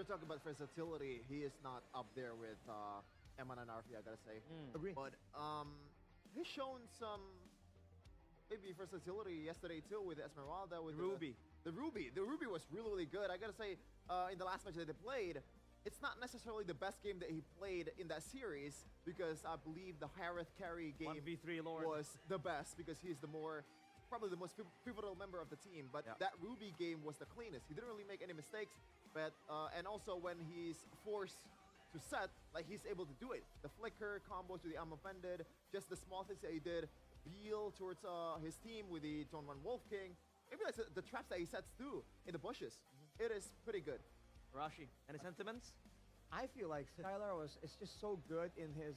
you're talking about versatility, he is not up there with Eman and Arfi, I gotta say. Agree. But he's shown some maybe versatility yesterday too with Esmeralda, with Ruby. The Ruby was really, really good. I gotta say, in the last match that they played, it's not necessarily the best game that he played in that series because I believe the Harith carry game 1v3 Lord was the best because he's probably the most pivotal member of the team. But that Ruby game was the cleanest. He didn't really make any mistakes. But and also when he's forced to set, like he's able to do it. The flicker combos to the I'm offended, just the small things that he did. Beal towards his team with the Tone 1 Wolf King. Maybe that's the traps that he sets too in the bushes. It is pretty good. Rashi, any sentiments? I feel like Skylar is just so good in his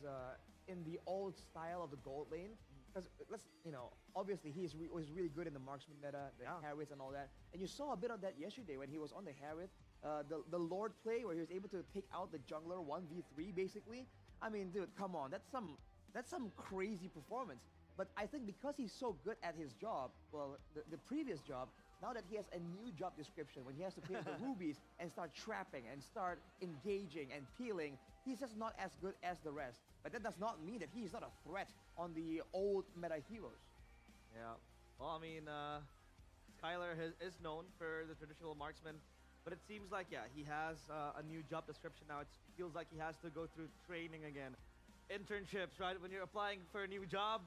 in the old style of the gold lane. Because obviously was really good in the marksman meta, the Harith and all that. And you saw a bit of that yesterday when he was on the Harith, the Lord play where he was able to take out the jungler 1v3 basically. I mean, dude, come on, that's some crazy performance. But I think because he's so good at his job, well, the previous job, now that he has a new job description, when he has to play with the rubies and start trapping and start engaging and peeling, he's just not as good as the rest. But that does not mean that he's not a threat on the old meta heroes. Yeah. Well, I mean, Skylar is known for the traditional marksman, but it seems like, yeah, he has a new job description now. It feels like he has to go through training again. Internships, right? When you're applying for a new job,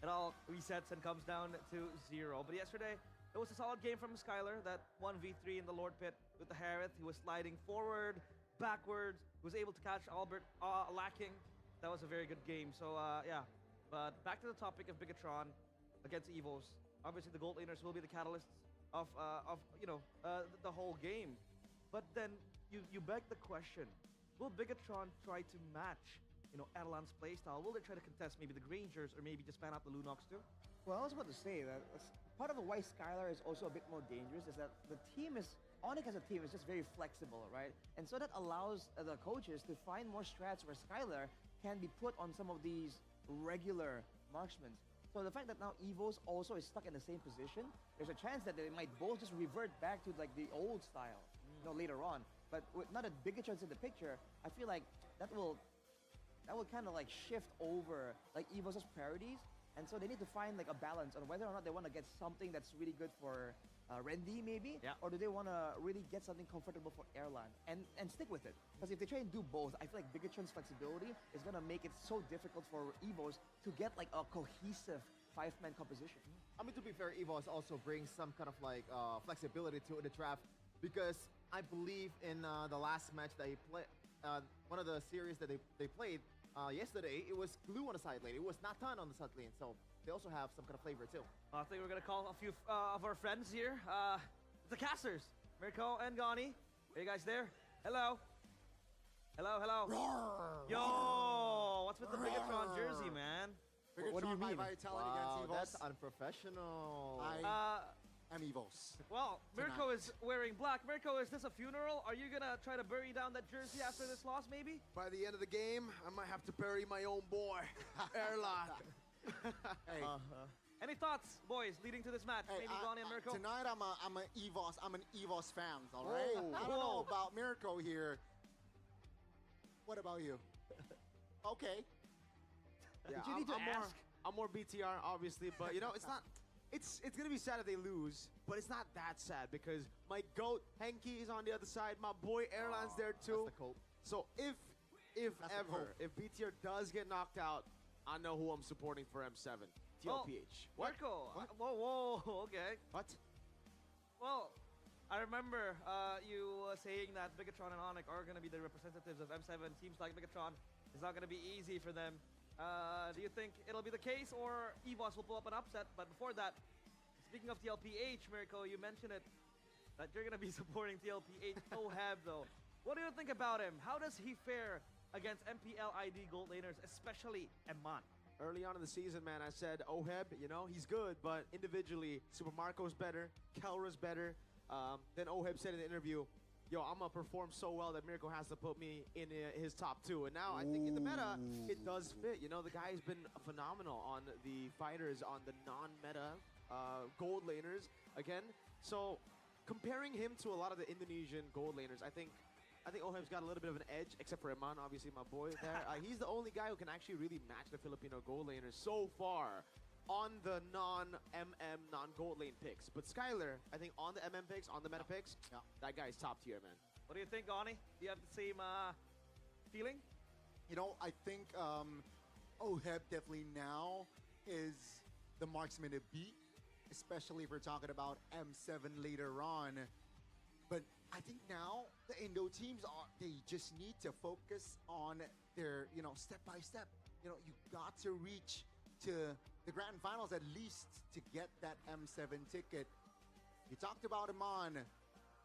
it all resets and comes down to 0. But yesterday, it was a solid game from Skylar, that 1v3 in the Lord Pit with the Harith. He was sliding forward, backwards. He was able to catch Albert lacking. That was a very good game. So, yeah. But back to the topic of Bigetron against EVOS. Obviously, the gold laners will be the catalysts of the whole game. But then you beg the question, will Bigetron try to match Adelan's playstyle? Will they try to contest maybe the Grangers or maybe just ban out the Lunox too? Well, I was about to say that part of the why Skylar is also a bit more dangerous is that the team is, Onyx as a team is just very flexible, right? And so that allows the coaches to find more strats where Skylar can be put on some of these regular marksmen. So the fact that now EVOS also is stuck in the same position, there's a chance that they might both just revert back to like the old style, later on. But with not a Bigetron's in the picture, I feel like that will kind of like shift over like EVOS's priorities. And so they need to find like a balance on whether or not they want to get something that's really good for Rendy maybe, or do they want to really get something comfortable for Airland and stick with it. Because if they try and do both, I feel like Bigetron's flexibility is going to make it so difficult for EVOS to get like a cohesive 5-man composition. I mean, to be fair, EVOS also brings some kind of like flexibility to the draft because I believe in the last match that he played, one of the series that they played, yesterday, it was Glue on the side lane. It was not Tan on the side lane, so they also have some kind of flavor too. I think we're gonna call a few of our friends here. The casters, Mirko and Gani. Are you guys there? Hello. Hello, hello. Roar! Yo, what's with the Bigetron jersey, man? Bigetron, what do you mean? Vitality Wow, against EVOS. that's unprofessional. I'm EVOS. Well, Mirko is wearing black. Mirko, is this a funeral? Are you gonna try to bury down that jersey after this loss, maybe? By the end of the game, I might have to bury my own boy, Erlan. Hey, Any thoughts, boys, leading to this match? Maybe Gani and Mirko? tonight I'm an EVOS fan, all right? Whoa. I don't know about Mirko here. What about you? Okay. Yeah, you need to ask? I'm more BTR, obviously, but it's not. It's gonna be sad if they lose, but it's not that sad because my goat Henki is on the other side. My boy Erlan's there too. That's the cult. So if BTR does get knocked out, I know who I'm supporting for M7. TLPH. Oh, Mirko, whoa, okay. What? Well, I remember you saying that Bigetron and Onyx are gonna be the representatives of M7. Seems like Bigetron is not gonna be easy for them. Do you think it'll be the case or EVOS will pull up an upset? But before that, speaking of TLPH, Mirko, you mentioned it, that you're going to be supporting TLPH. Oheb, though. What do you think about him? How does he fare against MPL ID gold laners, especially Eman? Early on in the season, man, I said Oheb, he's good, but individually, Super Marco's better, Kelra's better. Then Oheb said in the interview, yo, I'm going to perform so well that Mirko has to put me in his top 2. And now I think in the meta, it does fit. The guy's been phenomenal on the fighters, on the non-meta gold laners again. So comparing him to a lot of the Indonesian gold laners, I think I think Oheb's got a little bit of an edge, except for Iman, obviously my boy there. He's the only guy who can actually really match the Filipino gold laners so far on the non-MM, non-gold lane picks. But Skylar, I think on the MM picks, on the meta picks, that guy's top tier, man. What do you think, Ani? Do you have the same feeling? You know, I think Oheb definitely now is the marksman to beat, especially if we're talking about M7 later on. But I think now the Indo teams they just need to focus on their, step by step. You got to reach to the grand finals at least to get that M7 ticket. You talked about Iman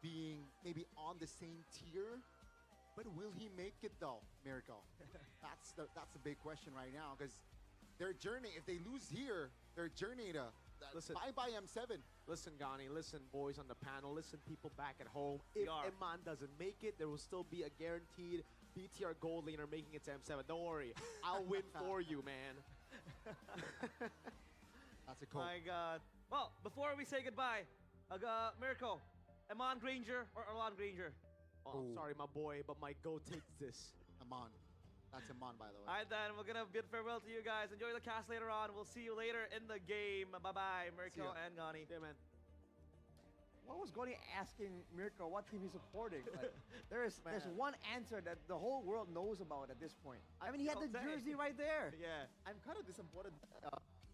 being maybe on the same tier, but will he make it though, Miracle? That's the big question right now, because their journey, if they lose here, their journey to bye-bye M7. Listen, Gani, listen, boys on the panel, listen, people back at home. If Iman doesn't make it, there will still be a guaranteed BTR gold laner making it to M7. Don't worry, I'll win for you, man. That's a call. My God. Well, before we say goodbye, Miracle, Iman Granger or Erlan Granger? Oh, I'm sorry, my boy, but my GOAT takes this. Iman. That's Iman, by the way. All right, then. We're going to bid farewell to you guys. Enjoy the cast later on. We'll see you later in the game. Bye-bye, Miracle and Gani. Yeah, man. What was Goni asking Mirko what team he's supporting? Like, there's one answer that the whole world knows about at this point. I mean, he had the jersey right there. Yeah. I'm kind of disappointed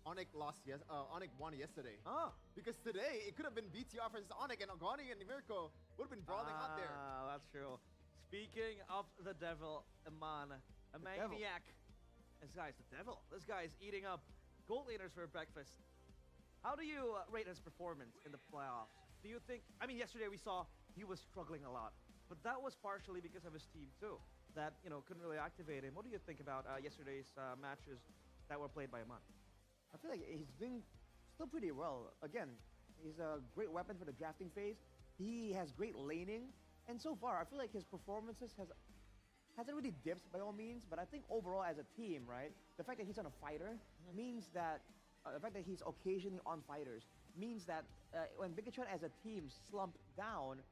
Onyx Onyx won yesterday. Oh. Because today, it could have been BTR versus Onyx, and Ogani and Mirko would have been brawling out there. That's true. Speaking of the devil, Iman, a maniac. This guy's the devil. This guy's eating up gold laners for breakfast. How do you rate his performance in the playoffs? Do you think, I mean, yesterday we saw he was struggling a lot, but that was partially because of his team too, that, couldn't really activate him. What do you think about yesterday's matches that were played by Iman? I feel like he's doing still pretty well. Again, he's a great weapon for the drafting phase. He has great laning, and so far, I feel like his performances hasn't really dipped by all means, but I think overall as a team, right, the fact that he's on a fighter means that, the fact that he's occasionally on fighters means that when Bigetron as a team slump down,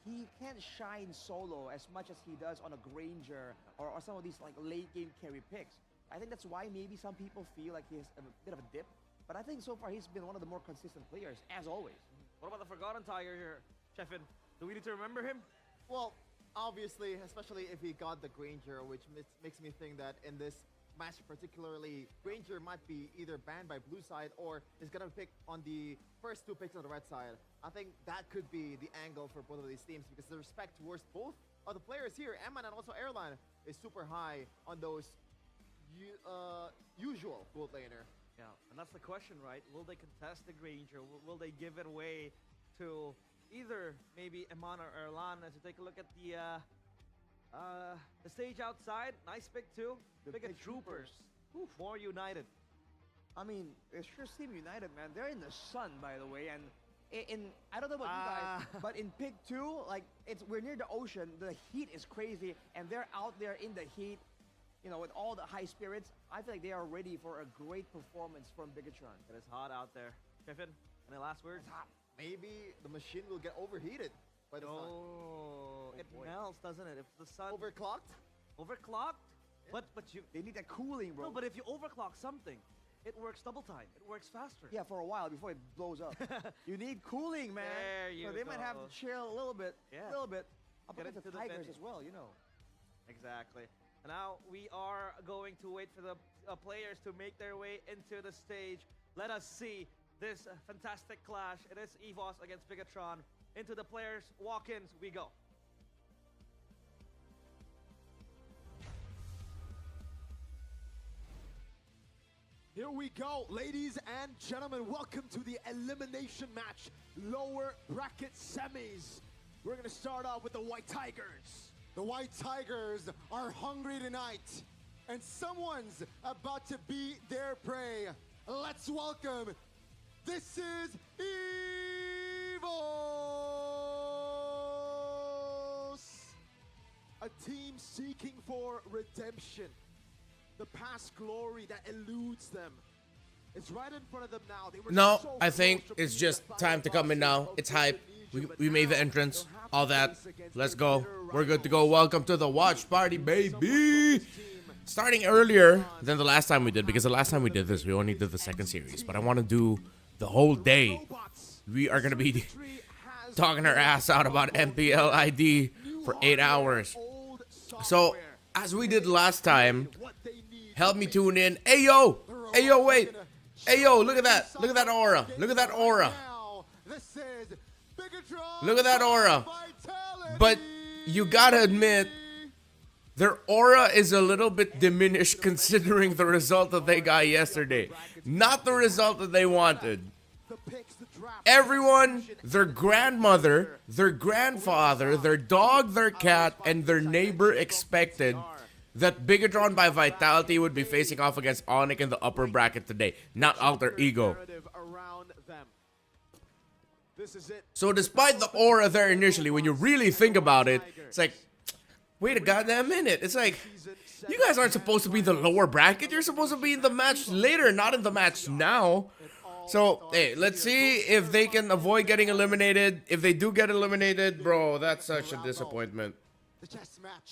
he can't shine solo as much as he does on a Granger or some of these like late game carry picks. I think that's why maybe some people feel like he has a bit of a dip, but I think so far he's been one of the more consistent players, as always. What about the Forgotten Tiger here, Chefin? Do we need to remember him? Well, obviously, especially if he got the Granger, which makes me think that in this match particularly, Granger might be either banned by blue side or is going to pick on the first two picks on the red side. I think that could be the angle for both of these teams, because the respect towards both of the players here, Eman and also Airline, is super high on those usual gold laner. Yeah, and that's the question, right? Will they contest the Granger? Will they give it away to either maybe Iman or Erlan? As you take a look at the stage outside, nice pick too. The Big big Troopers, more united. I mean, it sure seems united, man. They're in the sun, by the way, and I don't know about you guys, but in pick 2, like we're near the ocean. The heat is crazy, and they're out there in the heat, with all the high spirits. I feel like they are ready for a great performance from Bigetron. It is hot out there. Chefin, any last words? It's hot. Maybe the machine will get overheated by the sun. Oh, it boy. melts, doesn't it? If the sun Overclocked? overclocked, but you They need that cooling, bro. no, but if you overclock something, it works double time. It works faster. Yeah, for a while before it blows up. You need cooling, man. There you So they might have to go. chill a little bit. Yeah. A little bit. Up Get against into the the Tigers venue. as well, Exactly. And now we are going to wait for the players to make their way into the stage. Let us see this fantastic clash. It is EVOS against Bigetron. Into the players' walk-ins we go. Here we go, ladies and gentlemen. Welcome to the elimination match, lower bracket semis. We're gonna start off with the White Tigers. The White Tigers are hungry tonight, and someone's about to beat their prey. Let's welcome, this is EVOS! A team seeking for redemption. The past glory that eludes them. It's right in front of them now. They were No, so I think close to it's being just the time to come in now. It's hype. We made the entrance. They'll have All to that. face against Let's their go. bitter We're good to go. rivals. Welcome to the watch party, Someone from baby. this team Starting earlier than the last time we did, because the last time we did this, we only did the second series. But I want to do the whole day. We are going to be talking our ass out about MPL ID for 8 hours. So, as we did last time, help me tune in. Hey, yo. Hey, yo, wait. Hey, yo, look at that. Look at that aura. Look at that aura. This is Bigetron. Look at that aura. Vitality. But you gotta admit, their aura is a little bit diminished considering the result that they got yesterday. Not the result that they wanted. Everyone, their grandmother, their grandfather, their dog, their cat, and their neighbor expected that Bigetron by Vitality would be facing off against Onyx in the upper bracket today, not Alter Ego. So despite the aura there initially, when you really think about it, it's like, wait a goddamn minute. It's like, you guys aren't supposed to be the lower bracket. You're supposed to be in the match later, not in the match now. So, hey, let's see if they can avoid getting eliminated. If they do get eliminated, bro, that's such a disappointment.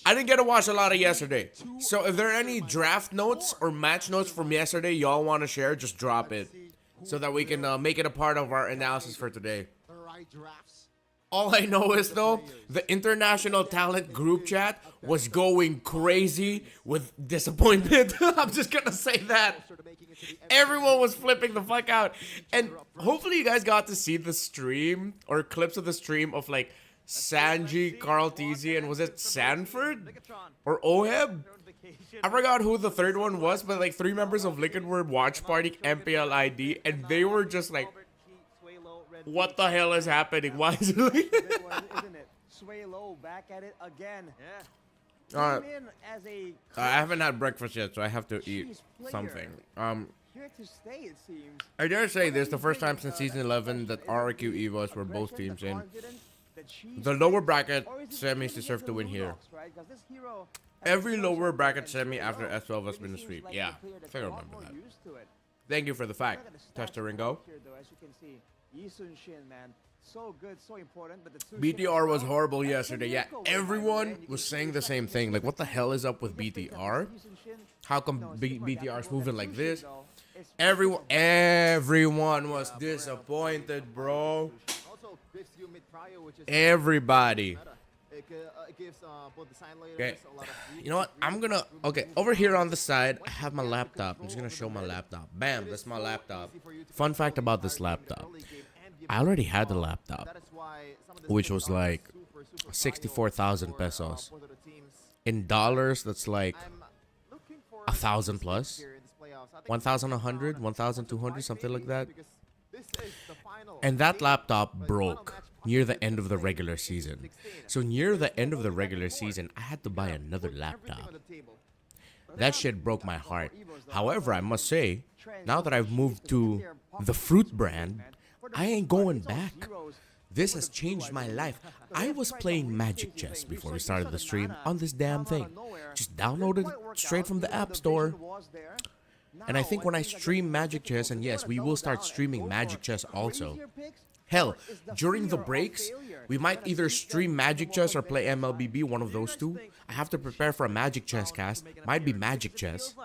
I didn't get to watch a lot of yesterday. So if there are any draft notes or match notes from yesterday y'all want to share, just drop it. So that we can make it a part of our analysis for today. All I know is, though, the international talent group chat was going crazy with disappointment. I'm just gonna say that. Everyone was flipping the fuck out. And hopefully you guys got to see the stream or clips of the stream of like Sanji, Carl TZ, and was it Sanford? Or Oheb? I forgot who the third one was, but like 3 members of Liquid Word Watch Party MPL ID, and they were just like, what the hell is happening? Why is it like Isn't it? Sway low back at it again. Alright. Came in as a I haven't had breakfast yet, so I have to eat Jeez, player. something. here to stay, it seems. I dare say this is the first time since season 11 that RQ EVOS were both teams in. The lower bracket semis deserve to win here. Every lower bracket semi after S12 has been a sweep. Yeah, I think I remember that. Thank you for the fact, Tester Ringo. So good, so important, but the BTR was horrible yesterday. Yeah, everyone was saying the same thing. Like, what the hell is up with BTR? How come BTR is moving like this? Everyone was disappointed, bro. Everybody. Okay, you know what? I'm gonna. Okay, over here on the side, I have my laptop. I'm just gonna show my laptop. Bam, that's my laptop. Fun fact about this laptop. I already had the laptop, which was like 64,000 pesos. In dollars, that's like 1,000 plus, 1,100, 1,200, something like that. And that laptop broke near the end of the regular season. So near the end of the regular season, I had to buy another laptop. That shit broke my heart. However, I must say, now that I've moved to the Fruit brand, I ain't going back. This has changed my life. I was playing Magic Chess before we started the stream on this damn thing. Just downloaded it straight from the App Store. And I think when I stream Magic Chess, and yes, we will start streaming Magic Chess also. Hell, during the breaks, we might either stream Magic Chess or play MLBB, one of those two. I have to prepare for a Magic Chess cast. Might be Magic Chess.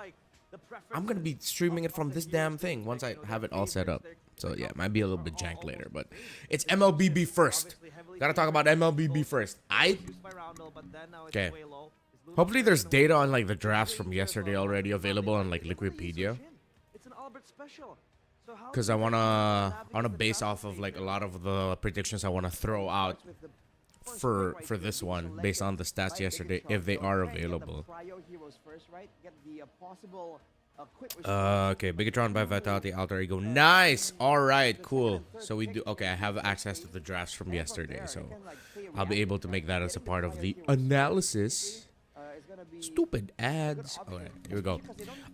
I'm gonna be streaming it from this damn thing once I have it all set up. So yeah, it might be a little bit jank later, but it's MLBB first. Gotta talk about MLBB first. Okay. Hopefully there's data on like the drafts from yesterday already available on like Liquipedia. Cause I wanna base off of like a lot of the predictions I wanna throw out for this one based on the stats yesterday if they are available. Okay, Bigetron by Vitality, Alter Ego. Nice! Alright, cool. So we do, okay, I have access to the drafts from yesterday, so I'll be able to make that as a part of the analysis. Stupid ads. Okay, here we go.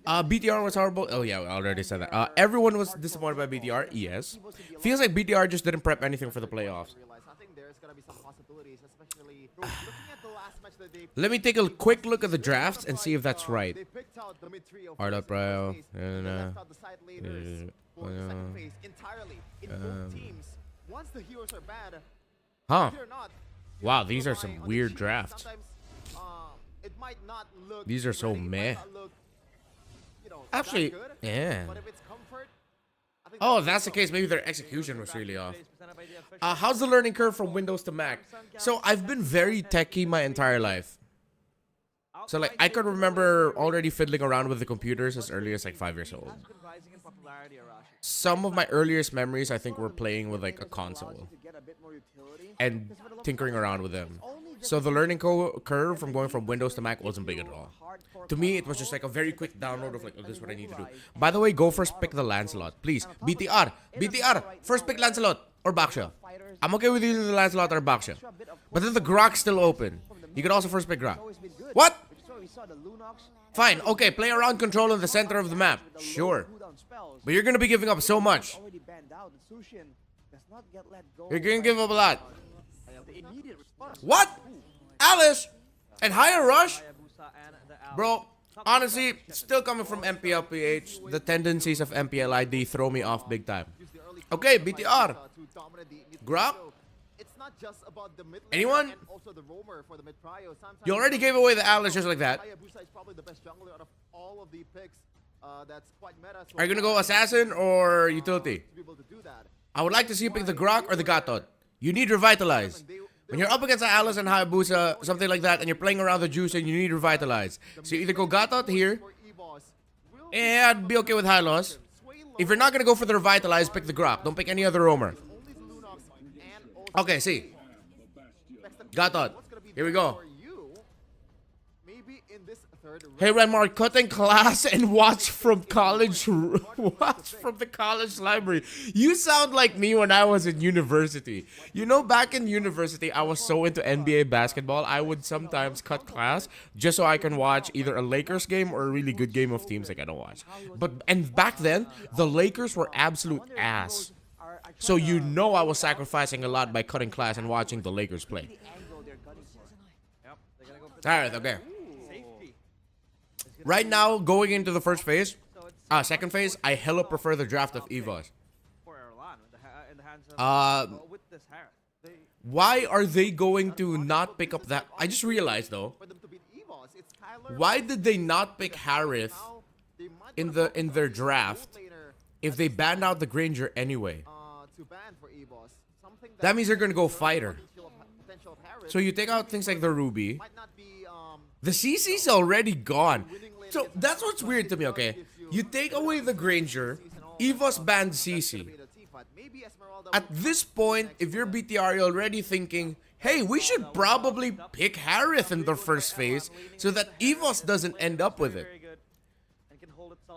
BTR was horrible. Oh yeah, I already said that. Everyone was disappointed by BTR. Yes. Feels like BTR just didn't prep anything for the playoffs. abilities, especially looking at the last match that they Let me take a quick look at the drafts and see if that's right. They picked out the mid trio Art first up in the Brio, first phase, and they and, left out the side laners for the second phase entirely. In both teams, once the heroes are bad, Huh. they're not. Wow, these are some weird drafts. Sometimes it might not look These are so pretty, it might meh. not look, Actually, that good, yeah. but if it's comfort, I think Oh, that's the case. Maybe their execution was really off. How's the learning curve from Windows to Mac? So I've been very techie my entire life. So like I could remember already fiddling around with the computers as early as like 5 years old. Some of my earliest memories I think were playing with like a console and tinkering around with them. So the learning curve from going from Windows to Mac wasn't big at all. To me, it was just like a very quick download of like, oh, this is what I need to do. By the way, go first pick the Lancelot, please. BTR, first pick Lancelot or Baksha. I'm okay with using the Lancelot or Baksha. But then the Grok's still open. You could also first pick Grok. What? Fine, okay, play around control in the center of the map. Sure. But you're gonna be giving up so much. You're gonna give up a lot. What? Alice? And higher rush? Bro, honestly, still coming from MPLPH, the tendencies of MPLID throw me off big time. Okay, BTR. Grok? Anyone? You already gave away the Alice just like that. Are you gonna go Assassin or Utility? I would like to see you pick the Grok or the Gatot. You need Revitalize. When you're up against an Alice and Hayabusa, something like that, and you're playing around the juice and you need Revitalize. So you either go Gatot here, and I'd be okay with high loss. If you're not gonna go for the Revitalize, pick the Grok. Don't pick any other roamer. Okay, see. Gatot. Here we go. Hey Renmar, cutting class and watch from college. Watch from the college library. You sound like me when I was in university. You know, back in university, I was so into NBA basketball. I would sometimes cut class just so I can watch either a Lakers game or a really good game of teams like I don't watch. And back then, the Lakers were absolute ass. So you know I was sacrificing a lot by cutting class and watching the Lakers play. Alright, okay. Right now, going into the first phase, second phase, I hella prefer the draft of EVOS. Why are they going to not pick up that? I just realized though. Why did they not pick Harith in their draft if they banned out the Granger anyway? That means they're gonna go fighter. So you take out things like the Ruby. The CC's already gone. So that's what's weird to me, okay? You take away the Granger, EVOS banned CC. At this point, if you're BTR, you're already thinking, hey, we should probably pick Harith in the first phase so that EVOS doesn't end up with it.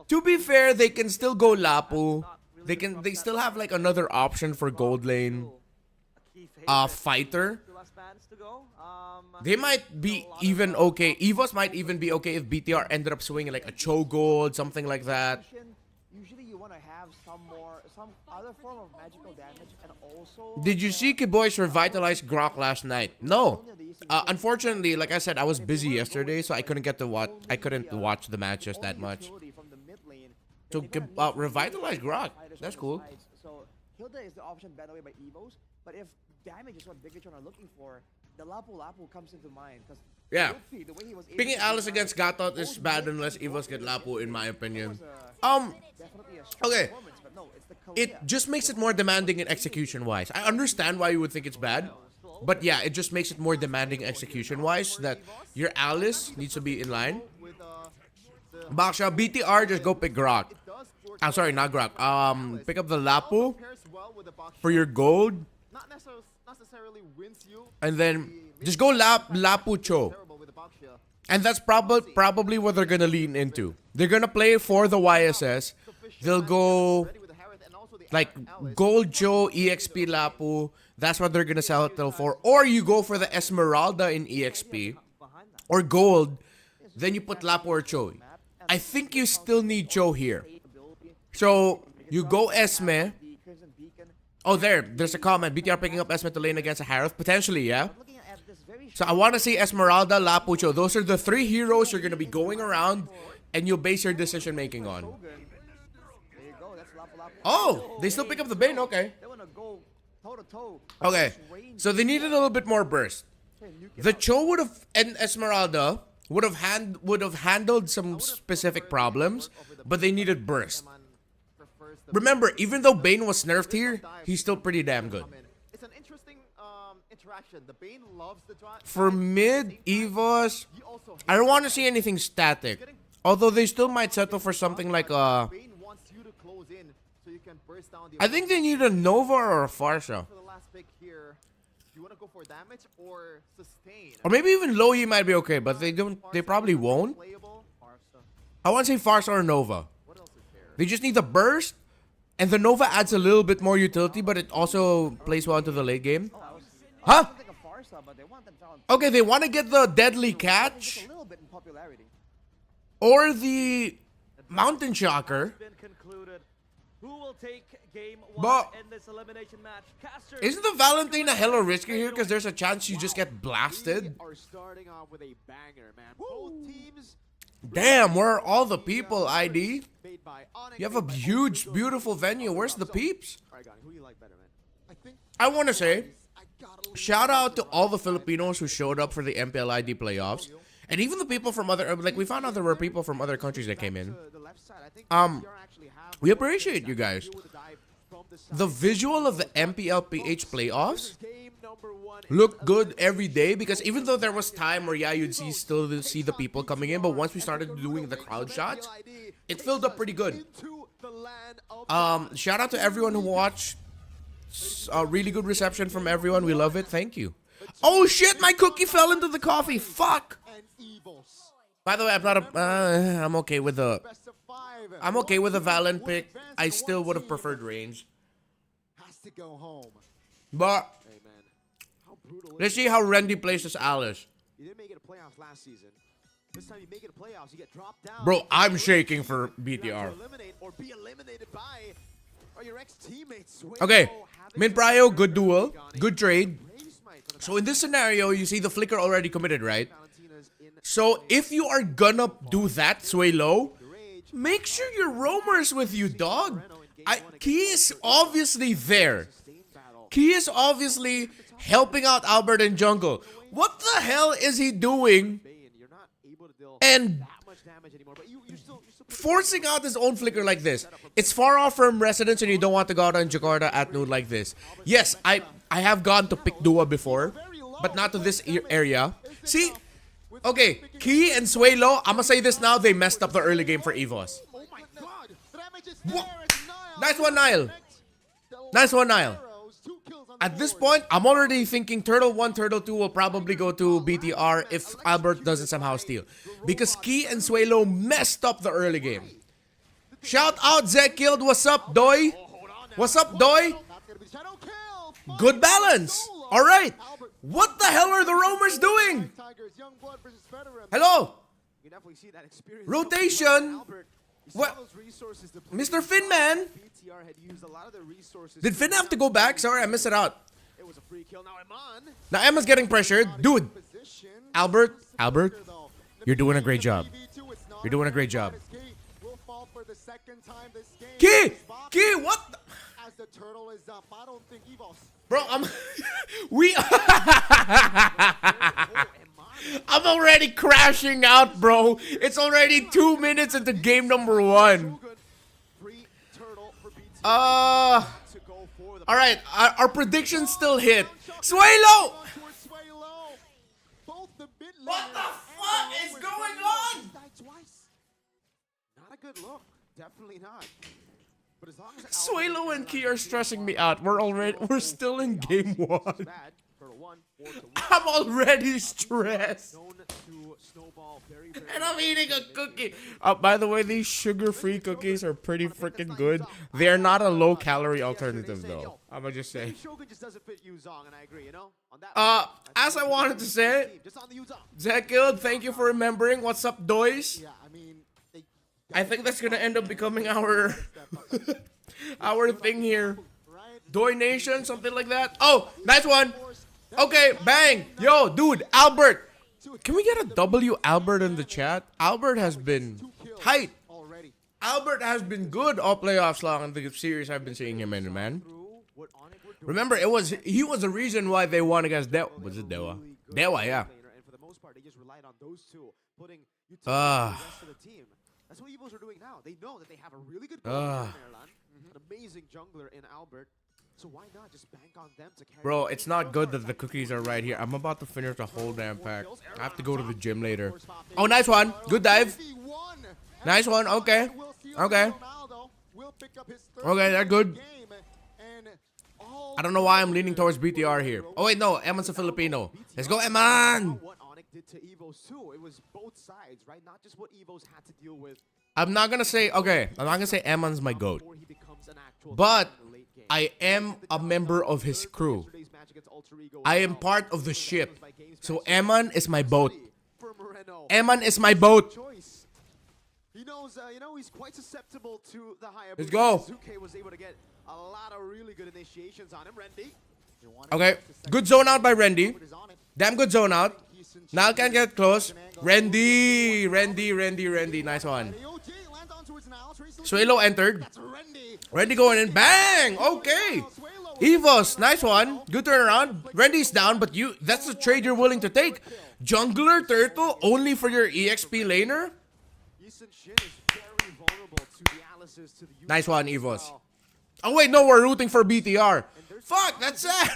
To be fair, they can still go Lapu. They still have like another option for gold lane. Fighter. They might be even okay. EVOS might even be okay if BTR ended up swinging like a Cho Gold, something like that. Usually you want to have some other form of magical damage and also... Did you see Kiboy's revitalized Grok last night? No. Unfortunately, like I said, I was busy yesterday, so I couldn't get to watch. I couldn't watch the matches that much. So revitalized Grok. That's cool. So Hilda is the option banned away by EVOS, but if damage is what Bigetron are looking for, the Lapu comes into mind. Yeah. Picking Alice against Gatot is bad unless EVOS get Lapu, in my opinion. Okay. It just makes it more demanding in execution-wise. I understand why you would think it's bad, but yeah, it just makes it more demanding execution-wise that your Alice needs to be in line. Baksha, BTR, just go pick Grok. I'm sorry, not Grok. Pick up the Lapu for your gold. And then just go Lapu Cho. And that's probably what they're gonna lean into. They're gonna play for the YSS. They'll go like Gold Cho, EXP Lapu. That's what they're gonna settle for. Or you go for the Esmeralda in EXP. Or Gold. Then you put Lapu or Cho. I think you still need Cho here. So you go Esme. Oh, there's a comment. BTR picking up Esme to lane against a Harith? Potentially, yeah. Looking at this very So I want to see Esmeralda, Lapucho. Those are the 3 heroes you're going to be going around and you'll base your decision making on. Shogun. There you go. That's Lapu Lapu. Oh, they still pick up the Bane? Okay. They want to go toe to toe. Okay. So they needed a little bit more burst. The Cho would have, and Esmeralda would have handled some specific problems, but they needed burst. Remember, even though Bane was nerfed here, he's still pretty damn good. It's an interesting interaction. The Bane loves the drive. For mid EVOS, I don't want to see anything static. Although they still might settle for something like Bane wants you to close in so you can burst down the I think they need a Nova or a Farsha. for the last pick here. Do you want to go for damage or sustain? Or maybe even Loyi might be okay, but they probably won't. Playable. I want to say Farsha or Nova. What else is there? They just need the burst, and the Nova adds a little bit more utility, but it also plays well into the late game. Huh? Like a Farsa, but they want them down Okay, they want to get the Deadly just Catch a little bit in popularity. or the Mountain Shocker. Been concluded. Who will take game 1 But- in this elimination match? Caster. Isn't the Valentina hella risky here because there's a chance you just get blasted? We are starting off with a banger, man. Both teams Damn, where are all the people, ID? made by Onyx. You have a huge, beautiful venue. Where's the peeps? Alright, Gani, who you like better, man? I think I want to say, I gotta lean shout on out to all the Filipinos who showed up for the MPLID playoffs. And even the people from other, like we found out there were people from other countries that came in. To the left side. I think Um, BTR actually have we appreciate you guys. deal with the dive from the side. The visual of the MPLPH playoffs Game number 1 looked good every day because even though there was time where yeah you'd still see the people coming in, but once we started doing the crowd shots, it filled up pretty good. into the land of Shout out to everyone who watched. A really good reception from everyone. We love it. Thank you. Oh shit! My cookie fell into the coffee. Fuck. and EVOS. By the way, I'm not a. I'm okay with the. Best of 5. I'm okay with the Valen pick. I still would have preferred range, Has to go home. but Hey, man. How brutal let's see how Randy plays as Alice. You didn't make it to playoffs last season. This time you make it to playoffs, you get dropped down. Bro, I'm shaking for You have to BTR. eliminate or be eliminated by your ex-teammates. Okay, mid prio, good duel, good trade. So in this scenario, you see the flicker already committed, right? So if you are gonna do that, sway low, make sure your roamer's with you, dog. Key is obviously there. Key is obviously helping out Albert in jungle. What the hell is he doing? You're not able to deal And that much damage anymore, but you're still forcing out his own flicker like this. It's far off from residence and you don't want to go out on Jakarta at noon like this. Yes, I have gone to pick Dua before, but not to this area. See? Okay, Key and Suelo, I'm gonna say this now, they messed up the early game for EVOS. Oh my god! Damage is Wha- there. It's Nile. Nice one, Nile. Nice one, Nile. Arrows, 2 kills on the At this board. point, I'm already thinking Turtle 1, Turtle 2 will probably go to BTR if Albert doesn't somehow steal. Because Key and Suelo messed up the early game. Shout out Zekild, what's up, Doy? What's up, Doy? That's gonna be shadow kill. Good balance. All right. What the hell are the roamers doing? Tigers, young blood versus veteran. Hello, you can definitely see that experience. rotation. Albert, you saw What? those resources depleted. Mr. Finman. BTR had used a lot of the resources. Did Finn have to go back? Sorry, I missed it out. It was a free kill. Now Iman. Now Emma's getting pressured. Dude, Position. Albert, Though. you're doing a great job. 3v2, it's not You're doing a great job. Escape will fall for the second time this game. Key, Key, what? The? As the turtle is up, I don't think EVOS. Bro, we. I'm already crashing out, bro. It's already 2 minutes into game number 1. Free turtle for BTR to go for the All right, our predictions still hit. Suelo. Towards Swaylo. Both the mid What the laners fuck and is the going roamers on? died twice. Not a good look. Definitely not. But as long as Suelo and Key are stressing me out. We're still in game 1. bad. Turtle 1, 4-1. I'm already stressed. Known to snowball very, very And I'm eating a cookie. By the way, these sugar-free cookies are pretty freaking good. They're not a low-calorie alternative, though. I'ma just say. Shogun just doesn't fit Yuzong, and I agree, you know? On that As I wanted to say, just on the Yuzong. Zekild, thank you for remembering. What's up, Doys? Yeah, I mean, they I think that's gonna end up becoming our our thing here. right? Doi Nation, something like that. Oh, nice one. Okay, bang. Yo, dude, Albert. Can we get a W Albert in the chat? Albert has been tight. Already. Albert has been good all playoffs long in the series I've been seeing him in, man. Remember, he was the reason why they won against Dewa. Was it Dewa? Dewa, yeah. And for the most part, they just relied on those two, putting utility Ah. the rest of the team. That's what EVOS are doing now. They know that they have a really good goalkeeper in Erlan, an amazing jungler in Albert. So why not just bank on them to carry? Bro, it's not good that the cookies are right here. I'm about to finish the whole damn pack. I have to go to the gym later. Oh, nice one. Good dive. Nice one. Okay. Okay. Okay, that's good. I don't know why I'm leaning towards BTR here. Oh, wait, no. Eman's a Filipino. Let's go, Eman! What Onyx did to EVOS too. It was both sides, right? Not just what EVOS had to deal with. I'm not gonna say, okay, I'm not gonna say Eman's my GOAT. Before he becomes an actual But threat in the late game. I am a member of his crew. Yesterday's match against Alter Ego I as am well. part of the ship. So Eman is my boat. For Moreno. Eman is my boat. Choice. He knows, he's quite susceptible to the higher. Let's go. Zuke was able to get a lot of really good initiations on him. Rendy. Okay, good zone out by Rendy. Damn good zone out. Now can get close. Rendy. Nice one. Suelo entered. Rendy going in. Bang! Okay. EVOS, nice one. Good turnaround. Rendy's down, but that's the trade you're willing to take. Jungler Turtle only for your EXP laner? Nice one, EVOS. Oh wait, no, we're rooting for BTR. Fuck, that's sad.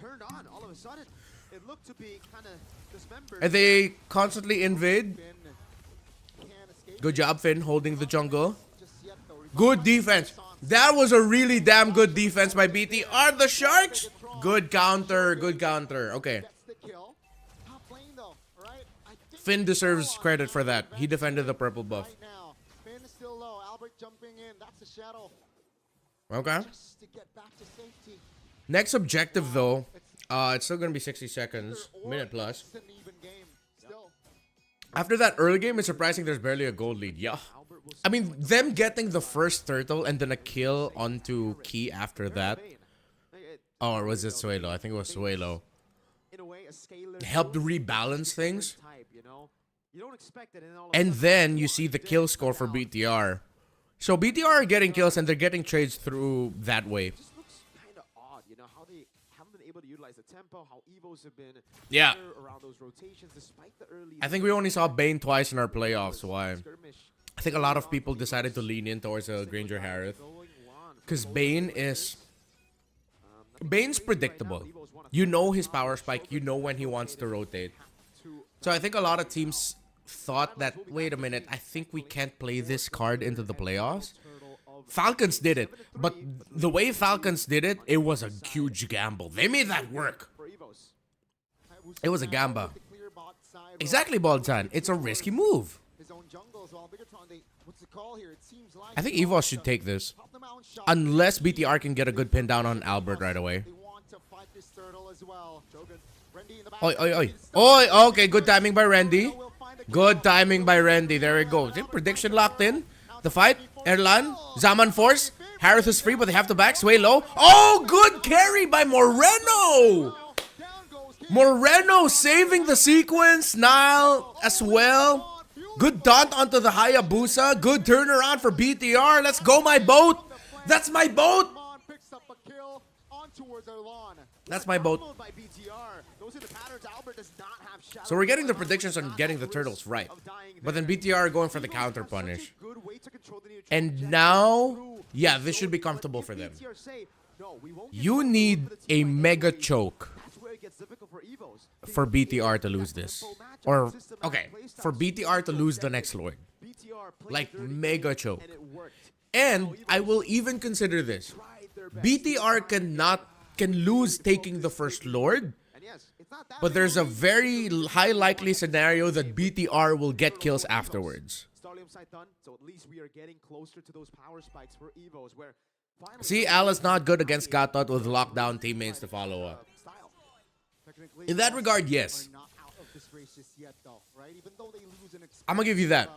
Turned on all of a sudden. It looked to be kind of dismembered. And they constantly invade. Good job, Finn, holding the jungle. Good defense. That was a really damn good defense by BTR. The Sharks. Good counter. Good counter. Okay. Finn deserves credit for that. He defended the purple buff. Okay. Next objective, though. It's still going to be 60 seconds. Minute plus. After that early game, it's surprising there's barely a gold lead. Yeah. I mean, them getting the first turtle and then a kill onto Key after that. Oh, or was it Suelo? I think it was Suelo. Helped rebalance things. And then you see the kill score for BTR. So BTR are getting kills and they're getting trades through that way. It just looks kind of odd, how they haven't been able to utilize the tempo, how EVOs have been Yeah. better around those rotations despite the early. I think we only saw Bane twice in our playoffs. Why? I think a lot of people decided to lean in towards Granger Harith. Because Bane is... Bane's predictable. You know his power spike. You know when he wants to rotate. So I think a lot of teams thought that, wait a minute, I think we can't play this card into the playoffs. Falcons did it. But the way Falcons did it, it was a huge gamble. They made that work. It was a gamba. Exactly, Baldsan. It's a risky move. I think EVOS should take this. Unless BTR can get a good pin down on Albert right away. Oi, oi, oi. Oi, okay, good timing by Randy. Good timing by Randy. There we go. Is it prediction locked in? The fight. Erlan. Zaman Force. Harris is free, but they have to back. Sway low. Oh, good carry by Moreno. Moreno saving the sequence. Nile as well. Good dot onto the Hayabusa. Good turnaround for BTR. Let's go, my boat. That's my boat. That's my boat. So we're getting the predictions on getting the turtles right. But then BTR are going for the counter punish. And now, yeah, this should be comfortable for them. You need a mega choke for BTR to lose this. Or, okay, for BTR to lose the next Lord. Like, mega choke. And I will even consider this. BTR can lose taking the first Lord. But there's a very high likely scenario that BTR will get kills afterwards. See, Al is not good against Gatot with lockdown teammates to follow up. In that regard, yes. I'm gonna give you that.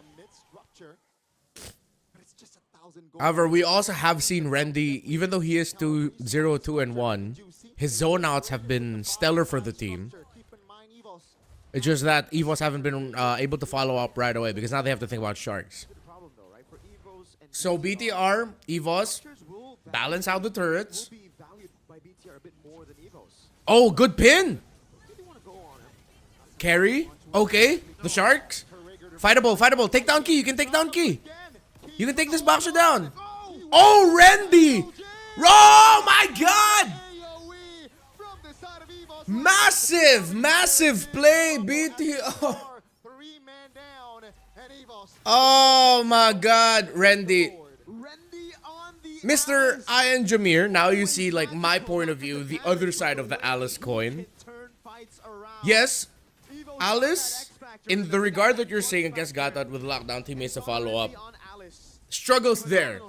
it's just 1,000 gold. However, we also have seen Rendy, even though he is 2-0, 2-1, his zone outs have been stellar for the team. Keep in mind, EVOS. It's just that EVOS haven't been able to follow up right away because now they have to think about Sharks. Problem though, right? For EVOS and So BTR, EVOS, will balance out the turrets. be valued by BTR a bit more than EVOS. Oh, good pin! Really want to go on him. Carry. Okay, the Sharks. Fightable, fightable. Take down Key. You can take down Key. You can take this boxer down. Oh, Rendy! Oh my god! AoE from the side of EVOS. Massive, massive play, BTR. 3-man down, and EVOS. Oh my god, Rendy. Rendy on the Mr. Ian Jameer, now you see like my point of view, the other side of the Alice coin. turn fights around. Yes, EVOS Alice, in the regard that you're saying against Gatot with lockdown teammates to follow up, on Alice. struggles there.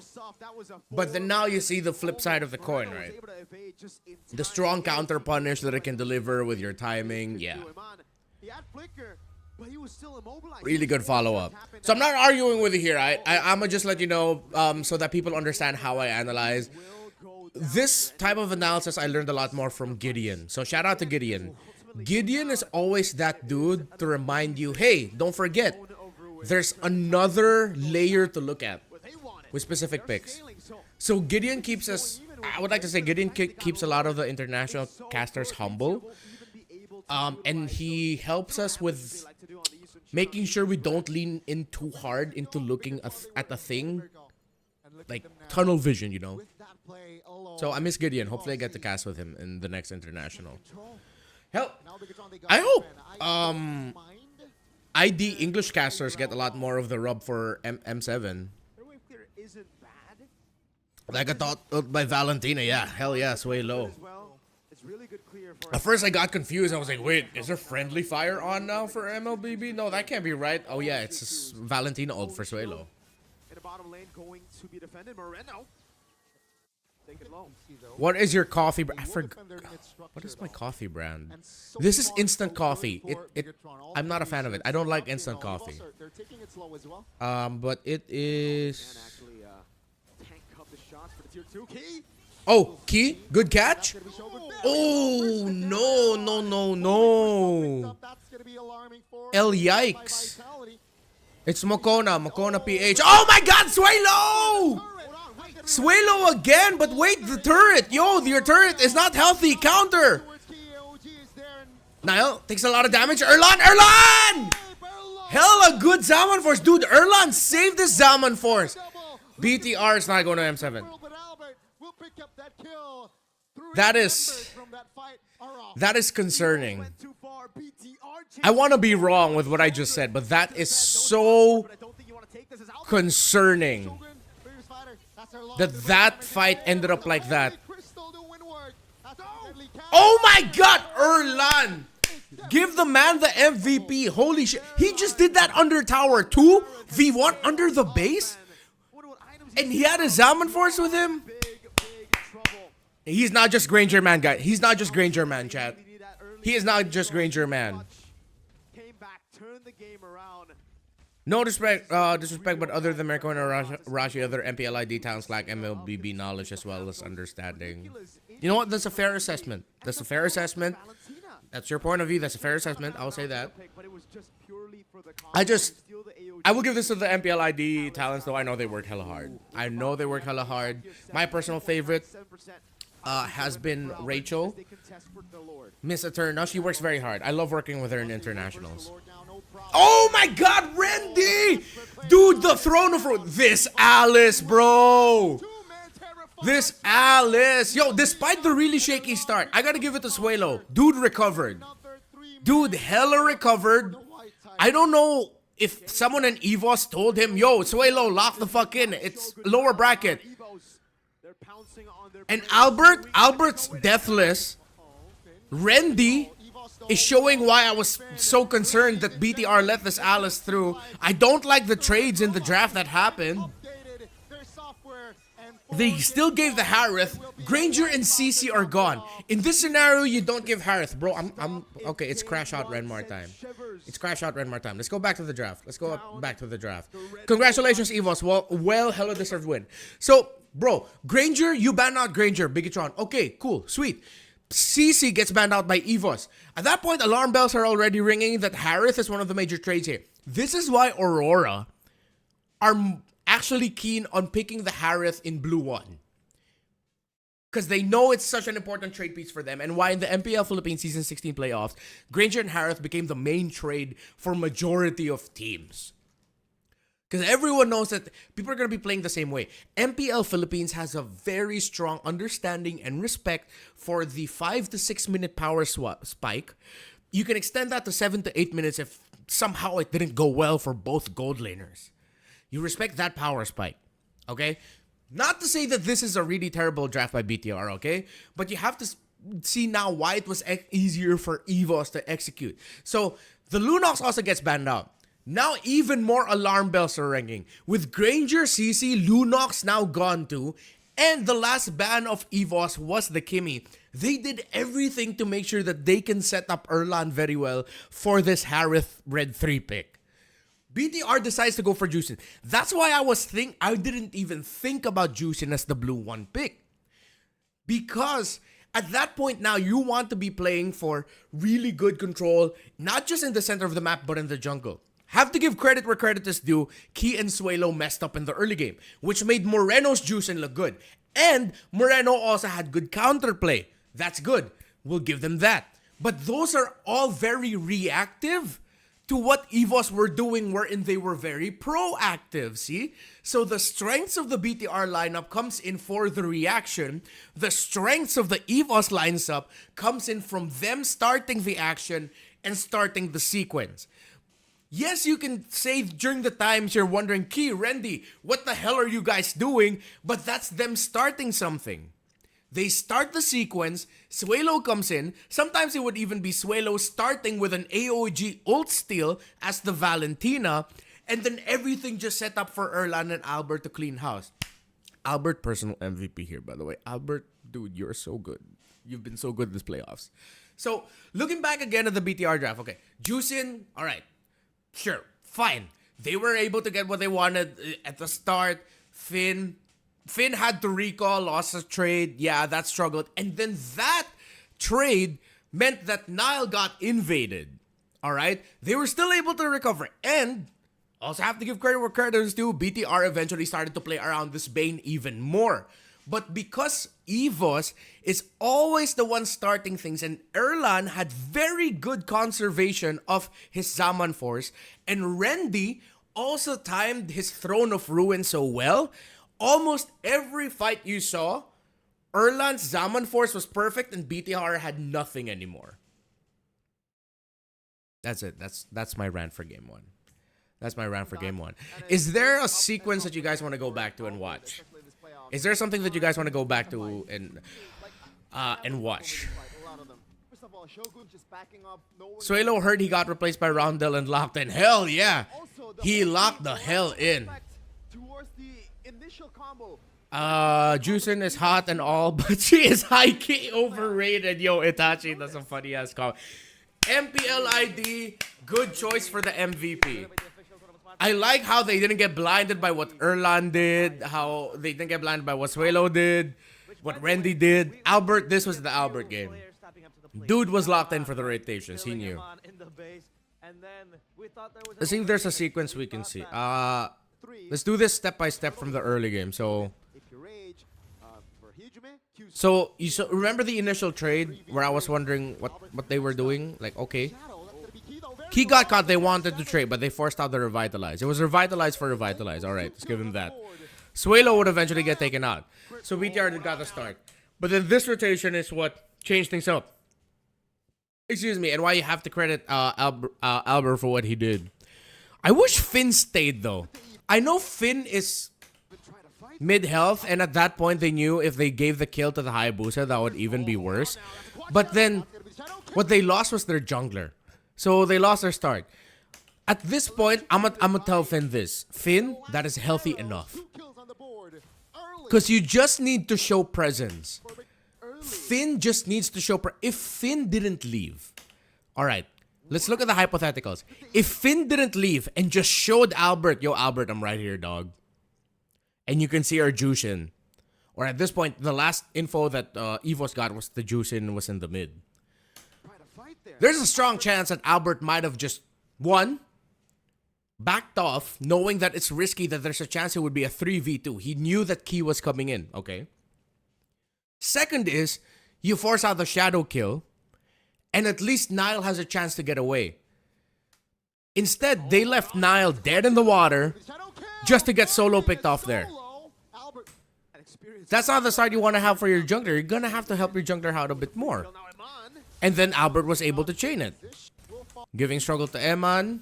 That was a But then now you see the flip side of the coin, right? able to evade just in The strong counter punish that it can deliver with your timing, yeah. He had flicker, but he was still immobilized. Really good follow-up. So I'm not arguing with you here. I'm gonna just let you know so that people understand how I analyze. This type of analysis I learned a lot more from Gideon. So shout out to Gideon. Gideon is always that dude to remind you, hey, don't forget, there's another layer to look at with specific picks. So Gideon keeps us, I would like to say Gideon keeps a lot of the international casters humble. And he helps us with making sure we don't lean in too hard into looking at the thing. Like tunnel vision, you know. So I miss Gideon. Hopefully I get to cast with him in the next international. Hell, I hope ID English casters get a lot more of the rub for M7. Isn't bad. Like I thought by Valentina, yeah. Hell yes, way low. Well, it's really good clear for At first I got confused. I was like, wait, is there friendly fire on now for MLBB? No, that can't be right. Oh yeah, it's Valentina ult for Suelo. in the bottom lane going to be defended. Moreno. Take it low. What is your coffee brand? I forgot. What is my coffee brand? This is instant coffee. I'm not a fan of it. I don't like instant coffee. They're taking it slow as well. But it is. And actually tank up the shots for the tier 2 key. Oh, Key, good catch. Oh no, no, no, no. That's gonna be alarming for El yikes. It's Mokona PH. Oh my God, Suelo! Suelo again, but wait, the turret. Yo, your turret is not healthy. Counter. Niall takes a lot of damage. Erlan! Hella good Zaman Force. Dude, Erlan saved this Zaman Force. BTR is not going to M7. That is concerning. I want to be wrong with what I just said, but that is so concerning that fight ended up like that. Oh my God, Erlan! Give the man the MVP. Holy shit. He just did that under tower 2, V1 under the base? And he had a Zaman Force with him? He's not just Granger Man, guys. He's not just Granger Man, chat. He is not just Granger Man. No disrespect, but other than Merco and Arashi, other MPLID talents lack MLBB knowledge as well as understanding. You know what? That's a fair assessment. That's a fair assessment. That's your point of view. That's a fair assessment. I'll say that. I will give this to the MPLID talents, though I know they work hella hard. I know they work hella hard. My personal favorite has been Rachel. Miss Eterna. She works very hard. I love working with her in internationals. Oh my God, Randy! Dude, the throne of this Alice, bro. This Alice. Yo, despite the really shaky start, I gotta give it to Suelo. Dude recovered. Dude hella recovered. I don't know if someone in EVOS told him, yo, Suelo, lock the fuck in. It's lower bracket. And Albert's deathless. Randy is showing why I was so concerned that BTR let this Alice through. I don't like the trades in the draft that happened. They still gave the Harith. Granger and CC are gone. In this scenario, you don't give Harith, bro. I'm okay. It's crash out Renmar time. It's crash out Renmar time. Let's go back to the draft. Let's go back to the draft. Congratulations, EVOS. Well, hella deserved win. So, bro, Granger, you banned out Granger, Bigetron. Okay, cool, sweet. CC gets banned out by EVOS. At that point, alarm bells are already ringing that Harith is one of the major trades here. This is why Aurora are actually keen on picking the Harith in Blue 1. Because they know it's such an important trade piece for them, and why in the MPL Philippines Season 16 playoffs, Granger and Harith became the main trade for majority of teams. Because everyone knows that people are going to be playing the same way. MPL Philippines has a very strong understanding and respect for the 5 to 6 minute power spike. You can extend that to 7 to 8 minutes if somehow it didn't go well for both gold laners. You respect that power spike, okay? Not to say that this is a really terrible draft by BTR, okay? But you have to see now why it was easier for EVOS to execute. So, the Lunox also gets banned out. Now, even more alarm bells are ringing. With Granger, CC, Lunox now gone too, and the last ban of EVOS was the Kimmy. They did everything to make sure that they can set up Erlan very well for this Harith Red 3 pick. BTR decides to go for Juicin. That's why I didn't even think about Juicin as the Blue 1 pick. Because at that point now, you want to be playing for really good control, not just in the center of the map, but in the jungle. Have to give credit where credit is due. Key and Suelo messed up in the early game, which made Moreno's Juicin look good. And Moreno also had good counterplay. That's good. We'll give them that. But those are all very reactive to what EVOS were doing, wherein they were very proactive, see? So the strengths of the BTR lineup comes in for the reaction. The strengths of the EVOS lineup comes in from them starting the action and starting the sequence. Yes, you can say during the times you're wondering, Key, Randy, what the hell are you guys doing? But that's them starting something. They start the sequence, Suelo comes in, sometimes it would even be Suelo starting with an AOG ult steal as the Valentina, and then everything just set up for Erlan and Albert to clean house. Albert, personal MVP here, by the way. Albert, dude, you're so good. You've been so good this playoffs. So, looking back again at the BTR draft, okay, Juicin, alright. Sure, fine. They were able to get what they wanted at the start. Finn had to recall, lost a trade. Yeah, that struggled. And then that trade meant that Nile got invaded. Alright? They were still able to recover. And also have to give credit where credit is due. BTR eventually started to play around this Bane even more. But because EVOS is always the one starting things, and Erlan had very good conservation of his Zaman Force, and Randy also timed his Throne of Ruin so well, almost every fight you saw, Erlan's Zaman Force was perfect and BTR had nothing anymore. That's it. That's my rant for game one. That's my rant for game one. Is there a sequence that you guys want to go back to and watch? Is there something that you guys want to go back to and watch? Suelo heard he got replaced by Roundel and locked in. Hell yeah! He locked the hell in. Juicin is hot and all, but she is high-key overrated. Yo, Itachi, that's a funny-ass comment. MPL ID, good choice for the MVP. I like how they didn't get blinded by what Erlan did, how they didn't get blinded by what Suelo did, what Randy did. Albert, this was the Albert game. Dude was locked in for the rotations, he knew. Let's see if there's a sequence we can see. Let's do this step by step from the early game. So you remember the initial trade where I was wondering what they were doing? Like, okay. He got caught, they wanted to trade, but they forced out the Revitalize. It was Revitalize for Revitalize. Alright, let's give him that. Suelo would eventually get taken out. So BTR got the start. But then this rotation is what changed things up. Excuse me, and why you have to credit Albert for what he did. I wish Finn stayed though. I know Finn is mid-health, and at that point they knew if they gave the kill to the Hayabusa, that would even be worse. But then, what they lost was their jungler. So they lost their start. At this point, I'm gonna tell Finn this. Finn, that is healthy enough. Because you just need to show presence. Finn just needs to show if Finn didn't leave. Alright, Let's look at the hypotheticals. If Finn didn't leave and just showed Albert, yo, Albert, I'm right here, dog. And you can see our Jushin. Or at this point, the last info that EVOS got was the Jushin was in the mid. There's a strong chance that Albert might have just, one, backed off, knowing that it's risky, that there's a chance it would be a 3v2. He knew that Key was coming in, okay? Second is, you force out the shadow kill, and at least Nile has a chance to get away. Instead, they left Nile dead in the water just to get solo picked off there. That's not the start you want to have for your jungler. You're going to have to help your jungler out a bit more. And then Albert was able to chain it. Giving struggle to Eman.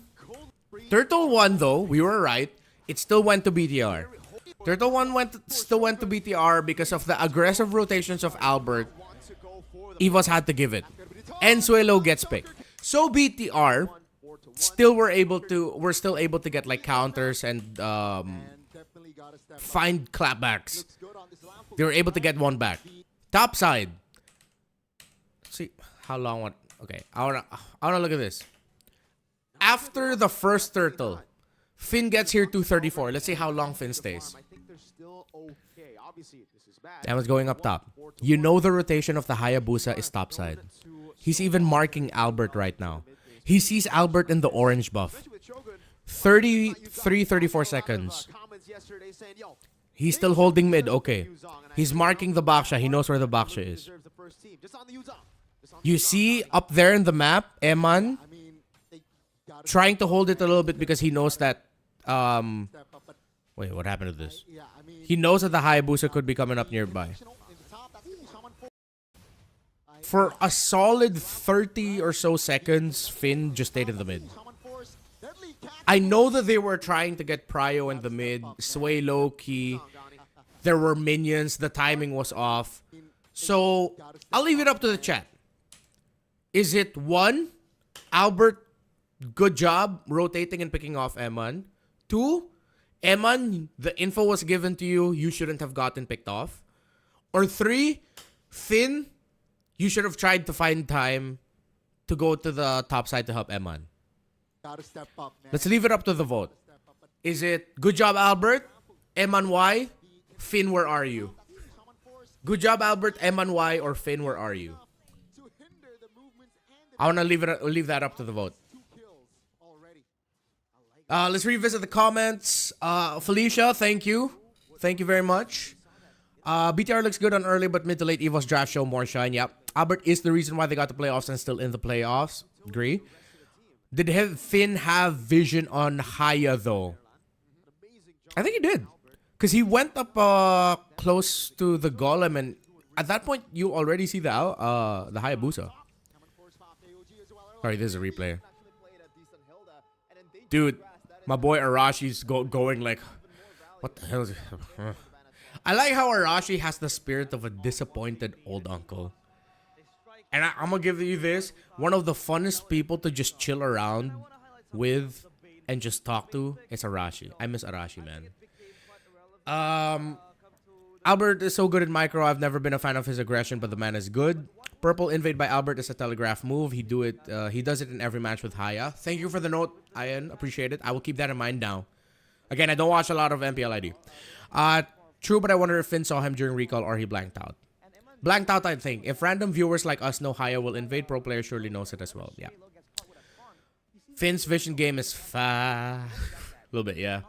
Turtle 1 though, we were right. It still went to BTR. Turtle 1 still went to BTR because of the aggressive rotations of Albert. EVOS had to give it. And Suelo gets picked. So BTR we're still able to get like counters and find clapbacks. They were able to get one back. Top side. Let's see how long what okay. I wanna look at this. After the first turtle, Finn gets here 234. Let's see how long Finn stays. Eman's going up top. You know the rotation of the Hayabusa is topside. He's even marking Albert right now. He sees Albert in the orange buff. 34 seconds. He's still holding mid, okay. He's marking the Baksha. He knows where the Baksha is. You see up there in the map, Eman trying to hold it a little bit because he knows that wait, what happened to this? He knows that the Hayabusa could be coming up nearby. For a solid 30 or so seconds, Finn just stayed in the mid. I know that they were trying to get Prio in the mid, sway low key. There were minions, the timing was off. So, I'll leave it up to the chat. Is it 1, Albert, good job rotating and picking off Eman? 2, Eman, the info was given to you, you shouldn't have gotten picked off? Or 3, Finn, you should have tried to find time to go to the top side to help Eman. Gotta step up, man. Let's leave it up to the vote. Is it good job, Albert? Eman Y? Finn, where are you? Good job, Albert, Eman Y, or Finn, where are you? I want to leave that up to the vote. Let's revisit the comments. Felicia, thank you. Thank you very much. BTR looks good on early but mid to late EVOS draft show more shine. Yep. Albert is the reason why they got the playoffs and still in the playoffs. Agree. Did Finn have vision on Haya though? I think he did. Because he went up close to the golem and at that point you already see the Hayabusa. Sorry, this is a replay. Dude, my boy Arashi's going like, what the hell is it? I like how Arashi has the spirit of a disappointed old uncle. And I'm going to give you this. One of the funnest people to just chill around with and just talk to is Arashi. I miss Arashi, man. Albert is so good in micro. I've never been a fan of his aggression, but the man is good. Purple invade by Albert is a telegraph move. He does it in every match with Haya. Thank you for the note, Ian. Appreciate it. I will keep that in mind now. Again, I don't watch a lot of MPLID. True, but I wonder if Finn saw him during recall or he blanked out. Blanked out, I think. If random viewers like us know Haya will invade, pro player surely knows it as well. Yeah. Finn's vision game is a little bit, yeah.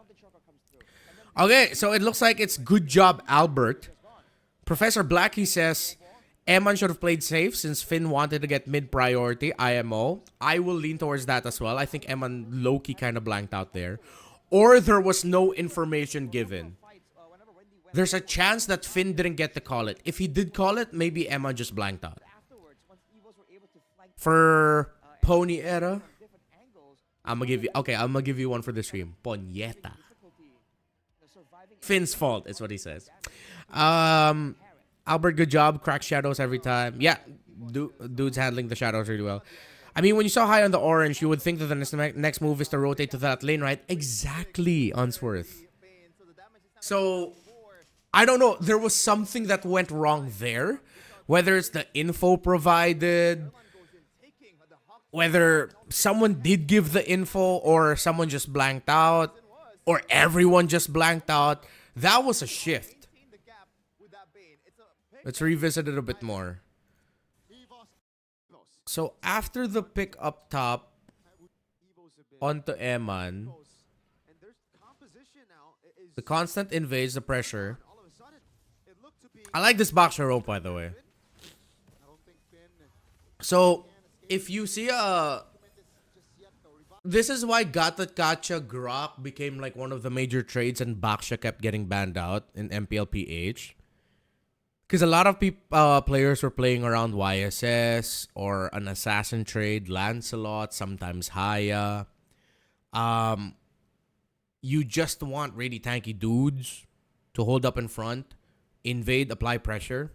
Okay, so it looks like it's good job, Albert. Professor Black, he says, Eman should have played safe since Finn wanted to get mid priority, IMO. I will lean towards that as well. I think Eman low-key kind of blanked out there. Or there was no information given. There's a chance that Finn didn't get to call it. If he did call it, maybe Emma just blanked out. For Pony Era, I'm gonna give you one for the stream. Ponyeta. Finn's fault is what he says. Albert, good job. Crack shadows every time. Yeah, dude's handling the shadows really well. I mean, when you saw high on the orange, you would think that the next move is to rotate to that lane, right? Exactly, Unsworth. So, I don't know. There was something that went wrong there. Whether it's the info provided, whether someone did give the info or someone just blanked out or everyone just blanked out. That was a shift. Let's revisit it a bit more. So after the pick up top onto Eman, the constant invades the pressure. I like this boxer rope, by the way. So if you see this is why Gata Kacha Grok became like one of the major trades and Baksha kept getting banned out in MPLPH. Because a lot of players were playing around YSS or an assassin trade, Lancelot, sometimes Haya. You just want really tanky dudes to hold up in front, invade, apply pressure.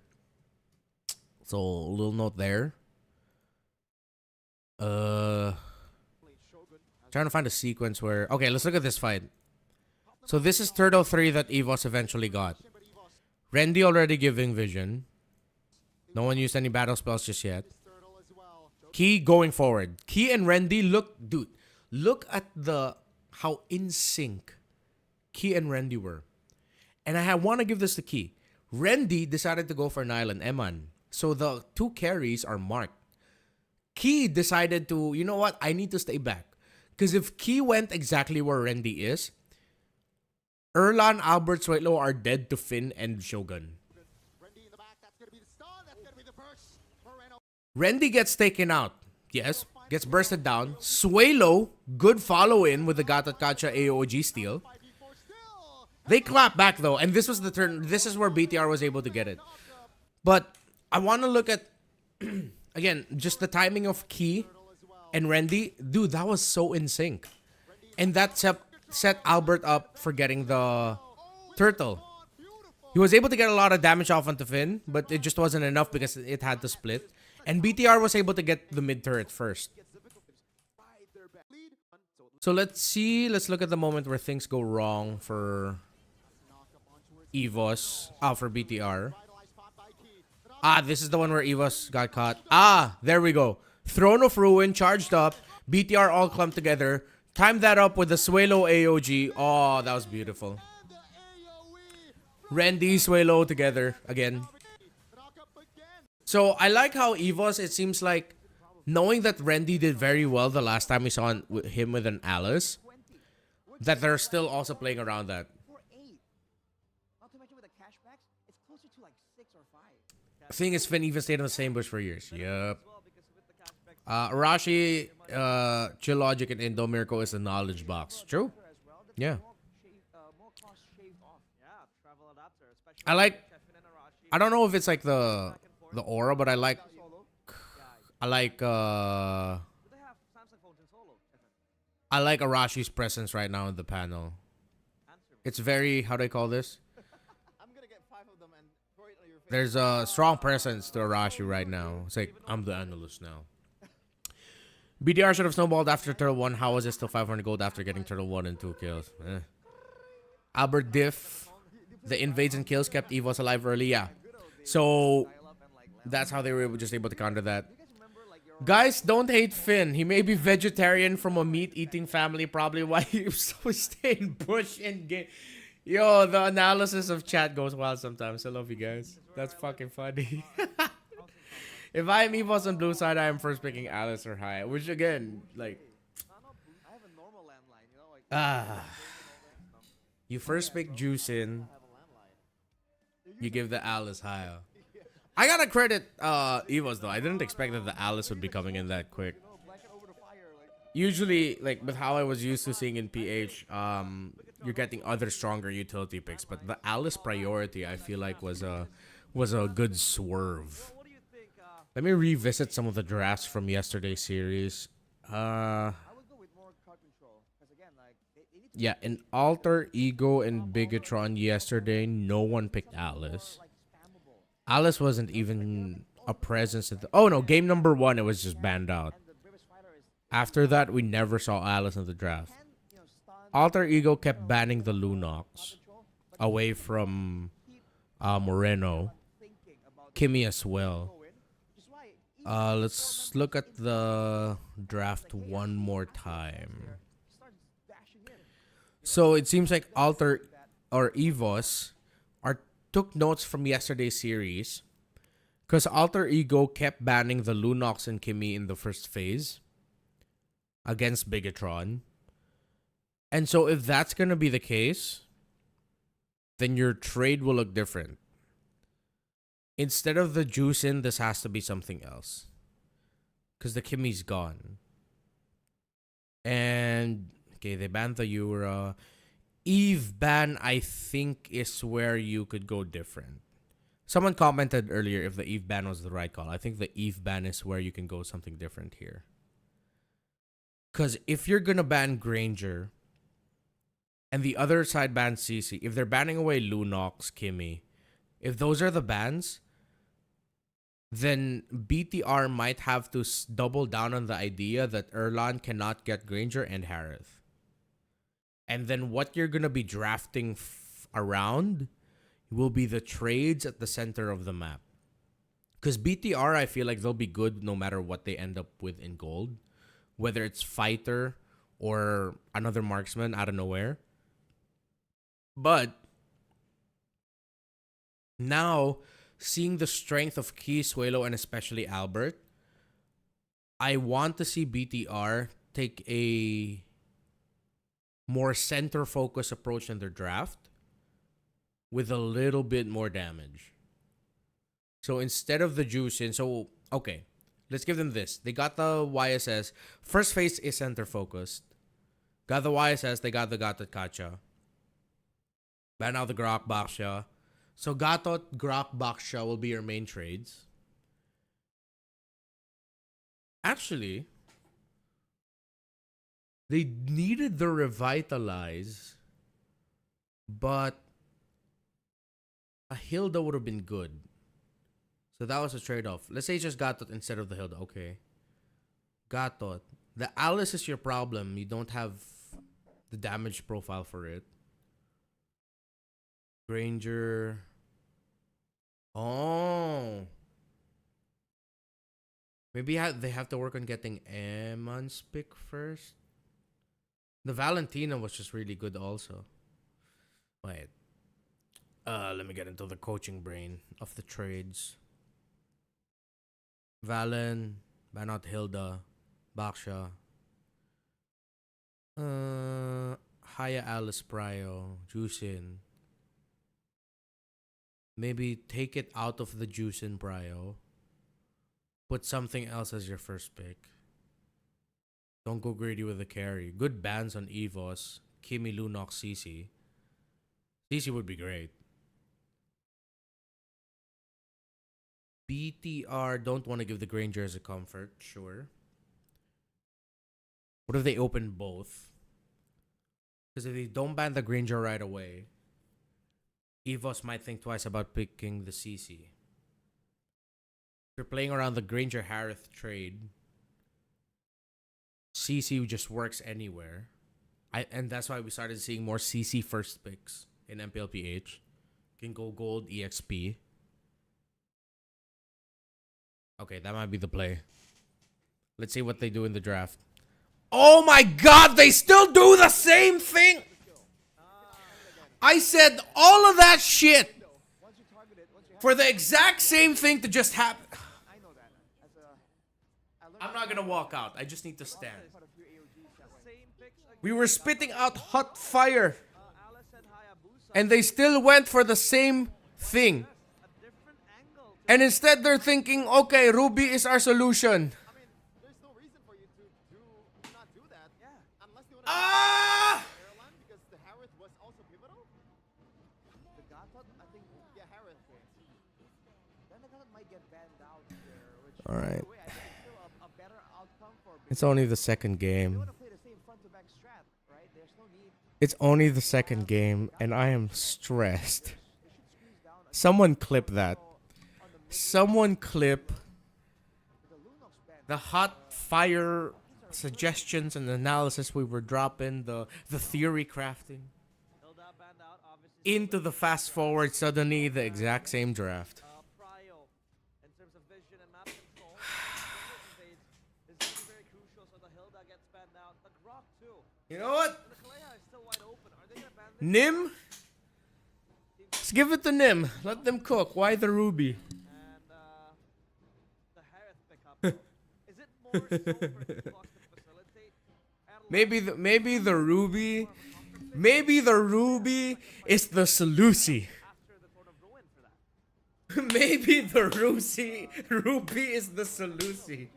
So, a little note there. Trying to find a sequence where... Okay, let's look at this fight. So, this is Turtle 3 that EVOS eventually got. Rendy already giving vision. No one used any battle spells just yet. Key going forward. Key and Rendy, dude, look at how in sync Key and Rendy were. And I want to give this to Key. Rendy decided to go for Nile and Eman. So the two carries are marked. Key decided to, you know what, I need to stay back. Because if Key went exactly where Rendy is, Erlan, Albert, Swetlo are dead to Finn and Shogun. Rendy gets taken out. Yes, gets bursted down. Swelo, good follow-in with the Gatatkacha AOG steal. They clap back though, and this was the turn. This is where BTR was able to get it. But I want to look at, again, just the timing of Key and Rendy. Dude, that was so in sync. And that set Albert up for getting the turtle. He was able to get a lot of damage off onto Finn, but it just wasn't enough because it had to split. And BTR was able to get the mid turret first. So let's see. Let's look at the moment where things go wrong for EVOS. For BTR. This is the one where EVOS got caught. There we go. Throne of Ruin charged up. BTR all clumped together. Time that up with the Swelo AOG. Oh, that was beautiful. Rendy, Swelo together again. So I like how EVOS, it seems like, knowing that Rendy did very well the last time we saw him with an Alice, that they're still also playing around that. Thing is, Finn even stayed on the same bush for years. Yep. Arashi, Chill Logic, and Indo Miracle is the knowledge box. True. Yeah. I don't know if it's like the aura, but I like Arashi's presence right now in the panel. It's very, how do I call this? There's a strong presence to Arashi right now. It's like, I'm the analyst now. BDR should have snowballed after Turtle 1. How was it still 500 gold after getting Turtle 1 and 2 kills? Albert Diff. The invades and kills kept EVOS alive early. Yeah. So, that's how they were just able to counter that. Guys, don't hate Finn. He may be vegetarian from a meat-eating family. Probably why he so staying bush in game. Yo, the analysis of chat goes wild sometimes. I love you guys. That's fucking funny. If I am EVOS on blue side, I am first picking Alice or Haya. Which again, like... You first pick Juice in. You give the Alice Haya. I gotta credit EVOS though. I didn't expect that the Alice would be coming in that quick. Usually, like with how I was used to seeing in PH, you're getting other stronger utility picks. But the Alice priority, I feel like, was a good swerve. Let me revisit some of the drafts from yesterday's series. Yeah, in Alter Ego and Bigetron yesterday, no one picked Alice. Alice wasn't even a presence in the... Oh no, game number 1, it was just banned out. After that, we never saw Alice in the draft. Alter Ego kept banning the Lunox away from Moreno. Kimmy as well. Let's look at the draft one more time. So it seems like Alter or EVOS took notes from yesterday's series, because Alter Ego kept banning the Lunox and Kimmy in the first phase against Bigetron. And so if that's going to be the case, then your trade will look different. Instead of the Juicin, this has to be something else, because the Kimmy's gone. And okay, they banned the Yura. Eve ban, I think, is where you could go different. Someone commented earlier if the Eve ban was the right call. I think the Eve ban is where you can go something different here. Because if you're going to ban Granger and the other side bans CC, if they're banning away Lunox, Kimmy, if those are the bans, then BTR might have to double down on the idea that Erlan cannot get Granger and Harith. And then what you're going to be drafting around will be the trades at the center of the map. Because BTR, I feel like they'll be good no matter what they end up with in gold. Whether it's fighter or another marksman out of nowhere. But now, seeing the strength of Key, Suelo, and especially Albert, I want to see BTR take a more center-focused approach in their draft with a little bit more damage. So instead of the Juicin, so, okay, let's give them this. They got the YSS. First phase is center-focused. Got the YSS, they got the Gatot Kacha. Ban now the Grok Baksha. So Gatot, Grok, Baksha will be your main trades. Actually, they needed the Revitalize, but a Hilda would have been good. So that was a trade-off. Let's say just Gatot instead of the Hilda. Okay. Gatot. The Alice is your problem. You don't have the damage profile for it. Granger. Oh. Maybe they have to work on getting Eman's pick first. The Valentina was just really good also. Wait. Let me get into the coaching brain of the trades. Valen, ban out Hilda, Baksha. Haya Alice Prio, Juicin. Maybe take it out of the Juicin Prio. Put something else as your first pick. Don't go greedy with the carry. Good bans on EVOS. Kimmy, Lunox, CC. CC would be great. BTR don't want to give the Granger as a comfort. Sure. What if they open both? Because if they don't ban the Granger right away, EVOS might think twice about picking the CC. If you're playing around the Granger Harith trade, CC just works anywhere. And that's why we started seeing more CC first picks in MPLPH. Can go gold, EXP. Okay, that might be the play. Let's see what they do in the draft. Oh my god, they still do the same thing! I said all of that shit for the exact same thing to just happen. I'm not gonna walk out. I just need to stand. We were spitting out hot fire, and they still went for the same thing. And instead they're thinking, okay, Ruby is our solution. I mean, there's no reason for you to not do that. Yeah. Unless you want Ah! Airline, because the Harith was also pivotal. The Gatot, I think, yeah, Harith. Then the Gatot might get banned out there, which All right. by the way, I think it's still a better outcome for It's only the second They game. want to play the same front-to-back strat, right? There's no need. It's only the second game, and I am stressed. Someone clip that. Someone clip the hot fire suggestions and analysis we were dropping, the theory crafting, into the fast forward, suddenly the exact same draft. Prio, in terms of vision and map control, You know what? And the Kalea is still wide open. Are they gonna ban this? Nim? Let's give it to Nim. Let them cook. Why the Ruby? And the Harith pickup. Is it more so for EVOS to facilitate? Maybe the Ruby. Maybe the Ruby is the Salusi. After the Throne of Ruin for that. Maybe the Ruby is the Salusi.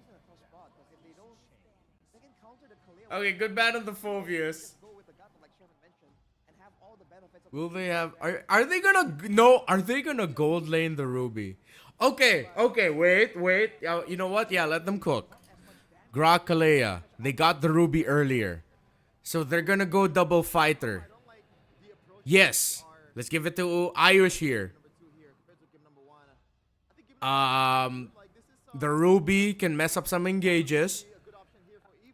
Okay, good ban on the Phobius. Will they have? Are they gonna no? Are they gonna gold lane the Ruby? Okay, wait. You know what? Yeah, let them cook. Gra Kalea. They got the Ruby earlier, so they're gonna go double fighter. Yes, let's give it to Ayush here. The Ruby can mess up some engages.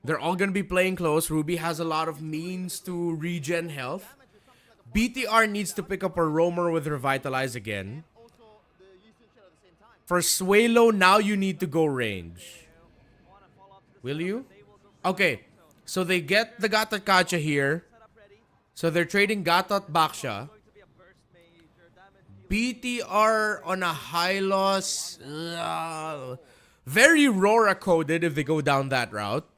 They're all gonna be playing close. Ruby has a lot of means to regen health. BTR needs to pick up a roamer with Revitalize again. For Suelo, now you need to go range. Will you? Okay, so they get the Gatot Kacha here. So they're trading Gatot Baksha. BTR on a high loss. Very Rora coded if they go down that route.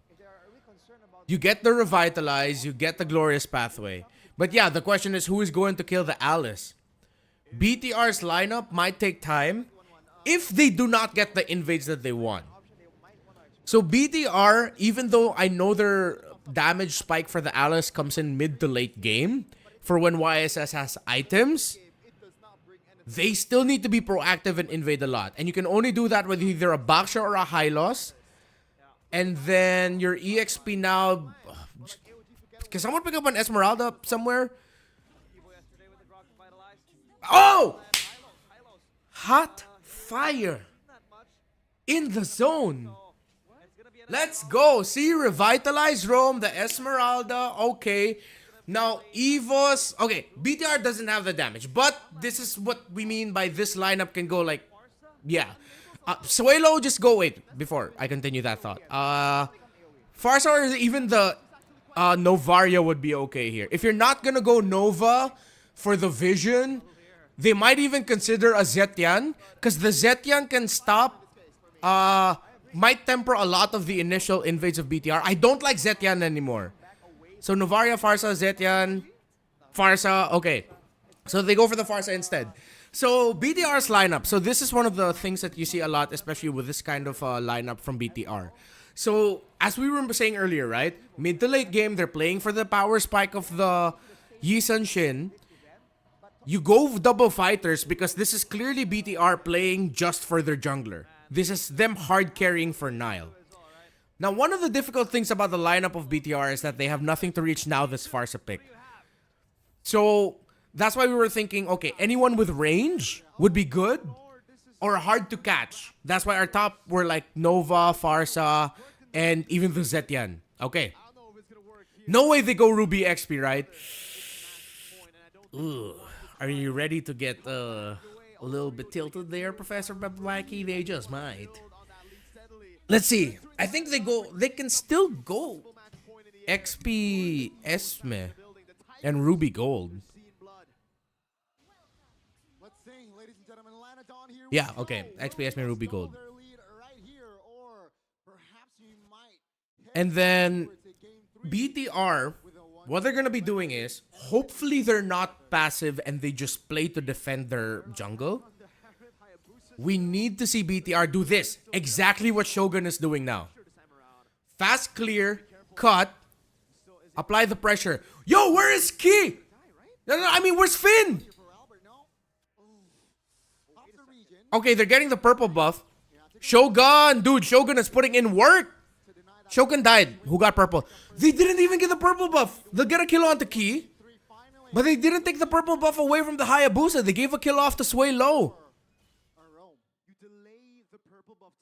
You get the Revitalize, you get the Glorious Pathway. But yeah, the question is who is going to kill the Alice? BTR's lineup might take time if they do not get the invades that they want. So BTR, even though I know their damage spike for the Alice comes in mid to late game, for when YSS has items, they still need to be proactive and invade a lot. And you can only do that with either a Baksha or a Hylos. And then your EXP now... Can someone pick up an Esmeralda somewhere? Oh! Hot fire in the zone. Let's go. See, Revitalize Rome, the Esmeralda. Okay. Now, EVOS. Okay, BTR doesn't have the damage. But this is what we mean by this lineup can go like... Yeah. Suelo, just go. Wait, before I continue that thought. Farsa or even the Novaria would be okay here. If you're not gonna go Nova for the vision, they might even consider a Zetian. Because the Zetian can stop... might temper a lot of the initial invades of BTR. I don't like Zetian anymore. So Novaria, Farsa, Zetian, Farsa. Okay. So they go for the Farsa instead. So BTR's lineup. So this is one of the things that you see a lot, especially with this kind of lineup from BTR. So as we were saying earlier, right? Mid to late game, they're playing for the power spike of the Yi Sun Shin. You go double fighters because this is clearly BTR playing just for their jungler. This is them hard carrying for Nile. Now, one of the difficult things about the lineup of BTR is that they have nothing to reach now this Farsa pick. So that's why we were thinking, okay, anyone with range would be good or hard to catch. That's why our top were like Nova, Farsa, and even the Zetian. Okay. No way they go Ruby XP, right? Ugh. Are you ready to get a little bit tilted there, Professor Babwaki? They just might. Let's see. I think they can still go XP Esme and Ruby Gold. Yeah, okay. XP Esme and Ruby Gold. And then BTR, what they're gonna be doing is, hopefully they're not passive and they just play to defend their jungle. We need to see BTR do this. Exactly what Shogun is doing now. Fast clear, cut, apply the pressure. Yo, where is Key? No, I mean, where's Finn? Okay, they're getting the purple buff. Shogun, dude, Shogun is putting in work. Shogun died. Who got purple? They didn't even get the purple buff. They'll get a kill onto Key. But they didn't take the purple buff away from the Hayabusa. They gave a kill off to Sway Low.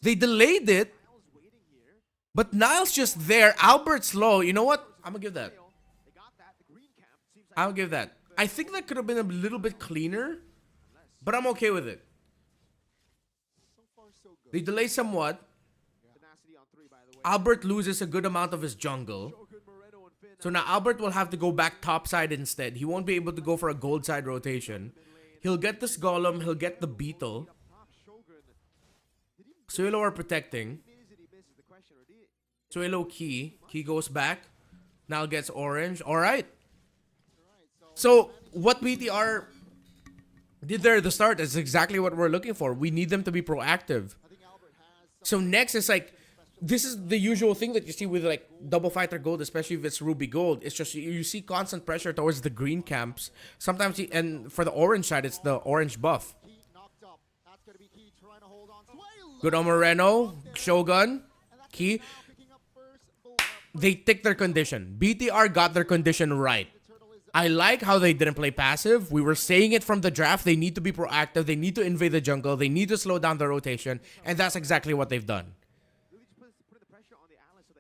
They delayed it. But Nile's just there. Albert's low. You know what? I'm going to give that. I'll give that. I think that could have been a little bit cleaner. But I'm okay with it. They delay somewhat. Albert loses a good amount of his jungle. So now Albert will have to go back topside instead. He won't be able to go for a gold side rotation. He'll get this golem. He'll get the beetle. Suelo are protecting. Suelo key. Key goes back. Now gets orange. Alright. So what BTR did there at the start is exactly what we're looking for. We need them to be proactive. So next is like, this is the usual thing that you see with like double fighter gold, especially if it's ruby gold. It's just you see constant pressure towards the green camps. Sometimes and for the orange side, it's the orange buff. Good on Moreno, Shogun, Key. They tick their condition. BTR got their condition right. I like how they didn't play passive. We were saying it from the draft. They need to be proactive. They need to invade the jungle. They need to slow down the rotation. And that's exactly what they've done.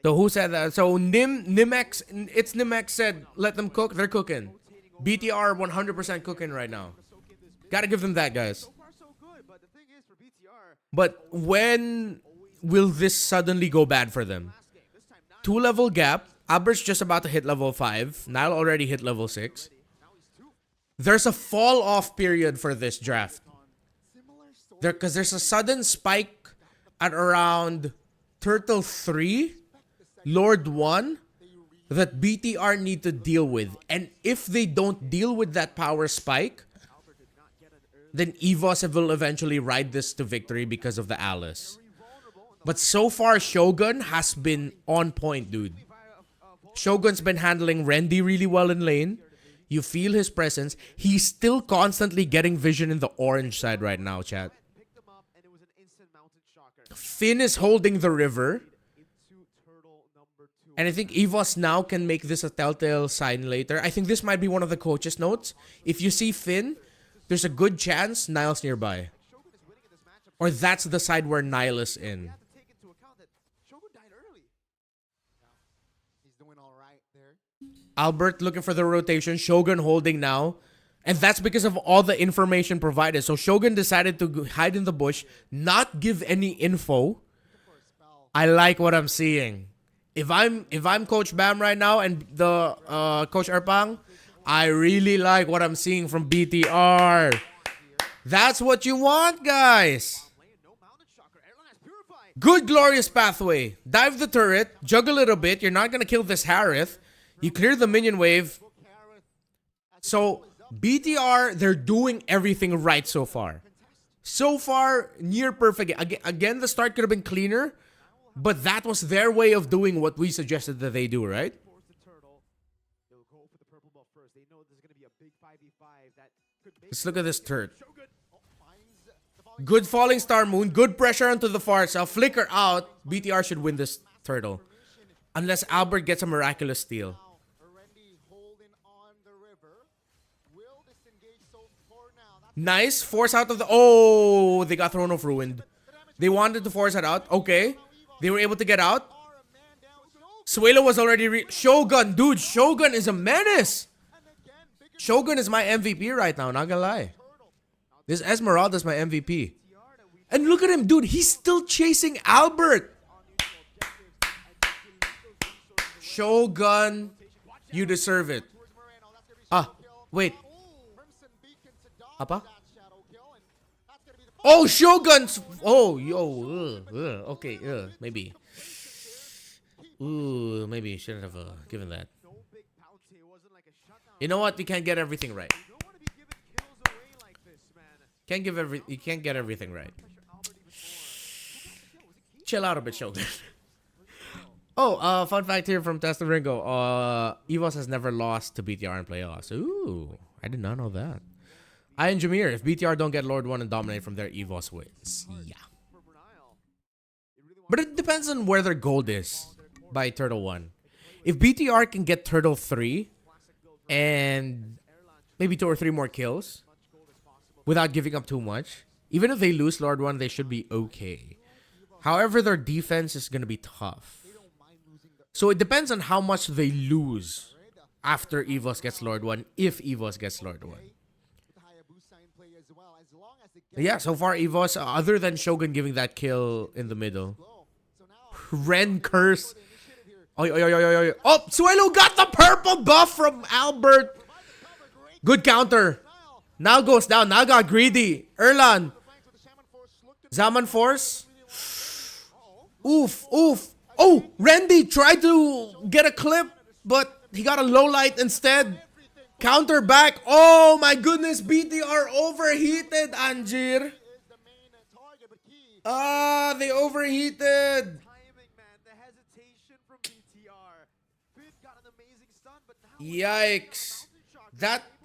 So who said that? So Nimex, it's Nimex said, let them cook. They're cooking. BTR 100% cooking right now. Gotta give them that, guys. But when will this suddenly go bad for them? 2-level gap. Albert's just about to hit level 5. Nile already hit level 6. There's a fall off period for this draft. Because there's a sudden spike at around Turtle 3, Lord 1, that BTR need to deal with. And if they don't deal with that power spike, then EVOS will eventually ride this to victory because of the Alice. But so far, Shogun has been on point, dude. Shogun's been handling Rendy really well in lane. You feel his presence. He's still constantly getting vision in the orange side right now, chat. Finn is holding the river. And I think EVOS now can make this a telltale sign later. I think this might be one of the coach's notes. If you see Finn, there's a good chance Nile's nearby. Or that's the side where Nile is in. Albert looking for the rotation. Shogun holding now. And that's because of all the information provided. So Shogun decided to hide in the bush, not give any info. I like what I'm seeing. If I'm Coach Bam right now and the Coach Erpang, I really like what I'm seeing from BTR. That's what you want, guys. Good glorious pathway. Dive the turret, juggle it a bit. You're not gonna kill this Harith. You clear the minion wave. So BTR, they're doing everything right so far. So far, near perfect. Again, the start could have been cleaner, but that was their way of doing what we suggested that they do, right? Let's look at this turret. Good falling star moon. Good pressure onto the far side. Flicker out. BTR should win this turtle. Unless Albert gets a miraculous steal. Nice. Force out of the... Oh, they got thrown off ruined. They wanted to force it out. Okay. They were able to get out. Suelo was already... Shogun. Dude, Shogun is a menace. Shogun is my MVP right now. Not gonna lie. This Esmeralda is my MVP. And look at him, dude. He's still chasing Albert. Shogun. You deserve it. Ah, wait. Apa? Oh, Shogun's... Oh, yo. Okay, maybe. Ooh, maybe you shouldn't have given that. You know what? You can't get everything right. You can't get everything right. Chill out a bit, Shogun. Oh, fun fact here from Testa Ringo. EVOS has never lost to BTR in playoffs. Ooh, I did not know that. I and Jameer, if BTR don't get Lord 1 and dominate from their EVOS wins. Yeah. But it depends on where their gold is by Turtle 1. If BTR can get Turtle 3 and maybe 2 or 3 more kills without giving up too much, even if they lose Lord 1, they should be okay. However, their defense is going to be tough. So it depends on how much they lose after EVOS gets Lord 1, if EVOS gets Lord 1. Yeah, so far EVOS, other than Shogun giving that kill in the middle. Ren curse. Oh, Suelo got the purple buff from Albert. Good counter. Now goes down. Now got greedy. Erlan. Zaman Force. Oof. Oh, Randy tried to get a clip, but he got a low light instead. Counter back. Oh my goodness. BTR overheated, Anjir. They overheated. Yikes.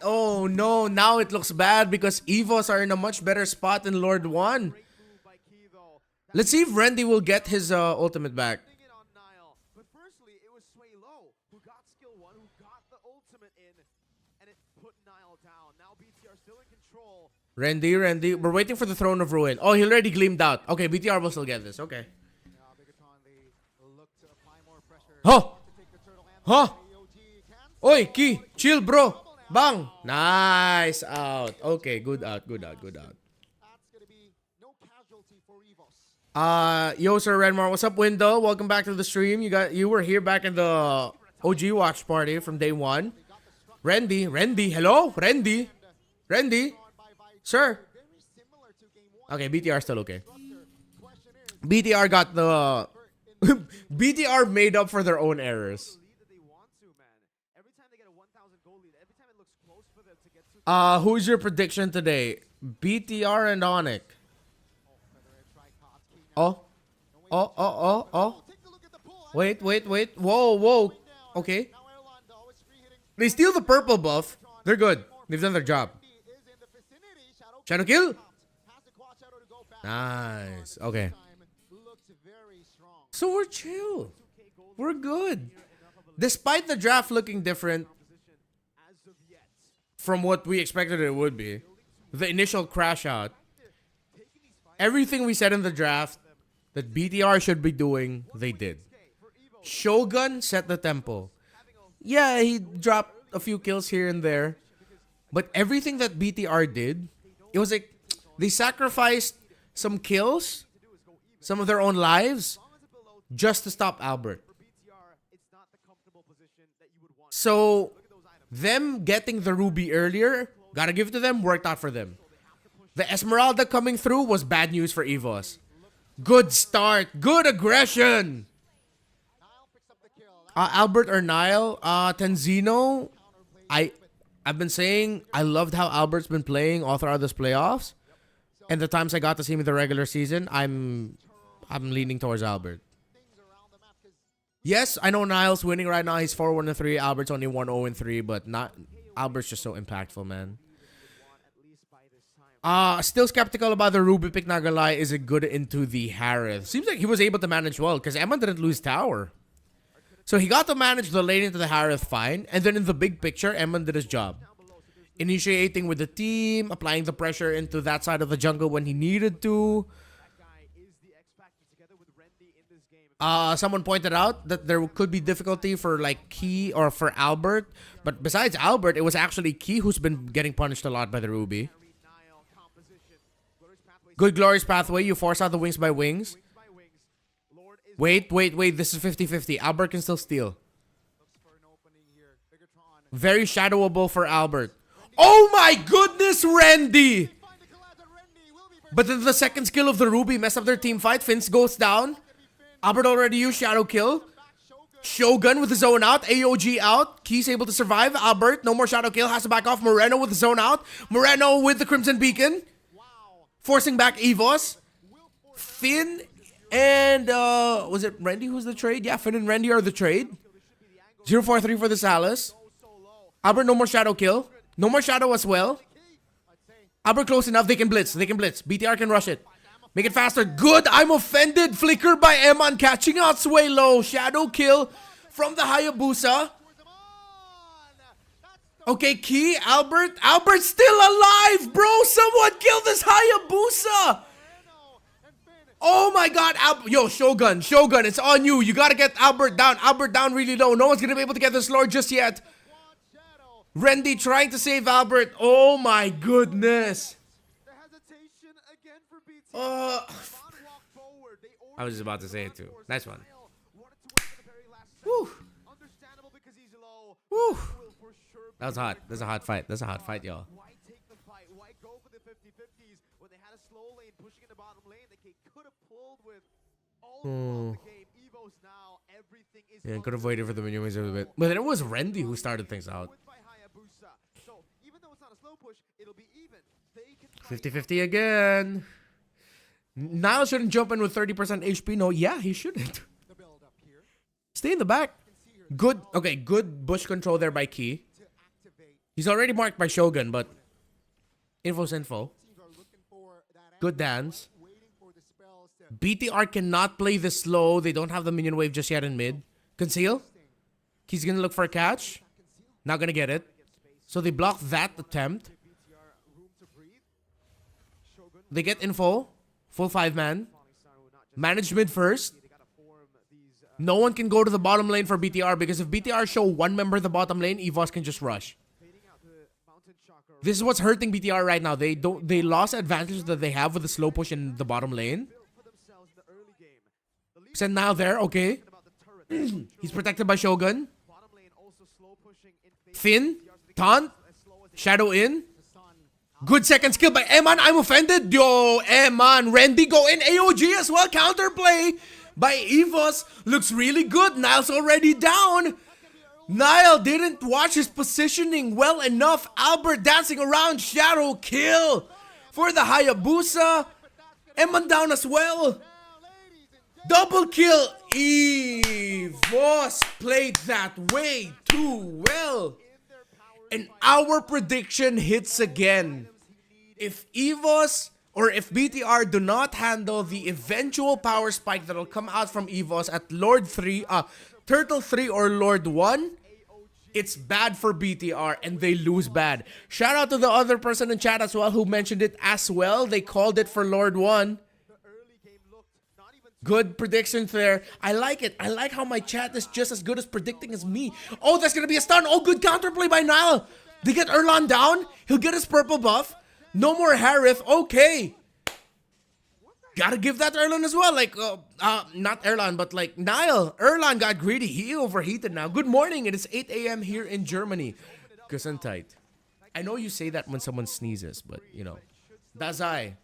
Oh no, now it looks bad because EVOS are in a much better spot than Lord 1. Let's see if Randy will get his ultimate back. But firstly, it was Sway Low who got skill 1, who got the ultimate in, and it put Nile down. Now BTR still in control. Randy, we're waiting for the Throne of Ruin. Oh, he already gleamed out. Okay, BTR will still get this. Okay. Huh? Oi, Key, chill, bro. Bang. Nice out. Okay, good out. Yo, Sir Redmar, what's up, Window? Welcome back to the stream. You were here back in the OG watch party from day 1. Randy, hello? Randy, sir. Okay, BTR still okay. BTR got the BTR made up for their own errors. Who's your prediction today? BTR and Onic. Oh. Wait. Whoa. Okay. They steal the purple buff. They're good. They've done their job. Shadow kill. Nice. Okay. So we're chill. We're good. Despite the draft looking different from what we expected it would be, the initial crash out, everything we said in the draft that BTR should be doing, they did. Shogun set the tempo. Yeah, he dropped a few kills here and there, but everything that BTR did, it was like they sacrificed some kills, some of their own lives, just to stop Albert. So them getting the Ruby earlier, gotta give it to them, worked out for them. The Esmeralda coming through was bad news for EVOS. Good start. Good aggression. Albert or Nile? Tenzino. I've been saying I loved how Albert's been playing all throughout this playoffs. And the times I got to see him in the regular season, I'm leaning towards Albert. Yes, I know Nile's winning right now. He's 4-1-3. Albert's only 1-0-3, but not Albert's just so impactful, man. Still skeptical about the Ruby pick, not gonna lie. Is it good into the Harith? Seems like he was able to manage well because Emma didn't lose tower. So he got to manage the lane into the Harith fine. And then in the big picture, Emma did his job. Initiating with the team, applying the pressure into that side of the jungle when he needed to. Someone pointed out that there could be difficulty for like Key or for Albert. But besides Albert, it was actually Key who's been getting punished a lot by the Ruby. Good glorious pathway. You force out the wings by wings. Wait. This is 50-50. Albert can still steal. Very shadowable for Albert. Oh my goodness, Randy! But then the second skill of the Ruby messed up their team fight. Vince goes down. Albert already used Shadow Kill. Shogun with the zone out. AOG out. Key's able to survive. Albert, no more Shadow Kill. Has to back off. Moreno with the zone out. Moreno with the Crimson Beacon. Forcing back EVOS. Finn and, was it Randy who's the trade? Yeah, Finn and Randy are the trade. 0-4-3 for the Salas. Albert, no more Shadow Kill. No more Shadow as well. Albert close enough. They can blitz. BTR can rush it. Make it faster. Good. I'm offended. Flicker by Eman catching out Sway Low. Shadow Kill from the Hayabusa. Okay, Key, Albert. Albert's still alive, bro. Someone kill this Hayabusa. Oh my god. Yo, Shogun, it's on you. You gotta get Albert down. Albert down really low. No one's gonna be able to get this Lord just yet. Randy trying to save Albert. Oh my goodness. I was just about to say it too. Nice one. Understandable because he's low. Woo. Will for sure That was hot. That's a hot fight. That's a hot fight, y'all. Why take the fight? Why go for the 50-50s when they had a slow lane pushing in the bottom lane that they could have pulled with all throughout the game? EVOS now, everything is Yeah, could have waited for the minion waves a little bit. But then it was Randy who started things out. So even though it's not a slow push, it'll be even. They can fight 50-50 again. Niall shouldn't jump in with 30% HP. No, yeah, he shouldn't. The build up here Stay in the back. Good. Okay, good bush control there by Key. to activate. He's already marked by Shogun, but info's info. Teams are looking for that Good dance. waiting for the spells to BTR cannot play this slow. They don't have the minion wave just yet in mid. Conceal. He's gonna look for a catch. Not gonna get it. So they block that attempt. They get info. Full 5-man. Managed mid first. No one can go to the bottom lane for BTR because if BTR show one member in the bottom lane, EVOS can just rush. This is what's hurting BTR right now. They lost advantage that they have with the slow push in the bottom lane. Send Nile there, okay. He's protected by Shogun. Finn, taunt, shadow in. Good second skill by Eman. I'm offended. Yo, Eman. Randy go in. AOG as well. Counterplay by EVOS. Looks really good. Nile's already down. Nile didn't watch his positioning well enough. Albert dancing around. Shadow kill for the Hayabusa. Eman down as well. Double kill. EVOS played that way too well. And our prediction hits again. If EVOS or if BTR do not handle the eventual power spike that'll come out from EVOS at Lord 3, Turtle 3 or Lord 1, it's bad for BTR and they lose bad. Shout out to the other person in chat as well who mentioned it as well. They called it for Lord 1. Good predictions there. I like it. I like how my chat is just as good as predicting as me. Oh, that's going to be a stun. Oh, good counterplay by Nile. They get Erlan down. He'll get his purple buff. No more Harith. Okay. Gotta give that to Erlan as well. Like, not Erlan, but like Nile. Erlan got greedy. He overheated now. Good morning. It is 8 a.m. here in Germany. Gesundheit. I know you say that when someone sneezes, but, you know. That's I.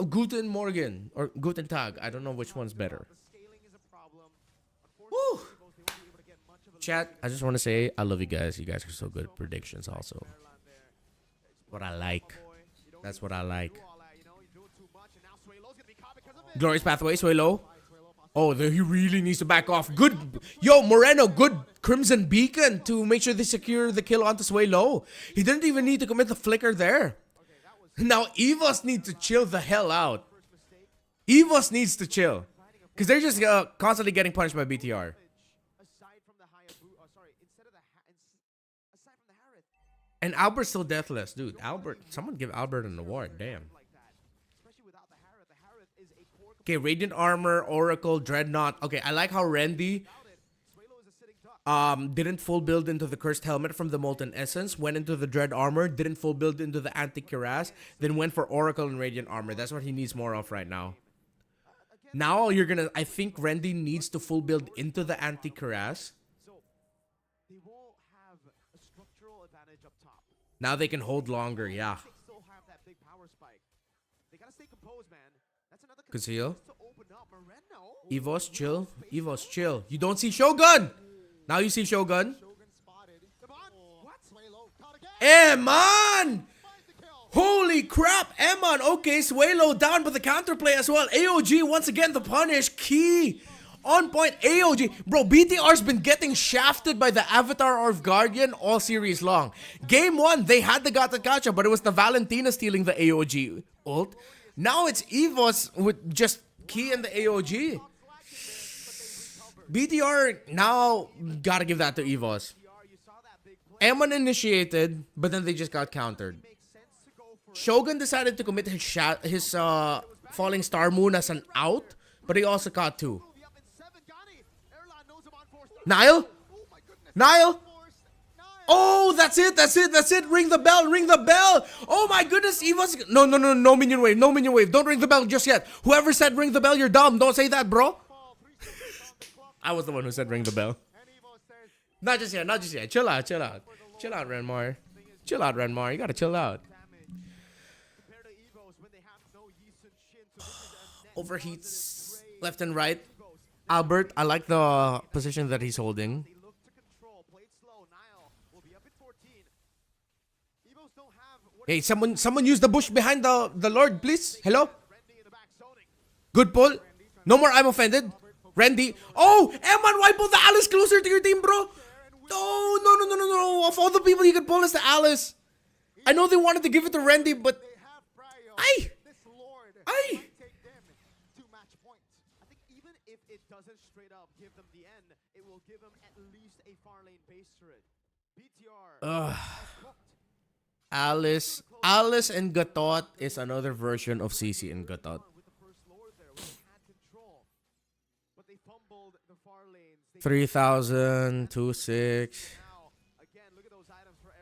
Guten Morgen or Guten Tag. I don't know which one's better. Woo! Chat, I just want to say I love you guys. You guys are so good at predictions also. What I like. That's what I like. Glorious Pathway, Suelo. Oh, he really needs to back off. Good. Yo, Moreno, good Crimson Beacon to make sure they secure the kill onto Suelo. He didn't even need to commit the flicker there. Now, EVOS need to chill the hell out. EVOS needs to chill. Because they're just constantly getting punished by BTR. And Albert's still deathless. Dude, Albert, someone give Albert an award. Damn. Okay, Radiant Armor, Oracle, Dreadnought. Okay, I like how Randy didn't full build into the Cursed Helmet from the Molten Essence, went into the Dread Armor, didn't full build into the Anti-Cuirass, then went for Oracle and Radiant Armor. That's what he needs more of right now. Now you're gonna, I think Randy needs to full build into the Anti-Cuirass. Now they can hold longer, yeah. Conceal. EVOS, chill. EVOS, chill. You don't see Shogun! Now you see Shogun. Eman! Holy crap, Eman. Okay, Suelo down, but the counterplay as well. AOG, once again, the punish. Key. On point, AOG. Bro, BTR's been getting shafted by the Avatar of Guardian all series long. Game 1, they had the Gata Gacha, but it was the Valentina stealing the AOG ult. Now it's EVOS with just Key and the AOG. BTR now gotta give that to EVOS. Eman initiated, but then they just got countered. Shogun decided to commit his Falling Star Moon as an out, but he also caught 2. Nile? Nile? Oh, that's it, that's it, that's it. Ring the bell, ring the bell. Oh my goodness, EVOS. No minion wave, no minion wave. Don't ring the bell just yet. Whoever said ring the bell, you're dumb. Don't say that, bro. I was the one who said ring the bell. Not just yet, not just yet. Chill out, chill out. Chill out, Renmar. Chill out, Renmar. You gotta chill out. Overheats left and right. Albert, I like the position that he's holding. Hey, someone use the bush behind the Lord, please. Hello? Good pull. No more I'm offended. Randy. Oh, Eman, why pull the Alice closer to your team, bro? Oh, no. Of all the people you could pull, it's the Alice. I know they wanted to give it to Randy, but... Ay! Doesn't straight up give them the end, it will give them at least a far lane base turret. BTR. Alice and Gatot is another version of CC and Gatot. 3,000, 2,6.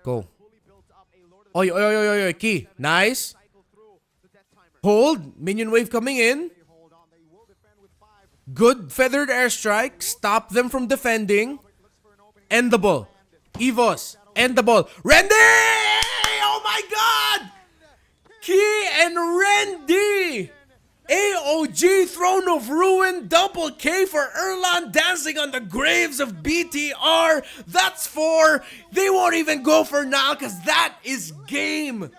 Go. Oi, key. Nice. Hold. Minion wave coming in. Good feathered airstrike. Stop them from defending. End the ball. EVOS. End the ball. Randy! Oh my god! Key and Randy! AOG Throne of Ruin. Double K for Erlan dancing on the graves of BTR. That's 4. They won't even go for now because that is game.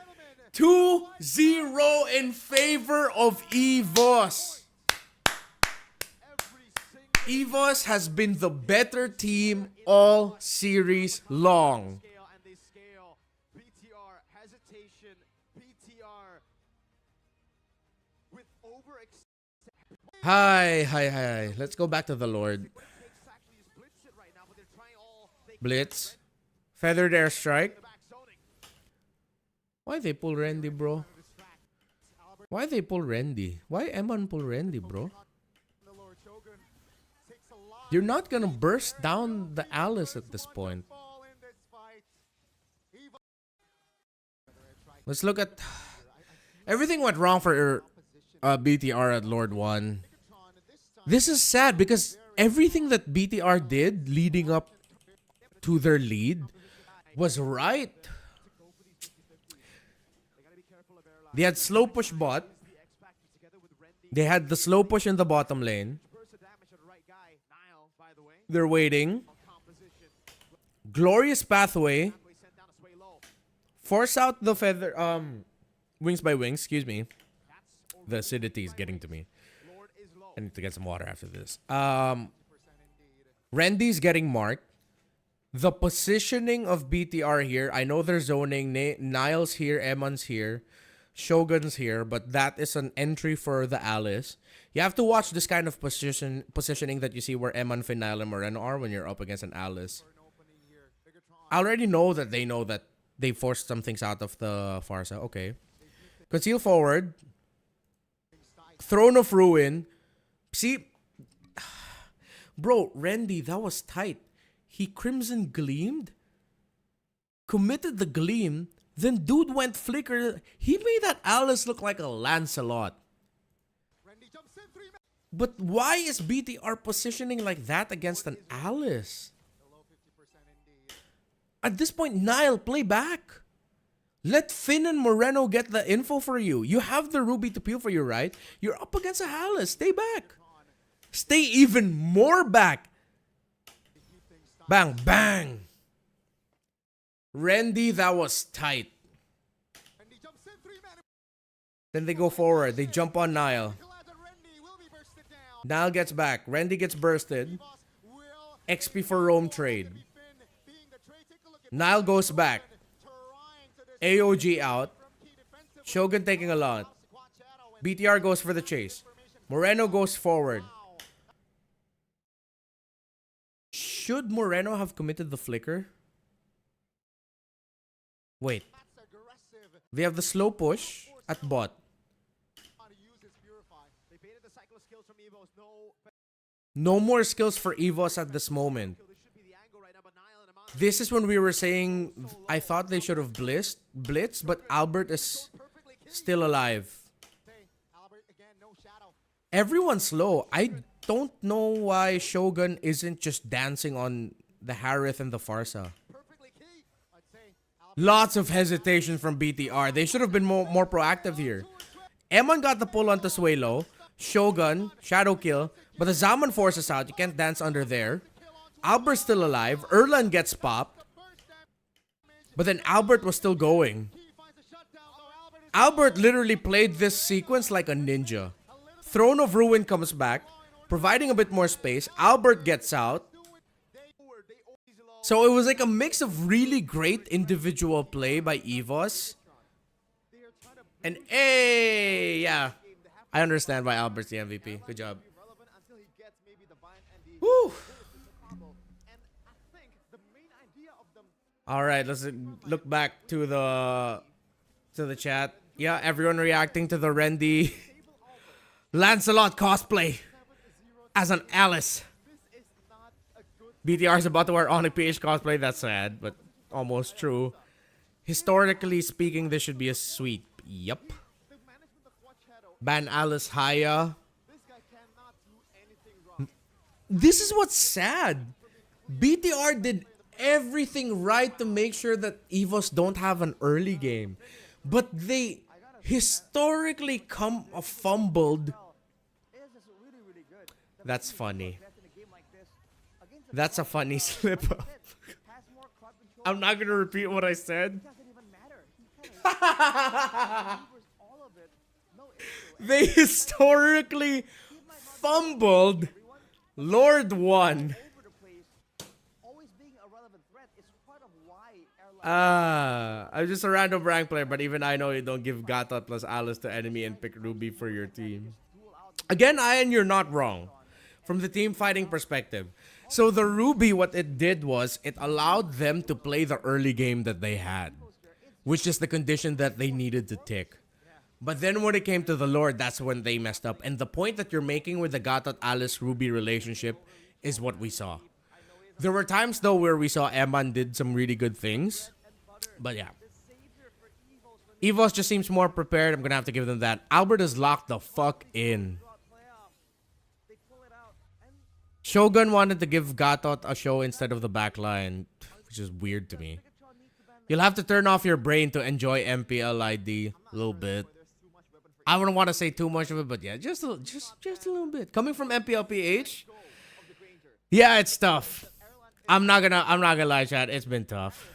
2-0 in favor of EVOS. EVOS has been the better team all series long. Hi. Let's go back to the Lord. Blitz. Feathered airstrike. Why they pull Randy, bro? Why they pull Randy? Why Eman pull Randy, bro? You're not gonna burst down the Alice at this point. Let's look at... Everything went wrong for BTR at Lord 1. This is sad because everything that BTR did leading up to their lead was right. They had slow push bot. They had the slow push in the bottom lane. They're waiting. Glorious pathway. Force out the feather. Wings by wings. Excuse me. The acidity is getting to me. I need to get some water after this. Randy's getting marked. The positioning of BTR here. I know they're zoning. Niles here. Eman's here. Shogun's here. But that is an entry for the Alice. You have to watch this kind of positioning that you see where Eman, Finale, and Moreno are when you're up against an Alice. I already know that they forced some things out of the Farsa. Okay. Conceal forward. Throne of Ruin. See? Bro, Randy, that was tight. He Crimson Gleamed. Committed the Gleam. Then dude went Flicker. He made that Alice look like a Lancelot. But why is BTR positioning like that against an Alice? At this point, Nile, play back. Let Finn and Moreno get the info for you. You have the Ruby to peel for you, right? You're up against a Alice. Stay back. Stay even more back. Bang, bang. Randy, that was tight. Then they go forward. They jump on Nile. Nile gets back. Randy gets bursted. XP for roam trade. Nile goes back. AOG out. Shogun taking a lot. BTR goes for the chase. Moreno goes forward. Should Moreno have committed the flicker? Wait. They have the slow push at bot. No more skills for EVOS at this moment. This is when we were saying I thought they should have blitzed, but Albert is still alive. Everyone's slow. don't know why Shogun isn't just dancing on the Harith and the Farsa. Lots of hesitation from BTR. They should have been more proactive here. Emon got the pull onto Suelo. Shogun, Shadow Kill. But the Zaman forces out. You can't dance under there. Albert's still alive. Erlan gets popped. But then Albert was still going. Albert literally played this sequence like a ninja. Throne of Ruin comes back, providing a bit more space. Albert gets out. So it was like a mix of really great individual play by EVOS. And hey, yeah. I understand why Albert's the MVP. Good job. Woo! All right, let's look back to the chat. Yeah, everyone reacting to the Rendy Lancelot cosplay as an Alice. BTR is about to wear Onyx PH cosplay. That's sad, but almost true. Historically speaking, this should be a sweep. Yup. Ban Alice Haya. This is what's sad. BTR did everything right to make sure that EVOS don't have an early game. But they historically fumbled. That's funny. That's a funny slip up. I'm not gonna repeat what I said. They historically fumbled. Lord won. I'm just a random rank player, but even I know you don't give Gatot plus Alice to enemy and pick Ruby for your team. Again, Ian, you're not wrong. From the team fighting perspective. So the Ruby, what it did was, it allowed them to play the early game that they had. Which is the condition that they needed to tick. But then when it came to the Lord, that's when they messed up. And the point that you're making with the Gatot Alice Ruby relationship is what we saw. There were times though where we saw Eman did some really good things. But yeah. EVOS just seems more prepared. I'm gonna have to give them that. Albert is locked the fuck in. Shogun wanted to give Gatot a show instead of the backline, which is weird to me. You'll have to turn off your brain to enjoy MPL ID a little bit. I wouldn't want to say too much of it, but yeah, just a little bit. Coming from MPLPH, yeah, it's tough. I'm not gonna lie, chat. It's been tough.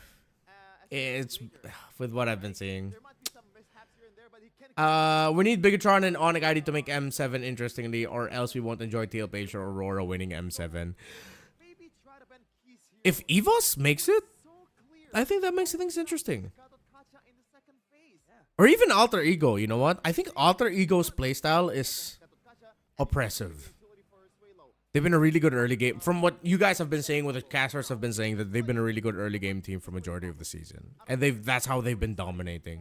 It's with what I've been seeing. We need Bigetron and Onyx ID to make M7 interestingly, or else we won't enjoy TLPH or Aurora winning M7. If EVOS makes it, I think that makes things interesting. Or even Alter Ego, you know what? I think Alter Ego's playstyle is oppressive. They've been a really good early game. From what you guys have been saying, what the casters have been saying, that they've been a really good early game team for majority of the season. And that's how they've been dominating.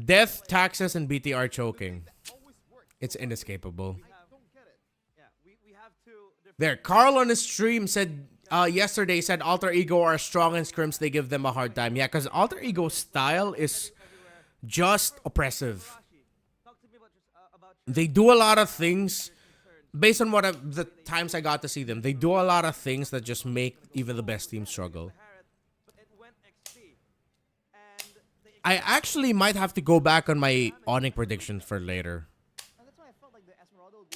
Death, taxes, and BTR choking. It's inescapable. There, Carl on his stream said, yesterday said Alter Ego are strong in scrims, they give them a hard time. Yeah, because Alter Ego's style is just oppressive. They do a lot of things, based on the times I got to see them, they do a lot of things that just make even the best teams struggle. I actually might have to go back on my Onyx prediction for later.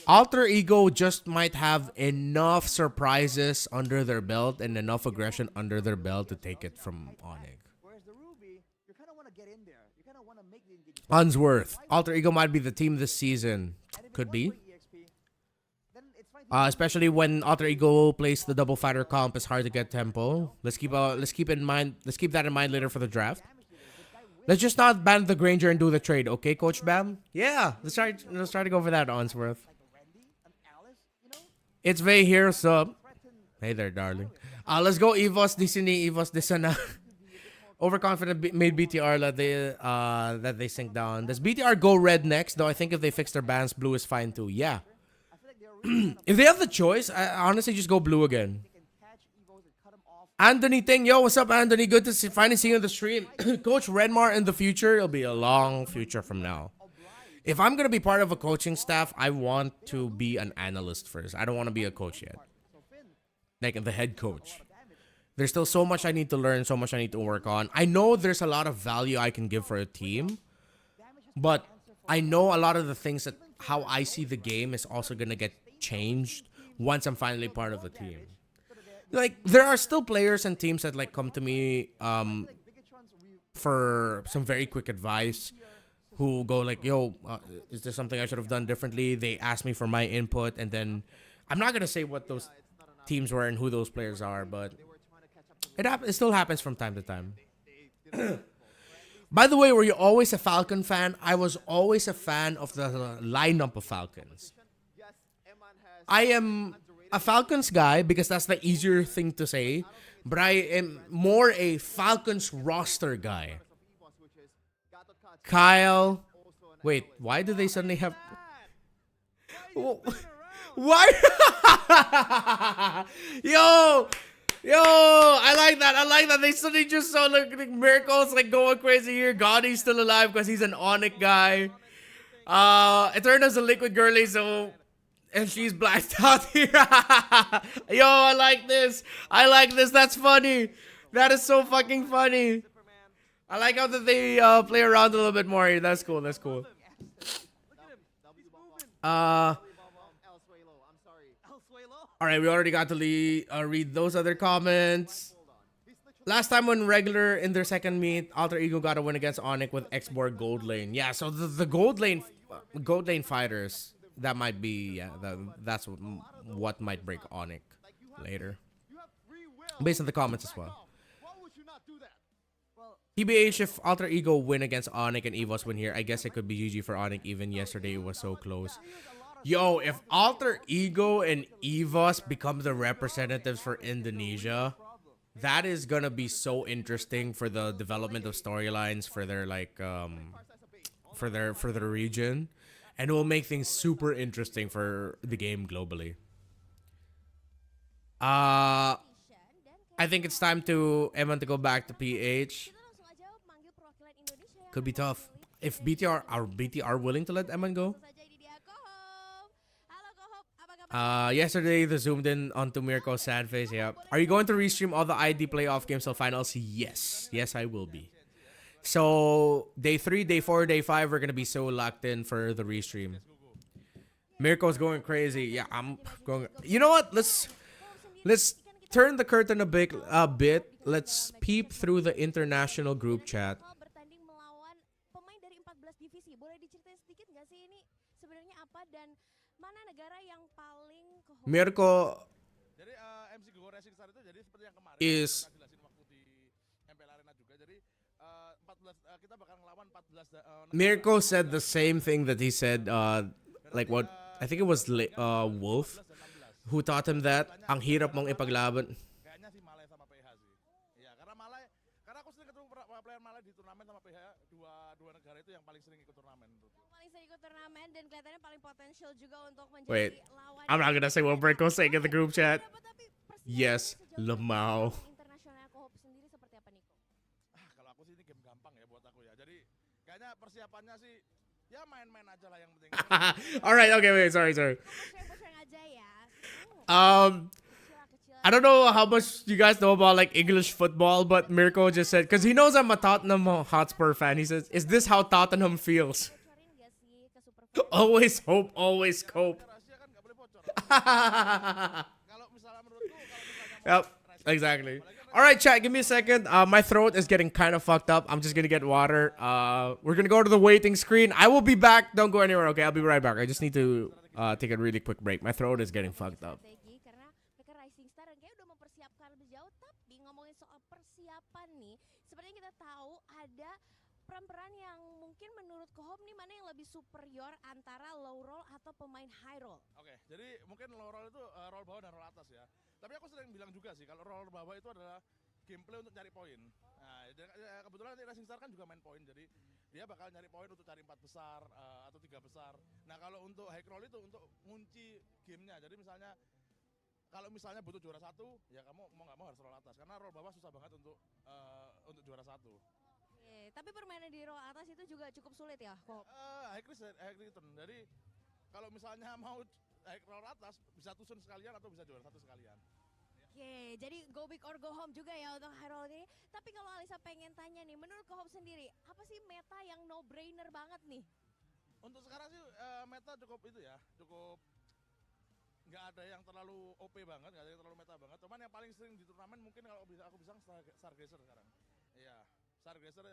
Alter Ego just might have enough surprises under their belt and enough aggression under their belt to take it from Onyx. Unsworth. Alter Ego might be the team this season. Could be. Especially when Alter Ego plays the double fighter comp, it's hard to get tempo. Let's keep that in mind later for the draft. Let's just not ban the Granger and do the trade, okay, Coach Bam? Yeah, let's try to go for that, Unsworth. It's Vay here, so hey there, darling. Let's go EVOS Disney, EVOS Disana. Overconfident made BTR that they sink down. Does BTR go red next? Though I think if they fix their bans, blue is fine too. Yeah. If they have the choice, I honestly just go blue again. Anthony Ting, yo, what's up, Anthony? Good to finally see you on the stream. Coach Redmar in the future, it'll be a long future from now. If I'm gonna be part of a coaching staff, I want to be an analyst first. I don't want to be a coach yet. Like the head coach. There's still so much I need to learn, so much I need to work on. I know there's a lot of value I can give for a team, but I know a lot of the things that how I see the game is also gonna get changed once I'm finally part of the team. Like there are still players and teams that like come to me for some very quick advice, who go like, yo, is there something I should have done differently? They ask me for my input, and then I'm not gonna say what those teams were and who those players are, but it still happens from time to time. By the way, were you always a Falcon fan? I was always a fan of the lineup of Falcons. I am a Falcons guy because that's the easier thing to say, but I am more a Falcons roster guy. Kyle. Wait, why do they suddenly have... Why? Yo, I like that. They suddenly just saw like Miracles like going crazy here. Gaudi's still alive because he's an Onyx guy. Eterna's a Liquid Girly, so... And she's blacked out here. Yo, I like this. That's funny. That is so fucking funny. I like how that they play around a little bit more here. That's cool. Alright, we already got to read those other comments. Last time when regular in their second meet, Alter Ego got a win against Onyx with X-Borg Gold Lane. Yeah, so the Gold Lane fighters, that might be, that's what might break Onyx later. Based on the comments as well. TBH, if Alter Ego win against Onyx and EVOS win here, I guess it could be GG for Onyx. Even yesterday it was so close. Yo, if Alter Ego and EVOS become the representatives for Indonesia, that is gonna be so interesting for the development of storylines for their like for their region, and it will make things super interesting for the game globally. I think it's time to Eman to go back to PH. Could be tough. If BTR willing to let Eman go. Yesterday they zoomed in onto Mirko's sad face. Yeah. Are you going to restream all the ID playoff games till finals? Yes. Yes, I will be. So day 3, day 4, day 5 we're gonna be so locked in for the restream. Mirko's going crazy. Yeah, I'm going. You know what? Let's turn the curtain a bit. Let's peep through the international group chat. Mirko is Mirko said the same thing that he said like what I think it was Wolf who taught him that ang hirap mong ipaglaban. Wait, I'm not gonna say what Mirko's saying in the group chat. Yes, Lamau. Alright, okay, wait, sorry. I don't know how much you guys know about like English football, but Mirko just said, because he knows I'm a Tottenham Hotspur fan, he says, is this how Tottenham feels? Always hope, always cope. Yep, exactly. Alright, chat, give me a second. My throat is getting kind of fucked up. I'm just gonna get water. We're gonna go to the waiting screen. I will be back. Don't go anywhere, okay? I'll be right back. I just need to take a really quick break. My throat is getting fucked up. Peran yang mungkin menurut Kohom nih mana yang lebih superior antara low roll atau pemain high roll? Oke, jadi mungkin low roll itu roll bawah dan roll atas ya. Tapi aku sering bilang juga sih kalau roll bawah itu adalah gameplay untuk cari poin. Nah, kebetulan nanti Racing Star kan juga main poin, jadi dia bakal nyari poin untuk cari 4 besar atau 3 besar. Nah, kalau untuk high roll itu untuk ngunci gamenya. Jadi misalnya kalau misalnya butuh juara 1, ya kamu mau nggak mau harus roll atas karena roll bawah susah banget untuk juara 1. Oke, tapi permainan di roll atas itu juga cukup sulit ya kok. High return. Jadi kalau misalnya mau high roll atas bisa tusun sekalian atau bisa juara satu sekalian. Oke, jadi go big or go home juga ya untuk high roll ini. Tapi kalau Alisa pengen tanya nih, menurut Kohop sendiri, apa sih meta yang no brainer banget nih? Untuk sekarang sih meta cukup itu ya, cukup nggak ada yang terlalu OP banget, nggak ada yang terlalu meta banget. Cuman yang paling sering di turnamen mungkin kalau aku bisa Stargazer sekarang. Iya, Stargazer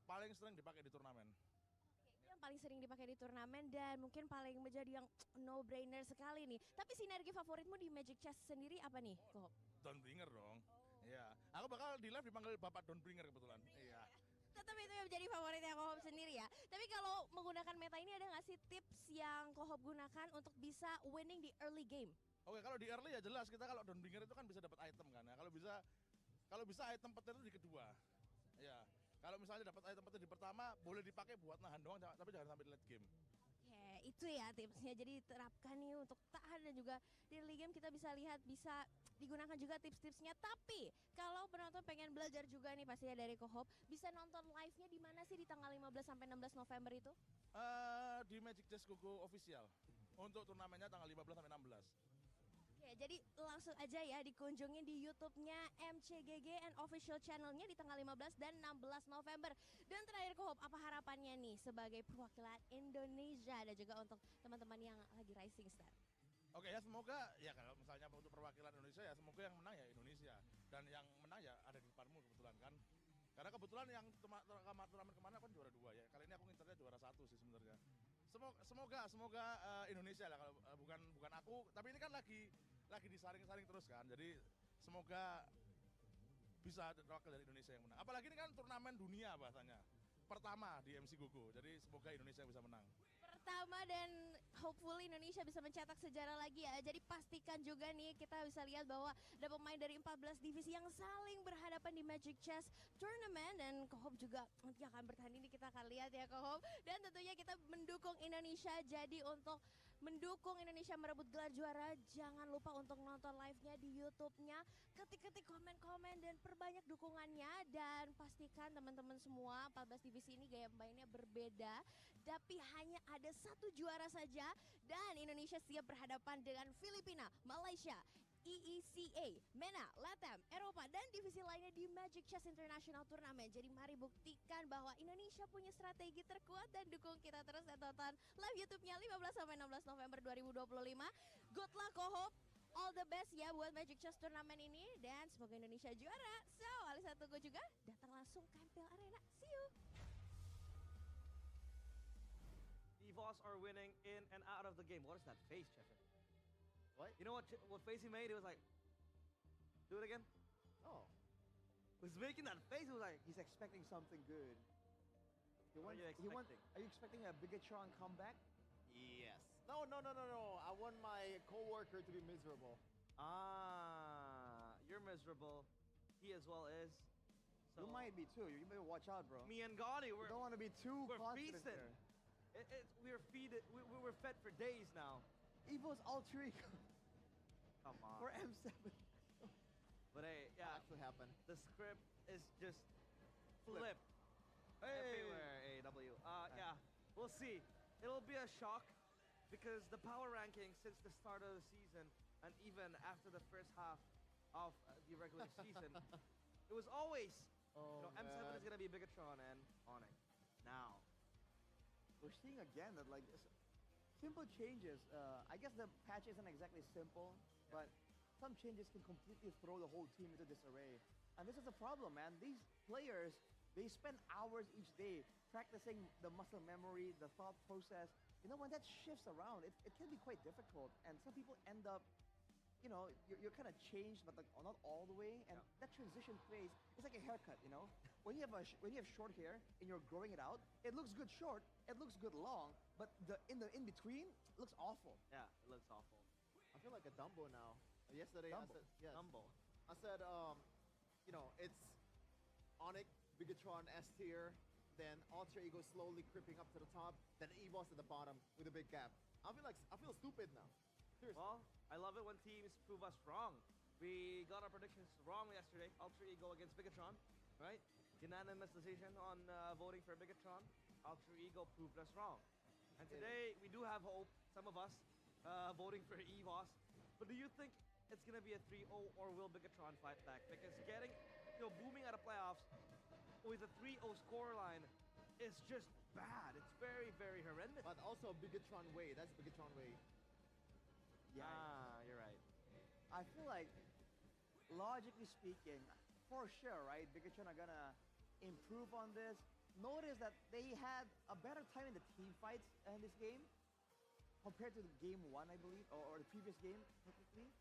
paling sering dipakai di turnamen. Oke, itu yang paling sering dipakai di turnamen dan mungkin paling menjadi yang no brainer sekali nih. Tapi sinergi favoritmu di Magic Chess sendiri apa nih, Kohop? Dawnbringer dong. Iya, aku bakal di live dipanggil Bapak Dawnbringer kebetulan. Iya. Tetap itu yang menjadi favoritnya Kohop sendiri ya. Tapi kalau menggunakan meta ini ada nggak sih tips yang Kohop gunakan untuk bisa winning di early game? Oke, kalau di early ya jelas kita kalau Dawnbringer itu kan bisa dapat item kan ya. Kalau bisa item petir itu di kedua. Ya. Kalau misalnya dapat item petir di pertama boleh dipakai buat nahan doang tapi jangan sampai di late game. Oke, itu ya tipsnya. Jadi terapkan nih untuk tahan dan juga di early game kita bisa lihat bisa digunakan juga tips-tipsnya. Tapi kalau penonton pengen belajar juga nih pastinya dari Kohop, bisa nonton live-nya di mana sih di tanggal 15 sampai 16 November itu? Di Magic Chess Gogo official. Untuk turnamennya tanggal 15 sampai 16. Oke, jadi langsung aja ya dikunjungi di YouTube-nya MCGG and official channel-nya di tanggal 15 dan 16 November. Dan terakhir Kohop, apa harapannya nih sebagai perwakilan Indonesia dan juga untuk teman-teman yang lagi rising star? Oke ya, semoga ya kalau misalnya untuk perwakilan Indonesia ya semoga yang menang ya Indonesia. Dan yang menang ya ada di depanmu kebetulan kan. Karena kebetulan yang turnamen kemana kan juara 2 ya. Kali ini aku ngincernya juara 1 sih sebenarnya. Semoga Indonesia lah kalau bukan aku, tapi ini kan lagi disaring-saring terus kan. Jadi semoga bisa wakil dari Indonesia yang menang. Apalagi ini kan turnamen dunia bahasanya. Pertama di MC Gogo. Jadi semoga Indonesia bisa menang. Pertama dan hopefully Indonesia bisa mencetak sejarah lagi ya. Jadi pastikan juga nih kita bisa lihat bahwa ada pemain dari 14 divisi yang saling berhadapan di Magic Chess Tournament dan Kohop juga nanti akan bertanding, kita akan lihat ya Kohop. Dan tentunya kita mendukung Indonesia, jadi untuk mendukung Indonesia merebut gelar juara, jangan lupa untuk nonton live-nya di YouTube-nya, ketik-ketik komen-komen dan perbanyak dukungannya, dan pastikan teman-teman semua 14 divisi ini gaya mainnya berbeda, tapi hanya ada satu juara saja dan Indonesia siap berhadapan dengan Filipina, Malaysia, EECA, MENA, LATAM, Eropa, dan divisi lainnya di Magic Chess International Tournament. Jadi mari buktikan bahwa Indonesia punya strategi terkuat dan dukung kita terus dan tonton live YouTube-nya 15-16 November 2025. Good luck Kohop, all the best ya buat Magic Chess Tournament ini dan semoga Indonesia juara. So, Alisa tunggu juga, datang langsung ke MPL Arena. See you! EVOS are winning in and out of the game. What is that face, Chester? What? You know what face he made? He was like, do it again. Oh. He was making that face. He was like, He's expecting something good. what are you expecting? Are you expecting a Bigetron comeback? Yes. No. I want my coworker to be miserable. Ah, you're miserable. He as well is. So You might be too. You better watch out, bro. me and Gotti, You we're don't want to be too we're confident feasting. there. We're fed for days now. EVOS Ultra Ego Come on. for M7. But hey, That yeah, actually happened. the script is just flipped everywhere. AW. Yeah, we'll see. It'll be a shock because the power ranking since the start of the season and even after the first half of the regular season, it was always M7 man. is gonna be Bigetron and Onyx. Now, We're seeing again that like simple changes. I guess the patch isn't exactly simple, but some changes can completely throw the whole team into disarray. And this is the problem, man. These players, they spend hours each day practicing the muscle memory, the thought process. You know, when that shifts around, it can be quite difficult. And some people end up, you know, you're kind of changed, but like not all the way. And that transition phase is like a haircut, you know? When you have short hair and you're growing it out, it looks good short, it looks good long, but in between looks awful. yeah, it looks awful. I feel like a Dumbo now. Yesterday Dumbo? I said, yes. Dumbo. I said, it's Onyx, Bigetron S tier, then Alter Ego slowly creeping up to the top, then EVOS at the bottom with a big gap. I feel stupid now. Seriously. Well, I love it when teams prove us wrong. We got our predictions wrong yesterday. Alter Ego against Bigetron, right? unanimous decision on voting for Bigetron. Alter Ego proved us wrong. And today, we do have hope, some of us, voting for EVOS. But do you think it's going to be a 3-0 or will Bigetron fight back? Because getting, booming out of playoffs with a 3-0 scoreline is just bad. It's very, very horrendous. But also Bigetron way. That's Bigetron way. Yeah. You're right. I feel like, logically speaking, for sure, right? Bigetron are gonna improve on this. Notice that they had a better time in the team fights in this game compared to the game 1, I believe, or the previous game, technically.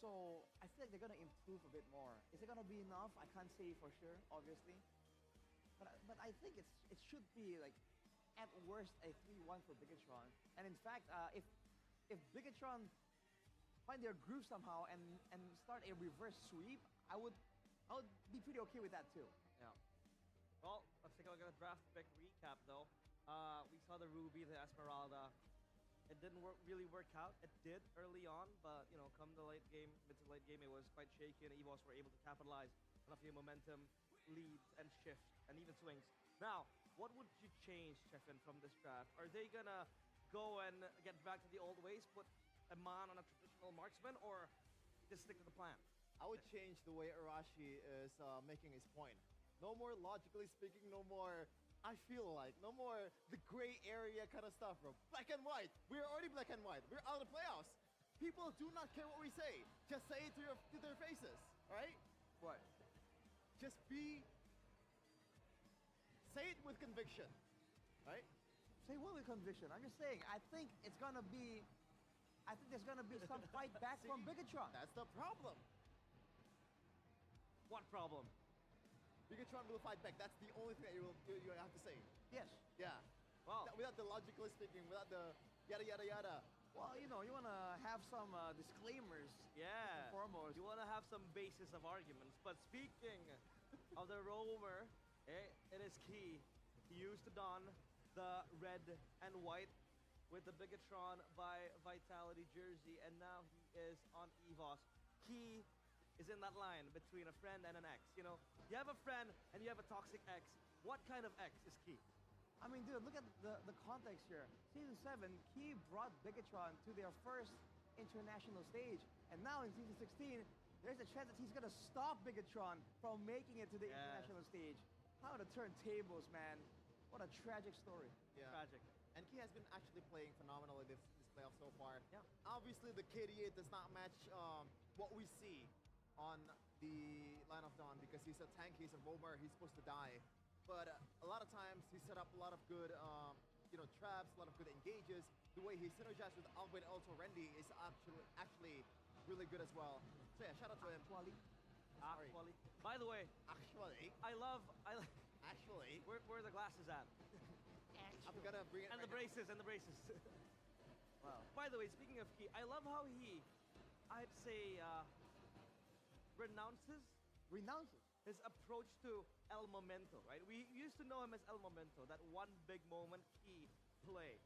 So I feel like they're gonna improve a bit more. Is it gonna be enough? I can't say for sure, obviously. But I think it should be like at worst a 3-1 for Bigetron. And in fact, if Bigetron find their groove somehow and start a reverse sweep, I would be pretty okay with that too. Yeah. Well, let's take a look at the draft pick recap though. We saw the Ruby, the Esmeralda. It didn't really work out. It did early on, but come the late game, mid to late game, it was quite shaky, and EVOS were able to capitalize on a few momentum, leads, and shifts, and even swings. Now, what would you change, Chefin, from this draft? Are they gonna go and get back to the old ways, put a man on a traditional marksman, or just stick to the plan? I would change the way Arashi is making his point. No more logically speaking, no more I feel like, no more the gray area kind of stuff, bro. Black and white. We're already black and white. We're out of the playoffs. People do not care what we say. Just say it to their faces, all right? What? Just say it with conviction, right? Say what with conviction? I'm just saying, I think there's gonna be some fight back from Bigetron. That's the problem. What problem? Bigetron will fight back. That's the only thing that you have to say. Yes. Yeah. Well, Without the logically speaking, without the yada yada yada. Well, you wanna have some disclaimers. yeah. Foremost. You want to have some basis of arguments. But speaking of the roamer, it is key. He used to don the red and white with the Bigetron by Vitality jersey, and now he is on EVOS. Key is in that line between a friend and an ex. You have a friend and you have a toxic ex. What kind of ex is Key? I mean, dude, look at the context here. Season 7, Key brought Bigetron to their first international stage, and now in Season 16, there's a chance that he's gonna stop Bigetron from making it to the international stage. How to turn tables, man. What a tragic story. Yeah. Tragic. And Key has been actually playing phenomenally this playoff so far. Yeah. Obviously, the KDA does not match what we see on the line of Dawn because he's a tank, he's a roamer, he's supposed to die. But a lot of times he set up a lot of good, traps, a lot of good engages. The way he synergized with Alvin and also Randy is actually really good as well. So yeah, shout out to him. Actually. By the way, Actually, actually, where are the glasses at? I'm gonna bring it. And the braces, and the braces. Wow. By the way, speaking of Key, I love how he, I'd say, renounces his approach to El Momento, right? We used to know him as El Momento, that one big moment Key play.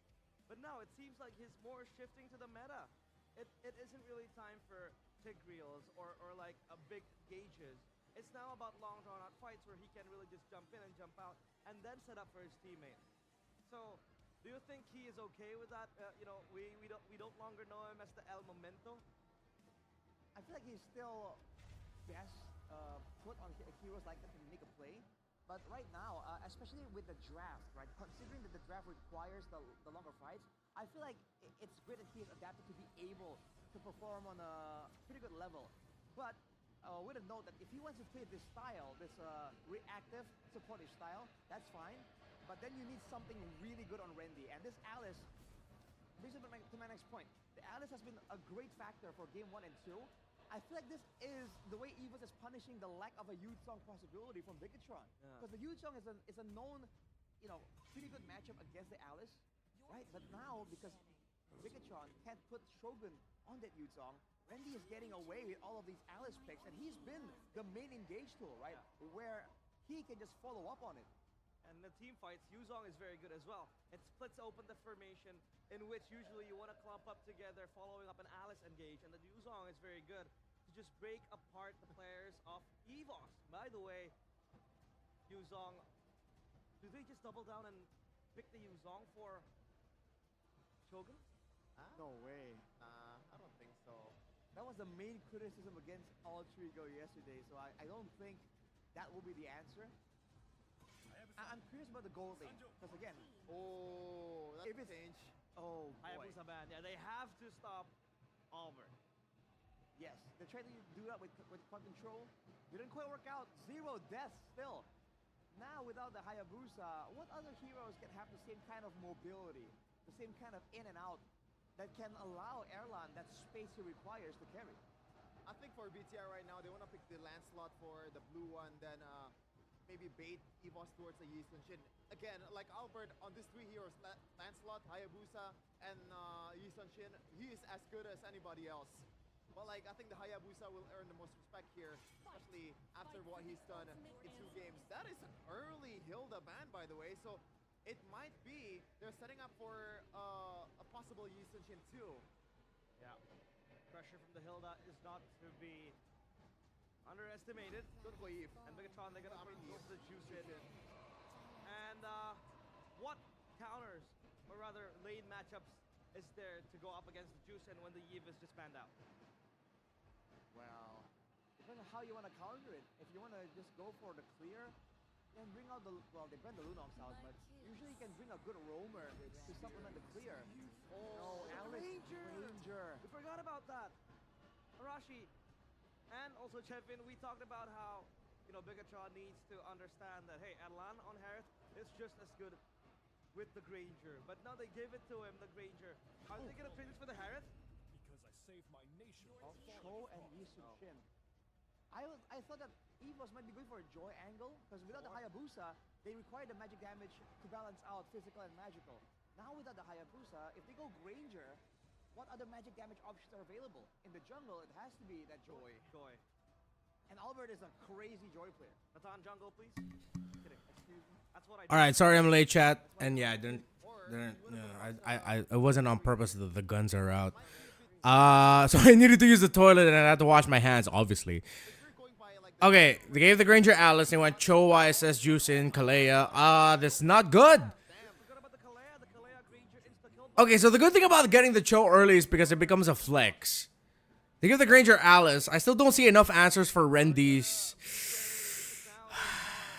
But now it seems like he's more shifting to the meta. It isn't really time for Tigreals or like a big gauges. It's now about long drawn out fights where he can really just jump in and jump out and then set up for his teammates. So, do you think he is okay with that? We don't longer know him as the El Momento. I feel like he's still best put on heroes like that to make a play. But right now, especially with the draft, right? Considering that the draft requires the longer fights, I feel like it's great that he is adapted to be able to perform on a pretty good level. But with a note that if he wants to play this style, this reactive supportive style, that's fine. But then you need something really good on Randy. And this Alice, brings me to my next point. The Alice has been a great factor for game 1 and 2. I feel like this is the way EVOS is punishing the lack of a Yu-Song possibility from Bigetron. Because the Yu-Song is a known, pretty good matchup against the Alice, right? But now, because Bigetron can't put Shogun on that Yu-Song, Randy is getting away with all of these Alice picks, and he's been the main engage tool, right? Yeah. Where he can just follow up on it. And the team fights, Yuzong is very good as well. It splits open the formation in which usually you want to clump up together following up an Alice engage, and the Yuzong is very good to just break apart the players of EVOS. By the way, Yuzong. Do they just double down and pick the Yuzong for Shogun? No way. I don't think so. That was the main criticism against All Trigo yesterday, so I don't think that will be the answer. I'm curious about the gold thing, because again, Oh, that's If a it's- change. oh boy. Hayabusa ban. Yeah, they have to stop Albert. Yes, they tried to do that with Quad Control. Didn't quite work out. 0 deaths still. Now without the Hayabusa, what other heroes can have the same kind of mobility, the same kind of in and out that can allow Erlan that space he requires to carry? I think for BTR right now, they want to pick the Lancelot for the blue one, then maybe bait EVOS towards the Yi Sun Shin. Again, like Albert, on these 3 heroes, Lancelot, Hayabusa, and Yi Sun Shin, he is as good as anybody else. But like, I think the Hayabusa will earn the most respect here, especially after what he's done in 2 games. That is an early Hilda ban, by the way, so it might be they're setting up for a possible Yi Sun Shin too. Yeah. Pressure from the Hilda is not to be underestimated. Don't go Eve. And Bigetron, they're gonna go for the juice in. And what counters, or rather lane matchups, is there to go up against the juice and when the Eve is just banned out? Well, depends on how you want to counter it. If you want to just go for the clear, then bring out the, well, they bring the Lunox out, but usually you can bring a good roamer to supplement the clear. Oh, Alice Ranger. We forgot about that. Arashi and also Chevin, we talked about how, you know, Bigetron needs to understand that, hey, Erlan on Harith is just as good with the Granger. But now they give it to him, the Granger. Are they going to trade this for the Harith? Because I saved my nation. Cho and Yi Sun Shin. I thought that EVOS might be going for a Joy angle, because without the Hayabusa, they require the magic damage to balance out physical and magical. Now without the Hayabusa, if they go Granger, what other magic damage options are available? In the jungle, it has to be that Joy. Joy. And Albert is a crazy Joy player. Natan jungle, please. Kidding. Excuse me. That's what I All right, sorry I'm late, chat. And yeah, I didn't. It wasn't on purpose. The guns are out. So I needed to use the toilet and I had to wash my hands, obviously. Okay, they gave the Granger Alice. They went Cho, YSS, Juicin, Kalea. That's not good. forgot about the Kalea. The Kalea Granger insta-kill. Okay, so the good thing about getting the Cho early is because it becomes a flex. They give the Granger Alice. I still don't see enough answers for Rendies.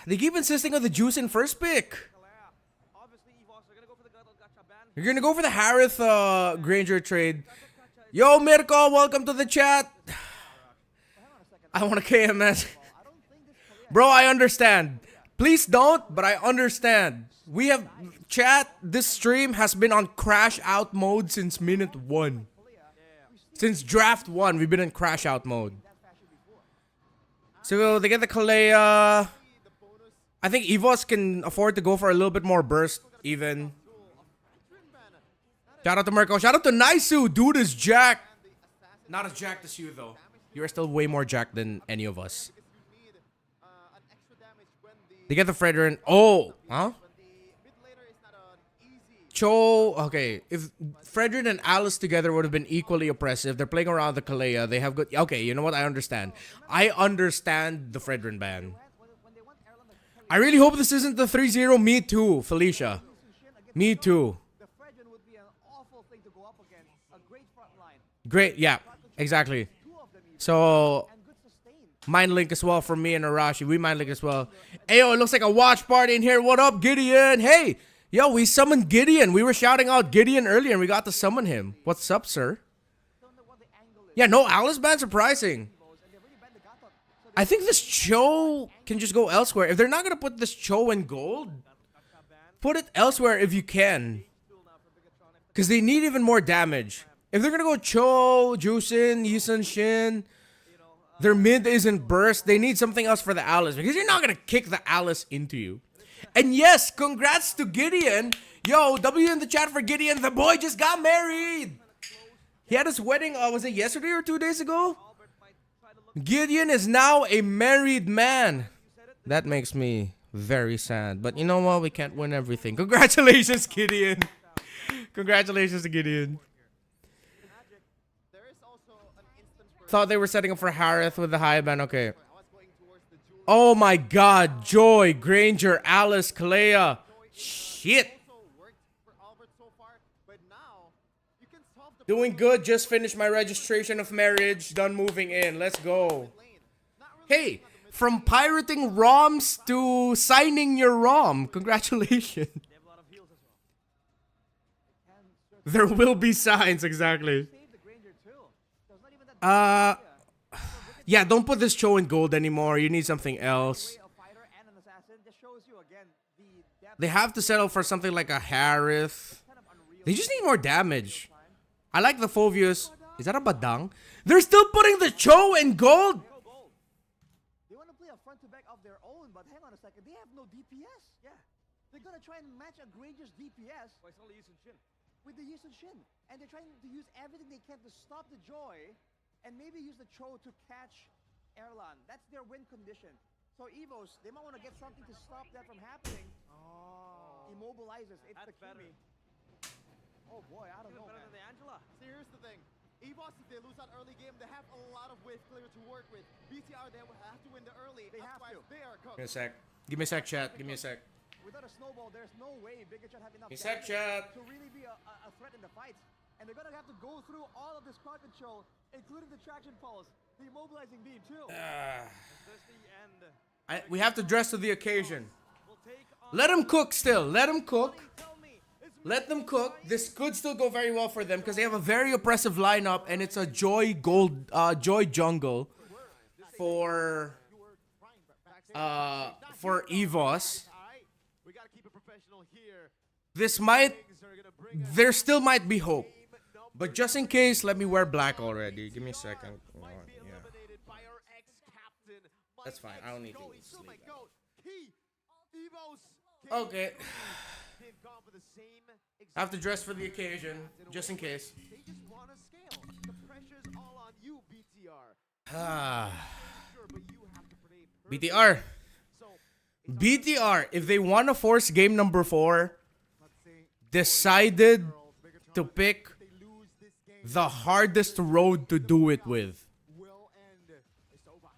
They keep insisting on the Juicin first pick. Kalea. Obviously, EVOS are going to go for the gacha ban. You're gonna go for the Harith Granger trade. Yo, Mirko, welcome to the chat. I want a KMS. Bro, I understand. Please don't, but I understand. We have chat. This stream has been on crash out mode since minute 1. Since draft 1, we've been in crash out mode. So they get the Kalea. I think EVOS can afford to go for a little bit more burst, even. Shout out to Mirko. Shout out to Naisu. Dude is jacked. Not as jacked as you, though. You are still way more jacked than any of us. They get the Fredrin. Oh, huh? Cho. Okay, if Fredrin and Alice together would have been equally oppressive, they're playing around the Kalea. They have good. Okay, you know what? I understand. I understand the Fredrin ban. I really hope this isn't the 3-0. Me too, Felicia. Me too. The Fredrin would be an awful thing to go up against. A great front line. Great, yeah, exactly. Two of them even. So, And good sustain. mind link as well from me and Arashi. We mind link as well. Ayo, it looks like a watch party in here. What up, Gideon? Hey, yo, we summoned Gideon. We were shouting out Gideon earlier and we got to summon him. What's up, sir? Don't know what the angle is. Yeah, no, Alice ban surprising. And they really bend the gato. So I think this Cho can just go elsewhere. If they're not going to put this Cho in gold, put it elsewhere if you can. Because they need even more damage. If they're going to go Cho, Juicin, Yi Sun Shin, their mid isn't burst, they need something else for the Alice. Because you're not going to kick the Alice into you. And yes, congrats to Gideon. Yo, W in the chat for Gideon. The boy just got married. He had his wedding, was it yesterday or 2 days ago? Gideon is now a married man. That makes me very sad. But you know what? We can't win everything. Congratulations, Gideon. Congratulations to Gideon. There is also an instance where Thought they were setting up for Harith with the high ban. Okay. I was going towards the Jewel Oh my god, Joy, Granger, Alice, Kalea. Shit. Also worked for Albert so far, but now you can solve the Doing problem good, just finished my registration of marriage, done moving in. Let's go. lane. Not really Hey, from pirating ROMs to signing your ROM. Congratulations. They have a lot of heals as well. There will be signs, exactly. Save the Granger too. There's not even that Yeah, don't put this Cho in gold anymore. You need something else. a fighter and an assassin. Just shows you again the depth They have to settle for something like a Harith. kind of unreal. They just need more damage. I like the Phobius. Is that a Badang? They're still putting the Cho in gold? Go gold. They want to play a front to back of their own, but hang on a second. They have no DPS. Yeah. They're gonna try and match a Granger's DPS Why it's only using Shin? with the Yushin Shin. And they're trying to use everything they can to stop the Joy and maybe use the Cho to catch Erlan. That's their win condition. So EVOS, they might want to get something to stop that from happening. Oh. Immobilizes. It's That's the Kimi. better. Oh boy, I don't Even know, better man. than the Angela. See, here's the thing. EVOS, if they lose that early game, they have a lot of wave clear to work with. BTR, they will have to win the early. They have Otherwise, to. they are Give me a cooked. sec. Give me a sec, chat. Give me a sec. Without a snowball, there's no way Bigetron have enough Give me a sec, damage chat. to really be a threat in the fight. And they're gonna have to go through all of this crowd control, including the traction pulse, the immobilizing beam too. This is the end. We have to dress to the occasion. We'll take on. Let them cook still. Let them cook. Tell me, is Let them cook. This could still go very well for them because they have a very oppressive lineup and it's a Joy Gold, Joy Jungle for EVOS. Alright, we gotta keep it professional here. This might, Things are gonna bring us there still might be hope. game number But just in case, let me wear black already. Give me a second. might be Yeah. eliminated by our ex-captain. That's fine, I don't need to Go, he's still sleep my goat. He, EVOS, Okay. they've gone for the same I have to dress for the occasion, just in case. They just want to scale. The pressure's all on you, BTR. Ah. Sure, but you have to play perfect. BTR. So, BTR, if they want to force game number 4, decided to pick They lose this game, the hardest road to do it with. will end. It's over.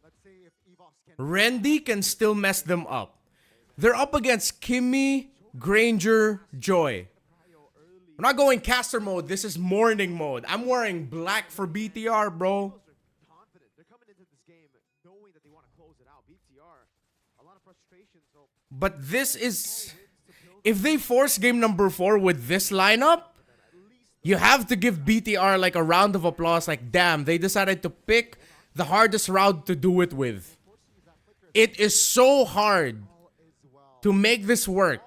Let's see if EVOS can. Randy can still mess them up. They're up against Kimmy, Granger, Joy. I'm not going caster mode. This is morning mode. I'm wearing black for BTR, bro. confident. They're coming into this game knowing that they want to close it out. BTR, a lot of frustration. So, But this is... If they force game number 4 with this lineup, you have to give BTR like a round of applause. Like, damn, they decided to pick the hardest route to do it with. It is so hard to make this work.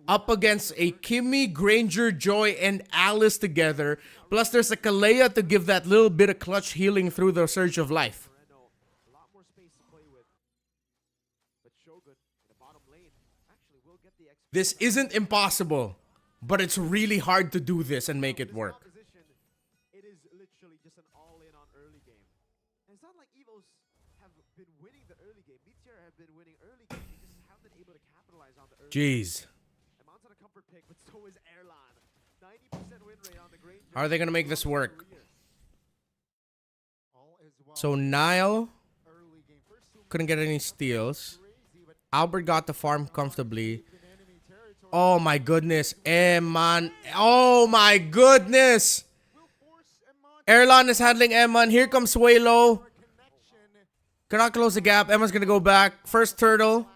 Up against a Kimmy, Granger, Joy, and Alice together. Plus, there's a Kalea to give that little bit of clutch healing through the Surge of Life. Moreno, a lot more space to play with. But Shogun, in the bottom lane, actually will get the XP. This isn't impossible, but it's really hard to do this and make it This work. composition, it is literally just an all-in on early game. And it's not like EVOS have been winning the early game. BTR have been winning early game. They just haven't been able to capitalize on the early Jeez. Amounts on a comfort pick, but so is Erlan. 90% win rate on the Granger. How are they going to make this work? All is well. So Nile Early game. First two couldn't get any steals. crazy, but Albert got the farm comfortably. Oh my goodness. Eman. Oh my goodness. Erlan is handling Eman. Here comes Swalo. Cannot close the gap. Emma's going to go back. First turtle.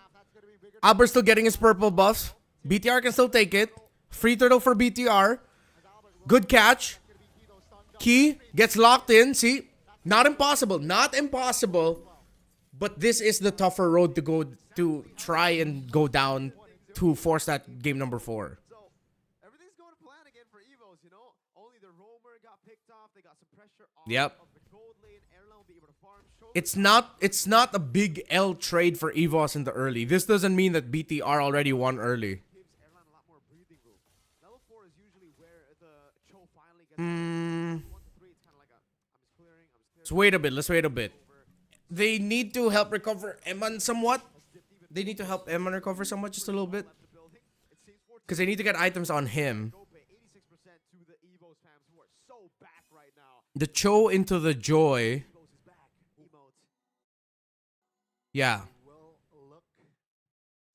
Albert's still getting his purple buffs. BTR can still take it. Free turtle for BTR. Good catch. Key gets locked in. See? Not impossible. Not impossible. But this is the tougher road to go to try and go down to force that game number 4. So, everything's going to plan again for EVOS, you know? Only the roamer got picked off. They got some pressure off Yep. of the gold lane. Erlan will be able to farm. Shogun It's not a big L trade for EVOS in the early. This doesn't mean that BTR already won early. gives Erlan a lot more breathing room. Level 4 is usually where the Cho finally gets 1 to 3. It's kind of like a, I'm just clearing. Let's wait a bit. Let's wait a bit. They need to help recover Eman somewhat. They need to help Eman recover somewhat, just a little bit. The building. It seems 14 Because they need to get items on him. Gope, 86% to the EVOS fans who are so back right now. The Cho into the Joy. EVOS is back. Emote. Yeah. Will look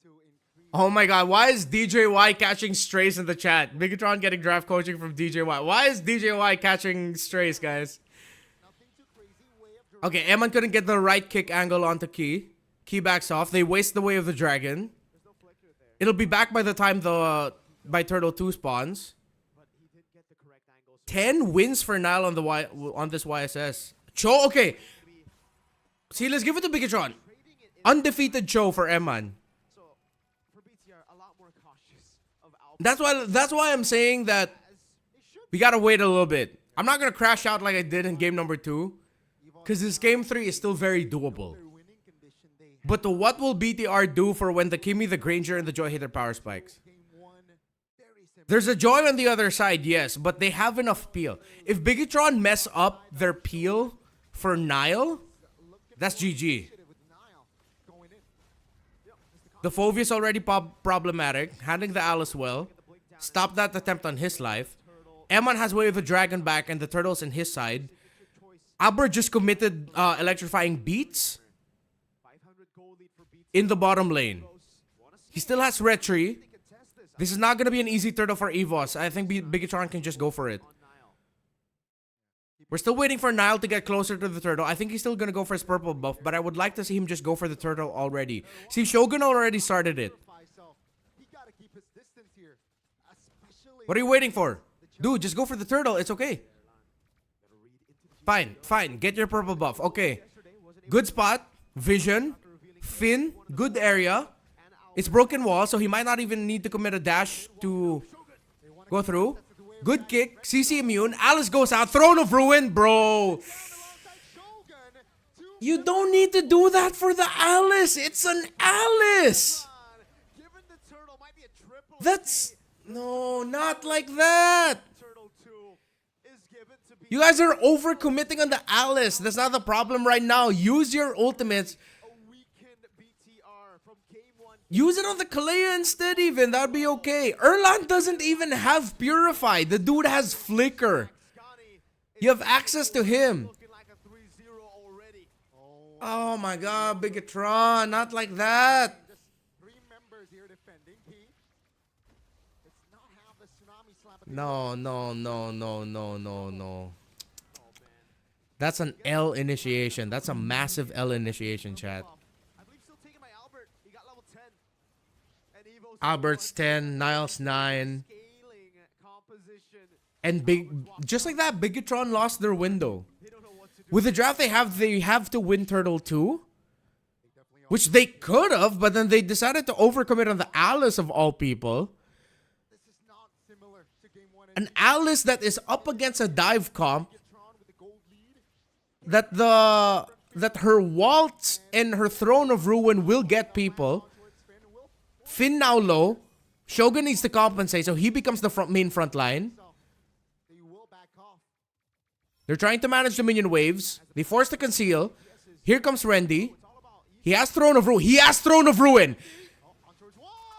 to increase. Oh my god, why is DJY catching strays in the chat? Bigetron getting draft coaching from DJY. Why is DJY catching strays, guys? Nothing too crazy. Way of Okay, Eman couldn't get the right kick angle onto Key. Key backs off. They waste the way of the dragon. It'll be back by the time the by Turtle 2 spawns. 10 wins for Nile on the on this YSS. Cho, okay. See, let's give it to Bigetron. Undefeated Cho for Eman. So for BTR, a lot more cautious of Albert. That's why I'm saying that we gotta wait a little bit. I'm not gonna crash out like I did in game number 2. Because this game 3 is still very doable. But what will BTR do for when the Kimi, the Granger, and the Joy hit their power spikes? There's a Joy on the other side, yes, but they have enough peel. If Bigetron mess up their peel for Nile, that's GG. The Phoveus already problematic, handling the Alice well. Stop that attempt on his life. Eman has way of the dragon back and the turtles in his side. Albert just committed electrifying beats in the bottom lane. He still has retry. This is not going to be an easy turtle for EVOS. I think Bigetron can just go for it. We're still waiting for Nile to get closer to the turtle. I think he's still going to go for his purple buff, but I would like to see him just go for the turtle already. See, Shogun already started it. What are you waiting for? Dude, just go for the turtle. It's okay. Fine, fine. Get your purple buff. Okay. Good spot. Vision. Finn. Good area. It's broken wall, so he might not even need to commit a dash to go through. Good kick. CC immune. Alice goes out. Throne of Ruin, bro. You don't need to do that for the Alice. It's an Alice. That's... No, not like that. You guys are overcommitting on the Alice. That's not the problem right now. Use your ultimates. Use it on the Kalea instead even. That would be okay. Erlan doesn't even have Purify. The dude has Flicker. You have access to him. Oh my god, Bigetron. Not like that. No, no, no, no, no, no, no. That's an L initiation. That's a massive L initiation, chat. Albert's 10, Niles 9. And just like that, Bigetron lost their window. With the draft they have to win Turtle 2. Which they could have, but then they decided to overcommit on the Alice of all people. An Alice that is up against a dive comp. That her waltz and her Throne of Ruin will get people. Finn now low. Shogun needs to compensate, so he becomes the main front line. They're trying to manage the minion waves. They force to conceal. Here comes Rendy. He has Throne of Ruin. He has Throne of Ruin.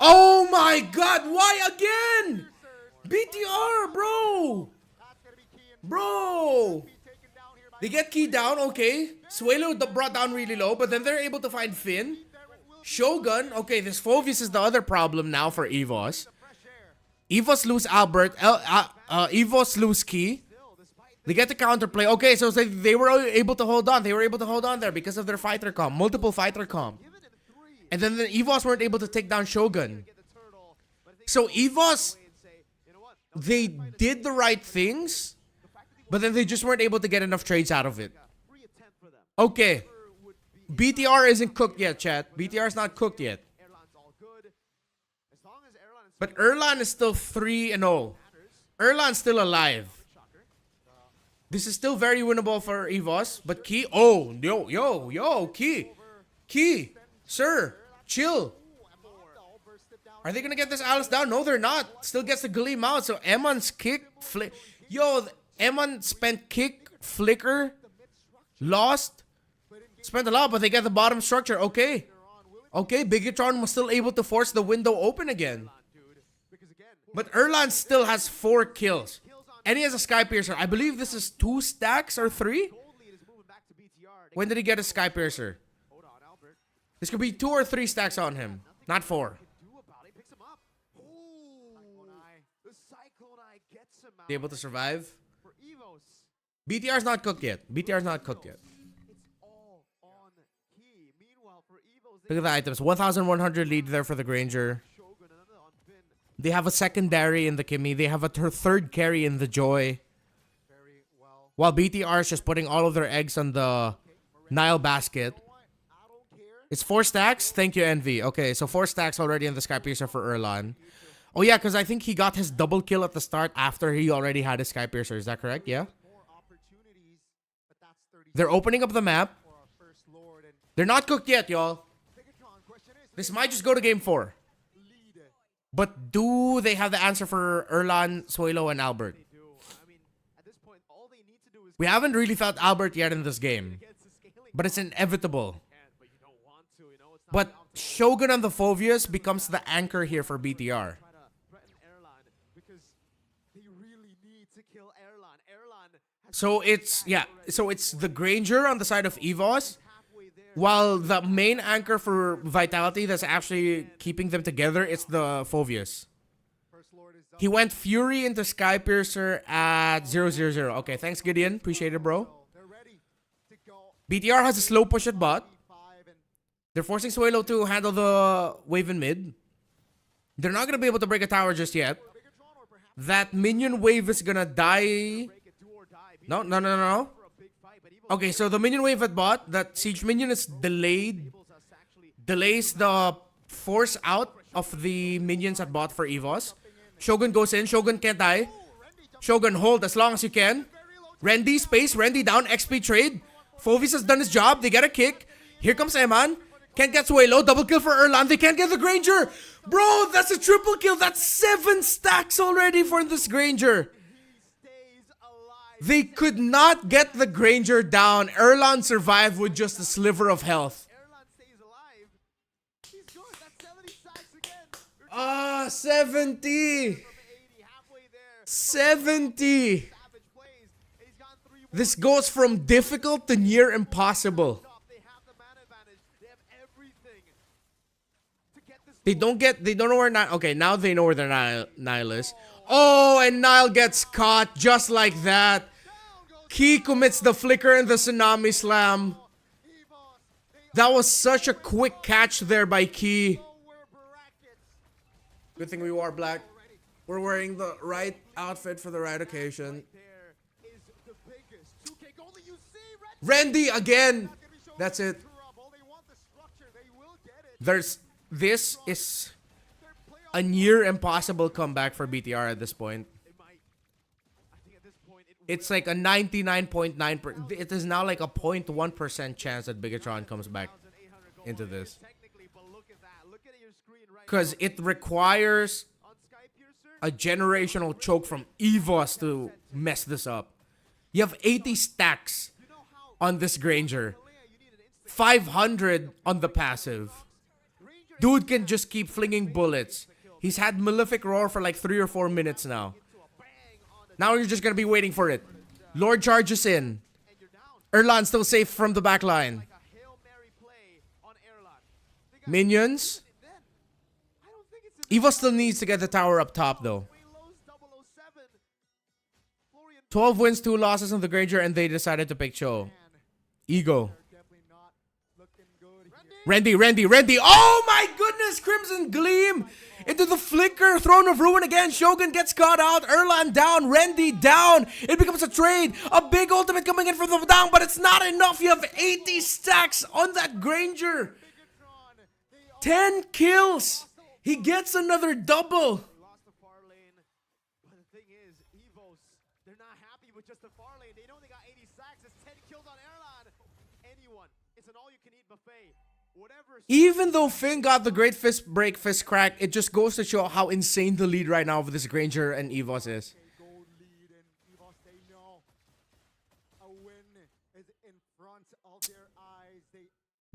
Oh my god, why again? BTR, bro. Bro. They get key down, okay. Suelo brought down really low, but then they're able to find Finn. Shogun, okay, this Phoveus is the other problem now for EVOS. EVOS lose Albert, EVOS lose Key. They get the counterplay. Okay, so they were able to hold on. They were able to hold on there because of their fighter comp, multiple fighter comp. And then the EVOS weren't able to take down Shogun. So EVOS, they did the right things, but then they just weren't able to get enough trades out of it. Okay. BTR isn't cooked yet, chat. BTR is not cooked yet. But Erlan is still 3-0. Erlan's still alive. This is still very winnable for EVOS. But Key, oh, yo, Key, sir, chill. Are they gonna get this Alice down? No, they're not. Still gets the Gleam out. So Eman's kick, Eman spent kick, flicker, lost. Spent a lot, but they get the bottom structure. Okay. Okay, Bigetron was still able to force the window open again. But Erlan still has 4 kills. And he has a Sky Piercer. I believe this is 2 stacks or 3? When did he get a Sky Piercer? This could be 2 or 3 stacks on him, not 4. Do about it. Picks him up. Ooh. The Cyclone Eye gets him out. Be able to survive. For EVOS. BTR's not cooked yet. BTR's not cooked yet. It's all on key. Meanwhile, for EVOS, Look at the items. 1,100 lead there for the Granger. Shogun, another on Finn. They have a secondary in the Kimmy. They have a third carry in the Joy. Very well. While BTR is just putting all of their eggs on the Nile basket. I don't care. It's 4 stacks? Thank you, Envy. Okay, so 4 stacks already in the Skypiercer for Erlan. Oh yeah, because I think he got his double kill at the start after he already had his Skypiercer. Is that correct? Yeah? More opportunities, but that's 30 They're opening up the map. for our first Lord and They're not cooked yet, y'all. Bigetron. Question is, This might just go to game 4. lead. But do they have the answer for Erlan, Suelo, and Albert? They do. I mean, at this point, all they need to do is We haven't really felt Albert yet in this game. against the scaling. But it's inevitable. Can't, but you don't want to, you know. It's not But Shogun and the Phobius becomes the anchor here for BTR. try to threaten Airline because they really need to kill Airline. Airline has So it's, yeah, so it's the Granger on the side of EVOS, halfway there. while the main anchor for Vitality that's actually keeping them together, it's the Phobius. First Lord is up. He went Fury into Skypiercer at 0-0-0. Okay, thanks Gideon. Appreciate it, bro. They're ready to go. BTR has a slow push at bot. 5 and They're forcing Suelo to handle the wave in mid. They're not going to be able to break a tower just yet. Bigetron or perhaps That minion wave is going to die. Break it, do or die. No, no, no, no, no. For a big fight, but EVOS Okay, so the minion wave at bot, that siege minion is delayed. enables us to actually Delays the force out of the minions at bot for EVOS. Shogun goes in. Shogun can't die. Shogun, hold as long as you can. Randy, space. Randy down. XP trade. Phovis has done his job. They get a kick. Here comes Eman. Can't get Suelo. Double kill for Erlan. They can't get the Granger. Bro, that's a triple kill. That's 7 stacks already for this Granger. stays alive. They could not get the Granger down. Erlan survived with just a sliver of health. Airline stays alive. He's good. That's 70 sacks again. 70. From 80, halfway there. 70. Savage plays. He's gotten 3 This goes from difficult to near impossible. They have the man advantage. They have everything to get this. They don't know where Nile. Okay, now they know where their Nile is. Oh, and Nile gets caught just like that. Key commits the flicker and the tsunami slam. That was such a quick catch there by Key. Good thing we wore black. We're wearing the right outfit for the right occasion. There is the biggest 2K goal that you see. Randy again. That's it. All they want the structure. They will get it. This is a near impossible comeback for BTR at this point. It might. I think at this point it It's like a 99.9%. It is now like a 0.1% chance that Bigetron comes back into this. technically, but look at that. Look at your screen right Because it requires on Skypiercer. a generational choke from EVOS to mess this up. You have 80 stacks on this Granger. 500 on the passive. Dude can just keep flinging bullets. He's had Malefic Roar for like 3 or 4 minutes now. Now you're just going to be waiting for it. Lord charges in. Erlan still safe from the back line. A Hail Mary play on Airline. Minions. Then I don't think it's in EVOS still needs to get the tower up top though. Lowe's 007. Florian 12 wins, 2 losses on the Granger, and they decided to pick Cho. Ego. Definitely not looking good here. Randy. Oh my goodness! Crimson Gleam into the flicker. Throne of Ruin again. Shogun gets caught out. Erlan down. Randy down. It becomes a trade. A big ultimate coming in from the down, but it's not enough. You have 80 stacks on that Granger. 10 kills. He gets another double. lost the far lane. But the thing is, EVOS, they're not happy with just the far lane. They know they got 80 sacks. It's 10 kills on Airline. Anyone. It's an all-you-can-eat buffet. Whatever. Even though Finn got the great fist break, fist crack, it just goes to show how insane the lead right now for this Granger and EVOS is. Gold lead and EVOS, they know a win is in front of their eyes. They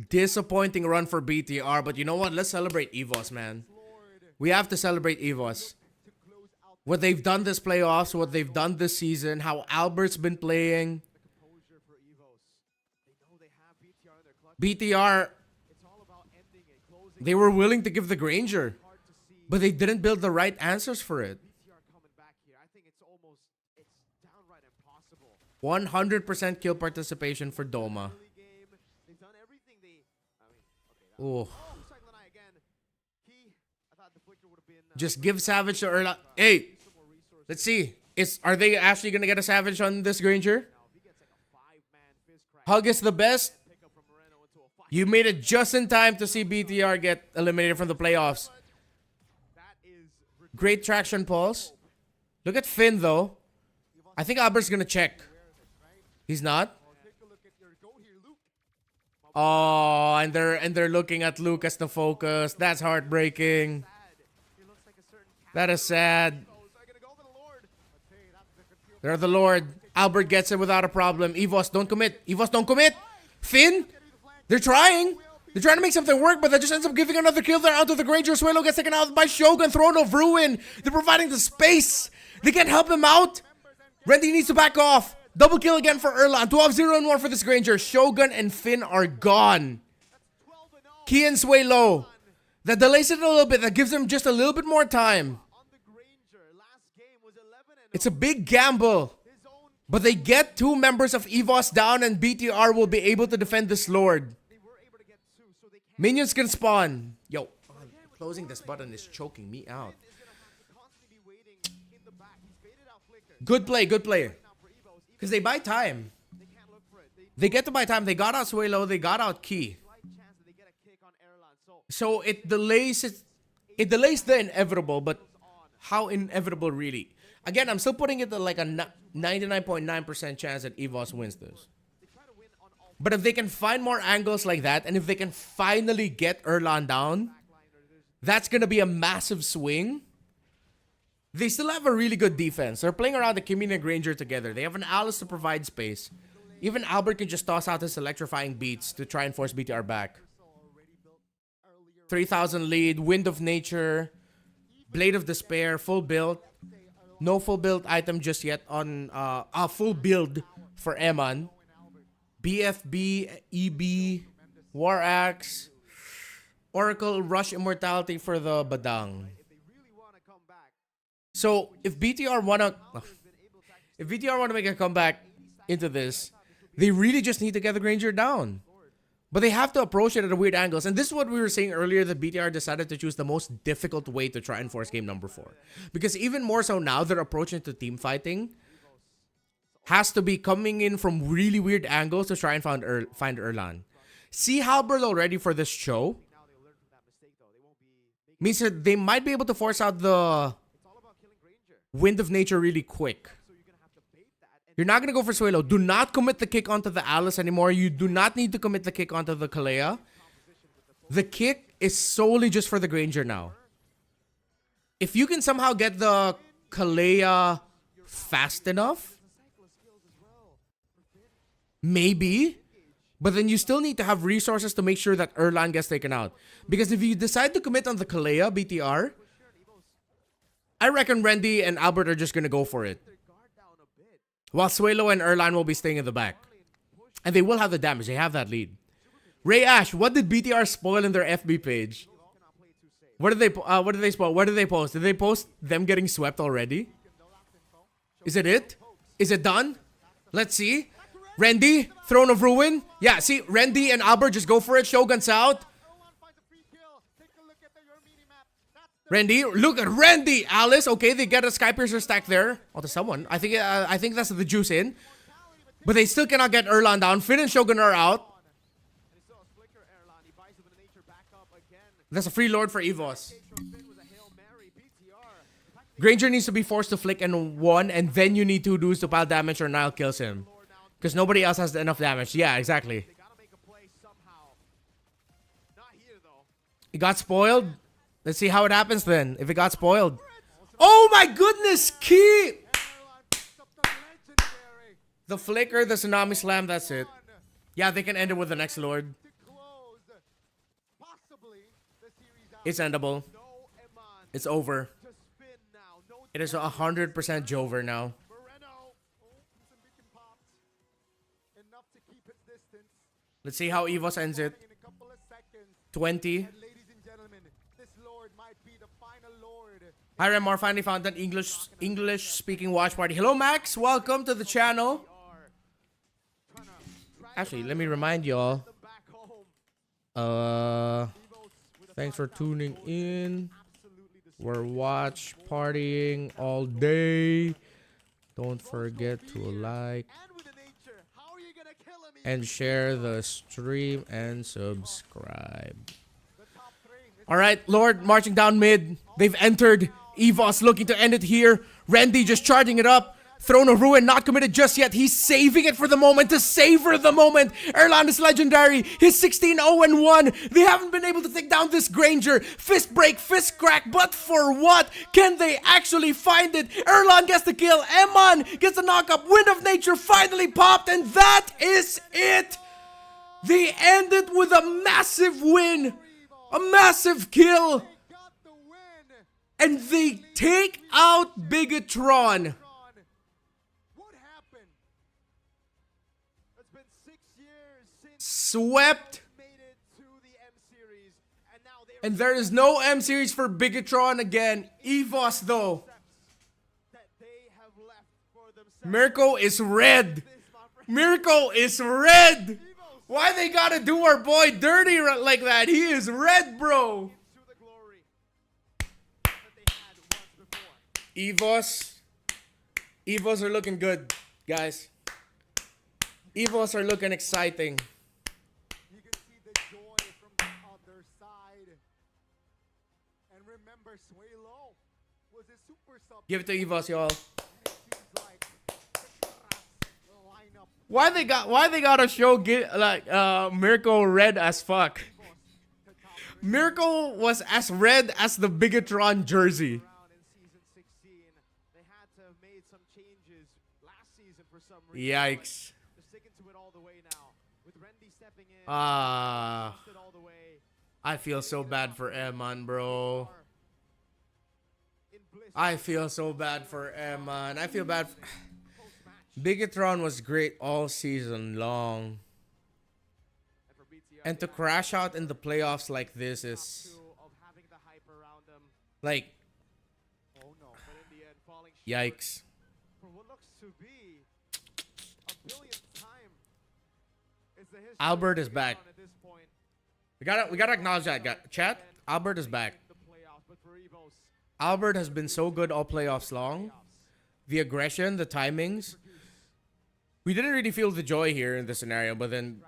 Disappointing run for BTR, but you know what? Let's celebrate EVOS, man. We have to celebrate EVOS. to close out What they've done this playoffs, what they've done this season, how Albert's been playing. Composure for EVOS. They know they have BTR in their clutch. BTR, It's all about They were willing to give the Granger, but they didn't build the right answers for it. BTR coming back here. I think it's downright impossible. 100% kill participation for Doma. Early game, they've done everything Oh. Cyclone Eye again. I thought the flicker would have been. Just give Savage to Erla. Hey, let's see. Are they actually gonna get a Savage on this Granger? Hug is the best. You made it just in time to see BTR get eliminated from the playoffs. Great traction pulse. Look at Finn though. I think Albert's gonna check. He's not. Oh, and they're looking at Luke as the focus. That's heartbreaking. That is sad. They're the Lord. Albert gets it without a problem. EVOS, don't commit. EVOS, don't commit. Finn, they're trying. They're trying to make something work, but that just ends up giving another kill there onto the Granger. Suelo gets taken out by Shogun. Throne of Ruin. They're providing the space. They can't help him out. Randy needs to back off. Double kill again for Erlan. 12-0-1 for this Granger. Shogun and Finn are gone. Key and Suelo. That delays it a little bit. That gives them just a little bit more time. It's a big gamble. But they get 2 members of EVOS down and BTR will be able to defend this Lord. Minions can spawn. Yo, closing this button is choking me out. Good play, good play. Because they buy time. They get to buy time. They got out Suelo. They got out Key. So it delays it. It delays the inevitable, but how inevitable really? Again, I'm still putting it at like a 99.9% chance that EVOS wins this. But if they can find more angles like that, and if they can finally get Erlan down, that's going to be a massive swing. They still have a really good defense. They're playing around the Kimina and Granger together. They have an Alice to provide space. Even Albert can just toss out his electrifying beats to try and force BTR back. 3,000 lead, Wind of Nature, Blade of Despair, full build. No full build item just yet on full build for Eman. BFB, EB, War Axe, Oracle, Rush Immortality for the Badang. So if BTR wanna make a comeback into this, they really just need to get the Granger down. But they have to approach it at a weird angles. And this is what we were saying earlier, that BTR decided to choose the most difficult way to try and force game number 4. Because even more so now, their approach into team fighting has to be coming in from really weird angles to try and find Erlan. See Halberd already for this show. Means that they might be able to force out the Wind of Nature really quick. You're not going to go for Suelo. Do not commit the kick onto the Alice anymore. You do not need to commit the kick onto the Kalea. The kick is solely just for the Granger now. If you can somehow get the Kalea fast enough, maybe. But then you still need to have resources to make sure that Erlan gets taken out. Because if you decide to commit on the Kalea, BTR, I reckon Randy and Albert are just going to go for it. While Suelo and Erlan will be staying in the back. And they will have the damage. They have that lead. Ray Ash, what did BTR spoil in their FB page? What did they spoil? What did they post? Did they post them getting swept already? Is it? Is it done? Let's see. Randy, Throne of Ruin. Yeah, see, Randy and Albert just go for it. Shogun's out. Randy, look at Randy, Alice. Okay, they get a Skypiercer stack there. Oh, to someone. I think that's the juice in. But they still cannot get Erlan down. Finn and Shogun are out. That's a free Lord for EVOS. Granger needs to be forced to flick and 1, and then you need 2 dudes to pile damage or Nile kills him. Because nobody else has enough damage. Yeah, exactly. He got spoiled. Let's see how it happens then, if it got spoiled. Oh my goodness, Key! The flicker, the tsunami slam, that's it. Yeah, they can end it with the next Lord. It's endable. It's over. It is 100% Jover now. Let's see how EVOS ends it. 20. Hi Remar, finally found an English speaking watch party. Hello Max, welcome to the channel. Actually, let me remind y'all. Thanks for tuning in. We're watch partying all day. Don't forget to like and share the stream and subscribe. All right, Lord marching down mid. They've entered. EVOS looking to end it here. Randy just charging it up. Throne of Ruin not committed just yet. He's saving it for the moment to savor the moment. Erlan is legendary. He's 16-0-1. They haven't been able to take down this Granger. Fist break, fist crack, but for what? Can they actually find it? Erlan gets the kill. Eman gets the knockup. Wind of Nature finally popped, and that is it. They end it with a massive win. A massive kill. And they take out Bigetron. Swept. And there is no M series for Bigetron again. EVOS though. Mirko is red. Mirko is red. Why they gotta do our boy dirty like that? He is red, bro. EVOS are looking good, guys. EVOS are looking exciting. You can see the joy from the other side. And remember, Swaylo was a super sub. Give it to EVOS, y'all. Like lineup. Why they gotta show Mirko red as fuck? Mirko was as red as the Bigetron jersey. Yikes. I feel so bad for Eman, bro. I feel so bad for Eman. I feel bad. Bigetron was great all season long. And to crash out in the playoffs like this is like yikes. Albert is back. We gotta acknowledge that, chat. Albert is back. Albert has been so good all playoffs long. The aggression, the timings. We didn't really feel the joy here in this scenario, but then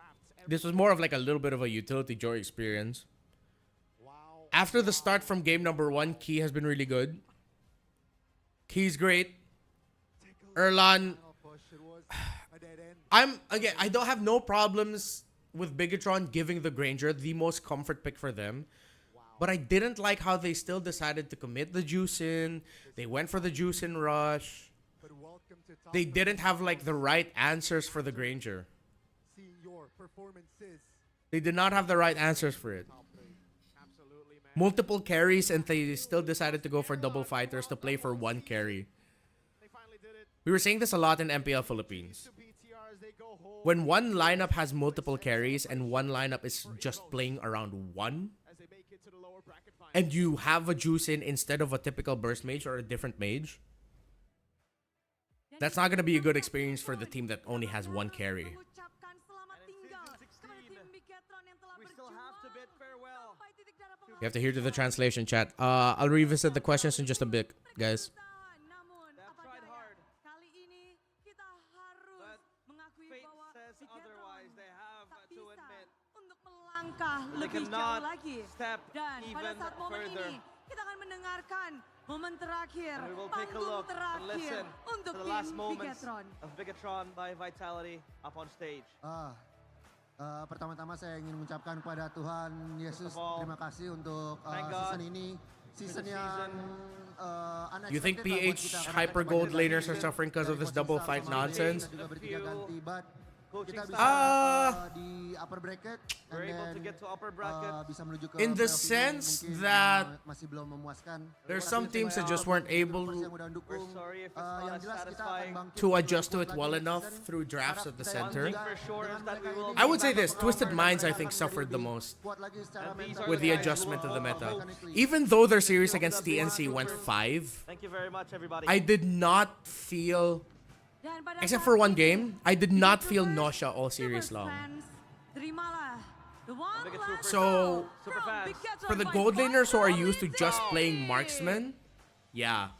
this was more of like a little bit of a utility joy experience. After the start from game number 1, Key has been really good. Key's great. Erlan. I don't have no problems with Bigetron giving the Granger the most comfort pick for them. But I didn't like how they still decided to commit the juice in. They went for the juice in rush. They didn't have like the right answers for the Granger. They did not have the right answers for it. Multiple carries and they still decided to go for double fighters to play for one carry. We were saying this a lot in MPL Philippines. When one lineup has multiple carries and one lineup is just playing around one, and you have a juice in instead of a typical burst mage or a different mage, that's not going to be a good experience for the team that only has one carry. You have to hear to the translation, chat. I'll revisit the questions in just a bit, guys. They cannot step even further. And we will take a look and listen to the last moments of Bigetron by Vitality up on stage. Pertama-tama saya ingin mengucapkan kepada Tuhan Yesus terima kasih untuk season ini. Season yang You think PH Hyper Gold laners are suffering because of this double fight nonsense? coaching kita bisa style. di upper bracket We're and able to then get to upper bracket. bisa menuju ke In the playoff ini sense mungkin, that masih belum memuaskan. there's some teams that just weren't able yang udah dukung. We're sorry if it's Yang not as jelas kita akan satisfying. bangkit to lebih adjust to kuat it lagi well next enough season. through drafts at the center. One thing for sure is that we will I would say be this, back Twisted stronger Minds I than think ever. suffered the most Kuat lagi secara And these mental. are with the the guys adjustment who to the will meta. host. Even though their series against TNC went 5, Thank you very much, everybody. I did not feel, Dan pada except saat for one ini, game, I did not feel Super nausea all series Super long. fans, terimalah the one Bigetron last So, goal Super from fans. Bigetron for the by gold laners who are used to just versatility. playing marksman, yeah.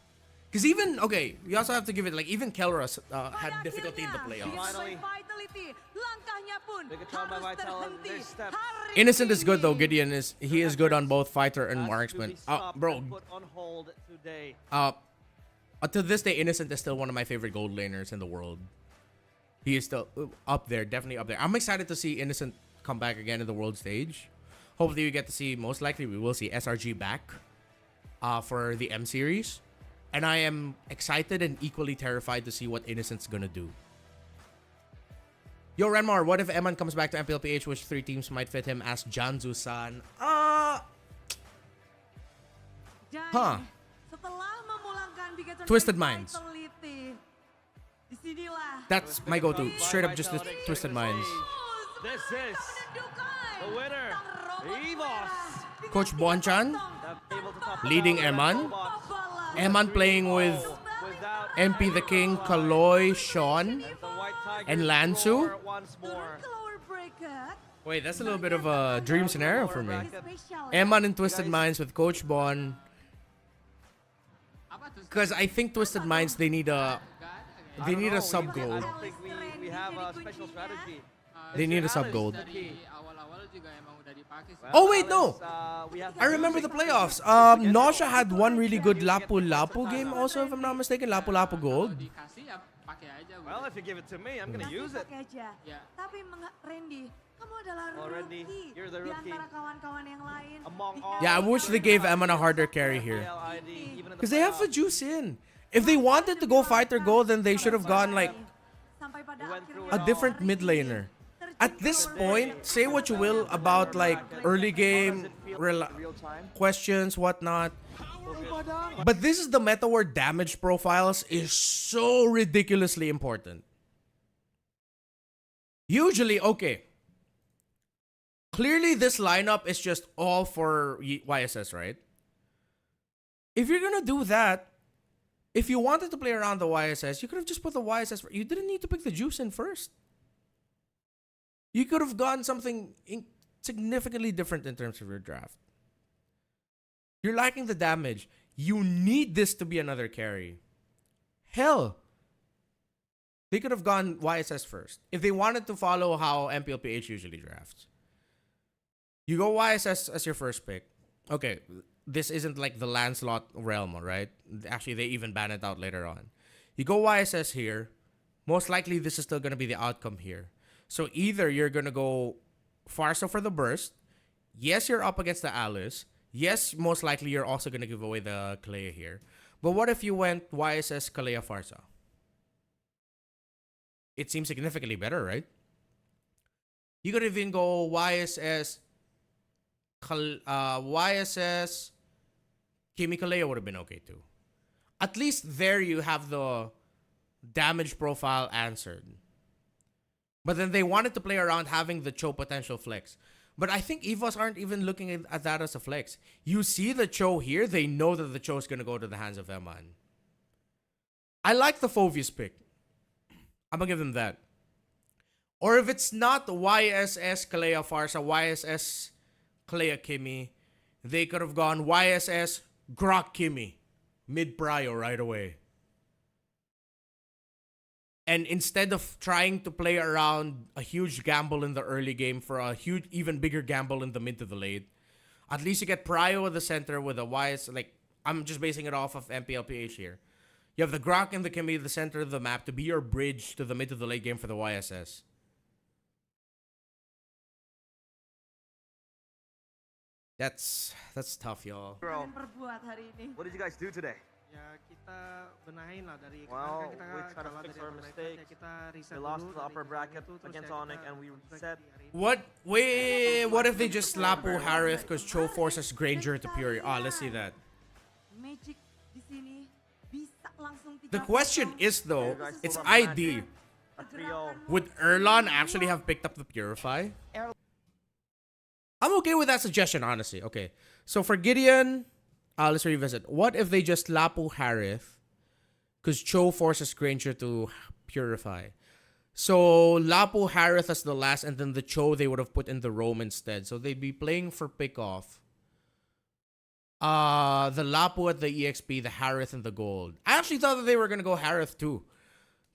Because even, okay, you also have to give it, like, even Kelros had Pada difficulty in the akhirnya, playoffs. Finally. Bigetron by Vitality, langkahnya pun Bigetron by harus Vitality, terhenti this step. hari Innocent is good though, ini. Gideon he is good on both fighter and Has to marksman. be stopped Bro, and put on hold today. to this day, Innocent is still one of my favorite gold laners in the world. He is still up there, definitely up there. I'm excited to see Innocent come back again in the world stage. Hopefully we get to see, most likely we will see SRG back for the M series. And I am excited and equally terrified to see what Innocent's gonna do. Yo, Renmar, what if Eman comes back to MPLPH? Which 3 teams might fit him? Ask Janzu-san. Dan Huh. setelah memulangkan Bigetron Twisted by Minds. Vitality, disinilah That's my go-to. Straight up just the Vitality. Twisted Minds. This is menentukan the winner, tentang robot EVOS. merah Coach dengan Bonchan tiga Able to top leading the Eman. robots. balap. Eman playing with Without MP the King, Kaloy, Sean, the White Tigers and Lansu. roar once more. Turun ke lower bracket. Wait, that's a little bit of a dream scenario for me. Spesial. Eman and Twisted Minds with Coach Bon. Because I think Twisted Minds, they need a sub I gold. don't think we have a special strategy. They need a Alice sub gold. the key. awal-awal juga emang udah dipakai sih. Oh wait, no. We have to I remember the use playoffs. Nausea had one really good Lapu Lapu game also, if I'm not mistaken. Lapu Lapu Gold. Dikasih ya pakai aja. Well, if you give it to me, I'm gonna use it. Pakai aja. Ya. Tapi Randy, kamu adalah Oh, Randy, rookie you're the di rookie. antara kawan-kawan yang lain. Among Di all- Yeah, I wish they gave Eman a harder carry here. PLID, even in the Because they have the playoffs. juice in. If they wanted to go fighter gold, then they should have gone like Sampai pada We went through akhirnya a different mid laner. At this point, say what you will about like early game real time. questions, whatnot. But this is the meta where damage profiles is so ridiculously important. Usually, okay. Clearly, this lineup is just all for YSS, right? If you're gonna do that, if you wanted to play around the YSS, you could have just put the YSS. You didn't need to pick the juice in first. You could have gone something significantly different in terms of your draft. You're lacking the damage. You need this to be another carry. Hell, they could have gone YSS first if they wanted to follow how MPLPH usually drafts. You go YSS as your first pick. Okay, this isn't like the Lancelot realm, right? Actually, they even ban it out later on. You go YSS here. Most likely, this is still going to be the outcome here. So either you're going to go Farsa for the burst. Yes, you're up against the Alice. Yes, most likely you're also going to give away the Kalea here. But what if you went YSS Kalea Farsa? It seems significantly better, right? You could even go YSS YSS Kimi Kalea would have been okay too. At least there you have the damage profile answered. But then they wanted to play around having the Cho potential flex. But I think EVOS aren't even looking at that as a flex. You see the Cho here, they know that the Cho is going to go to the hands of Eman. I like the Phoveus pick. I'm going to give them that. Or if it's not YSS Kalea Farsa, YSS Kalea Kimi, they could have gone YSS Grok Kimi. Mid-prio right away. And instead of trying to play around a huge gamble in the early game for a huge, even bigger gamble in the mid to the late, at least you get prio at the center with a YS. Like, I'm just basing it off of MPLPH here. You have the Grok and the Kimi at the center of the map to be your bridge to the mid to the late game for the YSS. That's tough, y'all. Bro, Kalian perbuat hari ini. what did you guys do today? Ya kita benahin lah dari Well, kemarin kan kita we try to kalah fix dari our Amerika, mistakes. ya kita reset We lost dulu the dari upper kemarin bracket itu, terus against ya Sonic kita and we perbaiki reset. di hari ini. What if they just Lapu Harith because Cho forces Granger to Fury? Ah, let's see that. Magic di sini bisa langsung The question is though, it's ID. A trio. Would Erlon actually have picked up the Purify? I'm okay with that suggestion, honestly. Okay. So for Gideon, let's revisit. What if they just Lapu Harith because Cho forces Granger to Purify? So Lapu Harith as the last, and then the Cho they would have put in the Rome instead. So they'd be playing for pick-off. The Lapu at the EXP, the Harith and the gold. I actually thought that they were gonna go Harith too,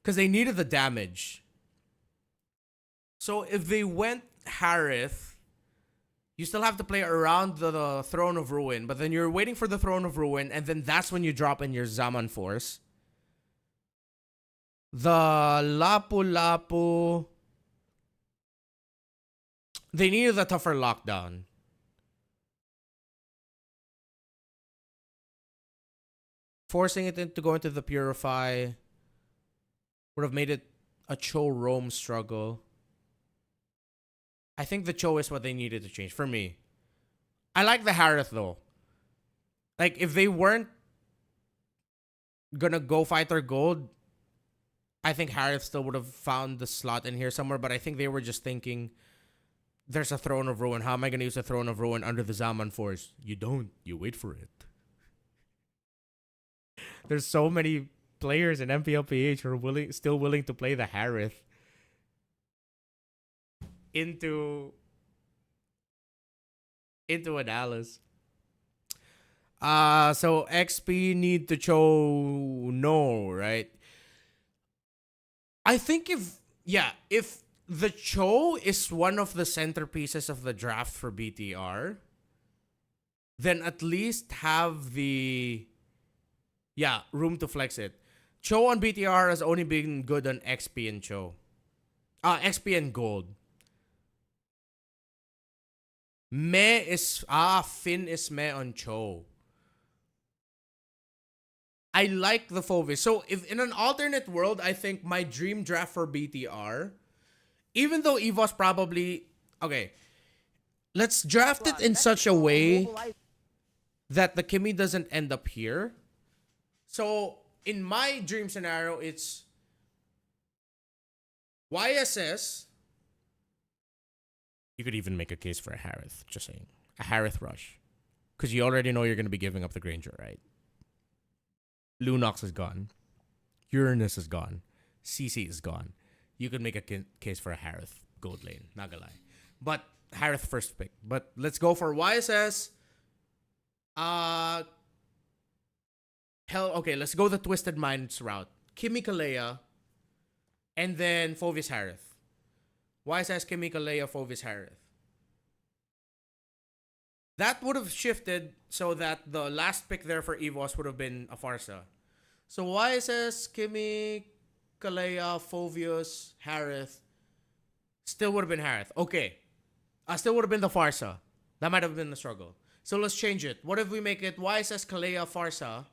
because they needed the damage. So if they went Harith, you still have to play around the Throne of Ruin, but then you're waiting for the Throne of Ruin, and then that's when you drop in your Zaman Force. The Lapu, they needed a tougher lockdown. Forcing it to go into the Purify would have made it a Cho Rome struggle. I think the Cho is what they needed to change for me. I like the Harith though. Like if they weren't gonna go fight their gold, I think Harith still would have found the slot in here somewhere, but I think they were just thinking there's a Throne of Ruin. How am I gonna use a Throne of Ruin under the Zaman Force? You don't. You wait for it. There's so many players in MPLPH who are still willing to play the Harith into an Alice. So XP need to show no, right? I think if the Cho is one of the centerpieces of the draft for BTR, then at least have the room to flex it. Cho on BTR has only been good on XP and Cho. XP and Gold. Finn is meh on Cho. I like the Fovis. So if in an alternate world, I think my dream draft for BTR, even though EVOS probably let's draft it in such a way that the Kimmy doesn't end up here. So in my dream scenario, it's YSS. You could even make a case for a Harith. Just saying. A Harith rush. Because you already know you're going to be giving up the Granger, right? Lunox is gone. Uranus is gone. CC is gone. You could make a case for a Harith gold lane. Not gonna lie. But Harith first pick. But let's go for YSS. Let's go the Twisted Minds route. Kimmy Kalea. And then Fovis Harith. YSS, Kimmy Kalea, Fovis Harith. That would have shifted so that the last pick there for EVOS would have been a Farsa. So YSS, Kimmy, Kalea, Fovius, Harith. Still would have been Harith. Okay. Still would have been the Farsa. That might have been the struggle. So let's change it. What if we make it YSS, Kalea, Farsa?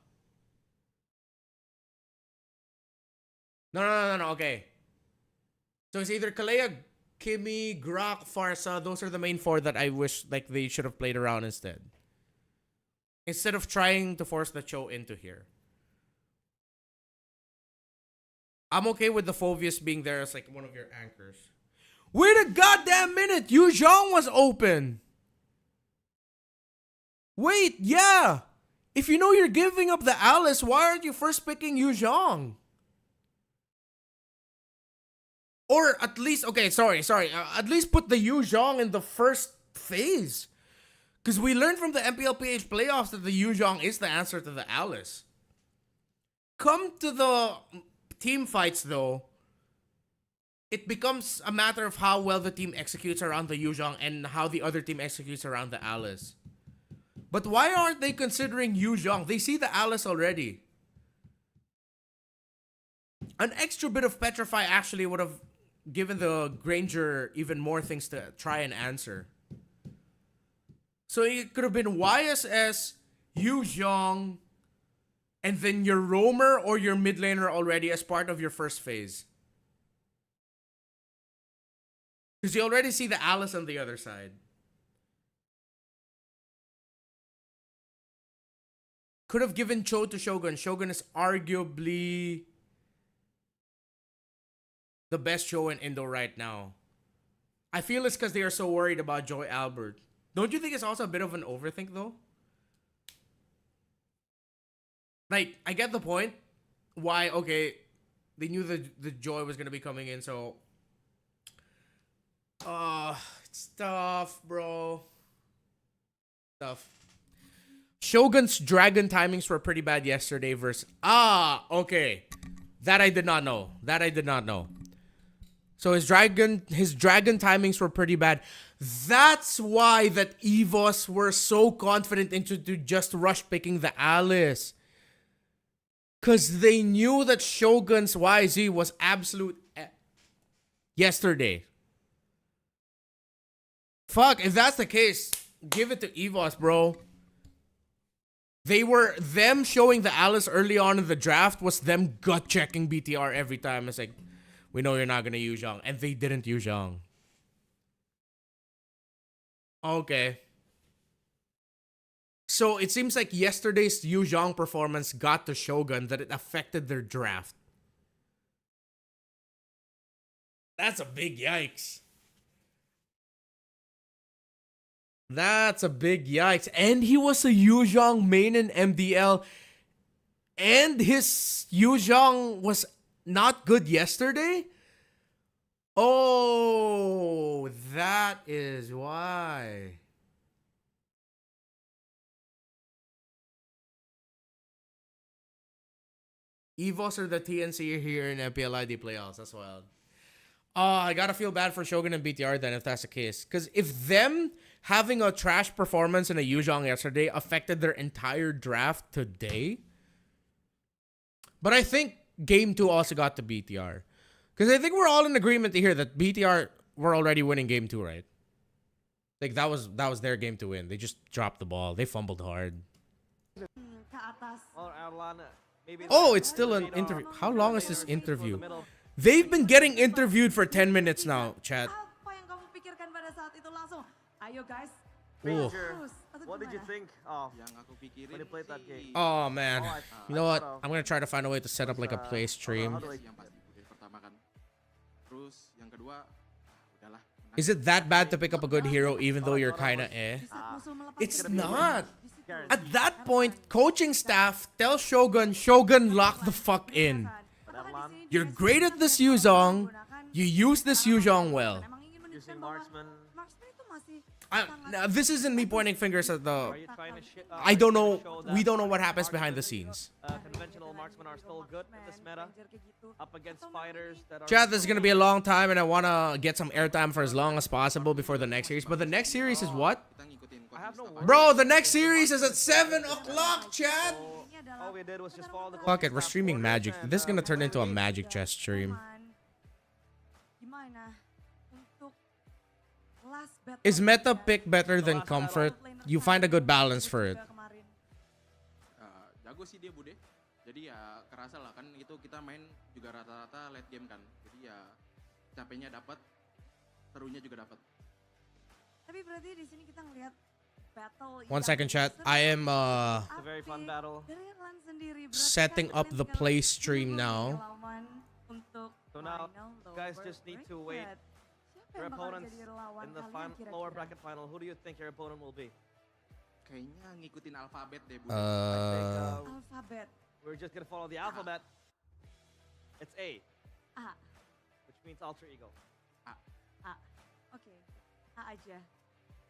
No. Okay. So it's either Kalea, Kimmy, Grok, Farsa. Those are the main four that I wish they should have played around instead. Instead of trying to force the Cho into here. I'm okay with the Fovius being there as one of your anchors. Wait a goddamn minute! Yu Zhong was open! Wait, yeah! If you know you're giving up the Alice, why aren't you first picking Yu Zhong? Or at least, at least put the Yu Zhong in the first phase. Because we learned from the MPLPH playoffs that the Yu Zhong is the answer to the Alice. Come to the team fights though, it becomes a matter of how well the team executes around the Yu Zhong and how the other team executes around the Alice. But why aren't they considering Yu Zhong? They see the Alice already. An extra bit of Petrify actually would have given the Granger even more things to try and answer. So it could have been YSS, Yu Zhong, and then your roamer or your mid laner already as part of your first phase. Because you already see the Alice on the other side. Could have given Cho to Shogun. Shogun is arguably the best Cho in Indo right now. I feel it's because they are so worried about Joy Albert. Don't you think it's also a bit of an overthink though? Like, I get the point. Why, okay, they knew the Joy was going to be coming in, so... it's tough, bro. Tough. Shogun's dragon timings were pretty bad yesterday versus... okay. That I did not know. So his dragon timings were pretty bad. That's why that EVOS were so confident into just rush picking the Alice. Because they knew that Shogun's YZ was absolute yesterday. Fuck, if that's the case, give it to EVOS, bro. Them showing the Alice early on in the draft was them gut checking BTR every time. It's like, we know you're not going to use Young. And they didn't use Young. Okay. So it seems like yesterday's Yu Zhang performance got to Shogun that it affected their draft. That's a big yikes. That's a big yikes. And he was a Yu Zhang main in MDL. And his Yu Zhang was not good yesterday? Oh, that is why. EVOS or the TNC here in MPLID playoffs. That's wild. I gotta feel bad for Shogun and BTR then if that's the case. Because if them having a trash performance in a Yu Zhang yesterday affected their entire draft today. But I think Game 2 also got to BTR. Because I think we're all in agreement to hear that BTR were already winning Game 2, right? Like that was their game to win. They just dropped the ball. They fumbled hard. Oh, it's still an interview. How long is this interview? They've been getting interviewed for 10 minutes now, chat. Ooh. What did you think of when you played that game? Oh, man. You know what? I'm going to try to find a way to set up like a play stream. Is it that bad to pick up a good hero even though you're kind of eh? It's not. At that point, coaching staff tell Shogun, lock the fuck in. You're great at this Yu Zhang. You use this Yu Zhang well. Using marksman. Now, this isn't me pointing fingers at the... I don't know. We don't know what happens behind the scenes. Conventional marksmen are still good in this meta. Up against fighters that are... Chat, this is going to be a long time and I want to get some airtime for as long as possible before the next series. But the next series is what? Bro, the next series is at 7 o'clock, chat! All we did was just follow the... Fuck it, we're streaming Magic. This is going to turn into a Magic chess stream. Is meta pick better than comfort? You find a good balance for it. Jago sih dia Bude. Jadi ya kerasa lah kan itu kita main juga rata-rata late game kan. Jadi ya capeknya dapat, serunya juga dapat. Tapi berarti di sini kita ngelihat battle. 1 second, chat. I am a very fun battle. Setting up the play stream now. So now, you guys just need to wait. Your opponents in the lower bracket final, who do you think your opponent will be? Kayaknya ngikutin alfabet deh, Bu. Alfabet. We're just gonna follow the alphabet. It's A. A. Which means alter ego. A. A. Oke. A aja.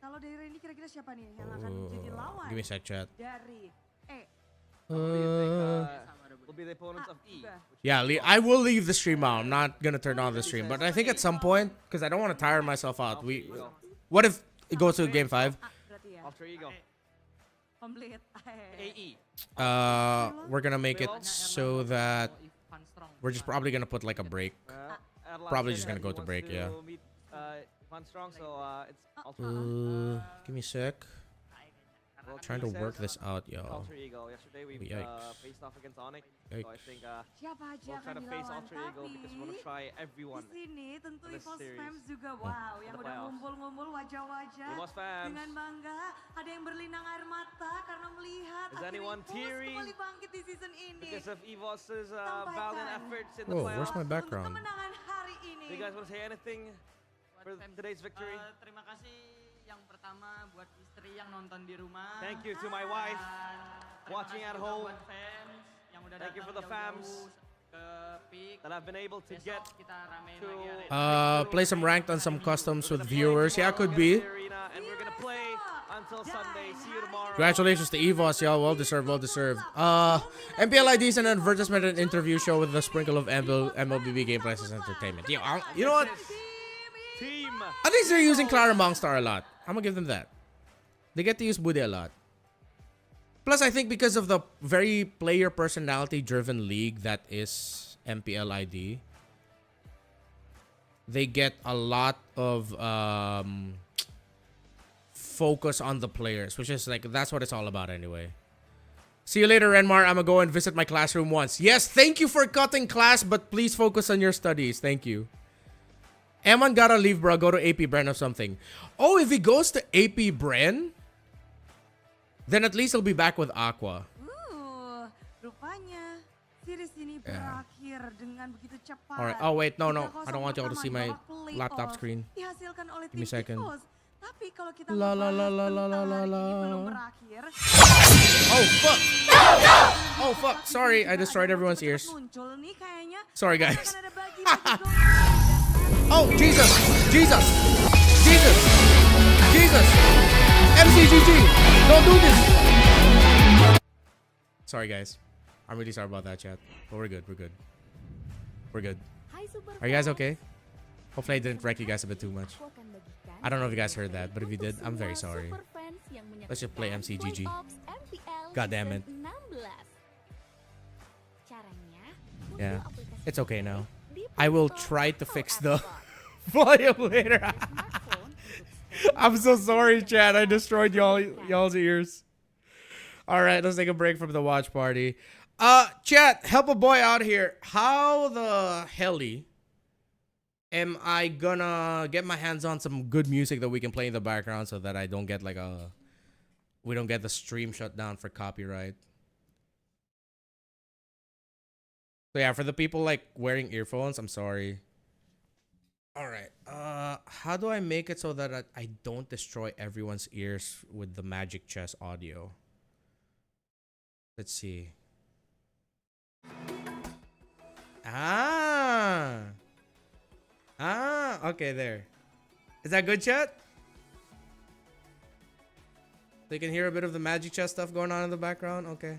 Kalau dari Randy kira-kira siapa nih yang akan menjadi lawan? Give me a sec, chat. Dari E. Will be the opponents of E. Yeah, I will leave the stream out. I'm not gonna turn on the stream, but I think at some point, because I don't want to tire myself out. What if it goes to game 5? Alter ego. Complete. AE. We're gonna make it so that we're just probably gonna put like a break. Probably just gonna go to break, yeah. Strong, so it's give me a sec. Trying to work this out, yo. Alter Ego. Yesterday we Yikes. faced off against Onyx. Yikes. So I think Siapa aja we'll try akan to face dilawan, Alter Ego because we want to try everyone. Di sini tentu in this EVOS series. fans juga wow, yang the udah playoffs. ngumpul-ngumpul wajah-wajah EVOS fans. dengan bangga. Ada yang berlinang air mata karena melihat Is akhirnya anyone EVOS teary kembali bangkit di season ini. because of EVOS's valiant efforts in the Whoa, playoffs? where's my background? Kemenangan hari ini. Do you guys want to say anything for today's victory? Terima kasih yang pertama buat istri yang nonton di rumah. Thank you to my wife watching at home. Buat fans yang udah Thank you for the datang fans jauh-jauh ke PIK. that I've been able to get Kita ramein to lagi arena. Play some ranked on some customs with viewers. Yeah, could be. and we're gonna play until Sunday. See you tomorrow. Congratulations to EVOS, y'all. Well deserved, well deserved. MPL ID is an advertisement and interview show with a sprinkle of MLBB game prices entertainment. Yo, you know what? Team. At least they're using Clara Mongstar a lot. I'm gonna give them that. They get to use Bude a lot. Plus, I think because of the very player personality driven league that is MPL ID, they get a lot of focus on the players, which is like, that's what it's all about anyway. See you later, Renmar. I'm gonna go and visit my classroom once. Yes, thank you for cutting class, but please focus on your studies. Thank you. Eman gotta leave, bro. Go to AP Bren or something. Oh, if he goes to AP Bren, then at least he'll be back with Aqua. Rupanya series ini berakhir dengan begitu cepat. Alright. Oh, wait. No. I don't want y'all to see my laptop screen. Dihasilkan oleh Give me a second. Tapi kalau kita La la la la la la la la. belum berakhir. Oh, fuck. Oh, fuck. Sorry, I destroyed everyone's ears. Muncul nih kayaknya. Sorry, guys. Akan ada bagi-bagi Oh, Jesus. Jesus. Jesus. Jesus. MCGG. Don't do this. Sorry, guys. I'm really sorry about that, chat. But we're good. We're good. We're good. Are you guys okay? Hopefully I didn't wreck you guys a bit too much. I don't know if you guys heard that, but if you did, I'm very sorry. Let's just play MCGG. God damn it. Yeah, it's okay now. I will try to fix the volume later. I'm so sorry, chat. I destroyed y'all's ears. All right, let's take a break from the watch party. Chat, help a boy out here. How the helly am I gonna get my hands on some good music that we can play in the background so that I don't get like we don't get the stream shut down for copyright? So yeah, for the people like wearing earphones, I'm sorry. All right. How do I make it so that I don't destroy everyone's ears with the Magic Chess audio? Let's see. Okay, there. Is that good, chat? They can hear a bit of the Magic Chess stuff going on in the background? Okay.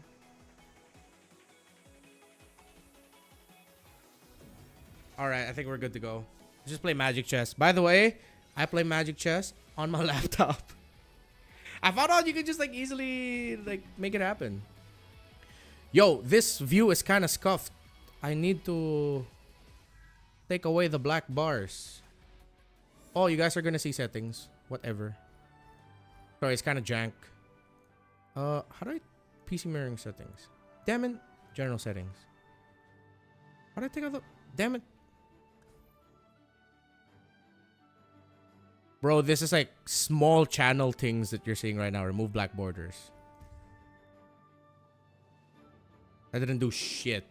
Alright, I think we're good to go. Let's just play Magic Chess. By the way, I play Magic Chess on my laptop. I found out you can just like easily like make it happen. Yo, this view is kind of scuffed. I need to take away the black bars. Oh, you guys are gonna see settings. Whatever. Sorry, it's kind of jank. How do I PC mirroring settings? Damn it. General settings. How do I take out the... Damn it. Bro, this is like small channel things that you're seeing right now. Remove black borders. I didn't do shit.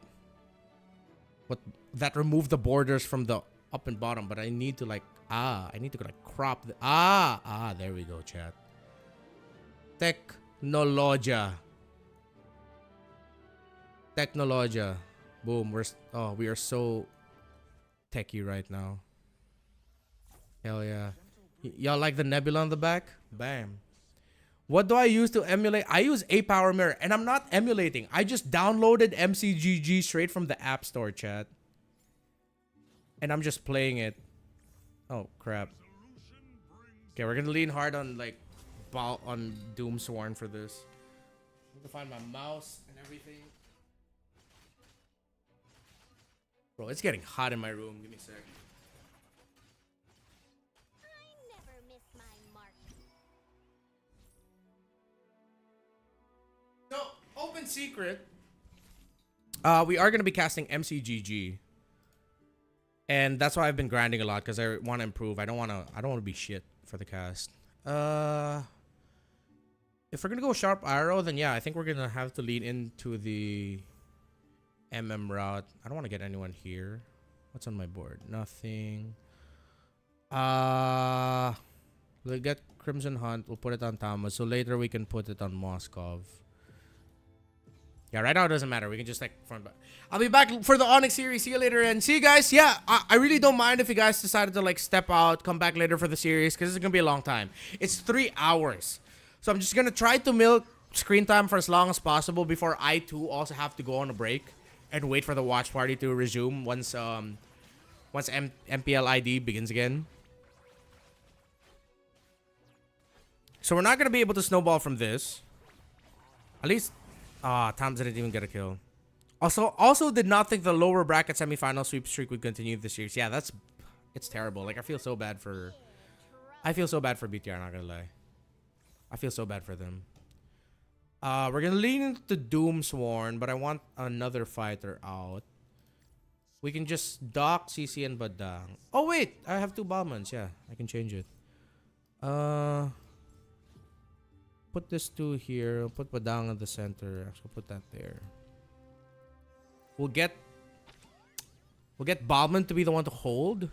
But that removed the borders from the up and bottom. But I need to like... I need to like crop the... there we go, chat. Technologia. Technologia. Boom. We are so techie right now. Hell yeah. Y'all like the nebula on the back? Bam. What do I use to emulate? I use A Power Mirror, and I'm not emulating. I just downloaded MCGG straight from the App Store, chat. And I'm just playing it. Oh, crap. Okay, we're gonna lean hard on, like, on Doomsworn for this. I need to find my mouse and everything. Bro, it's getting hot in my room. Give me a sec. in secret, we are gonna be casting MCGG, and that's why I've been grinding a lot because I want to improve. I don't want to be shit for the cast. If we're gonna go sharp arrow, then yeah, I think we're gonna have to lean into the MM route. I don't want to get anyone here. What's on my board? Nothing. We'll get Crimson Hunt. We'll put it on Tama. So later we can put it on Moskov. Yeah, right now it doesn't matter. We can just like front back. I'll be back for the Onyx series. See you later and see you guys. Yeah, I really don't mind if you guys decided to like step out, come back later for the series because it's gonna be a long time. It's 3 hours. So I'm just gonna try to milk screen time for as long as possible before I too also have to go on a break and wait for the watch party to resume once MPL ID begins again. So we're not gonna be able to snowball from this. At least, Tom didn't even get a kill. Also did not think the lower bracket semifinal sweep streak would continue this year. Yeah, it's terrible. Like I feel so bad for BTR. Not gonna lie. I feel so bad for them. We're gonna lean into Doomsworn, but I want another fighter out. We can just dock CC and Badang. Oh wait, I have 2 Balmans. Yeah, I can change it. Put this 2 here. Put Badang in the center. Actually, put that there. We'll get Balman to be the one to hold.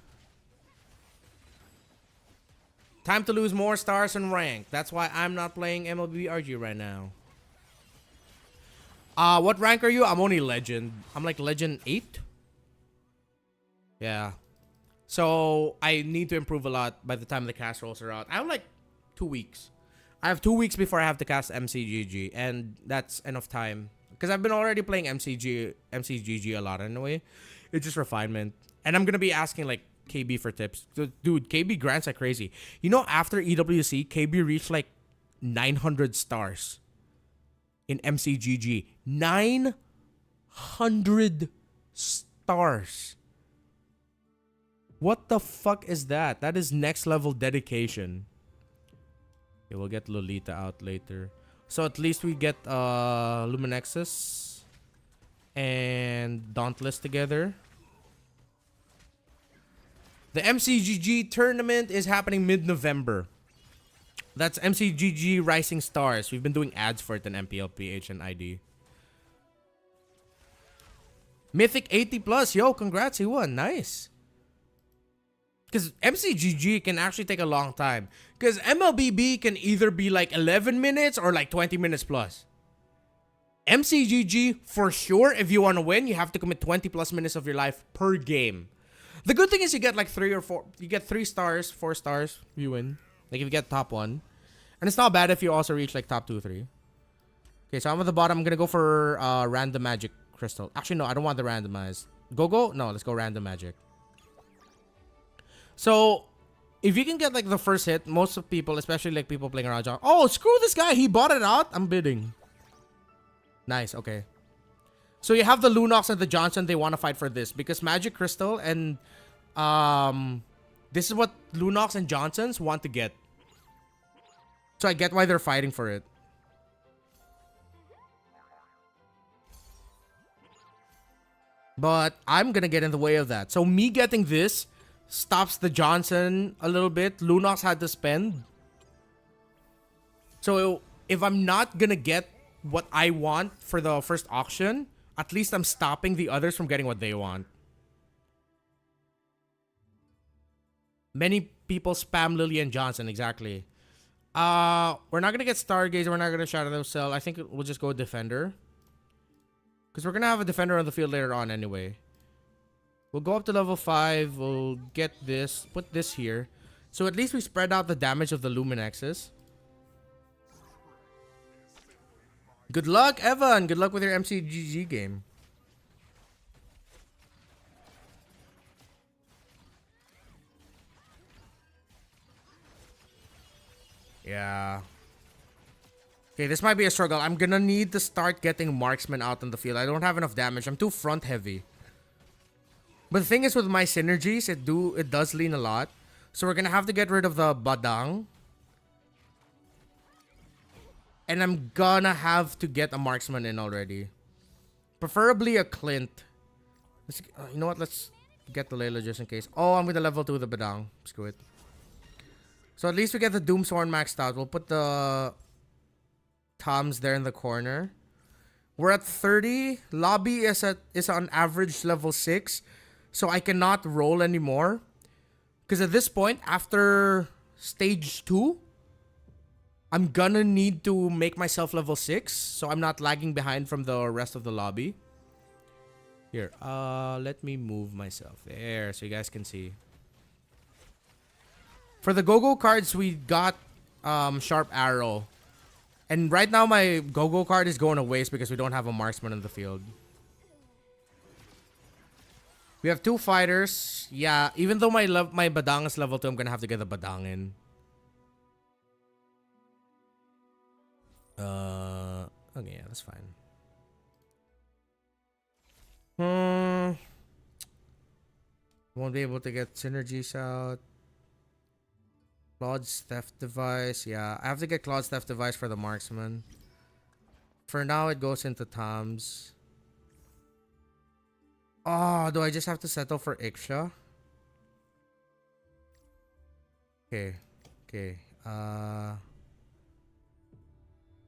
Time to lose more stars and rank. That's why I'm not playing MLB RG right now. What rank are you? I'm only legend. I'm like legend 8. Yeah. So I need to improve a lot by the time the cast rolls are out. I have like 2 weeks. I have 2 weeks before I have to cast MCGG, and that's enough time. Because I've been already playing MCGG a lot anyway. It's just refinement. And I'm going to be asking like KB for tips. Dude, KB grants like crazy. You know, after EWC, KB reached like 900 stars in MCGG. 900 stars. What the fuck is that? That is next level dedication. Okay, we'll get Lolita out later. So at least we get Luminexus and Dauntless together. The MCGG tournament is happening mid-November. That's MCGG Rising Stars. We've been doing ads for it in MPL, PH, and ID. Mythic 80 plus. Yo, congrats, he won. Nice. Because MCGG can actually take a long time. Because MLBB can either be like 11 minutes or like 20 minutes plus. MCGG, for sure, if you want to win, you have to commit 20 plus minutes of your life per game. The good thing is you get like 3 or 4. You get 3 stars, 4 stars, you win. Like if you get top 1. And it's not bad if you also reach like top 2, 3. Okay, so I'm at the bottom. I'm going to go for random magic crystal. Actually, no, I don't want the randomized. Go? No, let's go random magic. So, if you can get like the first hit, most of people, especially like people playing around, oh, screw this guy. He bought it out. I'm bidding. Nice. Okay. So you have the Lunox and the Johnson. They want to fight for this because Magic Crystal and this is what Lunox and Johnsons want to get. So I get why they're fighting for it. But I'm going to get in the way of that. So me getting this stops the Johnson a little bit. Lunox had to spend. So if I'm not going to get what I want for the first auction, at least I'm stopping the others from getting what they want. Many people spam Lily and Johnson, exactly. We're not going to get Stargazer. We're not going to Shadow Cell. I think we'll just go Defender. Because we're going to have a Defender on the field later on anyway. We'll go up to level 5. We'll get this. Put this here. So at least we spread out the damage of the Luminexes. Good luck, Evan. Good luck with your MCGG game. Yeah. Okay, this might be a struggle. I'm gonna need to start getting marksmen out on the field. I don't have enough damage. I'm too front heavy. But the thing is with my synergies, it does lean a lot. So we're gonna have to get rid of the Badang. And I'm gonna have to get a marksman in already. Preferably a Clint. You know what? Let's get the Layla just in case. Oh, I'm gonna level 2 the Badang. Screw it. So at least we get the Doomsworn maxed out. We'll put the Toms there in the corner. We're at 30. Lobby is on average level 6. So I cannot roll anymore. Because at this point, after stage 2, I'm gonna need to make myself level 6. So I'm not lagging behind from the rest of the lobby. Here, let me move myself there so you guys can see. For the go-go cards, we got Sharp Arrow. And right now my go-go card is going to waste because we don't have a marksman in the field. We have 2 fighters. Yeah, even though my Badang is level 2, I'm going to have to get the Badang in. Okay, yeah, that's fine. Won't be able to get synergies out. Claude's theft device. Yeah, I have to get Claude's theft device for the marksman. For now, it goes into Tom's. Oh, do I just have to settle for Iksha? Okay. Okay.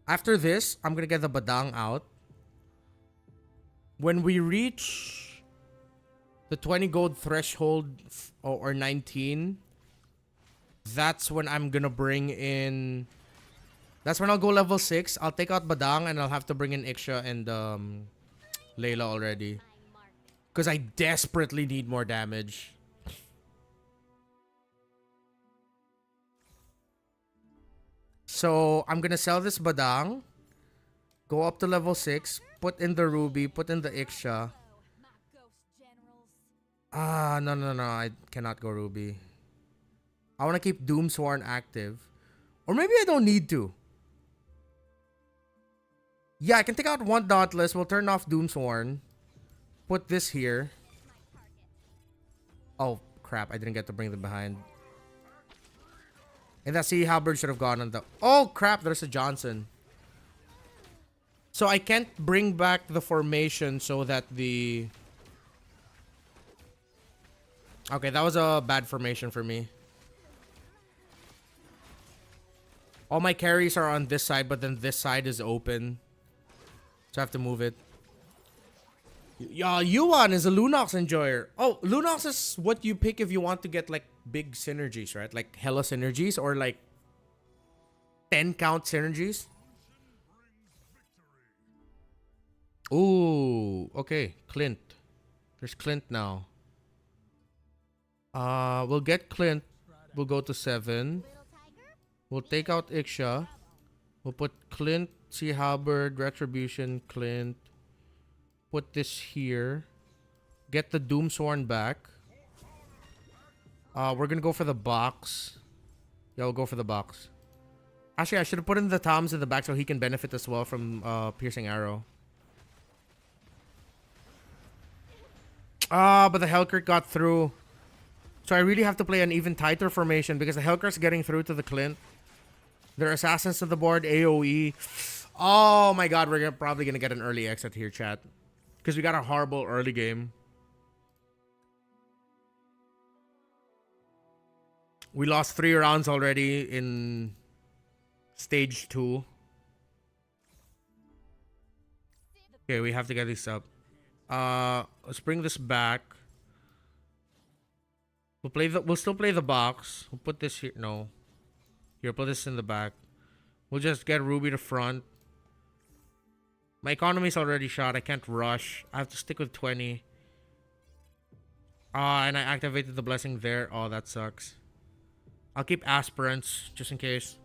After this, I'm gonna get the Badang out. When we reach the 20 gold threshold or 19, that's when I'm gonna bring in. That's when I'll go level 6. I'll take out Badang and I'll have to bring in Iksha and Layla already. Because I desperately need more damage. So I'm gonna sell this Badang. Go up to level 6. Put in the Ruby. Put in the Iksha. No. I cannot go Ruby. I want to keep Doomsworn active. Or maybe I don't need to. Yeah, I can take out one Dauntless. We'll turn off Doomsworn. Put this here. Oh, crap. I didn't get to bring them behind. And that Sea Halberd should have gone on the... Oh, crap. There's a Johnson. So I can't bring back the formation so that the... Okay, that was a bad formation for me. All my carries are on this side, but then this side is open. So I have to move it. Yeah, Yuan is a Lunox enjoyer. Oh, Lunox is what you pick if you want to get like big synergies, right? Like hella synergies or like 10 count synergies. Ooh, okay. Clint. There's Clint now. We'll get Clint. We'll go to 7. We'll take out Iksha. We'll put Clint, Sea Halberd, Retribution, Clint. Put this here. Get the Doomsworn back. We're gonna go for the box. Yeah, we'll go for the box. Actually, I should have put in the Toms in the back so he can benefit as well from Piercing Arrow. But the Hellcurt got through. So I really have to play an even tighter formation because the Hellcurt's getting through to the Clint. There are assassins to the board, AoE. Oh my god, we're probably gonna get an early exit here, chat. Because we got a horrible early game. We lost 3 rounds already in stage 2. Okay, we have to get this up. Let's bring this back. We'll still play the box. We'll put this here. No. Here, put this in the back. We'll just get Ruby to front. My economy's already shot. I can't rush. I have to stick with 20. And I activated the blessing there. Oh, that sucks. I'll keep aspirants just in case.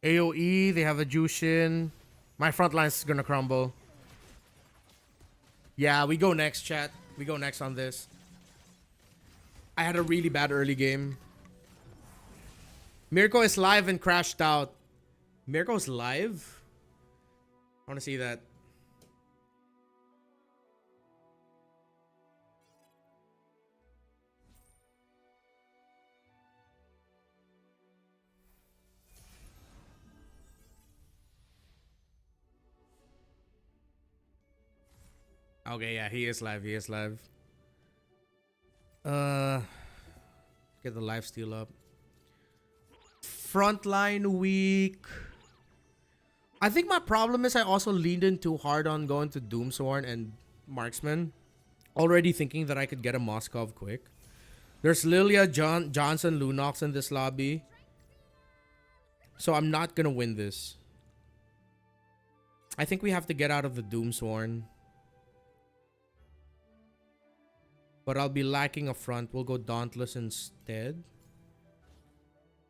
AoE, they have a Jushin. My front line's gonna crumble. Yeah, we go next, chat. We go next on this. I had a really bad early game. Mirko is live and crashed out. Mirko's live? I want to see that. Okay, yeah, he is live. He is live. Get the live steal up. Frontline weak. I think my problem is I also leaned in too hard on going to Doomsworn and Marksman. Already thinking that I could get a Moskov quick. There's Lilia, Johnson, Lunox in this lobby. So I'm not gonna win this. I think we have to get out of the Doomsworn. But I'll be lacking a front. We'll go Dauntless instead.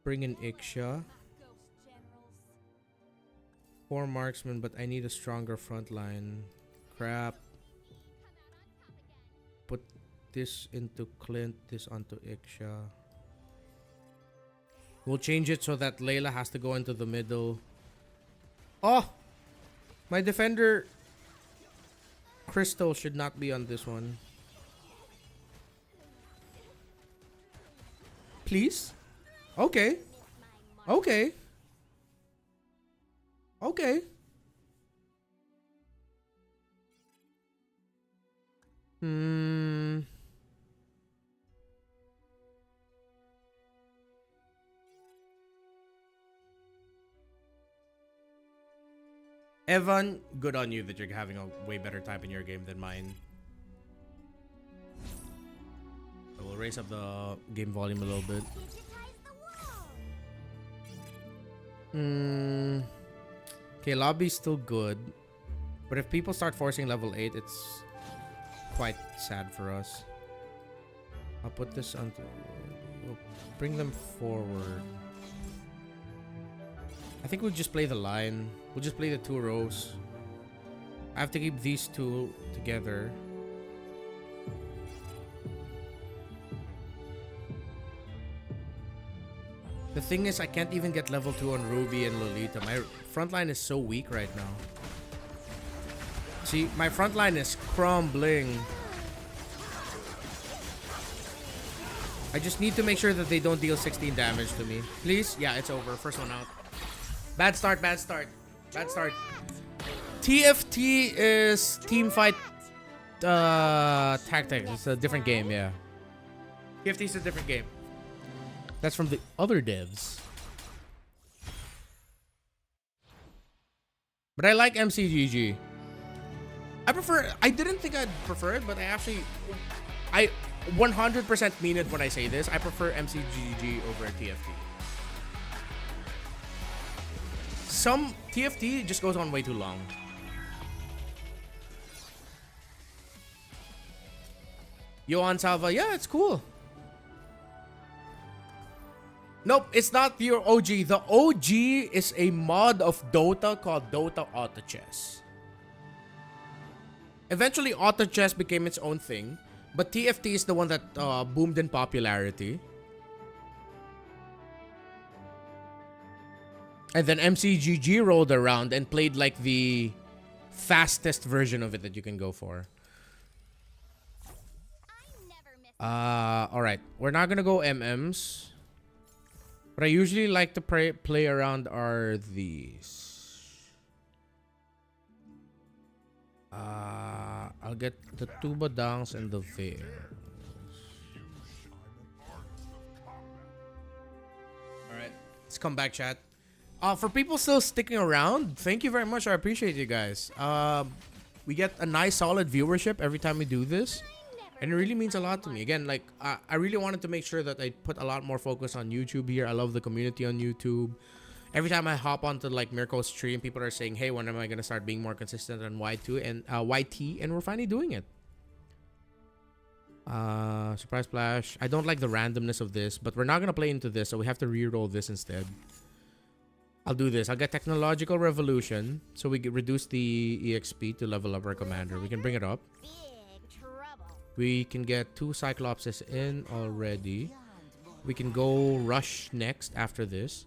Bring in Ixia. 4 marksmen, but I need a stronger front line. Crap. Put this into Clint, this onto Ixia. We'll change it so that Layla has to go into the middle. Oh! My defender Crystal should not be on this one. Please? Okay. Okay. Okay. Evan, good on you that you're having a way better time in your game than mine. So we'll raise up the game volume a little bit. Okay, lobby's still good. But if people start forcing level 8, it's quite sad for us. I'll put this onto... We'll bring them forward. I think we'll just play the line. We'll just play the 2 rows. I have to keep these 2 together. The thing is, I can't even get level 2 on Ruby and Lolita. My frontline is so weak right now. See, my frontline is crumbling. I just need to make sure that they don't deal 16 damage to me. Please? Yeah, it's over. First one out. Bad start, bad start. Bad start. TFT is team fight tactics. It's a different game, yeah. TFT is a different game. That's from the other devs. But I like MCGG. I didn't think I'd prefer it, but I 100% mean it when I say this. I prefer MCGG over TFT. Some TFT just goes on way too long. Johan Salva, yeah, it's cool. Nope, it's not your OG. The OG is a mod of Dota called Dota Auto Chess. Eventually, Auto Chess became its own thing, but TFT is the one that boomed in popularity. And then MCGG rolled around and played like the fastest version of it that you can go for. Alright, we're not gonna go MMs. What I usually like to play around are these. I'll get the Tuba Dangs and the Veil. Alright, let's come back, chat. For people still sticking around, thank you very much. I appreciate you guys. We get a nice solid viewership every time we do this. And it really means a lot to me. Again, like, I really wanted to make sure that I put a lot more focus on YouTube here. I love the community on YouTube. Every time I hop onto, like, Mirko's stream, people are saying, hey, when am I going to start being more consistent on YT? And we're finally doing it. Surprise Splash. I don't like the randomness of this, but we're not going to play into this, so we have to reroll this instead. I'll do this. I'll get Technological Revolution, so we reduce the EXP to level up our commander. We can bring it up. We can get 2 Cyclopses in already. We can go Rush next after this.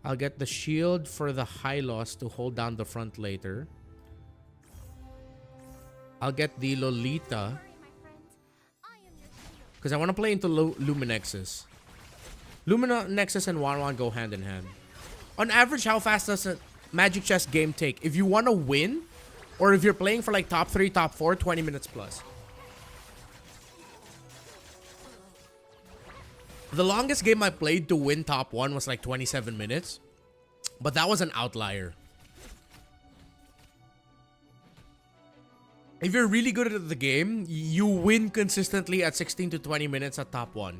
I'll get the shield for the Hylos to hold down the front later. I'll get the Lolita, because I want to play into Luminexus. Luminexus and Wanwan go hand in hand. On average, how fast does a Magic Chess game take? If you want to win, Or if you're playing for like top 3, top 4, 20 minutes plus. The longest game I played to win top 1 was like 27 minutes. But that was an outlier. If you're really good at the game, you win consistently at 16 to 20 minutes at top 1.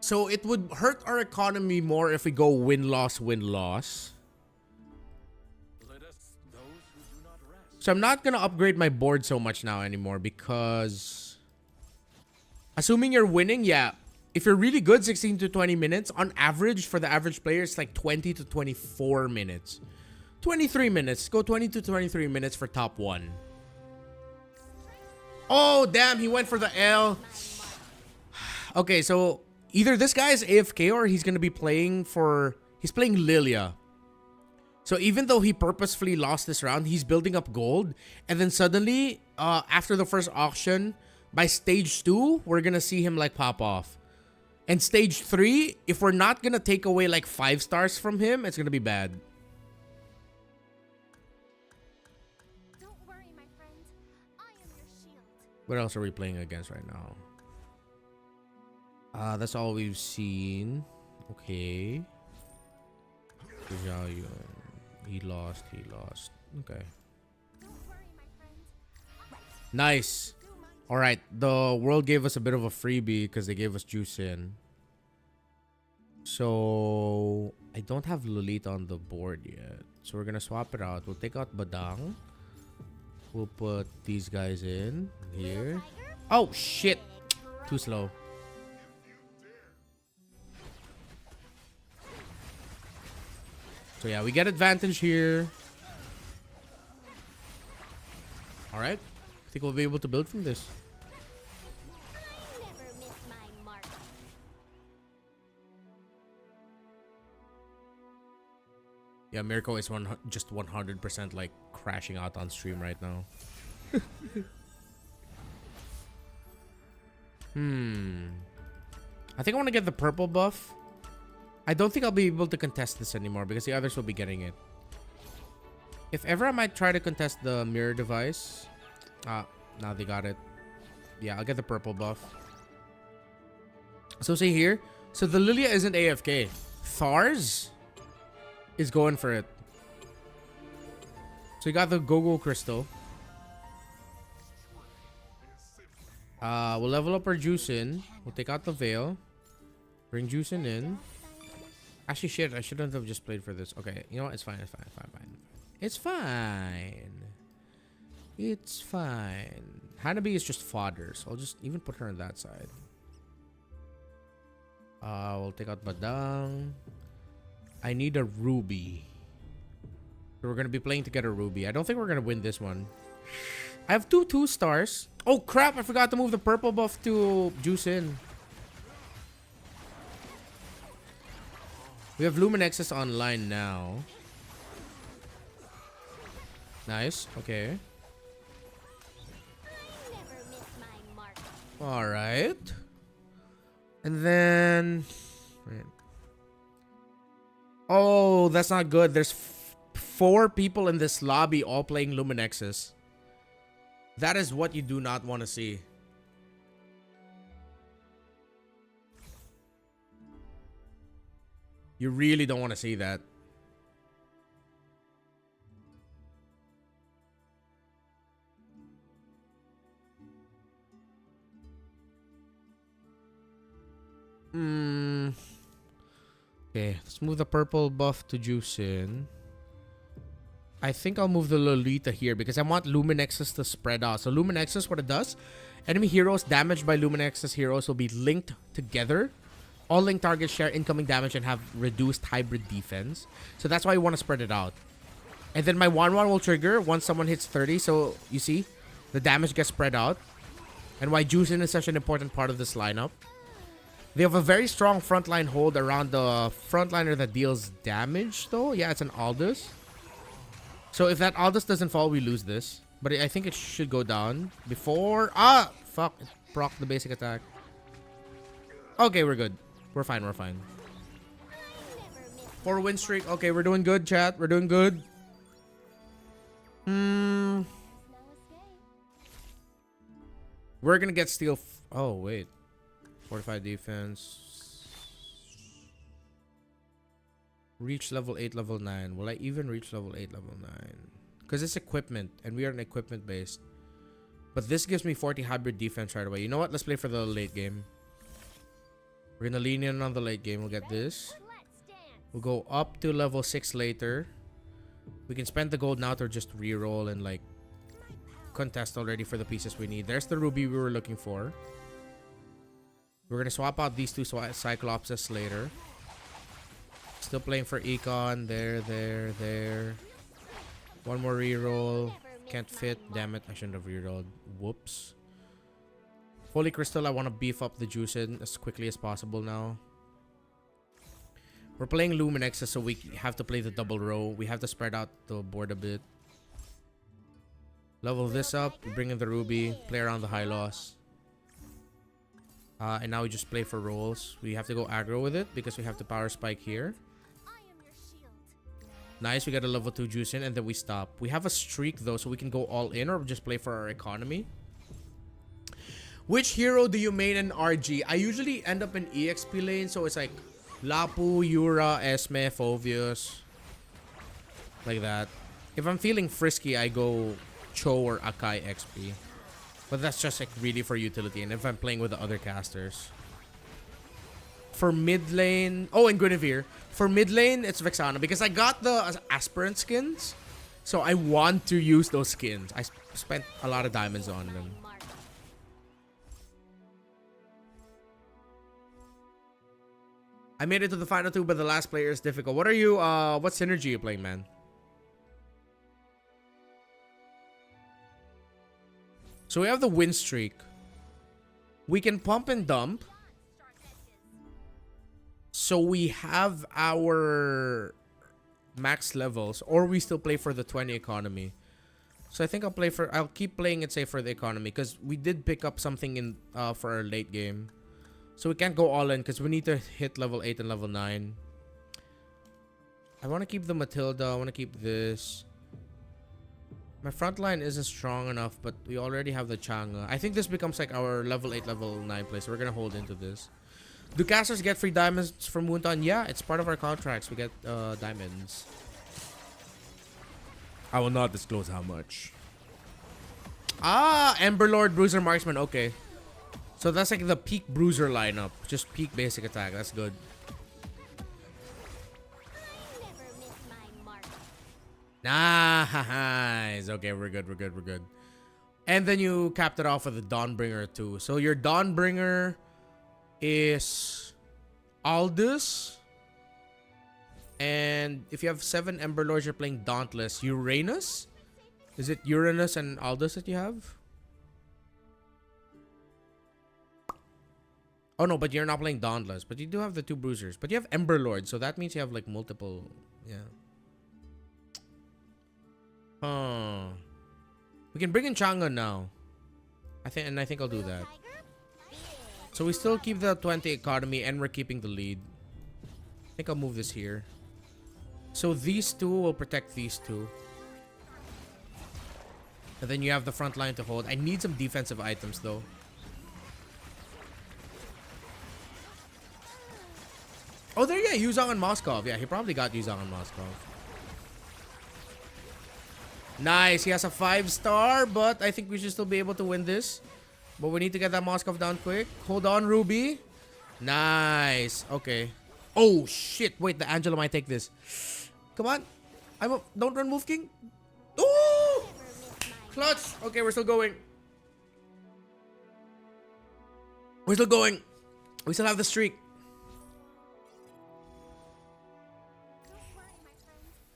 So it would hurt our economy more if we go win-loss, win-loss. So I'm not going to upgrade my board so much now anymore because... Assuming you're winning, yeah. If you're really good, 16 to 20 minutes. On average, for the average player, it's like 20 to 24 minutes. 23 minutes. Go 20 to 23 minutes for top 1. Oh, damn. He went for the L. Okay, so either this guy is AFK or he's going to be playing for... He's playing Lilia. So even though he purposefully lost this round, he's building up gold. And then suddenly, after the first auction, by stage 2, we're going to see him like pop off. And stage 3, if we're not going to take away like 5 stars from him, it's going to be bad. Don't worry, my friend. I am your shield. What else are we playing against right now? That's all we've seen. Okay. He lost. Okay. Nice. Alright, the world gave us a bit of a freebie because they gave us juice in. So, I don't have Lolita on the board yet. So we're gonna swap it out. We'll take out Badang. We'll put these guys in here. Oh, shit! Too slow. So yeah, we get advantage here. Alright. I think we'll be able to build from this. Yeah, Mirko is just 100% like crashing out on stream right now. I think I want to get the purple buff. I don't think I'll be able to contest this anymore because the others will be getting it. If ever I might try to contest the mirror device. Now they got it. Yeah, I'll get the purple buff. So see here. So the Lilia isn't AFK. Thars is going for it. So you got the Go-Go Crystal. We'll level up our Juicin. We'll take out the Veil. Bring Juicin in. Actually, shit. I shouldn't have just played for this. Okay, you know what? It's fine. It's fine. It's fine. It's fine. Hanabi is just fodder, so I'll just even put her on that side. We'll take out Badang. I need a Ruby. So we're gonna be playing to get a Ruby. I don't think we're gonna win this one. I have 2 stars. Oh crap! I forgot to move the purple buff to Juicin. We have Luminexus online now. Nice. Okay. Alright. And then... Oh, that's not good. There's 4 people in this lobby all playing Luminexus. That is what you do not want to see. You really don't want to see that. Okay, let's move the purple buff to Juicin. I think I'll move the Lolita here because I want Luminexus to spread out. So Luminexus, what it does, enemy heroes damaged by Luminexus heroes will be linked together. All linked targets share incoming damage and have reduced hybrid defense. So that's why you want to spread it out. And then my 1-1 will trigger once someone hits 30. So you see, the damage gets spread out. And why Juicin is such an important part of this lineup. They have a very strong frontline hold around the frontliner that deals damage though. Yeah, it's an Aldous. So if that Aldous doesn't fall, we lose this. But I think it should go down before... Ah! Fuck. It proc the basic attack. Okay, we're good. We're fine. 4-win streak. Okay, we're doing good, chat. We're doing good. We're gonna get steal. Oh, wait. Fortified defense. Reach level 8, level 9. Will I even reach level 8, level 9? Because it's equipment, and we are an equipment based. But this gives me 40 hybrid defense right away. You know what? Let's play for the late game. We're gonna lean in on the late game. We'll get this. We'll go up to level 6 later. We can spend the gold now to just reroll and like contest already for the pieces we need. There's the ruby we were looking for. We're gonna swap out these two Cyclopses later. Still playing for Econ. There. One more reroll. Can't fit. Damn it. I shouldn't have rerolled. Whoops. Holy Crystal, I want to beef up the juice in as quickly as possible now. We're playing Luminex, so we have to play the double row. We have to spread out the board a bit. Level this up. Bring in the ruby. Play around the high loss. And now we just play for rolls. We have to go aggro with it because we have to power spike here. Nice, we got a level 2 juice in and then we stop. We have a streak though, so we can go all in or just play for our economy. Which hero do you main in RG? I usually end up in EXP lane, so it's like Lapu, Yura, Esme, Phoveus. Like that. If I'm feeling frisky, I go Cho or Akai XP. But that's just like really for utility and if I'm playing with the other casters. For mid lane... Oh, and Guinevere. For mid lane, it's Vexana because I got the aspirant skins. So I want to use those skins. I spent a lot of diamonds on them. I made it to the final 2, but the last player is difficult. What are you... what synergy are you playing, man? So we have the win streak. We can pump and dump. So we have our max levels, or we still play for the 20 economy. So I think I'll keep playing it safe for the economy because we did pick up something in for our late game. So we can't go all in because we need to hit level 8 and level 9. I want to keep the Matilda. I want to keep this. My front line isn't strong enough, but we already have the Chang'e. I think this becomes like our level 8, level 9 place. So we're going to hold into this. Do casters get free diamonds from Moonton? Yeah, it's part of our contracts. We get diamonds. I will not disclose how much. Ah, Emberlord, Bruiser, Marksman. Okay. So that's like the peak Bruiser lineup. Just peak basic attack. That's good. Nice. Okay, we're good. We're good. We're good. And then you capped it off with the Dawnbringer too. So your Dawnbringer is Aldous. And if you have 7 Emberlords, you're playing Dauntless. Uranus? Is it Uranus and Aldous that you have? Oh no, but you're not playing Dauntless. But you do have the 2 Bruisers. But you have Emberlord, so that means you have like multiple. Yeah. We can bring in Chang'e now. I think I'll do that. So we still keep the 20 economy and we're keeping the lead. I think I'll move this here. So these 2 will protect these 2. And then you have the front line to hold. I need some defensive items though. Oh, there, yeah, Yuzong and Moskov. Yeah, he probably got Yuzong and Moskov. Nice, he has a 5-star, but I think we should still be able to win this. But we need to get that Moskov down quick. Hold on, Ruby. Nice. Okay. Oh, shit. Wait, the Angela might take this. Come on. Don't run, Move King. Ooh! Clutch. Okay, we're still going. We're still going. We still have the streak.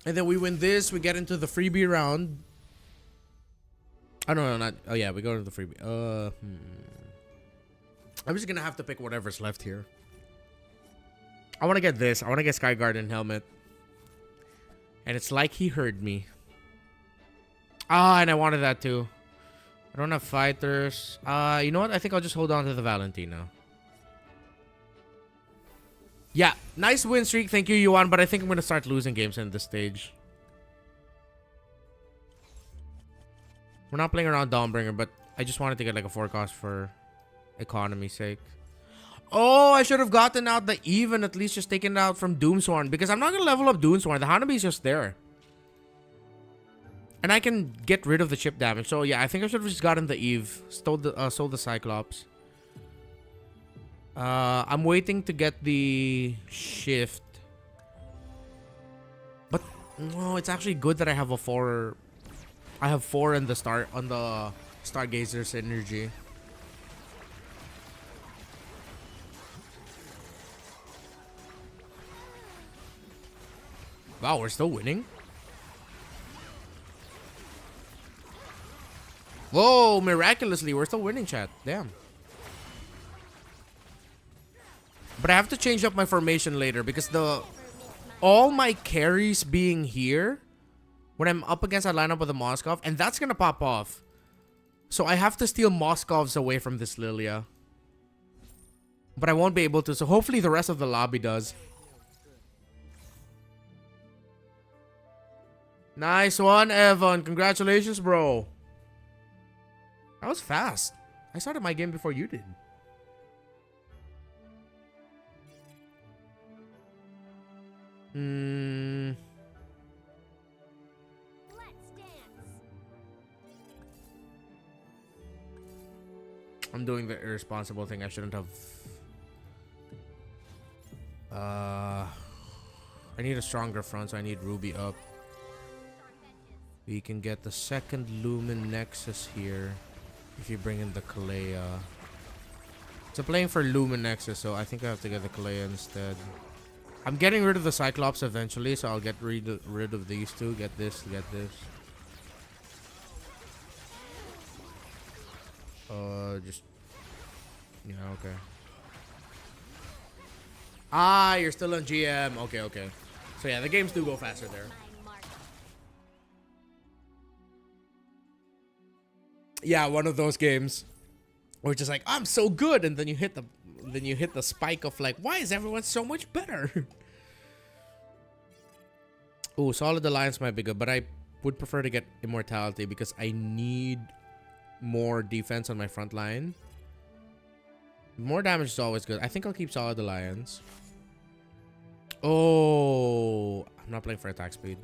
And then we win this. We get into the freebie round. Oh, no, not. Oh, yeah, we go to the freebie. I'm just going to have to pick whatever's left here. I want to get this. I want to get Sky Garden helmet. And it's like he heard me. Ah, and I wanted that too. I don't have fighters. You know what? I think I'll just hold on to the Valentina. Yeah, nice win streak. Thank you, Yuan. But I think I'm going to start losing games in this stage. We're not playing around Dawnbringer, but I just wanted to get like a forecast for economy's sake. Oh, I should have gotten out the even, at least just taken it out from Doomsworn, because I'm not going to level up Doomsworn. The Hanabi is just there. And I can get rid of the chip damage. So yeah, I think I should have just gotten the Eve. Sold the Cyclops. I'm waiting to get the shift. But no, it's actually good that I have a 4. I have 4 in the start on the Stargazer's energy. Wow, we're still winning. Whoa, miraculously, we're still winning, chat. Damn. But I have to change up my formation later because all my carries being here when I'm up against a lineup with a Moskov, and that's gonna pop off. So I have to steal Moskovs away from this Lilia. But I won't be able to, so hopefully the rest of the lobby does. Nice one, Evan. Congratulations, bro. That was fast. I started my game before you did. I'm doing the irresponsible thing I shouldn't have. I need a stronger front, so I need Ruby up. We can get the second Lumen Nexus here if you bring in the Kalea. So playing for Lumen Nexus, so I think I have to get the Kalea instead. I'm getting rid of the Cyclops eventually, so I'll get rid of these two. Get this, get this. Just... Yeah, okay. Ah, you're still on GM. Okay, okay. So yeah, the games do go faster there. Yeah, one of those games where it's just like, I'm so good, and then you hit the spike of like, why is everyone so much better? Oh, Solid Alliance might be good, but I would prefer to get Immortality because I need more defense on my front line. More damage is always good. I think I'll keep Solid Alliance. Oh, I'm not playing for attack speed.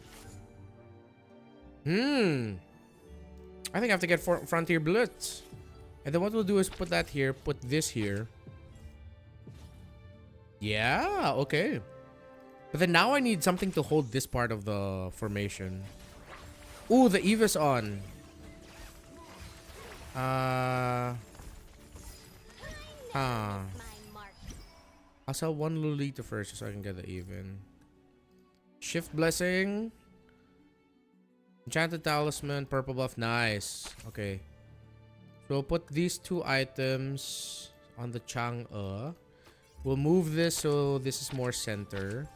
I think I have to get Frontier Blitz. And then what we'll do is put that here, put this here. Yeah, okay. But then now I need something to hold this part of the formation. Ooh, the EVOS on. I'll sell one Lolita first so I can get the even. Shift Blessing. Enchanted Talisman, Purple Buff, nice. Okay. So we'll put these 2 items on the Chang'e. We'll move this so this is more center.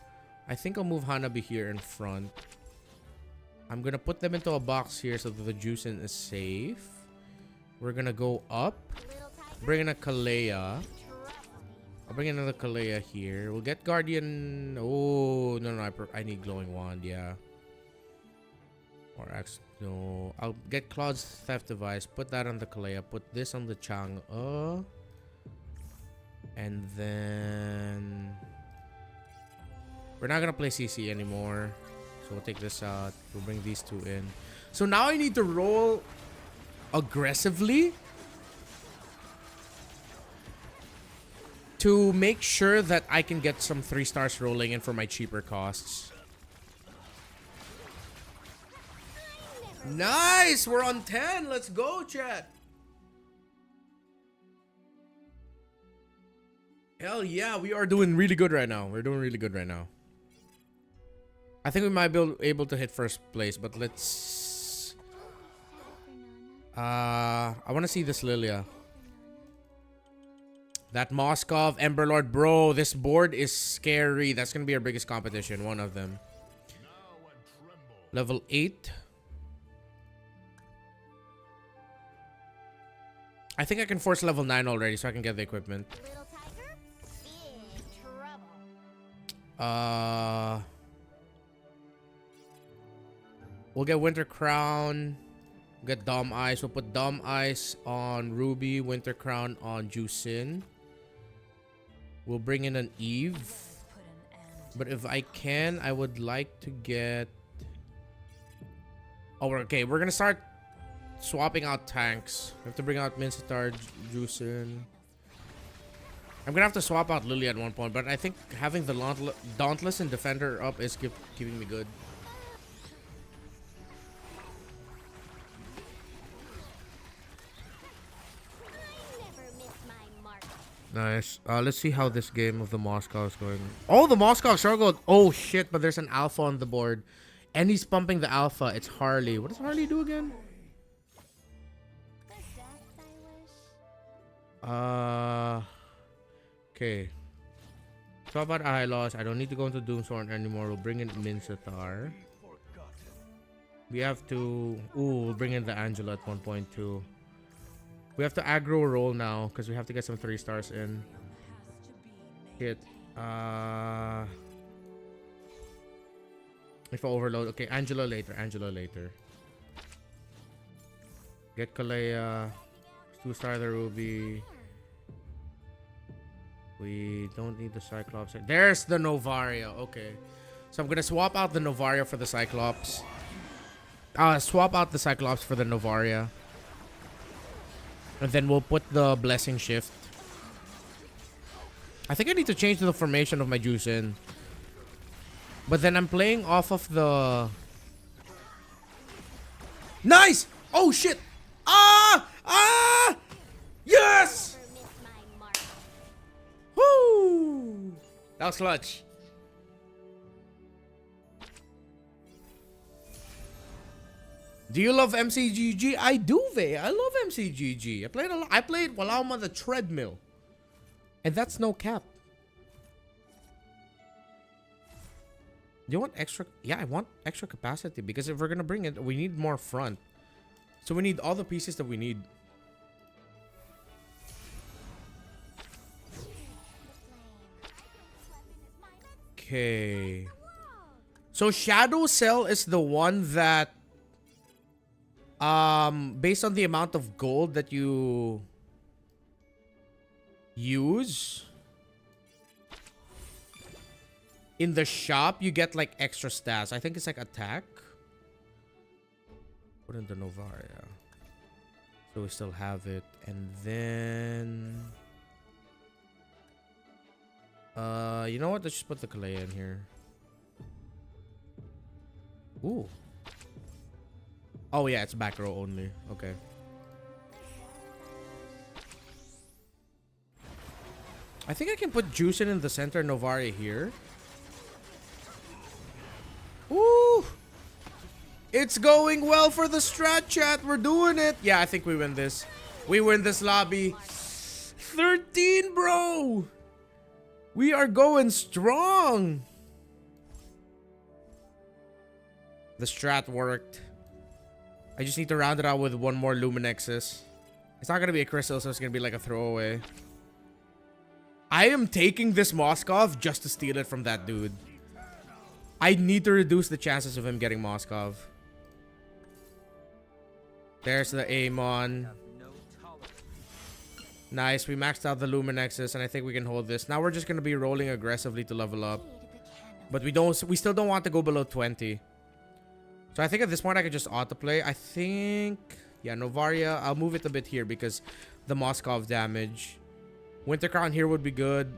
I think I'll move Hanabi here in front. I'm gonna put them into a box here so that the Juicin is safe. We're gonna go up. Bring in a Kalea. I'll bring in another Kalea here. We'll get Guardian. Oh, no, I need Glowing Wand, yeah. Or X. No. I'll get Claude's Theft Device. Put that on the Kalea. Put this on the Chang'e. And then... We're not gonna play CC anymore. So we'll take this out. We'll bring these 2 in. So now I need to roll aggressively to make sure that I can get some 3 stars rolling in for my cheaper costs. Nice! We're on 10. Let's go, chat. Hell yeah, we are doing really good right now. We're doing really good right now. I think we might be able to hit first place, but let's... I want to see this Lilia. That Moskov, Emberlord, bro. This board is scary. That's going to be our biggest competition. One of them. Level 8. I think I can force level 9 already so I can get the equipment. We'll get Winter Crown. We'll get Dom Ice. We'll put Dom Ice on Ruby. Winter Crown on Juicin. We'll bring in an Eve. But if I can, I would like to get... Oh, okay. We're gonna start swapping out tanks. We have to bring out Mincetar, Juicin. I'm gonna have to swap out Lily at one point, but I think having the Dauntless and Defender up is keeping me good. Nice. Let's see how this game of the Moscow is going. Oh, the Moscow struggled. Oh, shit, but there's an alpha on the board. And he's pumping the alpha. It's Harley. What does Harley do again? Okay. Talk about I lost. I don't need to go into Doomstorm anymore. We'll bring in Mincetar. We have to... Ooh, we'll bring in the Angela at 1.2. We have to aggro roll now because we have to get some 3 stars in. Hit. If I overload. Okay, Angela later. Angela later. Get Kalea. 2-star the Ruby. We don't need the Cyclops. There's the Novaria. Okay. So I'm going to swap out the Novaria for the Cyclops. Swap out the Cyclops for the Novaria. And then we'll put the Blessing Shift. I think I need to change the formation of my Juicin. But then I'm playing off of the... Nice! Oh, shit! Yes! Woo! That was clutch. Do you love MCGG? I do, Vey. I love MCGG. I played a lot. I played while I'm on the treadmill. And that's no cap. Do you want extra? Yeah, I want extra capacity because if we're going to bring it, we need more front. So we need all the pieces that we need. Okay. So Shadow Cell is the one that based on the amount of gold that you use in the shop, you get like extra stats. I think it's like attack. Put in the Novaria. So we still have it. And then you know what? Let's just put the Kalea in here. Ooh. Oh yeah, it's back row only. Okay. I think I can put Juicin in the center, Novaria here. Ooh! It's going well for the strat, chat. We're doing it. Yeah, I think we win this. We win this lobby. 13, bro! We are going strong. The strat worked. I just need to round it out with one more Luminexus. It's not going to be a crystal, so it's going to be like a throwaway. I am taking this Moskov just to steal it from that dude. I need to reduce the chances of him getting Moskov. There's the Amon. Nice, we maxed out the Luminexus, and I think we can hold this. Now we're just going to be rolling aggressively to level up. But we still don't want to go below 20. So I think at this point I could just autoplay. I think... Yeah, Novaria. I'll move it a bit here because the Moskov damage. Winter Crown here would be good.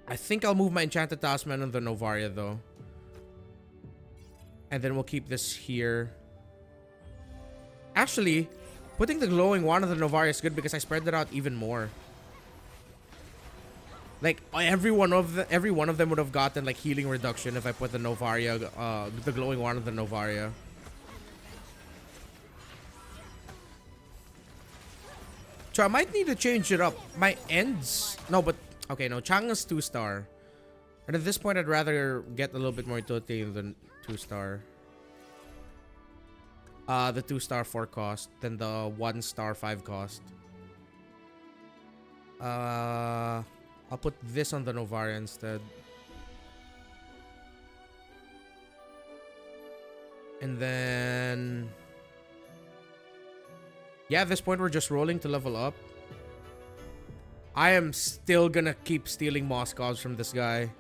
I think I'll move my Enchanted Talisman on the Novaria though. And then we'll keep this here. Actually, putting the Glowing Wand on the Novaria is good because I spread it out even more. Like every one of them would have gotten like healing reduction if I put the Novaria, the Glowing Wand on the Novaria. So I might need to change it up. My ends, no, but okay, no. Changa's 2-star, and at this point, I'd rather get a little bit more utility than 2-star. The 2-star 4 cost than the 1-star 5 cost. I'll put this on the Novaria instead. And then... yeah, at this point, we're just rolling to level up. I am still gonna keep stealing Moscovs from this guy.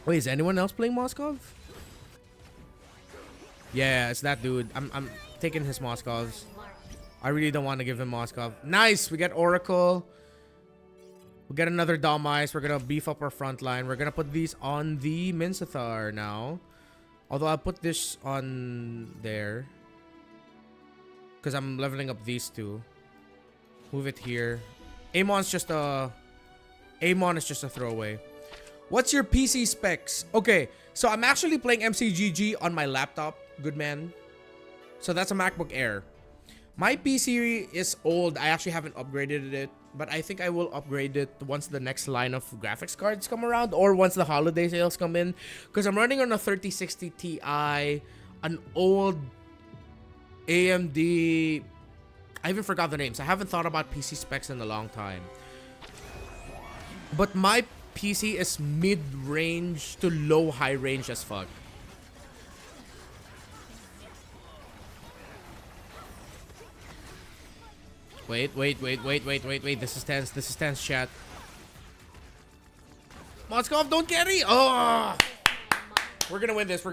Wait, is anyone else playing Moskov? Yeah, it's that dude. I'm taking his Moscovs. I really don't want to give him Moskov. Nice! We get Oracle. We get another Dom Ice. We're gonna beef up our front line. We're gonna put these on the Minsathar now. Although I'll put this on there. Because I'm leveling up these two. Move it here. Amon is just a throwaway. What's your PC specs? Okay, so I'm actually playing MCGG on my laptop. Good man. So that's a MacBook Air. My PC is old. I actually haven't upgraded it. But I think I will upgrade it once the next line of graphics cards come around. Or once the holiday sales come in. Because I'm running on a 3060 Ti. An old AMD... I even forgot the names. I haven't thought about PC specs in a long time. But my PC is mid-range to low-high range as fuck. Wait. This is tense, chat. Moskov, don't carry! Oh! We're gonna win this.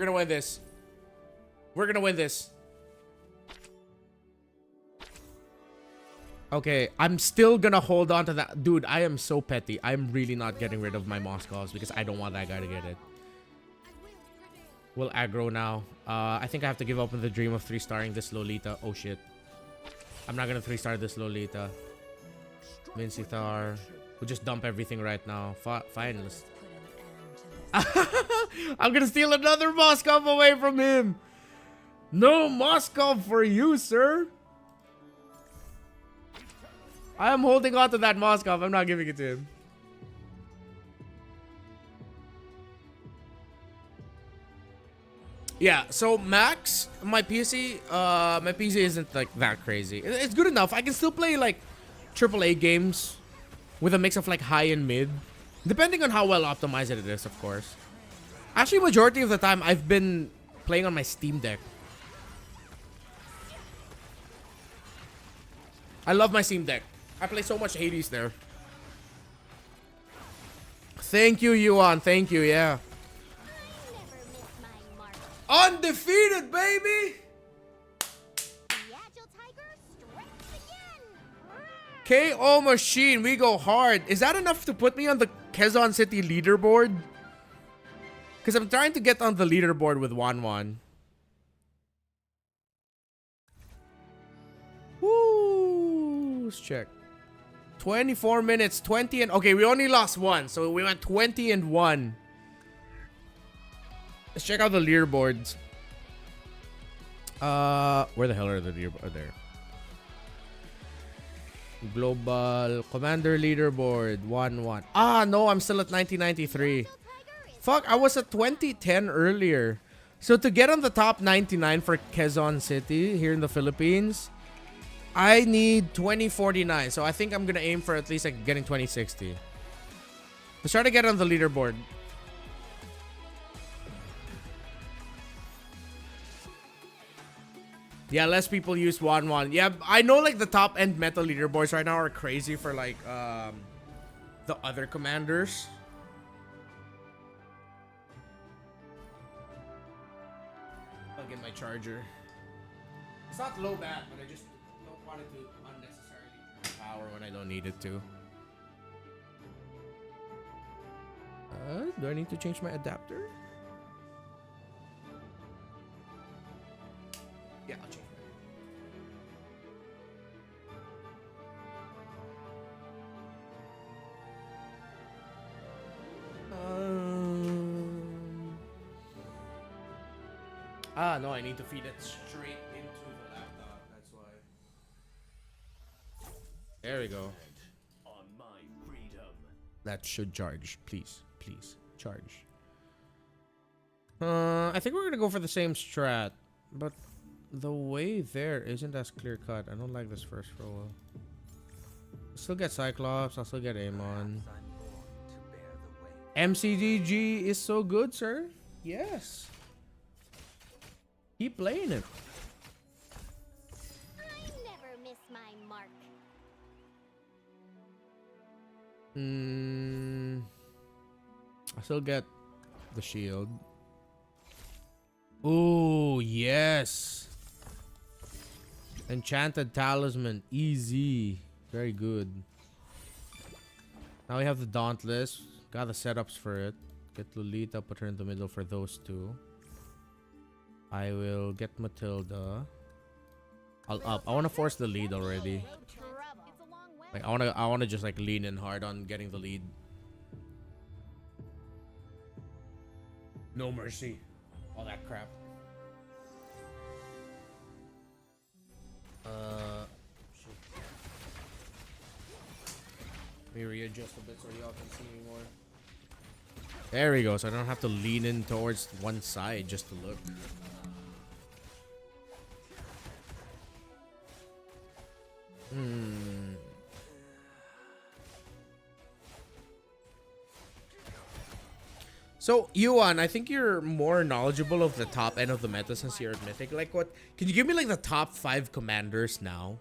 Okay, I'm still gonna hold on to that. Dude, I am so petty. I'm really not getting rid of my Moscovs because I don't want that guy to get it. We'll aggro now. I think I have to give up on the dream of 3-starring this Lolita. Oh shit. I'm not gonna 3-star this Lolita. Minsathar. We'll just dump everything right now. Fine, let's... I'm gonna steal another Moskov away from him. No Moskov for you, sir. I am holding on to that Moskov. I'm not giving it to him. Yeah, so max, my PC isn't like that crazy. It's good enough. I can still play like AAA games with a mix of like high and mid. Depending on how well optimized it is, of course. Actually, majority of the time, I've been playing on my Steam Deck. I love my Steam Deck. I play so much Hades there. Thank you, Yuan. Thank you, yeah. Undefeated, baby! KO machine, we go hard. Is that enough to put me on the Quezon City leaderboard? Because I'm trying to get on the leaderboard with Wanwan. Woo! Let's check. 24 minutes, 20 and... Okay, we only lost one. So we went 20 and 1. Let's check out the leaderboards. Where the hell are the leaderboards? There. Global Commander leaderboard 1-1. Ah, no, I'm still at 1993. Fuck, I was at 2010 earlier. So to get on the top 99 for Quezon City here in the Philippines, I need 2049. So I think I'm gonna aim for at least like getting 2060. Let's try to get on the leaderboard. Yeah, less people use 1-1. Yeah, I know like the top end meta leaderboards right now are crazy for like the other commanders. I'll get my charger. It's not low bat, but I just don't want it to unnecessarily drain power when I don't need it to. Do I need to change my adapter? Yeah, I'll change no, I need to feed it straight into the laptop. That's why. There we go. On my freedom. That should charge. Please, please, charge. I think we're gonna go for the same strat, but the way there isn't as clear cut. I don't like this first roll. I'll still get Cyclops. I'll still get Amon. MCGG is so good, sir. Yes. Keep playing it. I never miss my mark. I still get the shield. Oh, yes. Enchanted Talisman. Easy. Very good. Now we have the Dauntless. Got the setups for it. Get Lolita, put her in the middle for those two. I will get Matilda. I'll up. I want to force the lead already. Like I wanna just like lean in hard on getting the lead. No mercy. All that crap. Shit. Let me readjust a bit so y'all can see me more. There we go, so I don't have to lean in towards one side just to look. So, Yuan, I think you're more knowledgeable of the top end of the meta since you're at Mythic. Like, what? Can you give me, like, the top 5 commanders now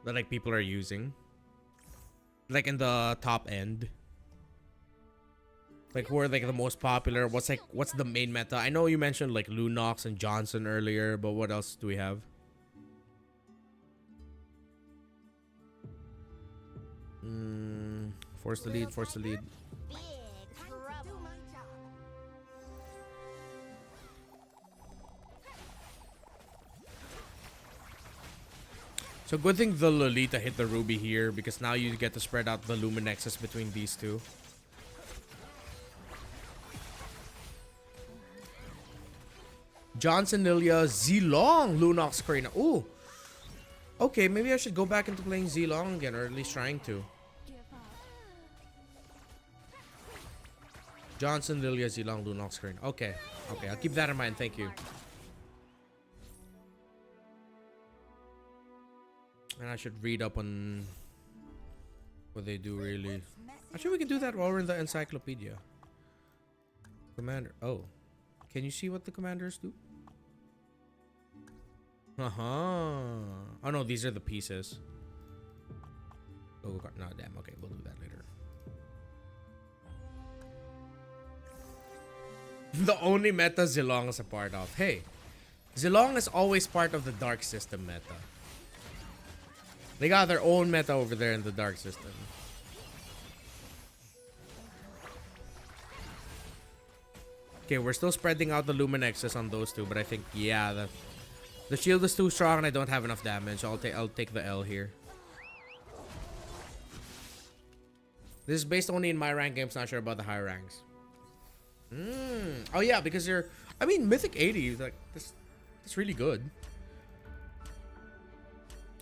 that, like, people are using? Like, in the top end? Like, who are, like, the most popular? What's the main meta? I know you mentioned, like, Lunox and Johnson earlier, but what else do we have? Force the lead, force the lead. So good thing the Lolita hit the Ruby here, because now you get to spread out the Luminexes between these two. Johnson, Lilia, Zilong, Lunox, Karina. Ooh. Okay, maybe I should go back into playing Zilong again, or at least trying to. Johnson, Lilia, Zilong, Lunox, Karina. Okay. Okay, I'll keep that in mind. Thank you. And I should read up on what they do, really. Actually, we can do that while we're in the encyclopedia. Commander. Oh. Can you see what the commanders do? Oh, no. These are the pieces. Oh, no, damn. Okay, we'll do that later. The only meta Zilong is a part of. Hey, Zilong is always part of the Dark System meta. They got their own meta over there in the Dark System. Okay, we're still spreading out the Luminexes on those two, but I think, yeah, the shield is too strong and I don't have enough damage, so I'll take the L here. This is based only in my rank games, not sure about the higher ranks. Oh yeah, because I mean, Mythic 80, like, that's really good.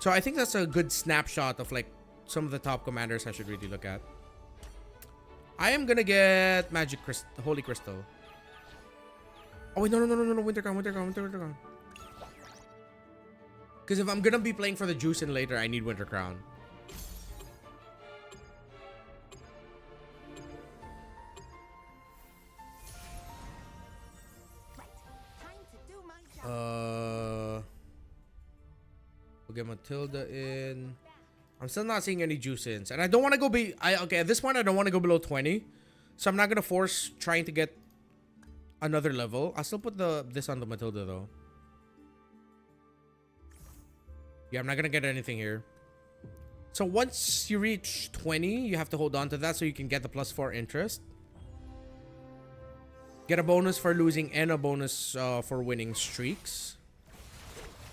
So I think that's a good snapshot of, like, some of the top commanders I should really look at. I am gonna get Holy Crystal. Oh wait, no, Winter Crown. Because if I'm gonna be playing for the Juice in later, I need Winter Crown. We'll get Matilda in. I'm still not seeing any juice ins, and I don't want to go okay, at this point I don't want to go below 20, so I'm not gonna force trying to get another level. I'll still put this on the Matilda though. Yeah, I'm not gonna get anything here. So once you reach 20, you have to hold on to that so you can get the +4 interest. Get a bonus for losing and a bonus for winning streaks.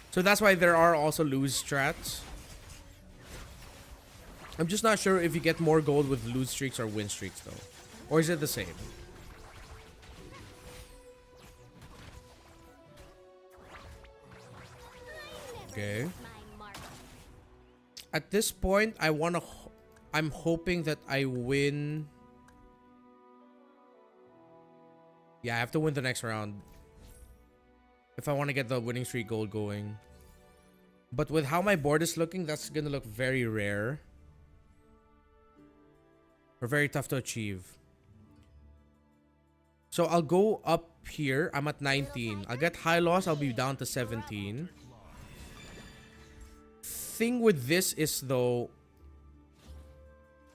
So that's why there are also lose strats. I'm just not sure if you get more gold with lose streaks or win streaks though. Or is it the same? Okay. At this point, I'm hoping that I win. Yeah, I have to win the next round if I want to get the winning streak gold going. But with how my board is looking, that's gonna look very rare. Or very tough to achieve. So I'll go up here. I'm at 19. I'll get high loss. I'll be down to 17. Thing with this is though,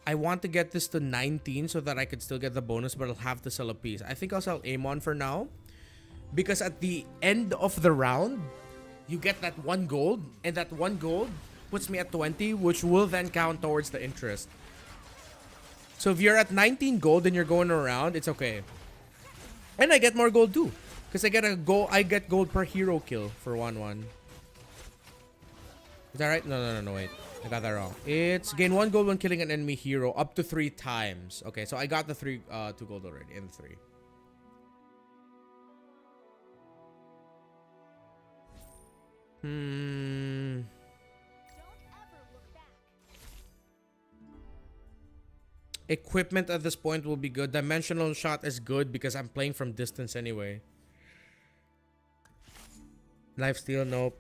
I want to get this to 19 so that I could still get the bonus, but I'll have to sell a piece. I think I'll sell Amon for now. Because at the end of the round, you get that 1 gold. And that 1 gold puts me at 20, which will then count towards the interest. So if you're at 19 gold and you're going around, it's okay. And I get more gold too. Because I get gold per hero kill for 1-1. Is that right? No, wait. I got that wrong. It's gain 1 gold when killing an enemy hero up to 3 times. Okay, so I got the 2 gold already and the 3. Equipment at this point will be good. Dimensional shot is good because I'm playing from distance anyway. Lifesteal, nope.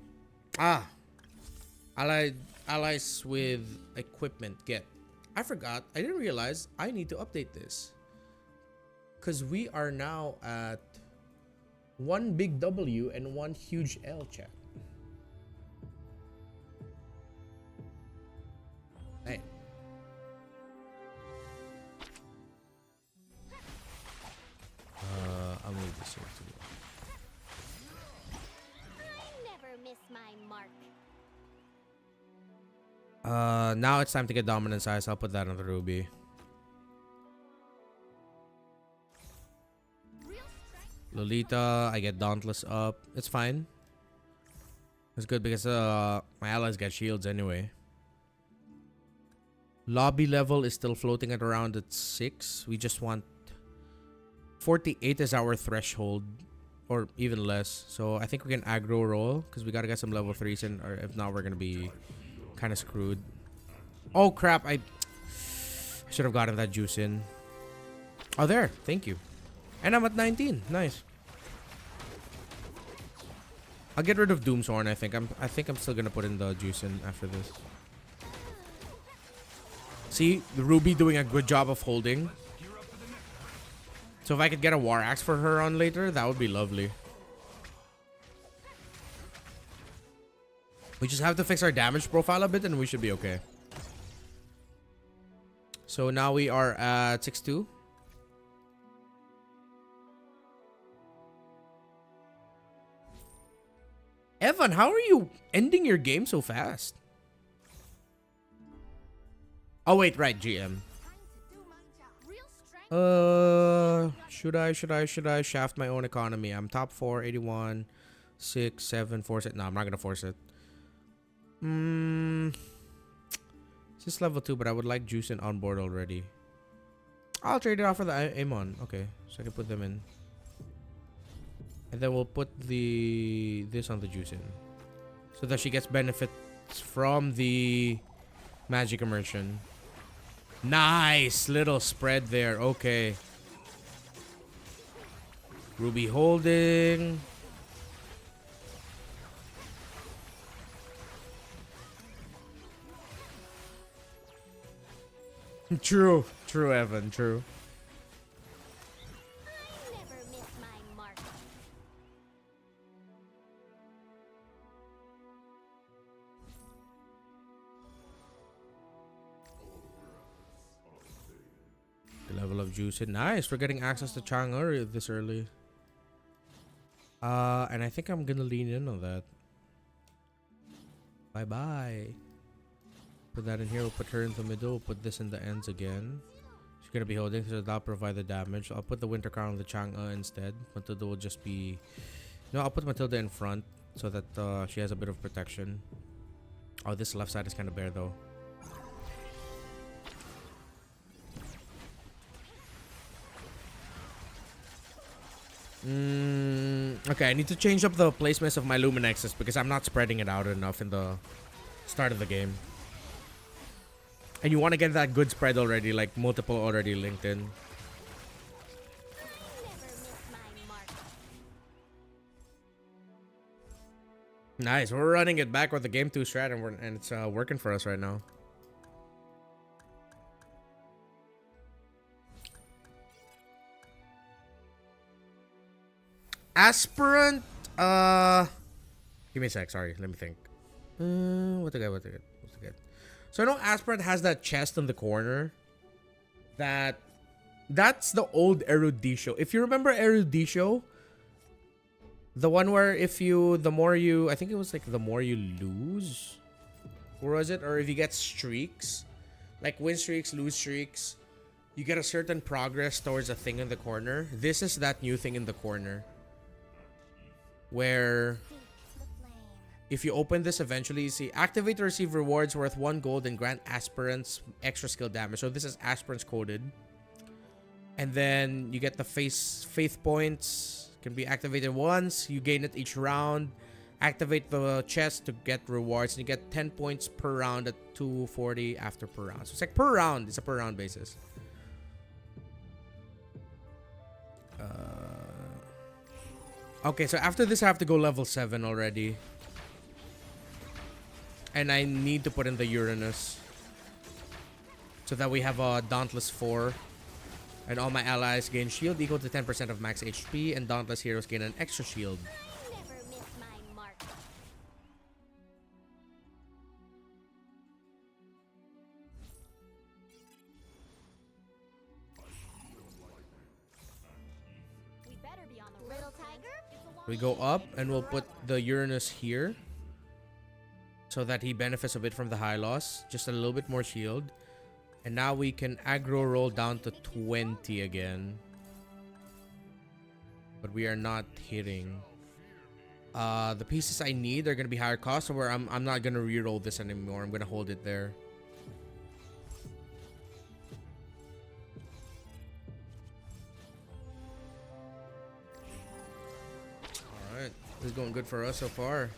Allies with equipment, get. I forgot. I didn't realize I need to update this. Because we are now at 1 big W and 1 huge L, chat. Hey. I'll move this here too. I never miss my mark. Now it's time to get dominant size. I'll put that on the ruby. Lolita, I get dauntless up. It's fine. It's good because my allies get shields anyway. Lobby level is still floating at around at 6. We just want 48 is our threshold, or even less. So I think we can aggro roll because we gotta get some level 3s in, or if not, we're gonna be kind of screwed. Oh crap! I should have gotten that juice in. Oh, there. Thank you. And I'm at 19. Nice. I'll get rid of Doomshorn. I think I'm still gonna put in the juice in after this. See, the Ruby doing a good job of holding. So if I could get a War Axe for her on later, that would be lovely. We just have to fix our damage profile a bit and we should be okay. So now we are at 6-2. Evan, how are you ending your game so fast? Oh wait, right, GM. Should I shaft my own economy? I'm top 4, 81, 6, 7, force it. No, I'm not gonna force it. It's just level 2, but I would like juice in on board already. I'll trade it off for the Amon. Okay, so I can put them in. And then we'll put this on the juice in. So that she gets benefits from the magic immersion. Nice little spread there. Okay. Ruby holding. True, Evan, true. I never miss my mark. The level of juice. Nice, we're getting access to Chang'e this early. And I think I'm gonna lean in on that. Bye-bye. Put that in here, we'll put her in the middle, we'll put this in the ends again. She's gonna be holding, so that'll provide the damage. I'll put the Winter Crown on the Chang'e instead. Matilda will just be... No, I'll put Matilda in front so that she has a bit of protection. Oh, this left side is kind of bare though. Okay, I need to change up the placements of my Luminexes because I'm not spreading it out enough in the start of the game. And you want to get that good spread already, like multiple already linked in. Nice, we're running it back with the game 2 strat and it's working for us right now. Aspirant, give me a sec, sorry, let me think. What to get? So I know Aspirant has that chest in the corner. That's the old Erudicio. If you remember Erudicio, the one where the more you lose, or was it? Or if you get streaks, like win streaks, lose streaks, you get a certain progress towards a thing in the corner. This is that new thing in the corner, where if you open this eventually, you see activate to receive rewards worth 1 gold and grant aspirants extra skill damage. So this is aspirants coded. And then you get the faith points. Can be activated once. You gain it each round. Activate the chest to get rewards. And you get 10 points per round at 240 after per round. So it's like per round. It's a per round basis. Okay, so after this I have to go level 7 already. And I need to put in the Uranus. So that we have a Dauntless 4. And all my allies gain shield equal to 10% of max HP. And Dauntless heroes gain an extra shield. Never miss my mark. We better be on the little tiger. We go up and we'll put the Uranus here. So that he benefits a bit from the high loss. Just a little bit more shield. And now we can aggro roll down to 20 again. But we are not hitting. The pieces I need are going to be higher cost. So I'm not going to reroll this anymore. I'm going to hold it there. Alright. This is going good for us so far.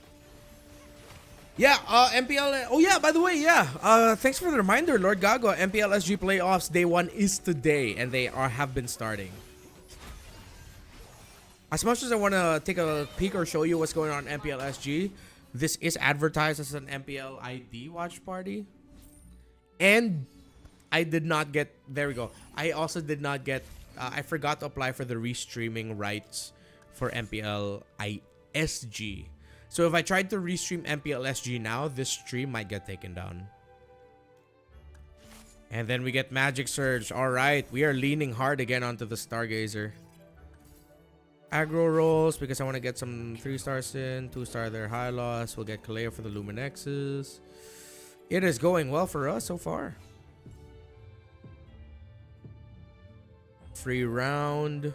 Yeah, MPL. Oh yeah, by the way, yeah. Thanks for the reminder, Lord Gago. MPL SG playoffs day 1 is today, and they have been starting. As much as I want to take a peek or show you what's going on in MPL SG, this is advertised as an MPL ID watch party, and I did not get. There we go. I also did not get. I forgot to apply for the restreaming rights for MPL SG. So if I tried to restream MPL SG now, this stream might get taken down. And then we get Magic Surge. Alright, we are leaning hard again onto the Stargazer. Aggro rolls because I want to get some 3-stars in. 2-star there, high loss. We'll get Kaleo for the Luminexes. It is going well for us so far. Free round.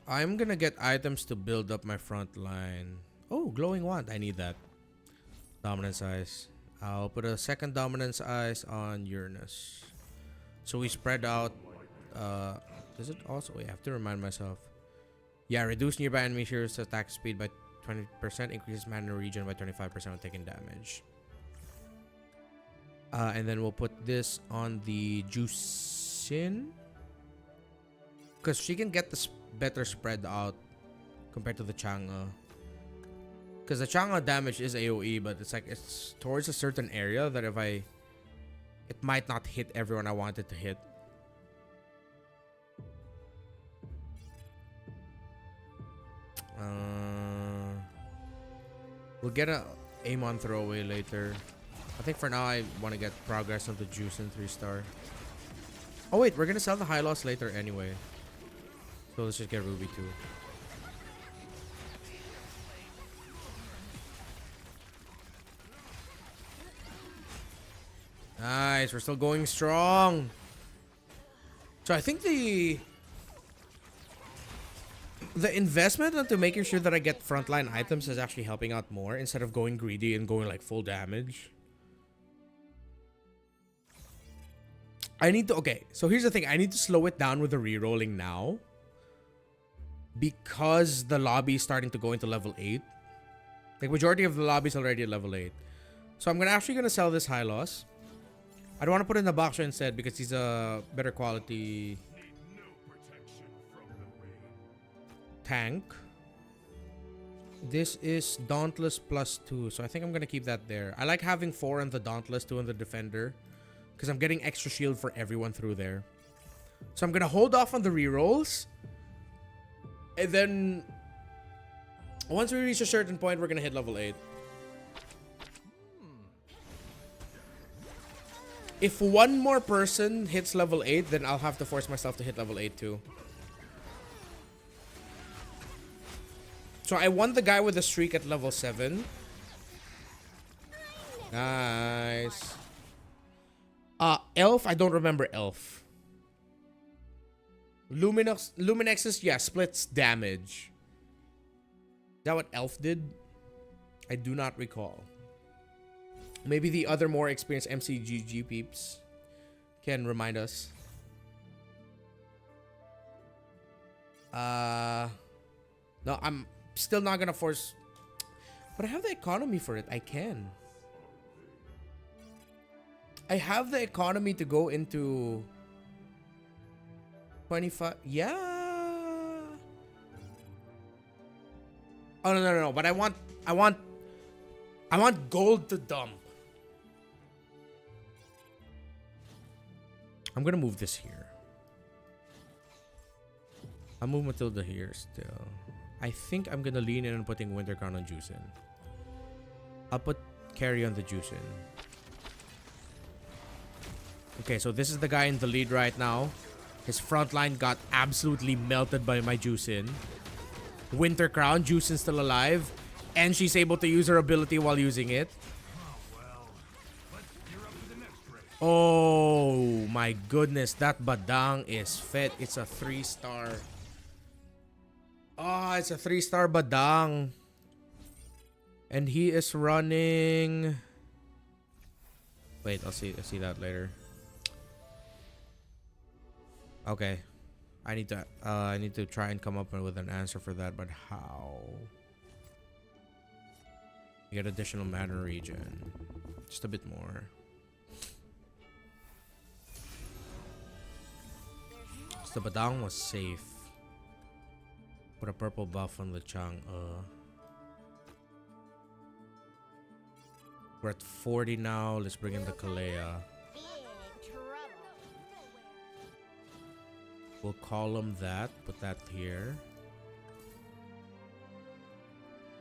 I'm gonna get items to build up my front line. Oh, glowing wand. I need that. Dominance Eyes. I'll put a second Dominance Eyes on Uranus. So we spread out. Does it also? Wait, I have to remind myself. Yeah, reduce nearby enemy heroes' attack speed by 20%. Increases mana regen by 25% when taking damage. And then we'll put this on the Juicin. Because she can get the better spread out compared to the Chang'e. Because the Chang'e damage is AoE, but it's like it's towards a certain area that it might not hit everyone I want it to hit. We'll get a aim on throwaway later. I think for now I want to get progress of the juice in 3-star. Oh wait, we're gonna sell the high loss later anyway. So let's just get Ruby too. Nice, we're still going strong. So I think the investment into making sure that I get frontline items is actually helping out more instead of going greedy and going like full damage. Okay, so here's the thing. I need to slow it down with the rerolling now. Because the lobby is starting to go into level 8. Like majority of the lobby is already at level 8. So I'm actually gonna sell this high loss. I don't want to put in the Boxer instead because he's a better quality tank. This is Dauntless +2, so I think I'm gonna keep that there. I like having 4 on the Dauntless, 2 on the Defender, because I'm getting extra shield for everyone through there. So I'm gonna hold off on the rerolls, and then once we reach a certain point, we're gonna hit level 8. If one more person hits level 8, then I'll have to force myself to hit level 8 too. So I won the guy with the streak at level 7. Nice. Elf, I don't remember Elf. Luminex's, yeah, splits damage. Is that what Elf did? I do not recall. Maybe the other more experienced MCGG peeps can remind us. No, I'm still not gonna force, but I have the economy for it. I can. I have the economy to go into 25. Yeah. Oh no. But I want gold to dump. I'm gonna move this here. I'll move Matilda here still. I think I'm gonna lean in on putting Winter Crown on Juice in. I'll put Carry on the Juice in. Okay, so this is the guy in the lead right now. His front line got absolutely melted by my Juice in. Winter Crown, Juice in still alive. And she's able to use her ability while using it. Oh my goodness, that Badang is fit. It's a 3-star. Oh, it's a 3-star Badang. And he is running. Wait, I'll see that later. Okay. I need to try and come up with an answer for that, but how? You get additional mana regen. Just a bit more. So the Badang was safe. Put a purple buff on the Chang. We're at 40 now. Let's bring in the Kalea. We'll call him that. Put that here.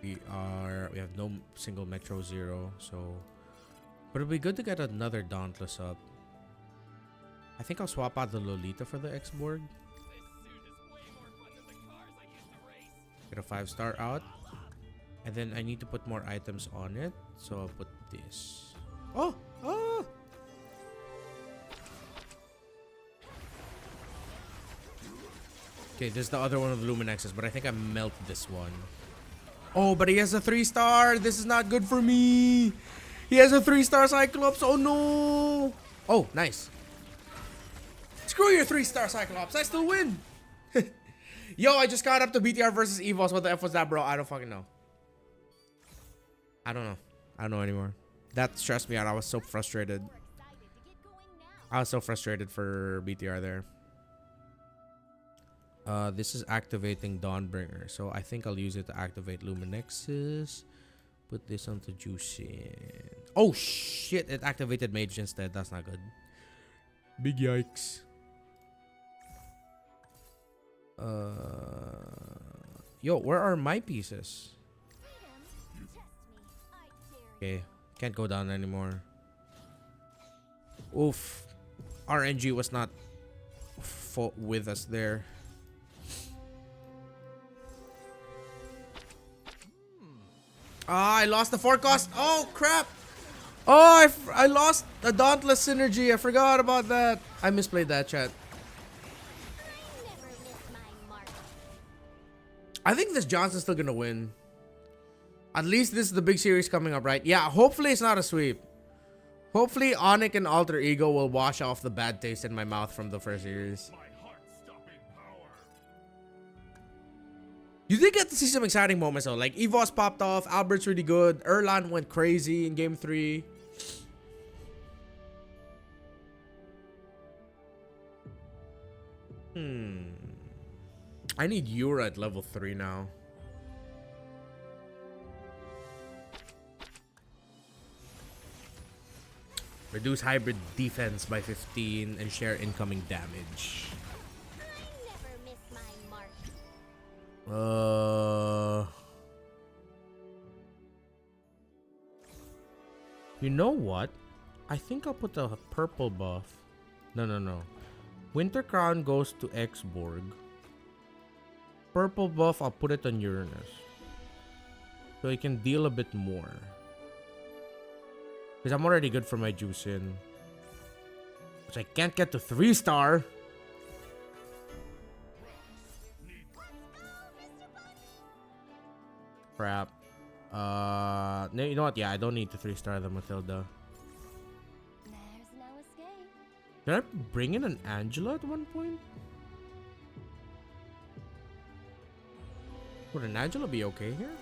We have no single Metro Zero, so. But it'd be good to get another Dauntless up. I think I'll swap out the Lolita for the X-Borg. Get a 5-star out. And then I need to put more items on it. So I'll put this. Oh! Okay, this is the other one of the Luminexes, but I think I melt this one. Oh, but he has a 3-star. This is not good for me. He has a 3-star Cyclops. Oh no. Oh, nice. Screw your 3-star Cyclops. I still win. Yo, I just got up to BTR versus EVOS. What the F was that, bro? I don't fucking know. I don't know. I don't know anymore. That stressed me out. I was so frustrated. I was so frustrated for BTR there. This is activating Dawnbringer. So I think I'll use it to activate Luminexes. Put this onto Juicing. Oh shit, it activated Mage instead. That's not good. Big yikes. Yo, where are my pieces? Okay, can't go down anymore. Oof. RNG was not with us there. Ah, I lost the forecast. Oh, crap. Oh, I lost the Dauntless synergy. I forgot about that. I misplayed that, chat. I think this Johnson's still gonna win. At least this is the big series coming up, right? Yeah, hopefully it's not a sweep. Hopefully Onyx and Alter Ego will wash off the bad taste in my mouth from the first series. You did get to see some exciting moments though. Like EVOS popped off, Albert's really good, Erlan went crazy in game 3. I need Yura at level 3 now. Reduce hybrid defense by 15 and share incoming damage. You know what? I think I'll put a purple buff. No. Winter Crown goes to X-Borg. Purple buff, I'll put it on Uranus. So he can deal a bit more. Because I'm already good for my Juicin. Which I can't get to 3-star. Crap. No, you know what? Yeah, I don't need to 3-star the Matilda. Did I bring in an Angela at one point? Would an Angela be okay here?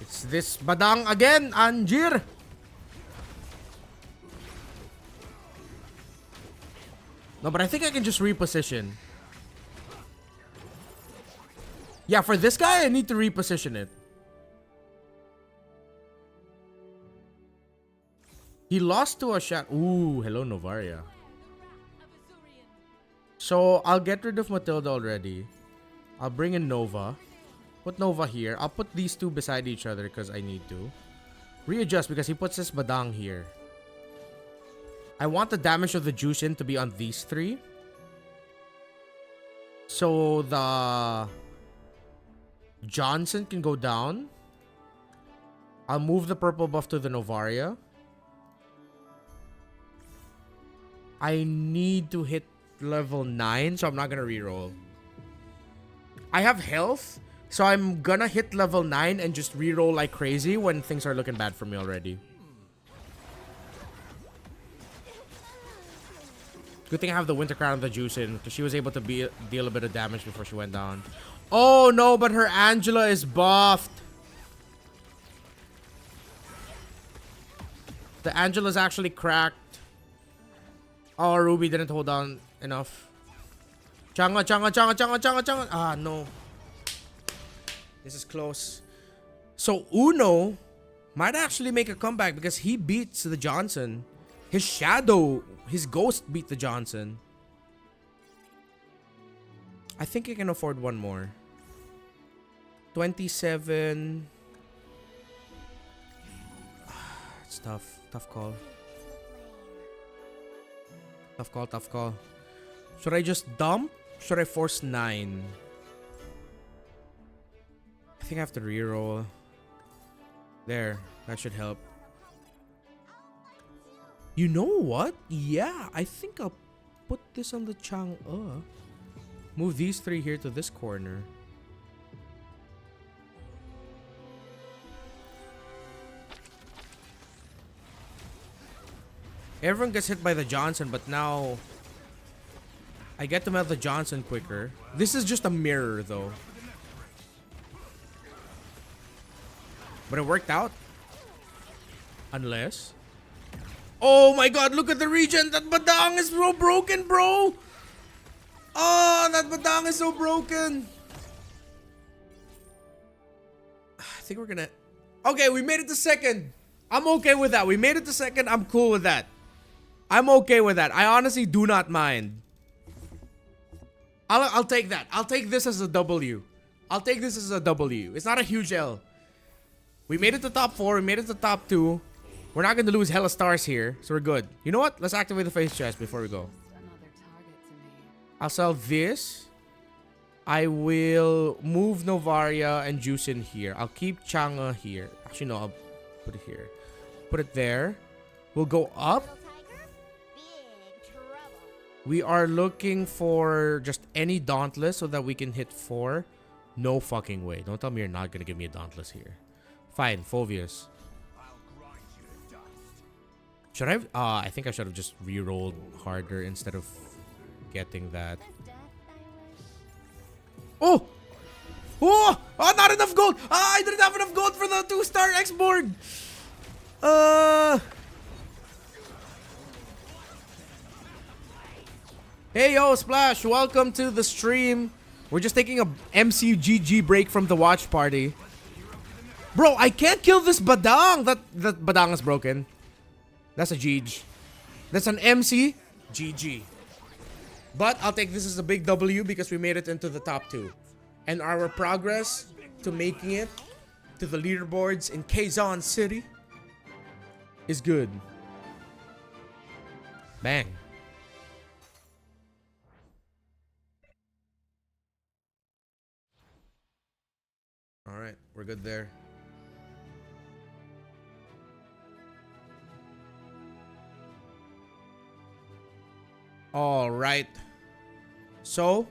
It's this Badang again, Anjir! No, but I think I can just reposition. Yeah, for this guy, I need to reposition it. He lost to a shot. Ooh, hello, Novaria. So, I'll get rid of Matilda already. I'll bring in Nova. Put Nova here. I'll put these two beside each other because I need to. Readjust because he puts this Badang here. I want the damage of the Jushin to be on these three. So, the Johnson can go down. I'll move the purple buff to the Novaria. I need to hit level 9, so I'm not gonna reroll. I have health, so I'm gonna hit level 9 and just reroll like crazy when things are looking bad for me already. Good thing I have the Winter Crown of the Juicin, because she was able to deal a bit of damage before she went down. Oh no, but her Angela is buffed. The Angela's actually cracked. Oh, Ruby didn't hold on enough. Changa. Ah, no. This is close. So, Uno might actually make a comeback because he beats the Johnson. His shadow, his ghost beat the Johnson. I think I can afford one more. 27. It's tough. Tough call. Tough call. Should I just dump? Should I force 9? I think I have to reroll. There. That should help. You know what? Yeah, I think I'll put this on the Chang'e. Move these three here to this corner. Everyone gets hit by the Johnson, but now I get to melt the Johnson quicker. This is just a mirror, though. But it worked out. Unless... Oh my god, look at the regen! That Badang is so broken, bro! Oh, that Badang is so broken! I think we're gonna... Okay, we made it to second. I'm okay with that. We made it to second. I'm cool with that. I'm okay with that. I honestly do not mind. I'll take that. I'll take this as a W. I'll take this as a W. It's not a huge L. We made it to top 4. We made it to top 2. We're not going to lose hella stars here. So we're good. You know what? Let's activate the face chest before we go. I'll sell this. I will move Novaria and Juicin here. I'll keep Chang'e here. Actually, no. I'll put it here. Put it there. We'll go up. We are looking for just any Dauntless so that we can hit 4. No fucking way. Don't tell me you're not going to give me a Dauntless here. Fine, Phoveus. Should I? I think I should have just re-rolled harder instead of getting that. Oh! Oh! Oh, not enough gold! Ah, I didn't have enough gold for the 2-star X-Borg! Hey, yo, Splash. Welcome to the stream. We're just taking a MCGG break from the watch party. Bro, I can't kill this Badang. That Badang is broken. That's a GG. That's an MC. GG. But I'll take this as a big W because we made it into the top 2. And our progress to making it to the leaderboards in Quezon City is good. Bang. All right, we're good there. All right. So,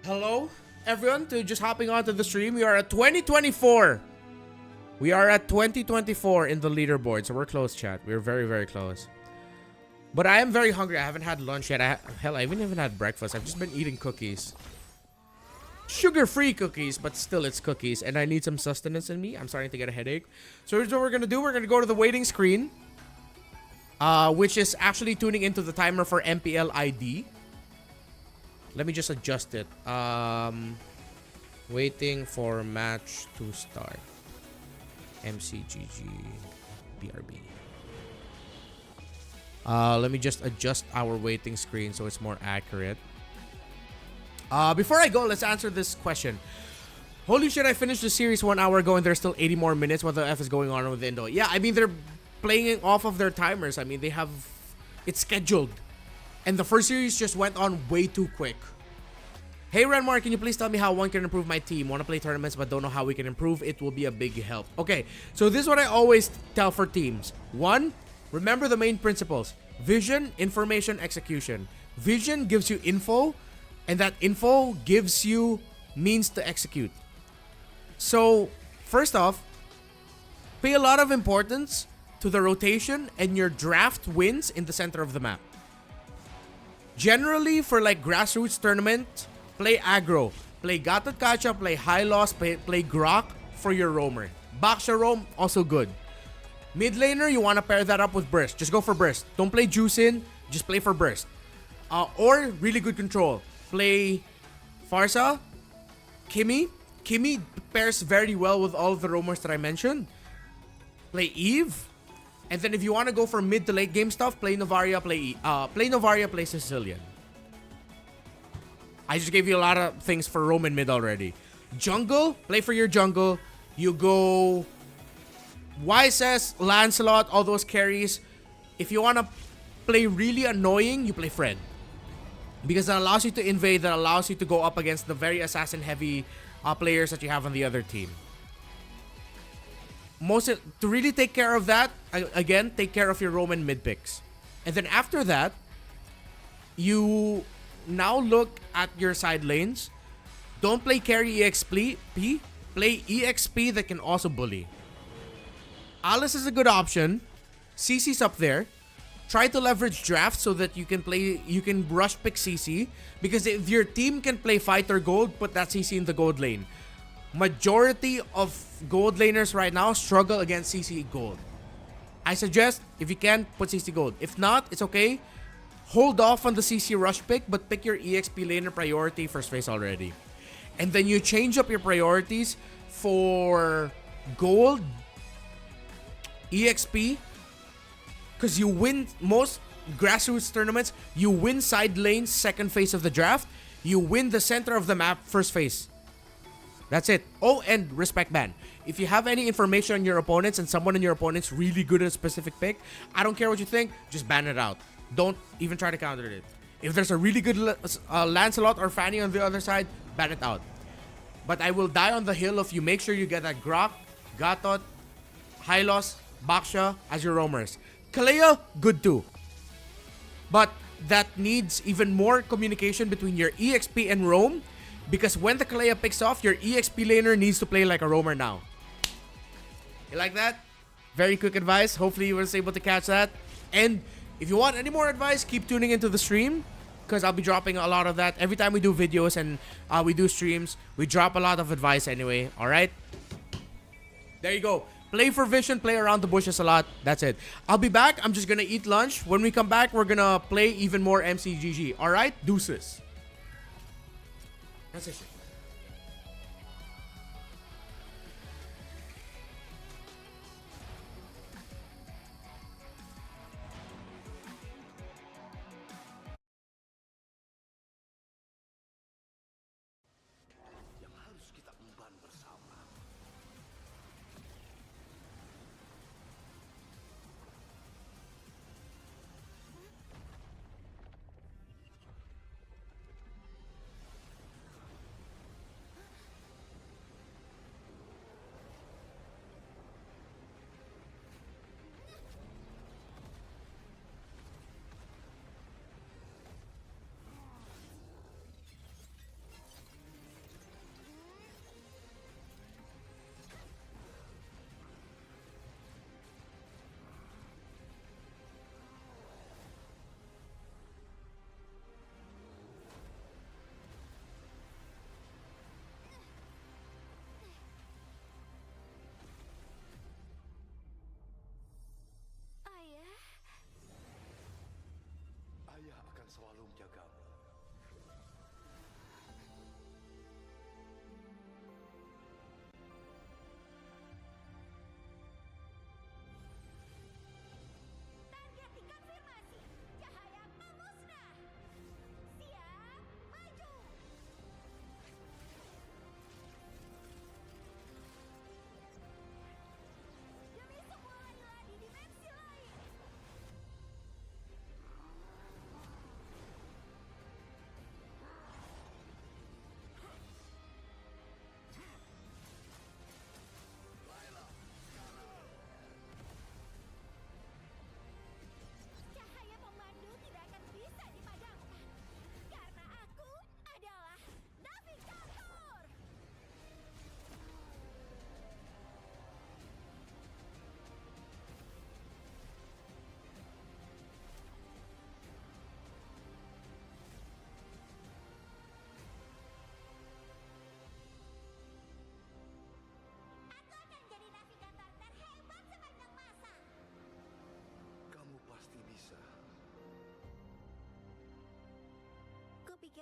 hello everyone to just hopping onto the stream. We are at 2024. We are at 2024 in the leaderboard. So we're close, chat. We're very, very close. But I am very hungry. I haven't had lunch yet. Hell, I haven't even had breakfast. I've just been eating cookies. Sugar-free cookies, but still it's cookies. And I need some sustenance in me. I'm starting to get a headache. So here's what we're going to do. We're going to go to the waiting screen. Which is actually tuning into the timer for MPL ID. Let me just adjust it. Waiting for match to start. MCGG BRB. Let me just adjust our waiting screen so it's more accurate. Before I go, let's answer this question. Holy shit, I finished the series 1 hour ago and there's still 80 more minutes. What the F is going on with Indo? Yeah, I mean, they're playing off of their timers. I mean, they have it scheduled. And the first series just went on way too quick. Hey Renmar, can you please tell me how one can improve my team? Want to play tournaments but don't know how we can improve? It will be a big help. Okay, so this is what I always tell for teams. 1, remember the main principles. Vision, information, execution. Vision gives you info, and that info gives you means to execute. So, first off, pay a lot of importance to the rotation and your draft wins in the center of the map. Generally, for like grassroots tournament, play aggro. Play Gatot Kacha, play high loss, play Grok for your roamer. Baksha roam, also good. Mid laner, you want to pair that up with burst. Just go for burst. Don't play juice in, just play for burst. Or really good control. Play Farsa, Kimmy. Kimmy pairs very well with all of the roamers that I mentioned. Play Eve. And then if you want to go for mid to late game stuff, play Novaria, play Novaria, play Sicilian. I just gave you a lot of things for Roman mid already. Jungle, play for your jungle. You go YSS, Lancelot, all those carries. If you want to play really annoying, you play Fred. Because that allows you to invade, that allows you to go up against the very assassin-heavy players that you have on the other team. To really take care of that, again, take care of your Roman mid picks. And then after that, you now look at your side lanes. Don't play carry EXP. Play EXP that can also bully. Alice is a good option. CC's up there. Try to leverage draft so that you can rush pick CC. Because if your team can play fighter gold, put that CC in the gold lane. Majority of gold laners right now struggle against CC gold. I suggest, if you can, put CC gold. If not, it's okay. Hold off on the CC rush pick, but pick your EXP laner priority first phase already. And then you change up your priorities for gold, EXP, because you win most grassroots tournaments. You win side lanes second phase of the draft. You win the center of the map first phase. That's it. Oh, and respect ban. If you have any information on your opponents and someone in your opponent's really good at a specific pick, I don't care what you think, just ban it out. Don't even try to counter it. If there's a really good Lancelot or Fanny on the other side, ban it out. But I will die on the hill of you make sure you get that Grok, Gatot, Hylos, Baksha as your roamers. Kalea, good too. But that needs even more communication between your EXP and roam. Because when the Kalea picks off, your EXP laner needs to play like a roamer now. You like that? Very quick advice. Hopefully you were able to catch that. And if you want any more advice, keep tuning into the stream. Because I'll be dropping a lot of that. Every time we do videos and we do streams, we drop a lot of advice anyway. Alright? There you go. Play for vision, play around the bushes a lot. That's it. I'll be back. I'm just going to eat lunch. When we come back, we're going to play even more MCGG. Alright? Deuces. That's it.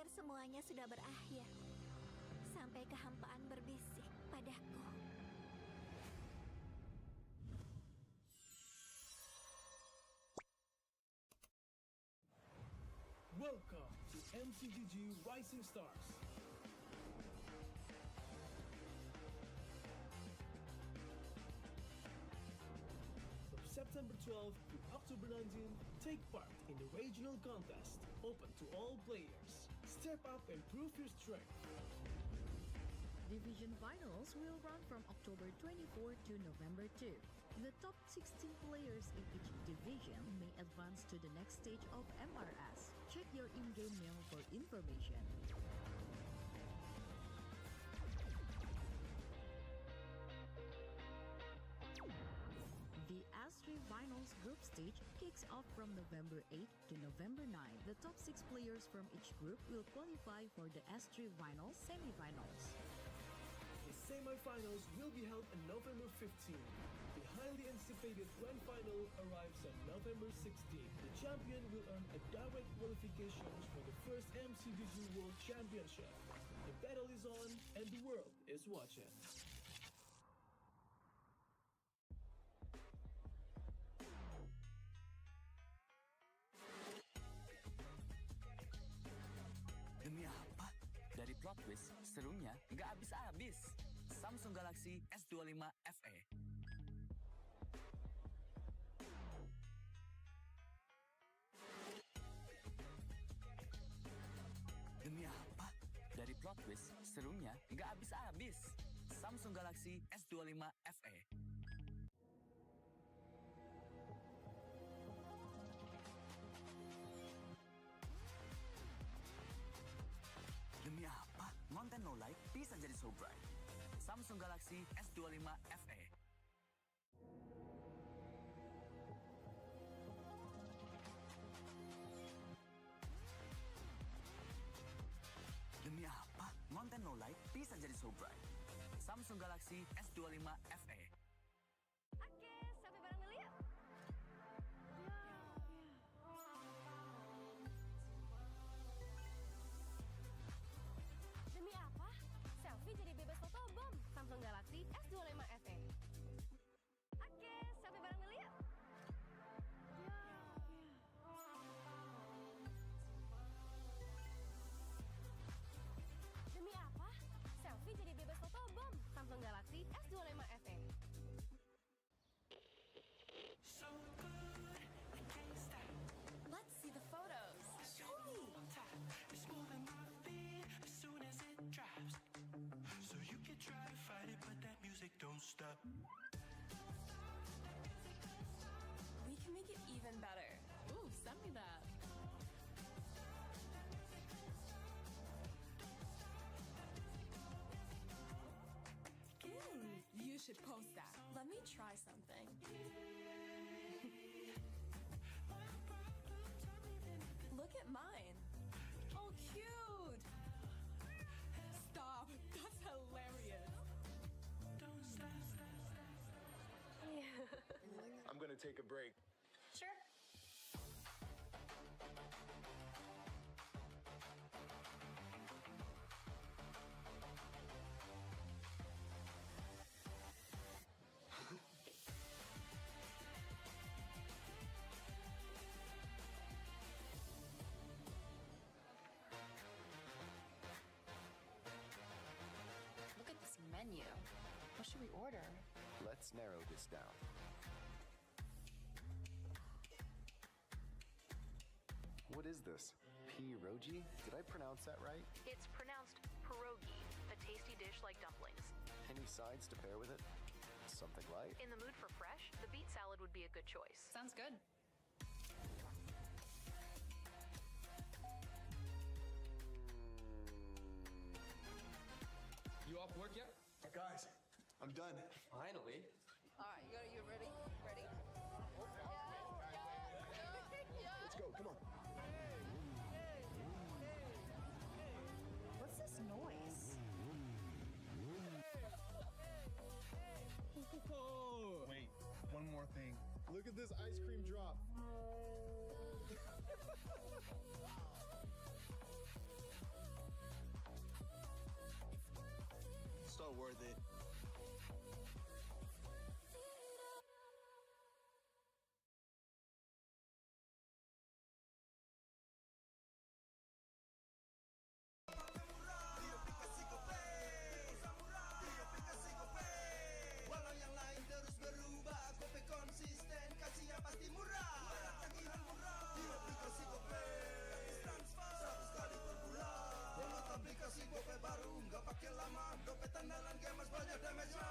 pikir semuanya sudah berakhir. Sampai kehampaan berbisik padaku. Welcome to MCGG Rising Stars. From September 12th to October 19th, take part in the regional contest, open to all players. Step up and prove your strength. Division finals will run from October 24 to November 2. The top 16 players in each division may advance to the next stage of MRS. Check your in-game mail for information. The S3 Finals group stage kicks off from November 8 to November 9. The top 6 players from each group will qualify for the S3 Finals semifinals. The semifinals will be held on November 15th. The highly anticipated grand final arrives on November 16th. The champion will earn a direct qualifications for the first MCGG World Championship. The battle is on and the world is watching. Demi apa? Dari plot twist, serunya nggak habis-habis. Samsung Galaxy S25 FE. Demi apa? Dari plot twist, serunya nggak habis-habis. Samsung Galaxy S25 FE. Demi apa? Konten no like bisa jadi so bright. Samsung Galaxy S25 FE. Demi apa? Konten no like bisa jadi so bright. Samsung Galaxy S25 FE. Oke, sampai bareng dulu yuk. Demi apa? Selfie jadi bebas fotobom. Samsung Galaxy S25 FE. Oke, sampai bareng dulu yuk. Demi apa? Selfie jadi bebas fotobom. Samsung Galaxy S25 FE. Let's see the photos. Show me. It's moving my feet as soon as it drops. So you can try to fight it, but that music don't stop. We can make it even better. Ooh, send me that. You should post that. Let me try something. Look at mine. Oh, cute. Stop. That's hilarious. I'm gonna take a break. Sure. Look at this menu. What should we order? Let's narrow this down. What is this? Pierogi? Did I pronounce that right? It's pronounced pierogi, a tasty dish like dumplings. Any sides to pair with it? Something light? In the mood for fresh, the beet salad would be a good choice. Sounds good. You off work yet? Guys, I'm done. Finally. All right, you ready? Ready? Let's go, come on. What's this noise? Wait, one more thing. Look at this ice cream drop. lagi murah. Bayar tagihan murah di aplikasi GoPay. Gratis transfer 100 kali per bulan. Download aplikasi GoPay baru, nggak pakai lama. Dompet andalan gamers banyak damage-nya.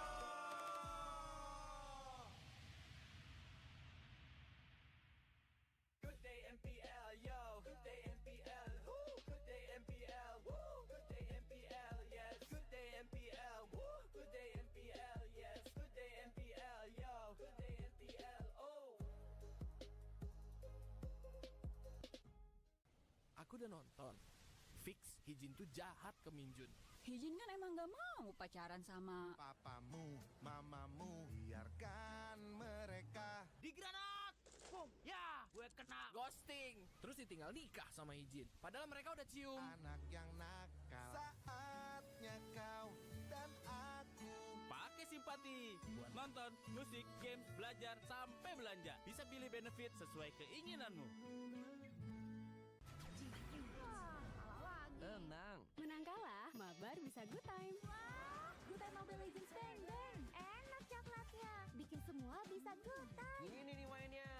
Good day MPL, yo. Good day MPL, woo. Good day MPL, woo. Good day MPL, yes. Good day MPL, woo. Good day MPL, yes. Good day MPL, yo. Good day MPL, oh. Aku udah nonton. Fix, Hijin tuh jahat ke Minjun. Hijin kan emang gak mau pacaran sama Papamu, mamamu, biarkan mereka. Di granat! Boom! Ya, gue kena ghosting. Terus ditinggal nikah sama Hijin. Padahal mereka udah cium. Anak yang nakal. Saatnya kau dan aku. Pakai simpati buat nonton, musik, game, belajar, sampai belanja. Bisa pilih benefit sesuai keinginanmu. Tenang. Menang kalah, mabar bisa good time. Wah, good time Mobile Legends Bang Bang. Enak coklatnya, bikin semua bisa good time. Ini nih mainnya.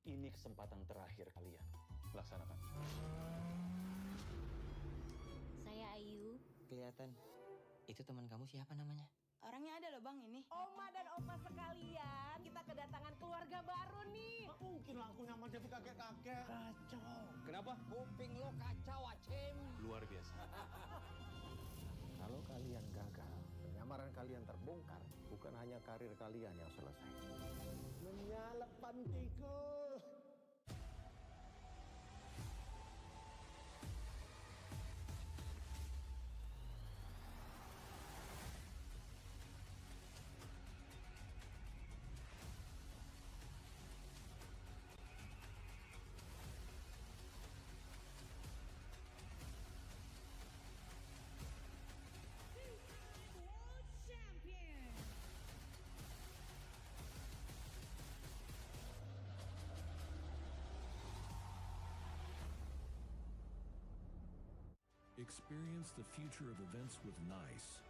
Ini kesempatan terakhir kalian. Laksanakan. Saya Ayu. Kelihatan. Itu teman kamu siapa namanya? Orangnya ada loh bang ini. Oma dan opa sekalian, kita kedatangan keluarga baru nih. Gak mungkin lah aku nyaman jadi kakek-kakek. Kacau. Kenapa? Kuping lo kacau, Acem. Luar biasa. Kalau kalian gagal, penyamaran kalian terbongkar, bukan hanya karir kalian yang selesai. Menyalak pantiku. Experience the future of events with NICE,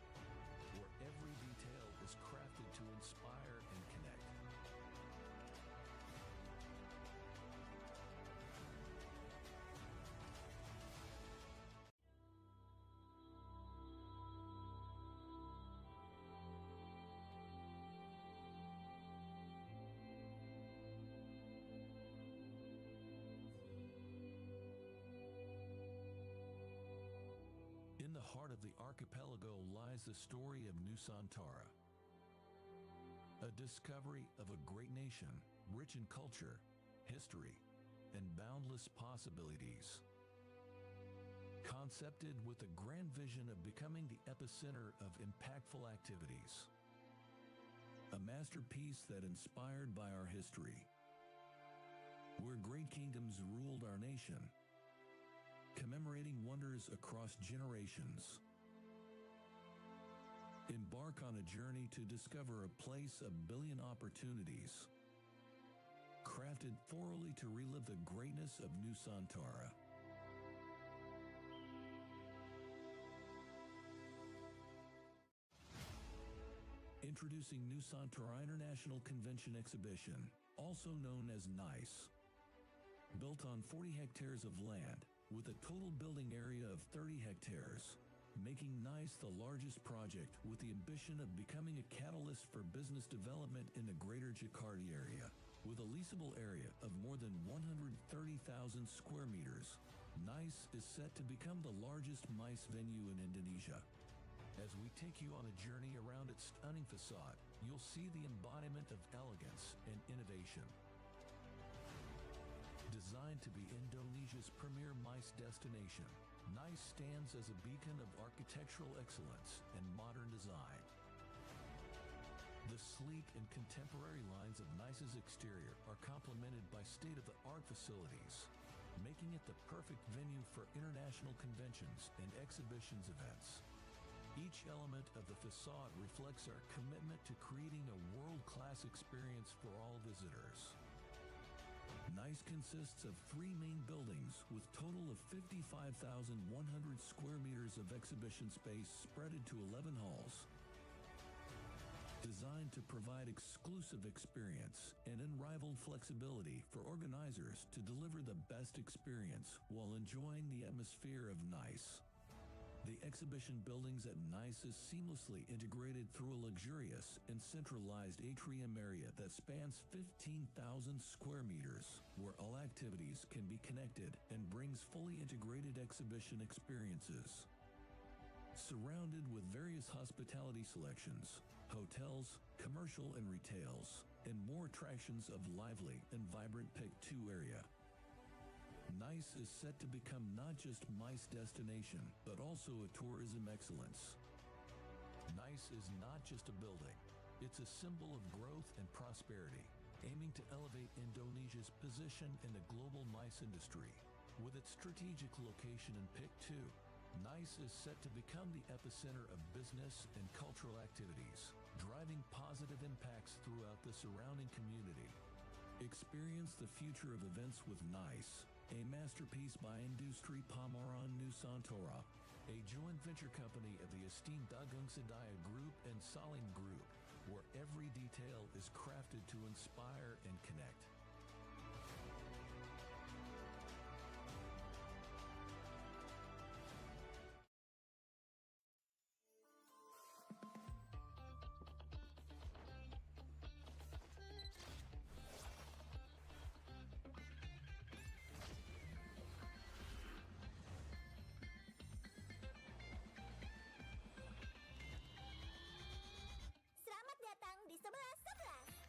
where every detail is crafted to inspire and connect. In the heart of the archipelago lies the story of Nusantara, a discovery of a great nation, rich in culture, history, and boundless possibilities. Concepted with the grand vision of becoming the epicenter of impactful activities. A masterpiece that inspired by our history, where great kingdoms ruled our nation, commemorating wonders across generations. Embark on a journey to discover a place of billion opportunities, crafted thoroughly to relive the greatness of Nusantara. Introducing Nusantara International Convention Exhibition, also known as NICE. Built on 40 hectares of land, with a total building area of 30 hectares, making NICE the largest project with the ambition of becoming a catalyst for business development in the greater Jakarta area. With a leasable area of more than 130,000 square meters, NICE is set to become the largest MICE venue in Indonesia. As we take you on a journey around its stunning facade, you'll see the embodiment of elegance and innovation. Designed to be Indonesia's premier MICE destination, NICE stands as a beacon of architectural excellence and modern design. The sleek and contemporary lines of NICE's exterior are complemented by state-of-the-art facilities, making it the perfect venue for international conventions and exhibitions events. Each element of the facade reflects our commitment to creating a world-class experience for all visitors. NICE consists of 3 main buildings with total of 55,100 square meters of exhibition space spread into 11 halls. Designed to provide exclusive experience and unrivaled flexibility for organizers to deliver the best experience while enjoying the atmosphere of NICE. The exhibition buildings at NICE is seamlessly integrated through a luxurious and centralized atrium area that spans 15,000 square meters, where all activities can be connected and brings fully integrated exhibition experiences. Surrounded with various hospitality selections, hotels, commercial and retails, and more attractions of lively and vibrant Pick 2 area. NICE is set to become not just MICE destination, but also a tourism excellence. NICE is not just a building, it's a symbol of growth and prosperity, aiming to elevate Indonesia's position in the global MICE industry. With its strategic location in Pick 2, NICE is set to become the epicenter of business and cultural activities, driving positive impacts throughout the surrounding community. Experience the future of events with NICE, a masterpiece by Industri Pameran Nusantara, a joint venture company of the esteemed Dagung Sedaya Group and Saling Group, where every detail is crafted to inspire and connect. Selamat datang di 11-11.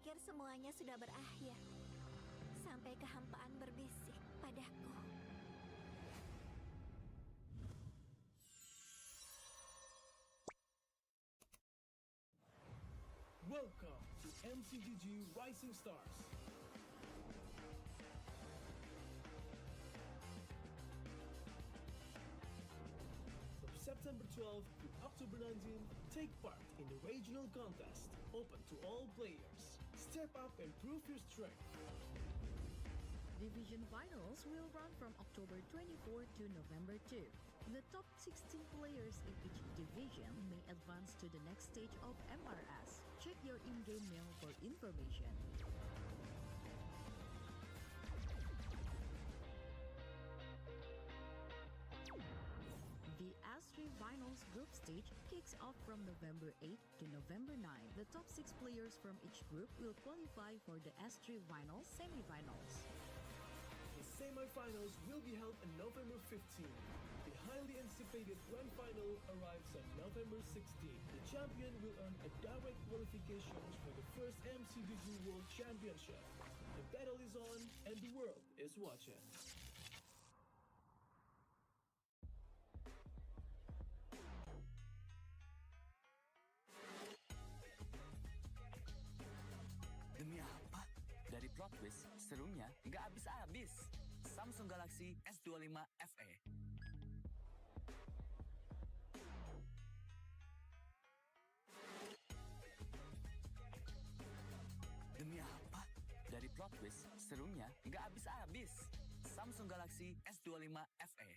pikir semuanya sudah berakhir. Sampai kehampaan berbisik padaku. Welcome to MCGG Rising Stars. From September 12th to October 19th, take part in the regional contest, open to all players. Step up and prove your strength. Division finals will run from October 24 to November 2. The top 16 players in each division may advance to the next stage of MRS. Check your in-game mail for information. The S3 Finals group stage kicks off from November 8 to November 9. The top 6 players from each group will qualify for the S3 Finals semifinals. The semifinals will be held on November 15th. The highly anticipated grand final arrives on November 16th. The champion will earn a direct qualifications for the first MCGG World Championship. The battle is on and the world is watching. Demi apa? Dari plot twist, serunya nggak habis-habis. Samsung Galaxy S25 FE. Demi apa? Dari plot twist, serunya nggak habis-habis. Samsung Galaxy S25 FE.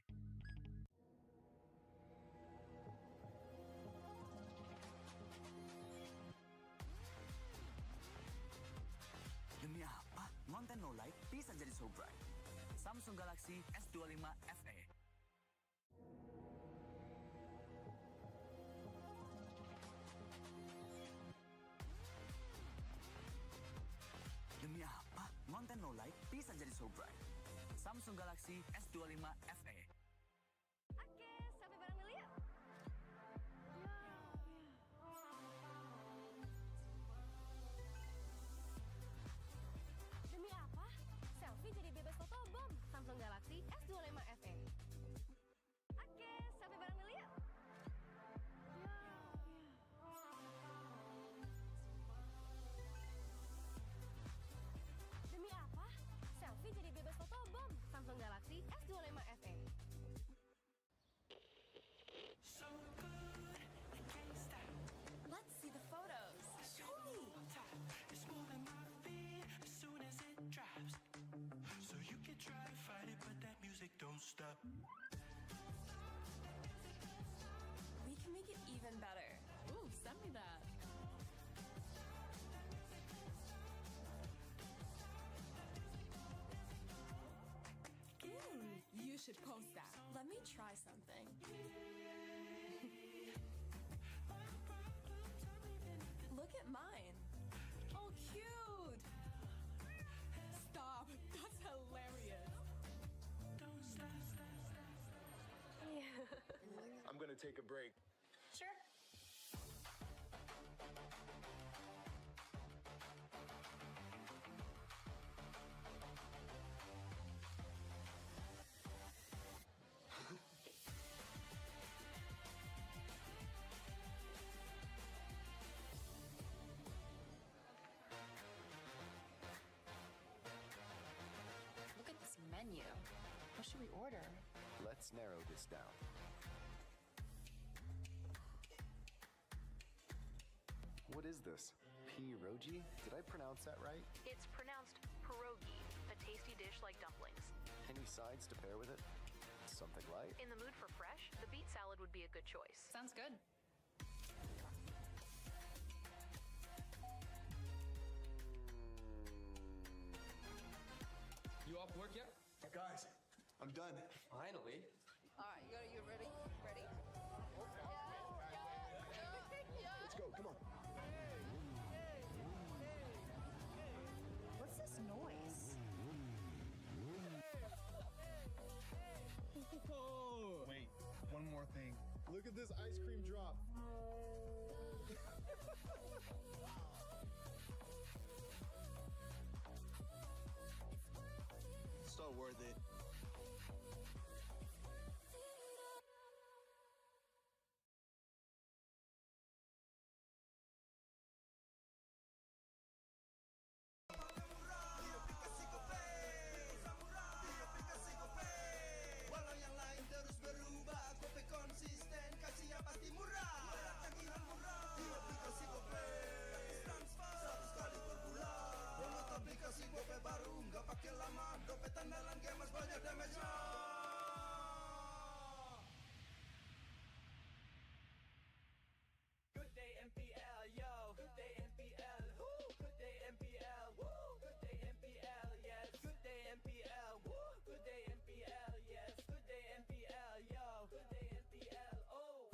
Demi apa? Konten no light bisa jadi so bright. Samsung Galaxy S25 FE. Demi apa? Konten no light bisa jadi so bright. Samsung Galaxy S25 FE. Oke, sampai bareng dulu yuk. Demi apa? Selfie jadi bebas foto bom. Samsung Galaxy S25 FE. Oke, sampai bareng dulu yuk. Demi apa? Selfie jadi bebas foto bom. Samsung Galaxy S25 FE. So good, I can't stop. Let's see the photos. Show me. It's moving my feet as soon as it drops. So you can try to fight it, but that music don't stop. We can make it even better. Ooh, send me that. You should post that. Let me try something. Look at mine. Oh, cute. Stop. That's hilarious. I'm gonna take a break. Sure. Look at this menu. What should we order? Let's narrow this down. What is this? Pierogi? Did I pronounce that right? It's pronounced pierogi, a tasty dish like dumplings. Any sides to pair with it? Something light? In the mood for fresh, the beet salad would be a good choice. Sounds good. You off work yet? Guys, I'm done. Finally. All right, you ready? Ready? Let's go, come on. What's this noise? Wait, one more thing. Look at this ice cream drop. so worth it. Walau yang lain terus berubah, Gope konsisten, kasih yang pasti murah. Tagihan murah di aplikasi Gope. Transfer 100 kali per bulan. Download aplikasi Gope baru, nggak pakai lama. Dompet andalan gamers banyak damage-nya. Good day MPL, yo. Good day MPL, woo. Good day MPL, woo. Good day MPL, yes. Good day MPL, woo. Good day MPL, yes. Good day MPL, yo. Good day MPL, oh.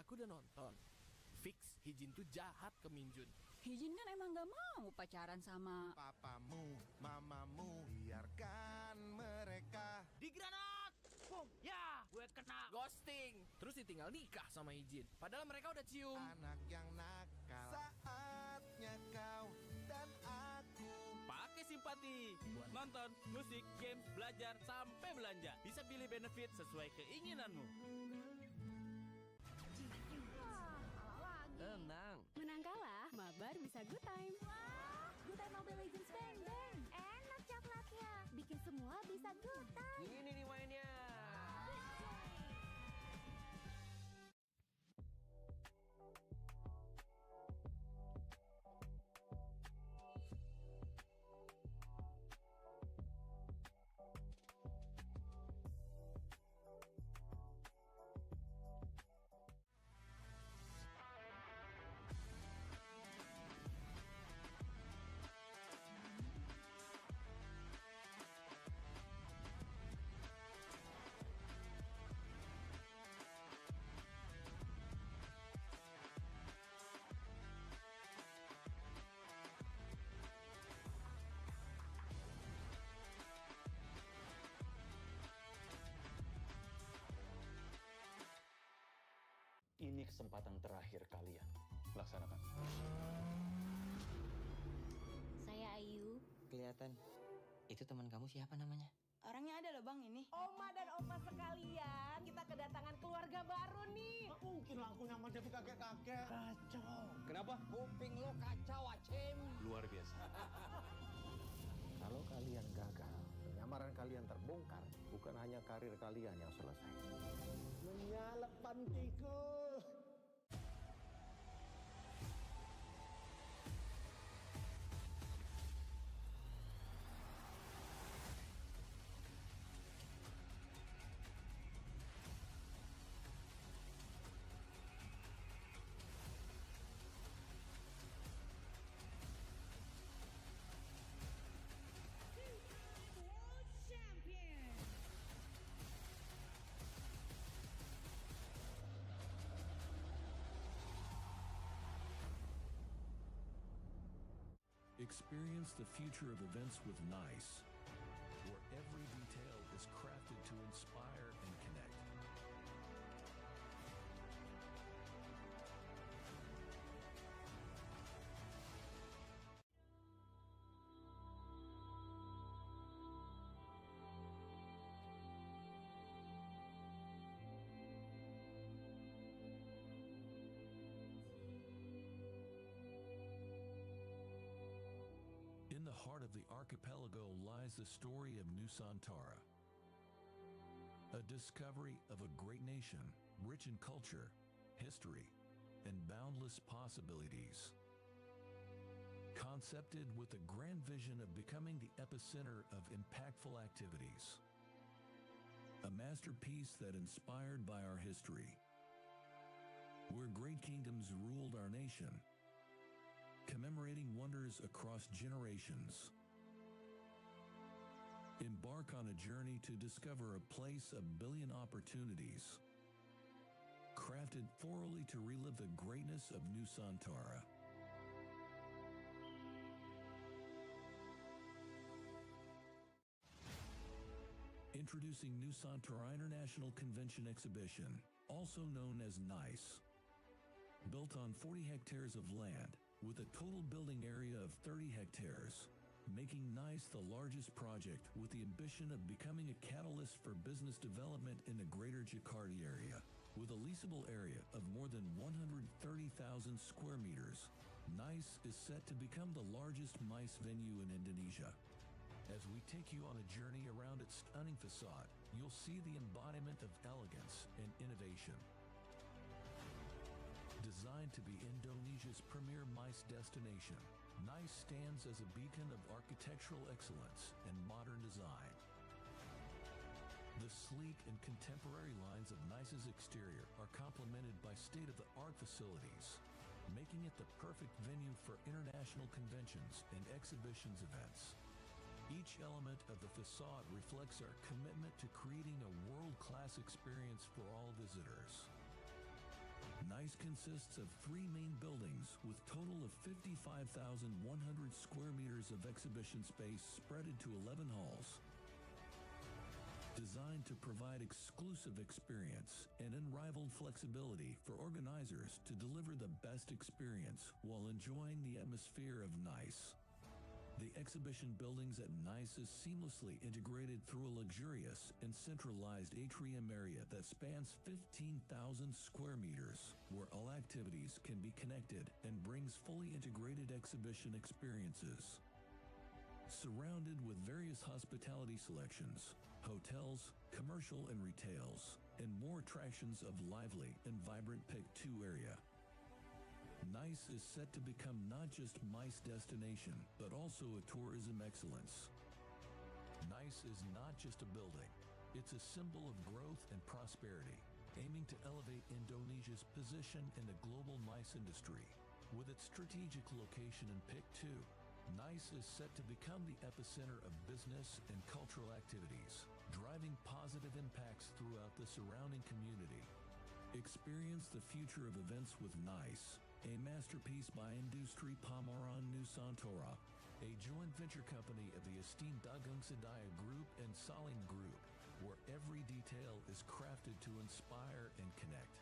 Aku udah nonton. Fix, Hijin tuh jahat ke Minjun. Hijin kan emang gak mau pacaran sama Papamu, mamamu, biarkan mereka. Di granat! Boom! Ya, gue kena ghosting. Terus ditinggal nikah sama Hijin. Padahal mereka udah cium. Anak yang nakal, saatnya kau dan aku. Pakai simpati buat nonton, musik, games, belajar, sampai belanja. Bisa pilih benefit sesuai keinginanmu. Tenang. Menang kalah, mabar bisa good time. Wah, good time Mobile Legends Bang Bang. Enak coklatnya. Bikin semua bisa good time. Ini nih mainnya. Ini kesempatan terakhir kalian. Laksanakan. Saya Ayu. Kelihatan. Itu teman kamu siapa namanya? Orangnya ada loh bang ini. Oma dan opa sekalian, kita kedatangan keluarga baru nih. Nggak mungkin lah aku nyaman jadi kakek-kakek. Kacau. Kenapa? Kuping lo kacau, Acim. Luar biasa. Kalau kalian gagal, penyamaran kalian terbongkar, bukan hanya karir kalian yang selesai. Menyalep pantiku. Experience the future of events with NICE, where every detail is crafted to inspire and connect. In the heart of the archipelago lies the story of Nusantara, a discovery of a great nation, rich in culture, history, and boundless possibilities. Concepted with the grand vision of becoming the epicenter of impactful activities. A masterpiece that inspired by our history, where great kingdoms ruled our nation, commemorating wonders across generations. Embark on a journey to discover a place of billion opportunities, crafted thoroughly to relive the greatness of Nusantara. Introducing Nusantara International Convention Exhibition, also known as NICE. Built on 40 hectares of land, with a total building area of 30 hectares, making NICE the largest project with the ambition of becoming a catalyst for business development in the greater Jakarta area. With a leasable area of more than 130,000 square meters, NICE is set to become the largest MICE venue in Indonesia. As we take you on a journey around its stunning facade, you'll see the embodiment of elegance and innovation. Designed to be Indonesia's premier MICE destination, NICE stands as a beacon of architectural excellence and modern design. The sleek and contemporary lines of NICE's exterior are complemented by state-of-the-art facilities, making it the perfect venue for international conventions and exhibitions events. Each element of the facade reflects our commitment to creating a world-class experience for all visitors. NICE consists of 3 main buildings with total of 55,100 square meters of exhibition space spread into 11 halls. Designed to provide exclusive experience and unrivaled flexibility for organizers to deliver the best experience while enjoying the atmosphere of NICE. The exhibition buildings at NICE is seamlessly integrated through a luxurious and centralized atrium area that spans 15,000 square meters, where all activities can be connected and brings fully integrated exhibition experiences. Surrounded with various hospitality selections, hotels, commercial and retails, and more attractions of lively and vibrant Pick 2 area. NICE is set to become not just MICE destination, but also a tourism excellence. NICE is not just a building, it's a symbol of growth and prosperity, aiming to elevate Indonesia's position in the global MICE industry. With its strategic location in Pick 2, NICE is set to become the epicenter of business and cultural activities, driving positive impacts throughout the surrounding community. Experience the future of events with NICE, a masterpiece by Industri Pameran Nusantara, a joint venture company of the esteemed Dagang Sedaya Group and Salim Group, where every detail is crafted to inspire and connect.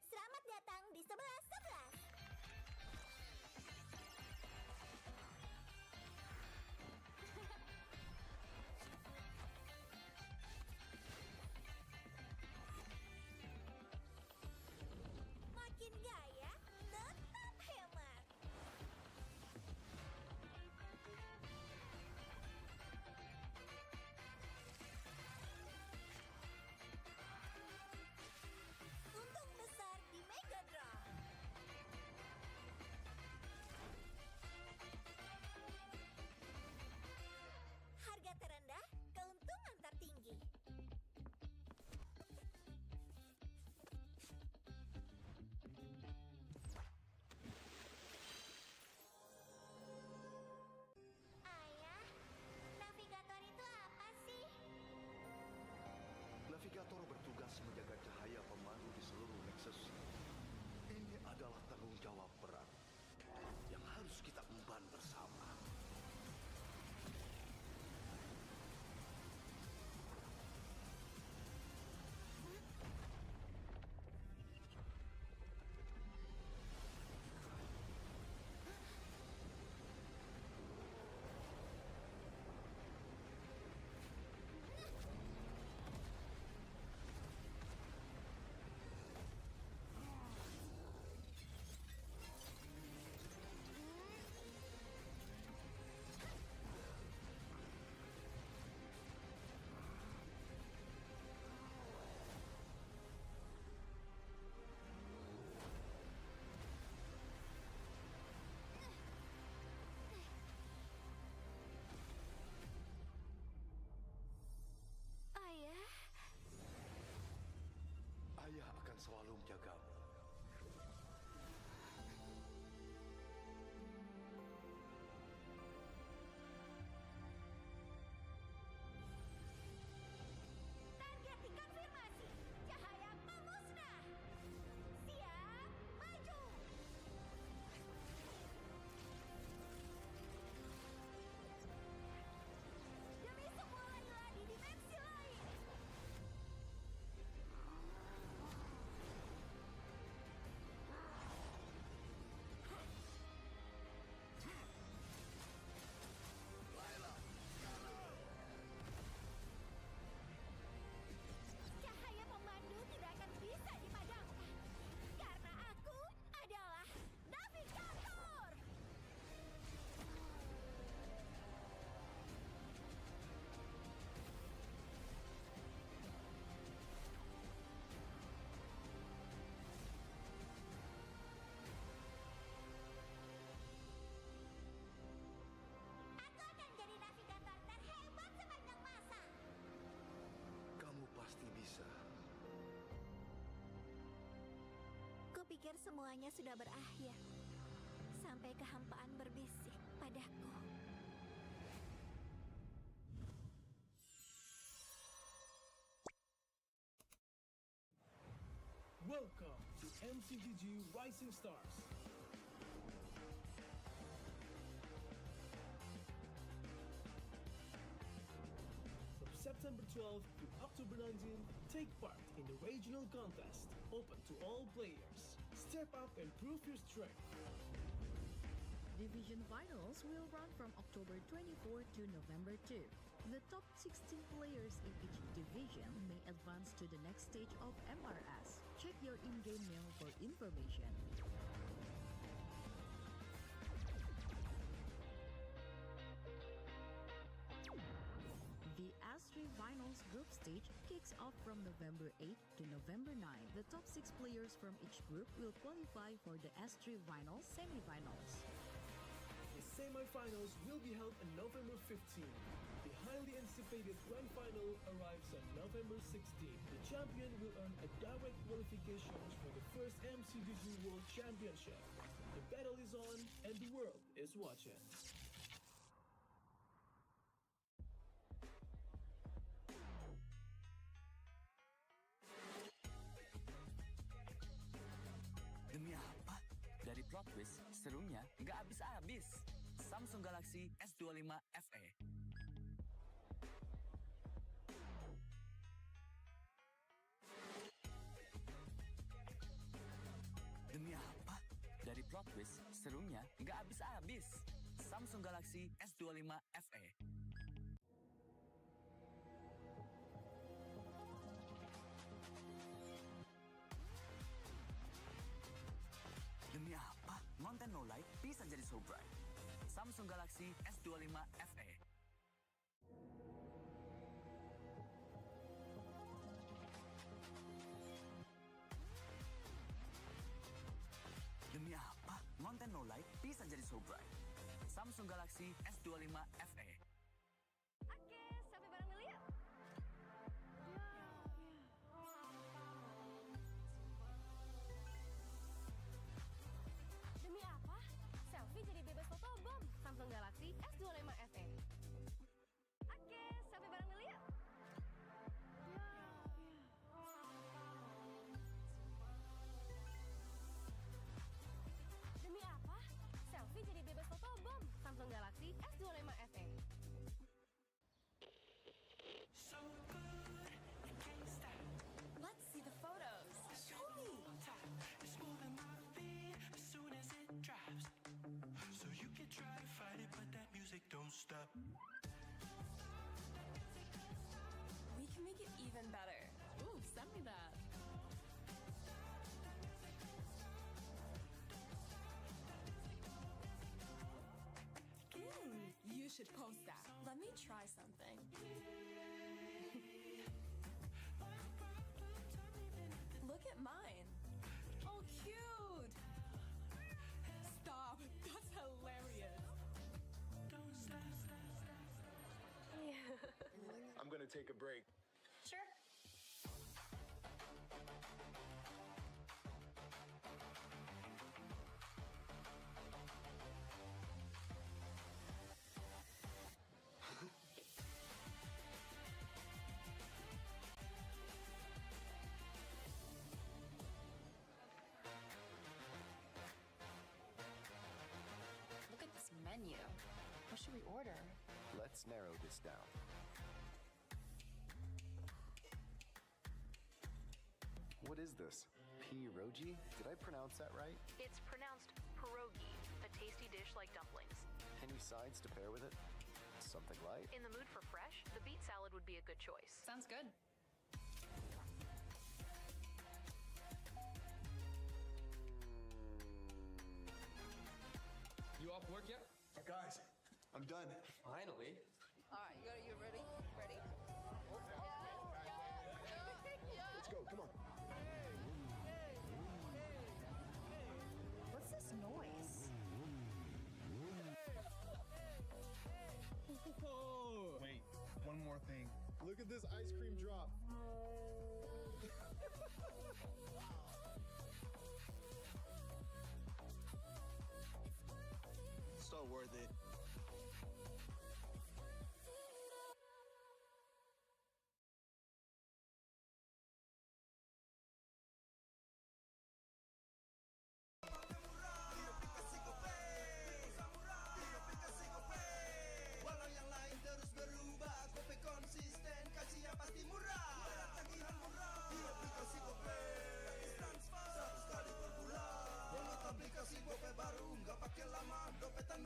Selamat datang di 11-11. Makin gaya, tetap hemat. Untung besar di Bigetron. Harga terendah, keuntungan tertinggi. Ayah, navigator itu apa sih? Navigator bertugas menjaga cahaya pemandu di seluruh Nexus. Ini adalah tanggung jawab berat yang harus kita emban bersama. Ayah, Ayah akan selalu menjagamu. pikir semuanya sudah berakhir. Sampai kehampaan berbisik padaku. Welcome to MCGG Rising Stars. From September 12th to October 19th, take part in the regional contest, open to all players. Step up and prove your strength. Division finals will run from October 24 to November 2. The top 16 players in each division may advance to the next stage of MRS. Check your in-game mail for information. The S3 Finals group stage kicks off from November 8 to November 9. The top 6 players from each group will qualify for the S3 Finals semifinals. The semifinals will be held on November 15th. The highly anticipated grand final arrives on November 16th. The champion will earn a direct qualifications for the first MCGG World Championship. The battle is on and the world is watching. Demi apa? Dari plot twist, serunya nggak habis-habis. Samsung Galaxy S25 FE. Demi apa? Dari plot twist, serunya nggak habis-habis. Samsung Galaxy S25 FE. Demi apa? Konten no light bisa jadi so bright. Samsung Galaxy S25 FE. Demi apa? Konten no light bisa jadi so bright. Samsung Galaxy S25 FE. Oke, selfie bareng dulu yuk. Demi apa? Selfie jadi bebas fotobom. Samsung Galaxy S25 FE. Oke, selfie bareng dulu yuk. Demi apa? Selfie jadi bebas fotobom. Samsung Galaxy S25 FE. So good, you can't stop. Let's see the photos. Show me. It's moving my feet as soon as it drops. So you can try to fight it, but that music don't stop. We can make it even better. Ooh, send me that. You should post that. Let me try something. Look at mine. Oh, cute. Stop. That's hilarious. I'm gonna take a break. Sure. Look at this menu. What should we order? Let's narrow this down. What is this? Pierogi? Did I pronounce that right? It's pronounced pierogi, a tasty dish like dumplings. Any sides to pair with it? Something light? In the mood for fresh, the beet salad would be a good choice. Sounds good. You off work yet? Guys, I'm done. Finally. All right, you ready? Ready? Let's go, come on. What's this noise? Wait, one more thing. Look at this ice cream drop.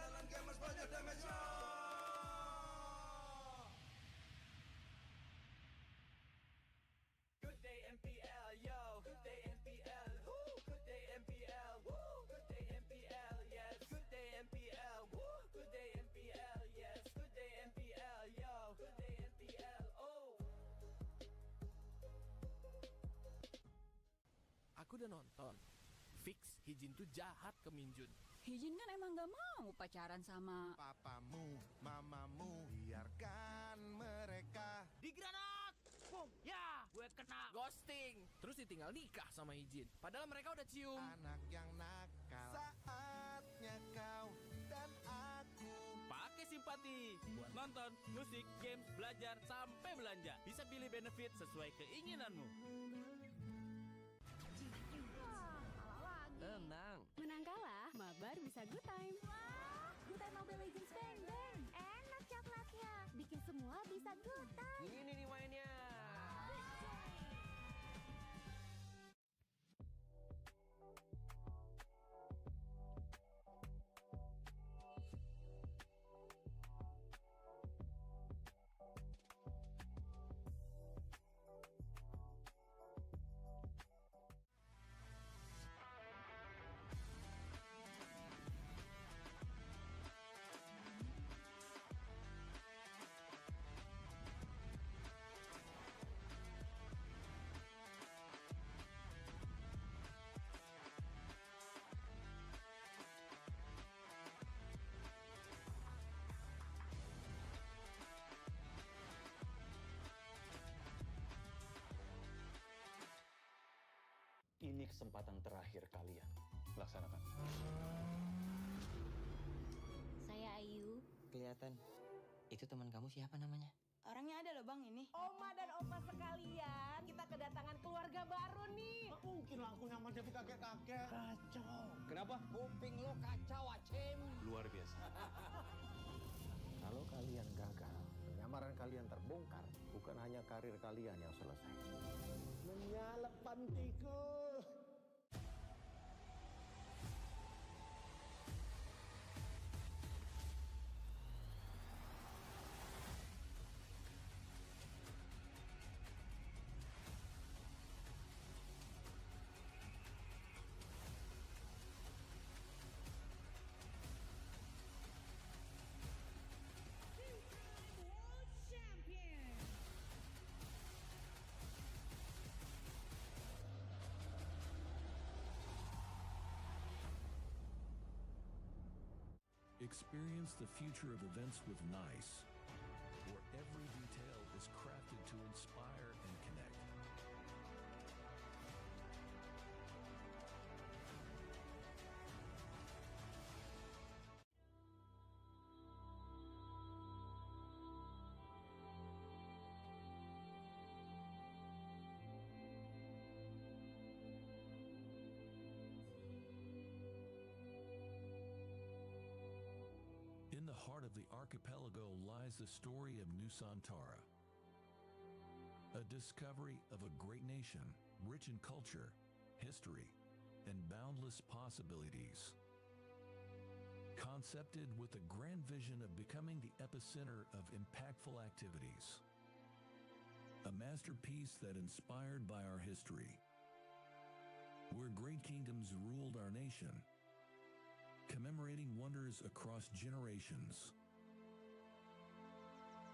Andalan gamers banyak damage-nya. Good day MPL, yo. Good day MPL, woo. Good day MPL, woo. Good day MPL, yes. Good day MPL, woo. Good day MPL, yes. Good day MPL, yo. Good day MPL, oh. Aku udah nonton. Fix, Hijin tuh jahat ke Minjun. Hijin kan emang gak mau pacaran sama Papamu, mamamu, biarkan mereka. Di granat! Boom! Ya, gue kena ghosting. Terus ditinggal nikah sama Hijin. Padahal mereka udah cium. Anak yang nakal, saatnya kau dan aku. Pakai simpati buat nonton, musik, games, belajar, sampai belanja. Bisa pilih benefit sesuai keinginanmu. Tenang. Menang kalah, mabar bisa good time. Wah, good time Mobile Legends Bang Bang. Enak coklatnya, bikin semua bisa good time. Ini nih mainnya. Ini kesempatan terakhir kalian. Laksanakan. Saya Ayu. Kelihatan. Itu teman kamu siapa namanya? Orangnya ada loh bang ini. Oma dan opa sekalian, kita kedatangan keluarga baru nih. Mungkin lah aku nyaman jadi kakek-kakek. Kacau. Kenapa? Kuping lo kacau, Acim. Luar biasa. Kalau kalian gagal, penyamaran kalian terbongkar, bukan hanya karir kalian yang selesai. Menyala pantiku. Experience the future of events with NICE, where every detail is crafted to inspire and connect. In the heart of the archipelago lies the story of Nusantara, a discovery of a great nation, rich in culture, history, and boundless possibilities. Concepted with a grand vision of becoming the epicenter of impactful activities. A masterpiece that inspired by our history, where great kingdoms ruled our nation, commemorating wonders across generations.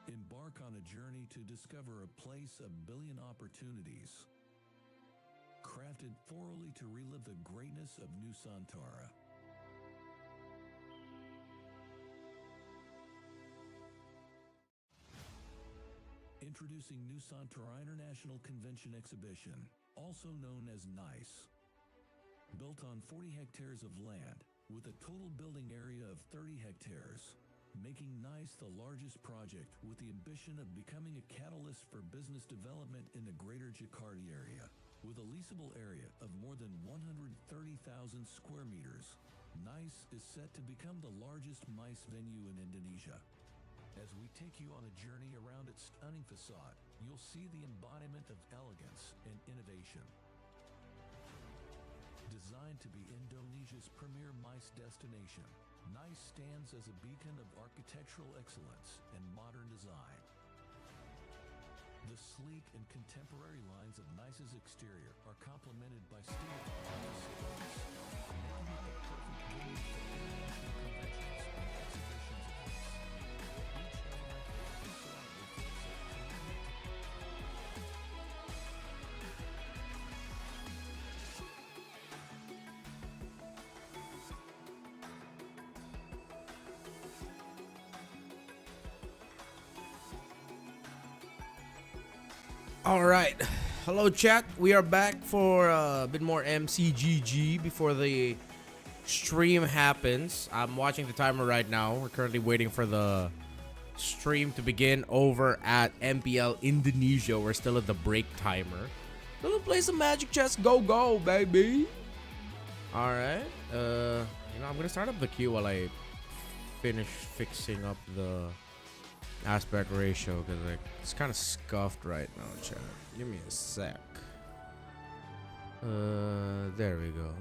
Embark on a journey to discover a place of billion opportunities, crafted thoroughly to relive the greatness of Nusantara. Introducing Nusantara International Convention Exhibition, also known as NICE. Built on 40 hectares of land, with a total building area of 30 hectares, making NICE the largest project with the ambition of becoming a catalyst for business development in the greater Jakarta area. With a leasable area of more than 130,000 square meters, NICE is set to become the largest MICE venue in Indonesia. As we take you on a journey around its stunning facade, you'll see the embodiment of elegance and innovation. Designed to be Indonesia's premier MICE destination, Nice stands as a beacon of architectural excellence and modern design. The sleek and contemporary lines of Nice's exterior are complemented by state-of-the-art facilities, making it the perfect venue for international conventions and exhibitions events. Each element of the facade reflects a premium All right, hello chat. We are back for a bit more MCGG before the stream happens. I'm watching the timer right now. We're currently waiting for the stream to begin over at MPL Indonesia. We're still at the break timer. Gonna play some Magic Chess. Go, go, baby. All right. I'm gonna start up the queue while I finish fixing up the aspect ratio, because like it's kind of scuffed right now, chat. Give me a sec. There we go.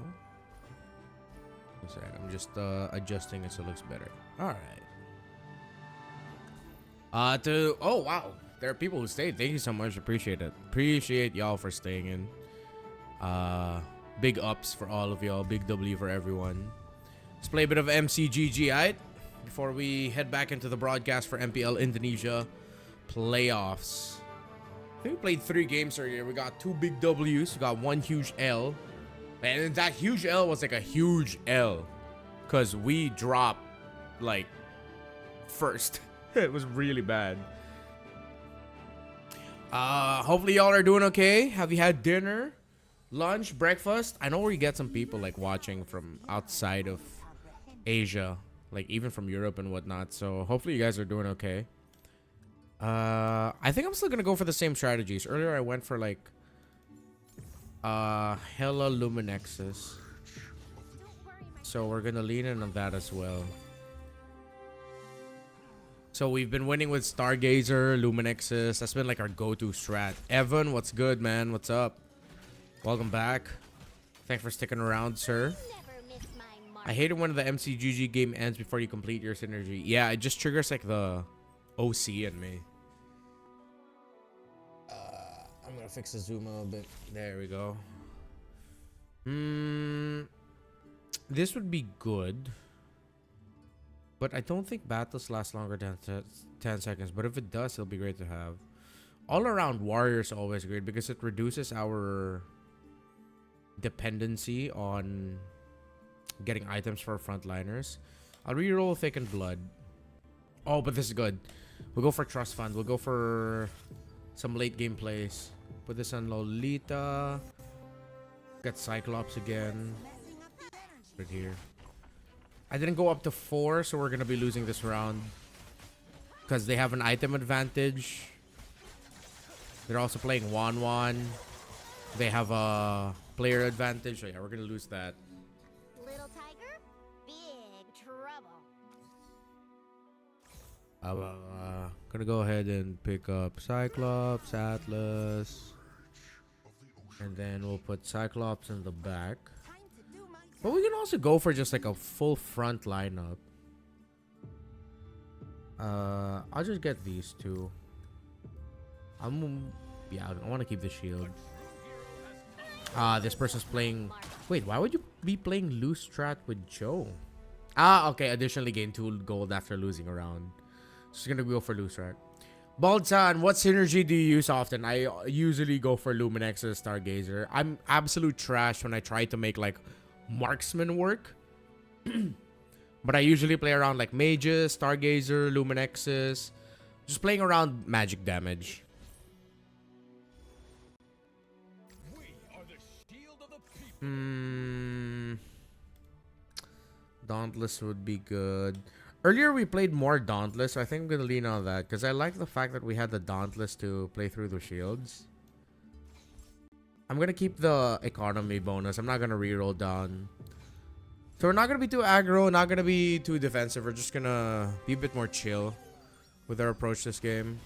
One sec. I'm just adjusting it so it looks better. All right. Oh wow, there are people who stayed. Thank you so much. Appreciate it. Appreciate y'all for staying in. Big ups for all of y'all. Big W for everyone. Let's play a bit of MCGG, alright? Before we head back into the broadcast for MPL Indonesia playoffs. I think we played 3 games earlier. We got 2 big W's. We got 1 huge L. And that huge L was like a huge L, because we dropped like first. It was really bad. Hopefully y'all are doing okay. Have you had dinner, lunch, breakfast? I know where you get some people like watching from outside of Asia, like even from Europe and whatnot. So hopefully you guys are doing okay. I think I'm still gonna go for the same strategies. Earlier I went for like hella Luminexes, so we're gonna lean in on that as well. So we've been winning with Stargazer, Luminexes. That's been like our go-to strat. Evan, what's good, man? What's up? Welcome back. Thanks for sticking around, sir. I hate it when the MCGG game ends before you complete your synergy. Yeah, it just triggers like the OC in me. I'm gonna fix the zoom a little bit. There we go. This would be good, but I don't think battles last longer than 10 seconds. But if it does, it'll be great to have. All around warriors always great because it reduces our dependency on getting items for frontliners. I'll reroll Thickened Blood. Oh, but this is good. We'll go for Trust Fund. We'll go for some late game plays. Put this on Lolita. Get Cyclops again. Right here. I didn't go up to 4, so we're going to be losing this round, because they have an item advantage. They're also playing Wan. They have a player advantage. So yeah, we're going to lose that. Little tiger, big trouble. Gonna go ahead and pick up Cyclops, Atlas, and then we'll put Cyclops in the back. But we can also go for just like a full front lineup. I'll just get these 2. I want to keep the shield. This person's playing. Wait, why would you be playing loose strat with Joe? Okay. Additionally, gain 2 gold after losing a round. Just gonna go for loose strat. Baldsan, what synergy do you use often? I usually go for Luminex's Stargazer. I'm absolute trash when I try to make like marksman work. But I usually play around like mages, Stargazer, Luminexes. Just playing around magic damage. Dauntless would be good. Earlier we played more Dauntless, so I think I'm gonna lean on that, because I like the fact that we had the Dauntless to play through the shields. I'm gonna keep the economy bonus. I'm not gonna reroll down. So we're not gonna be too aggro, not gonna be too defensive. We're just gonna be a bit more chill with our approach this game.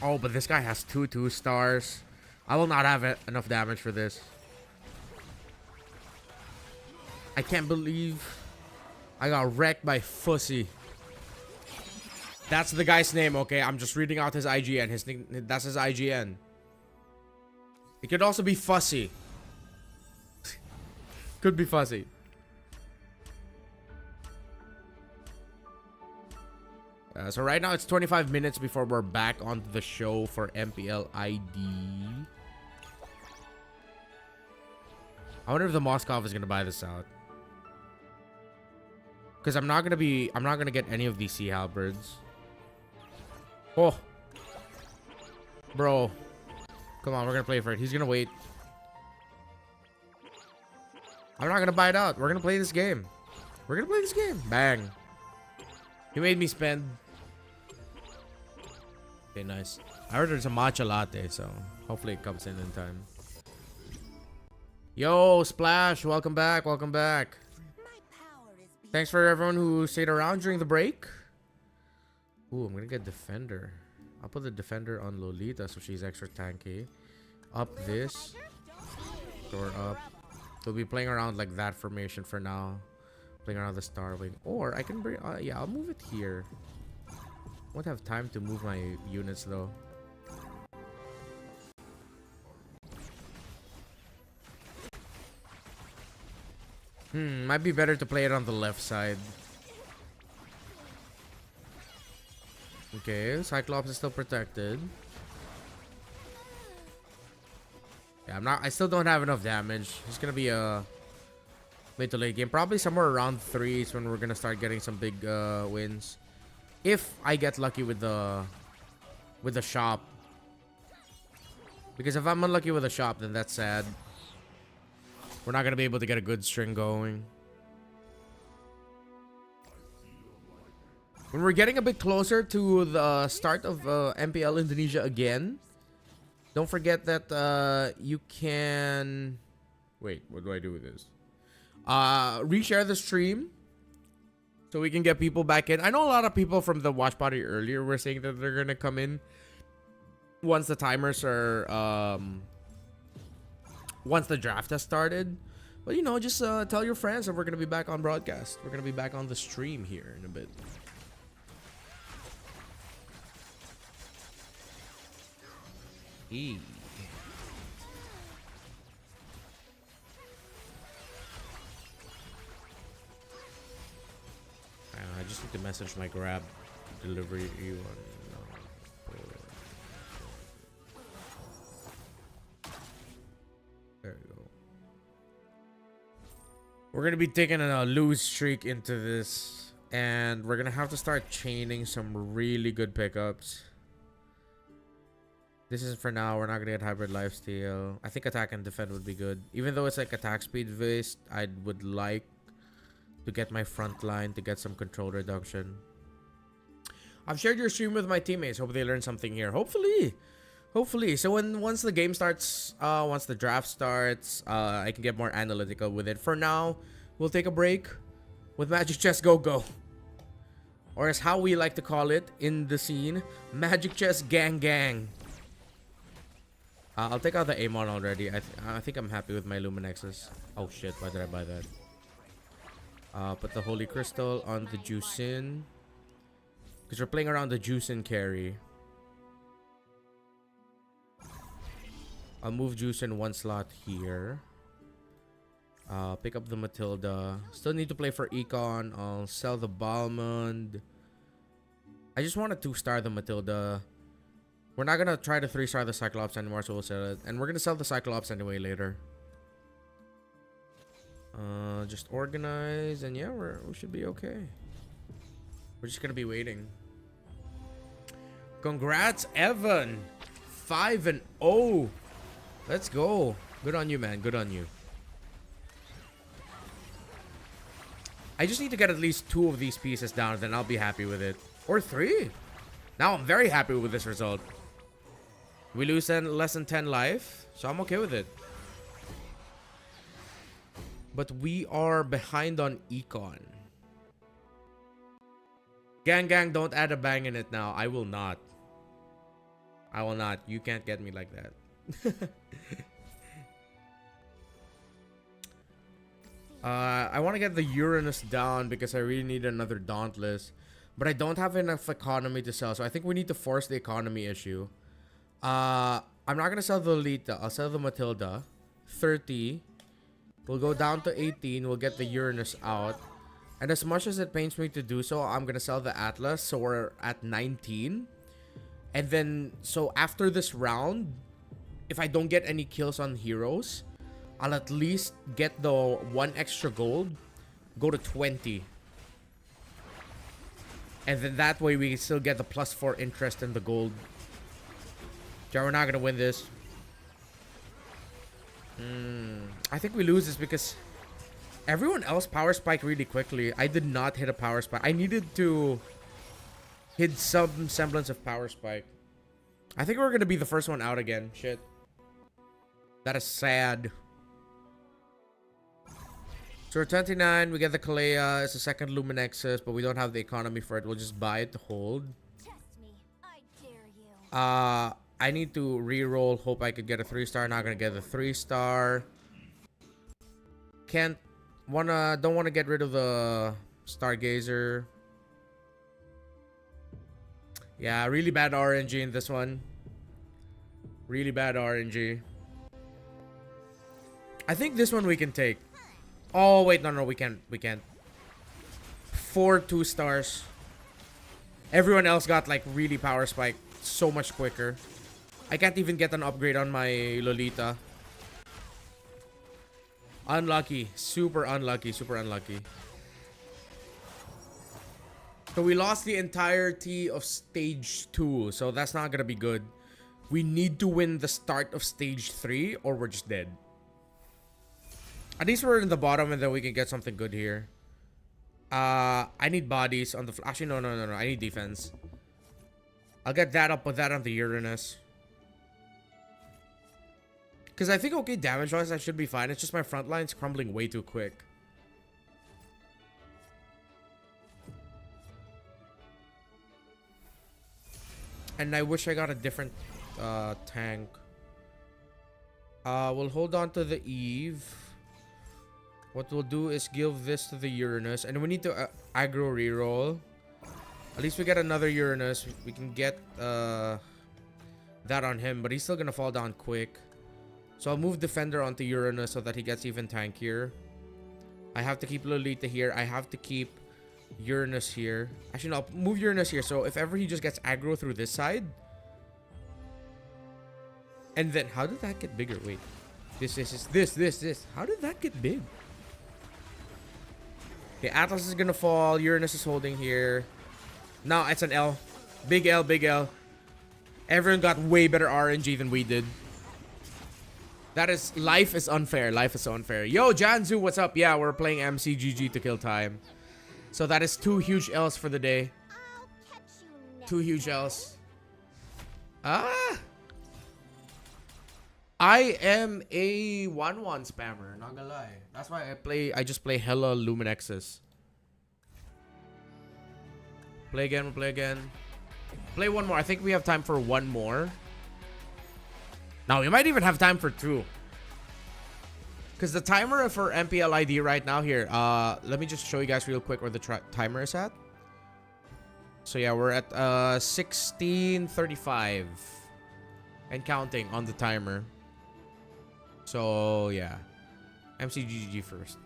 Oh, but this guy has 2 2-stars. I will not have enough damage for this. I can't believe I got wrecked by Fussy. That's the guy's name, okay? I'm just reading out his IGN. That's his IGN. It could also be Fussy. Could be Fussy. So right now it's 25 minutes before we're back on the show for MPL ID. I wonder if the Moskov is gonna buy this out. Because I'm not gonna get any of these Sea Halberds. Oh. Bro. Come on, we're gonna play for it. He's gonna wait. I'm not gonna buy it out. We're gonna play this game. We're gonna play this game. Bang. He made me spend. Okay, nice. I ordered some matcha latte, so hopefully it comes in time. Yo, Splash, welcome back, welcome back. Thanks for everyone who stayed around during the break. Ooh, I'm gonna get Defender. I'll put the Defender on Lolita so she's extra tanky. Up this. Door up. We'll be playing around like that formation for now. Playing around the Starwing. Or I can bring... yeah, I'll move it here. Won't have time to move my units though. Might be better to play it on the left side. Okay, Cyclops is still protected. Yeah, I still don't have enough damage. It's gonna be a mid to late game. Probably somewhere around 3 is when we're gonna start getting some big wins. If I get lucky with the shop. Because if I'm unlucky with the shop, then that's sad. We're not gonna be able to get a good string going. When we're getting a bit closer to the start of MPL Indonesia again, don't forget that you can... Wait, what do I do with this? Reshare the stream so we can get people back in. I know a lot of people from the watch party earlier were saying that they're gonna come in once the timers are... once the draft has started. But you know, just tell your friends that we're gonna be back on broadcast. We're gonna be back on the stream here in a bit. I just need to message my Grab delivery one. There we go. We're gonna be taking a lose streak into this, and we're gonna have to start chaining some really good pickups. This is for now. We're not gonna get hybrid lifesteal. I think attack and defend would be good. Even though it's like attack speed based, I would like to get my front line to get some control reduction. I've shared your stream with my teammates. Hope they learned something here. Hopefully. So once the game starts, once the draft starts, I can get more analytical with it. For now, we'll take a break with Magic Chess Go Go. Or as how we like to call it in the scene, Magic Chess Gang Gang. I'll take out the Amon already. I think I'm happy with my Luminexes. Oh shit, why did I buy that? Put the Holy Crystal on the Juicin. Because we're playing around the Juicin carry. I'll move Juicin one slot here. Pick up the Matilda. Still need to play for Econ. I'll sell the Balmond. I just want to 2-star the Matilda. We're not gonna try to 3-star the Cyclops anymore, so we'll sell it. And we're gonna sell the Cyclops anyway later. Just organize, and yeah, we should be okay. We're just gonna be waiting. Congrats, Evan! 5-0. Let's go. Good on you, man. Good on you. I just need to get at least 2 of these pieces down, then I'll be happy with it. Or 3. Now I'm very happy with this result. We lose less than 10 life, so I'm okay with it. But we are behind on Econ. Gang, don't add a bang in it now. I will not. I will not. You can't get me like that. I want to get the Uranus down because I really need another Dauntless. But I don't have enough economy to sell, so I think we need to force the economy issue. I'm not going to sell the Lolita. I'll sell the Matilda. 30. We'll go down to 18. We'll get the Uranus out. And as much as it pains me to do so, I'm going to sell the Atlas. So we're at 19. And then, so after this round, if I don't get any kills on heroes, I'll at least get the 1 extra gold. Go to 20. And then that way we can still get the +4 interest in the gold. Yeah, we're not going to win this. I think we lose this because everyone else power spiked really quickly. I did not hit a power spike. I needed to hit some semblance of power spike. I think we're going to be the first one out again. Shit. That is sad. So we're 29. We get the Kalea. It's a second Luminexus, but we don't have the economy for it. We'll just buy it to hold. I need to re-roll. Hope I could get a 3-star. Not gonna get the 3-star. Don't wanna get rid of the Stargazer. Yeah, really bad RNG in this one. Really bad RNG. I think this one we can take. Oh wait, no, we can't. 4 2-stars. Everyone else got like really power spike so much quicker. I can't even get an upgrade on my Lolita. Unlucky. Super unlucky. Super unlucky. So we lost the entirety of stage 2. So that's not going to be good. We need to win the start of stage 3 or we're just dead. At least we're in the bottom and then we can get something good here. I need bodies on the... Actually, no. I need defense. I'll get that up, put that on the Uranus. Because I think, okay, damage-wise, I should be fine. It's just my front line's crumbling way too quick. And I wish I got a different tank. We'll hold on to the Eve. What we'll do is give this to the Uranus. And we need to aggro reroll. At least we get another Uranus. We can get that on him. But he's still going to fall down quick. So I'll move Defender onto Uranus so that he gets even tankier. I have to keep Lolita here. I have to keep Uranus here. Actually, no, I'll move Uranus here. So if ever he just gets aggro through this side. And then, how did that get bigger? Wait. This. How did that get big? Okay, Atlas is gonna fall. Uranus is holding here. Now it's an L. Big L, big L. Everyone got way better RNG than we did. That is... Life is unfair. Life is so unfair. Yo, Janzu, what's up? Yeah, we're playing MCGG to kill time. So that is 2 huge L's for the day. 2 huge L's. I am a 1-1 spammer, not gonna lie. That's why I just play hella Luminexes. Play again, play again. Play one more. I think we have time for one more. Now, we might even have time for 2. Because the timer for MPL ID right now here, let me just show you guys real quick where the timer is at. So yeah, we're at 16:35 and counting on the timer. So yeah, MCGG first.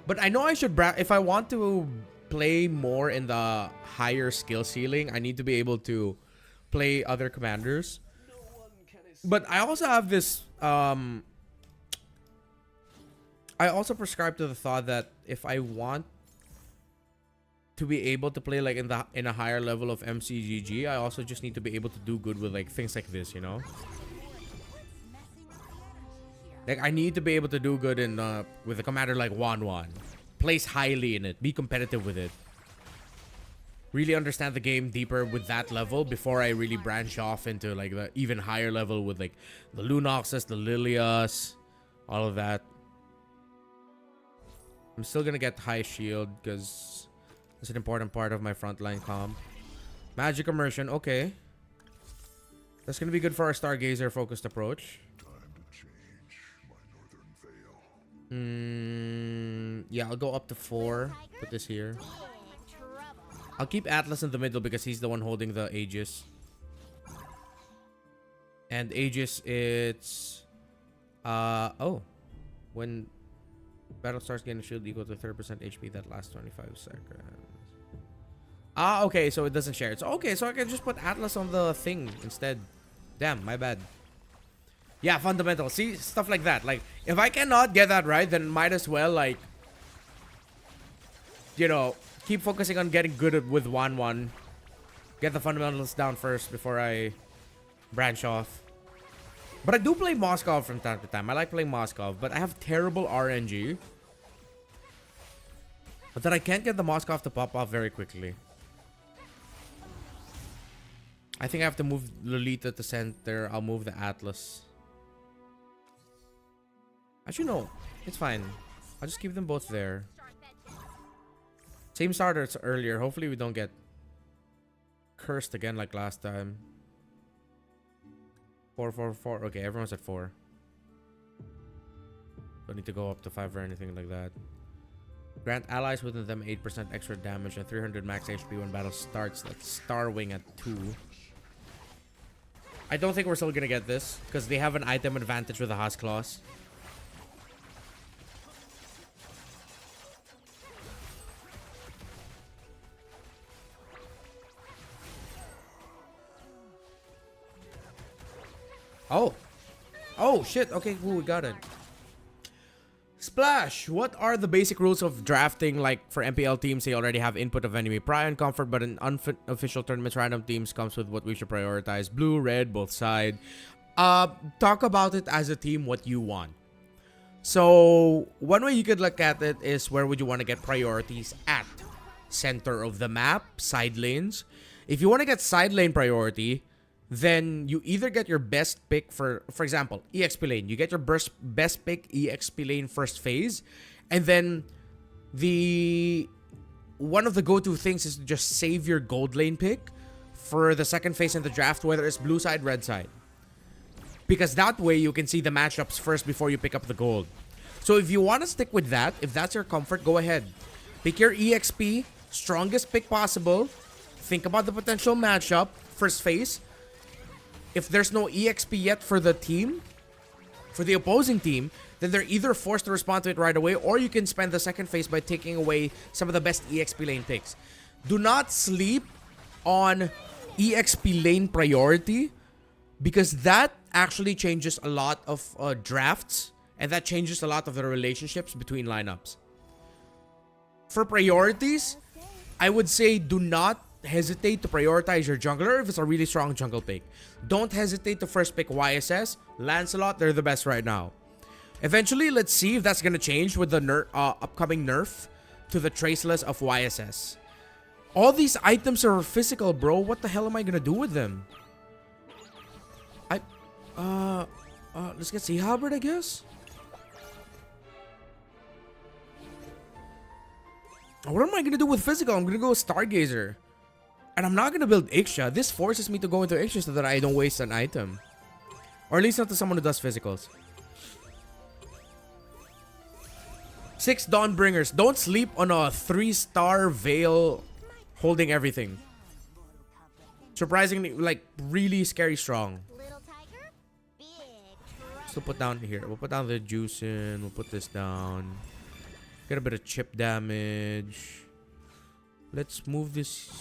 But I know I should if I want to play more in the higher skill ceiling, I need to be able to play other commanders. But I also have this I also prescribe to the thought that if I want to be able to play like in a higher level of MCGG, I also just need to be able to do good with like things like this, you know? Like I need to be able to do good in with a commander like Wan. Place highly in it, be competitive with it. Really understand the game deeper with that level before I really branch off into like the even higher level with like the Lunoxes, the Lilias, all of that. I'm still gonna get high shield because it's an important part of my frontline comp. Magic immersion, okay. That's gonna be good for our Stargazer focused approach. Yeah, I'll go up to 4. Put this here. I'll keep Atlas in the middle because he's the one holding the Aegis. And Aegis, it's... oh. When battle starts, getting a shield equal to 30% HP that lasts 25 seconds. Ah, okay, so it doesn't share. It's okay, so I can just put Atlas on the thing instead. Damn, my bad. Yeah, fundamental. See, stuff like that. Like, if I cannot get that right, then might as well, like, you know, keep focusing on getting good with 1-1. Get the fundamentals down first before I branch off. But I do play Moskov from time to time. I like playing Moskov, but I have terrible RNG. But then I can't get the Moskov to pop off very quickly. I think I have to move Lolita to center. I'll move the Atlas. Actually, no. It's fine. I'll just keep them both there. Same starters earlier. Hopefully we don't get cursed again like last time. 4, 4, 4. Okay, everyone's at 4. Don't need to go up to 5 or anything like that. Grant allies within them 8% extra damage and 300 max HP when battle starts. That's Star Wing at 2. I don't think we're still gonna get this because they have an item advantage with the Haas Claws. Oh. Oh, shit. Okay, cool. We got it. Splash. What are the basic rules of drafting? Like, for MPL teams, they already have input of enemy pry and comfort, but in unofficial tournaments, random teams comes with what we should prioritize. Blue, red, both side. Talk about it as a team, what you want. So, one way you could look at it is where would you want to get priorities at? Center of the map, side lanes. If you want to get side lane priority, then you either get your best pick for example, EXP lane. You get your best pick EXP lane first phase. And then one of the go-to things is to just save your gold lane pick for the second phase in the draft, whether it's blue side, red side. Because that way you can see the matchups first before you pick up the gold. So if you want to stick with that, if that's your comfort, go ahead. Pick your EXP, strongest pick possible. Think about the potential matchup, first phase. If there's no EXP yet for the team, for the opposing team, then they're either forced to respond to it right away, or you can spend the second phase by taking away some of the best EXP lane picks. Do not sleep on EXP lane priority, because that actually changes a lot of drafts, and that changes a lot of the relationships between lineups. For priorities, I would say do not hesitate to prioritize your jungler if it's a really strong jungle pick. Don't hesitate to first pick YSS, Lancelot, they're the best right now. Eventually, let's see if that's gonna change with the upcoming nerf to the Traceless of YSS. All these items are physical, bro. What the hell am I gonna do with them? Let's get Sea Halberd, I guess. What am I gonna do with physical? I'm gonna go Stargazer. And I'm not going to build Ixia. This forces me to go into Ixia so that I don't waste an item. Or at least not to someone who does physicals. 6 Dawnbringers. Don't sleep on a 3-star Veil holding everything. Surprisingly, like, really scary strong. So put down here. We'll put down the juice in. We'll put this down. Get a bit of chip damage. Let's move this...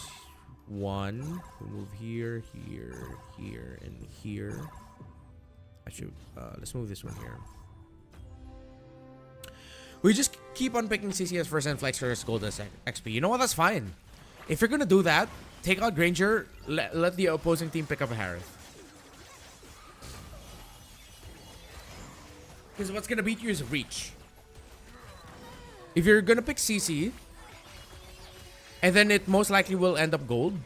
one. We'll move here, here, here, and here. Actually, let's move this one here. We just keep on picking CCS first and Flex first gold as XP. You know what? That's fine. If you're gonna do that, take out Granger. Let the opposing team pick up a Harith. Because what's gonna beat you is reach. If you're gonna pick CC, and then it most likely will end up gold.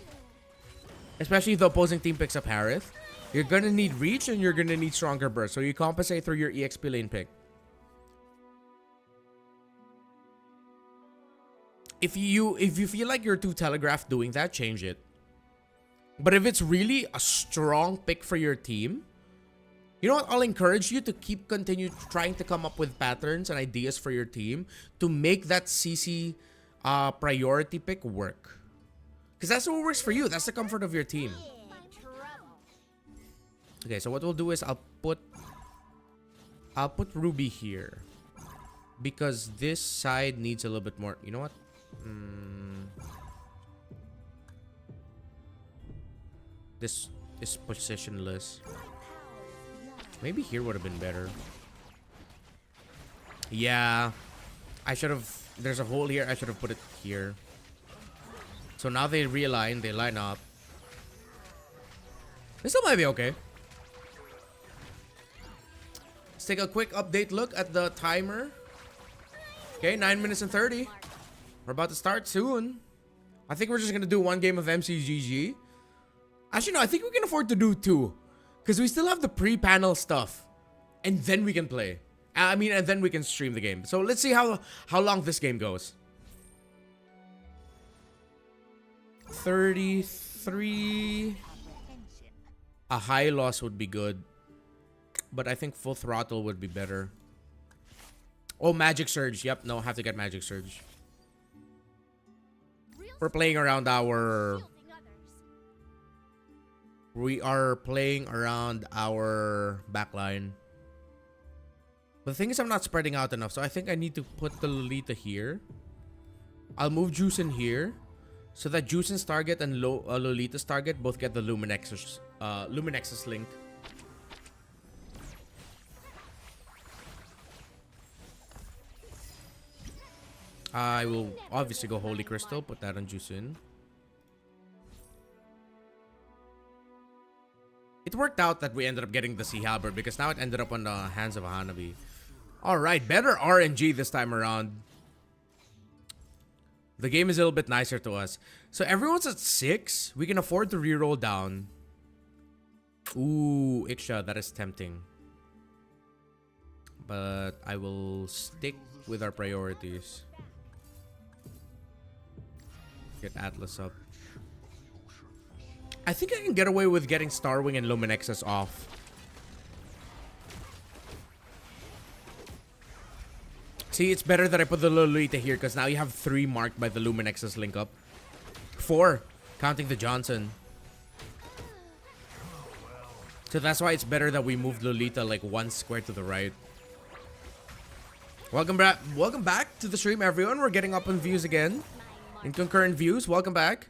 Especially if the opposing team picks up Harith. You're gonna need reach and you're gonna need stronger burst. So you compensate through your EXP lane pick. If you feel like you're too telegraphed doing that, change it. But if it's really a strong pick for your team, you know what? I'll encourage you to continue trying to come up with patterns and ideas for your team to make that CC priority pick work. Because that's what works for you. That's the comfort of your team. Okay, so what we'll do is I'll put Ruby here. Because this side needs a little bit more. You know what? This is positionless. Maybe here would have been better. Yeah. I should have... There's a hole here. I should have put it here. So now they realign. They line up. This still might be okay. Let's take a quick update look at the timer. Okay, 9 minutes and 30. We're about to start soon. I think we're just going to do one game of MCGG. Actually, no. I think we can afford to do two. Because we still have the pre-panel stuff. And then we can play. And then we can stream the game. So let's see how long this game goes. 33. A high loss would be good. But I think full throttle would be better. Oh, Magic Surge. Yep, no, have to get Magic Surge. We're playing around our... We are playing around our backline. But the thing is, I'm not spreading out enough. So I think I need to put the Lolita here. I'll move Juice in here. So that Juice's target and Lolita's target both get the Luminexus link. I will obviously go Holy Crystal. Put that on Juice in. It worked out that we ended up getting the Sea Halberd because now it ended up on the hands of a Hanabi. Alright, better RNG this time around. The game is a little bit nicer to us. So everyone's at 6. We can afford to reroll down. Ooh, Iksha, that is tempting. But I will stick with our priorities. Get Atlas up. I think I can get away with getting Starwing and Luminexus off. See, it's better that I put the Lolita here because now you have 3 marked by the Luminexus link up. 4, counting the Johnson. So that's why it's better that we moved Lolita like 1 square to the right. Welcome back to the stream, everyone. We're getting up in views again. In concurrent views. Welcome back.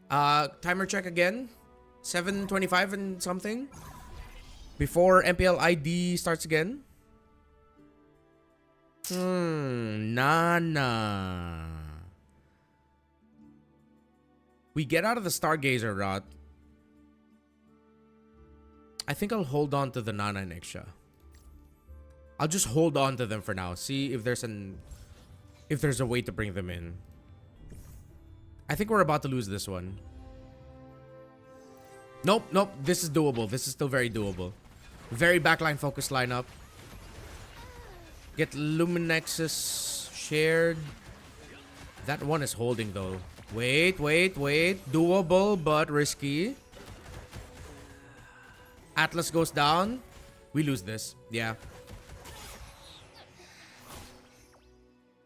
Timer check again. 7:25 and something. Before MPL ID starts again. Nana. We get out of the Stargazer rot. I think I'll hold on to the Nana and Iksha. I'll just hold on to them for now. See if there's a way to bring them in. I think we're about to lose this one. Nope. This is doable. This is still very doable. Very backline focused lineup. Get Luminexus shared. That one is holding though. Wait. Doable but risky. Atlas goes down. We lose this. Yeah.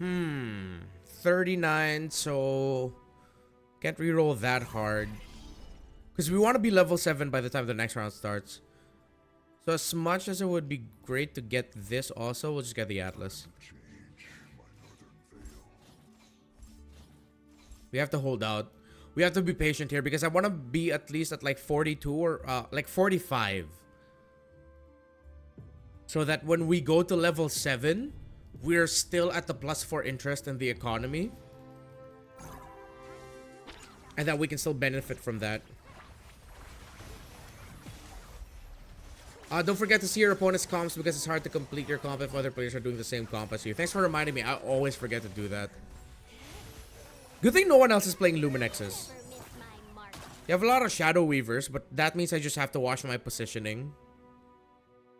39, so can't reroll that hard. Because we want to be level 7 by the time the next round starts. So as much as it would be great to get this also, we'll just get the Atlas. We have to hold out. We have to be patient here because I want to be at least at like 42 or like 45. So that when we go to level 7, we're still at the +4 interest in the economy. And that we can still benefit from that. Don't forget to see your opponent's comps because it's hard to complete your comp if other players are doing the same comp as you. Thanks for reminding me. I always forget to do that. Good thing no one else is playing Luminexes. You have a lot of Shadow Weavers, but that means I just have to watch my positioning.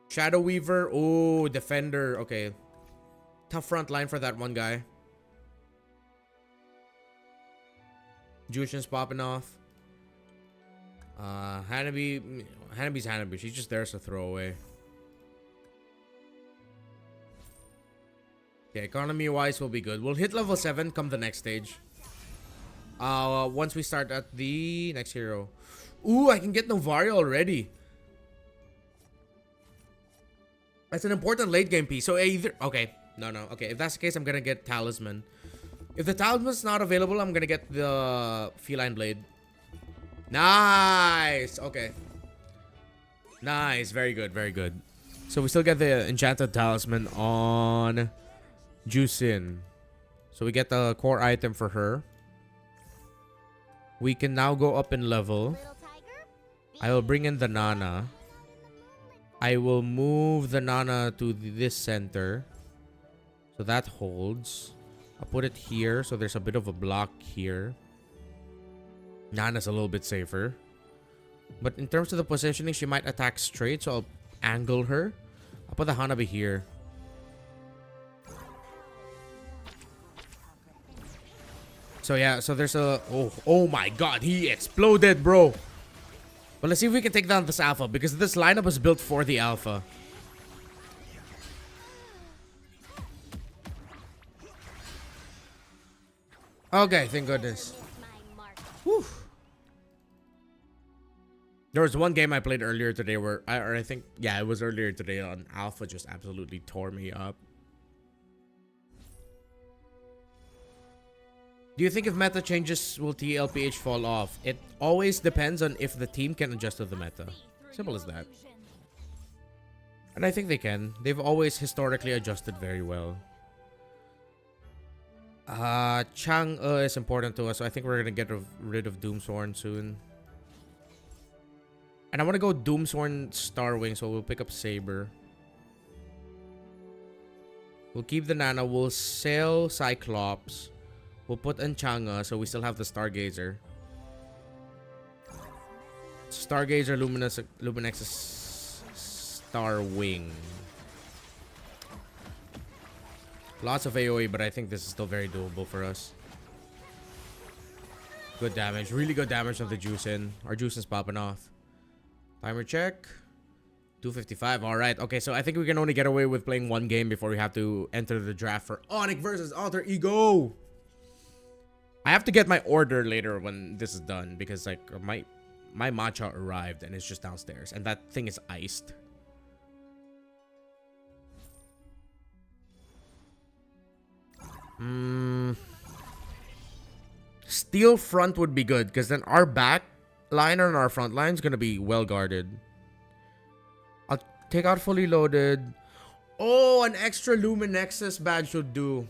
Shadow Weaver. Oh, Defender. Okay. Tough front line for that one guy. Jushin's popping off. Hanabi's Hanabi. She's just there as a throwaway. Okay, economy-wise will be good. We'll hit level 7 come the next stage. Once we start at the next hero. Ooh, I can get Novaria already. That's an important late game piece. So either... Okay. No. Okay, if that's the case, I'm gonna get Talisman. If the Talisman's not available, I'm gonna get the Feline Blade. Nice! Okay. Nice. Very good. Very good. So we still get the Enchanted Talisman on Juicin. So we get the core item for her. We can now go up in level. I will bring in the Nana. I will move the Nana to this center. So that holds. I'll put it here. So there's a bit of a block here. Nana's a little bit safer. But in terms of the positioning, she might attack straight. So I'll angle her. I'll put the Hanabi here. So yeah, so there's a... Oh my god, he exploded, bro. But let's see if we can take down this alpha, because this lineup was built for the alpha. Okay, thank goodness. Whew. There was one game I played earlier today where... I think... Yeah, it was earlier today on alpha, just absolutely tore me up. Do you think if meta changes, will TLPH fall off? It always depends on if the team can adjust to the meta. Simple as that. And I think they can. They've always historically adjusted very well. Chang is important to us, so I think we're going to get rid of Doomsworn soon. And I want to go Doomsworn Starwing, so we'll pick up Saber. We'll keep the Nana. We'll sell Cyclops. We'll put in Chang'e, so we still have the Stargazer. Stargazer, Luminex's Starwing. Lots of AoE, but I think this is still very doable for us. Good damage. Really good damage on the Juicin. Our Juicin's popping off. Timer check. 255. Alright. Okay, so I think we can only get away with playing one game before we have to enter the draft for Onyx versus Alter Ego. I have to get my order later when this is done, because like my matcha arrived and it's just downstairs and that thing is iced. Steel front would be good, because then our back line and our front line is gonna be well guarded. I'll take out fully loaded. Oh, an extra Luminexus badge should do.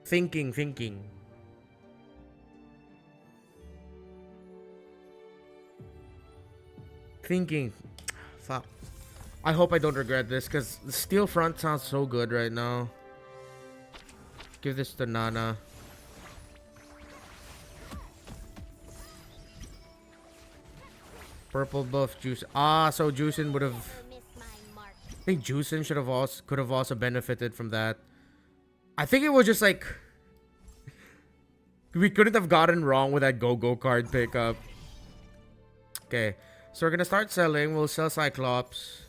Thinking. Fuck. I hope I don't regret this, because the steel front sounds so good right now. Give this to Nana. Purple buff juice. So Juicin would have... I think Juicin could have also benefited from that. I think it was just like... We couldn't have gotten wrong with that go-go card pickup. Okay. So we're going to start selling. We'll sell Cyclops.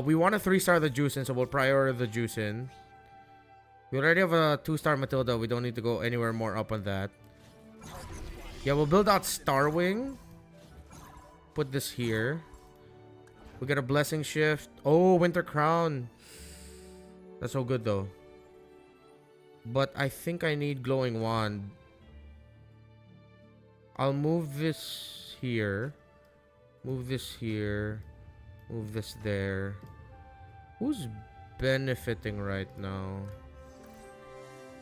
We want to 3-star the Juicin, so we'll prior the Juicin. We already have a 2-star Matilda. We don't need to go anywhere more up on that. Yeah, we'll build out Starwing. Put this here. We get a Blessing Shift. Oh, Winter Crown. That's so good though. But I think I need Glowing Wand. I'll move this here. Move this here. Move this there. Who's benefiting right now?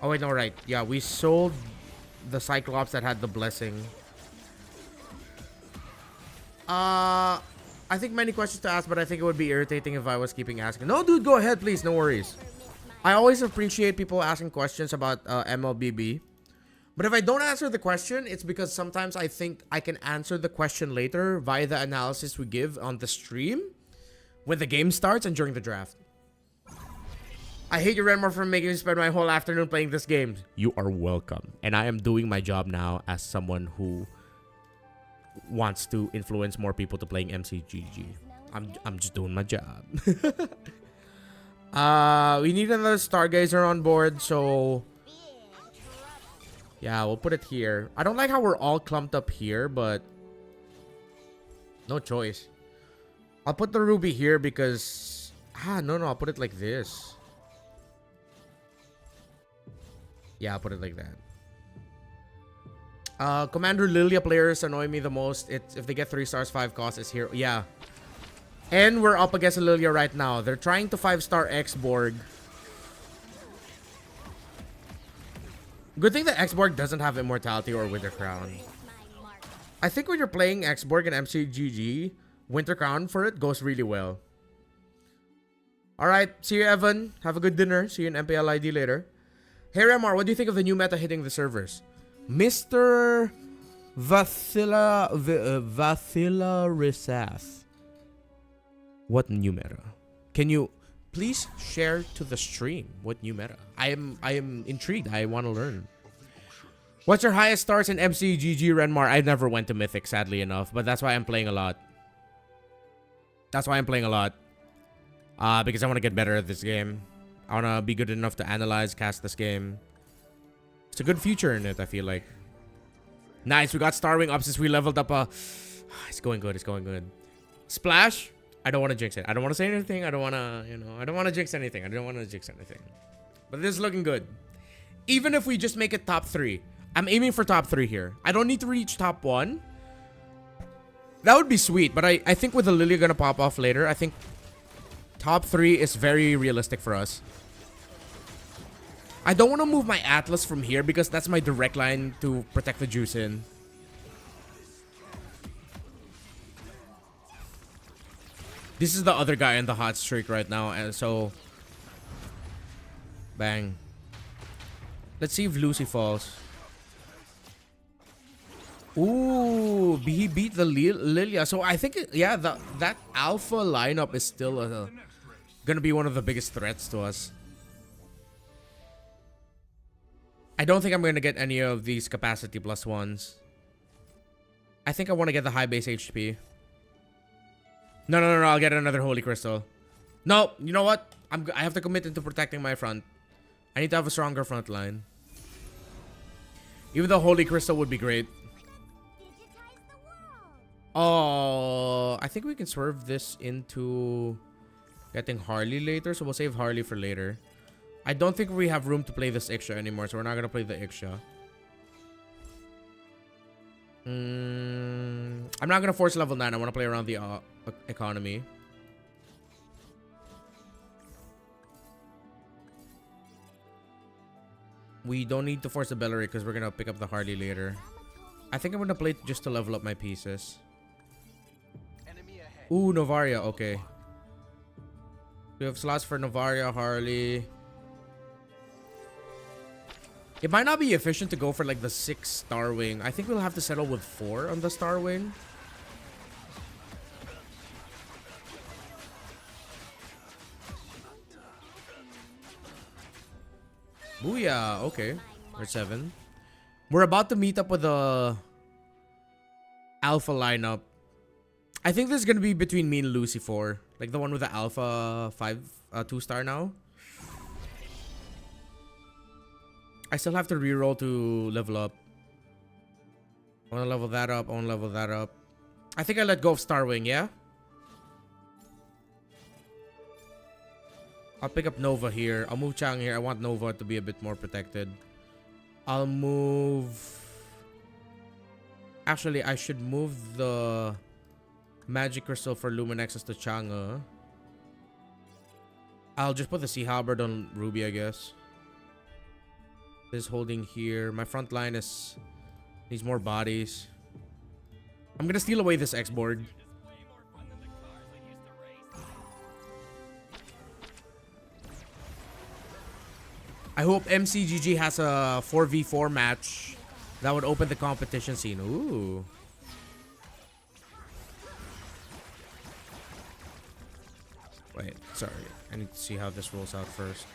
Oh wait, no, right. Yeah, we sold the Cyclops that had the Blessing. I think many questions to ask, but I think it would be irritating if I was keeping asking. No, dude, go ahead, please. No worries. I always appreciate people asking questions about MLBB. But if I don't answer the question, it's because sometimes I think I can answer the question later via the analysis we give on the stream when the game starts and during the draft. I hate you, Renmore, for making me spend my whole afternoon playing this game. You are welcome. And I am doing my job now as someone who wants to influence more people to playing MCGG. I'm just doing my job. We need another Stargazer on board, so yeah, we'll put it here. I don't like how we're all clumped up here, but no choice. I'll put the Ruby here because no, I'll put it like this. Yeah, I'll put it like that. Commander Lilia players annoy me the most. It's if they get 3 stars, 5 cost is here. Yeah. And we're up against Lilia right now. They're trying to 5-star X-Borg. Good thing that X-Borg doesn't have Immortality or Winter Crown. I think when you're playing X-Borg and MCGG, Winter Crown for it goes really well. Alright, see you, Evan. Have a good dinner. See you in MPL ID later. Hey, Remar, what do you think of the new meta hitting the servers? Mr. Vathila Risath. What new meta? Can you please share to the stream what new meta? I am intrigued. I want to learn. What's your highest stars in MCGG, Renmar? I never went to Mythic, sadly enough, but that's why I'm playing a lot. Because I want to get better at this game. I want to be good enough to analyze, cast this game. It's a good future in it, I feel like. Nice, we got Starwing up since we leveled up. It's going good, it's going good. Splash? I don't want to jinx it. I don't want to say anything. I don't want to, I don't want to jinx anything. But this is looking good. Even if we just make it top 3. I'm aiming for top 3 here. I don't need to reach top 1. That would be sweet, but I think with the Lily gonna pop off later, I think top 3 is very realistic for us. I don't want to move my Atlas from here because that's my direct line to protect the juice in. This is the other guy in the hot streak right now, and so bang. Let's see if Lucy falls. Ooh, he beat the Lilia. So I think, yeah, that alpha lineup is still gonna be one of the biggest threats to us. I don't think I'm gonna get any of these capacity plus ones. I think I want to get the high base HP. No, I'll get another Holy Crystal. No, you know what? I have to commit into protecting my front. I need to have a stronger front line. Even the Holy Crystal would be great. Oh, I think we can swerve this into getting Harley later, so we'll save Harley for later. I don't think we have room to play this Iksha anymore, so we're not going to play the Iksha. I'm not going to force level 9. I want to play around the economy. We don't need to force the Bellary because we're going to pick up the Harley later. I think I'm going to play just to level up my pieces. Ooh, Novaria. Okay. We have slots for Novaria, Harley. It might not be efficient to go for like the 6 Star Wing. I think we'll have to settle with 4 on the Star Wing. Booyah. Okay. We're 7. We're about to meet up with the Alpha lineup. I think this is going to be between me and Lucy 4. Like the one with the Alpha 2-star now. I still have to reroll to level up. I want to level that up. I think I let go of Starwing, yeah? I'll pick up Nova here. I'll move Chang here. I want Nova to be a bit more protected. I'll move... Actually, I should move the Magic Crystal for Luminexus to Chang'e. I'll just put the Sea Halberd on Ruby, I guess. This holding here. My front line needs more bodies. I'm gonna steal away this X-Borg. I hope MCGG has a 4v4 match that would open the competition scene. Ooh. Wait, sorry. I need to see how this rolls out first.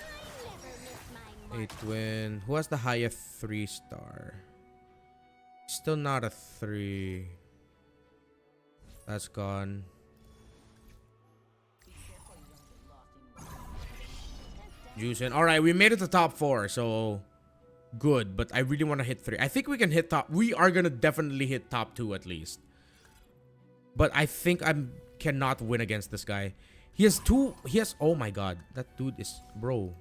A twin. Who has the highest 3-star? Still not a 3. That's gone. Juicing. Alright, we made it to top 4, so good. But I really want to hit 3. I think we can hit top. We are gonna definitely hit top 2 at least. But I think I cannot win against this guy. He has 2. He has. Oh my god. That dude is. Bro,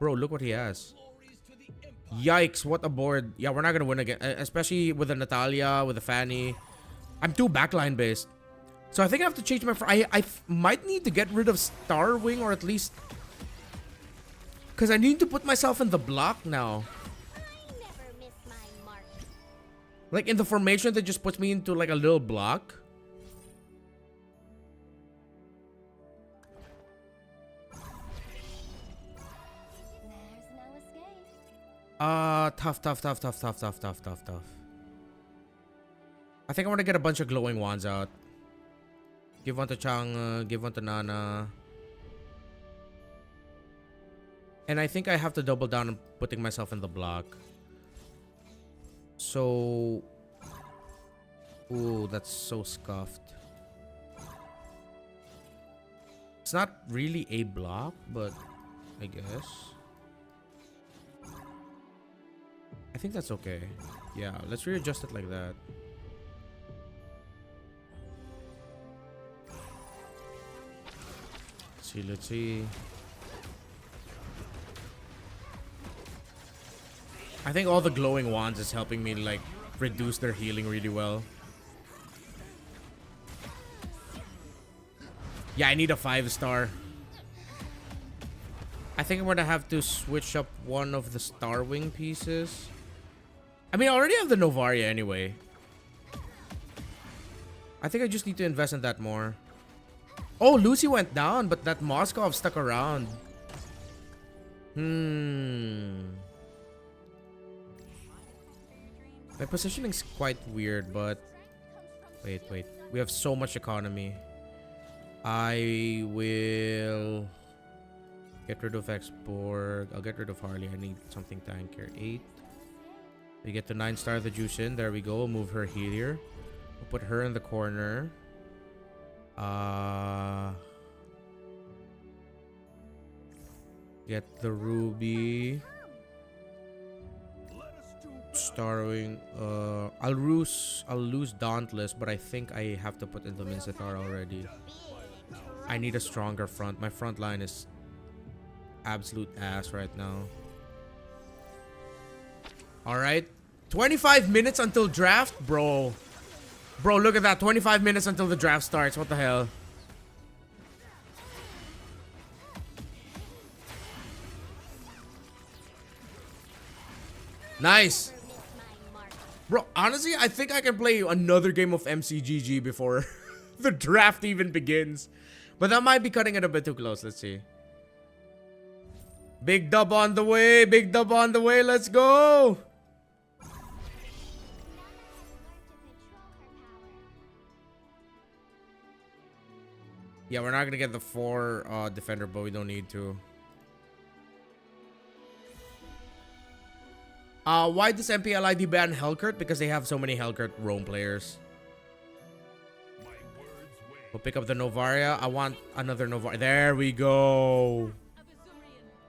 look what he has. Yikes, what a board. Yeah, we're not gonna win again. Especially with a Natalia, with a Fanny. I'm too backline based. So I think I have to change my... I might need to get rid of Star Wing, or at least... Because I need to put myself in the block now. Like in the formation that just puts me into like a little block. Tough. I think I want to get a bunch of glowing wands out. Give one to Chang, give one to Nana. And I think I have to double down on putting myself in the block. So... Ooh, that's so scuffed. It's not really a block, but I guess. I think that's okay. Yeah, let's readjust it like that. Let's see. I think all the glowing wands is helping me like reduce their healing really well. Yeah, I need a 5-star. I think I'm gonna have to switch up one of the Star Wing pieces. I mean, I already have the Novaria anyway. I think I just need to invest in that more. Oh, Lucy went down, but that Moskov stuck around. My positioning's quite weird, but... Wait. We have so much economy. I will... get rid of Exborg. I'll get rid of Harley. I need something tankier. 8. We get to 9-star the Jushin. There we go. We'll move her here. We'll put her in the corner. Get the Ruby. Starwing. I'll lose Dauntless, but I think I have to put in the Mincetar already. I need a stronger front. My front line is absolute ass right now. Alright. 25 minutes until draft, bro. Bro, look at that. 25 minutes until the draft starts. What the hell? Nice. Bro, honestly, I think I can play another game of MCGG before the draft even begins. But that might be cutting it a bit too close. Let's see. Big dub on the way. Big dub on the way. Let's go. Yeah, we're not going to get the 4 defender, but we don't need to. Why does MPLID ban Hellcurt? Because they have so many Hellcurt roam players. We'll pick up the Novaria. I want another Novaria. There we go.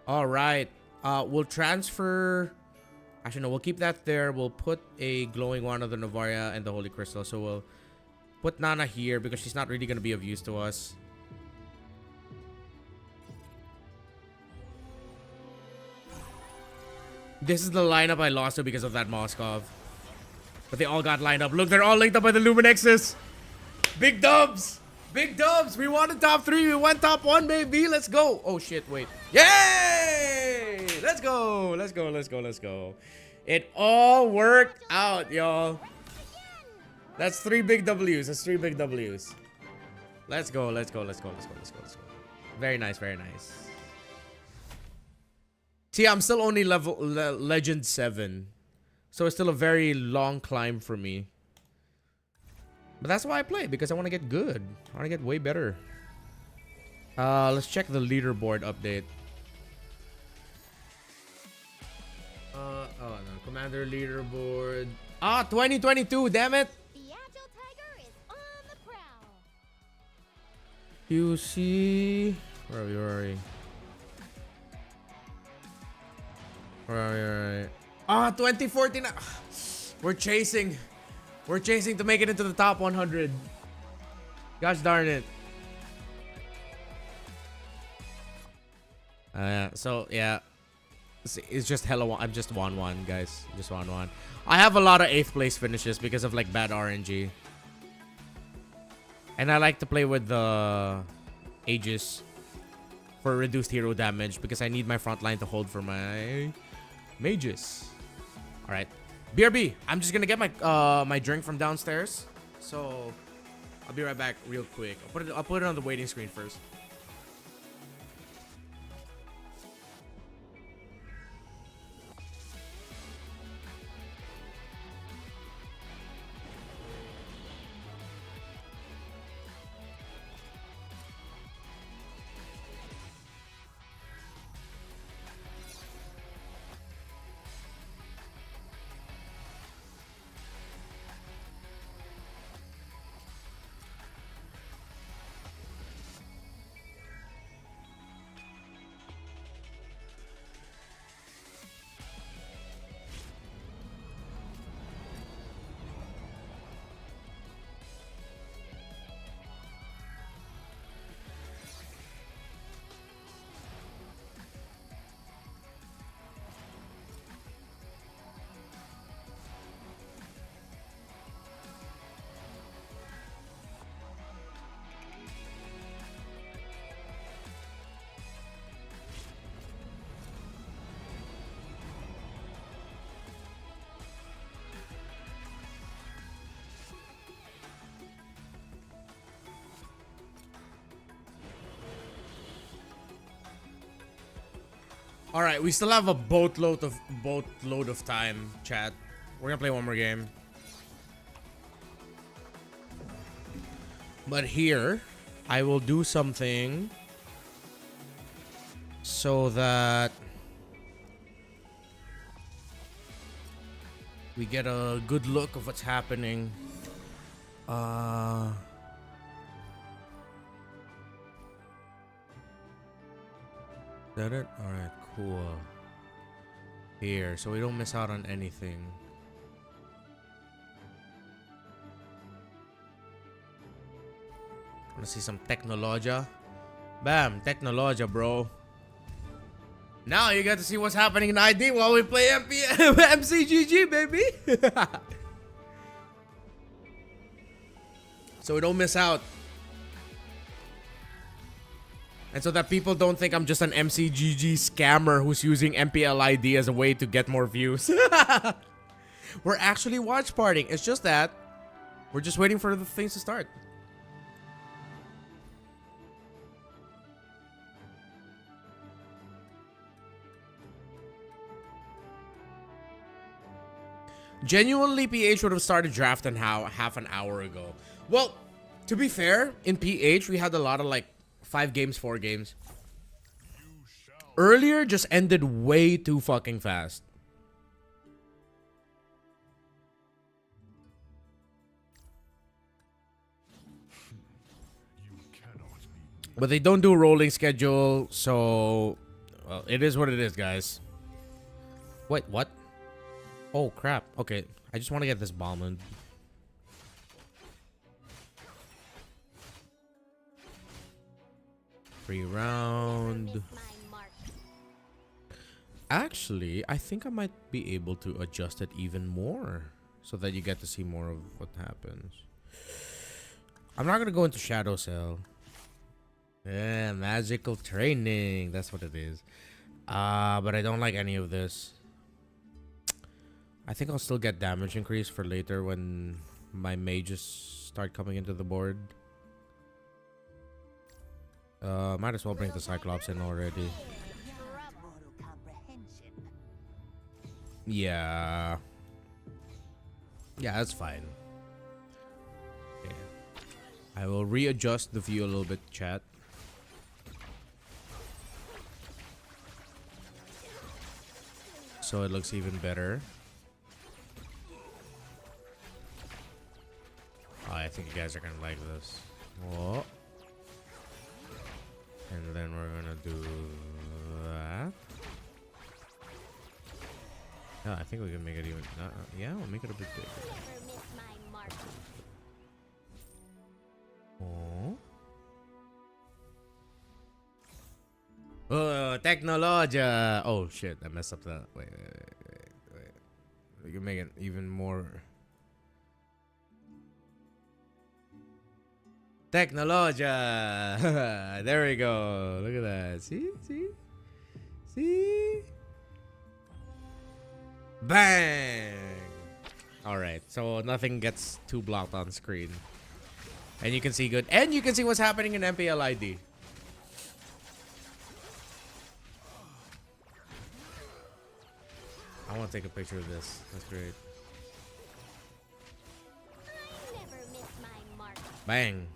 Alright. We'll transfer... Actually, no. We'll keep that there. We'll put a glowing one of the Novaria and the Holy Crystal. So we'll put Nana here because she's not really going to be of use to us. This is the lineup I lost to because of that Moskov. But they all got lined up. Look, they're all linked up by the Luminexes. Big dubs. Big dubs. We wanted top 3. We went top 1, baby. Let's go. Oh, shit. Wait. Yay! Let's go. Let's go. Let's go. Let's go. It all worked out, y'all. That's 3 big W's. That's 3 big W's. Let's go. Let's go. Let's go. Let's go. Let's go. Let's go. Very nice. Very nice. See, I'm still only Legend 7. So it's still a very long climb for me. But that's why I play, because I want to get good. I want to get way better. Let's check the leaderboard update. Commander leaderboard. Ah, 2022, damn it. The agile tiger is on the prowl. QC. Where are we? Where are we? Ah, 2014. We're chasing. We're chasing to make it into the top 100. Gosh darn it. So yeah. It's just hella. I'm just 1-1, guys. Just 1-1. I have a lot of 8th place finishes because of like bad RNG. And I like to play with the Aegis for reduced hero damage because I need my front line to hold for my mages. All right, BRB. I'm just gonna get my my drink from downstairs. So I'll be right back real quick. I'll put it on the waiting screen first. All right, we still have a boatload of time, chat. We're gonna play one more game. But here, I will do something so that we get a good look of what's happening. Is that it? All right, cool. Here, so we don't miss out on anything. Wanna see some technologia? Bam, technologia, bro. Now you get to see what's happening in ID while we play MCGG, baby. So we don't miss out. And so that people don't think I'm just an MCGG scammer who's using MPL ID as a way to get more views. We're actually watch partying. It's just that we're just waiting for the things to start. Genuinely, PH would have started drafting half an hour ago. Well, to be fair, in PH, we had a lot of like 5 games, 4 games. Earlier just ended way too fucking fast. But they don't do a rolling schedule, so well, it is what it is, guys. Wait, what? Oh crap. Okay, I just want to get this bomb in. Free round. Actually, I think I might be able to adjust it even more so that you get to see more of what happens. I'm not gonna go into Shadow Cell. Yeah, magical training. That's what it is. But I don't like any of this. I think I'll still get damage increase for later when my mages start coming into the board. Might as well bring the Cyclops in already. Yeah. Yeah, that's fine. Okay. I will readjust the view a little bit, chat. So it looks even better. think you guys are gonna like this. Whoa. And then we're gonna do that. Yeah, I think we can make it even. Yeah, we'll make it a bit bigger. Oh, technology! Oh shit, I messed up that. Wait. We can make it even more. Technology! There we go. Look at that. See? Bang! Alright, so nothing gets too blocked on screen. And you can see good. And you can see what's happening in MPL ID. I want to take a picture of this. That's great. Bang.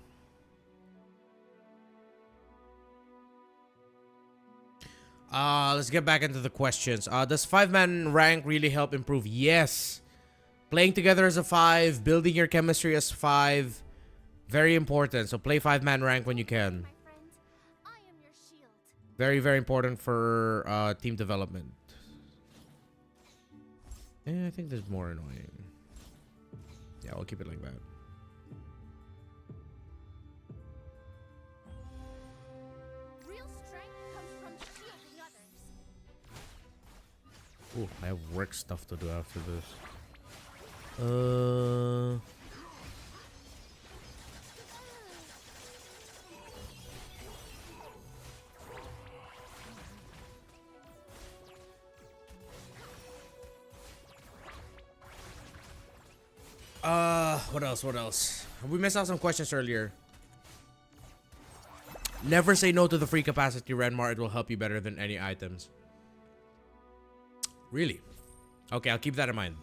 Let's get back into the questions. Does 5-man rank really help improve? Yes. Playing together as a 5, building your chemistry as 5, very important. So play 5-man rank when you can. Very, very important for team development. I think there's more annoying. Yeah, I'll keep it like that. Ooh, I have work stuff to do after this. What else? We missed out some questions earlier. Never say no to the free capacity, Renmar. It will help you better than any items. Really? Okay, I'll keep that in mind.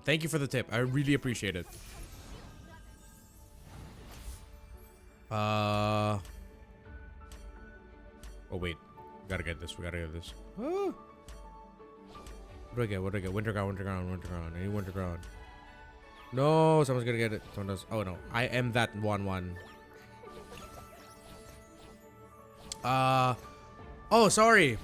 Thank you for the tip. I really appreciate it. Oh, wait. We gotta get this. Oh. What do I get? Winter ground. I need winter ground. No, someone's gonna get it. Someone does. Oh, no. I am that 1-1. Oh, sorry.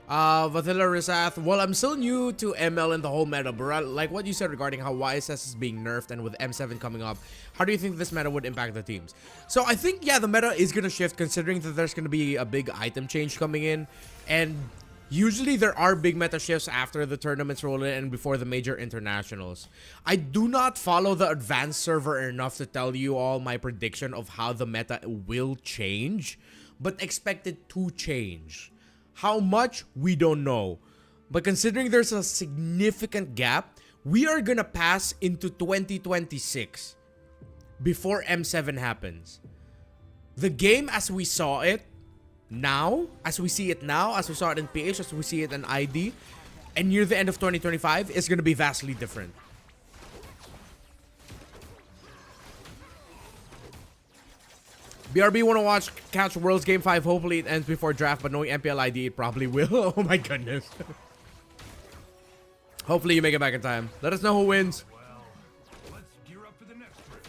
Vatilla Risath. Well, I'm still new to ML and the whole meta, but like what you said regarding how YSS is being nerfed and with M7 coming up, how do you think this meta would impact the teams? So I think, yeah, the meta is going to shift considering that there's going to be a big item change coming in. And usually there are big meta shifts after the tournaments roll in and before the major internationals. I do not follow the advanced server enough to tell you all my prediction of how the meta will change, but expect it to change. How much? We don't know. But considering there's a significant gap, we are gonna pass into 2026 before M7 happens. The game as we saw it now, as we see it now, as we saw it in PH, as we see it in ID, and near the end of 2025 is gonna be vastly different. BRB wanna catch Worlds Game 5. Hopefully it ends before draft, but knowing MPL ID, it probably will. Oh my goodness. Hopefully you make it back in time. Let us know who wins. Well, let's gear up for the next race.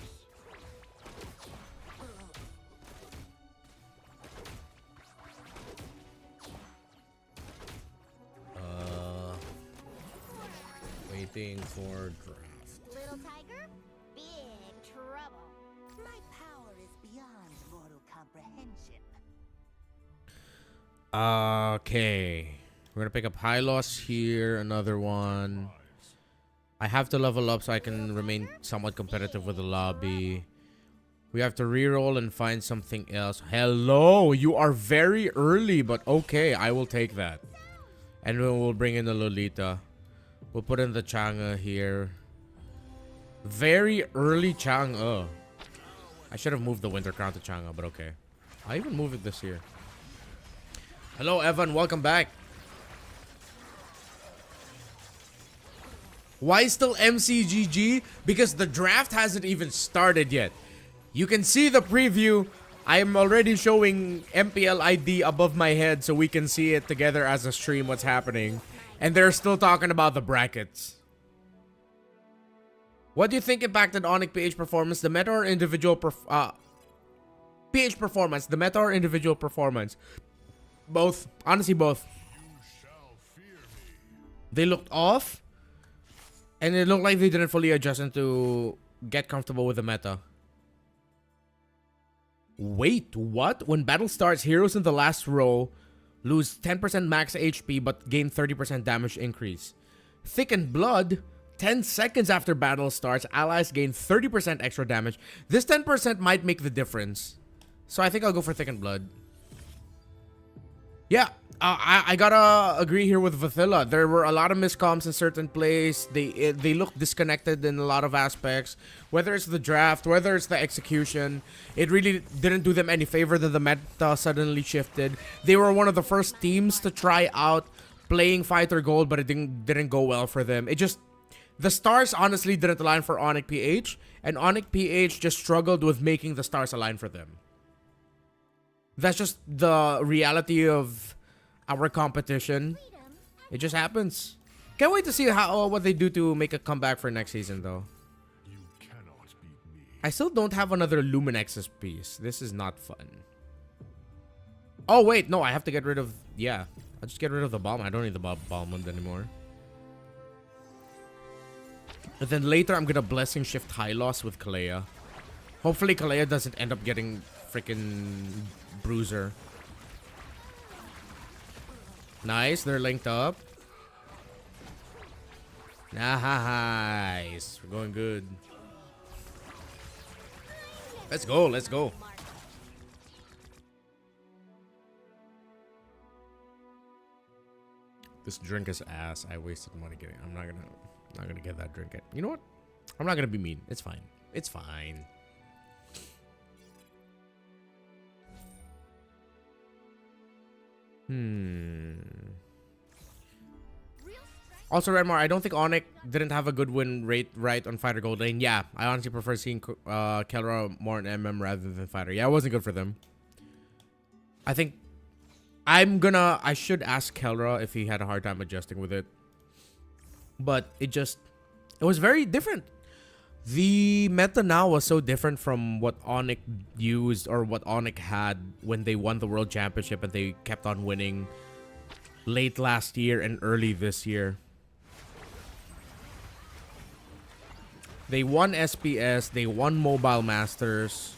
Waiting for draft. Little tiger, big trouble. My power is beyond mortal comprehension. Okay. We're gonna pick up Hylos here. Another one. I have to level up so I can remain somewhat competitive with the lobby. We have to reroll and find something else. Hello, you are very early, but okay, I will take that. And we'll bring in the Lolita. We'll put in the Chang'e here. Very early Chang'e. I should have moved the Winter Crown to Chang'e, but okay. I even moved it this year. Hello, Evan. Welcome back. Why still MCGG? Because the draft hasn't even started yet. You can see the preview. I am already showing MPL ID above my head so we can see it together as a stream what's happening. And they're still talking about the brackets. What do you think impacted Onyx PH performance? The meta or individual PH performance? The meta or individual performance? Both. Honestly, both. They looked off, and it looked like they didn't fully adjust into get comfortable with the meta. Wait, what? When battle starts, heroes in the last row lose 10% max HP but gain 30% damage increase. Thickened Blood, 10 seconds after battle starts, allies gain 30% extra damage. This 10% might make the difference. So I think I'll go for Thickened Blood. Yeah, I gotta agree here with Vathilla. There were a lot of miscoms in certain plays. They look disconnected in a lot of aspects. Whether it's the draft, whether it's the execution, it really didn't do them any favor that the meta suddenly shifted. They were one of the first teams to try out playing Fighter Gold, but it didn't go well for them. The stars honestly didn't align for Onyx PH, and Onyx PH just struggled with making the stars align for them. That's just the reality of our competition. It just happens. Can't wait to see what they do to make a comeback for next season, though. I still don't have another Luminex's piece. This is not fun. Oh, wait. No, I have to get rid of... Yeah. I'll just get rid of the bomb. I don't need the bomb anymore. And then later, I'm gonna Blessing Shift High Loss with Kalea. Hopefully, Kalea doesn't end up getting freaking Bruiser. Nice. They're linked up. Nice. We're going good. Let's go. Let's go. This drink is ass. I wasted money getting. I'm not gonna get that drink. You know what? I'm not gonna be mean. It's fine. It's fine. Also, Redmar, I don't think Onyx didn't have a good win rate right on Fighter Gold Lane. Yeah, I honestly prefer seeing Kelra more in MM rather than Fighter. Yeah, it wasn't good for them. I think I should ask Kelra if he had a hard time adjusting with it. But it was very different. The meta now was so different from what Onyx used or what Onyx had when they won the World Championship and they kept on winning late last year and early this year. They won SPS, they won Mobile Masters,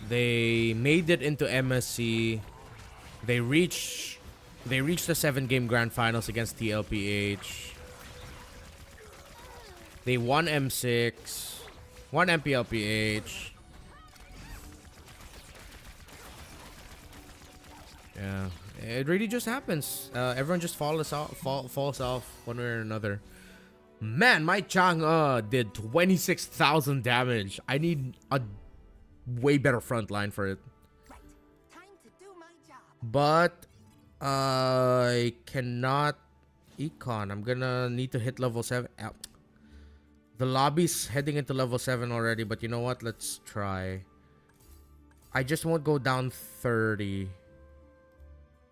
they made it into MSC, they reached the 7-game grand finals against TLPH. They won M6, won MPLPH. Yeah, it really just happens. Everyone just falls off one way or another. Man, my Chang'e did 26,000 damage. I need a way better front line for it. But I cannot econ. I'm gonna need to hit level 7. The lobby's heading into level 7 already, but you know what? Let's try. I just won't go down 30.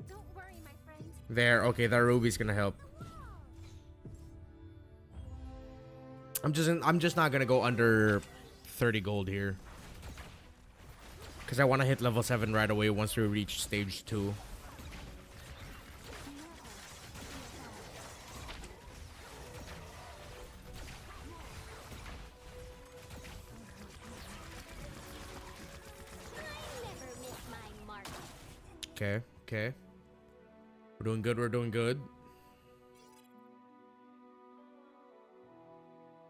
Don't worry, my friend. There, okay, that ruby's gonna help. I'm just not gonna go under 30 gold here. Because I want to hit level 7 right away once we reach stage 2. Okay, okay. We're doing good, we're doing good.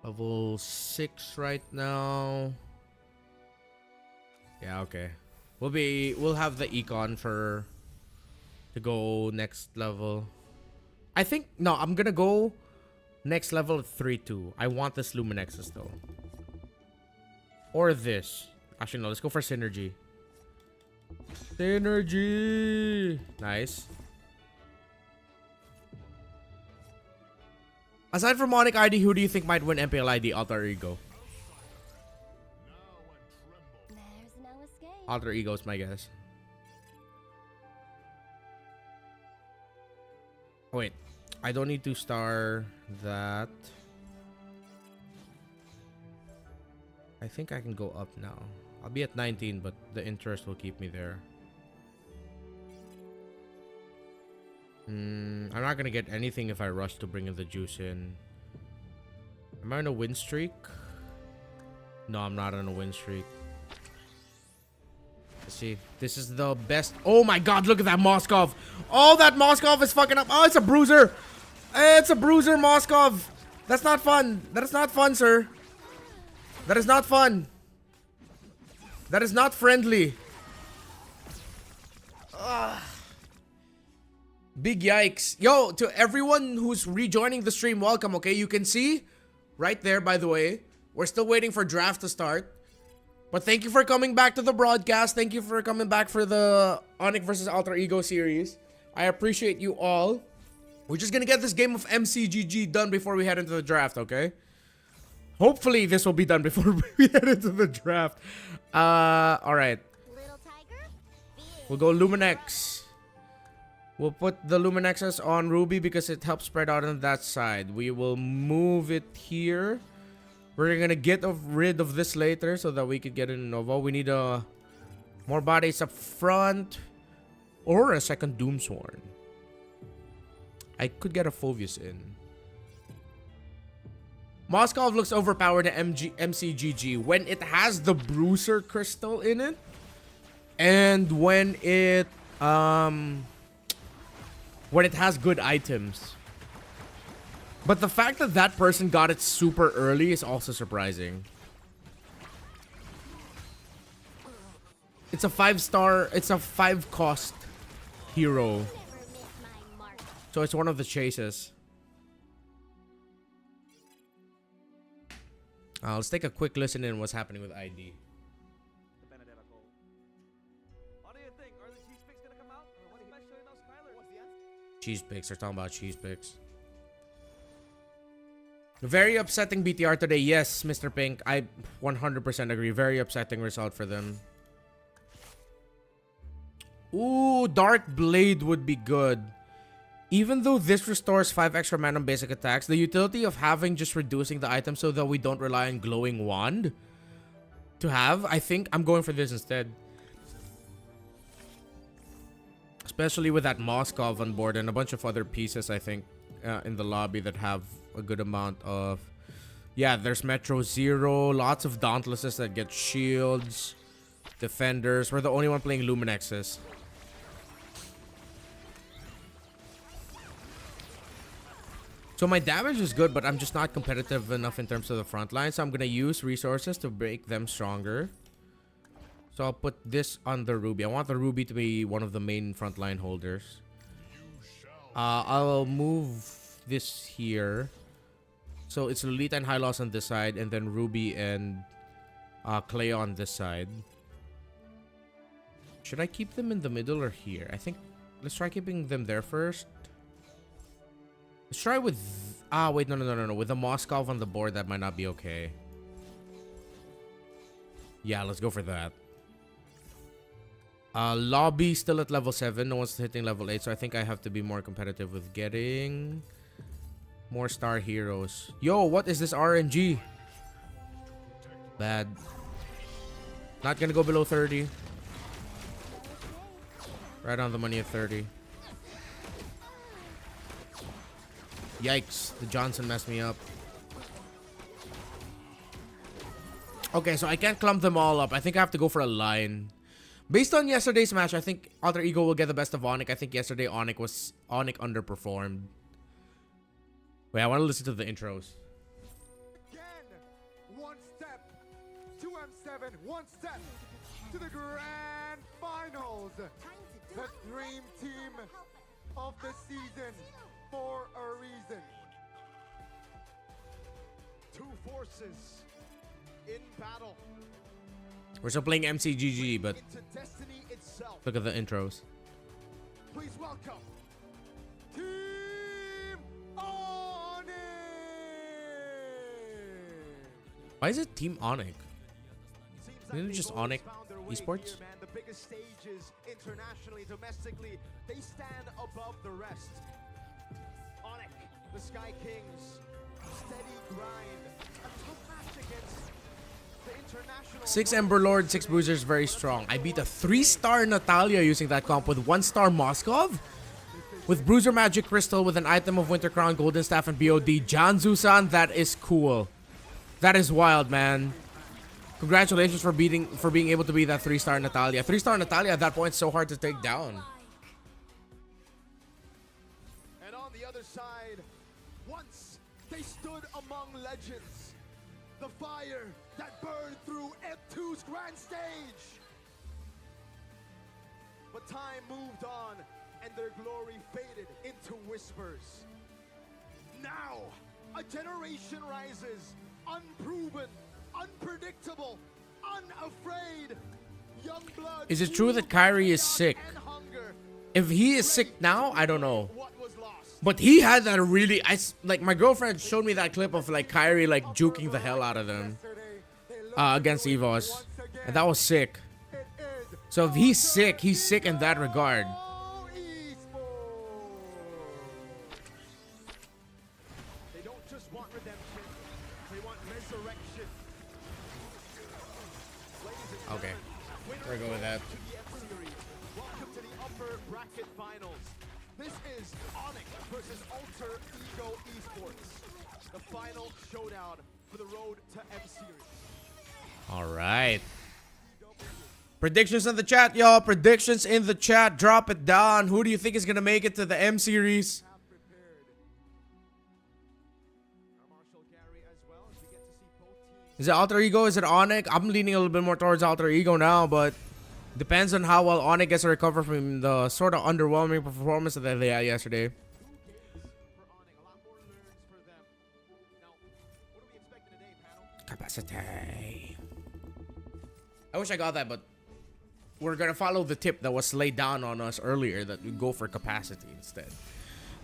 Level 6 right now. Yeah, okay. We'll have the econ to go next level. I think no, I'm gonna go next level at 3-2. I want this Luminexus though. Or this. Actually no, let's go for synergy. Synergy! Nice. Aside from Monic ID, who do you think might win MPL ID Alter Ego? Alter Ego is my guess. Oh, wait. I don't need to star that. I think I can go up now. I'll be at 19, but the interest will keep me there. I'm not gonna get anything if I rush to bring in the juice in. Am I on a win streak? No, I'm not on a win streak. Let's see. This is the best. Oh my god, look at that Moskov. Oh, that Moskov is fucking up. Oh, it's a bruiser. It's a bruiser, Moskov. That's not fun. That is not fun, sir. That is not fun. That is not friendly. Ugh. Big yikes. Yo, to everyone who's rejoining the stream, welcome, okay? You can see right there, by the way, we're still waiting for draft to start. But thank you for coming back to the broadcast. Thank you for coming back for the Onyx versus Alter Ego series. I appreciate you all. We're just gonna get this game of MCGG done before we head into the draft, okay? Hopefully this will be done before we head into the draft. Alright. We'll go Luminex. We'll put the Luminexes on Ruby because it helps spread out on that side. We will move it here. We're gonna get rid of this later so that we could get in Nova. We need more bodies up front. Or a second Doomsworn. I could get a Phoveus in. Moskov looks overpowered to MCGG when it has the Bruiser Crystal in it. And when it has good items. But the fact that that person got it super early is also surprising. It's a 5-star, it's a 5-cost hero. So it's one of the chases. Let's take a quick listen in what's happening with ID. Cheese picks. They're talking about cheese picks. Very upsetting BTR today. Yes, Mr. Pink. I 100% agree. Very upsetting result for them. Ooh, Dark Blade would be good. Even though this restores 5 extra mana on basic attacks, the utility of having just reducing the item so that we don't rely on Glowing Wand to have, I think I'm going for this instead. Especially with that Moskov on board and a bunch of other pieces, I think, in the lobby that have a good amount of... Yeah, there's Metro Zero, lots of Dauntlesses that get shields, defenders. We're the only one playing Luminexes. So my damage is good, but I'm just not competitive enough in terms of the front line. So I'm going to use resources to make them stronger. So I'll put this on the Ruby. I want the Ruby to be one of the main frontline holders. I'll move this here. So it's Lolita and Hylos on this side, and then Ruby and Clay on this side. Should I keep them in the middle or here? I think let's try keeping them there first. Let's try with... wait, no. With the Moskov on the board, that might not be okay. Yeah, let's go for that. Lobby still at level 7. No one's hitting level 8, so I think I have to be more competitive with getting more star heroes. Yo, what is this RNG? Bad. Not gonna go below 30. Right on the money at 30. Yikes, the Johnson messed me up. Okay, so I can't clump them all up. I think I have to go for a line. Based on yesterday's match, I think Alter Ego will get the best of Onyx. I think yesterday Onyx underperformed. Wait, I want to listen to the intros. Again, one step to M7, one step to the grand finals. The dream team of the season for a reason. Two forces in battle. We're still playing MCGG, but look at the intros. Please welcome Team Onyx. Why is it Team Onyx? Isn't it just Onyx Esports? The biggest stages internationally, domestically, they stand above the rest. Onyx, the Sky Kings, steady grind, a tough match against 6 Ember Lord, 6 Bruisers, very strong. I beat a 3-star Natalia using that comp with 1-star Moskov. With Bruiser Magic Crystal, with an item of Winter Crown, Golden Staff, and BOD. Janzu-san, that is cool. That is wild, man. Congratulations for being able to beat that 3-star Natalia. 3-star Natalia at that point is so hard to take down. And on the other side, once they stood among legends. The fire that burned through F2's grand stage. But time moved on and their glory faded into whispers. Now, a generation rises, unproven, unpredictable, unafraid. Young blood. Is it true that Kyrie is sick? If he is sick now, I don't know. But he had that really, like my girlfriend showed me that clip of like Kyrie like juking the hell out of them against EVOS, and that was sick. So if he's sick in that regard. They don't just want redemption, they want resurrection. Okay, we're going with that. Welcome to the upper bracket finals. This is Onyx versus Alter Ego Esports. The final showdown for the road to M Series. All right. Predictions in the chat, y'all. Predictions in the chat. Drop it down. Who do you think is going to make it to the M Series? Is it Alter Ego? Is it Onyx? I'm leaning a little bit more towards Alter Ego now, but depends on how well Onyx gets to recover from the sort of underwhelming performance that they had yesterday. Capacity. I wish I got that, but we're gonna follow the tip that was laid down on us earlier, that we go for capacity instead.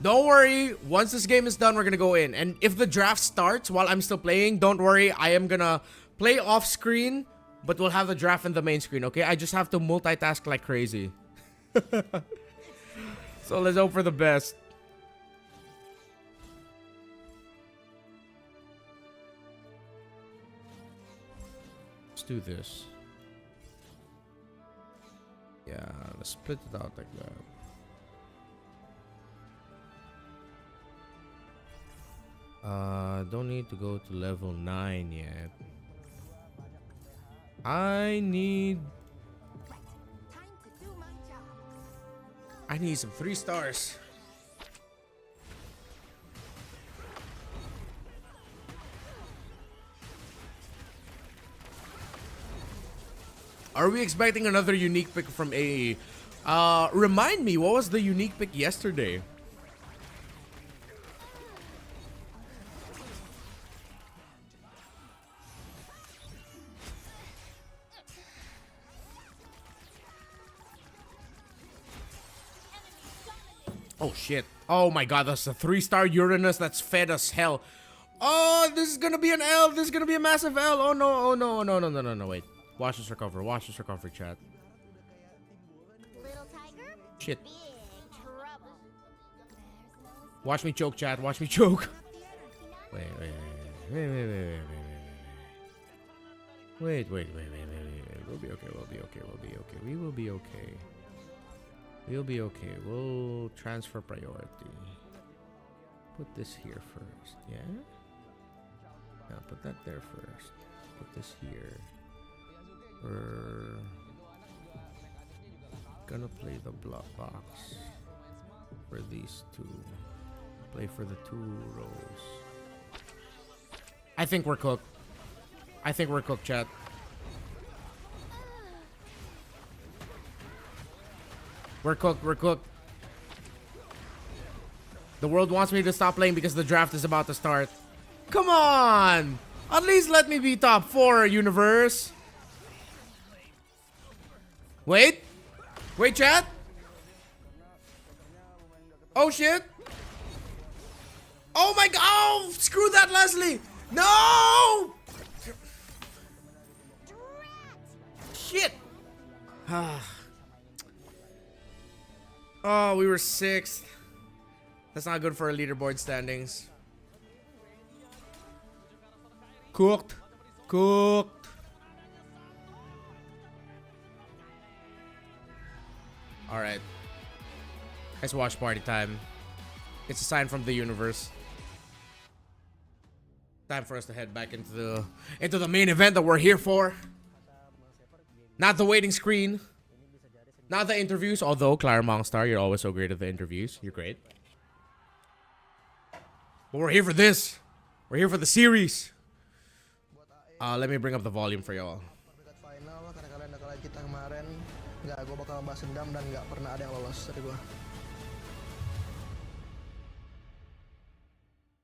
Don't worry, once this game is done, we're gonna go in. And if the draft starts while I'm still playing, don't worry, I am gonna play off screen, but we'll have the draft in the main screen, okay? I just have to multitask like crazy. So let's hope for the best. Let's do this. Yeah, let's split it out like that. Don't need to go to level 9 yet. I need some 3 stars. Are we expecting another unique pick from AE? Remind me, what was the unique pick yesterday? Oh shit. Oh my god, that's a 3-star Uranus that's fed as hell. Oh, this is gonna be an L. This is gonna be a massive L. Oh no, oh no, no, no, no, no, no, wait. Watch this recover. Watch this recovery, chat. Shit. Watch me choke, chat. Watch me choke. Wait. We'll be okay. We'll be okay. We'll be okay. We will be okay. We'll be okay. We'll transfer priority. Put this here first. Yeah? Yeah, put that there first. Put this here. We're gonna play the block box for these two. Play for the 2 rows. I think we're cooked. I think we're cooked, chat. We're cooked. We're cooked. The world wants me to stop playing because the draft is about to start. Come on! At least let me be top 4, universe. Wait. Wait, chat. Oh, shit. Oh, my God. Oh, screw that, Leslie. No! Shit. Oh, we were 6th. That's not good for our leaderboard standings. Cooked. Cooked. Alright. It's watch party time. It's a sign from the universe. Time for us to head back into the main event that we're here for. Not the waiting screen. Not the interviews, although Clara Mongstar, you're always so great at the interviews. You're great. But we're here for this. We're here for the series. Let me bring up the volume for y'all. Final karena kalian udah kalah kita kemarin. Nggak, gue bakal bahas dendam dan nggak pernah ada yang lolos dari gue.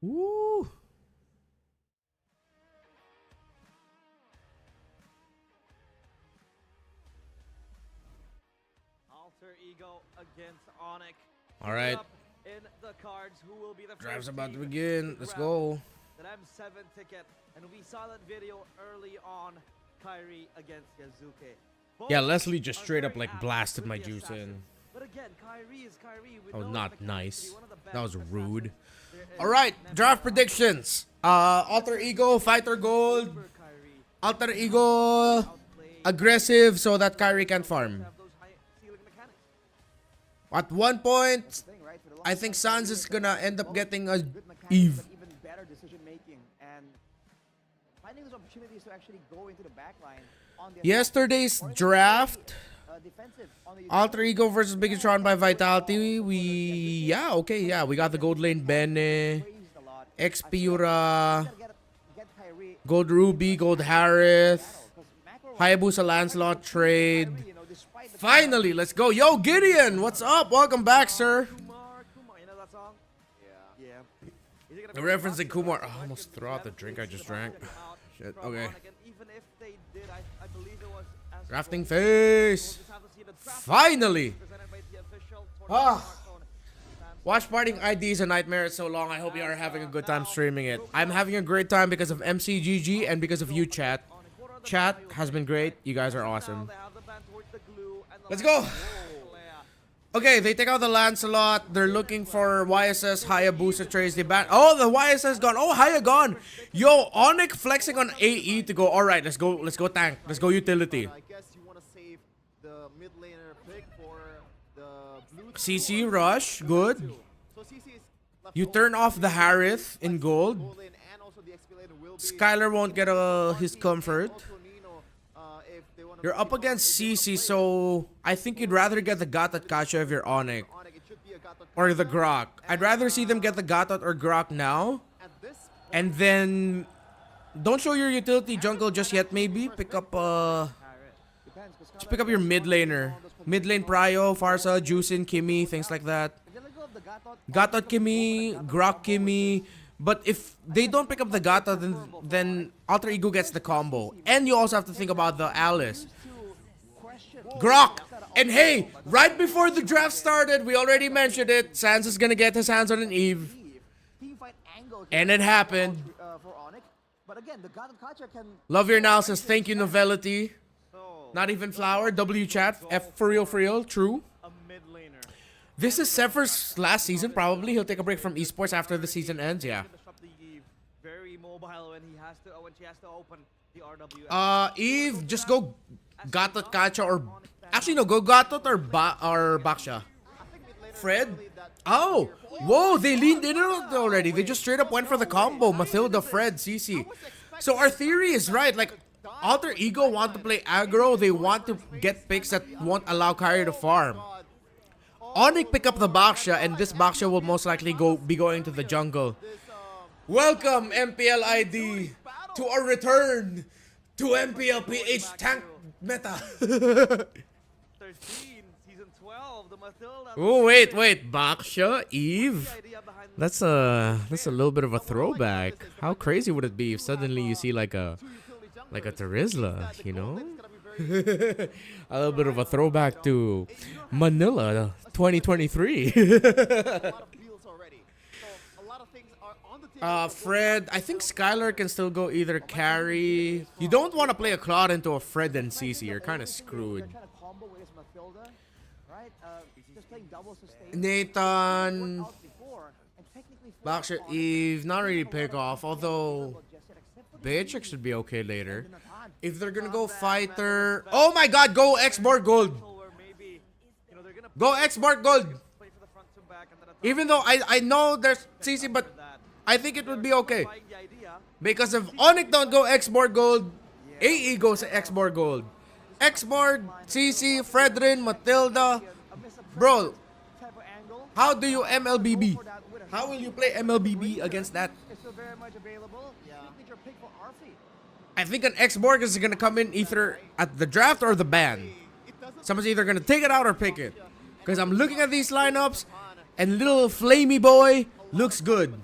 Woo! Alter Ego against Onyx. All right. In the cards, who will be the Drive's first about to team begin. Let's go. That M7 ticket, and we saw that video early on. Kyrie against Yazuke. Yeah, Leslie just straight up like blasted my juice in. But again, Kyrie is Kyrie. Oh, not nice. That was rude. All right, draft predictions. Alter Ego, Fighter Gold. Alter Ego, aggressive so that Kyrie can farm. At one point, I think Sans is gonna end up getting a Eve. Even better decision making and finding those opportunities to actually go into the back line. Yesterday's draft, Alter Ego versus Bigetron by Vitality. We got the gold lane Bene, Xpiura, gold Ruby, gold Harith, Hayabusa Lancelot trade. Finally, let's go. Yo, Gideon, what's up? Welcome back, sir. Referencing Kumar. Oh, I almost threw out the drink I just drank. Shit, okay. Drafting phase. Finally. Watch parting ID is a nightmare. It's so long. I hope you are having a good time streaming it. I'm having a great time because of MCGG and because of you, chat. Chat has been great. You guys are awesome. Let's go. Okay, they take out the Lancelot. They're looking for YSS Hayabusa trades. They ban. Oh, the YSS gone. Oh, Haya gone. Yo, Onyx flexing on AE to go. All right, let's go. Let's go tank. Let's go utility. I guess you want to save the mid laner pick for the blue. CC rush, good. So CC is You turn off the Harith in gold. Skylar won't get his comfort. You're up against CC, so I think you'd rather get the Gatot Kacha if you're Onyx. Or the Grok. I'd rather see them get the Gatot or Grok now. And then don't show your utility jungle just yet, maybe. Pick up just pick up your mid laner. Mid lane Prio, Farsa, Juicin, Kimmy, things like that. Gatot Kimmy, Grok Kimmy. But if they don't pick up the Gatot, then Alter Ego gets the combo. And you also have to think about the Alice. Grok! And hey, right before the draft started, we already mentioned it. Sans is gonna get his hands on an Eve. And it happened. Love your analysis. Thank you, Novelity. Not even Flower. W chat. F for real. True. This is Sephir's last season, probably. He'll take a break from esports after the season ends, yeah. Very mobile when she has to open the RW. Eve, just go Gatot Kacha or... Actually, no, go Gatot or Baksha. Fred? Oh! Whoa, they leaned in on it already. They just straight up went for the combo. Mathilda, Fred, CC. So our theory is right. Like, Alter Ego want to play aggro. They want to get picks that won't allow Kyrie to farm. Onyx pick up the Baksha, and this Baksha will most likely be going to the jungle. Welcome, MPL ID, to our return to MPL PH tank meta. 13, season 12, the Mathilda. Oh wait, Baksha, Eve. That's a little bit of a throwback. How crazy would it be if suddenly you see like a Terizla, you know? A little bit of a throwback to Manila 2023. Fred, I think Skylar can still go either carry. You don't want to play a Claude into a Fred and CC. You're kind of screwed. Nathan, Baksha, Eve, not really pick off, although Beatrix should be okay later. If they're gonna go fighter, oh my god, go X-Bar Gold. Go export gold. Even though I know there's CC, but I think it would be okay. Because if Onyx don't go export gold, AE goes export gold. Export, CC, Fredrin, Matilda. Bro, how do you MLBB? How will you play MLBB against that? It's still very much available. Signature pick for Arfi. I think an X-Borg is gonna come in either at the draft or the ban. Someone's either gonna take it out or pick it. Because I'm looking at these lineups, and little Flamey Boy looks good.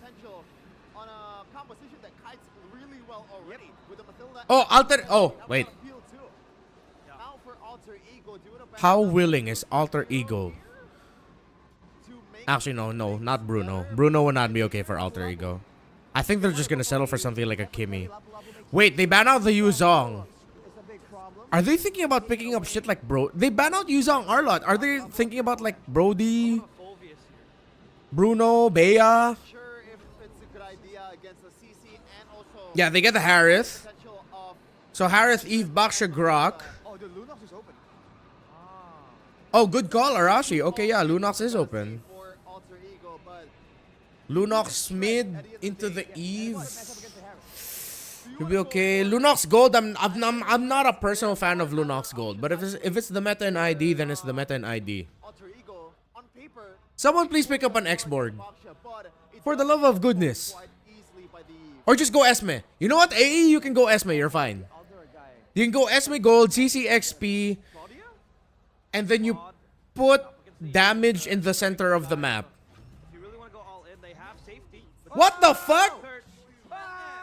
Oh, Alter. Oh, wait. How willing is Alter Ego? Actually, no, not Bruno. Bruno would not be okay for Alter Ego. I think they're just gonna settle for something like a Kimmy. Wait, they ban out the Yuzong. Are they thinking about picking up shit like Bro? They ban out Yuzong Arlot. Are they thinking about like Brody, Bruno, Bea? Yeah, they get the Harith. So Harith, Eve, Baksha, Grok. Oh, good call, Arashi. Okay, yeah, Lunox is open. Lunox mid into the Eve. You'll be okay. Lunox Gold, I'm not a personal fan of Lunox Gold, but if it's the meta in ID, then it's the meta in ID. Someone please pick up an X-Borg. For the love of goodness. Or just go Esme. You know what? AE, you can go Esme, you're fine. You can go Esme Gold, CC XP, and then you put damage in the center of the map. What the fuck?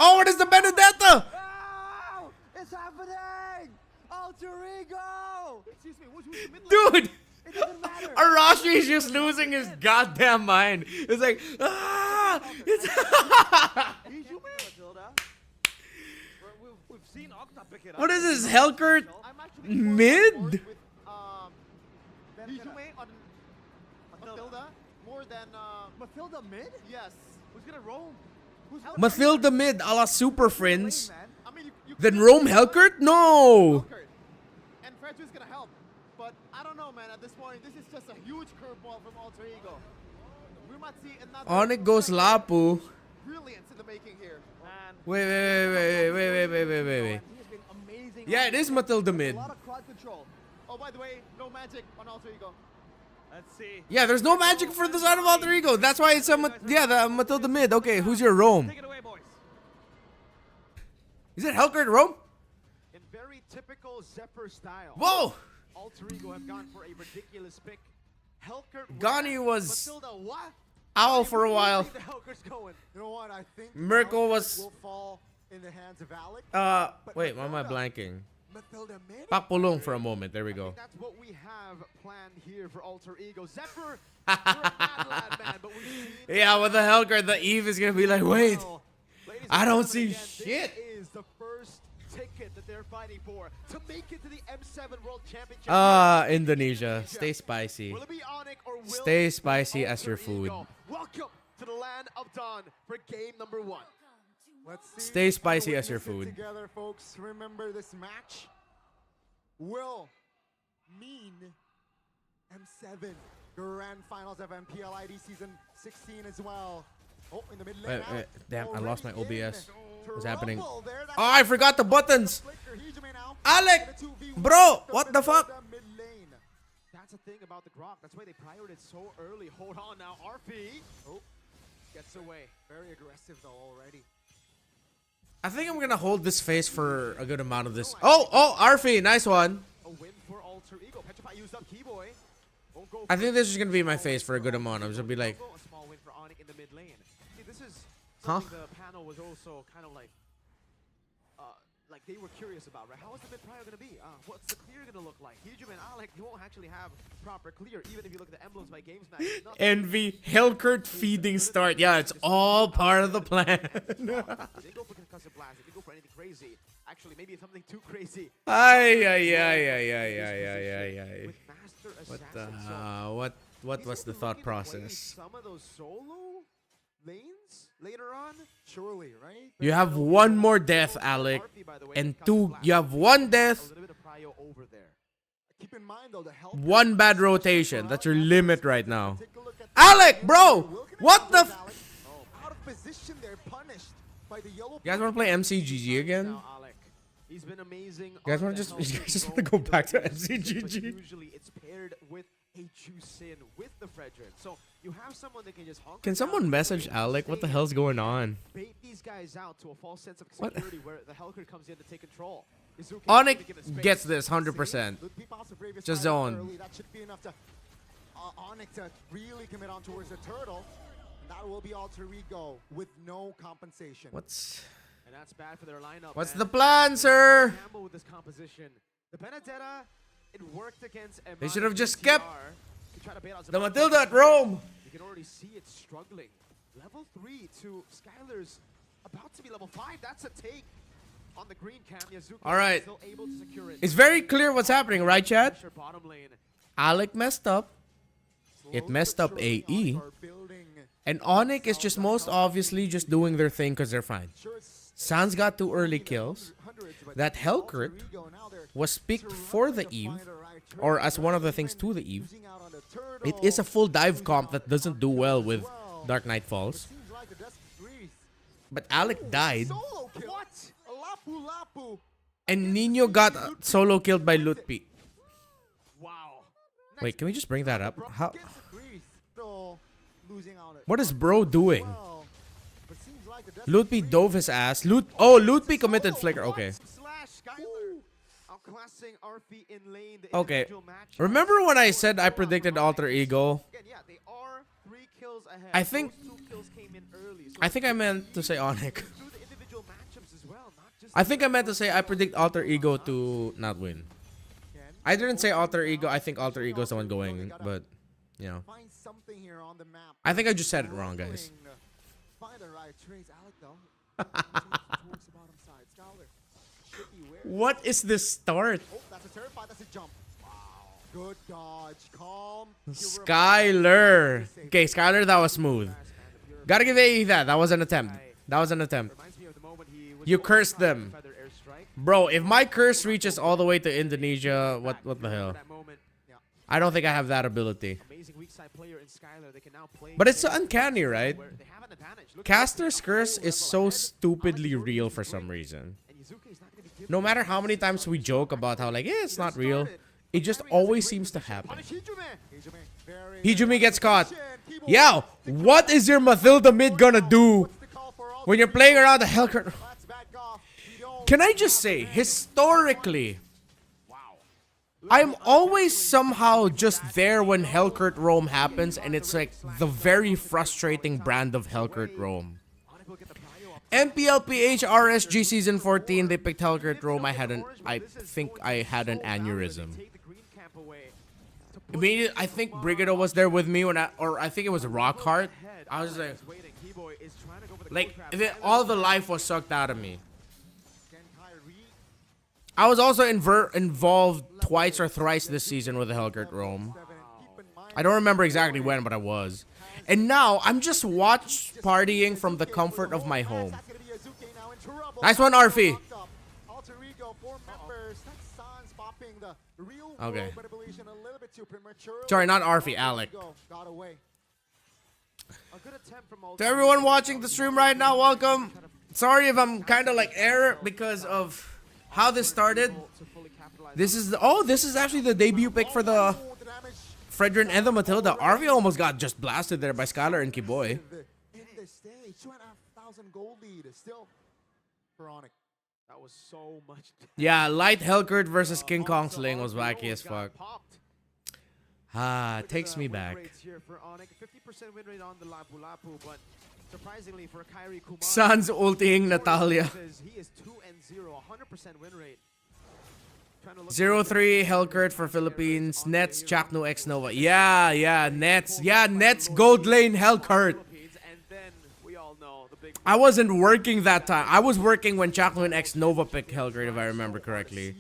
Oh, what is the Benedetta? Oh, it's happening! Alter Ego! Excuse me, who's the mid lane? Dude! Arashi is just losing his goddamn mind. It's like, ah! It's what is this, Hellkurt? Mid? Matilda more than Matilda mid? Yes. Who's gonna roam? Matilda mid a la Super Friends. Then roam Hellkurt? No! And Frederick's gonna help. But I don't know, man. At this point, this is just a huge curveball from Alter Ego. We might see another Onyx goes Lapu. brilliance in the making here. Wait. Yeah, it is Matilda mid. A lot of crowd control. Oh, by the way, no magic on Alter Ego. Let's see. Yeah, there's no magic for the side of Alter Ego. That's why it's a the Matilda mid. Okay, who's your roam? Take it away, boys. Is it Hellkurt roam? In very typical Zephyr style. Whoa! Alter Ego have gone for a ridiculous pick. Hellkurt Gani was Matilda, what? owl for a while. The Hellkurt's going. You know what? I think Merkel was will fall in the hands of Alec. wait, why am I blanking? Matilda mid? Pakpulong for a moment. There we go. That's what we have planned here for Alter Ego. Zephyr, you're a mad lad, man, but we Yeah, with the Hellkurt, the Eve is gonna be like, wait, I don't see shit. This is the first ticket that they're fighting for to make it to the M7 World Championship. Indonesia, stay spicy. Will it be Onyx or will Stay spicy as your Alter food. Ego? Welcome to the land of Dawn for game number 1. Let's see. Stay spicy as your Witness it food. Together, folks. Remember, this match will mean M7 Grand Finals of MPLID Season 16 as well. Oh, in the mid lane now. Wait, damn, I lost my Already OBS. in. What's happening? Trouble there. Oh, I forgot the buttons. Flicker, Hijime now. Alec, In a 2v1 bro, with what the fuck? mid lane. That's the thing about the Grok. That's why they prioritized it so early. Hold on now. RP. Oh, gets away. Very aggressive though already. I think I'm gonna hold this face for a good amount of this. Oh, Arfi, nice one. A win for Alter Ego. Petrify used up Keyboy. Won't go I think this is gonna be my face for a good amount. I'm just gonna be like, a small win for Onyx in the mid lane. See, this is huh? something the panel was also kind of like they were curious about, right? How is the mid prior gonna be? What's the clear gonna look like? Hijime and Alec, you won't actually have proper clear, even if you look at the emblems by games match. Envy, Hellkurt feeding start. Yeah, it's all part of the plan. They didn't go for concussive blast. They didn't go for anything crazy. Actually, maybe something too crazy. Ay. What was the thought process? Some of those solo lanes later on, surely, right? You have one more death, Alec, and you have one death. A little bit of prio over there. Keep in mind though, the health One bad rotation. That's your limit right now. Alec, bro! What the f- Out of position, they're punished by the yellow. You guys want to play MCGG again? He's been amazing. You guys want to just want to go back to MCGG? Usually it's paired with a Jusin with the Fredrin. So you have someone that can just honk. Can someone message Alec? What the hell's going on? Bait these guys out to a false sense of What? security where the Hellcurt comes in to take control. Izuki Onyx to give it space. gets this 100%. Just zone. that should be enough to Onyx to really commit on towards the turtle. And that will be Alter Ego with no compensation. And that's bad for their lineup. What's the plan, sir? Gamble with this composition. The Benedetta, it worked against Emma. They should have just kept the the Matilda at Rome. You can already see it struggling. Level 3 to Skylar's about to be level 5. That's a take on the green cam. Yazuki All right. still able to secure it. It's very clear what's happening, right, chat? Pressure bottom lane. Alec messed up. It messed up AE. And Onyx is just most obviously just doing their thing because they're fine. Sans got 2 early kills. That Hellcurt was picked for the Eve, or as one of the things to the Eve. It is a full dive comp that doesn't do well with Dark Knight Falls. But Alec died. What? Lapu Lapu. And Nino got solo killed by Lutpi. Wow. Wait, can we just bring that up? How? Still losing out. What is bro doing? Lutpi dove his ass. Lutpi committed flicker. Okay. Outclassing Arfi in lane. The Okay. individual matchup. Remember when I said I predicted Alter Ego? Again, yeah, they are 3 kills ahead. I think Those 2 kills came in early. So I think I meant to say Onyx. through the individual matchups as well, not just I think I meant to say I predict Alter Ego to not win. I didn't say Alter Ego. I think Alter Ego is the one going, but you know. Find something here on the map. I think I just said it wrong, guys. Find the right trace. Alec though. Towards the bottom side. Scholar. Should be wary. What is this start? Oh, that's a terrified. That's a jump. Wow. Good dodge. Calm. Skylar. Okay, Skylar, that was smooth. Gotta give AE that. That was an attempt. That was an attempt. You cursed them. Bro, if my curse reaches all the way to Indonesia, what the hell? I don't think I have that ability. But it's so uncanny, right? Caster's curse is so stupidly real for some reason. No matter how many times we joke about how like, it's not real, it just always seems to happen. Hijumi gets caught. Yeah, what is your Mathilda mid gonna do when you're playing around the Hellcurt? Can I just say, historically, I'm always somehow just there when Hellcurt Roam happens, and it's like the very frustrating brand of Hellcurt Roam. MPLPH RSG Season 14, they picked Hellcurt Roam. I think I had an aneurysm. I think Brigido was there with me when I think it was Rockhart. I was like all the life was sucked out of me. I was also involved twice or thrice this season with the Hellcurt Roam. I don't remember exactly when, but I was. And now, I'm just partying from the comfort of my home. Nice one, Arfi. Okay. Sorry, not Arfi, Alec. To everyone watching the stream right now, welcome. Sorry if I'm kind of like error because of how this started. This is actually the debut pick for the Fredrin and the Matilda. Arvi almost got just blasted there by Skylar and Kiboy. That was so much. Yeah, Light Hellcurt versus King Kong Sling was wacky as fuck. Takes me back. 50% win rate on the Lapu Lapu, but surprisingly for Kyrie Kumar, Sans ulting Natalia. He is 2-0, 100% win rate. 0-3 Hellcurt for Philippines. Nets Chakno X Nova. Yeah, Nets. Yeah, Nets Gold Lane Hellcurt. I wasn't working that time. I was working when Chakno and X Nova picked Hellcurt, if I remember correctly.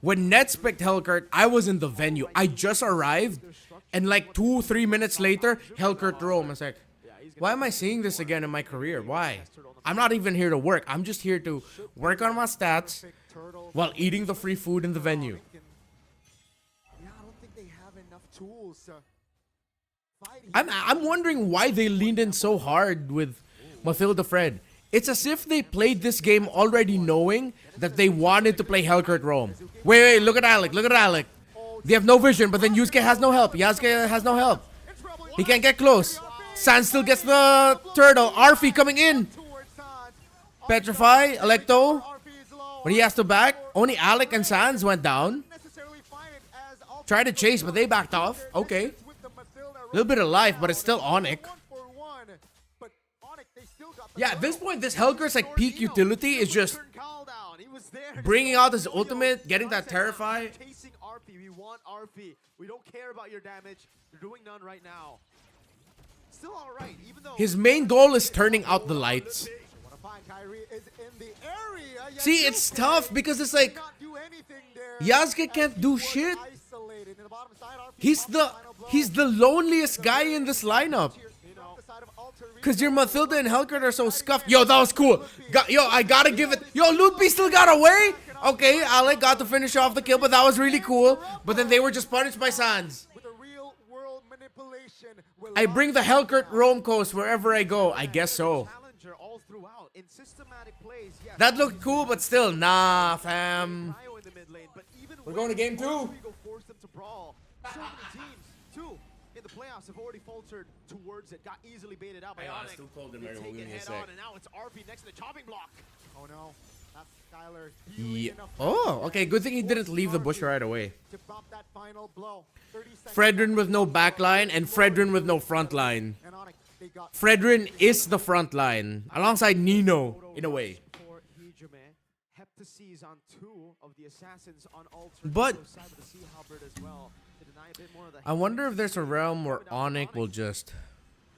When Nets picked Hellcurt, I was in the venue. I just arrived, and like 2-3 minutes later, Hellcurt Roam. I was like, why am I seeing this again in my career? Why? I'm not even here to work. I'm just here to work on my stats while eating the free food in the venue. tools. I'm wondering why they leaned in so hard with Mathilda Fred. It's as if they played this game already knowing that they wanted to play Hellcurt Rome. Wait, look at Alec, look at Alec. They have no vision, but then Yusuke has no help. Yasuke has no help. He can't get close. Sans still gets the turtle. Arfi coming in. Petrify, Electo. But he has to back. Only Alec and Sans went down. Tried to chase, but they backed off. Okay. A little bit of life, but it's still Onyx. Yeah, at this point, this Hellcurt's like peak utility is just bringing out his ultimate, getting that Terrify. Chasing RP. We want RP. We don't care about your damage. You're doing none right now. Still alright, even though His main goal is turning out the lights. See, it's tough because it's like Yasuke can't do shit. He's the loneliest guy in this lineup. Cause your Mathilda and Hellcurt are so scuffed. Yo, that was cool. Yo, I gotta give it. Yo, Loopy still got away. Okay, Alec got to finish off the kill, but that was really cool. But then they were just punished by Sans. I bring the Hellcurt Rome coast wherever I go. I guess so. That looked cool, but still, nah, fam. We're going to game 2. So many teams, too, in the playoffs have already faltered towards it. Got easily baited out by Onyx. They take it head on, and now it's RP next to the chopping block. Oh no, that's Skylar. Yeah. Oh, okay. Good thing he didn't leave the bush right away. Fredrin with no backline and Fredrin with no front line. Fredrin is the front line alongside Nino in a way. On 2 of the assassins on Alter. But I wonder if there's a realm where Onyx will just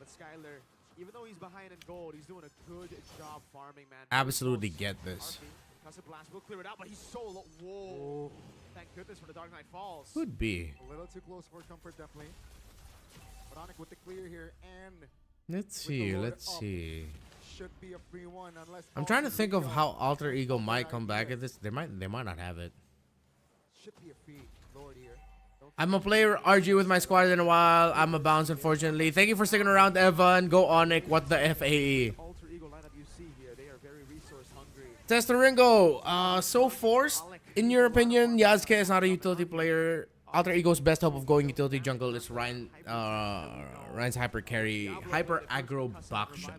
Skylar, even though he's behind in gold, he's doing a good job farming, man. absolutely get this. Blast will clear it out, but he's so low. Whoa. Thank goodness for the Dark Knight Falls. Could be. A little too close for comfort, definitely. But Onyx with the clear here, and Let's see. should be a free one unless I'm trying to think of how Alter Ego might come back at this. They might not have it. Should be a free Lord here. I'm a player RG with my squad in a while. I'm a bounce, unfortunately. Thank you for sticking around, Evan. Go Onyx. What the FAE? Alter Ego lineup you see here, they are very resource hungry. Testaringo, so forced. In your opinion, Yasuke is not a utility player. Alter Ego's best hope of going utility jungle is Ryan's hyper carry, hyper aggro Baksha.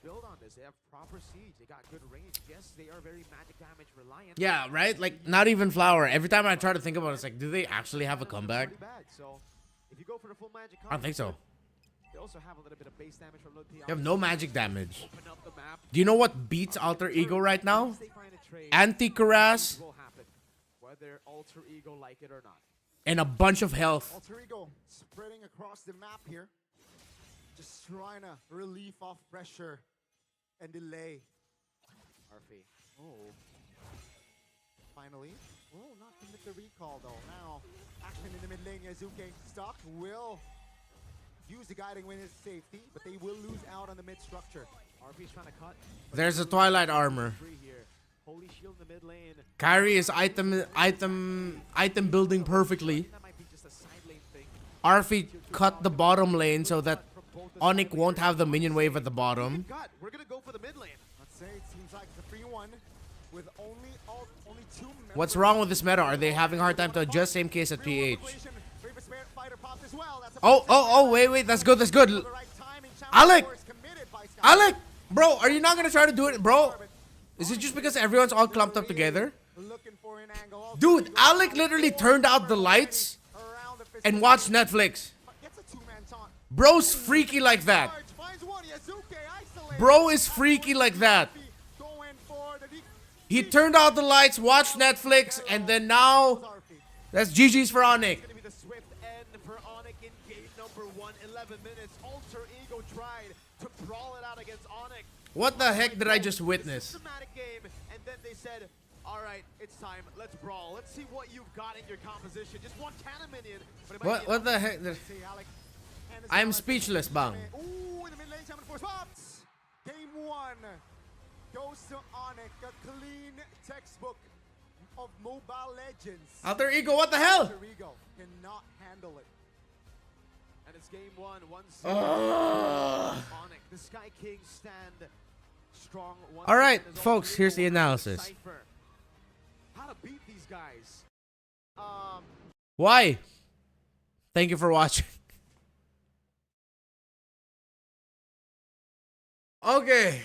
Build on this. They have proper siege. They got good range. Yes, they are very magic damage reliant. Yeah, right? Like, not even Flower. Every time I try to think about it, it's like, do they actually have a comeback? So, if you go for the full magic I don't think so. They also have a little bit of base damage from Loki. They have no magic damage. Do you know what beats Alter Ego right now? Anti-Karas whether Alter Ego like it or not. And a bunch of health. Alter Ego spreading across the map here. Just trying to relieve off pressure and delay. RP. Oh. Finally. Oh, not commit the recall though. Now, action in the mid lane. Yazuke stuck. Will use the guiding wind as safety, but they will lose out on the mid structure. RP's trying to cut. There's a Twilight armor. Holy shield in the mid lane. Kyrie is item building perfectly. That might be just a side lane thing. Arfi cut the bottom lane so that Onyx won't have the minion wave at the bottom. We're gonna go for the mid lane. Let's say it seems like it's a free one with only 2 members. What's wrong with this meta? Are they having a hard time to adjust? Same case at PH. Oh, wait, that's good. Alec! Bro, are you not gonna try to do it, bro? Is it just because everyone's all clumped up together? Dude, Alec literally turned out the lights and watched Netflix. Bro's freaky like that. Bro is freaky like that. He turned out the lights, watched Netflix, and then now that's GG's for Onyx. It's gonna be the swift end for Onyx in game number 1. 11 minutes. Alter Ego tried to brawl it out against Onyx. What the heck did I just witness? Systematic game, and then they said, all right, it's time. Let's brawl. Let's see what you've got in your composition. Just one cannon minion. What the heck? I am speechless, bang. Ooh, in the mid lane, Shaman Force pops. Game 1 goes to Onyx. A clean textbook of Mobile Legends. Alter Ego, what the hell? Alter Ego cannot handle it. And it's game 1, 1-0. Ugh. Onyx, the Sky King stand strong. All right, folks, here's the analysis. How to beat these guys? Why? Thank you for watching. Okay.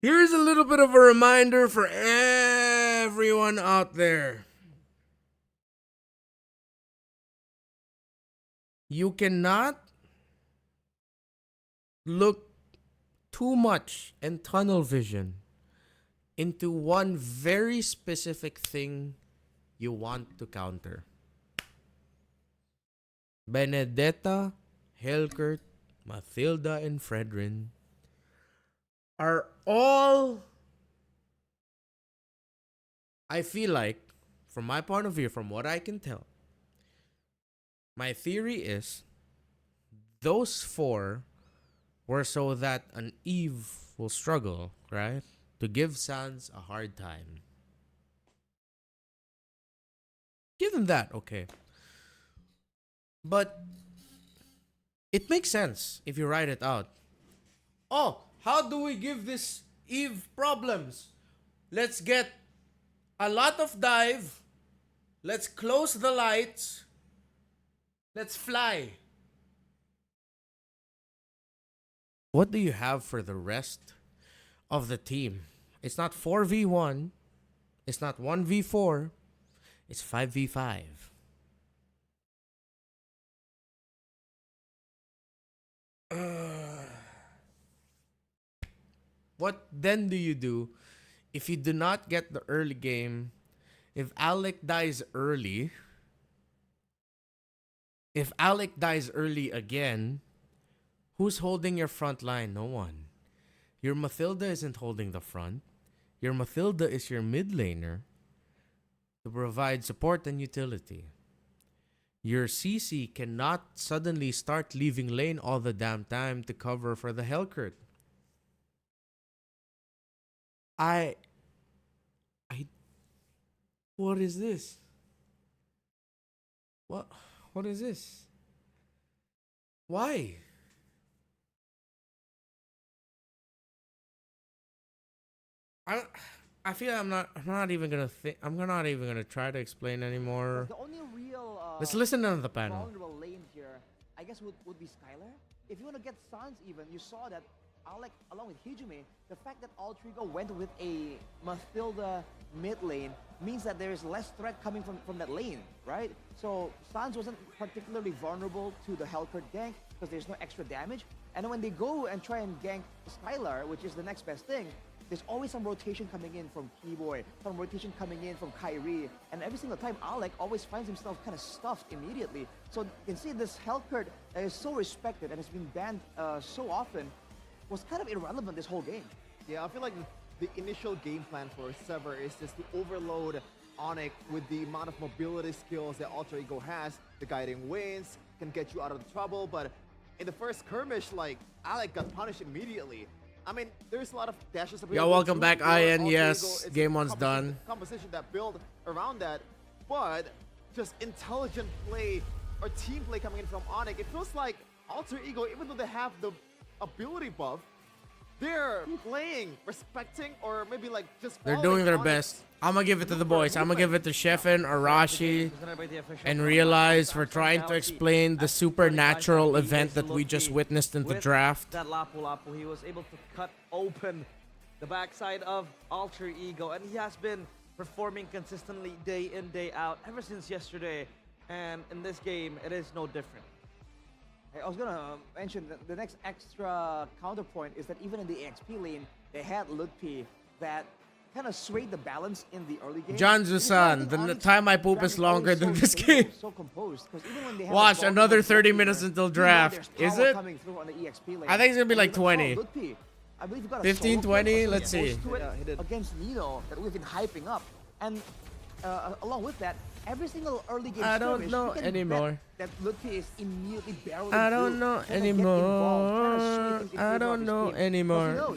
Here's a little bit of a reminder for everyone out there. You cannot look too much and tunnel vision into one very specific thing you want to counter. Benedetta, Helkert, Mathilda, and Fredrin are all, I feel like, from my point of view, from what I can tell, my theory is those four were so that an Eve will struggle, right? To give Sans a hard time. Give them that, okay. But it makes sense if you write it out. Oh, how do we give this Eve problems? Let's get a lot of dive. Let's close the lights. Let's fly. What do you have for the rest of the team? It's not 4v1. It's not 1v4. It's 5v5. What then do you do if you do not get the early game? If Alec dies early, again, who's holding your front line? No one. Your Mathilda isn't holding the front. Your Mathilda is your mid laner to provide support and utility. Your CC cannot suddenly start leaving lane all the damn time to cover for the Helkert. What is this? What is this? Why? I feel I'm not even gonna think. I'm not even gonna try to explain anymore. The only real Let's listen to the panel. vulnerable lane here, I guess, would be Skylar. If you want to get Sans even, you saw that Alec, along with Hijime, the fact that Alter Ego went with a Mathilda mid lane means that there is less threat coming from that lane, right? So Sans wasn't particularly vulnerable to the Helkert gank because there's no extra damage. And when they go and try and gank Skylar, which is the next best thing, there's always some rotation coming in from Keyboy, some rotation coming in from Kyrie, and every single time Alec always finds himself kind of stuffed immediately. So you can see this Helkert is so respected and has been banned so often, was kind of irrelevant this whole game. Yeah, I feel like the initial game plan for Sever is just to overload Onyx with the amount of mobility skills that Alter Ego has. The guiding winds can get you out of the trouble, but in the first skirmish, like, Alec got punished immediately. I mean, there's a lot of dashes. Yo, welcome back, IN. Yes, game one's done. Composition that build around that, but just intelligent play or team play coming in from Onyx. It feels like Alter Ego, even though they have the ability buff, they're playing, respecting, or maybe like just they're doing their best. I'm gonna give it to the boys. I'm gonna give it to Sheffin, Arashi, and Realize for trying to explain the supernatural event that we just witnessed in the draft. That Lapu Lapu, he was able to cut open the backside of Alter Ego, and he has been performing consistently day in, day out ever since yesterday. And in this game, it is no different. I was gonna mention that the next extra counterpoint is that even in the EXP lane, they had Ludpi that kind of swayed the balance in the early game. John Zusan, the time I poop is longer than this game. So composed, even when they have Watch another 30 minutes until draft. Is it? I think it's gonna be like 20. I believe he got 15, 20. Let's see. Against Nino that we've been hyping up, and along with that, every single early game I don't know anymore. That Ludpi is immediately barreling I don't know anymore. I don't know anymore.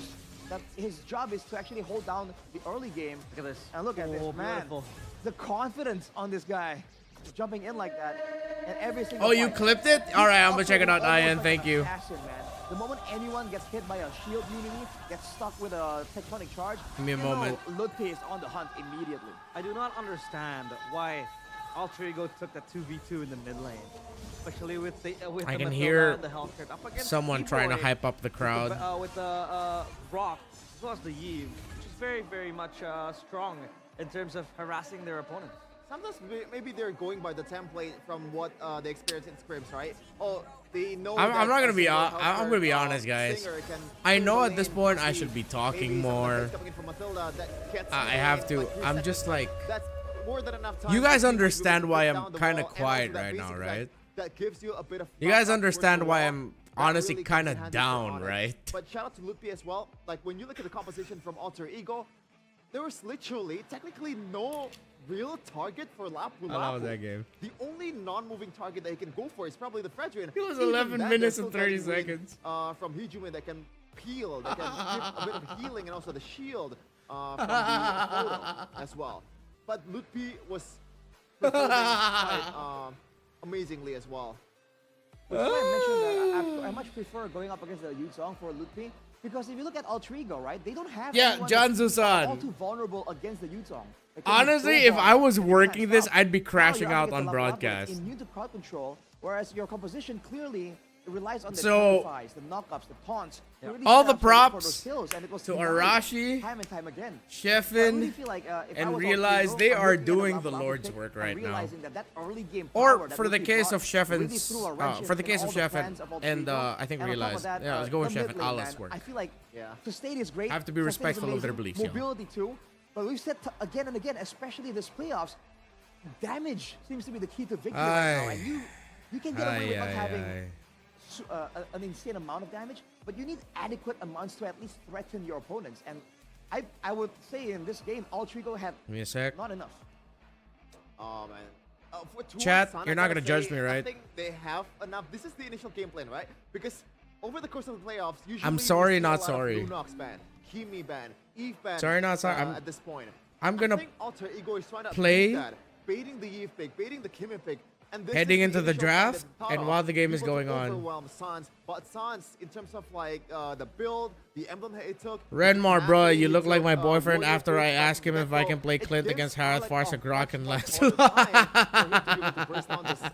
that his job is to actually hold down the early game. Look at this. And look at this, man. Beautiful. The confidence on this guy. Jumping in like that. And every single Oh, you fight. clipped it? All right, I'm gonna check it out, Ian. Thank you. Assassin, man. The moment anyone gets hit by a shield unity, gets stuck with a tectonic charge, Give me a moment. Ludpi is on the hunt immediately. I do not understand why Alter Ego took that 2v2 in the mid lane. Especially with the I can Matilda hear and the health crit up against someone trying to Keyboy hype up the crowd. With the Rock, as well as the Yves, which is very, very much strong in terms of harassing their opponents. Sometimes maybe they're going by the template from what they experience in scrims, right? Oh, they know. I'm not gonna be. I'm gonna be honest, guys. I know at this point I should be talking more. I have to. I'm just like. That's more than enough time. You guys understand why I'm kind of quiet right now, right? That gives you a bit of. You guys understand why I'm honestly kind of down, right? But shout out to Ludpi as well. Like when you look at the composition from Alter Ego, there was literally technically no real target for Lapu. I love that game. The only non-moving target that he can go for is probably the Fredrin. It was 11 minutes and 30 seconds. From Hijume that can peel, that can give a bit of healing, and also the shield from the photo as well. But Ludpi was performing quite amazingly as well. Which is why I mentioned that I much prefer going up against the Yuzong for Ludpi. Because if you look at Alter Ego, right, they don't have anyone Janzu-san. all too vulnerable against the Yuzong. Honestly, if I was working this, I'd be crashing out on broadcast. Immune to crowd control, whereas your composition clearly relies on the So, sacrifice, the knockups, the taunts. all the props to Arashi, time and time again. Sheffin, and realize they are doing the Lord's work right now. Or for the case of Sheffin's, and I think realize, yeah, let's go with Sheffin, Allah's work. I feel like Sustain is great. Have to be respectful of their beliefs, yo. Mobility too, but we've said again and again, especially this playoffs, damage seems to be the key to victory right now, and you can get away with not having an insane amount of damage, but you need adequate amounts to at least threaten your opponents. And I would say in this game, Alter Ego had Give me a sec. not enough. Oh man. Chat, you're not gonna judge me, right? I think they have enough. This is the initial game plan, right? Because over the course of the playoffs, usually I'm sorry, you see not a lot of sorry. Blue Nox ban, Kimi ban, Eve ban. Sorry, not sorry. At this point, I'm gonna I think Alter Ego is trying to play beat that, baiting the Eve pick, baiting the Kimi pick. And this heading is into the initial plan draft, that and thought while of, the game is able to going on. overwhelm Sans, but Sans, in terms of like the build, the emblem that it took. Renmar, bro, you look like my boyfriend Warrior after I Fruit, ask him if I can play it Clint gives against Harith, Alec Farsa, a Grok, and much Lance. more time for him to be able to burst down this team.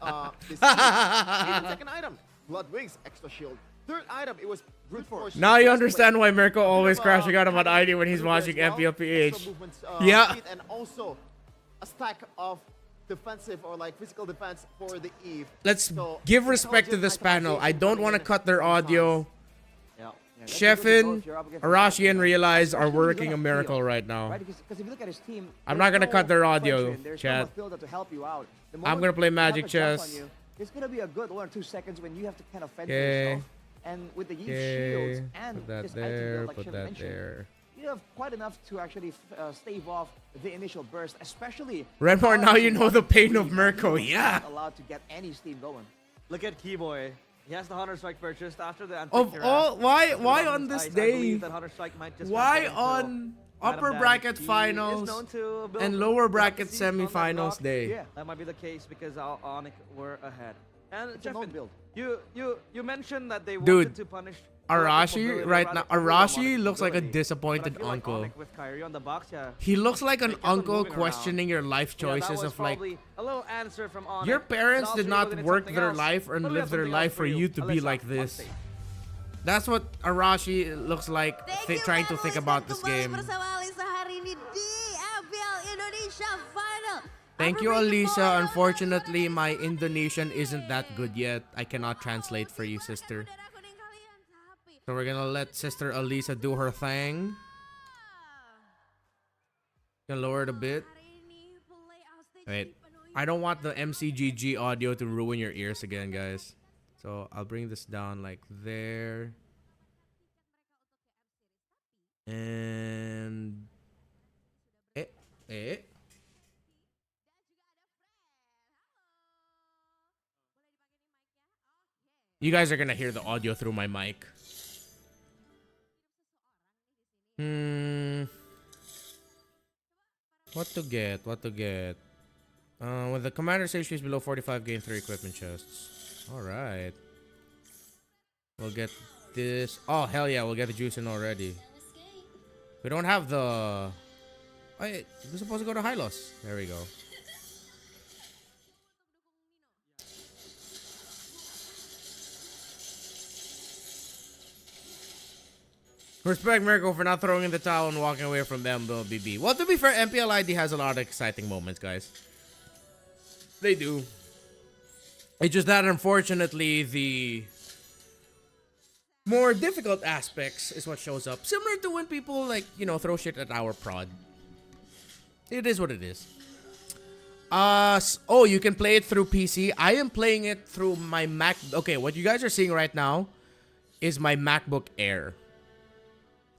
Even second item, Blood Wings, extra shield. Third item, it was brute force. Now you understand why Mirko always crashing out on ID when he's watching MPLPH. Yeah. And also a stack of defensive or like physical defense for the Eve. Let's give respect to this panel. I don't want to cut their audio. Sheffin, Arashi, and Realize are working a miracle right now. Because if you look at his team, I'm not gonna cut their audio, there's chat. no Matilda to help you out. The I'm moment gonna play you have Magic a jump Chess. on you, It's gonna be a good 1 or 2 seconds when you have to kind of fend for Okay. yourself. And with the Eve Okay. shields and Put that his item there. build, like Put Shiv that mentioned, there. you have quite enough to actually stave off the initial burst, especially. Renmar, now you know the pain of Mirko. Yeah. Not allowed to get any steam going. Look at Keyboy. He has the Hunter Strike purchased after the Of all, why on this I day? believe that Hunter Strike might just Why happen on until upper Madam bracket Daddy. He is finals known to build and lower bracket prophecies on that semifinals block. day? Yeah. That might be the case because Onyx were ahead. And It's a known Jeffin, build. you mentioned that they Dude, wanted to punish Arashi right now. Arashi looks like a But I disappointed feel like uncle. Onyx with Kyrie on the box, yeah. He looks like an They kept on uncle moving around. questioning your life Yeah, that choices was of like, probably a little answer from Onyx. your parents But did also not they did work something their else. life and But we live have their something life else for you to be Alyssa, like on this. stage. That's what Arashi looks like trying to think about this game. Bersama Alisa hari ini di MPL Indonesia Final. Thank you, Alisa. Unfortunately, my Indonesian isn't that good yet. I cannot translate for you, sister. So we're gonna let Sister Alisa do her thing. Gonna lower it a bit. Wait, I don't want the MCGG audio to ruin your ears again, guys. So I'll bring this down like there. And you guys are gonna hear the audio through my mic. What to get? What to get? When the commander station is below 45, gain 3 equipment chests. Alright. We'll get this. Oh, hell yeah, we'll get the juice in already. We don't have the... Wait, we're supposed to go to Hylos. There we go. Respect Miracle for not throwing in the towel and walking away from them, though, BB. Well, to be fair, MPL ID has a lot of exciting moments, guys. They do. It's just that, unfortunately, the more difficult aspects is what shows up. Similar to when people, like, you know, throw shit at our prod. It is what it is. Oh, you can play it through PC. I am playing it through my Mac. Okay, what you guys are seeing right now is my MacBook Air.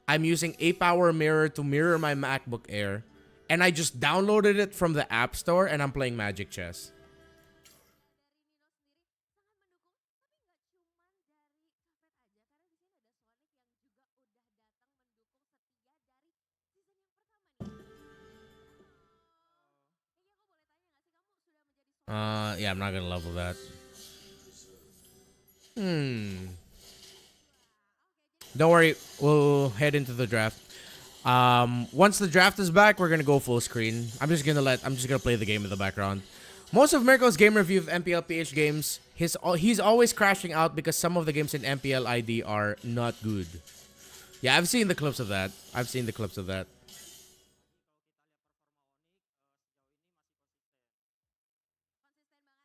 I'm using a power mirror to mirror my MacBook Air. And I just downloaded it from the App Store and I'm playing Magic Chess. Yeah, I'm not gonna level that. Don't worry, we'll head into the draft. Once the draft is back, we're gonna go full screen. I'm just gonna play the game in the background. Most of Mirko's game review of MPL PH games, he's always crashing out because some of the games in MPL ID are not good. Yeah, I've seen the clips of that.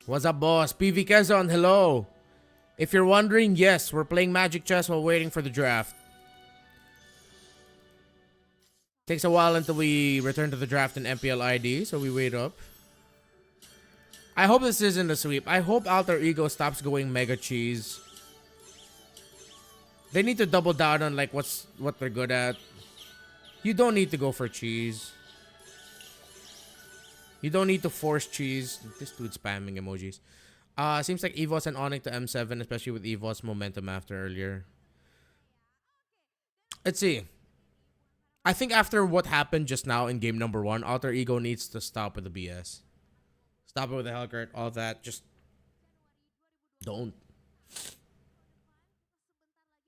What's up, boss? PV Quezon, hello. If you're wondering, yes, we're playing Magic Chess while waiting for the draft. Takes a while until we return to the draft in MPL ID, so we wait up. I hope this isn't a sweep. I hope Alter Ego stops going Mega Cheese. They need to double down on like what they're good at. You don't need to go for cheese. You don't need to force cheese. This dude's spamming emojis. Seems like EVOS and Onyx to M7, especially with EVOS momentum after earlier. Let's see. I think after what happened just now in game number 1, Alter Ego needs to stop with the BS. Stop it with the Hellcurt, all that. Just don't.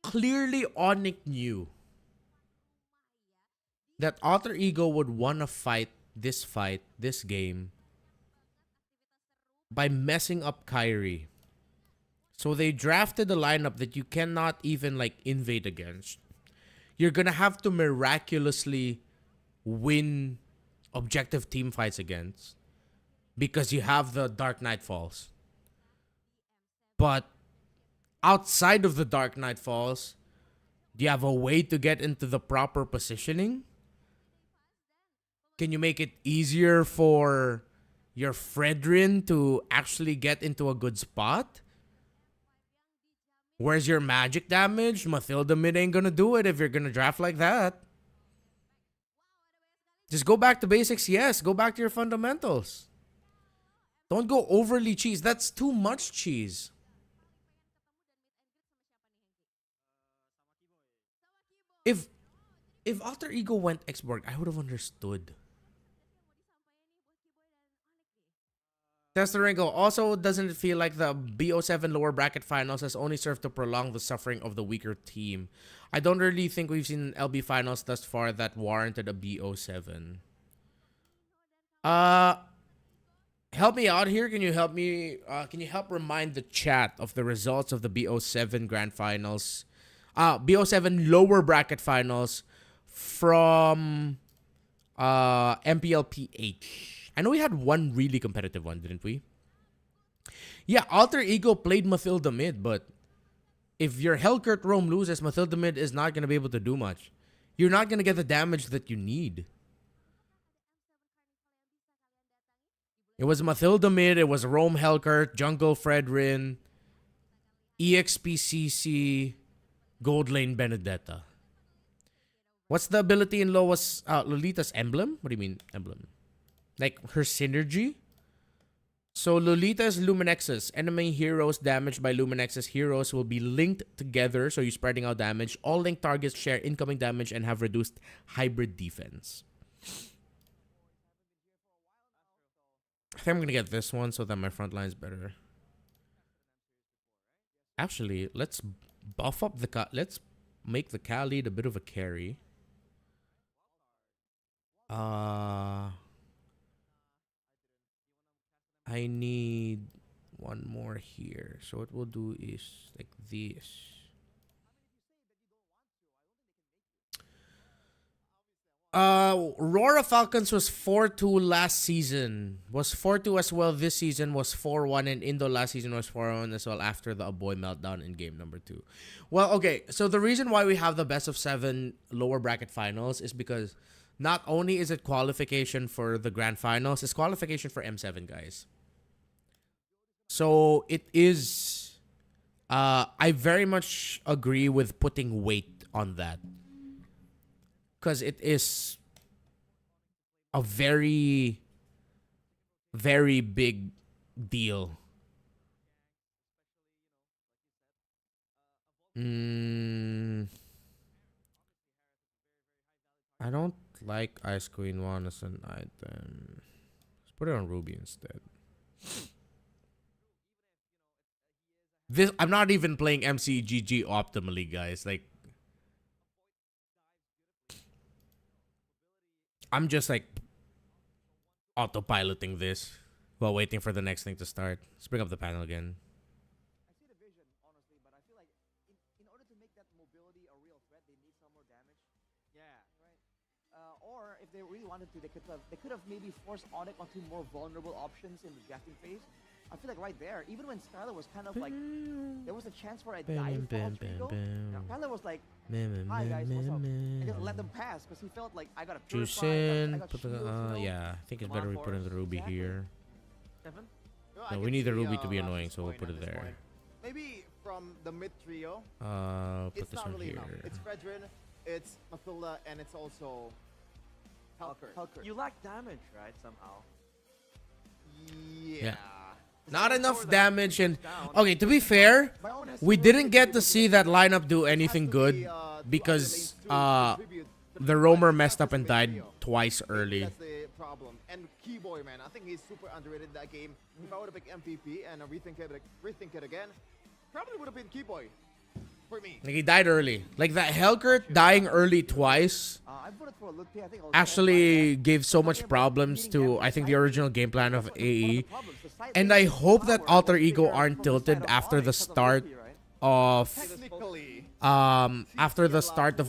Clearly, Onyx knew that Alter Ego would want to fight, this game, by messing up Kyrie. So they drafted a lineup that you cannot even like invade against. You're gonna have to miraculously win objective team fights against because you have the Dark Knight Falls. But outside of the Dark Knight Falls, do you have a way to get into the proper positioning? Can you make it easier for your Fredrin to actually get into a good spot? Where's your magic damage? Mathilda mid ain't gonna do it if you're gonna draft like that. Just go back to basics, yes. Go back to your fundamentals. Don't go overly cheese. That's too much cheese. If Alter Ego went X-Borg, I would have understood. Testarenko, also doesn't it feel like the BO7 lower bracket finals has only served to prolong the suffering of the weaker team? I don't really think we've seen LB finals thus far that warranted a BO7. Help me out here. Can you help me? Can you help remind the chat of the results of the BO7 grand finals? BO7 lower bracket finals from MPLPH. I know we had one really competitive one, didn't we? Yeah, Alter Ego played Mathilda mid, but if your Hellcurt Rome loses, Mathilda mid is not going to be able to do much. You're not going to get the damage that you need. It was Mathilda mid, it was Rome Hellcurt, Jungle Fredrin, EXPCC, Gold Lane Benedetta. What's the ability in Lolita's emblem? What do you mean emblem? Like her synergy? So Lolita's Luminexus. Enemy heroes damaged by Luminexus heroes will be linked together, so you're spreading out damage. All linked targets share incoming damage and have reduced hybrid defense. I think I'm gonna get this one so that my front line is better. Actually, let's buff up the let's make the Khalid a bit of a carry. I need one more here. So what we'll do is like this. Aurora Falcons was 4-2 last season. Was 4-2 as well this season. Was 4-1, and Indo last season was 4-1 as well after the Aboy meltdown in game number 2. Well, okay. So the reason why we have the best of 7 lower bracket finals is because not only is it qualification for the grand finals, it's qualification for M7, guys. So it is, I very much agree with putting weight on that. Because it is a very, very big deal. I don't like Ice Queen 1 as an item. Let's put it on Ruby instead. This, I'm not even playing MCGG optimally, guys. Like, I'm just like autopiloting this while waiting for the next thing to start. Let's bring up the panel again. I see the vision, honestly, but I feel like in order to make that mobility a real threat, they need some more damage. Yeah. Right. Or if they really wanted to, they could have maybe forced Onyx onto more vulnerable options in the drafting phase. I feel like right there, even when Skylar was kind of like, there was a chance for a dive for Altrigo. Skylar was like, hi guys, what's up? And just let them pass because he felt like, I got a purify, I got Put the, shields, yeah, I think it's better we put in the Ruby here. Kevin? No, we need the Ruby to be annoying, so we'll put it there. Maybe from the mid trio, Put it's this not one really here. enough. It's Fredrin, it's Mathilda, and it's also Helker. You lack damage, right, somehow? Yeah. Not enough damage, and okay, to be fair, we didn't get to see that lineup do anything good because the roamer messed up and died twice early. That's the problem. And Keyboy, man, I think he's super underrated in that game. If I would have picked MVP and rethink it again, probably would have been Keyboy for me. Like, he died early. Like, that Helkert dying early twice actually gave so much problems to, I think, the original game plan of AE. And I hope that Alter Ego aren't tilted after the start of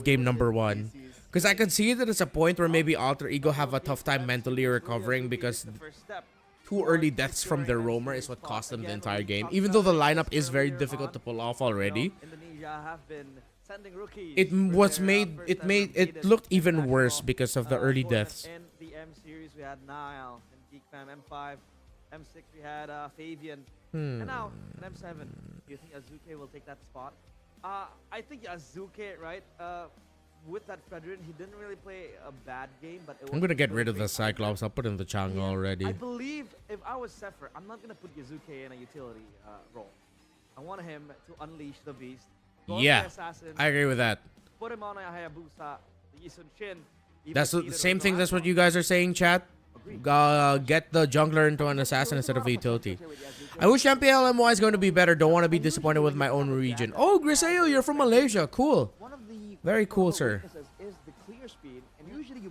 game number 1. Because I can see that it's a point where maybe Alter Ego have a tough time mentally recovering because 2 early deaths from their roamer is what cost them the entire game. Even though the lineup is very difficult to pull off already, it looked even worse because of the early deaths. In the M series, we had Nile, in Geekfam M5, M6 we had Fabian, and now in M7, do you think Azuke will take that spot? I think Azuke, right? With that Fredrin, he didn't really play a bad game, but it was I'm gonna get rid of the Cyclops. I'll put in the Chango already. I believe if I was Sepher, I'm not gonna put Yazuke in a utility role. I want him to unleash the beast. Yeah, I agree with that. Put him on a Hayabusa, Yisun Shin. That's the same thing. That's what you guys are saying, chat. Get the jungler into an assassin instead of a utility. I wish MPL MY is going to be better. Don't want to be disappointed with my own region. Oh, Griseo, you're from Malaysia. Cool. Very cool, sir.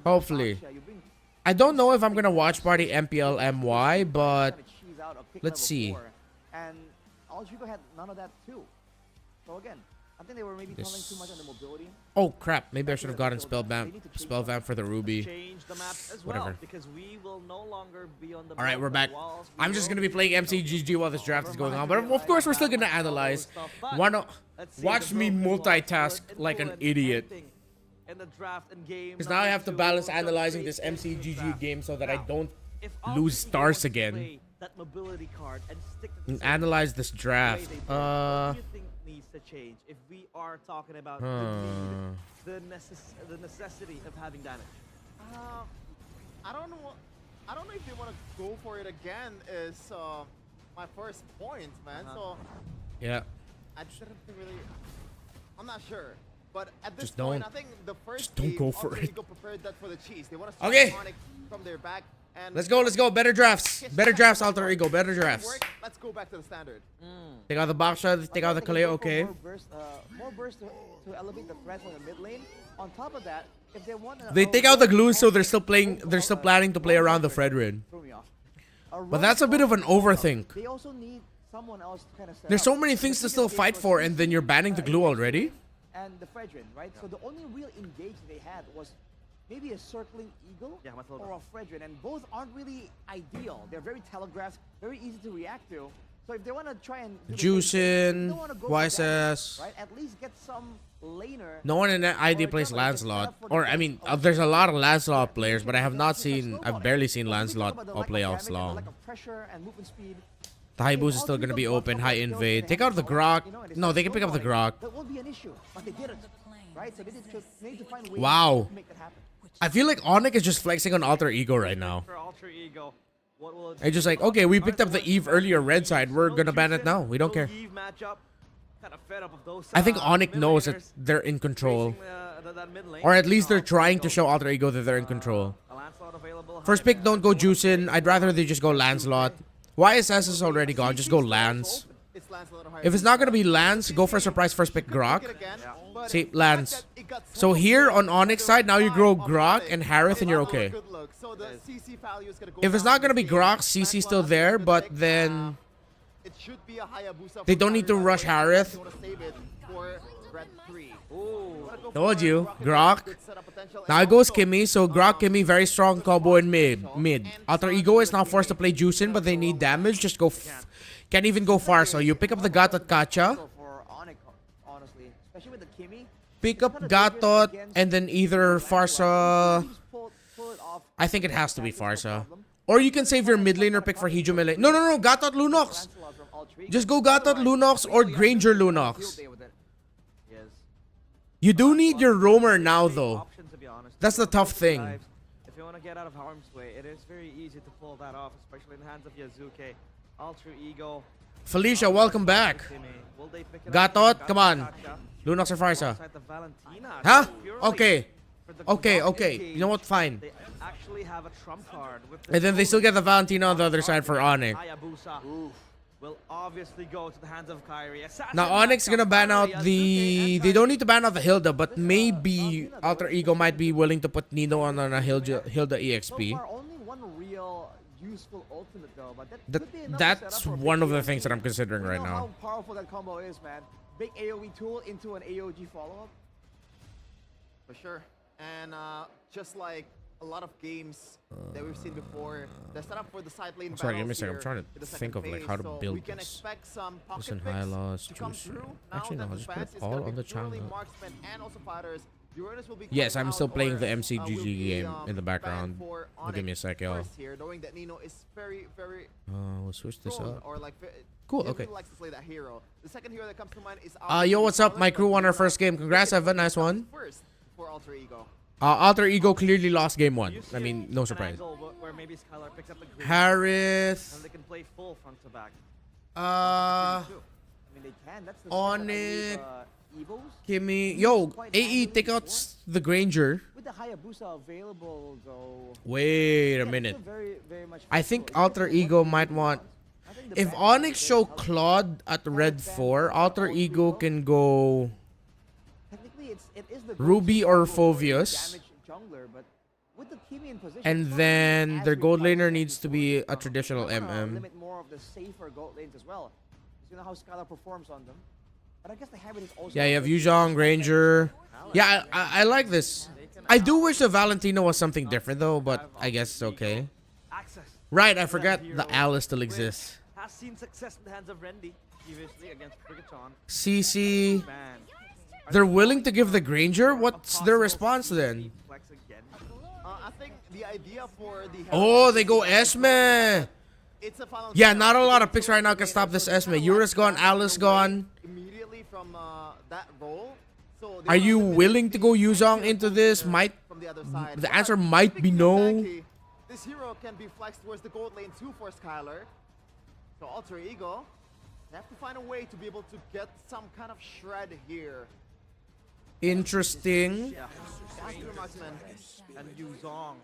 Hopefully. I don't know if I'm going to watch party MPL MY, but let's see. And Altrigo had none of that too. So again, I think they were maybe telling too much on the mobility. Oh crap, maybe I should have gotten Spellvamp for the Ruby. Whatever. Alright, we're back. I'm just gonna be playing MCGG while this draft is going on, but of course we're still gonna analyze. Watch me multitask like an idiot. Because now I have to balance analyzing this MCGG game so that I don't lose stars again. And analyze this draft. Needs to change if we are talking about the necessity of having damage. I don't know. I don't know if they want to go for it again is my first point, man. So Yeah. I didn't really... I'm not sure. But at this Just point, don't. I think the first Just don't go game, for Alter it. Ego prepared that for the cheese. They want to Okay. Sonic from their back. And Let's go. Better drafts. Better drafts, Alter Ego. Better drafts. Let's go back to the standard. Take out the box shot. Take out the Kaleo. Okay. More burst to elevate the threat from the mid lane. On top of that, if they want They take out the glue, so they're still playing. They're still planning to play around the Fredrin. But that's a bit of an overthink. They also need someone else to kind of set There's up. so many things to still fight for, and then you're banning the glue already. And the Fredrin, right? So the only real engage they had was maybe a circling eagle or a Fredrin, and both aren't really ideal. They're very telegraphed, very easy to react to. So if they want to try and Juicin, YSS. right? At least get some laner. No one in that ID plays Lancelot. Or, I mean, there's a lot of Lancelot players, but I've barely seen Lancelot all playoffs long. Like a pressure and movement speed. The high boost is still going to be open. High invade. Take out the Grok. No, they can pick up the Grok. That won't be an issue, but they didn't, right? So they need to find ways Wow. to make that happen. I feel like Onyx is just flexing on Alter Ego right now. For Alter Ego, what will it It's just like, okay, we picked up the Eve earlier red side. We're going to ban it now. We don't care. Eve matchup? Kind of fed up of those. I think Onyx knows that they're in control. That mid lane. Or at least they're trying to show Alter Ego that they're in control. A Lancelot available. First pick, don't go Juicin. I'd rather they just go Lancelot. YSS is already gone. Just go Lance. If it's not going to be Lance, go for a surprise first pick Grok. See, Lance. So here on Onyx side, now you grow Grok and Harith and you're okay. If it's not going to be Grok, CC's still there, but then they don't need to rush Harith. Told you, Grok. Now it goes Kimmy, so Grok, Kimmy, very strong combo in mid. Alter Ego is now forced to play Juicin, but they need damage. Just go, can't even go far. So you pick up the Gatot Kacha. Pick up Gatot, and then either Farsa. I think it has to be Farsa. Or you can save your mid laner pick for Hijumele. No, Gatot Lunox. Just go Gatot Lunox or Granger Lunox. You do need your roamer now, though. That's the tough thing. If you want to get out of harm's way, it is very easy to pull that off, especially in the hands of Yazuke. Alter Ego. Felicia, welcome back. Gatot, come on. Lunox or Farsa? Huh? Okay. Okay. You know what? Fine. They actually have a trump card with And then they still get the Valentina on the other side for Onyx. Hayabusa will obviously go to the hands of Kyrie. Now Onyx is gonna ban out the... They don't need to ban out the Hilda, but maybe Alter Ego might be willing to put Nino on a Hilda EXP. So far, only one real useful ultimate though, but that could be enough to That's set up for one of the Big things that I'm considering You right know now. how powerful that combo is, man. Big AoE tool into an AOG follow-up. For sure. And just like a lot of games that we've seen before, the setup for the side lane Sorry, give me a battles second. I'm here trying in to the think second of like phase, how to so build we can this. expect some pocket Listen, picks high loss, to come Juicin. through. Actually, Now no, that just the put it fans is all gonna on be the channel. purely marksmen and also fighters. Uranus will be Yes, going I'm still out playing or, the will MCGG be, game in the background. banned for Give me a Onyx sec, y'all. first here, knowing that Nino is very We'll switch this prone up. or like Cool, he okay. likes to play that hero. The second hero that comes to mind is Yo, what's up? My crew won our first game. Congrats, Evan. Nice one. First for Alter Ego. Alter Ego clearly lost game 1. I mean, no surprise. Where maybe Skylar picks up the green. Harith. And they can play full front to back. I mean, they can. That's the Onyx. EVOS. Kimmy. Yo, AE, take out the Granger. With the Hayabusa available, though. Wait a minute. Very much I think Alter Ego might want... If Onyx show Claude at red 4, Alter Ego can go... It is the Ruby or Phoveus. Jungler, but with the Kimi in position, And then their gold laner needs to be a traditional MM. limit more of the safer gold lanes as well. You know how Skylar performs on them. But I guess the habit is also... Yeah, you have Yuzhong, Granger. Yeah, I like this. I do wish the Valentino was something different though, but I guess it's okay. Right, I forgot the Alice still exists. Has seen success in the hands of Rendy previously against Bigetron. CC. They're willing to give the Granger? What's their response then? I think the idea for the Oh, they go Esme. Yeah, not a lot of picks right now can stop this Esme. Eurus gone, Alice gone. Immediately from that role. So Are you willing to go Yuzhong into this? The answer might be no. this hero can be flexed towards the gold lane too for Skylar. So Alter Ego, they have to find a way to be able to get some kind of shred here. Interesting. Yeah. Marksman. And Yuzong.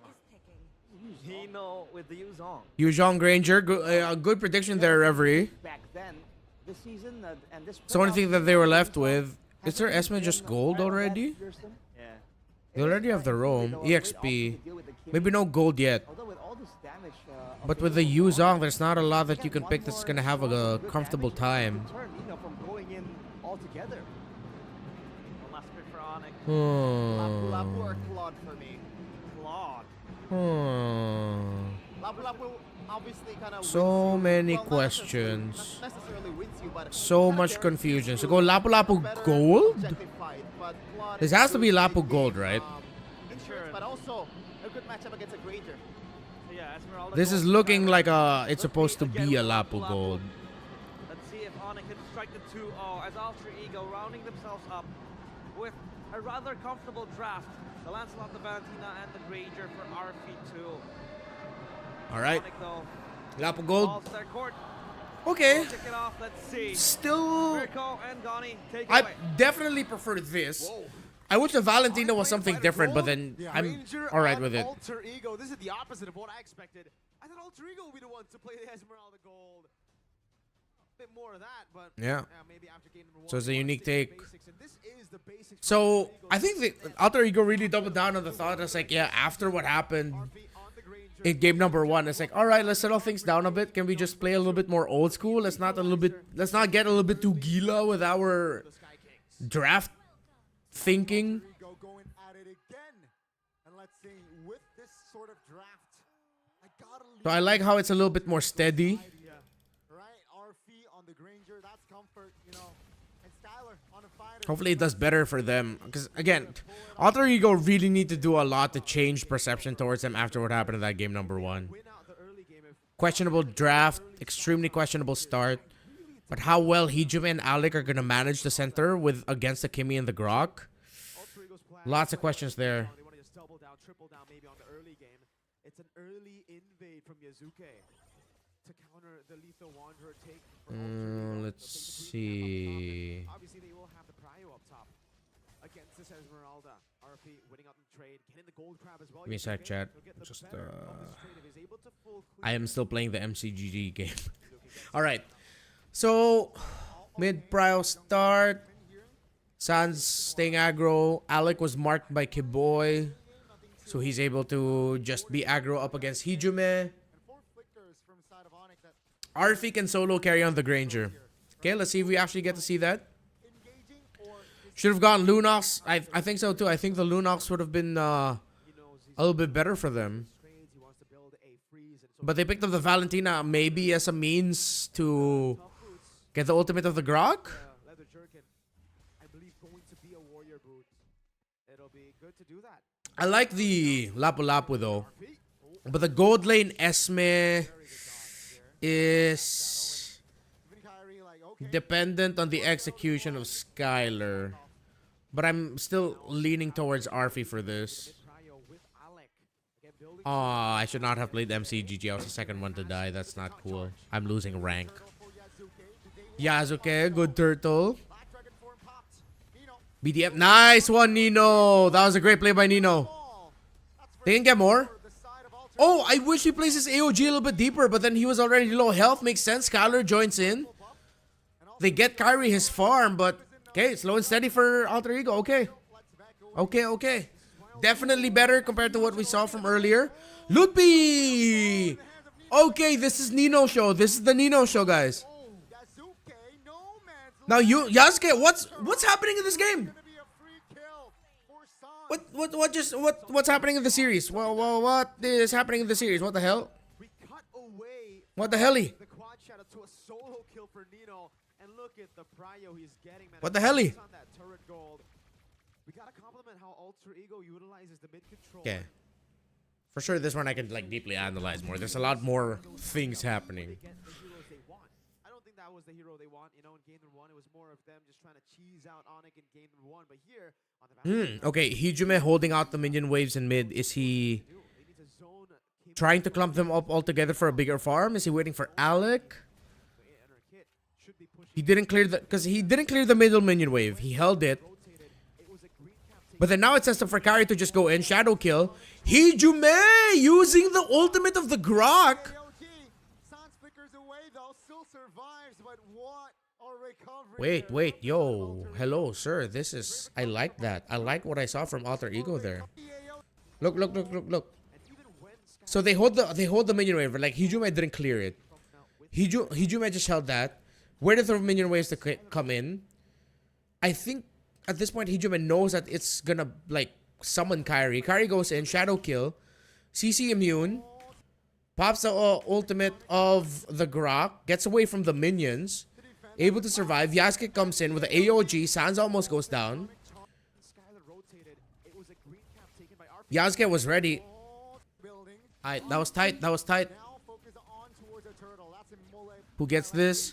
Nino with the Yuzong. Yuzhong Granger, good prediction there, referee. Back then, this season and this. So only thing that they were left with, is their Esme just gold already? Yeah. They already have the roam, EXP. Maybe no gold yet. But with the Yuzong, there's not a lot that you can pick that's gonna have a comfortable time. From going in altogether. Last pick for Onyx. Lapu Lapu or Claude for me. Claude. Lapu Lapu obviously kind of So many questions. not necessarily wins you, but So much confusion. So go Lapu Lapu Gold? This has to be Lapu Gold, right? Insurance, but also a good matchup against a Granger. Yeah, Esmeralda This is gold. looking like it's supposed to be a Lapu Gold. Let's see if Onyx can strike the 2-0 as Alter Ego rounding themselves up with a rather comfortable draft. The Lancelot, the Valentina, and the Granger for RP2. Alright. Onyx, though, Lapu Gold. balls to their court. Okay. We'll kick it off. Let's see. Still, Mirko and Gani take it I away. definitely prefer this. I wish the Valentina was something different, but then I'm Granger alright on with it. Alter Ego. This is the opposite of what I expected. I thought Alter Ego would be the one to play the Esmeralda Gold. A bit more of that, but Yeah. maybe after game number 1. So it's a unique take. Basics, and this is the basics. So I think the Alter Ego really doubled down on the thought. It's like, yeah, after what happened in game number 1, it's like, all right, let's settle things down a bit. Can we just play a little bit more old school? Let's not get a little bit too gila with our draft thinking. Going at it again. And let's see, with this sort of draft, I gotta So I like how it's a little bit more steady. right? RP on the Granger, that's comfort, you know. And Skylar on a fighter. Hopefully it does better for them. Because, again, Alter Ego really need to do a lot to change perception towards them after what happened in that game number 1. Questionable draft, extremely questionable start. But how well Hijime and Alec are going to manage the center against the Kimmy and the Grok. Lots of questions there. They want to just double down, triple down maybe on the early game. It's an early invade from Yazuke to counter the Lethal Wanderer take. Let's see. Obviously, they will have the prio up top against this Esmeralda. RP winning up the trade, getting the gold crab as well. Give me a sec, chat. Just, I am still playing the MCGG game. Alright. So, mid-prio start. Sans staying aggro. Alec was marked by Kiboy. So he's able to just be aggro up against Hijime. Arfi can solo carry on the Granger. Okay, let's see if we actually get to see that. Should have gotten Lunox. I think so too. I think the Lunox would have been a little bit better for them. But they picked up the Valentina maybe as a means to get the ultimate of the Grok. Leather jerkin, I believe, going to be a warrior boot. It'll be good to do that. I like the Lapu Lapu though. But the gold lane Esme is dependent on the execution of Skylar. But I'm still leaning towards Arfi for this. Aw, I should not have played MCGG. I was the second one to die. That's not cool. I'm losing rank. Yazuke, good turtle. BDF, nice one, Nino. That was a great play by Nino. They can get more. Oh, I wish he plays his AOG a little bit deeper, but then he was already low health. Makes sense. Skylar joins in. They get Kyrie his farm, but okay, slow and steady for Alter Ego. Okay. Okay. Definitely better compared to what we saw from earlier. Lupi! Okay, this is Nino show. This is the Nino show, guys. Now Yasuke, what's happening in this game? What's happening in the series? Well, what is happening in the series? What the hell? What the helly? The quad shadow to a solo kill for Nino, and look at the prio he's getting, man. What the helly? On that turret gold. We gotta compliment how Alter Ego utilizes the mid control. Okay. For sure, this one I can like deeply analyze more. There's a lot more things happening. I don't think that was the hero they want. You know, in game number 1, it was more of them just trying to cheese out Onyx in game number 1. But here, on the Okay, Hijime holding out the minion waves in mid. Is he trying to clump them up all together for a bigger farm? Is he waiting for Alec? He didn't clear the, because he didn't clear the middle minion wave. He held it. But then now it's just for Kari to just go in, shadow kill. Hijume using the ultimate of the Grok. Wait, yo, hello, sir. This is, I like that. I like what I saw from Alter Ego there. Look. So they hold the minion wave. Like Hijume didn't clear it. Hijume just held that. Waited for minion waves to come in. I think at this point Hijume knows that it's gonna like summon Kairi. Kairi goes in, shadow kill, CC immune, pops the ultimate of the Grok, gets away from the minions, able to survive. Yasuke comes in with the AOG. Sansa almost goes down. Yasuke was ready. Alright, that was tight. Who gets this?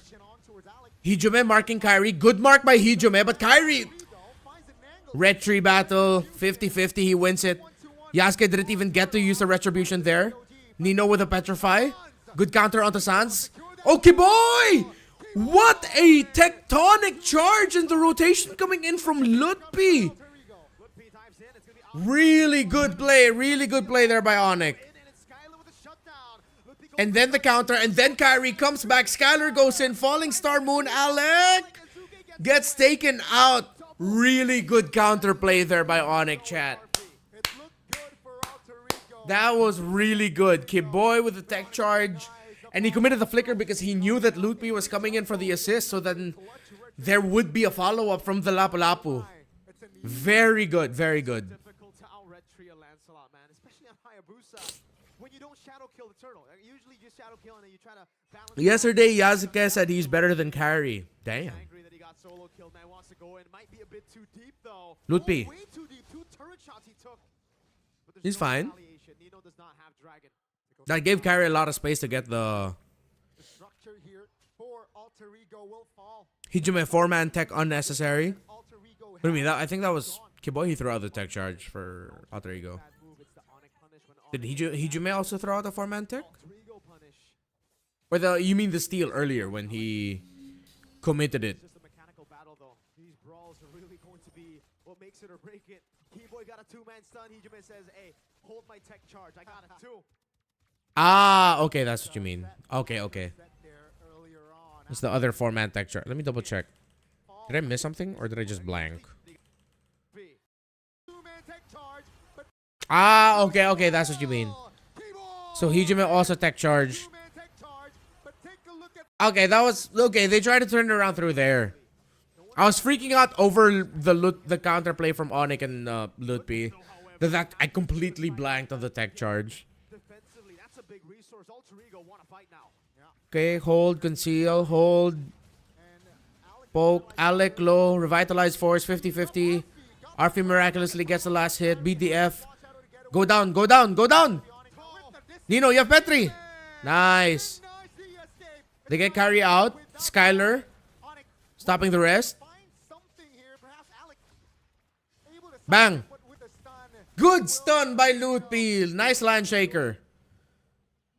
Hijume marking Kairi. Good mark by Hijume, but Kairi... Red tree battle. 50-50, he wins it. Yasuke didn't even get to use the retribution there. Nino with a petrify. Good counter onto Sans. Okay, boy! What a tectonic charge and the rotation coming in from Lutpi. Really good play there by Onyx. And then the counter, and then Kairi comes back. Skylar goes in, falling star moon. Alec gets taken out. Really good counter play there by Onyx, chat. That was really good. Kiboy with the tech charge. And he committed the flicker because he knew that Lutpi was coming in for the assist. So then there would be a follow-up from the Lapu Lapu. Very good, very good. Yesterday, Yasuke said he's better than Kairi. Damn. Lutpi. He's fine. That gave Kairi a lot of space to get the... Hijume 4-man tech unnecessary. What do you mean? I think that was... Kiboy, he threw out the tech charge for Alter Ego. Did Hijume also throw out the 4-man tech? Or you mean the steal earlier when he committed it? These brawls are really going to be what makes it or break it. Keyboy got a 2-man stun. Hijume says, hey, hold my tech charge. I got it too. Ah, okay, that's what you mean. Okay. It's the other 4-man tech charge. Let me double check. Did I miss something or did I just blank? Ah, okay, that's what you mean. So Hijume also tech charge. Okay, that was... Okay, they tried to turn it around through there. I was freaking out over the counterplay from Onyx and Lutpi. That I completely blanked on the tech charge. Okay, hold, conceal, hold. Poke, Alec low, revitalize force, 50-50. RP miraculously gets the last hit. BDF. Go down. Nino, you have Petri. Nice. They get Kairi out. Skylar stopping the rest. Bang. Good stun by Lutpi. Nice land shaker.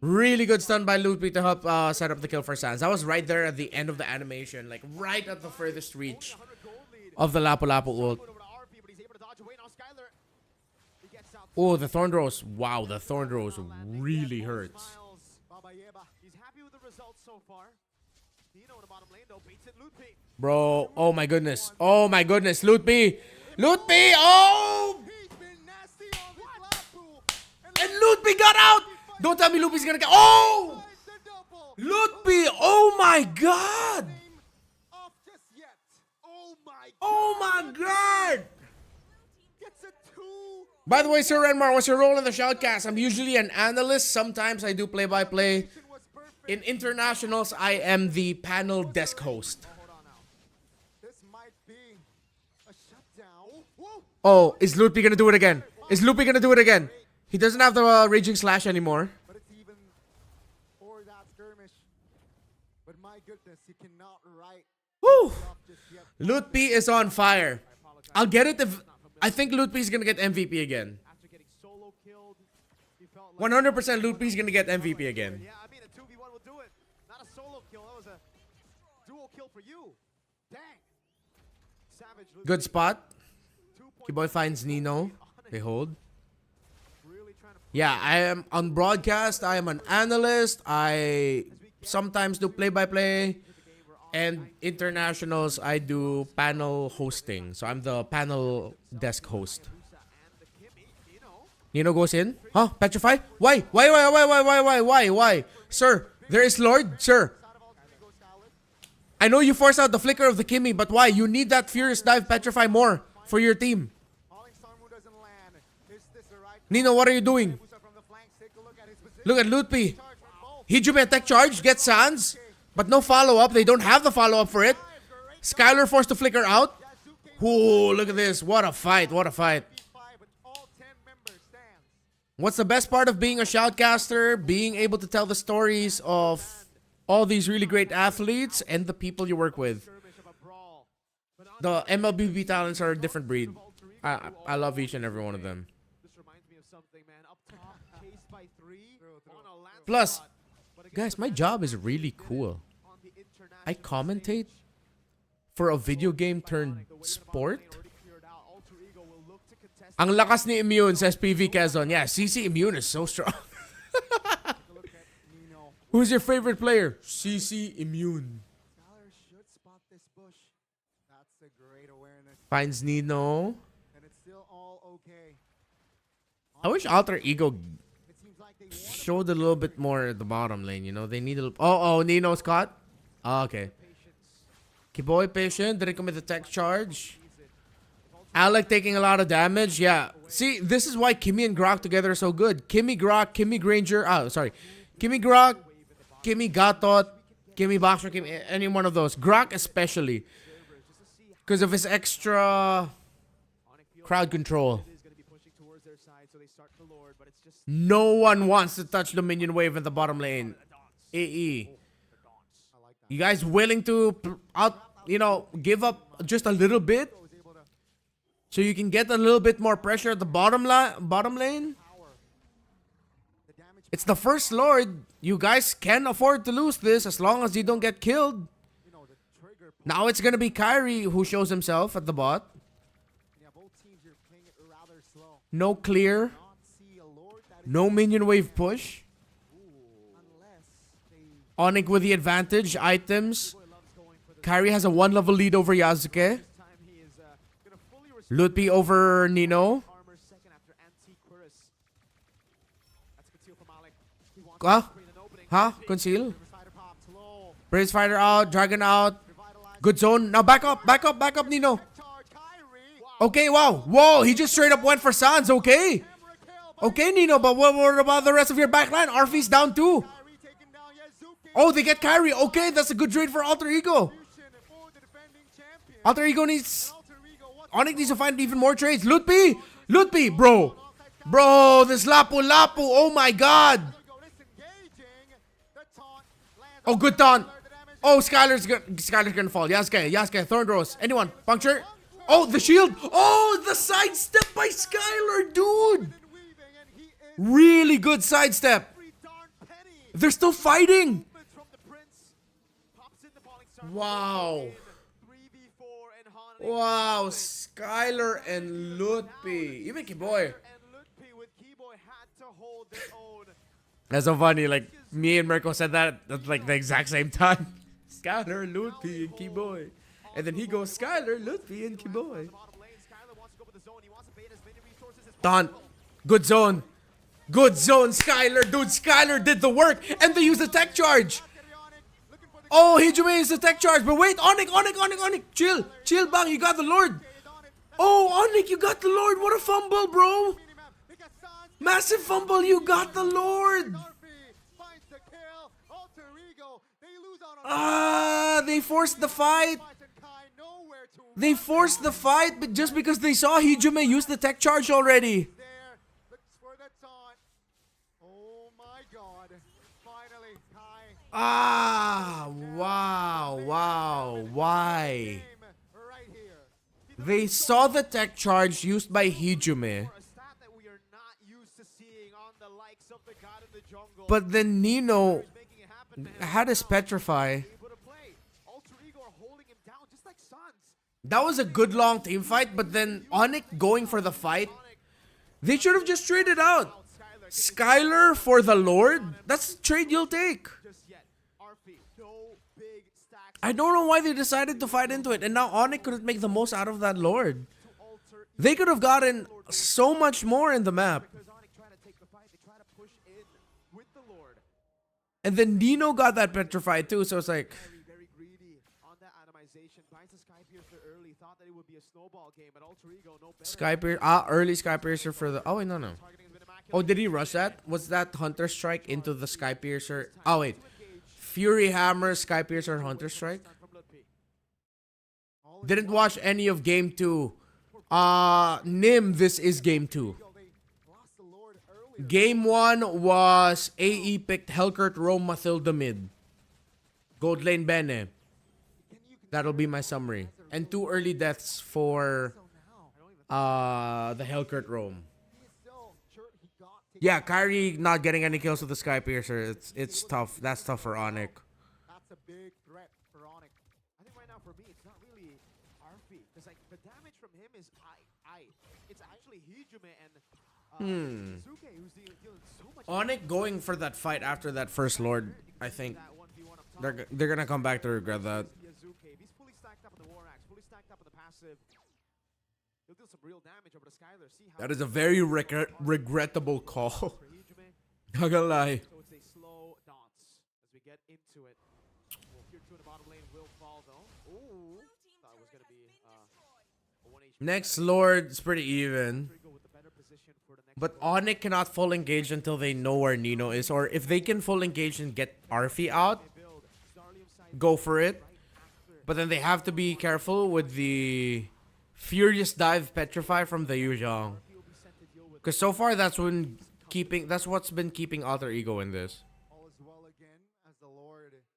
Really good stun by Lutpi to help set up the kill for Sans. That was right there at the end of the animation. Like right at the furthest reach of the Lapu Lapu ult. Oh, the Thorn Rose. Wow, the Thorn Rose really hurts. Bro, oh my goodness. Lutpi. Oh! And Lutpi got out! Don't tell me Lutpi's gonna get... Oh! Lutpi, oh my god! Oh my god! By the way, Sir Renmar, what's your role in the shoutcast? I'm usually an analyst. Sometimes I do play-by-play. In internationals, I am the panel desk host. Oh, is Lutpi gonna do it again? He doesn't have the Raging Slash anymore. Woo! Lutpi is on fire. I'll get it if... I think Lutpi is gonna get MVP again. 100% Loopy's gonna get MVP again. Yeah, I mean, a 2v1 will do it. Not a solo kill. That was a dual kill for you. Dang. Savage. Good spot. Kiboy finds Nino. They hold. Yeah, I am on broadcast. I am an analyst. I sometimes do play-by-play. And internationals, I do panel hosting. So I'm the panel desk host. Nino goes in. Huh? Petrify? Why? Why? Sir, there is Lord. Sir. I know you force out the flicker of the Kimmy, but why? You need that Furious Dive Petrify more for your team. Nino, what are you doing? Look at Lutpi. Hijume attack charge, gets Sans, but no follow-up. They don't have the follow-up for it. Skylar forced to flicker out. Ooh, look at this. What a fight. What a fight. What's the best part of being a shoutcaster? Being able to tell the stories of all these really great athletes and the people you work with. The MLBB talents are a different breed. I love each and every one of them. Plus, guys, my job is really cool. I commentate for a video game turned sport. Ang lakas ni Immune, says PV Quezon. Yeah, CC Immune is so strong. Who's your favorite player? CC Immune. Finds Nino. I wish Alter Ego showed a little bit more at the bottom lane, you know? They need a little... Oh, Nino's caught? Oh, okay. Kiboy patient. Didn't commit the tech charge. Alec taking a lot of damage. Yeah. See, this is why Kimmy and Grok together are so good. Kimmy Grok, Kimmy Granger. Oh, sorry. Kimmy Grok, Kimmy Gatot, Kimmy Boxer, Kimmy, any one of those. Grok especially. Because of his extra crowd control. No one wants to touch the minion wave in the bottom lane. AE. You guys willing to give up just a little bit? So you can get a little bit more pressure at the bottom lane? It's the first Lord. You guys can afford to lose this as long as you don't get killed. Now it's gonna be Kyrie who shows himself at the bot. No clear. No minion wave push. Onyx with the advantage. Items. Kyrie has a 1-level lead over Yasuke. Lutpi over Nino. Conceal. Brace Fighter out. Dragon out. Good zone. Now back up, Nino. Okay, wow. Whoa, he just straight up went for Sans. Okay, Nino, but what about the rest of your backline? Arfi's down too. Oh, they get Kyrie. Okay, that's a good trade for Alter Ego. Alter Ego needs... Onyx needs to find even more trades. Lutpi, bro. Bro, this Lapu. Oh my god. Oh, good taunt. Oh, Skylar's gonna fall. Yasuke, Thorn Rose. Anyone? Puncture? Oh, the shield. Oh, the sidestep by Skylar, dude. Really good sidestep. They're still fighting. Wow. Wow, Skylar and Lutpi. Even Kiboy. That's so funny. Like, me and Mirko said that at like the exact same time. Skylar, Lutpi, and Kiboy. And then he goes, Skylar, Lutpi, and Kiboy. Taunt. Good zone. Skylar. Dude, Skylar did the work. And they used the tech charge. Oh, Hijume is the tech charge. But wait, Onyx. Chill, bang. You got the Lord. Oh, Onyx, you got the Lord. What a fumble, bro. Massive fumble. You got the Lord. They forced the fight. But just because they saw Hijume use the tech charge already. Wow. Why? They saw the tech charge used by Hijume. But then Nino had his petrify. That was a good long team fight, but then Onyx going for the fight. They should have just traded out. Skylar for the Lord? That's a trade you'll take. I don't know why they decided to fight into it. And now Onyx couldn't make the most out of that Lord. They could have gotten so much more in the map. And then Nino got that petrified too, so it's like... early Sky Piercer for the... Oh, wait, no. Oh, did he rush that? Was that Hunter Strike into the Sky Piercer? Oh, wait. Fury Hammer, Sky Piercer, Hunter Strike? Didn't watch any of Game 2. Nim, this is Game 2. Game 1 was AE picked Helkert, Rome, Mathilda mid. Gold lane Bene. That'll be my summary. And 2 early deaths for the Helkert Rome. Yeah, Kyrie not getting any kills with the Sky Piercer. It's tough. That's tough for Onyx. That's a big threat for Onyx. I think right now for me, it's not really RP. Because like the damage from him is it's actually Hijume and Suzuki who's dealing so much. Onyx going for that fight after that first Lord, I think. They're gonna come back to regret that. He's fully stacked up on the War Axe, fully stacked up on the passive. He'll do some real damage over the Skylar. See how that is a very regrettable call. Not gonna lie. So it's a slow dance as we get into it. Well, here two in the bottom lane will fall though. Ooh, thought it was gonna be a 1 HP. Next Lord is pretty even. But Onyx cannot full engage until they know where Nino is. Or if they can full engage and get Arfi out, go for it. But then they have to be careful with the Furious Dive Petrify from the Yuzhong. Because so far that's what's been keeping Alter Ego in this.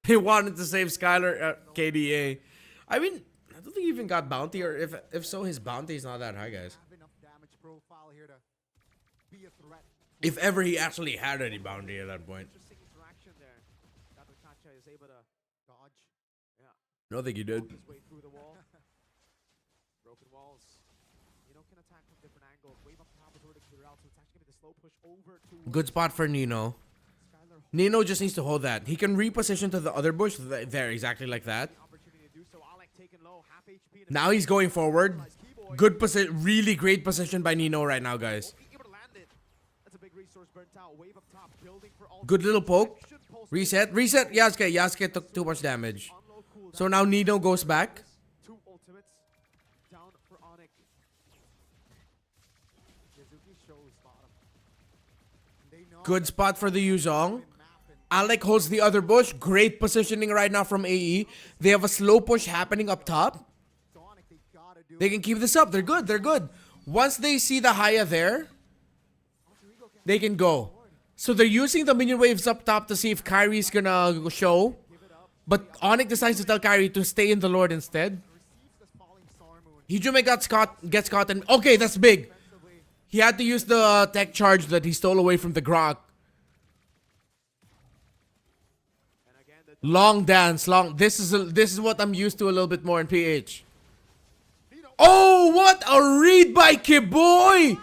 He wanted to save Skylar at KDA. I mean, I don't think he even got bounty, or if so, his bounty is not that high, guys. If ever he actually had any bounty at that point. I don't think he did. Good spot for Nino. Nino just needs to hold that. He can reposition to the other bush there, exactly like that. Now he's going forward. Good position, really great position by Nino right now, guys. Good little poke. Reset. Yasuke. Yasuke took too much damage. So now Nino goes back. Good spot for the Yuzhong. Alec holds the other bush. Great positioning right now from AE. They have a slow push happening up top. They can keep this up. They're good. Once they see the Haya there, they can go. So they're using the minion waves up top to see if Kyrie's gonna show. But Onyx decides to tell Kyrie to stay in the Lord instead. Hijume gets caught and... Okay, that's big. He had to use the tech charge that he stole away from the Grok. Long dance, This is what I'm used to a little bit more in PH. Oh, what a read by Kiboy!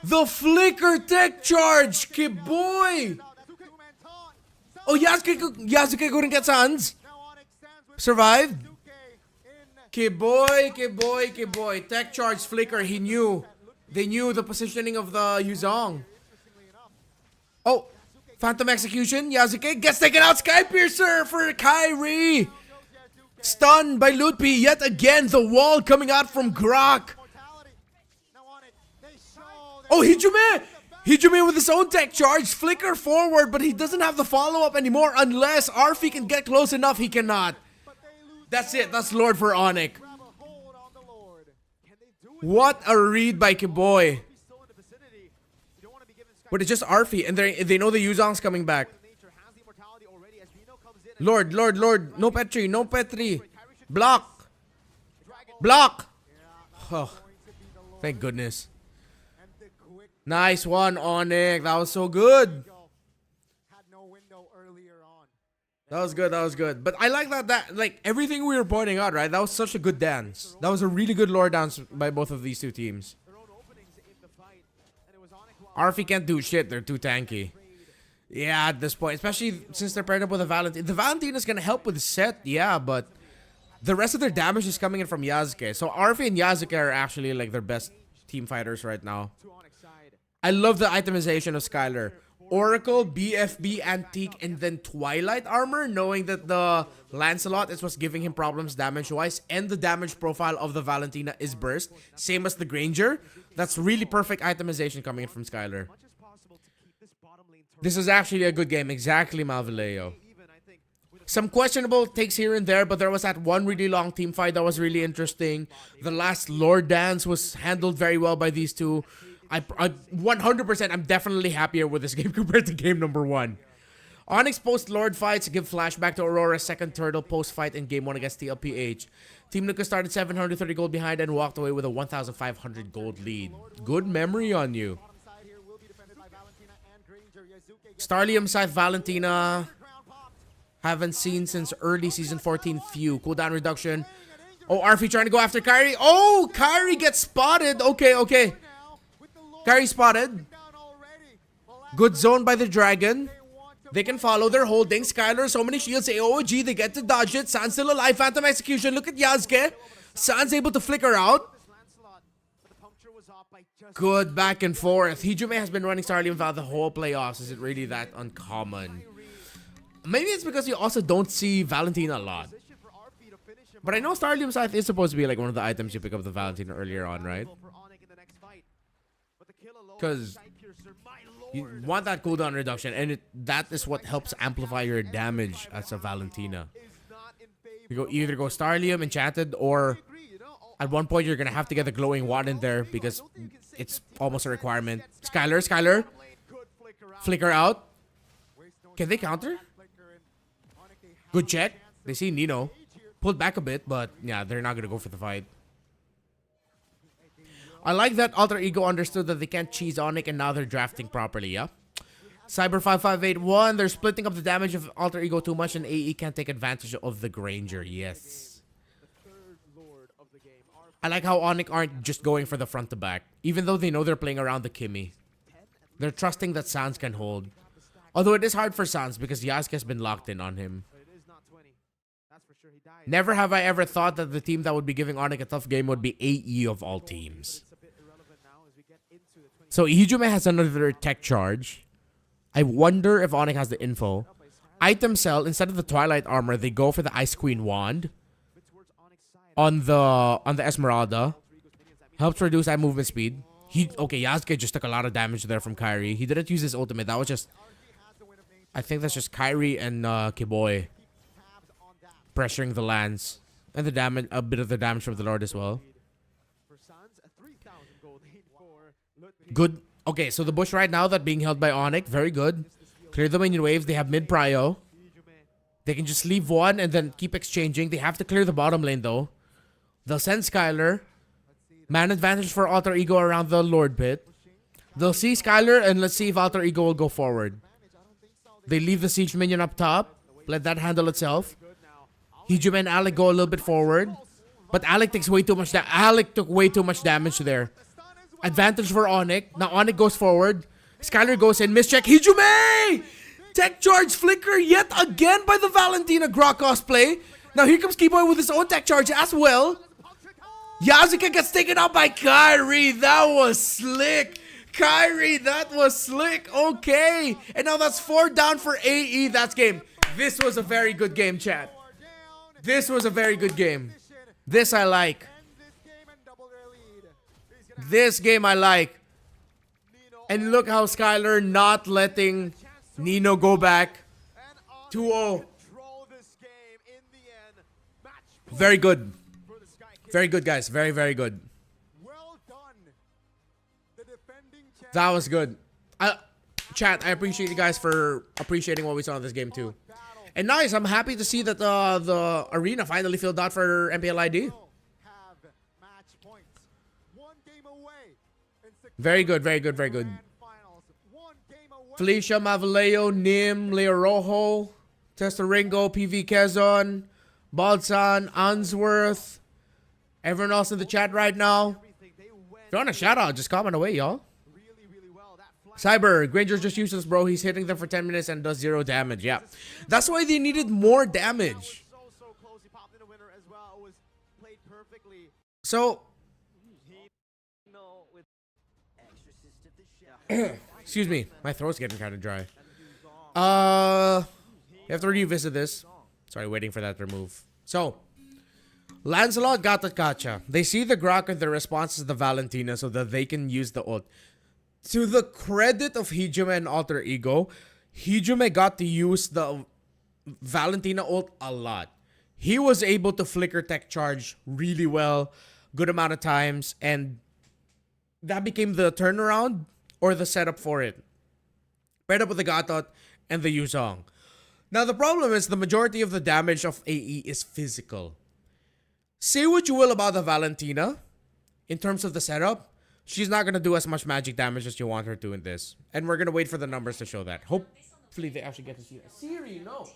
The flicker tech charge, Kiboy! Oh, Yasuke couldn't get Sans. Survived. Kiboy. Tech charge flicker, he knew. They knew the positioning of the Yuzhong. Oh, Phantom Execution. Yasuke gets taken out. Sky Piercer for Kyrie. Stunned by Ludpi. Yet again, the wall coming out from Grok. Oh, Hijume with his own tech charge. Flicker forward, but he doesn't have the follow-up anymore unless Arfi can get close enough. He cannot. That's it. That's Lord for Onyx. What a read by Kiboy. But it's just Arfi, and they know the Yuzhong's coming back. Lord. No Petri. Block. Oh, thank goodness. Nice one, Onyx. That was so good. That was good. That was good. But I like that like everything we were pointing out, right? That was such a good dance. That was a really good lore dance by both of these two teams. RFE can't do shit. They're too tanky. Yeah, at this point, especially since they're paired up with a Valentine. The Valentine is gonna help with the set, yeah, but the rest of their damage is coming in from Yasuke. So RFE and Yasuke are actually like their best team fighters right now. I love the itemization of Skylar. Oracle, BFB, Antique, and then Twilight Armor, knowing that the Lancelot is what's giving him problems damage-wise, and the damage profile of the Valentina is burst, same as the Granger. That's really perfect itemization coming in from Skylar. This is actually a good game. Exactly, Malvaleo. Some questionable takes here and there, but there was that one really long team fight that was really interesting. The last Lord Dance was handled very well by these two. I 100%, I'm definitely happier with this game compared to game number 1. Onyx post-Lord fights give flashback to Aurora's second turtle post-fight in game 1 against TLPH. Team Lucas started 730 gold behind and walked away with a 1,500 gold lead. Good memory on you. Starlium Scythe Valentina. Haven't seen since early season 14 Few. Cooldown reduction. Oh, RFE trying to go after Kyrie. Oh, Kyrie gets spotted. Okay. Kyrie spotted. Good zone by the Dragon. They can follow. They're holding. Skylar, so many shields. AOG, they get to dodge it. San's still alive. Phantom Execution. Look at Yasuke. San's able to flicker out. Good back and forth. Hijume has been running Starlium Val the whole playoffs. Is it really that uncommon? Maybe it's because you also don't see Valentina a lot. But I know Starlium Scythe is supposed to be like one of the items you pick up the Valentina earlier on, right? Because you want that cooldown reduction, and that is what helps amplify your damage as a Valentina. You either go Starlium, Enchanted, or at one point you're going to have to get the Glowing Wand in there because it's almost a requirement. Skylar. Flicker out. Can they counter? Good check. They see Nino. Pulled back a bit, but yeah, they're not going to go for the fight. I like that Alter Ego understood that they can't cheese Onyx and now they're drafting properly, yeah? Cyber 5581, they're splitting up the damage of Alter Ego too much and AE can't take advantage of the Granger, yes. I like how Onyx aren't just going for the front to back, even though they know they're playing around the Kimmy. They're trusting that Sans can hold. Although it is hard for Sans because Yasuke has been locked in on him. Never have I ever thought that the team that would be giving Onyx a tough game would be AE of all teams. So Hijume has another tech charge. I wonder if Onyx has the info. Item sell, instead of the Twilight Armor, they go for the Ice Queen Wand. On the Esmeralda. Helps reduce that movement speed. Okay, Yasuke just took a lot of damage there from Kyrie. He didn't use his ultimate. That was just... I think that's just Kyrie and Kiboy pressuring the lands. And the damage, a bit of the damage from the Lord as well. Good. Okay, so the bush right now that being held by Onyx, very good. Clear the minion waves. They have mid prio. They can just leave one and then keep exchanging. They have to clear the bottom lane though. They'll send Skylar. Man advantage for Alter Ego around the Lord pit. They'll see Skylar and let's see if Alter Ego will go forward. They leave the siege minion up top. Let that handle itself. Hijume and Alec go a little bit forward. But Alec takes way too much damage. Alec took way too much damage there. Advantage for Onyx. Now Onyx goes forward. Skylar goes in. Mischeck. Hijume! Tech charge flicker yet again by the Valentina Grok cosplay. Now here comes Keyboy with his own tech charge as well. Yasuke gets taken out by Kyrie. That was slick. Kyrie, that was slick. Okay. And now that's 4 down for AE. That's game. This was a very good game, chat. This was a very good game. This I like. This game I like. And look how Skylar not letting Nino go back. 2-0. Very good. Very good, guys. Very, very good. That was good. Chat, I appreciate you guys for appreciating what we saw in this game too. And nice, I'm happy to see that the arena finally filled out for MPL ID. Very good, very good, very good. Felicia, Mavaleo, Nim, Leo Rojo, Testaringo, PV Quezon, Balsan, Answorth, everyone else in the chat right now. If you want a shout out, just comment away, y'all. Cyber, Granger's just useless, bro. He's hitting them for 10 minutes and does 0 damage. Yeah. That's why they needed more damage. So, excuse me. My throat's getting kind of dry. You have to revisit this. Sorry, waiting for that to remove. So, Lancelot got the gotcha. They see the Grok and the response is the Valentina so that they can use the ult. To the credit of Hijime and Alter Ego, Hijime got to use the Valentina ult a lot. He was able to flicker tech charge really well, good amount of times, and that became the turnaround or the setup for it. Paired up with the Gatot and the Yuzong. Now the problem is the majority of the damage of AE is physical. Say what you will about the Valentina, in terms of the setup, she's not going to do as much magic damage as you want her to in this. And we're going to wait for the numbers to show that. Hopefully they actually get to see that. Siri, no.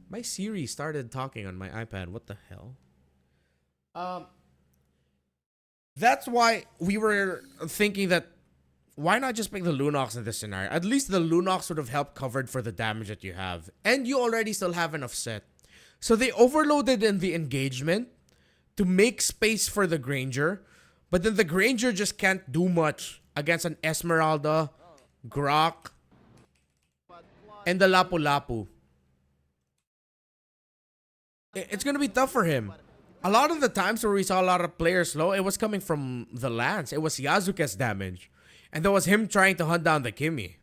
My Siri started talking on my iPad. What the hell? That's why we were thinking that why not just pick the Lunox in this scenario? At least the Lunox would have helped covered for the damage that you have. And you already still have enough set. So they overloaded in the engagement to make space for the Granger. But then the Granger just can't do much against an Esmeralda, Grok, and the Lapu Lapu. It's going to be tough for him. A lot of the times where we saw a lot of players slow, it was coming from the Lance. It was Yasuke's damage. And that was him trying to hunt down the Kimi.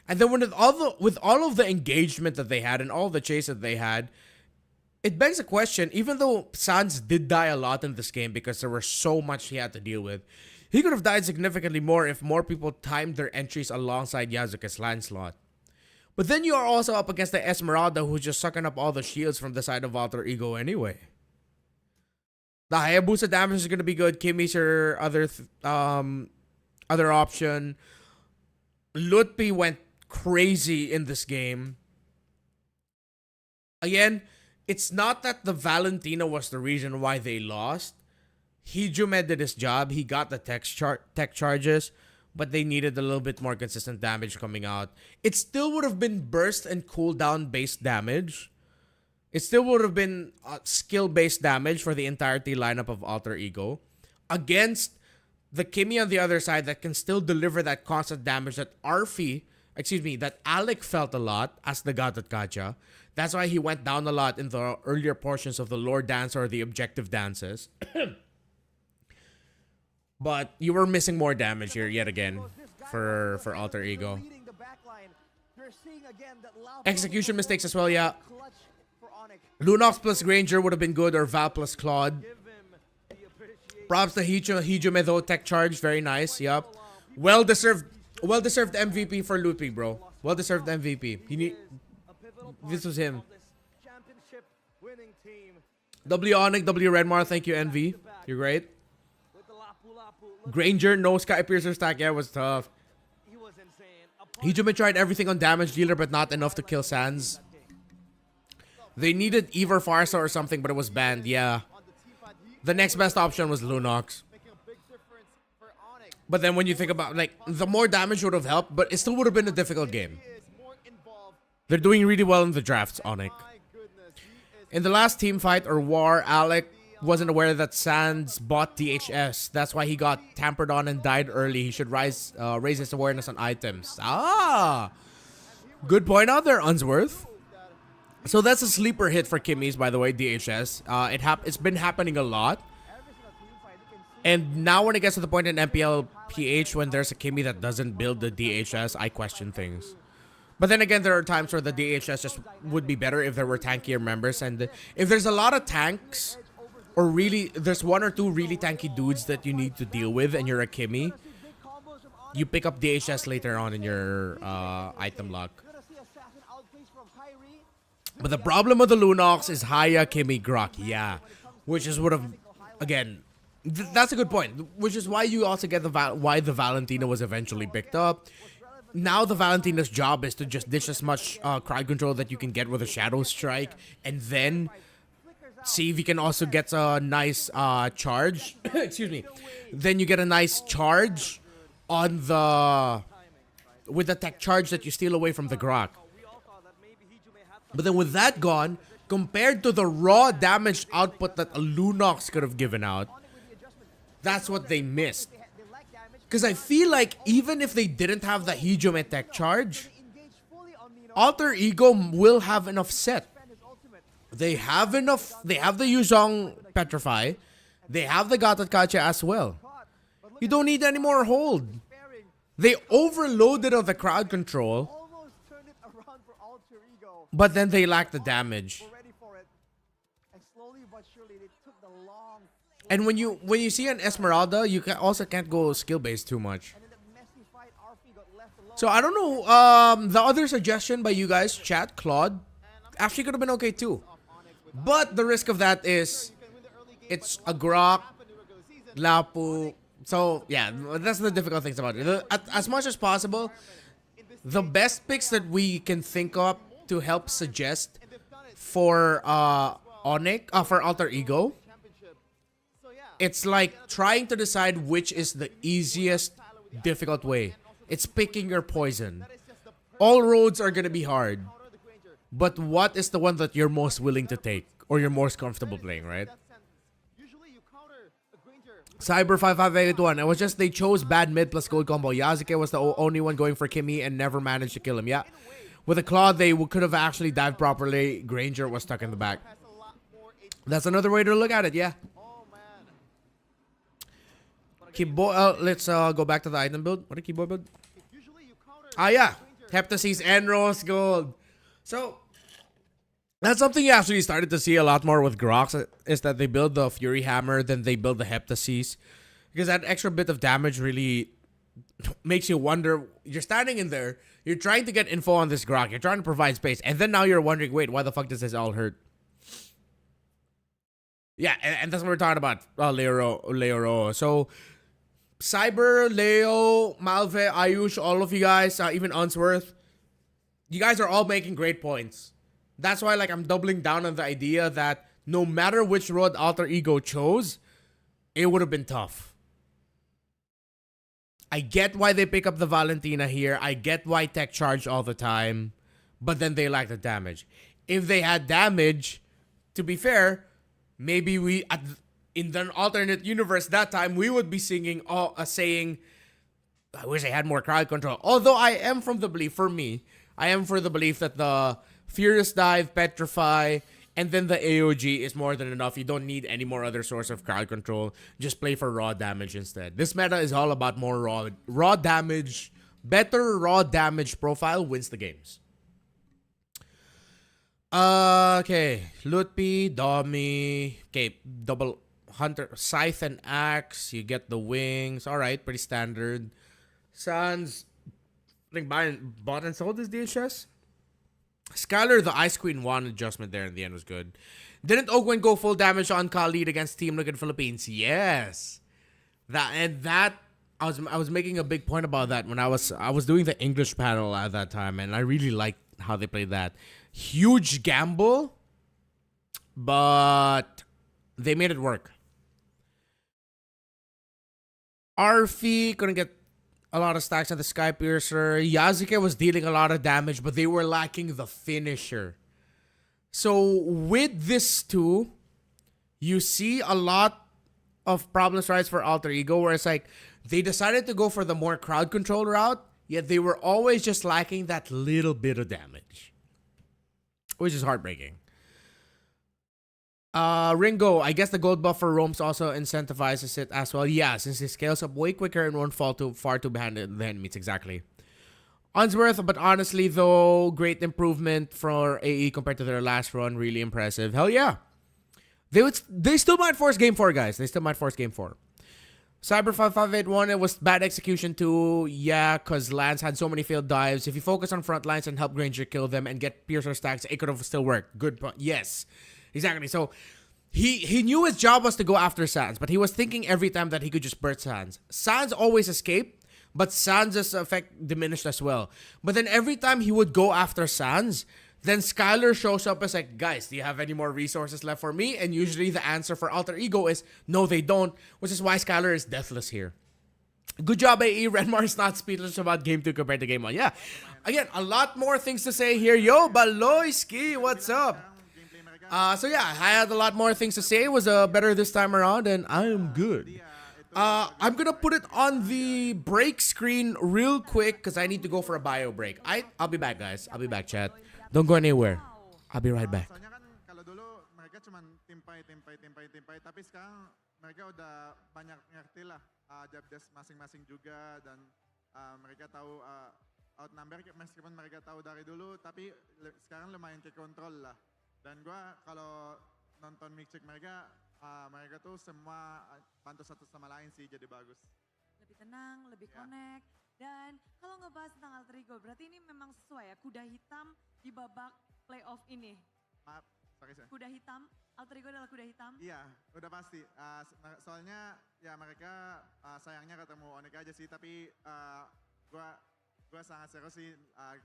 And then with all of the engagement that they had and all the chase that they had, it begs a question, even though Sans did die a lot in this game because there was so much he had to deal with, he could have died significantly more if more people timed their entries alongside Yasuke's Lancelot. But then you are also up against the Esmeralda who's just sucking up all the shields from the side of Alter Ego anyway. The Hayabusa damage is going to be good. Kimi's your other option. Lutpi went crazy in this game. Again, it's not that the Valentina was the reason why they lost. Hijime did his job. He got the tech charges, but they needed a little bit more consistent damage coming out. It still would have been burst and cooldown based damage. It still would have been skill-based damage for the entirety lineup of Alter Ego against the Kimi on the other side that can still deliver that constant damage that that Alec felt a lot as the god at Gacha. That's why he went down a lot in the earlier portions of the lore dance or the objective dances. But you were missing more damage here yet again for Alter Ego. Execution mistakes as well, yeah. Lunox plus Granger would have been good, or Val plus Claude. Props to Hijime though, tech charge, very nice, yup. Well-deserved MVP for Lutpi, bro. Well-deserved MVP. This was him. W Onyx, W Redmar, thank you, Envy. You're great. Granger, no Sky Piercer stack, yeah, it was tough. Hijime tried everything on damage dealer, but not enough to kill Sans. They needed Ever Farsa or something, but it was banned, yeah. The next best option was Lunox. But then when you think about, like, the more damage would have helped, but it still would have been a difficult game. They're doing really well in the drafts, Onyx. In the last team fight or war, Alec wasn't aware that Sans bought DHS. That's why he got tampered on and died early. He should raise his awareness on items. Ah! Good point out there, Unsworth. So that's a sleeper hit for Kimmy's, by the way, DHS. It's been happening a lot. And now when it gets to the point in MPL PH when there's a Kimmy that doesn't build the DHS, I question things. But then again, there are times where the DHS just would be better if there were tankier members. And if there's a lot of tanks, or really, there's one or two really tanky dudes that you need to deal with and you're a Kimmy, you pick up DHS later on in your item lock. But the problem with the Lunox is Haya, Kimmy, Grok, yeah. Which is would have, again, that's a good point. Which is why you also get why the Valentina was eventually picked up. now the Valentina's job is to just dish as much crowd control that you can get with a Shadow Strike, and then see if you can also get a nice charge. Excuse me. Then you get a nice charge on the with the tech charge that you steal away from the Grok. But then with that gone, compared to the raw damage output that a Lunox could have given out, that's what they missed. Because I feel like even if they didn't have the Hijome tech charge, Alter Ego will have enough set. They have enough. They have the Yuzhong Petrify. They have the Gatatkacha as well. You don't need any more hold. They overloaded on the crowd control, but then they lack the damage. And when you see an Esmeralda, you also can't go skill based too much. So I don't know. The other suggestion by you guys, chat, Claude, actually could have been okay too. But the risk of that is it's a Grok, Lapu. So yeah, that's the difficult things about it. As much as possible, the best picks that we can think of to help suggest for Onyx, for Alter Ego, it's like trying to decide which is the easiest difficult way. It's picking your poison. All roads are gonna be hard. But what is the one that you're most willing to take or you're most comfortable playing, right? Cyber 5581. It was just they chose bad mid plus gold combo. Yasuke was the only one going for Kimmy and never managed to kill him. Yeah. With a Claw, they could have actually dived properly. Granger was stuck in the back. That's another way to look at it, yeah. Let's go back to the item build. What a keyboard build? Ah, yeah. Heptasis and Rose Gold. So, that's something you actually started to see a lot more with Grox, is that they build the Fury Hammer, then they build the Heptasis. Because that extra bit of damage really makes you wonder. You're standing in there, you're trying to get info on this Grok, you're trying to provide space, and then now you're wondering, wait, why the fuck does this all hurt? Yeah, and that's what we're talking about, Leoro. So, Cyber, Leo, Malve, Ayush, all of you guys, even Unsworth, you guys are all making great points. That's why, like, I'm doubling down on the idea that no matter which road Alter Ego chose, it would have been tough. I get why they pick up the Valentina here. I get why tech charge all the time. But then they lack the damage. If they had damage, to be fair, maybe we, in an alternate universe that time, we would be singing, saying, I wish I had more crowd control. Although I am from the belief, for me, I am for the belief that the Furious Dive, Petrify, and then the AOG is more than enough. You don't need any more other source of crowd control. Just play for raw damage instead. This meta is all about more raw damage. Better raw damage profile wins the games. Okay. Lutpi, Domi. Okay, double Hunter, Scythe and Axe. You get the wings. Alright, pretty standard. Sans, I think bought and sold his DHS. Skylar, the Ice Queen 1 adjustment there in the end was good. Didn't Ogwen go full damage on Khalid against Team Liquid Philippines? Yes. I was making a big point about that when I was doing the English panel at that time, and I really liked how they played that. Huge gamble, but they made it work. Arfi couldn't get a lot of stacks on the Sky Piercer. Yasuke was dealing a lot of damage, but they were lacking the finisher. So with this too, you see a lot of problems rise for Alter Ego, where it's like they decided to go for the more crowd control route, yet they were always just lacking that little bit of damage, which is heartbreaking. Ringo, I guess the gold buff for Roams also incentivizes it as well. Yeah, since it scales up way quicker and won't fall far too behind the enemies. Exactly. Unsworth, but honestly though, great improvement for AE compared to their last run. Really impressive. Hell yeah. They still might force game 4, guys. They still might force game 4. Cyber 5581, it was bad execution too. Yeah, because Lance had so many failed dives. If you focus on front lines and help Granger kill them and get Piercer stacks, it could have still worked. Good point. Yes. Exactly. So he knew his job was to go after Sans, but he was thinking every time that he could just burst Sans. Sans always escaped, but Sans' effect diminished as well. But then every time he would go after Sans, then Skylar shows up as like, guys, do you have any more resources left for me? And usually the answer for Alter Ego is, no, they don't, which is why Skylar is deathless here. Good job, AE. Redmar is not speechless about Game 2 compared to Game 1. Yeah. Again, a lot more things to say here. Yo, Baloyski, what's up? So yeah, I had a lot more things to say. It was better this time around, and I am good. I'm gonna put it on the break screen real quick because I need to go for a bio break. I'll be back, guys. I'll be back, chat. Don't go anywhere. I'll be right back. Soalnya kan kalau dulu mereka cuma timpai, tapi sekarang mereka udah banyak ngerti lah job desk masing-masing juga, dan mereka tahu outnumber meskipun mereka tahu dari dulu, tapi sekarang lumayan ke kontrol lah. Dan gua kalau nonton mix check mereka, mereka tuh semua bantu satu sama lain sih, jadi bagus. Lebih tenang, lebih connect. Dan kalau ngebahas tentang Alter Ego, berarti ini memang sesuai ya, kuda hitam di babak playoff ini. Maaf, sorry saya. Kuda hitam, Alter Ego adalah kuda hitam? Iya, udah pasti. Soalnya ya mereka sayangnya ketemu Onyx aja sih, tapi gua sangat serius sih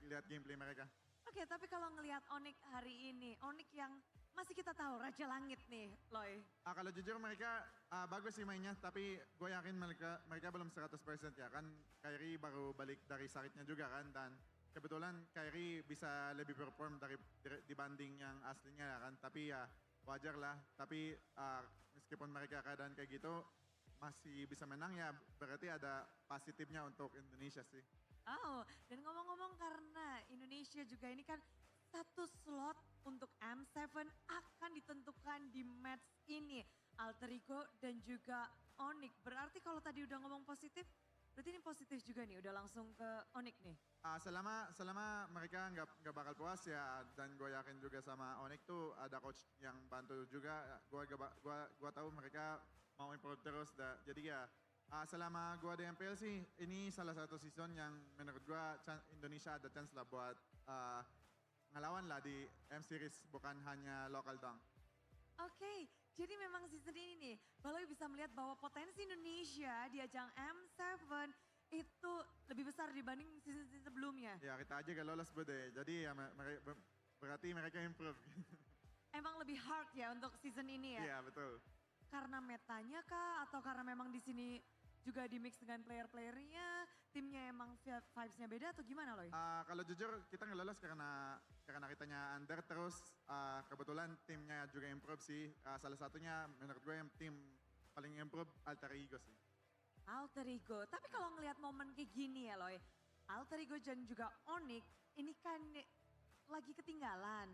lihat gameplay mereka. Oke, tapi kalau ngelihat Onyx hari ini, Onyx yang masih kita tahu Raja Langit nih, Loy. Kalau jujur mereka bagus sih mainnya, tapi gue yakin mereka belum 100% ya kan. Kyrie baru balik dari sakitnya juga kan, dan kebetulan Kyrie bisa lebih perform dibanding yang aslinya ya kan. Tapi ya wajar lah, tapi meskipun mereka keadaan kayak gitu masih bisa menang ya, berarti ada positifnya untuk Indonesia sih. Oh, dan ngomong-ngomong karena Indonesia juga ini kan satu slot untuk M7 akan ditentukan di match ini. Alter Ego dan juga Onyx. Berarti kalau tadi udah ngomong positif, berarti ini positif juga nih, udah langsung ke Onyx nih. Selama mereka nggak bakal puas ya, dan gue yakin juga sama Onyx tuh ada coach yang bantu juga. Gue tahu mereka mau improve terus. Jadi ya selama gue di MPL sih, ini salah satu season yang menurut gue Indonesia ada chance lah buat ngelawan lah di M-Series, bukan hanya lokal doang. Oke, jadi memang season ini nih, Baloy bisa melihat bahwa potensi Indonesia di ajang M7 itu lebih besar dibanding season-season sebelumnya. Ya kita aja gak lolos bude, jadi ya berarti mereka improve. Emang lebih hard ya untuk season ini ya? Iya betul. Karena metanya kah, atau karena memang di sini juga di mix dengan player-playernya, timnya emang vibes-nya beda atau gimana Loy? Kalau jujur kita nggak lolos karena kitanya under, terus kebetulan timnya juga improve sih. Salah satunya menurut gue yang tim paling improve Alter Ego sih. Alter Ego, tapi kalau ngelihat momen kayak gini ya Loy, Alter Ego dan juga Onyx ini kan lagi ketinggalan.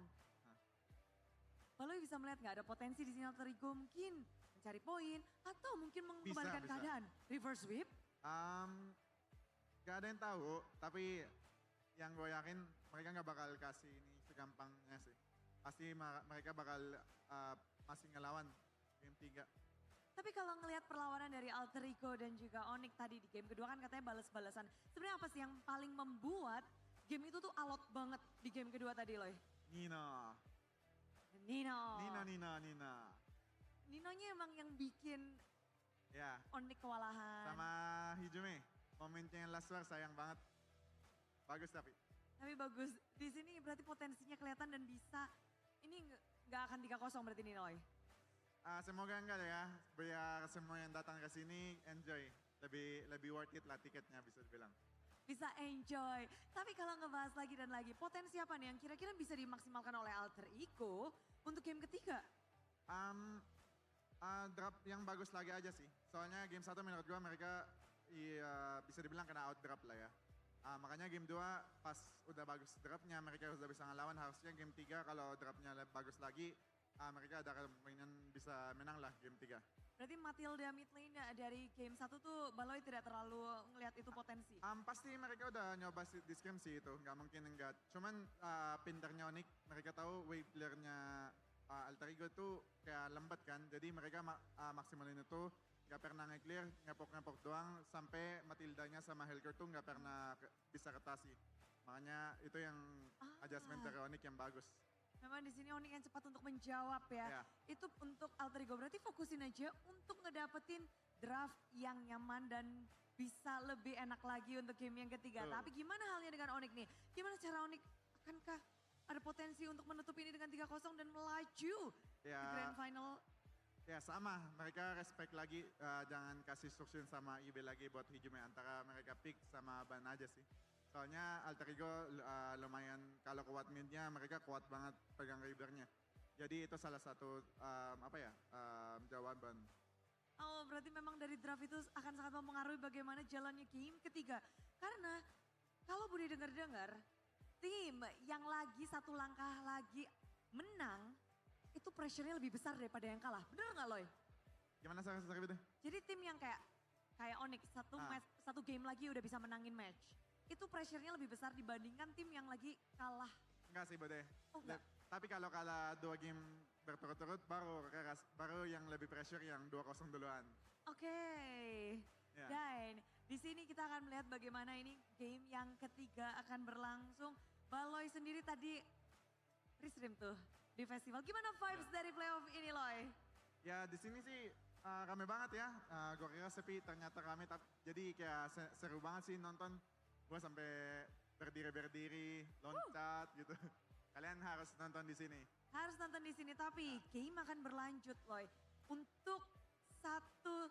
Baloy bisa melihat nggak ada potensi di sini Alter Ego mungkin mencari poin atau mungkin mengembalikan keadaan, reverse sweep? Gak ada yang tahu, tapi yang gue yakin mereka nggak bakal kasih ini segampangnya sih. Pasti mereka bakal masih ngelawan game 3. Tapi kalau ngelihat perlawanan dari Alter Ego dan juga Onyx tadi di game kedua kan katanya balas-balasan. Sebenarnya apa sih yang paling membuat game itu tuh alot banget di game kedua tadi Loy? Nino. Ninonya emang yang bikin Onyx kewalahan. Sama Hijume, momennya yang last war sayang banget. Bagus tapi. Tapi bagus, di sini berarti potensinya kelihatan dan bisa, ini nggak akan 3-0 berarti nih Loy? Semoga enggak ya, biar semua yang datang ke sini enjoy. Lebih worth it lah tiketnya bisa dibilang. Bisa enjoy. Tapi kalau ngebahas lagi dan lagi, potensi apa nih yang kira-kira bisa dimaksimalkan oleh Alter Ego untuk game ketiga? Drop yang bagus lagi aja sih. Soalnya game 1 menurut gue mereka bisa dibilang kena out drop lah ya. Makanya game 2 pas udah bagus dropnya mereka udah bisa ngelawan. Harusnya game 3 kalau dropnya bagus lagi mereka ada kemungkinan bisa menang lah game 3. Berarti Matilda mid lane dari game 1 tuh Baloy tidak terlalu ngelihat itu potensi? Pasti mereka udah nyoba di scrim sih itu, nggak mungkin enggak. Cuman pinternya Onyx, mereka tahu wave clear-nya Alter Ego tuh kayak lembat kan. Jadi mereka maksimalin itu, nggak pernah nge-clear, ngepok-ngepok doang. Sampai Matildanya sama Helker tuh nggak pernah bisa ketasi. Makanya itu yang adjustment dari Onyx yang bagus. Memang di sini Onyx yang cepat untuk menjawab ya. Itu untuk Alter Ego, berarti fokusin aja untuk ngedapetin draft yang nyaman dan bisa lebih enak lagi untuk game yang ketiga. Betul. Tapi gimana halnya dengan Onyx nih? Gimana cara Onyx, akankah ada potensi untuk menutup ini dengan 3-0 dan melaju di Grand Final? Ya sama, mereka respect lagi, jangan kasih instruction sama IB lagi buat Hijume, antara mereka pick sama ban aja sih. Soalnya Alter Ego lumayan, kalau kuat midnya mereka kuat banget pegang rivernya. Jadi itu salah satu jawaban. Oh, berarti memang dari draft itu akan sangat mempengaruhi bagaimana jalannya game ketiga. Karena kalau Budi dengar-dengar, tim yang lagi satu langkah lagi menang, itu pressure-nya lebih besar daripada yang kalah. Bener nggak Loy? Gimana saya itu? Jadi tim yang kayak Onyx, satu game lagi udah bisa menangin match. Itu pressure-nya lebih besar dibandingkan tim yang lagi kalah. Enggak sih Bude. Oh, enggak. Tapi kalau kalah 2 game berturut-turut baru yang lebih pressure yang 2-0 duluan. Oke. Ya. Dan di sini kita akan melihat bagaimana ini game yang ketiga akan berlangsung. Baloy sendiri tadi restream tuh di festival. Gimana vibes dari playoff ini Loy? Ya di sini sih rame banget ya. Gue kira sepi, ternyata rame. Jadi kayak seru banget sih nonton. Gue sampai berdiri, loncat gitu. Kalian harus nonton di sini. Harus nonton di sini, tapi game akan berlanjut Loy. Untuk satu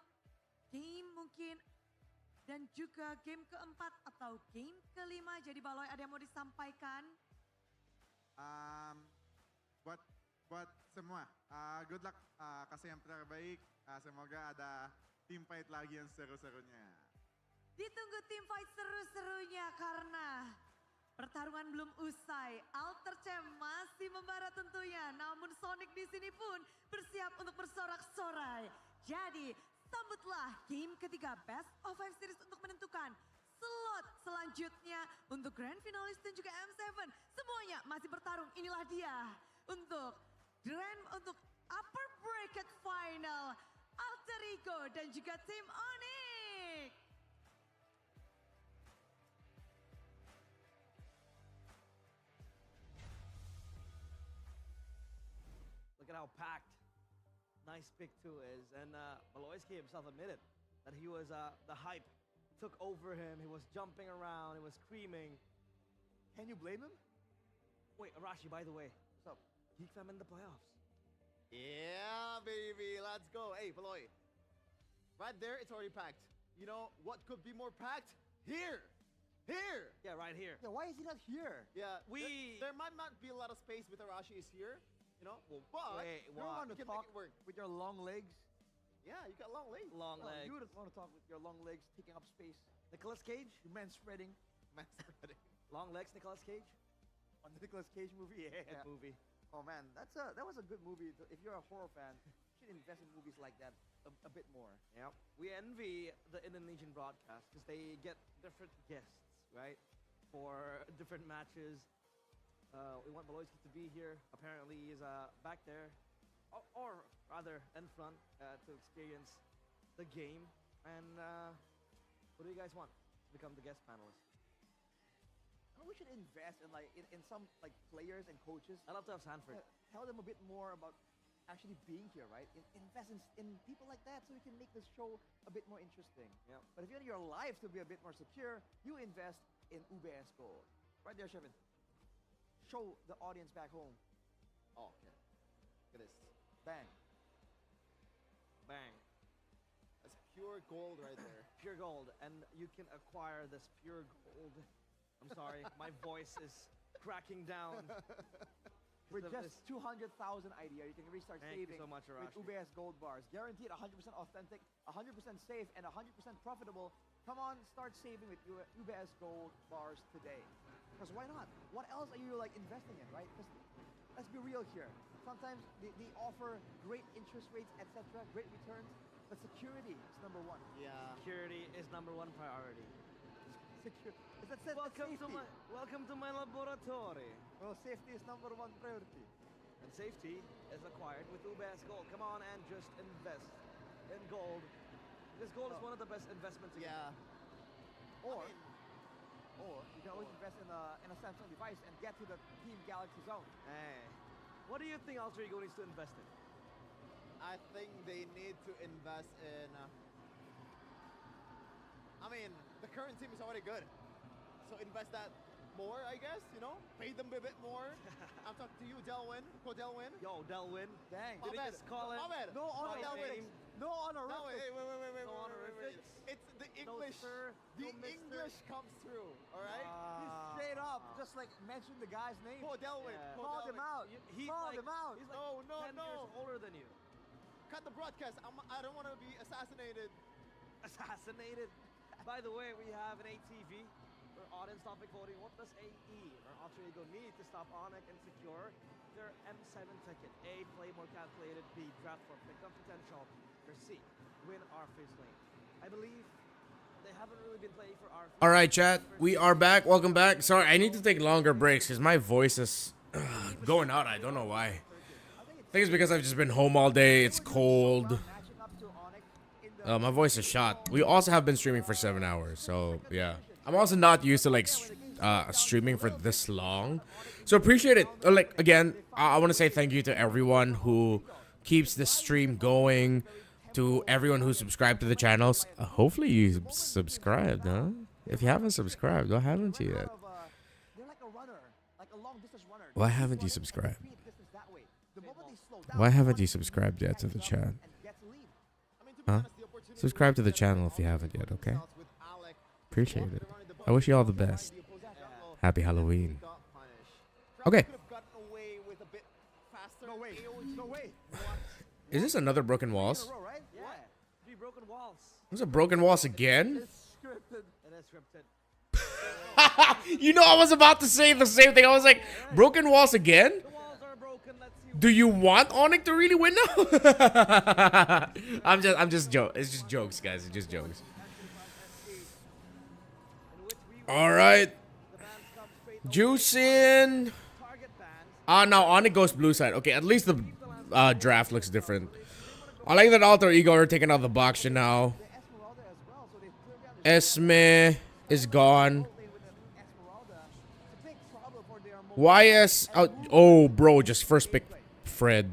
game mungkin dan juga game keempat atau game kelima. Jadi Baloy ada yang mau disampaikan? Buat semua, good luck, kasih yang terbaik. Semoga ada team fight lagi yang seru-serunya. Ditunggu team fight seru-serunya karena pertarungan belum usai. Alter Champ masih membara tentunya. Namun Sonic di sini pun bersiap untuk bersorak-sorai. Jadi sambutlah game ketiga Best of 5 Series untuk menentukan slot selanjutnya untuk Grand Finalist dan juga M7. Semuanya masih bertarung. Inilah dia untuk Upper Bracket Final. Alter Ego dan juga tim Onyx. Look at how packed Nice pick 2 is. And Maloyski himself admitted that he was, the hype took over him. He was jumping around, he was screaming. Can you blame him? Wait, Arashi, by the way, what's up? Geek Fam in the playoffs. Yeah, baby, let's go. Hey, Maloy. Right there, it's already packed. You know what could be more packed? Here! Here! Yeah, right here. Yeah, why is he not here? Yeah, there might not be a lot of space with Arashi is here, you know, but Wait, you what? want to Can talk make it work with your long legs. Yeah, you got long legs. Long legs. You would want to talk with your long legs taking up space. Nicolas Cage? Your man spreading. Man spreading. Long legs, Nicolas Cage? On the Nicolas Cage movie, yeah. Good movie. Oh man, that was a good movie. If you're a horror fan, you should invest in movies like that a bit more. Yep. We envy the Indonesian broadcast because they get different guests, right? For different matches. We want Maloyski to be here. Apparently he's back there, or rather in front to experience the game. And what do you guys want to become the guest panelists? We should invest in some players and coaches. I love to have Sanford. Tell them a bit more about actually being here, right? Invest in people like that so we can make this show a bit more interesting. Yep. But if you want your life to be a bit more secure, you invest in UBS Gold. Right there, Shevin. Show the audience back home. Oh, okay. Look at this. Bang. Bang. That's pure gold right there. Pure gold. And you can acquire this pure gold. I'm sorry, my voice is cracking down. With just 200,000 idea, you can restart Thank saving you so much, with Arashi. UBS Gold Bars. Guaranteed 100% authentic, 100% safe, and 100% profitable. Come on, start saving with UBS Gold Bars today. Because why not? What else are you investing in, right? Because let's be real here. Sometimes they offer great interest rates, etc., great returns, but security is number one. Yeah. Security is number one priority. Welcome to my laboratory. Well, safety is number one priority. And safety is acquired with UBS Gold. Come on and just invest in gold. This gold is one of the best investments you Yeah. Or you can always invest in a Samsung device and get to the Team Galaxy zone. Hey, what do you think Alter Ego needs to invest in? I think they need to invest in I mean, the current team is already good. So invest that more, I guess, you know? Pay them a bit more. I'm talking to you, Delwin. Go Delwin. Yo, Delwin. Dang. Did he just call it? No honor, Delwin. No honorifics. Wait. No honorifics. It's the English. No, sir. The No, mister. English comes through, all right? He's straight up, just like mention the guy's name. Go Delwin. Yeah. Call Called him out. He's Called like, him out. He's like 10 years older than you. Cut the broadcast. I don't want to be assassinated. Assassinated. By the way, we have an ATV for audience topic voting. What does AE or Alter Ego need to stop Onyx and secure their M7 ticket? A, play more calculated. B, draft for pickup potential. Or C, win our first lane. I believe they haven't really been playing for our. All right, chat. We are back. Welcome back. Sorry, I need to take longer breaks because my voice is going out. I don't know why. I think it's because I've just been home all day. It's cold. My voice is shot. We also have been streaming for 7 hours, so yeah. I'm also not used to like streaming for this long, so appreciate it. Like again, I want to say thank you to everyone who keeps the stream going, to everyone who subscribed to the channels. Hopefully you subscribed, huh? If you haven't subscribed, why haven't you yet? Why haven't you subscribed? Why haven't you subscribed yet to the chat? Huh? Subscribe to the channel if you haven't yet, okay? Appreciate it. I wish you all the best. Happy Halloween. Okay. Is this another broken walls? Yeah. 3 broken walls. Is it broken walls again? It's scripted. It is scripted. You know, I was about to say the same thing. I was like, broken walls again? Do you want Onyx to really win now? I'm just joke. It's just jokes, guys. It's just jokes. All right. Juice in. Now Onyx goes blue side. Okay, at least the draft looks different. I like that Alter Ego are taking out the box now. Esme is gone. YS. Oh, bro, just first pick Fred.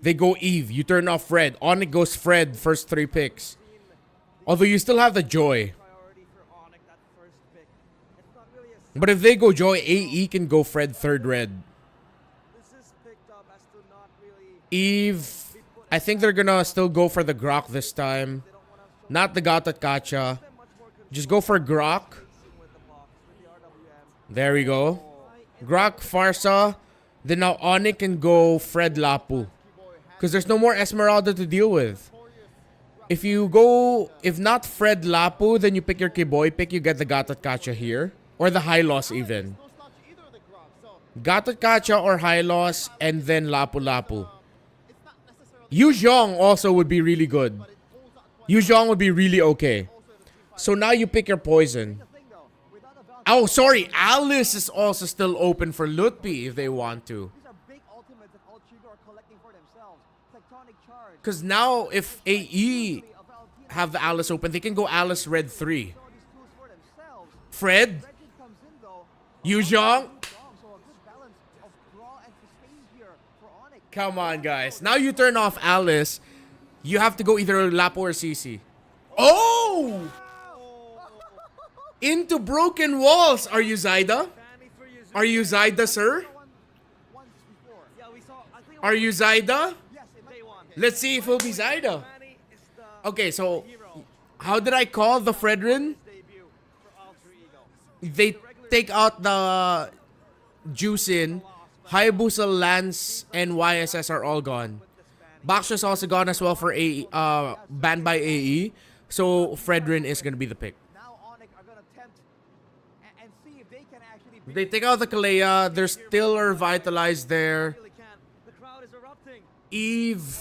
They go Eve. You turn off Fred. Onyx goes Fred. First 3 picks. Although you still have the Joy. But if they go Joy, AE can go Fred third red. Eve. I think they're gonna still go for the Grok this time. Not the Gatot Kacha. Just go for Grok. There we go. Grok, Farsa. Then now Onyx can go Fred Lapu. Because there's no more Esmeralda to deal with. If you go, if not Fred Lapu, then you pick your Kiboy pick, you get the Gatot Kacha here. Or the High Loss even. Gatot Kacha or High Loss and then Lapu Lapu. Yuzhong also would be really good. Yuzhong would be really okay. So now you pick your poison. Oh, sorry. Alice is also still open for Lutpi if they want to. Because now if AE have the Alice open, they can go Alice red 3. Fred. Yuzhong. Come on, guys. Now you turn off Alice. You have to go either Lapo or CC. Oh! Into broken walls. Are you Zyda? Are you Zyda, sir? Are you Zyda? Let's see if it'll be Zyda. Okay, so how did I call the Fredrin? They take out the Juice in. Hayabusa, Lance, and YSS are all gone. Baksh's also gone as well for AE, banned by AE. So Fredrin is gonna be the pick. They take out the Kalea. They're still revitalized there. Eve,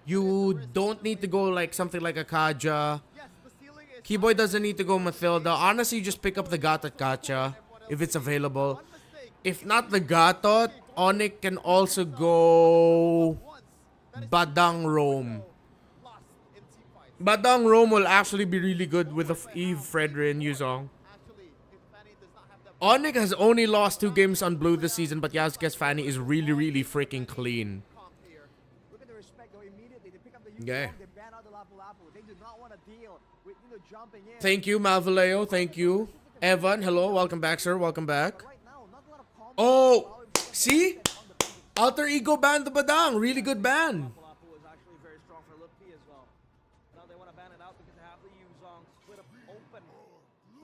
you don't need to go like something like a Kaja. Keyboy doesn't need to go Mathilda. Honestly, just pick up the Gatot Kacha if it's available. If not the Gatot, Onyx can also go Badang Rome. Badang Rome will actually be really good with the Eve, Fredrin, Yuzong. Onyx has only lost 2 games on blue this season, but Yasuke's Fanny is really, really freaking clean. Okay. They do not want to deal with jumping in. Thank you, Malvaleo. Thank you. Evan, hello. Welcome back, sir. Welcome back. Oh, see? Alter Ego ban the Badang. Really good ban.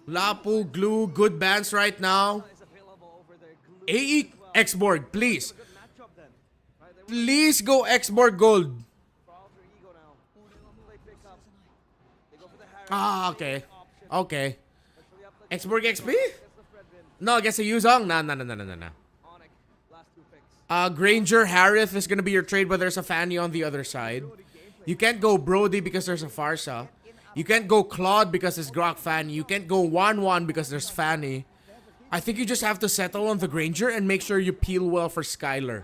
Lapu, Glue, good bans right now. AE Xborg, please. Please go Xborg Gold. Ah, okay. Okay. Xborg XP? No, I guess a Yuzong? No. Granger, Harith is gonna be your trade, but there's a Fanny on the other side. You can't go Brody because there's a Farsa. You can't go Claude because there's Grok Fanny. You can't go Wan because there's Fanny. I think you just have to settle on the Granger and make sure you peel well for Skylar.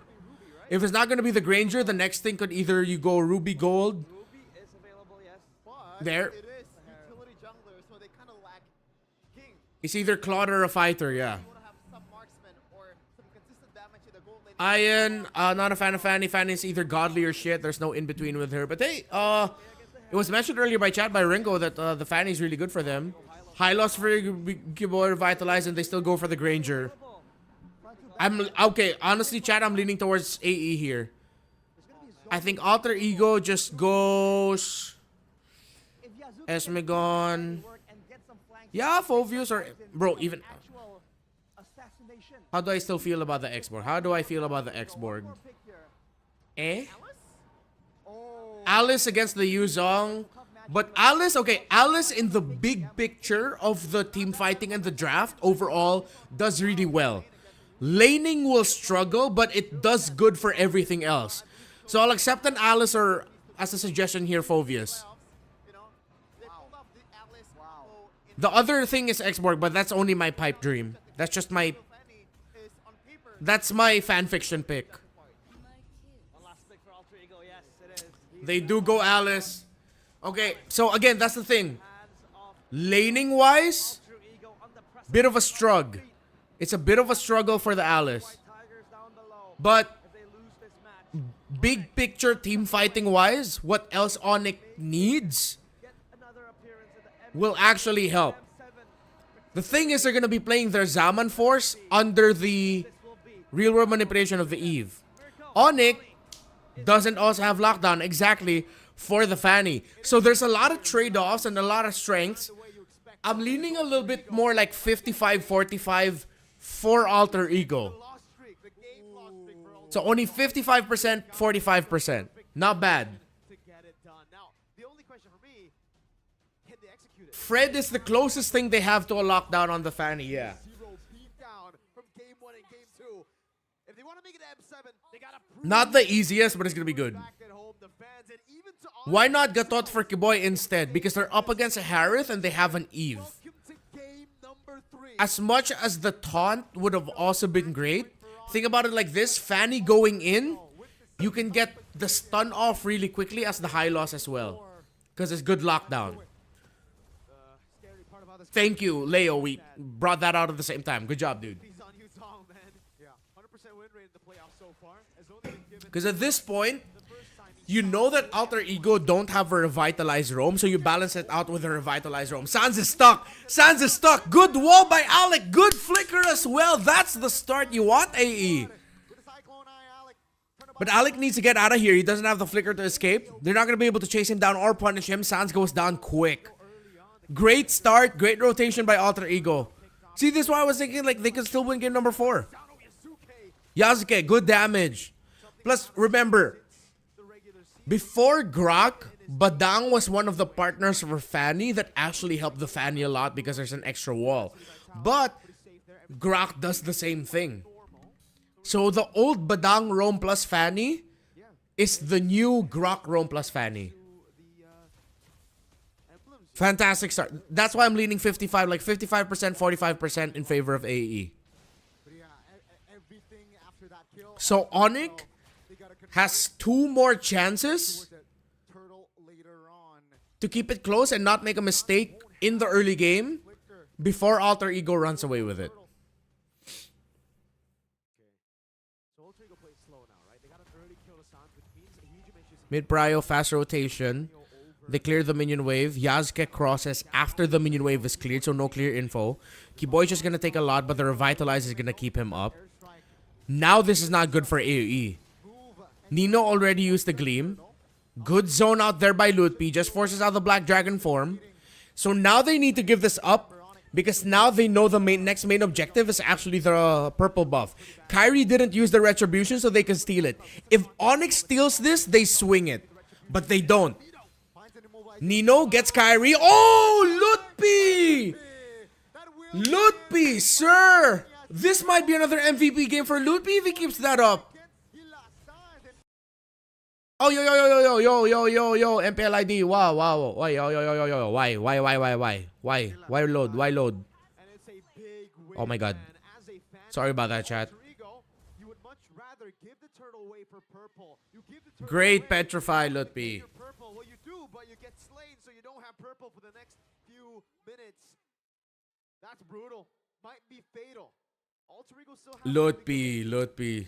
If it's not gonna be the Granger, the next thing could either you go Ruby Gold. There. It's either Claude or a fighter, yeah. Ian, not a fan of Fanny. Fanny is either godly or shit. There's no in between with her. But hey, it was mentioned earlier by chat by Ringo that the Fanny is really good for them. High loss for Gibor revitalized, and they still go for the Granger. I'm okay. Honestly, chat, I'm leaning towards AE here. I think Alter Ego just goes Esmegon. Yeah, Fovius or bro, even. How do I still feel about the Xborg? How do I feel about the Xborg? Eh? Alice against the Yuzong. But Alice, okay, Alice in the big picture of the team fighting and the draft overall does really well. Laning will struggle, but it does good for everything else. So I'll accept an Alice or as a suggestion here, Fovius. The other thing is Xborg, but that's only my pipe dream. That's just my... That's my fanfiction pick. They do go Alice. Okay, so again, that's the thing. Laning-wise, bit of a struggle. It's a bit of a struggle for the Alice. But big picture team fighting-wise, what else Onyx needs will actually help. The thing is, they're going to be playing their Zaman Force under the real-world manipulation of the Eve. Onyx doesn't also have lockdown exactly for the Fanny. So there's a lot of trade-offs and a lot of strengths. I'm leaning a little bit more like 55-45 for Alter Ego. So only 55%, 45%. Not bad. Fred is the closest thing they have to a lockdown on the Fanny, yeah. Not the easiest, but it's gonna be good. Why not Gatot for Kiboy instead? Because they're up against a Harith and they have an Eve. As much as the taunt would have also been great, think about it like this. Fanny going in, you can get the stun off really quickly as the high loss as well. Because it's good lockdown. Thank you, Leo. We brought that out at the same time. Good job, dude. Because at this point, you know that Alter Ego don't have a revitalized roam, so you balance it out with a revitalized roam. Sans is stuck. Sans is stuck. Good wall by Alec. Good flicker as well. That's the start you want, AE. But Alec needs to get out of here. He doesn't have the flicker to escape. They're not going to be able to chase him down or punish him. Sans goes down quick. Great start. Great rotation by Alter Ego. See, this is why I was thinking like they could still win game number 4. Yasuke, good damage. Plus, remember, before Grok, Badang was one of the partners for Fanny that actually helped the Fanny a lot because there's an extra wall. But Grok does the same thing. So the old Badang roam plus Fanny is the new Grok roam plus Fanny. Fantastic start. That's why I'm leaning 55, like 55%, 45% in favor of AE. So Onyx has 2 more chances to keep it close and not make a mistake in the early game before Alter Ego runs away with it. Mid prio, fast rotation. They clear the minion wave. Yasuke crosses after the minion wave is cleared, so no clear info. Kiboi's just gonna take a lot, but the Revitalize is gonna keep him up. Now this is not good for AoE. Nino already used the Gleam. Good zone out there by Lutpi. Just forces out the Black Dragon form. So now they need to give this up, because now they know the next main objective is actually the purple buff. Kyrie didn't use the Retribution, so they can steal it. If Onyx steals this, they swing it. But they don't. Nino gets Kyrie. Oh, Lutpi! Lutpi, sir! This might be another MVP game for Lutpi if he keeps that up. Oh, yo, MPL ID. Wow. Why, yo. Why load? Oh my god. Sorry about that, chat. Great Petrify, Lutpi. Purple for the next few minutes. That's brutal. Might be fatal. Alter Ego still has Lutpi.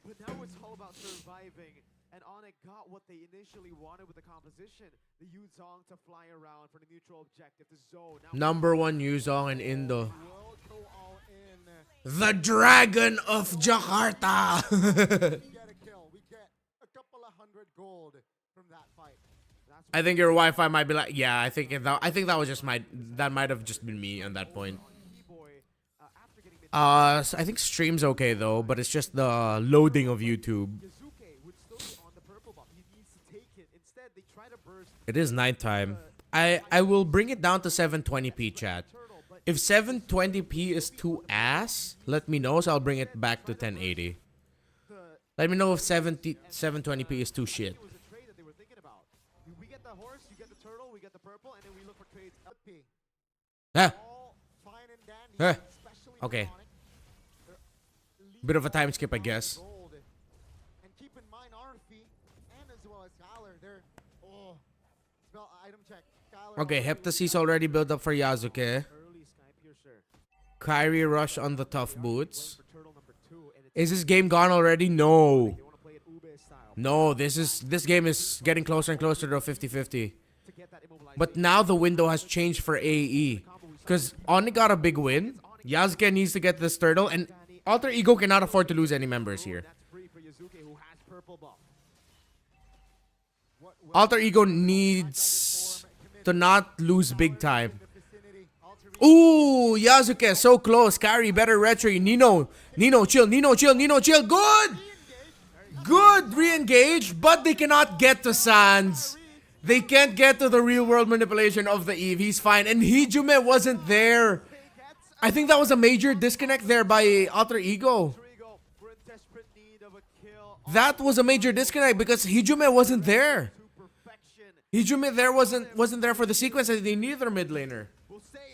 But now it's all about surviving. And Onyx got what they initially wanted with the composition. The Yuzong to fly around for the neutral objective, the zone. Number 1 Yuzong and Indo. The Dragon of Jakarta. We get a kill. We get a couple of hundred gold from that fight. I think your Wi-Fi might be like, yeah. I think that was just that might have just been me on that point. I think stream's okay though, but it's just the loading of YouTube. It is nighttime. I will bring it down to 720p, chat. If 720p is too ass, let me know, so I'll bring it back to 1080. Let me know if 720p is too shit. Okay. Bit of a time skip, I guess. And keep in mind Arfi and as well as Skylar, they're spell item check. Okay, Heptasis already built up for Yasuke. Kyrie rush on the tough boots. Is this game gone already? No. No, this game is getting closer and closer to 50-50. But now the window has changed for AE. Because Oni got a big win. Yasuke needs to get this turtle, and Alter Ego cannot afford to lose any members here. Alter Ego needs to not lose big time. Ooh, Yasuke, so close. Kyrie, better retry. Nino, chill. Good re-engage, but they cannot get to Sans. They can't get to the real-world manipulation of the Eve. He's fine. And Hijume wasn't there. I think that was a major disconnect there by Alter Ego. That was a major disconnect because Hijume wasn't there. Hijume there wasn't there for the sequence and they needed their mid laner.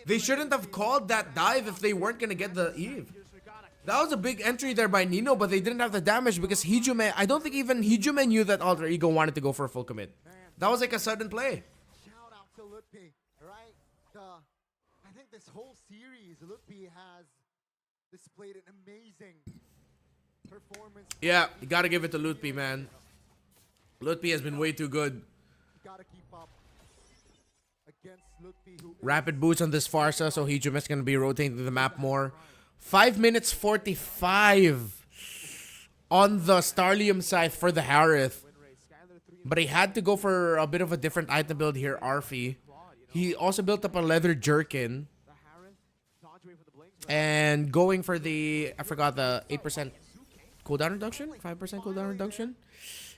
They shouldn't have called that dive if they weren't gonna get the Eve. That was a big entry there by Nino, but they didn't have the damage because Hijume, I don't think even Hijume knew that Alter Ego wanted to go for a full commit. That was like a sudden play. Shout out to Lutpi, right? I think this whole series, Lutpi has displayed an amazing performance. Yeah, you gotta give it to Lutpi, man. Lutpi has been way too good. Gotta keep up against Lutpi, who Rapid boots on this Farsa, so Hijume's gonna be rotating the map more. 5 minutes 45 on the Starlium Scythe for the Harith. But he had to go for a bit of a different item build here, Arfi. He also built up a leather jerkin. And going for the, I forgot, the 8% cooldown reduction? 5% cooldown reduction?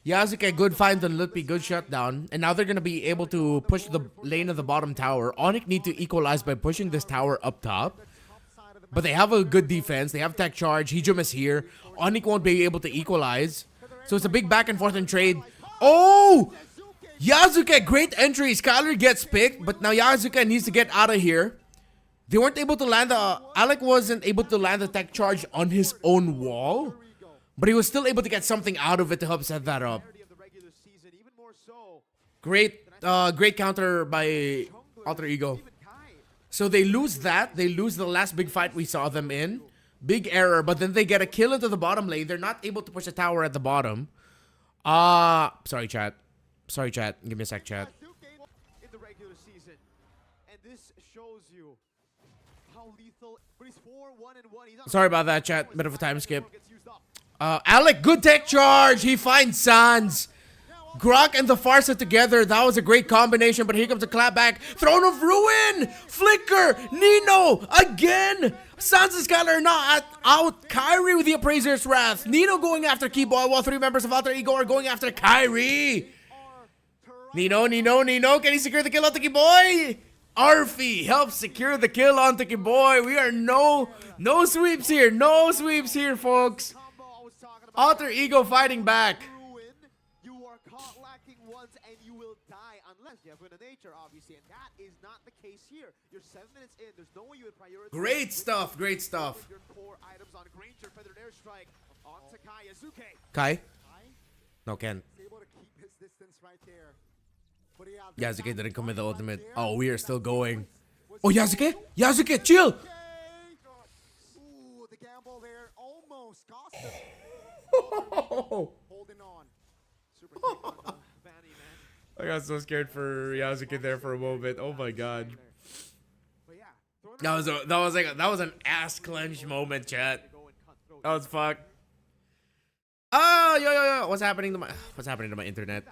Yasuke, good find on Lutpi, good shutdown. And now they're going to be able to push the lane of the bottom tower. Onyx need to equalize by pushing this tower up top. But they have a good defense. They have tech charge. Hijum is here. Onyx won't be able to equalize. So it's a big back and forth in trade. Oh! Yasuke, great entry. Skylar gets picked, but now Yasuke needs to get out of here. They weren't able to land the... Alec wasn't able to land the tech charge on his own wall, but he was still able to get something out of it to help set that up. Great counter by Alter Ego. So they lose that. They lose the last big fight we saw them in. Big error, but then they get a kill into the bottom lane. They're not able to push the tower at the bottom. Sorry, chat. Give me a sec, chat. and this shows you how lethal. But he's 4-1-1. He's on Sorry about that, chat. Bit of a time skip. Alec, good tech charge. He finds Sans. Grok and the Farsa together. That was a great combination, but here comes a clapback. Throne of Ruin. Flicker. Nino. Again. Sans and Skylar not out. Kyrie with the Appraiser's Wrath. Nino going after Keyboy while three members of Alter Ego are going after Kyrie. Nino. Can he secure the kill on Tiki Boy? Arfie helps secure the kill on Tiki Boy. We are no sweeps here. No sweeps here, folks. Alter Ego fighting back. You are caught lacking once and you will die unless you have Winner Nature, obviously, and that is not the case here. You're 7 minutes in. There's no way you would prioritize. Great stuff. Great stuff. Your core items on Granger, Feathered Airstrike on Sakai Yazuke. Kai? No, Ken. Able to keep his distance right there. But Yazuke didn't come with the ultimate. Oh, we are still going. Oh, Yazuke? Yazuke, chill! Ooh, the gamble there almost cost him. Holding on. Super Vanny, man. I got so scared for Yazuke there for a moment. Oh my god. That was an ass clench moment, chat. That was fuck. Oh, yo. What's happening to my internet?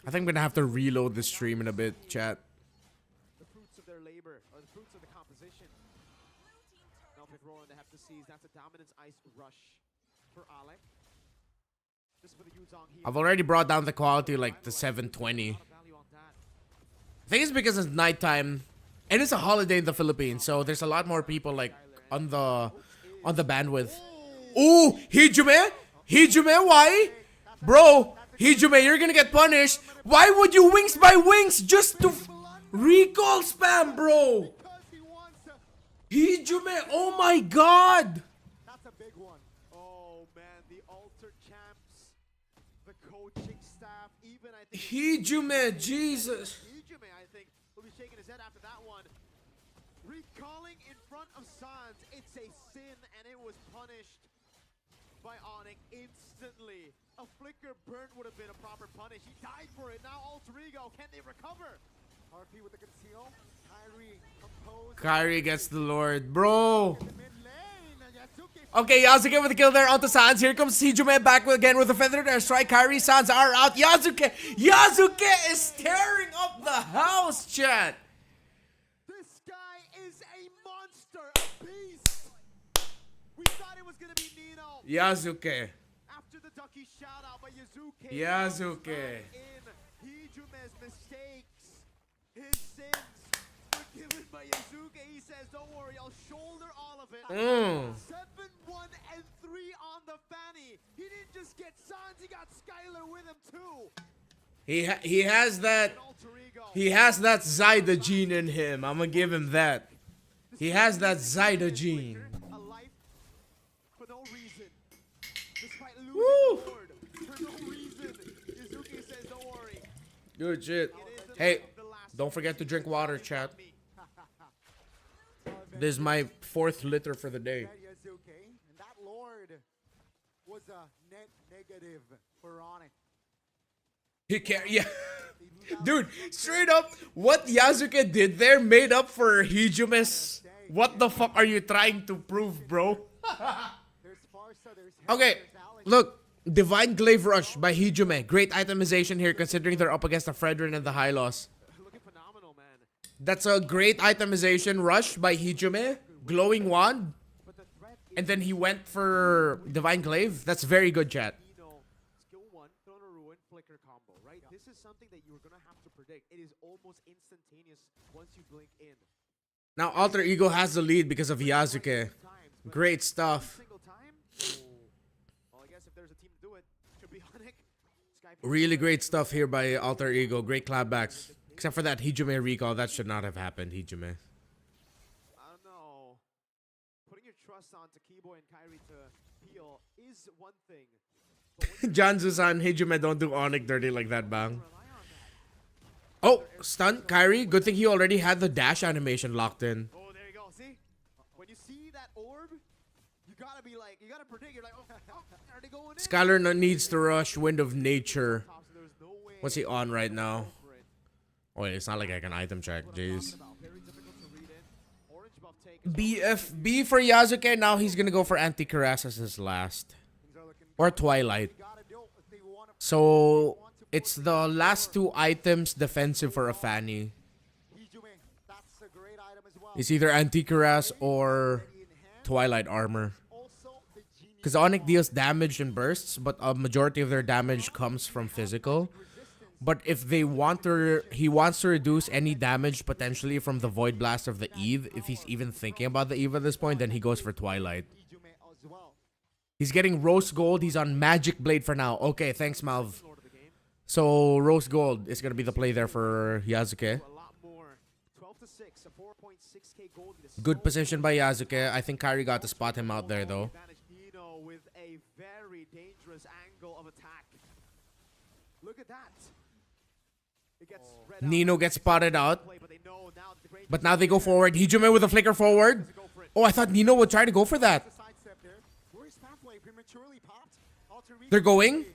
I think I'm gonna have to reload the stream in a bit, chat. The fruits of their labor, or the fruits of the composition. Now pick Roland to have to seize. That's a dominance ice rush for Alec. Just for the Yuzong here. I've already brought down the quality like the 720. I think it's because it's nighttime and it's a holiday in the Philippines, so there's a lot more people like on the bandwidth. Ooh, Hijume, why? Bro, Hijume, you're gonna get punished. Why would you wings by wings just to recall spam, bro? Hijume, oh my god. That's a big one. Oh man, the Alter champs, the coaching staff, even I think Hijume, Jesus. Hijume, I think, will be shaking his head after that one. Recalling in front of Sans, it's a sin and it was punished by Onyx instantly. A flicker burn would have been a proper punish. He died for it. Now Alter Ego, can they recover? RP with the conceal. Kyrie composed. Kyrie gets the Lord, bro. Okay, Yazuke with the kill there onto Sans. Here comes Hijume back again with a Feathered Airstrike. Kyrie, Sans are out. Yazuke is tearing up the house, chat. This guy is a monster, a beast. We thought it was gonna be Nino. Yazuke. After the ducky shout out by Yazuke. Yazuke. In Hijume's mistakes, his sins forgiven by Yazuke. He says, "Don't worry, I'll shoulder all of it." 7-1 and 3 on the Fanny. He didn't just get Sans, he got Skylar with him too. He has that Zyda gene in him. I'm gonna give him that. He has that Zyda gene. A life for no reason. Despite losing Woo! the Lord, for no reason. Yazuki says, "Don't worry." Good shit. Hey, don't forget to drink water, chat. This is my 4th liter for the day. And that Lord was a net negative for Onyx. He can't, yeah. Dude, straight up, what Yazuke did there made up for Hijume's. What the fuck are you trying to prove, bro? Okay, look. Divine Glaive Rush by Hijume. Great itemization here considering they're up against the Fredrin and the High Loss. That's a great itemization rush by Hijume. Glowing Wand. And then he went for Divine Glaive. That's very good, chat. Skill 1, Throne of Ruin, Flicker combo, right? This is something that you're gonna have to predict. It is almost instantaneous once you blink in. Now Alter Ego has the lead because of Yazuke. Great stuff. Well, I guess if there's a team to do it, it should be Onyx. Really great stuff here by Alter Ego. Great clapbacks. Except for that Hijume recall. That should not have happened, Hijume. I don't know. Putting your trust onto Keyboy and Kyrie to heal is one thing. Janzu-san, Hijume, don't do Onyx dirty like that, bang. Oh, stun, Kyrie. Good thing he already had the dash animation locked in. Oh, there you go. See? When you see that orb, you gotta be like, you gotta predict. You're like, oh, are they going in? Skylar needs to rush Wind of Nature. What's he on right now? Oh, wait, it's not like I can item check. Jeez. B for Yasuke. Now he's gonna go for Anti-Cuirass as his last. Or Twilight. So it's the last two items defensive for a Fanny. It's either Anti-Cuirass or Twilight armor. Because Onyx deals damage in bursts, but a majority of their damage comes from physical. But if they want to, he wants to reduce any damage potentially from the Void Blast of the Eve. If he's even thinking about the Eve at this point, then he goes for Twilight. He's getting Rose Gold. He's on Magic Blade for now. Okay, thanks, Malv. So Rose Gold is gonna be the play there for Yasuke. Good position by Yasuke. I think Kairi got to spot him out there though. With a very dangerous angle of attack. Look at that. Nino gets spotted out. But now they go forward. Hijume with a flicker forward. Oh, I thought Nino would try to go for that. They're going.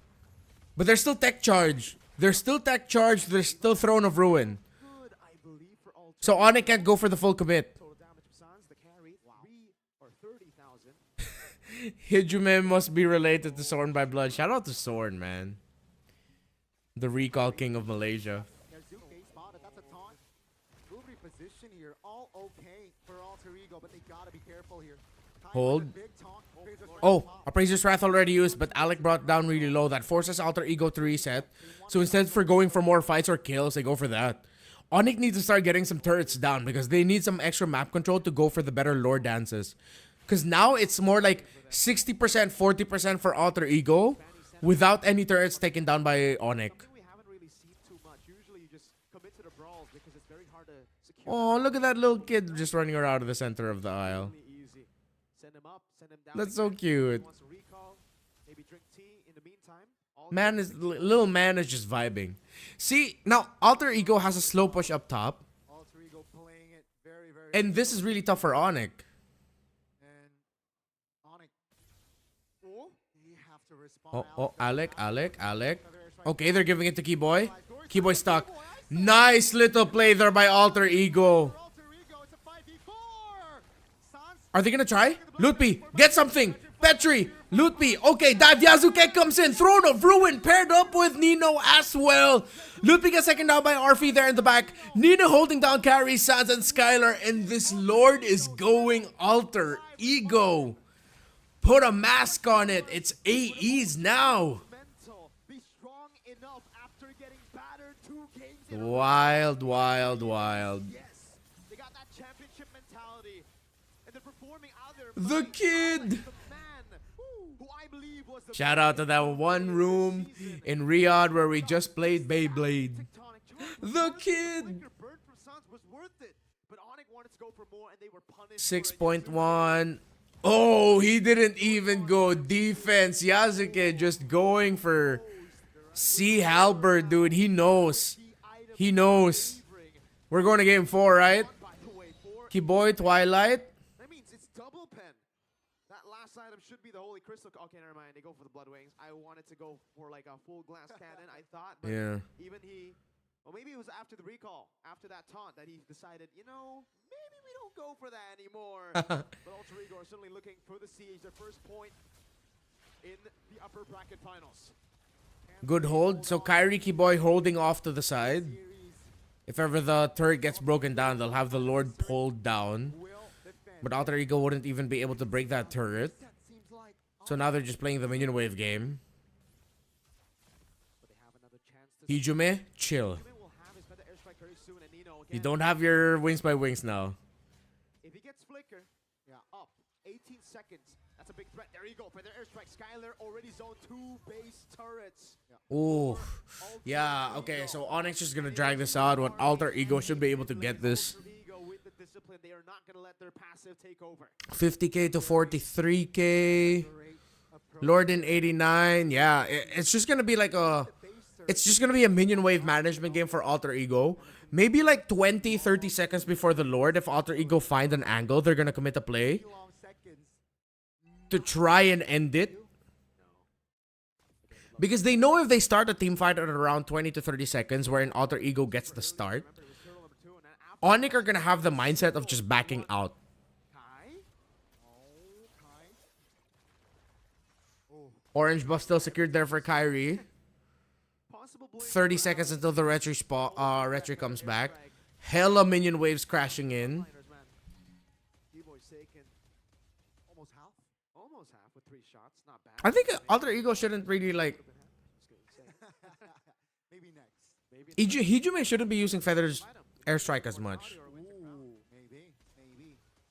But they're still tech charge. They're still tech charged. They're still Throne of Ruin. So Onyx can't go for the full commit. Hijume must be related to Sorn by blood. Shout out to Sorn, man. The recall king of Malaysia. Hold. Oh, Appraiser's Wrath already used, but Alec brought down really low. That forces Alter Ego to reset. So instead for going for more fights or kills, they go for that. Onyx needs to start getting some turrets down because they need some extra map control to go for the better lore dances. Because now it's more like 60%, 40% for Alter Ego without any turrets taken down by Onyx. Oh, look at that little kid just running around in the center of the aisle. That's so cute. Little man is just vibing. See, now Alter Ego has a slow push up top. And this is really tough for Onyx. Oh, Alec. Okay, they're giving it to Keyboy. Keyboy stuck. Nice little play there by Alter Ego. Are they gonna try? Lutpi, get something. Petri, Lutpi. Okay, Dive Yasuke comes in. Throne of Ruin paired up with Nino as well. Lutpi gets second down by Arfi there in the back. Nino holding down Carrie, Sans, and Skylar. And this Lord is going Alter Ego. Put a mask on it. It's AEs now. Wild. The kid. Shout out to that one room in Riyadh where we just played Beyblade. The kid. 6.1. Oh, he didn't even go defense. Yasuke just going for Sea Halberd, dude. He knows. We're going to game 4, right? Keyboy, Twilight. That means it's double pen. That last item should be the Holy Crystal. Okay, never mind. They go for the Blood Wings. I wanted to go for like a full glass cannon, I thought. But yeah. Even he... Well, maybe it was after the recall, after that taunt, that he decided, you know, maybe we don't go for that anymore. But Alter Ego are certainly looking for the siege, their first point in the upper bracket finals. Good hold. So Kyrie Keyboy holding off to the side. If ever the turret gets broken down, they'll have the Lord pulled down. But Alter Ego wouldn't even be able to break that turret. So now they're just playing the minion wave game. Hijume, chill. You don't have your wings by wings now. If he gets flicker, up 18 seconds. That's a big threat. There you go for the airstrike. Skylar already zoned 2 base turrets. Ooh. Yeah, okay, so Onyx is gonna drag this out. What Alter Ego should be able to get this. 50k to 43k. Lord in 89. Yeah, it's just gonna be like a... It's just gonna be a minion wave management game for Alter Ego. Maybe like 20-30 seconds before the Lord, if Alter Ego find an angle, they're gonna commit a play to try and end it. Because they know if they start a team fight at around 20 to 30 seconds wherein Alter Ego gets the start, Onyx are gonna have the mindset of just backing out. Orange buff still secured there for Kyrie. 30 seconds until the Retri comes back. Hella minion waves crashing in. I think Alter Ego shouldn't really like... Hijume shouldn't be using Feather's airstrike as much.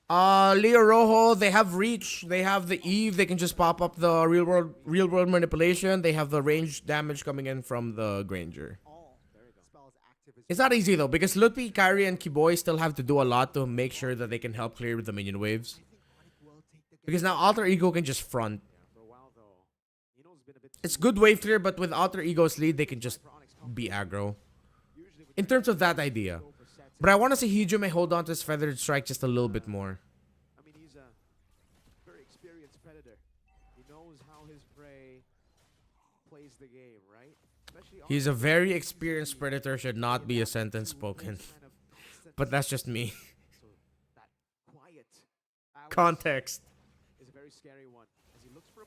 Leo Rojo, they have reach, they have the Eve, they can just pop up the real world manipulation, they have the range damage coming in from the Granger. It's not easy though, because Lutpi, Kyrie, and Kiboy still have to do a lot to make sure that they can help clear the minion waves. Because now Alter Ego can just front. It's good wave clear, but with Alter Ego's lead, they can just be aggro. In terms of that idea. But I want to see Hijume hold on to his feathered strike just a little bit more. I mean, he's a very experienced predator. He knows how his prey plays the game, right? He's a very experienced predator should not be a sentence spoken. But that's just me. Context.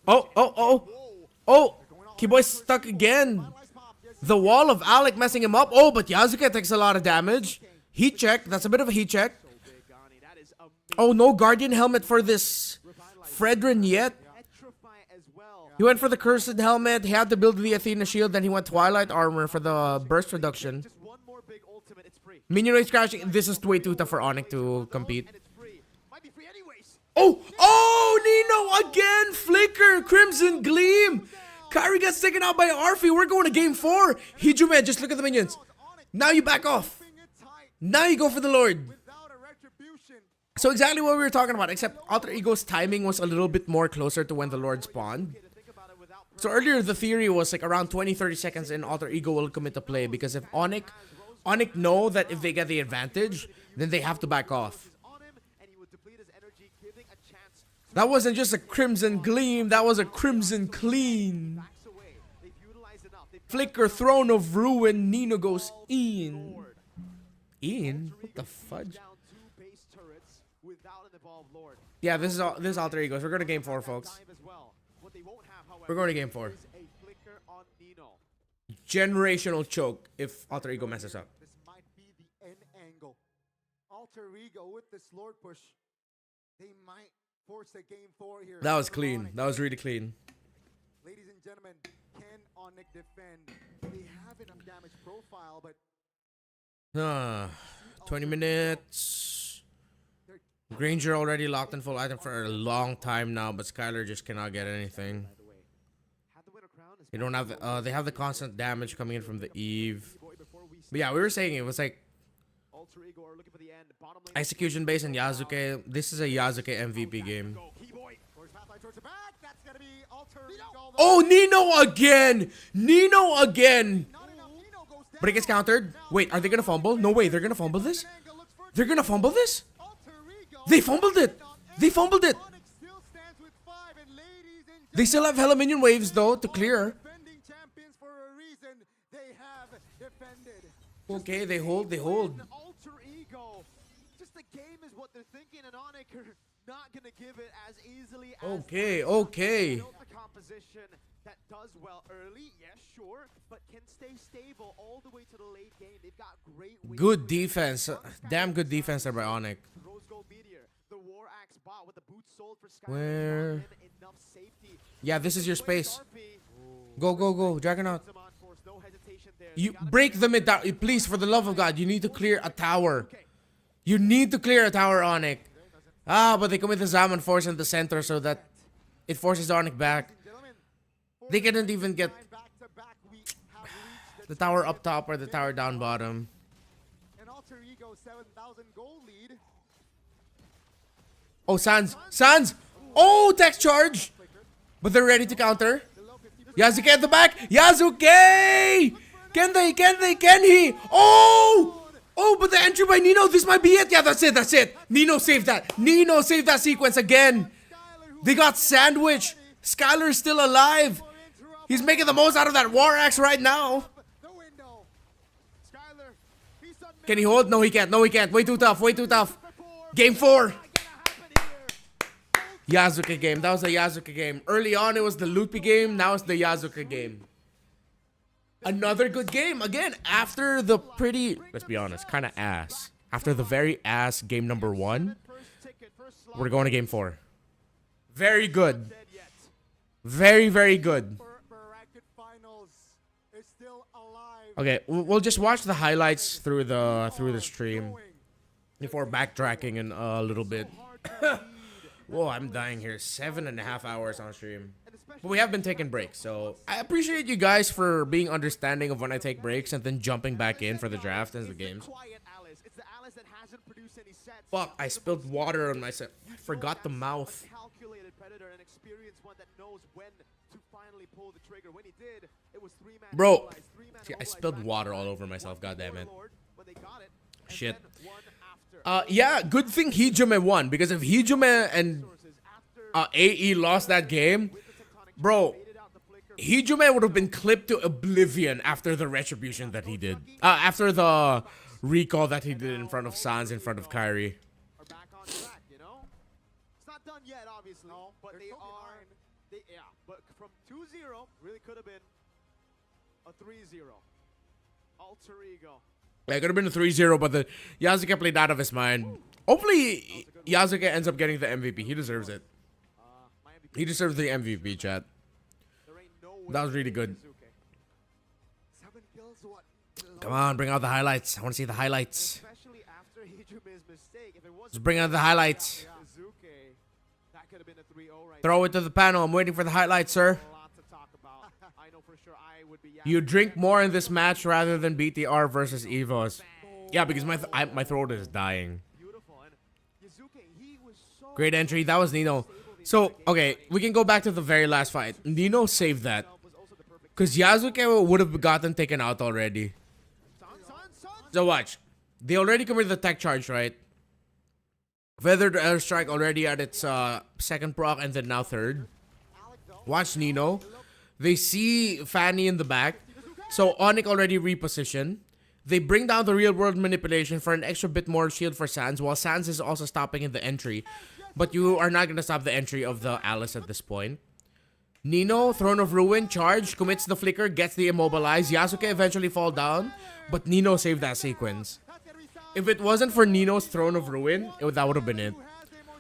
Oh! Kiboy's stuck again. The wall of Alec messing him up. Oh, but Yasuke takes a lot of damage. Heat check. That's a bit of a heat check. Oh, no Guardian helmet for this Fredrin yet. He went for the Cursed helmet. He had to build the Athena shield. Then he went Twilight armor for the burst reduction. Minion race crashing. This is way too tough for Onyx to compete. Oh, Nino again. Flicker. Crimson Gleam. Kyrie gets taken out by Arfi. We're going to game 4. Hijume, just look at the minions. Now you back off. Now you go for the Lord. So exactly what we were talking about, except Alter Ego's timing was a little bit more closer to when the Lord spawned. So earlier the theory was like around 20-30 seconds in Alter Ego will commit a play, because if Onyx know that if they get the advantage, then they have to back off. That wasn't just a Crimson Gleam, that was a Crimson Clean. Flicker, Throne of Ruin, Nino goes in. In? What the fudge? Yeah, this is Alter Egos. We're going to game 4, folks. We're going to game 4. Generational choke if Alter Ego messes up. This might be the end angle. Alter Ego with this Lord push. They might force a game 4 here. That was clean. That was really clean. Ladies and gentlemen, can Onyx defend? They have enough damage profile, but 20 minutes. Granger already locked in full item for a long time now, but Skylar just cannot get anything. They don't have they have the constant damage coming in from the Eve. But yeah, we were saying it was like execution based on Yasuke. This is a Yasuke MVP game. Oh, Nino again! Nino again! But it gets countered. Wait, are they gonna fumble? No way, they're gonna fumble this? They're gonna fumble this? They fumbled it! They fumbled it! They still have hella minion waves though to clear. Okay, they hold, they hold. Alter Ego. Just the game is what they're thinking, and Onyx are not gonna give it as easily as Okay. the composition that does well early, yes, sure, but can stay stable all the way to the late game. They've got great Good defense. Damn good defense there by Onyx. Rose Gold Meteor, the War Axe bot with the boots sold for Sky. Where? Yeah, this is your space. Go, go, go. Dragon out. You break the mid tower. Please, for the love of God, you need to clear a tower. You need to clear a tower, Onyx. But they commit the Zaman Force in the center so that it forces Onyx back. They couldn't even get the tower up top or the tower down bottom. An Alter Ego 7,000 goal lead. Oh, Sans! Sans! Oh, text charge! But they're ready to counter. Yasuke at the back! Yasuke! Can he? Oh! Oh, but the entry by Nino, this might be it. Yeah, that's it. Nino saved that. Nino saved that sequence again. They got sandwiched. Skylar's still alive. He's making the most out of that War Axe right now. Can he hold? No, he can't. No, he can't. Way too tough. Way too tough. Game 4. Yasuke game. That was the Yasuke game. Early on, it was the Loopy game. Now it's the Yasuke game. Another good game. Again, after the pretty, let's be honest, kind of ass. After the very ass game number 1, we're going to game 4. Very good. Very, very good. Okay, we'll just watch the highlights through the stream before backtracking in a little bit. Whoa, I'm dying here. 7.5 hours on stream. But we have been taking breaks, so I appreciate you guys for being understanding of when I take breaks and then jumping back in for the draft and the games. Fuck, I spilled water on myself. I forgot the mouth. Bro, see, I spilled water all over myself, goddammit. Shit. Yeah, good thing Hijime won, because if Hijime and AE lost that game, bro, Hijime would have been clipped to oblivion after the retribution that he did. After the recall that he did in front of Sans, in front of Kyrie. It's not done yet, obviously, but they are. Yeah, but from 2-0, really could have been a 3-0. Alter Ego. Yeah, it could have been a 3-0, but the Yasuke played out of his mind. Hopefully, Yasuke ends up getting the MVP. He deserves it. He deserves the MVP, chat. That was really good. Come on, bring out the highlights. I want to see the highlights. Just bring out the highlights. Throw it to the panel. I'm waiting for the highlights, sir. You drink more in this match rather than BTR versus EVOS. Yeah, because my throat is dying. Great entry. That was Nino. So, okay, we can go back to the very last fight. Nino saved that. Because Yasuke would have gotten taken out already. So watch. They already committed the tech charge, right? Feathered airstrike already at its second proc and then now third. Watch Nino. They see Fanny in the back. So Onyx already repositioned. They bring down the real world manipulation for an extra bit more shield for Sans, while Sans is also stopping in the entry. But you are not going to stop the entry of the Alice at this point. Nino, Throne of Ruin, charge, commits the flicker, gets the immobilized. Yasuke eventually fall down, but Nino saved that sequence. If it wasn't for Nino's Throne of Ruin, that would have been it.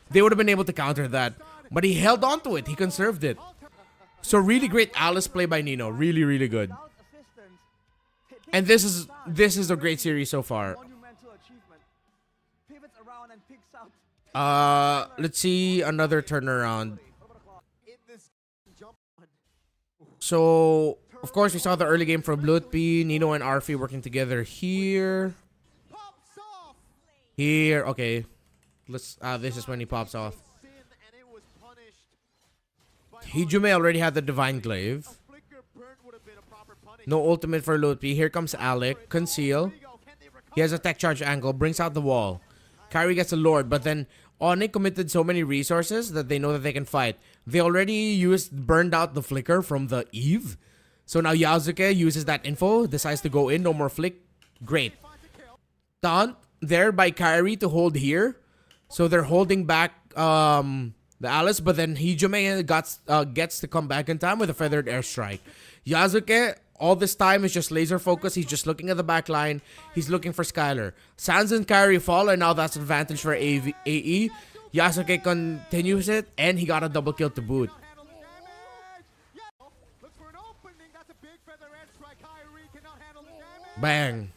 They would have been able to counter that. But he held on to it. He conserved it. So really great Alice play by Nino. Really, really good. And this is a great series so far. Let's see another turnaround. So, of course, we saw the early game from Lutpi, Nino and Arfi working together here. Here, okay. Let's this is when he pops off. Hijime already had the Divine Glaive. No ultimate for Lutpi. Here comes Alec. Conceal. He has a tech charge angle. Brings out the wall. Kyrie gets a Lord, but then Onyx committed so many resources that they know that they can fight. They already burned out the flicker from the Eve. So now Yasuke uses that info. Decides to go in. No more flick. Great. Taunt there by Kyrie to hold here. So they're holding back the Alice, but then Hijime gets to come back in time with a feathered airstrike. Yasuke, all this time, is just laser focused. He's just looking at the back line. He's looking for Skylar. Sans and Kyrie fall, and now that's advantage for AE. Yasuke continues it, and he got a double kill to boot. Bang.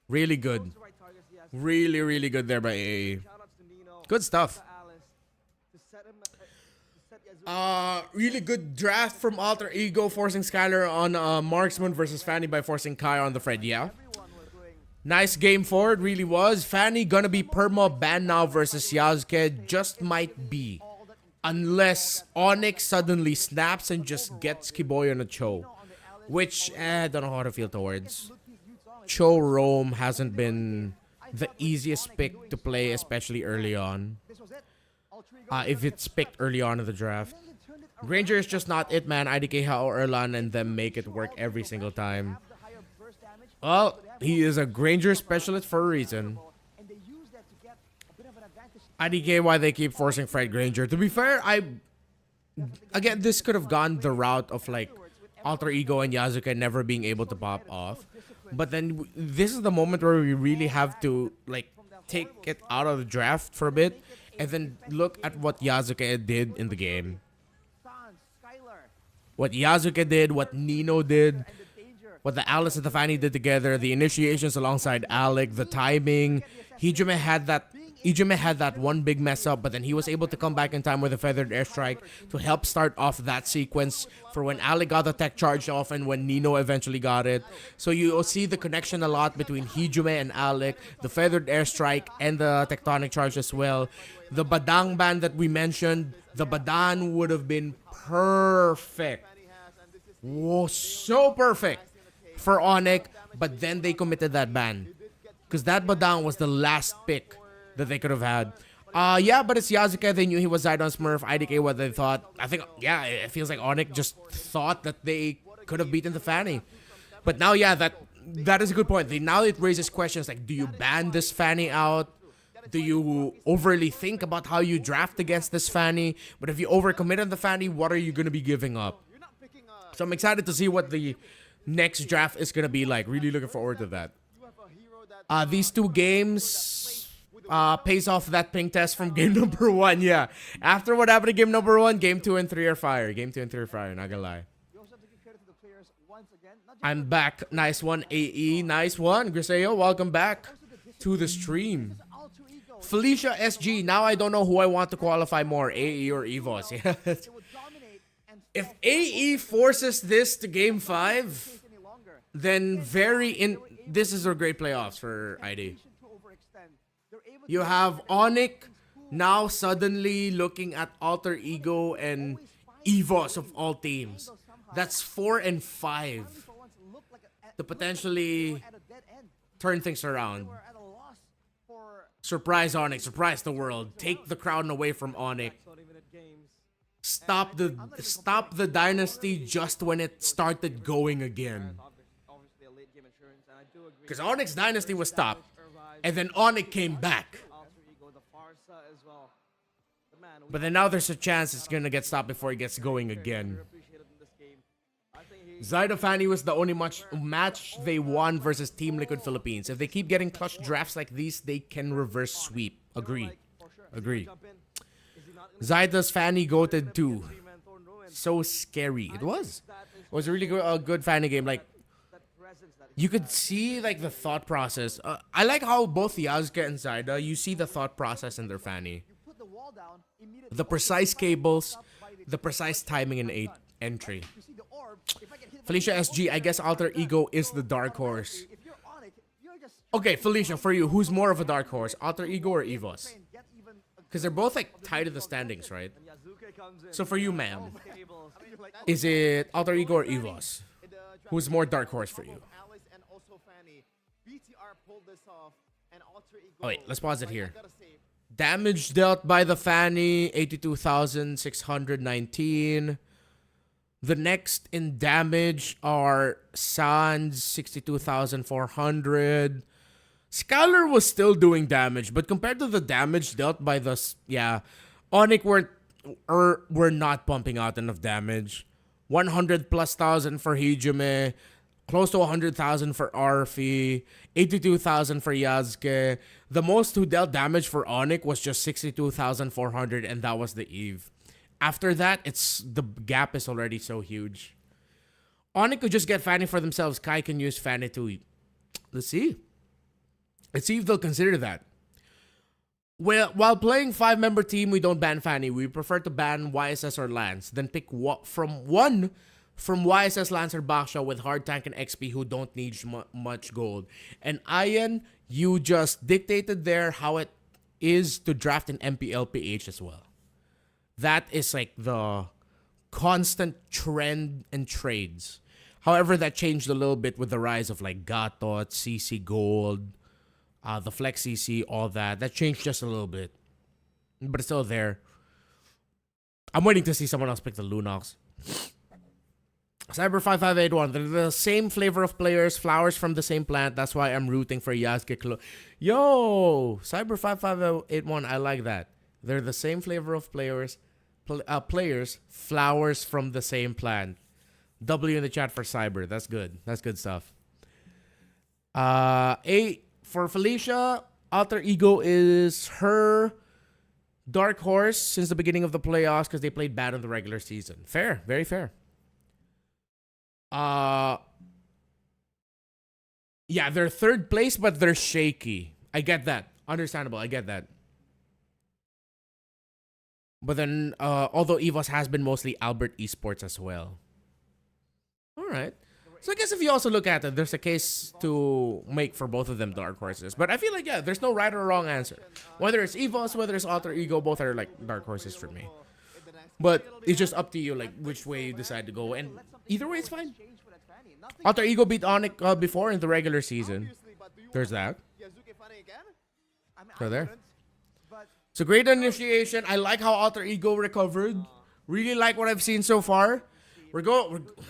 Really good. Really, really good there by AE. Good stuff. Really good draft from Alter Ego, forcing Skylar on Marksman versus Fanny by forcing Kai on the Fred, yeah. Nice game for it, really was. Fanny gonna be perma banned now versus Yasuke, just might be. Unless Onyx suddenly snaps and just gets Kiboy on a Cho. Which, I don't know how to feel towards. Cho Rome hasn't been the easiest pick to play, especially early on. if it's picked early on in the draft. Granger is just not it, man. IDK, Hao, Erlan, and them make it work every single time. Well, he is a Granger specialist for a reason. IDK, why they keep forcing Fred Granger. To be fair, again, this could have gone the route of like Alter Ego and Yasuke never being able to pop off. But then this is the moment where we really have to like take it out of the draft for a bit and then look at what Yasuke did in the game. What Yasuke did, what Nino did, what the Alice and the Fanny did together, the initiations alongside Alec, the timing. Hijime had that one big mess up, but then he was able to come back in time with a feathered airstrike to help start off that sequence for when Alec got the tech charged off and when Nino eventually got it. So you'll see the connection a lot between Hijime and Alec, the feathered airstrike and the tectonic charge as well. The Badang ban that we mentioned, the Badan would have been perfect. Whoa, so perfect for Onyx, but then they committed that ban. Because that Badang was the last pick that they could have had. Yeah, but it's Yasuke. They knew he was Zidon Smurf. IDK, what they thought. I think, yeah, it feels like Onyx just thought that they could have beaten the Fanny. But now, yeah, that is a good point. Now it raises questions like, do you ban this Fanny out? Do you overly think about how you draft against this Fanny? But if you overcommit on the Fanny, what are you going to be giving up? So I'm excited to see what the next draft is going to be like. Really looking forward to that. These two games pays off that ping test from game number 1. Yeah. After what happened in game number 1, game 2 and 3 are fire. Game 2 and 3 are fire, not gonna lie. I'm back. Nice one, AE. Nice one. Griseo, welcome back to the stream. Felicia SG. Now I don't know who I want to qualify more, AE or EVOS. If AE forces this to game 5, then this is a great playoffs for ID. You have Onyx now suddenly looking at Alter Ego and EVOS of all teams. That's 4 and 5 to potentially turn things around. Surprise Onyx, surprise the world. Take the crown away from Onyx. Stop the dynasty just when it started going again. Because Onyx dynasty was stopped, and then Onyx came back. But then now there's a chance it's gonna get stopped before it gets going again. Zyda Fanny was the only match they won versus Team Liquid Philippines. If they keep getting clutch drafts like these, they can reverse sweep. Agree. Zyda's Fanny goated too. So scary. It was a really good Fanny game. Like, you could see like the thought process. I like how both Yasuke and Zyda, you see the thought process in their Fanny. The precise cables, the precise timing and entry. Felicia SG, I guess Alter Ego is the dark horse. Okay, Felicia, for you, who's more of a dark horse, Alter Ego or EVOS? Because they're both like tied in the standings, right? So for you, ma'am, is it Alter Ego or EVOS? Who's more dark horse for you? Oh wait, let's pause it here. Damage dealt by the Fanny, 82,619. The next in damage are Sans, 62,400. Skylar was still doing damage, but compared to the damage dealt by the... Yeah, Onyx were not pumping out enough damage. 100 plus thousand for Hijime. Close to 100,000 for Arfi. 82,000 for Yasuke. The most who dealt damage for Onyx was just 62,400, and that was the Eve. After that, the gap is already so huge. Onyx could just get Fanny for themselves. Kai can use Fanny too. Let's see. Let's see if they'll consider that. Well, while playing 5-member team, we don't ban Fanny. We prefer to ban YSS or Lance. Then pick from YSS, Lance, or Baksha with hard tank and XP who don't need much gold. And Ian, you just dictated there how it is to draft an MPLPH as well. That is like the constant trend and trades. However, that changed a little bit with the rise of like Gatot, CC Gold, the Flex CC, all that. That changed just a little bit. but it's still there. I'm waiting to see someone else pick the Lunox. Cyber 5581, they're the same flavor of players, flowers from the same plant. That's why I'm rooting for Yasuke. Yo, Cyber 5581, I like that. They're the same flavor of players, flowers from the same plant. W in the chat for Cyber. That's good. That's good stuff. For Felicia, Alter Ego is her dark horse since the beginning of the playoffs because they played bad in the regular season. Fair, very fair. Yeah, they're third place, but they're shaky. I get that. Understandable. I get that. But then, although EVOS has been mostly Albert Esports as well. All right. So I guess if you also look at it, there's a case to make for both of them dark horses. But I feel like, yeah, there's no right or wrong answer. Whether it's EVOS, whether it's Alter Ego, both are like dark horses for me. But it's just up to you, like, which way you decide to go. And either way, it's fine. Alter Ego beat Onyx before in the regular season. There's that. So there. It's a great initiation. I like how Alter Ego recovered. Really like what I've seen so far. We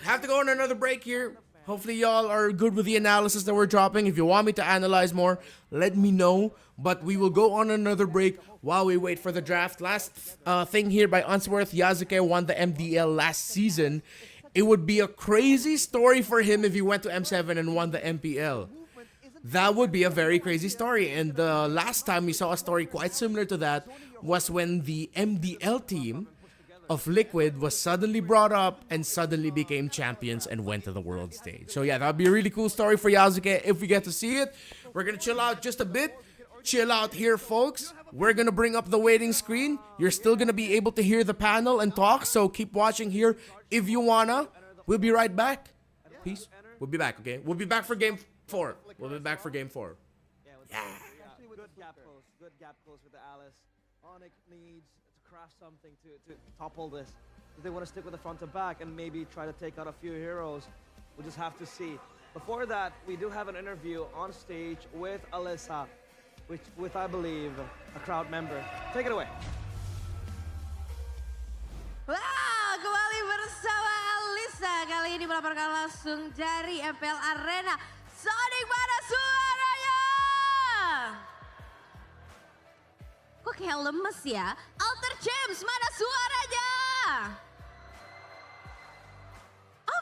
have to go on another break here. Hopefully y'all are good with the analysis that we're dropping. If you want me to analyze more, let me know. But we will go on another break while we wait for the draft. Last thing here by Unsworth. Yasuke won the MDL last season. It would be a crazy story for him if he went to M7 and won the MPL. That would be a very crazy story. And the last time we saw a story quite similar to that was when the MDL team of Liquid was suddenly brought up and suddenly became champions and went to the world stage. So yeah, that would be a really cool story for Yasuke if we get to see it. We're going to chill out just a bit. Chill out here, folks. We're going to bring up the waiting screen. You're still going to be able to hear the panel and talk, so keep watching here if you wanna. We'll be right back. Peace. We'll be back, okay? We'll be back for game 4. We'll be back for game 4. Yeah. Good gap close. Good gap close with the Alice. Onyx needs to craft something to topple this. If they want to stick with the front to back and maybe try to take out a few heroes, we'll just have to see. Before that, we do have an interview on stage with Alyssa, with I believe, a crowd member. Take it away. Wow, kembali bersama Alyssa. Kali ini melaporkan langsung dari MPL Arena. Sonic, mana suaranya? Kok kayak lemes ya? Alter James, mana suaranya?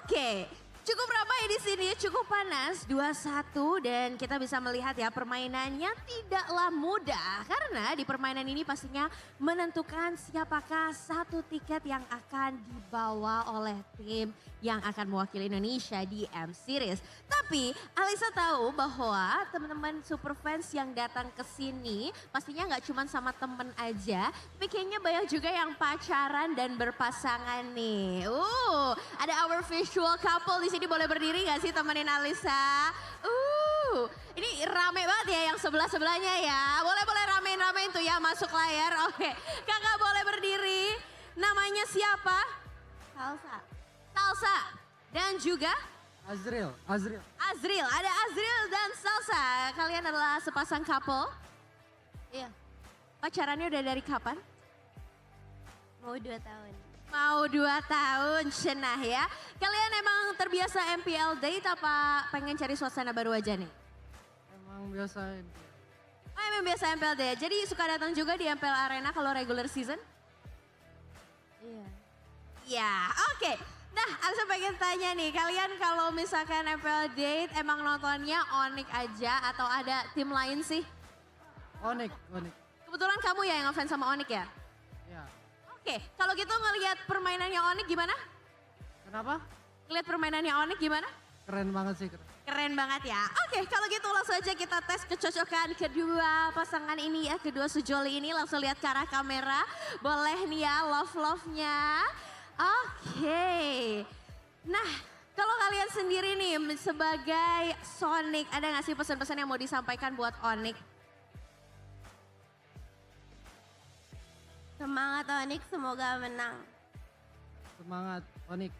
Oke. Cukup ramai di sini, cukup panas 2-1 dan kita bisa melihat ya permainannya tidaklah mudah karena di permainan ini pastinya menentukan siapakah satu tiket yang akan dibawa oleh tim yang akan mewakili Indonesia di M-Series. Tapi Alyssa tahu bahwa teman-teman super fans yang datang ke sini pastinya nggak cuma sama temen aja, tapi kayaknya banyak juga yang pacaran dan berpasangan nih. Ada our visual couple di sini, boleh berdiri nggak sih temenin Alyssa? Ini rame banget ya yang sebelah-sebelahnya ya. Boleh ramein tuh ya masuk layar. Oke, kakak boleh berdiri. Namanya siapa? Salsa dan juga Azril. Ada Azril dan Salsa. Kalian adalah sepasang couple. Iya. Pacarannya udah dari kapan? Mau 2 tahun. Mau 2 tahun, cenah ya. Kalian emang terbiasa MPL date apa pengen cari suasana baru aja nih? Emang biasa MPL. Oh, emang biasa MPL date. Jadi suka datang juga di MPL Arena kalau regular season? Iya. Ya, oke. Nah, Alisa pengen tanya nih, kalian kalau misalkan MPL date emang nontonnya Onyx aja atau ada tim lain sih? Onyx. Kebetulan kamu ya yang ngefans sama Onyx ya? Iya. Oke, kalau gitu ngelihat permainannya Onyx gimana? Kenapa? Ngelihat permainannya Onyx gimana? Keren banget sih. Keren banget ya. Oke, kalau gitu langsung aja kita tes kecocokan kedua pasangan ini ya, kedua sejoli ini. Langsung lihat ke arah kamera. Boleh nih ya love-love-nya. Oke. Nah, kalau kalian sendiri nih sebagai Sonic, ada nggak sih pesan-pesan yang mau disampaikan buat Onyx? Semangat Onyx, semoga menang. Semangat Onyx.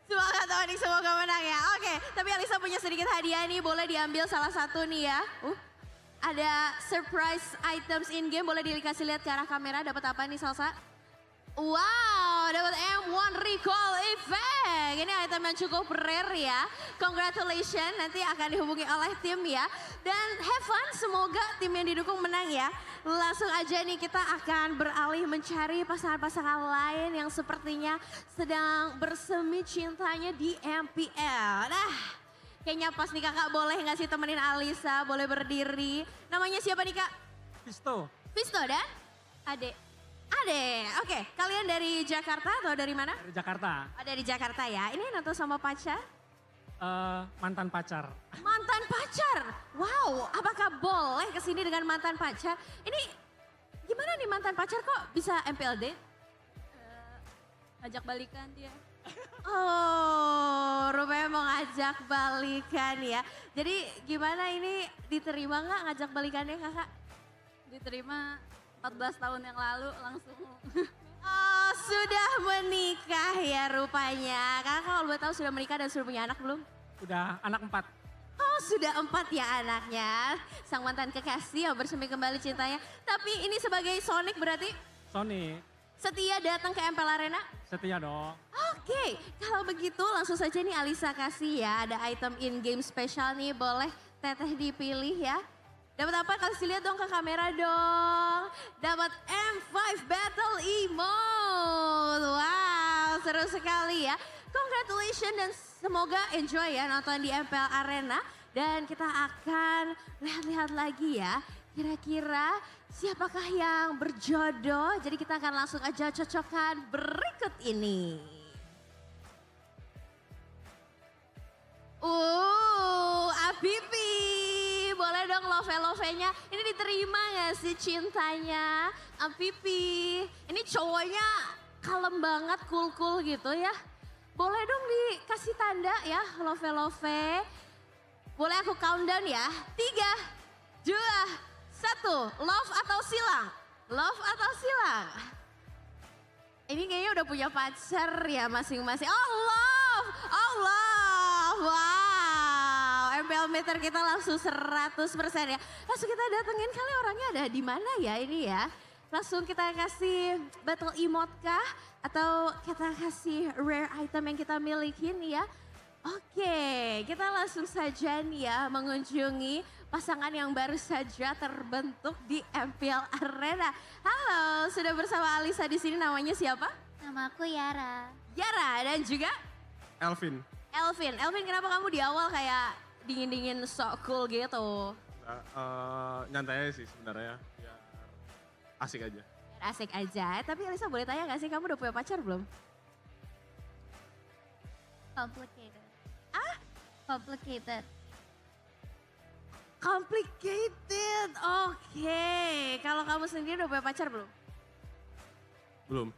Semangat Onyx, semoga menang ya. Oke, tapi Alisa punya sedikit hadiah nih, boleh diambil salah satu nih ya. ada surprise items in game. Boleh dikasih lihat ke arah kamera. Dapat apa nih Salsa? Wow, dapat M1 Recall Effect. Ini item yang cukup rare ya. Congratulations, nanti akan dihubungi oleh tim ya. Dan have fun, semoga tim yang didukung menang ya. Langsung aja nih kita akan beralih mencari pasangan-pasangan lain yang sepertinya sedang bersemi cintanya di MPL. Nah, kayaknya pas nih kakak, boleh nggak sih temenin Alisa, boleh berdiri. Namanya siapa nih kak? Visto. Visto dan? Ade. Oke, kalian dari Jakarta atau dari mana? Dari Jakarta. Oh, dari Jakarta ya. Ini nonton sama pacar? Mantan pacar. Mantan pacar? Wow, apakah boleh kesini dengan mantan pacar? Ini gimana nih mantan pacar kok bisa MPLD? Ngajak balikan dia. Oh, rupanya mau ngajak balikan ya. Jadi gimana ini, diterima nggak ngajak balikannya kakak? Diterima 14 tahun yang lalu langsung. Oh, sudah menikah ya rupanya. Kakak kalau boleh tahu sudah menikah dan sudah punya anak belum? Udah anak 4. Oh, sudah 4 ya anaknya. Sang mantan kekasih yang bersemi kembali cintanya. Tapi ini sebagai Sonic berarti? Sonic. Setia datang ke MPL Arena? Setia dong. Oke, kalau begitu langsung saja nih Alisa kasih ya. Ada item in-game spesial nih, boleh teteh dipilih ya. Dapat apa? Kasih lihat dong ke kamera dong. Dapat M5 Battle Emote. Wow, seru sekali ya. Congratulations dan semoga enjoy ya nonton di MPL Arena. Dan kita akan lihat-lihat lagi ya. Kira-kira siapakah yang berjodoh? Jadi kita akan langsung aja cocokkan berikut ini. Abibi. Boleh dong love-nya. Ini diterima gak sih cintanya? Pipi. Ini cowoknya kalem banget, cool gitu ya. Boleh dong dikasih tanda ya, love. Boleh aku countdown ya. 3, 2, 1. Love atau silang? Love atau silang? Ini kayaknya udah punya pacar ya masing-masing. Oh love. Wow, MPL meter kita langsung 100% ya. Langsung kita datengin, kali orangnya ada di mana ya ini ya. Langsung kita kasih battle emote kah? Atau kita kasih rare item yang kita milikin ya. Oke, kita langsung saja nih ya mengunjungi pasangan yang baru saja terbentuk di MPL Arena. Halo, sudah bersama Alisa di sini, namanya siapa? Nama aku Yara. Yara dan juga Elvin. Elvin, kenapa kamu di awal kayak dingin-dingin sok cool gitu? Nyantai aja sih sebenarnya, biar asik aja. Biar asik aja, tapi Alisa boleh tanya gak sih kamu udah punya pacar belum? Complicated. Complicated, oke. Kalau kamu sendiri udah punya pacar belum? Belum.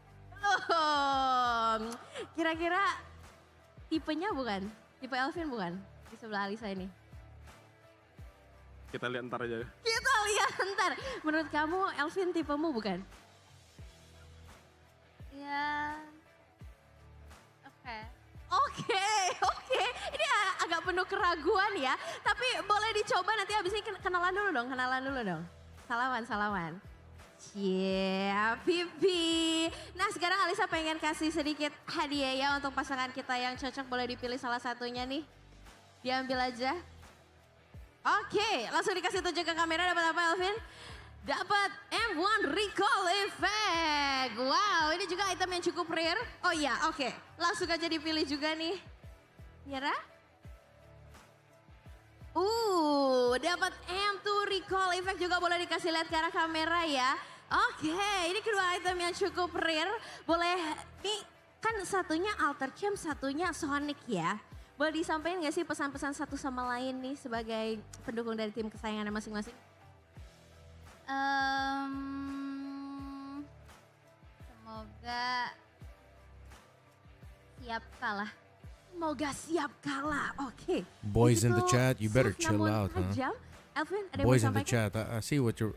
Kira-kira tipenya bukan? Tipe Elvin bukan? Di sebelah Alisa ini. Kita lihat ntar aja. Kita lihat ntar. Menurut kamu Elvin tipemu bukan? Ya. Oke. Ini agak penuh keraguan ya. Tapi boleh dicoba nanti abis ini kenalan dulu dong. Salaman. Pipi. Nah sekarang Alisa pengen kasih sedikit hadiah ya untuk pasangan kita yang cocok. Boleh dipilih salah satunya nih. Diambil aja. Oke, langsung dikasih tunjuk ke kamera. Dapat apa Elvin? Dapat M1 Recall Effect. Wow, ini juga item yang cukup rare. Oh iya, oke. Langsung aja dipilih juga nih. Yara? Dapat M2 Recall Effect juga, boleh dikasih lihat ke arah kamera ya. Oke, ini kedua item yang cukup rare. Boleh, nih kan satunya Alter Champ, satunya Sonic ya. Boleh disampaikan gak sih pesan-pesan satu sama lain nih sebagai pendukung dari tim kesayangannya masing-masing? Semoga siap kalah. Oke. Boys in the chat, you better chill out, huh? Elvin, ada yang Boys mau in the chat, I see what you're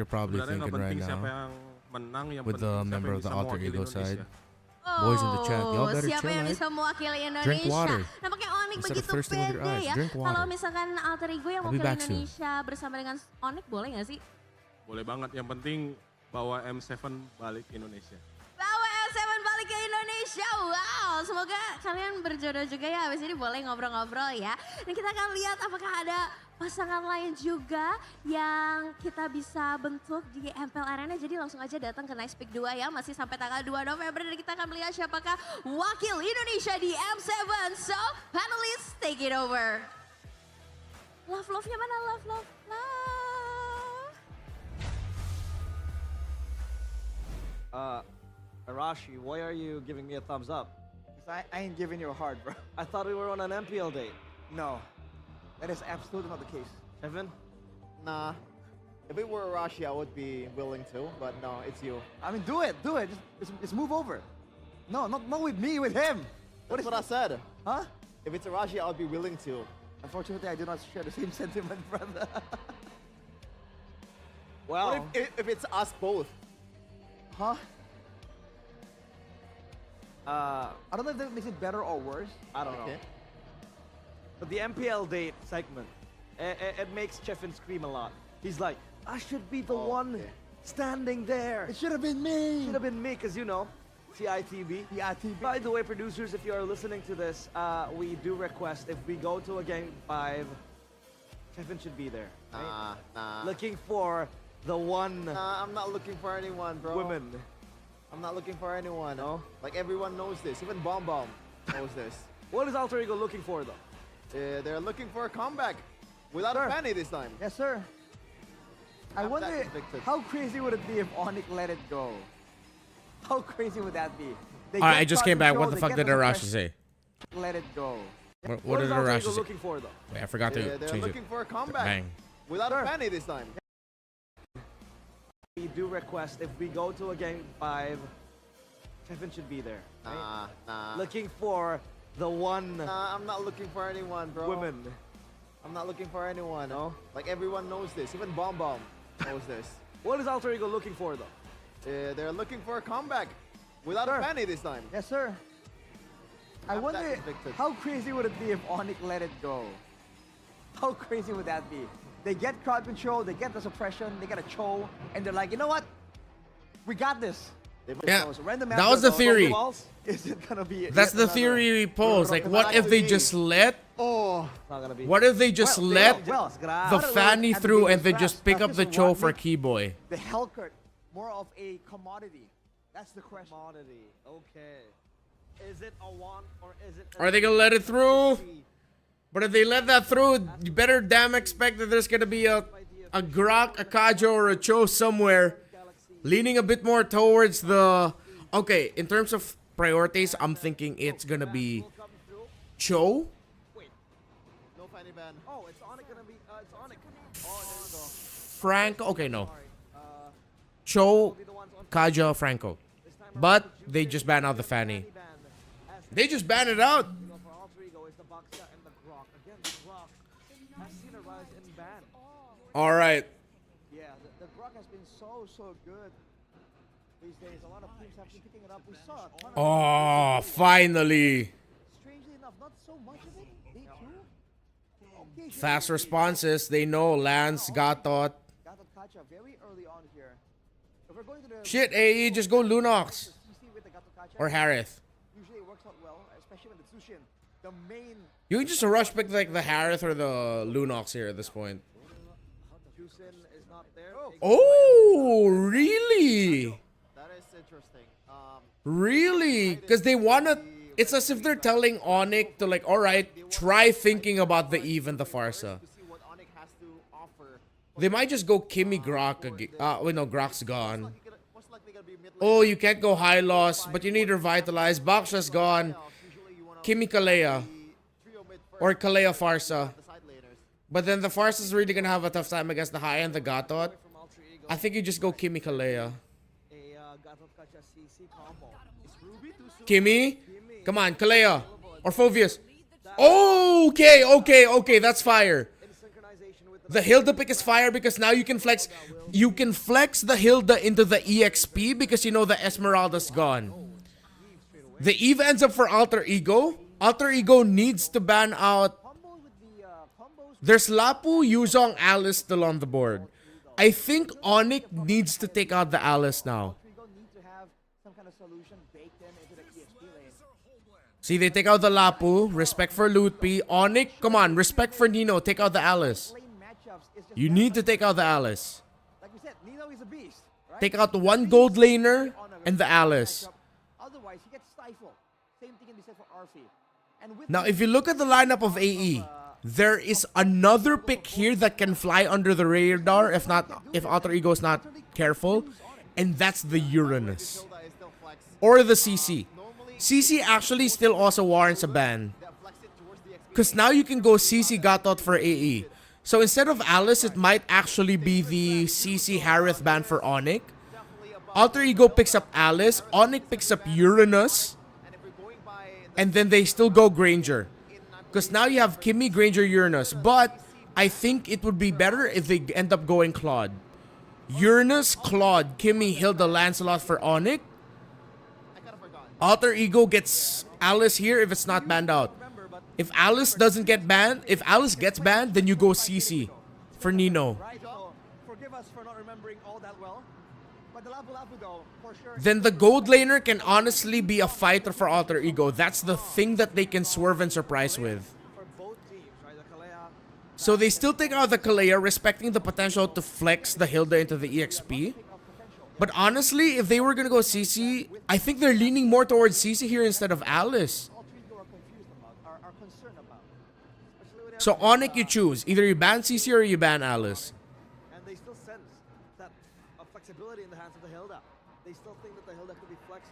probably Sebenarnya thinking nggak right penting siapa now. yang menang, yang With penting the siapa member yang of the bisa alter mewakili ego Indonesia. side. Boys in the chat, y'all better Siapa chill, yang right? bisa mewakili Drink Indonesia? water. Nampaknya Onyx Instead of begitu thirsting with your pede eyes, ya. drink water. Kalau misalkan Alter Ego yang I'll be mewakili back soon. Indonesia bersama dengan Onyx boleh nggak sih? Boleh banget. Yang penting bawa M7 balik ke Indonesia. Bawa S7 balik ke Indonesia. Wow, semoga kalian berjodoh juga ya. Habis ini boleh ngobrol-ngobrol ya. Dan kita akan lihat apakah ada pasangan lain juga yang kita bisa bentuk di MPL Arena. Jadi langsung aja datang ke Nice Pick 2 ya. Masih sampai tanggal 2 November dan kita akan melihat siapakah wakil Indonesia di M7. So, panelists take it over. Love-love-nya mana? Love. Arashi, why are you giving me a thumbs up? I ain't giving you a heart, bro. I thought we were on an MPL date. No, that is absolutely not the case. Evan? Nah. If it were Arashi, I would be willing to, but no, it's you. I mean, do it. Just move over. No, not with me, with him. That's what I said. Huh? If it's Arashi, I would be willing to. Unfortunately, I do not share the same sentiment, brother. Well, What if it's us both? Huh? I don't know if that makes it better or worse. I don't know. But the MPL date segment, it makes Chefin scream a lot. He's like, I should be the one standing there. It should have been me. Should have been me, because you know, CITB. By the way, producers, if you are listening to this, we do request if we go to a game 5, Chefin should be there. Right? Nah. Looking for the one. Nah, I'm not looking for anyone, bro. Women. I'm not looking for anyone. No? Like everyone knows this. Even Bomb Bomb knows this. What is Alter Ego looking for though? They're looking for a comeback without a Fanny this time. Yes, sir. I I'm wonder that convicted. how crazy would it be if Onyx let it go? How crazy would that be? They Alright, get I just crowd came back. control, What the they fuck get did the Arashi suppression, say? Let it go. What did is Alter Arashi Ego say? looking for though? Wait, I forgot to They're change looking it. for a comeback Bang. without a Fanny this time. We do request if we go to a game 5, Chefin should be there. Right? Nah. Looking for the one. Nah, I'm not looking for anyone, bro. Women. I'm not looking for anyone. No? Like everyone knows this. Even Bomb Bomb knows this. What is Alter Ego looking for though? They're looking for a comeback without a Fanny this time. Yes, sir. I I'm that wonder convicted. how crazy would it be if Onyx let it go? How crazy would that be? They get crowd control, they get the suppression, they get a chow, and they're like, you know what? We got this. Yeah, Random that was the theory. Is it gonna be? That's the theory we posed. Like, what if they just let? Oh, not gonna be. What if they just let the Fanny through and then just pick up the Cho for Keyboy? The Hellcurt more of a commodity. That's the question. Commodity. Okay. Is it a want or is it? Are they gonna let it through? But if they let that through, you better damn expect that there's gonna be a Grok, a Kajo, or a Cho somewhere, leaning a bit more towards the. Okay, in terms of priorities, I'm thinking it's gonna be Cho. No Fanny ban. Oh, it's Onyx gonna be. It's Onyx. Oh, there you go. Franco. Okay, no. Cho, Kaja, Franco. But they just ban out the Fanny. They just ban it out. For Alter Ego is the Baksa and the Grok. Again, the Grok has seen a rise in ban. All right. Yeah, the Grok has been so good these days. A lot of teams have been picking it up. We saw a ton of Oh, finally. Strangely enough, not so much of it. Day two. Okay, Fast responses. They know Lance, Gatot. Gatot Kacha very early on here. If we're going to the Shit, AE, just go Lunox. CC with the Gatot Kacha, Or Harith. usually it works out well, especially when the Tsushin, the main. You can just rush pick like the Harith or the Lunox here at this point. Juicin is not there. Oh, really? That is interesting. Really? Because they wanna. It's as if they're telling Onyx to like, all right, try thinking about the Eve and the Farsa. They might just go Kimmy Grok again. Wait, no, Grok's gone. Oh, you can't go high loss, but you need revitalize. Baksha's gone. Kimmy Kalea. Or Kalea Farsa. But then the Farsa's really gonna have a tough time against the high and the Gatot. I think you just go Kimmy Kalea. Kimmy? Come on, Kalea. Or Phovius. Oh, okay, that's fire. The Hilda pick is fire because now you can flex the Hilda into the EXP because you know the Esmeralda's gone. The Eve ends up for Alter Ego. Alter Ego needs to ban out. There's Lapu, Yuzong, Alice still on the board. I think Onyx needs to take out the Alice now. See, they take out the Lapu. Respect for Lutpi. Onyx, come on. Respect for Nino. Take out the Alice. You need to take out the Alice. Like we said, Nino is a beast, right? Take out the one gold laner and the Alice. Otherwise, he gets stifled. Same thing can be said for Arfi. And with Now, if you look at the lineup of AE, there is another pick here that can fly under the radar if Alter Ego is not careful, and that's the Uranus or the CC. CC actually still also warrants a ban, because now you can go CC Gatot for AE. So instead of Alice, it might actually be the CC Harith ban for Onyx. Alter Ego picks up Alice, Onyx picks up Uranus, and then they still go Granger. Because now you have Kimmy, Granger, Uranus. But I think it would be better if they end up going Claude. Uranus, Claude, Kimmy, Hilda, Lancelot for Onyx. Alter Ego gets Alice here if it's not banned out. If Alice doesn't get banned, if Alice gets banned, then you go CC for Nino. Right, so forgive us for not remembering all that well. But the Lapu Lapu though, for sure. Then the gold laner can honestly be a fighter for Alter Ego. That's the thing that they can swerve and surprise with. So they still take out the Kalea, respecting the potential to flex the Hilda into the EXP. But honestly, if they were gonna go CC, I think they're leaning more towards CC here instead of Alice. So Onyx you choose. Either you ban CC or you ban Alice. And they still sense that flexibility in the hands of the Hilda. They still think that the Hilda could be flexed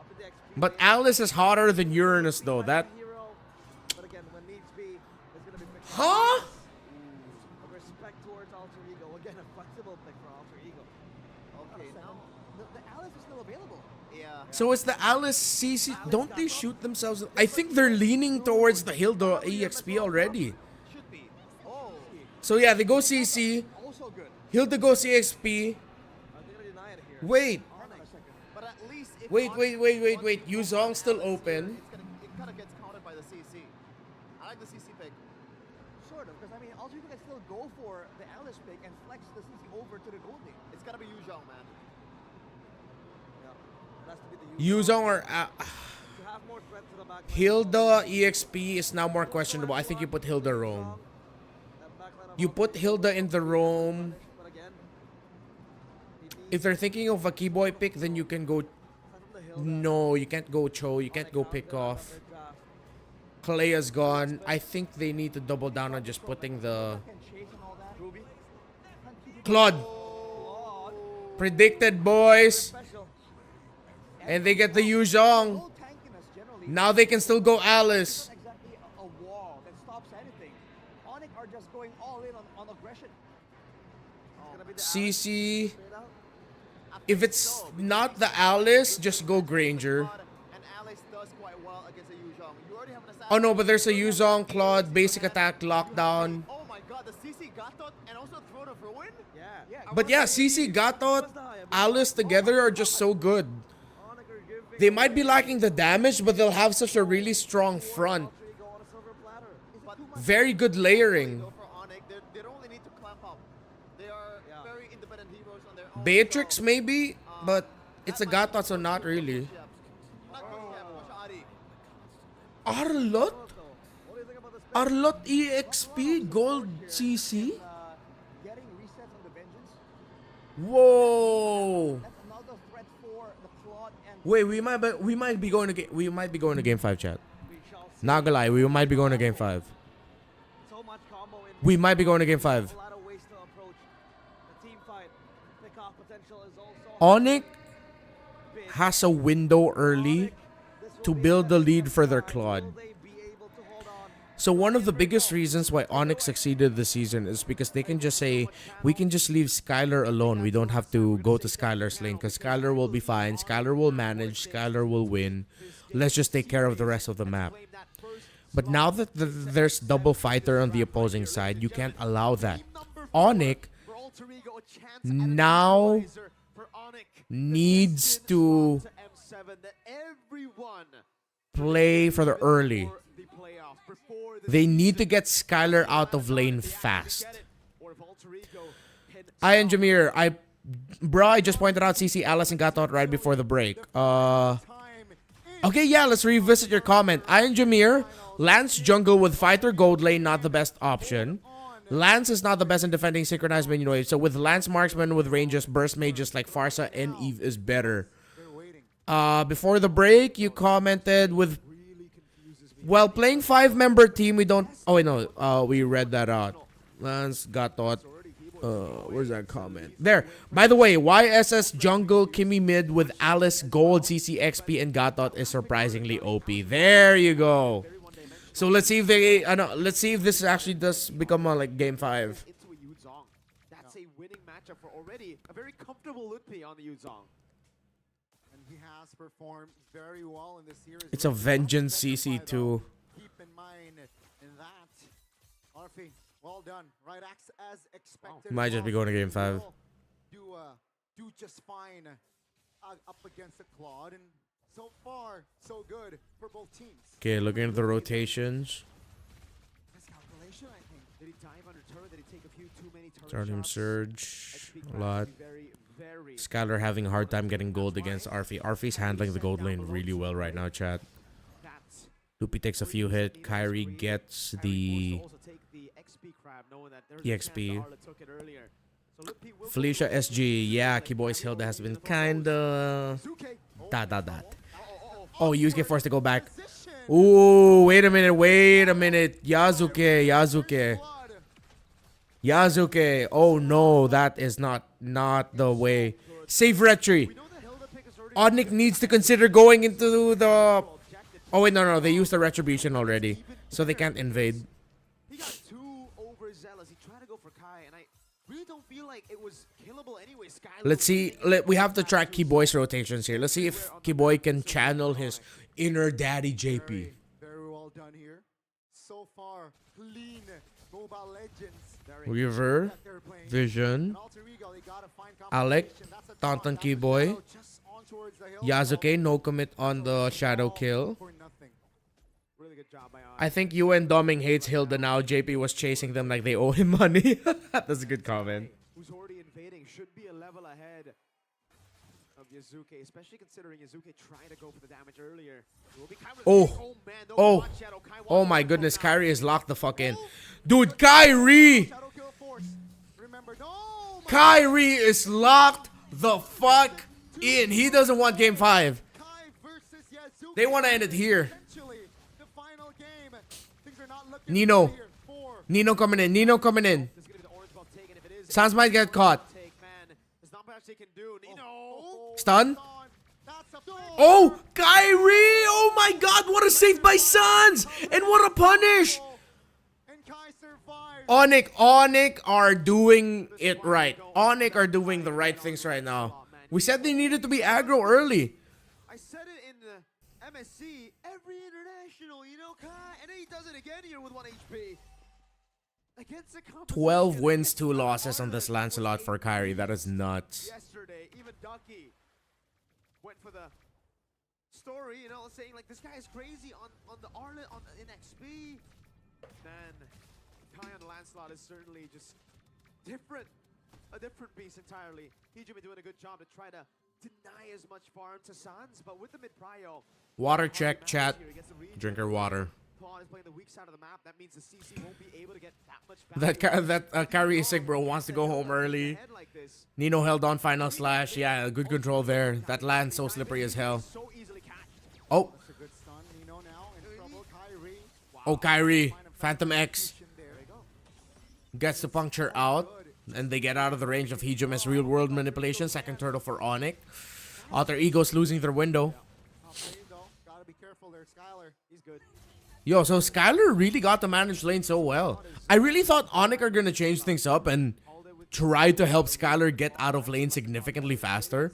up in the XP. But Alice is hotter than Uranus though. That. But again, when needs be, it's gonna be picked. Huh? Respect towards Alter Ego. Again, a flexible pick for Alter Ego. Okay, now the Alice is still available. Yeah. So it's the Alice CC. Don't they shoot themselves? I think they're leaning towards the Hilda EXP already. Should be. Oh. So yeah, they go CC. Also good. Hilda goes EXP. Wait. But at least if Wait. Yuzong still open. It kind of gets countered by the CC. I like the CC pick. Sort of, because I mean, Alter Ego can still go for the Alice pick and flex the CC over to the gold lane. It's gotta be Yuzhong, man. Yuzong or Hilda EXP is now more questionable. I think you put Hilda Rome. You put Hilda in the Rome. If they're thinking of a Keyboy pick, then you can go. No, you can't go Cho. You can't go pick off. Kalea's gone. I think they need to double down on just putting the Claude. Predicted, boys. And they get the Yuzhong. Now they can still go Alice. Exactly a wall that stops anything. Onyx are just going all in on aggression. CC. If it's not the Alice, just go Granger. And Alice does quite well against a Yuzhong. You already have an assassin. Oh no, but there's a Yuzhong, Claude, basic attack, lockdown. Oh my god, the CC Gatot and also Throne of Ruin? Yeah. But yeah, CC, Gatot, Alice together are just so good. They might be lacking the damage, but they'll have such a really strong front. Very good layering. They don't really need to clamp up. They are very independent heroes on their own. Beatrix maybe, but it's a Gatot, so not really. Arlot? Arlot EXP Gold CC? Getting resets on the vengeance. Whoa! That's another threat for the Claude and Wait, we might be going to game 5, chat. Not gonna lie, we might be going to game 5. We might be going to game 5. Onyx has a window early to build the lead for their Claude. So one of the biggest reasons why Onyx succeeded this season is because they can just say, we can just leave Skylar alone. We don't have to go to Skylar's lane because Skylar will be fine. Skylar will manage. Skylar will win. Let's just take care of the rest of the map. But now that there's double fighter on the opposing side, you can't allow that. Onyx now needs to 7 that everyone play for the early. the playoff before the They need to get Skylar out of lane fast. I and Jameer, I just pointed out CC Alice and got out right before the break. Okay, yeah, let's revisit your comment. I and Jameer, Lance jungle with fighter gold lane, not the best option. Lance is not the best in defending synchronized minion waves. So with Lance marksman with ranges, burst mages like Farsa and Eve is better. Before the break, you commented with, well, playing 5-member team, we don't. Oh wait, no, we read that out. Lance got thought. Where's that comment? There. By the way, YSS jungle Kimmy mid with Alice gold CC XP and Gatot is surprisingly OP. There you go. So let's see if they. Let's see if this actually does become like game 5. That's a winning matchup for already a very comfortable Ludpi on the Yuzong. And he has performed very well in this series. It's a vengeance CC too. Keep in mind in that. Arfi, well done. Right as expected. Might just be going to game 5. Do just fine up against the Claude, and so far so good for both teams. Okay, looking at the rotations. Miscalculation, I think. Did he dive under turret? Did he take a few too many turret Stardom shots? Surge a lot. Skylar having a hard time getting gold against Arfi. Arfi's handling the gold lane really well right now, chat. Loopy takes a few hits. Kyrie gets the EXP. Felicia SG. Yeah, Keyboy's Hilda has been kinda... Oh, Yusuke forced to go back. Ooh, wait a minute. Yasuke. Oh no, that is not the way. Save retry. Odnik needs to consider going into the... Oh wait, no, they used the retribution already, so they can't invade. He got too overzealous. He tried to go for Kai, and I really don't feel like it was killable anyway. Let's see. We have to track Keyboy's rotations here. Let's see if Keyboy can channel his inner daddy JP. Very well done here. So far, clean Mobile Legends. Weaver, Vision, Alec, Tauntaun Keyboy, Yasuke, no commit on the shadow kill. I think UN Doming hates Hilda now. JP was chasing them like they owe him money. That's a good comment. Who's already invading should be a level ahead of Yasuke, especially considering Yasuke tried to go for the damage earlier. Oh my goodness, Kyrie is locked the fuck in. Dude, Kyrie is locked the fuck in. He doesn't want game 5. They want to end it here. Nino coming in. Sans might get caught. Stun. Oh, Kyrie! Oh my god, what a save by Sans! And what a punish! Onyx are doing it right. Onyx are doing the right things right now. We said they needed to be aggro early. I said it in the MSC, every international, Kai, and then he does it again here with 1 HP. 12 wins, 2 losses on this Lancelot for Kyrie. That is nuts. Yesterday, even Ducky went for the story, saying like this guy is crazy on the Arlet in XP. Then Kai on Lancelot is certainly just different. A different beast entirely. Hijumi doing a good job to try to deny as much farm to Sans, but with the mid-prio. Water check, chat. Drink her water. Is playing the weak side of the map. That means the CC won't be able to get that much Kyrie is sick, bro. Wants to go home early. Nino held on final slash. Yeah, good control there. That land so slippery as hell. Oh. Oh, Kyrie. Phantom X. Gets the puncture out. And they get out of the range of Hijume's real world manipulation. Second turtle for Onyx. Alter Ego's losing their window. Gotta be careful there, Skylar. He's good. Yo, so Skylar really got to manage lane so well. I really thought Onyx are gonna change things up and try to help Skylar get out of lane significantly faster.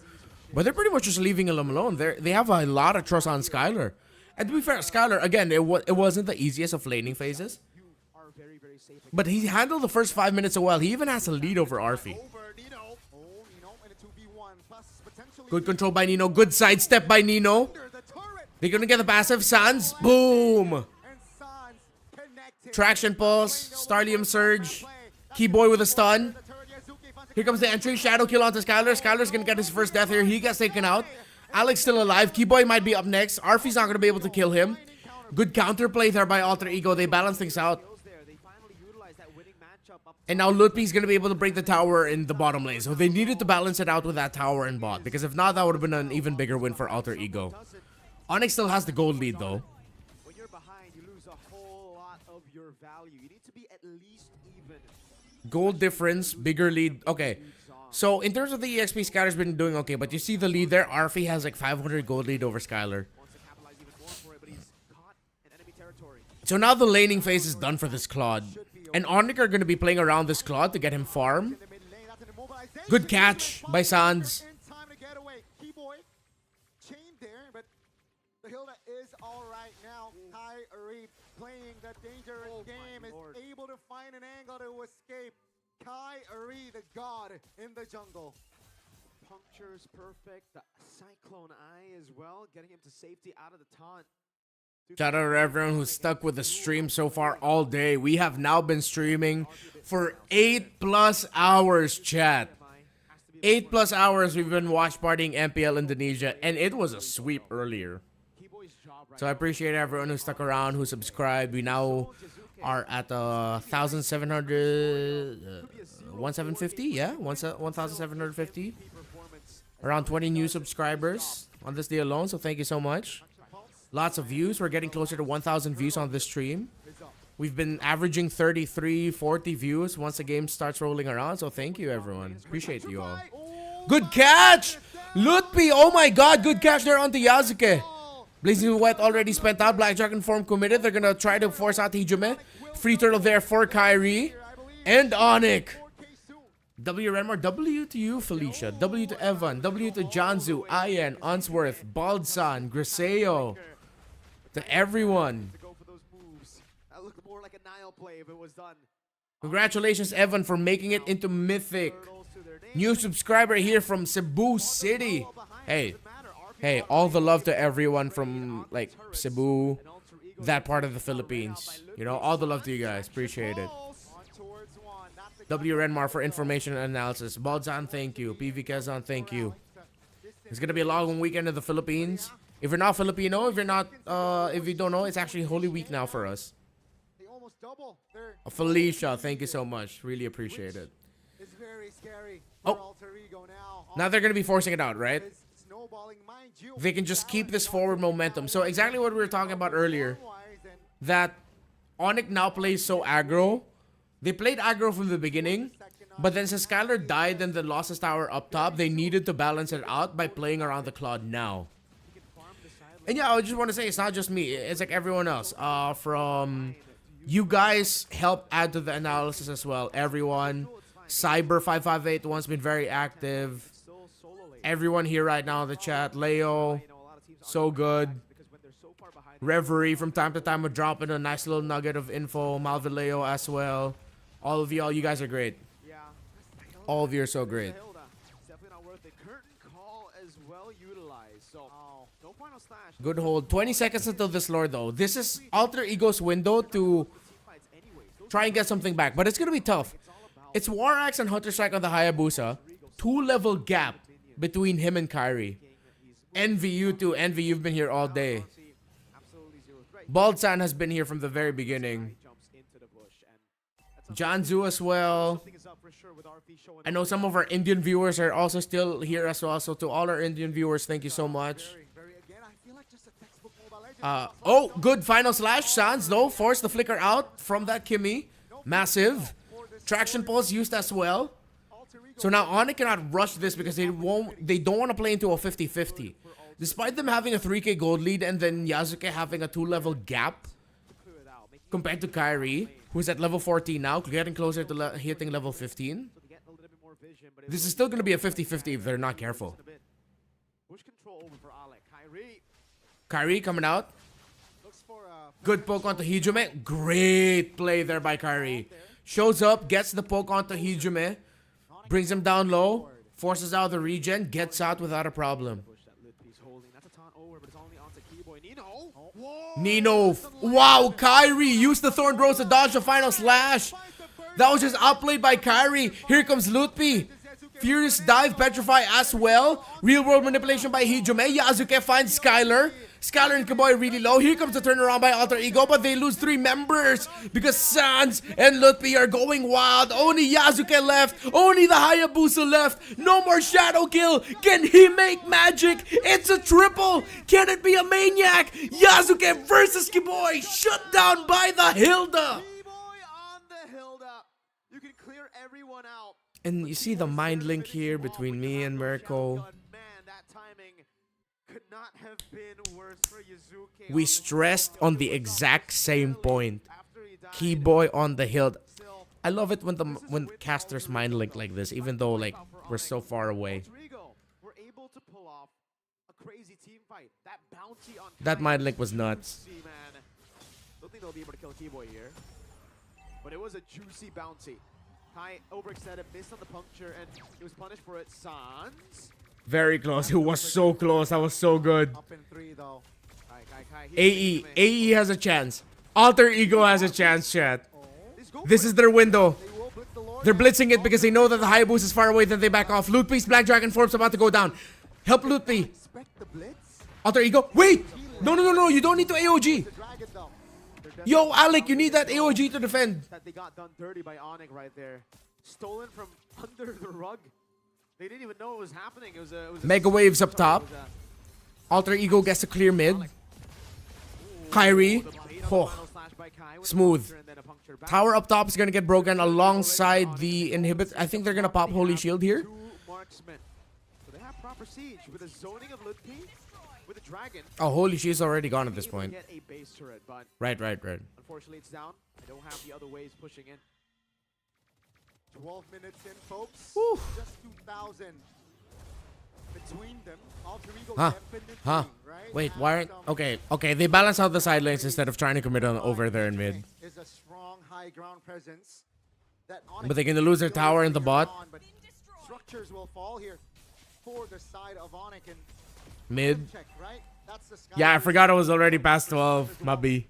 But they're pretty much just leaving him alone. They have a lot of trust on Skylar. And to be fair, Skylar, again, it wasn't the easiest of laning phases. But he handled the first 5 minutes so well. He even has a lead over Arfi. Good control by Nino. Good sidestep by Nino. They're gonna get the passive. Sans. Boom. Traction pulse. Starlium surge. Keyboy with a stun. Here comes the entry. Shadow kill onto Skylar. Skylar's gonna get his first death here. He gets taken out. Alex still alive. Keyboy might be up next. Arfie's not gonna be able to kill him. Good counterplay there by Alter Ego. They balance things out. And now Lutpi's gonna be able to break the tower in the bottom lane. So they needed to balance it out with that tower and bot. Because if not, that would have been an even bigger win for Alter Ego. Onyx still has the gold lead though. When you're behind, you lose a whole lot of your value. You need to be at least even. Gold difference, bigger lead. Okay. So in terms of the EXP, Skylar's been doing okay. But you see the lead there. Arfie has like 500 gold lead over Skylar. So now the laning phase is done for this Claude. And Onyx are going to be playing around this Claude to get him farm. Good catch by Sans. The Hilda is all right now. Kyrie playing the dangerous game is able to find an angle to escape. Kyrie, the god in the jungle. Puncture's perfect. The Cyclone Eye as well, getting him to safety out of the taunt. Shout out to everyone who's stuck with the stream so far all day. We have now been streaming for 8+ hours, chat. 8+ hours we've been watch partying MPL Indonesia, and it was a sweep earlier. So I appreciate everyone who stuck around, who subscribed. We now are at 1,700, 1,750, yeah, 1,750. Around 20 new subscribers on this day alone, so thank you so much. Lots of views. We're getting closer to 1,000 views on this stream. We've been averaging 33, 40 views once the game starts rolling around, so thank you everyone. Appreciate you all. Good catch! Lutpi, oh my god, good catch there onto Yasuke. Blazing Wet already spent out. Black Dragon form committed. They're gonna try to force out Hijume. Free turtle there for Kyrie. And Onyx. W Renmar, W to you, Felicia. W to Evan. W to Janzu, Ian, Unsworth, Baldsan, Griseo. To everyone. That looked more like a Nile play if it was done. Congratulations, Evan, for making it into Mythic. New subscriber here from Cebu City. Hey, all the love to everyone from like Cebu, that part of the Philippines. You know, all the love to you guys. Appreciate it. W Renmar for information and analysis. Balzan, thank you. PV Kazan, thank you. It's gonna be a long weekend in the Philippines. If you're not Filipino, if you don't know, it's actually Holy Week now for us. Felicia, thank you so much. Really appreciate it. It's very scary Oh. for Alter Ego now. Now they're gonna be forcing it out, right? They can just keep this forward momentum. So exactly what we were talking about earlier. That Onyx now plays so aggro. They played aggro from the beginning. But then since Skylar died and then lost his tower up top, they needed to balance it out by playing around the Claude now. And yeah, I just want to say it's not just me. It's like everyone else. From you guys help add to the analysis as well. Everyone. Cyber5581's been very active. Everyone here right now in the chat. Leo. So good. Reverie from time to time would drop in a nice little nugget of info. Malvin Leo as well. All of y'all, you guys are great. All of you are so great. Good hold. 20 seconds until this lore though. This is Alter Ego's window to try and get something back. But it's going to be tough. It's War Axe and Hunter Strike on the Hayabusa. 2-level gap between him and Kyrie. Envy, you too. Envy, you've been here all day. Baldsan has been here from the very beginning. Janzu as well. I know some of our Indian viewers are also still here as well. So to all our Indian viewers, thank you so much. Oh, good final slash. Sans though force the flicker out from that Kimmy. Massive. Traction pulse used as well. So now Onyx cannot rush this because they don't want to play into a 50-50. Despite them having a 3k gold lead and then Yasuke having a 2-level gap compared to Kyrie, who's at level 14 now, getting closer to hitting level 15. This is still going to be a 50-50 if they're not careful. Kyrie coming out. Good poke onto Hijume. Great play there by Kyrie. Shows up, gets the poke onto Hijume. Brings him down low. Forces out the regen, gets out without a problem. Nino. Wow, Kyrie used the Thorn Rose to dodge the final slash. That was just outplayed by Kyrie. Here comes Lutpi. Furious dive, petrify as well. Real world manipulation by Hijome. Yasuke finds Skylar. Skylar and Kaboy really low. Here comes the turnaround by Alter Ego, but they lose 3 members because Sans and Lutpi are going wild. Only Yasuke left. Only the Hayabusa left. No more shadow kill. Can he make magic? It's a triple. Can it be a maniac? Yasuke versus Kaboy. Shut down by the Hilda. You can clear everyone out. And you see the mind link here between me and Mirko. Could not have been worse for Yuzuki. We stressed on the exact same point. Keyboy on the hill. I love it when casters mind link like this, even though like we're so far away. We're able to pull off a crazy team fight. That bounty on That mind link was nuts. Don't think they'll be able to kill Keyboy here. But it was a juicy bounty. Kai overextended, missed on the puncture, and he was punished for it. Sans. Very close. It was so close. That was so good. Up in 3 though. AE has a chance. Alter Ego has a chance, chat. This is their window. They're blitzing it because they know that the Hayabusa is far away, then they back off. Lutpi's Black Dragon form's about to go down. Help Lutpi. Alter Ego. Wait! No. You don't need to AOG. Yo, Alec, you need that AOG to defend. That they got done dirty by Onyx right there. Stolen from under the rug. They didn't even know what was happening. It was a Mega Waves up top. Alter Ego gets a clear mid. Kyrie. Oh. Smooth. Tower up top is going to get broken alongside the inhibit. I think they're going to pop Holy Shield here. Marksman. So they have proper siege with the zoning of Lutpi, with the dragon. Oh, Holy Shield's already gone at this point. Get a base turret, but Right. unfortunately it's down. I don't have the other ways pushing in. 12 minutes in, folks. Woo. Just 2,000 between them. Alter Ego Huh? definitely, right? Wait, why aren't... Okay, they balance out the side lanes instead of trying to commit on over there in mid. Is a strong high ground presence. That But they're gonna lose their tower in the bot. But structures will fall here for the side of Onyx and Mid. check, right? That's the sky. Yeah, I forgot it was already past 12. My B.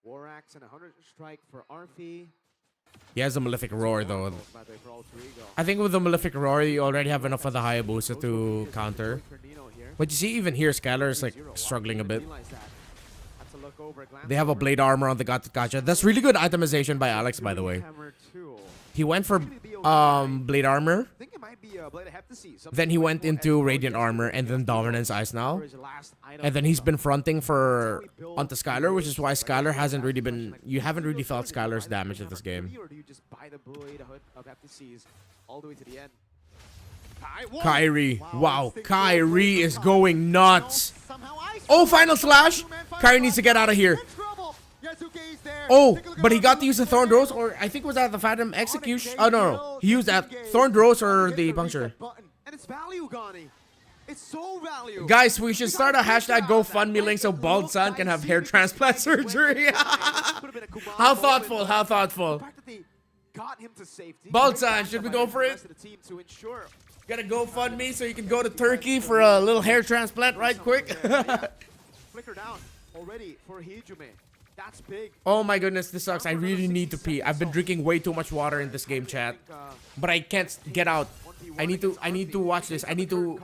War Axe and 100 strike for Arfi. He has a Malefic Roar though. I think with the Malefic Roar, you already have enough of the Hayabusa to counter. But you see, even here, Skylar is like struggling a bit. They have a Blade Armor on the Gotcha. That's really good itemization by Alex, by the way. He went for Blade Armor. Then he went into Radiant Armor and then Dominance Ice now. And then he's been fronting for onto Skylar, which is why Skylar hasn't really been... You haven't really felt Skylar's damage in this game. Or do you just buy the Blade of FTCs all the way to the end? Kyrie. Wow, Kyrie is going nuts. Oh, final slash. Kyrie needs to get out of here. Oh, but he got to use the Thorn Rose, or I think was that the Phantom Execution? Oh, no. He used that Thorn Rose or the Puncture. And it's value, Gani. It's so value. Guys, we should start a hashtag GoFundMe link so Bald Son can have hair transplant surgery. How thoughtful, how thoughtful. Bald Son, should we go for it? Gotta GoFundMe so you can go to Turkey for a little hair transplant right quick. Flicker down already for Hijime. That's big. Oh my goodness, this sucks. I really need to pee. I've been drinking way too much water in this game, chat. But I can't get out. I need to watch this. I need to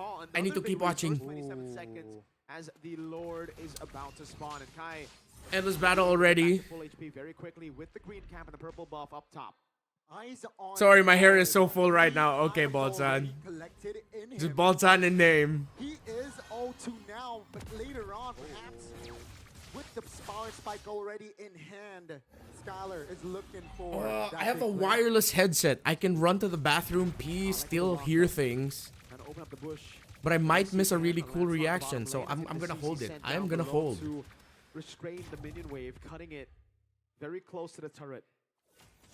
keep watching. 27 seconds as the Lord is about to spawn, and Kai Endless battle already. full HP very quickly with the green camp and the purple buff up top. Sorry, my hair is so full right now. Okay, Baltzan. Just Baltzan in name. He is 0-2 now, but later on, perhaps with the Power Spike already in hand, Skylar is looking for. I have a wireless headset. I can run to the bathroom, pee, still hear things. But I might miss a really cool reaction, so I'm gonna hold it. I am gonna hold. To restrain the minion wave, cutting it very close to the turret.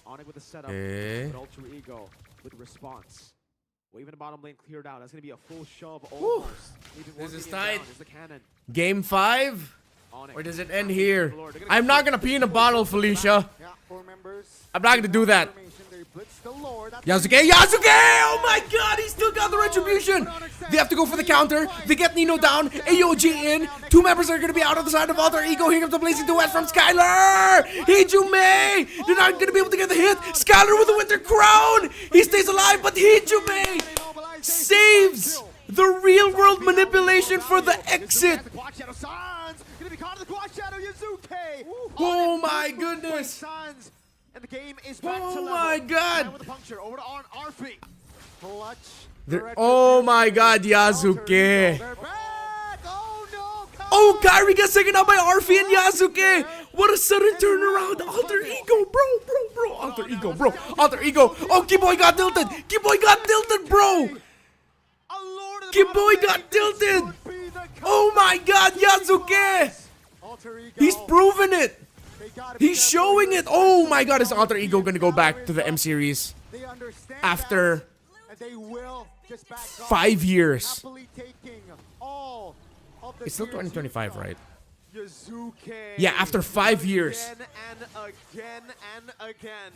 Onyx with the setup, but Ultra Ego with response. Wave in the bottom lane cleared out. That's gonna be a full shove almost. This is tight. The cannon. Game 5? Or does it end here? I'm not gonna pee in a bottle, Felicia. I'm not gonna do that. Blitz the Lord. Yasuke! Oh my god, he still got the retribution! They have to go for the counter. They get Nino down. AOG in. Two members are going to be out of the side of Alter Ego. Here comes the blazing duet from Skylar! Hijume! They're not going to be able to get the hit. Skylar with the Winter Crown! He stays alive, but Hijume saves the real world manipulation for the exit! Oh my goodness! And the game is back to Oh level. my god! With the puncture over to Arfi. Oh my god, Yasuke! Oh, Kyrie gets taken out by Arfi and Yasuke! What a sudden turnaround! Alter Ego, bro! Alter Ego, bro! Alter Ego! Oh, Keyboy got tilted! Keyboy got tilted, bro! Keyboy got tilted! Oh my god, Yasuke! He's proven it! He's showing it! Oh my god, is Alter Ego gonna go back to the M series after 5 years? It's still 2025, right? Yeah, after 5 years. Again and again and again.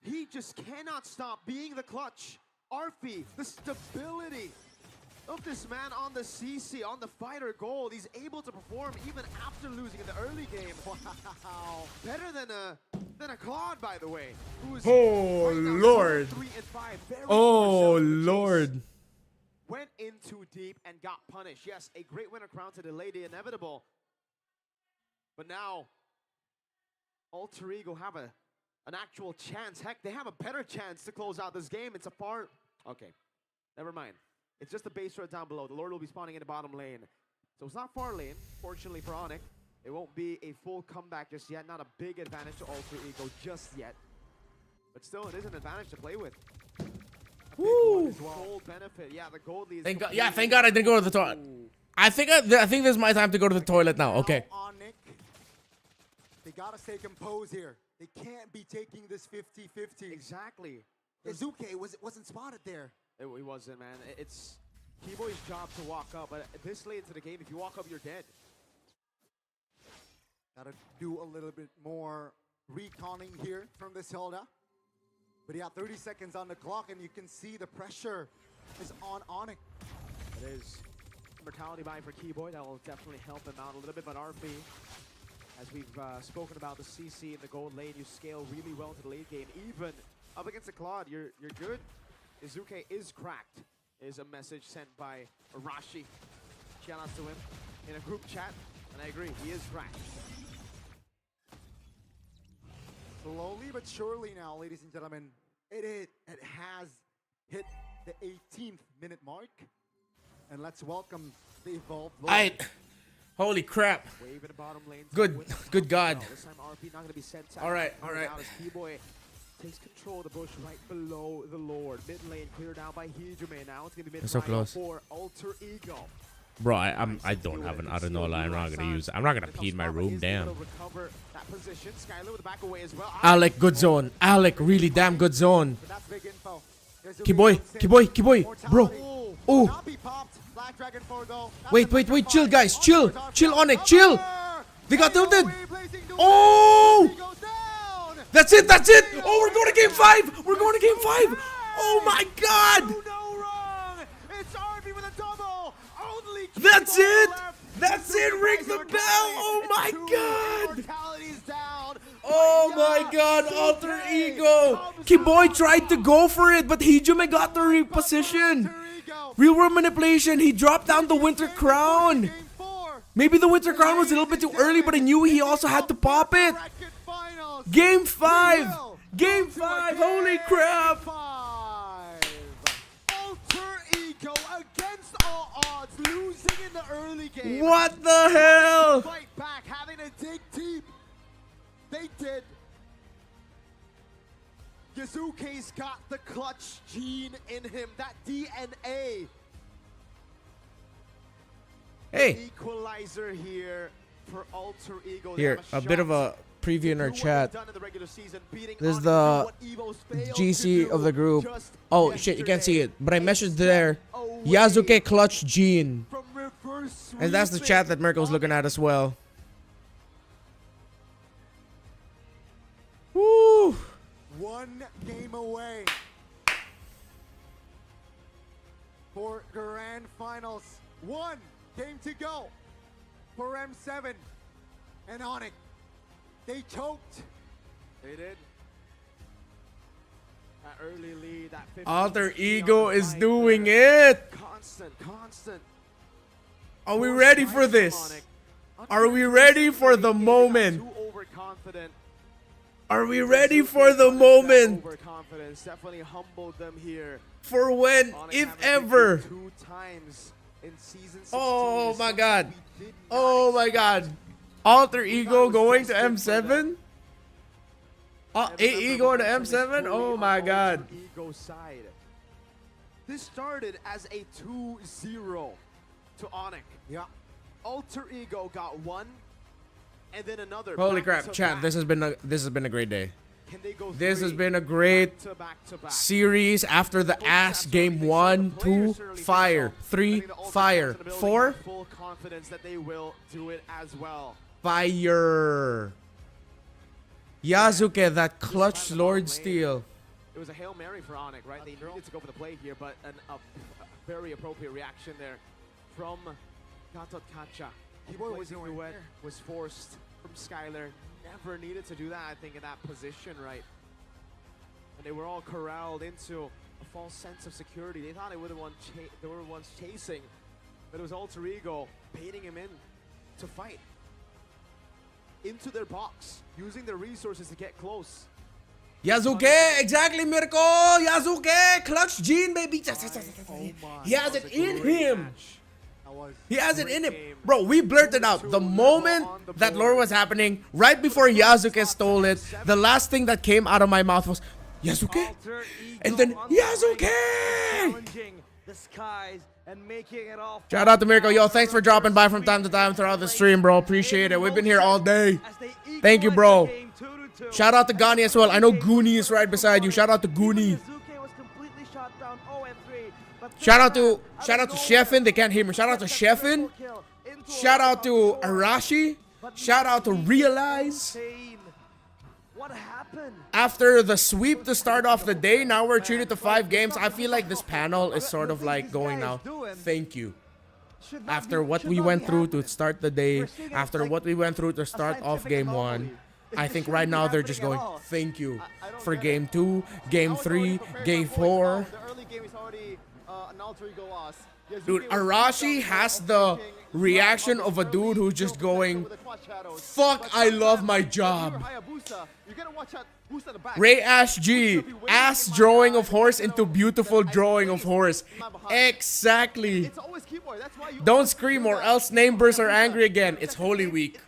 He just cannot stop being the clutch. Arfi, the stability of this man on the CC, on the fighter gold. He's able to perform even after losing in the early game. Wow. Better than a Claude, by the way. Who's Oh right now lord. 3 and 5. Very Oh impressive. lord. Went in too deep and got punished. Yes, a great winner crown to delay the inevitable. But now, Alter Ego have an actual chance. Heck, they have a better chance to close out this game. It's a far... Okay, never mind. It's just the base turret down below. The Lord will be spawning in the bottom lane. So it's not far lane, fortunately for Onyx. It won't be a full comeback just yet. Not a big advantage to Alter Ego just yet. But still, it is an advantage to play with. Woo! Gold benefit. Yeah, the gold leads. Thank God, thank God I didn't go to the toilet. I think this is my time to go to the toilet now. Okay. Onyx, they gotta stay composed here. They can't be taking this 50-50. Exactly. Izuke wasn't spotted there. He wasn't, man. It's Keyboy's job to walk up, but this late into the game, if you walk up, you're dead. Gotta do a little bit more reconning here from this Hilda. But yeah, 30 seconds on the clock, and you can see the pressure is on Onyx. It is mortality buy for Keyboy. That will definitely help him out a little bit, but RP, as we've spoken about the CC in the gold lane, you scale really well into the late game. Even up against the Claude, you're good. Izuke is cracked, is a message sent by Arashi. Shout out to him in a group chat, and I agree, he is cracked. Slowly but surely now, ladies and gentlemen, it has hit the 18th minute mark. And let's welcome the Evolved Lord. Alright. Holy crap. Good God. Alright. Keyboy takes control of the bush right below the Lord. Mid lane cleared out by Hijume. Now it's going to be mid so close. for Alter Ego. Bro, I don't have an Adenola. I'm not gonna use it. I'm not gonna pee in my room. Damn. Alec, good zone. Alec, really damn good zone. Keyboy, bro. Oh. Wait, chill, guys, chill, Onyx, chill. They got tilted. Oh. That's it. Oh, we're going to game 5. Oh my God. That's it. Ring the bell. Oh my God. Oh my God. Alter Ego. Keyboy tried to go for it, but Hijume got the reposition. Real world manipulation. He dropped down the Winter Crown. Maybe the Winter Crown was a little bit too early, but I knew he also had to pop it. Game 5. Holy crap. Losing in the early game. What the hell? Fight back, having to dig deep. They did. Yazuke's got the clutch gene in him, that DNA. Hey. Equalizer here for Alter Ego. Here, a bit of a preview in our chat. This is the GC of the group. Oh shit, you can't see it, but I messaged there. Yasuke clutch gene. And that's the chat that Mirko's looking at as well. Woo! one game away for grand finals. One game to go for M7 and Onyx. They choked. They did. That early lead, that 50 Alter on Ego the is line doing there. it. Constant. Are we ready for this? Are we ready for the moment? Too overconfident. Are we ready for the moment? Overconfidence definitely humbled them here. For when, Onyx if having ever. 2 times in season 16. Oh my god. Oh my god. Alter Ego going to M7? AE going to M7? Oh my god. Ego side. This started as a 2-0 to Onyx. Yeah. Alter Ego got 1 and then another. Holy back crap, to chat, back. this has been a great day. Can they go This has 3 been a great back to back? series after the ass game 1, 2, fire, 3, fire, 4, Full confidence that they will do it as well. fire. Yazuke, that clutch Lord Steel. It was a Hail Mary for Onyx, right? They needed to go for the play here, but a very appropriate reaction there from Gatot Kacha. Keyboard was doing duet was forced from Skylar. Never needed to do that, I think, in that position, right? And they were all corralled into a false sense of security. They thought they were the ones chasing, but it was Alter Ego baiting him in to fight. Into their box, using their resources to get close. Yazuke, exactly, Mirko. Yazuke, clutch Gene, baby. He has it in him. He has it in him. Bro, we blurted out the moment that lore was happening, right before Yazuke stole it. The last thing that came out of my mouth was Yazuke. And then Yazuke. Challenging the skies and making it all. Shout out to Mirko. Yo, thanks for dropping by from time to time throughout the stream, bro. Appreciate it. We've been here all day. Thank you, bro. Shout out to Gani as well. I know Goonie is right beside you. Shout out to Goonie. Shout out to Sheffin. They can't hear me. Shout out to Sheffin. Shout out to Arashi. Shout out to Realize. What happened? After the sweep to start off the day, now we're treated to 5 games. I feel like this panel is sort of like going now. Thank you. After what we went through to start the day, after what we went through to start off game 1, I think right now they're just going, thank you for game 2, game 3, game 4. The early game is already an Alter Ego loss. Dude, Arashi has the reaction of a dude who's just going, fuck, I love my job. Ray Ash G, ass drawing of horse into beautiful drawing of horse. Exactly. Don't scream or else neighbors are angry again. It's Holy Week.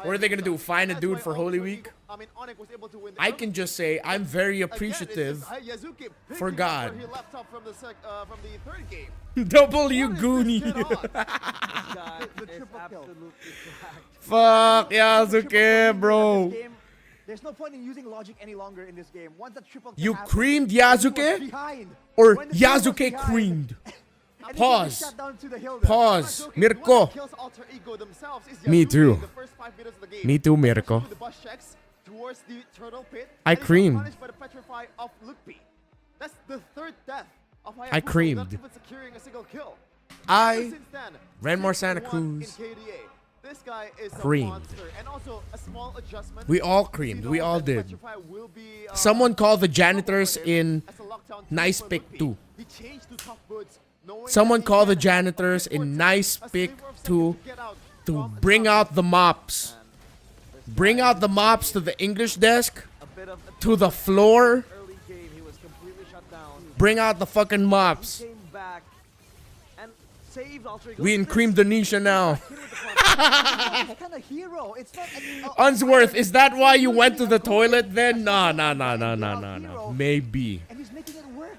What are they gonna do? Find a dude for Holy Week? I can just say I'm very appreciative for God. W Goonie. Fuck Yazuke, bro. There's no point in using logic any longer in this game. Once that triple You happens, creamed Yazuke? Or Yazuke creamed? Pause. Pause. Mirko. Me too. Me too, Mirko. I creamed. That's the 3rd death of I creamed. I ran more Santa Cruz. This guy is Creamed. and also a small adjustment. We all creamed. We all did. Someone called the janitors in Nice Pick 2. Someone called the janitors in Nice Pick 2 to bring out the mops. Bring out the mops to the English desk, to the floor. Bring out the fucking mops. We in Cream Denisha now. Unsworth, is that why you went to the toilet then? No. Maybe. And he's making it work.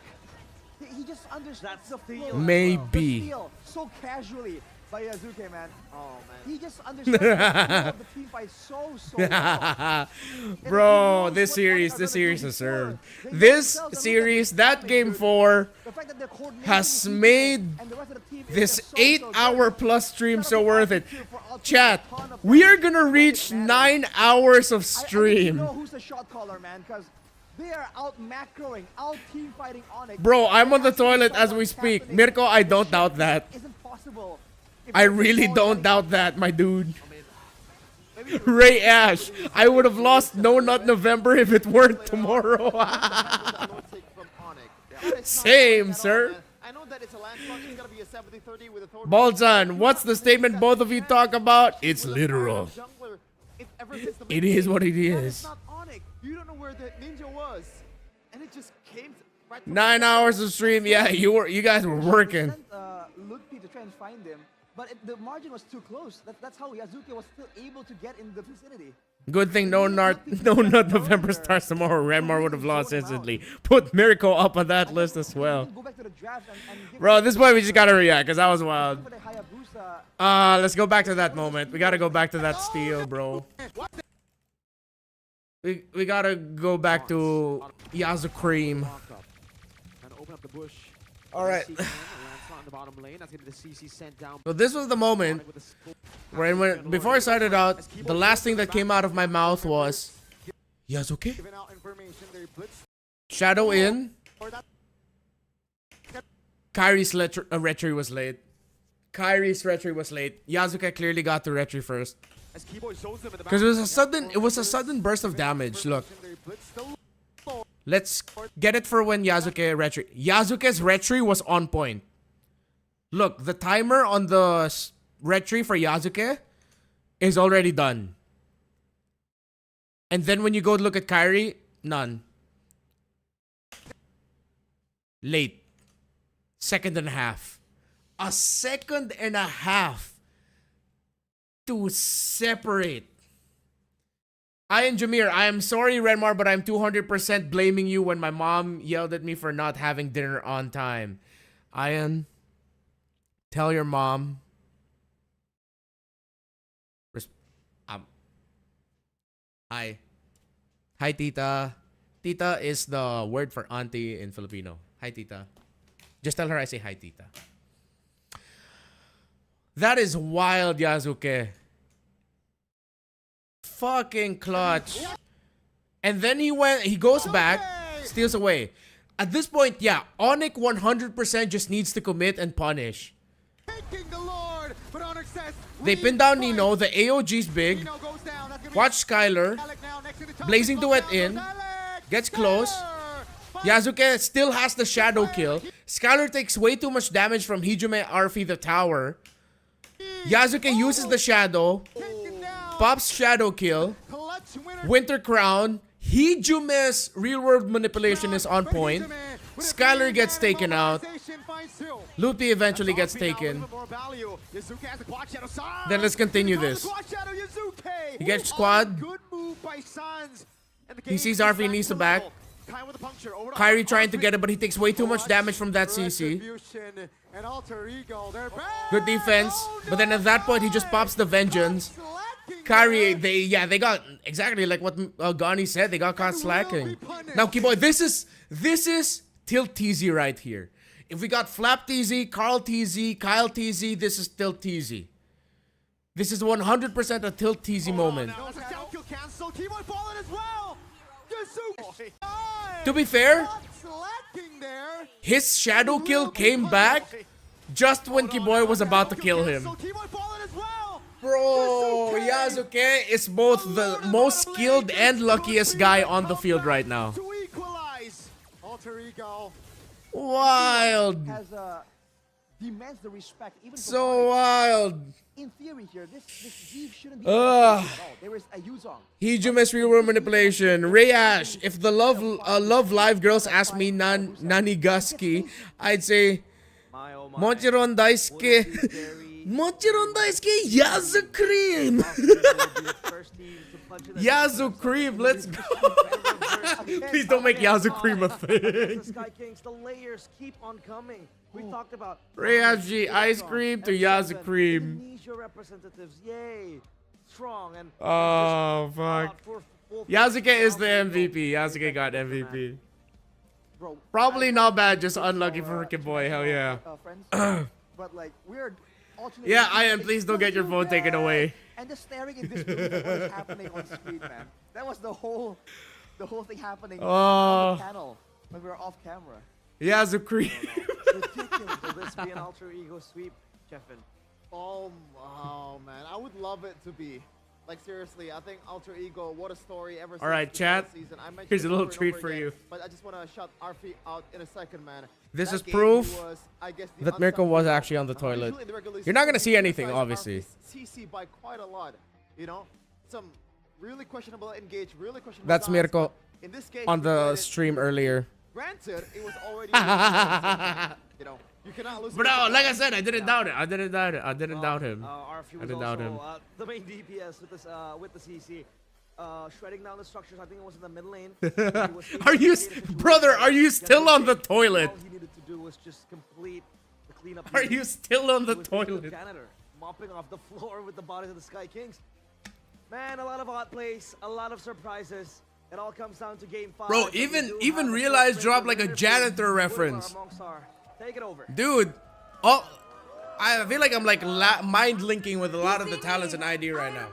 He just understands the flow. Maybe. So casually by Yazuke, man. Oh, man. He just understands the flow of the team fight so well. Bro, this series has served. This series, that game 4 has made this 8-hour plus stream so worth it. chat, we are gonna reach 9 hours of stream. I know who's the shot caller, man, because they are out macroing, out team fighting Onyx. Bro, I'm on the toilet as we speak. Mirko, I don't doubt that. Isn't possible. I really don't doubt that, my dude. Ray Ash, I would have lost No Nut November if it weren't tomorrow. Same, sir. I know that it's a landmark. It's gonna be a 70-30 with a third. Balzan, what's the statement both of you talk about? It's literal. It is what it is. You don't know where the ninja was, and it just came right. 9 hours of stream. Yeah, you guys were working. Ludpi to try and find him, but the margin was too close. That's how Yazuki was still able to get in the vicinity. Good thing no nut November starts tomorrow. Redmar would have lost instantly. Put Miracle up on that list as well. Bro, this point we just gotta react because that was wild. Let's go back to that moment. We gotta go back to that steal, bro. We gotta go back to Yazu Cream. Alright. So this was the moment where before I started out, the last thing that came out of my mouth was Yasuke? Shadow in. Kyrie's retry was late. Yasuke clearly got the retry first. Because it was a sudden burst of damage. Look. Let's get it for when Yasuke retry. Yasuke's retry was on point. Look, the timer on the retry for Yasuke is already done. And then when you go look at Kyrie, none. Late. Second and a half. A second and a half to separate. Ian Jameer, I am sorry, Renmar, but I'm 200% blaming you when my mom yelled at me for not having dinner on time. Ian, tell your mom. Hi. Hi, tita. Tita is the word for auntie in Filipino. Hi, tita. Just tell her I say hi, tita. That is wild, Yasuke. Fucking clutch. And then he goes back, steals away. At this point, yeah, Onyx 100% just needs to commit and punish. They pin down Nino, the AOG's big. Watch Skylar. Blazing Duet in. Gets close. Yasuke still has the shadow kill. Skylar takes way too much damage from Hijime Arfi the tower. Yasuke uses the shadow. Pops shadow kill. Winter crown. Hijume's real world manipulation is on point. Skylar gets taken out. Lupi eventually gets taken. Then let's continue this. He gets squad. He sees Arfi needs to back. Kyrie trying to get it, but he takes way too much damage from that CC. Good defense. But then at that point, he just pops the vengeance. Kyrie, they got exactly like what Gani said. They got caught slacking. Now, Keyboy, this is Tilt TZ right here. If we got Flap TZ, Carl TZ, Kyle TZ, this is Tilt TZ. This is 100% a Tilt TZ moment. To be fair, his shadow kill came back just when Keyboy was about to kill him. Bro, Yasuke is both the most skilled and luckiest guy on the field right now. Wild. Demands the respect, even so wild. In theory here, this Jeeve shouldn't be at all. There is a Yuzong. Hijume's real world manipulation. Ray Ash, if the Love Live girls ask me Nanigaski, I'd say Mochiron Daisuke. Mochiron Daisuke, Yazu Cream. Yazu Cream, let's go. Please don't make Yazu Cream a thing. The layers keep on coming. We talked about Reaji Ice Cream to Yazu Cream. Indonesia representatives, yay, strong and. Oh fuck! Yasuke is the MVP. Yasuke got MVP. Probably not bad, just unlucky for Keyboy. Hell yeah. But like we're alternate. Yeah, I am. It's Please don't get your still phone taken there. away. And just staring in disbelief at what is happening on screen, man. That was the whole thing happening on the panel when we were off camera. Yeah, Zukri. Ridiculous. Will this be an alter ego sweep, Jeffin? Oh man, I would love it to be. Like seriously, I think Alter Ego, what a story ever since Alright, the chat. first season. I mentioned Here's a it little over and treat over for again, you. But I just want to shout Arfi out in a second, man. This That is game proof was, I guess, the that Mirko was unsung actually on the hero. toilet. Usually in the regular You're not gonna season, see anything, criticize obviously. CC by quite a lot, you know. Some really questionable engage, really questionable. That's sides, Mirko but in this case, on we the got it. stream earlier. Granted, it was already. You know, you cannot lose. But no, like I said, I didn't doubt it. I didn't doubt it. I didn't doubt him. RFU I was didn't doubt him. also the main DPS with this with the CC. Shredding down the structures. I think it was in the mid lane. Are you, brother? Are you still on the toilet? All he needed to do was just complete the cleanup. Are you still on the He was being toilet? Janitor, mopping off the floor with the bodies of the Sky Kings. Man, a lot of hot plays, a lot of surprises. It all comes down to game 5. Bro, even Realize dropped like a janitor reference. Take it over. Dude, oh, I feel like I'm like mind linking with a lot of the talents in ID right now.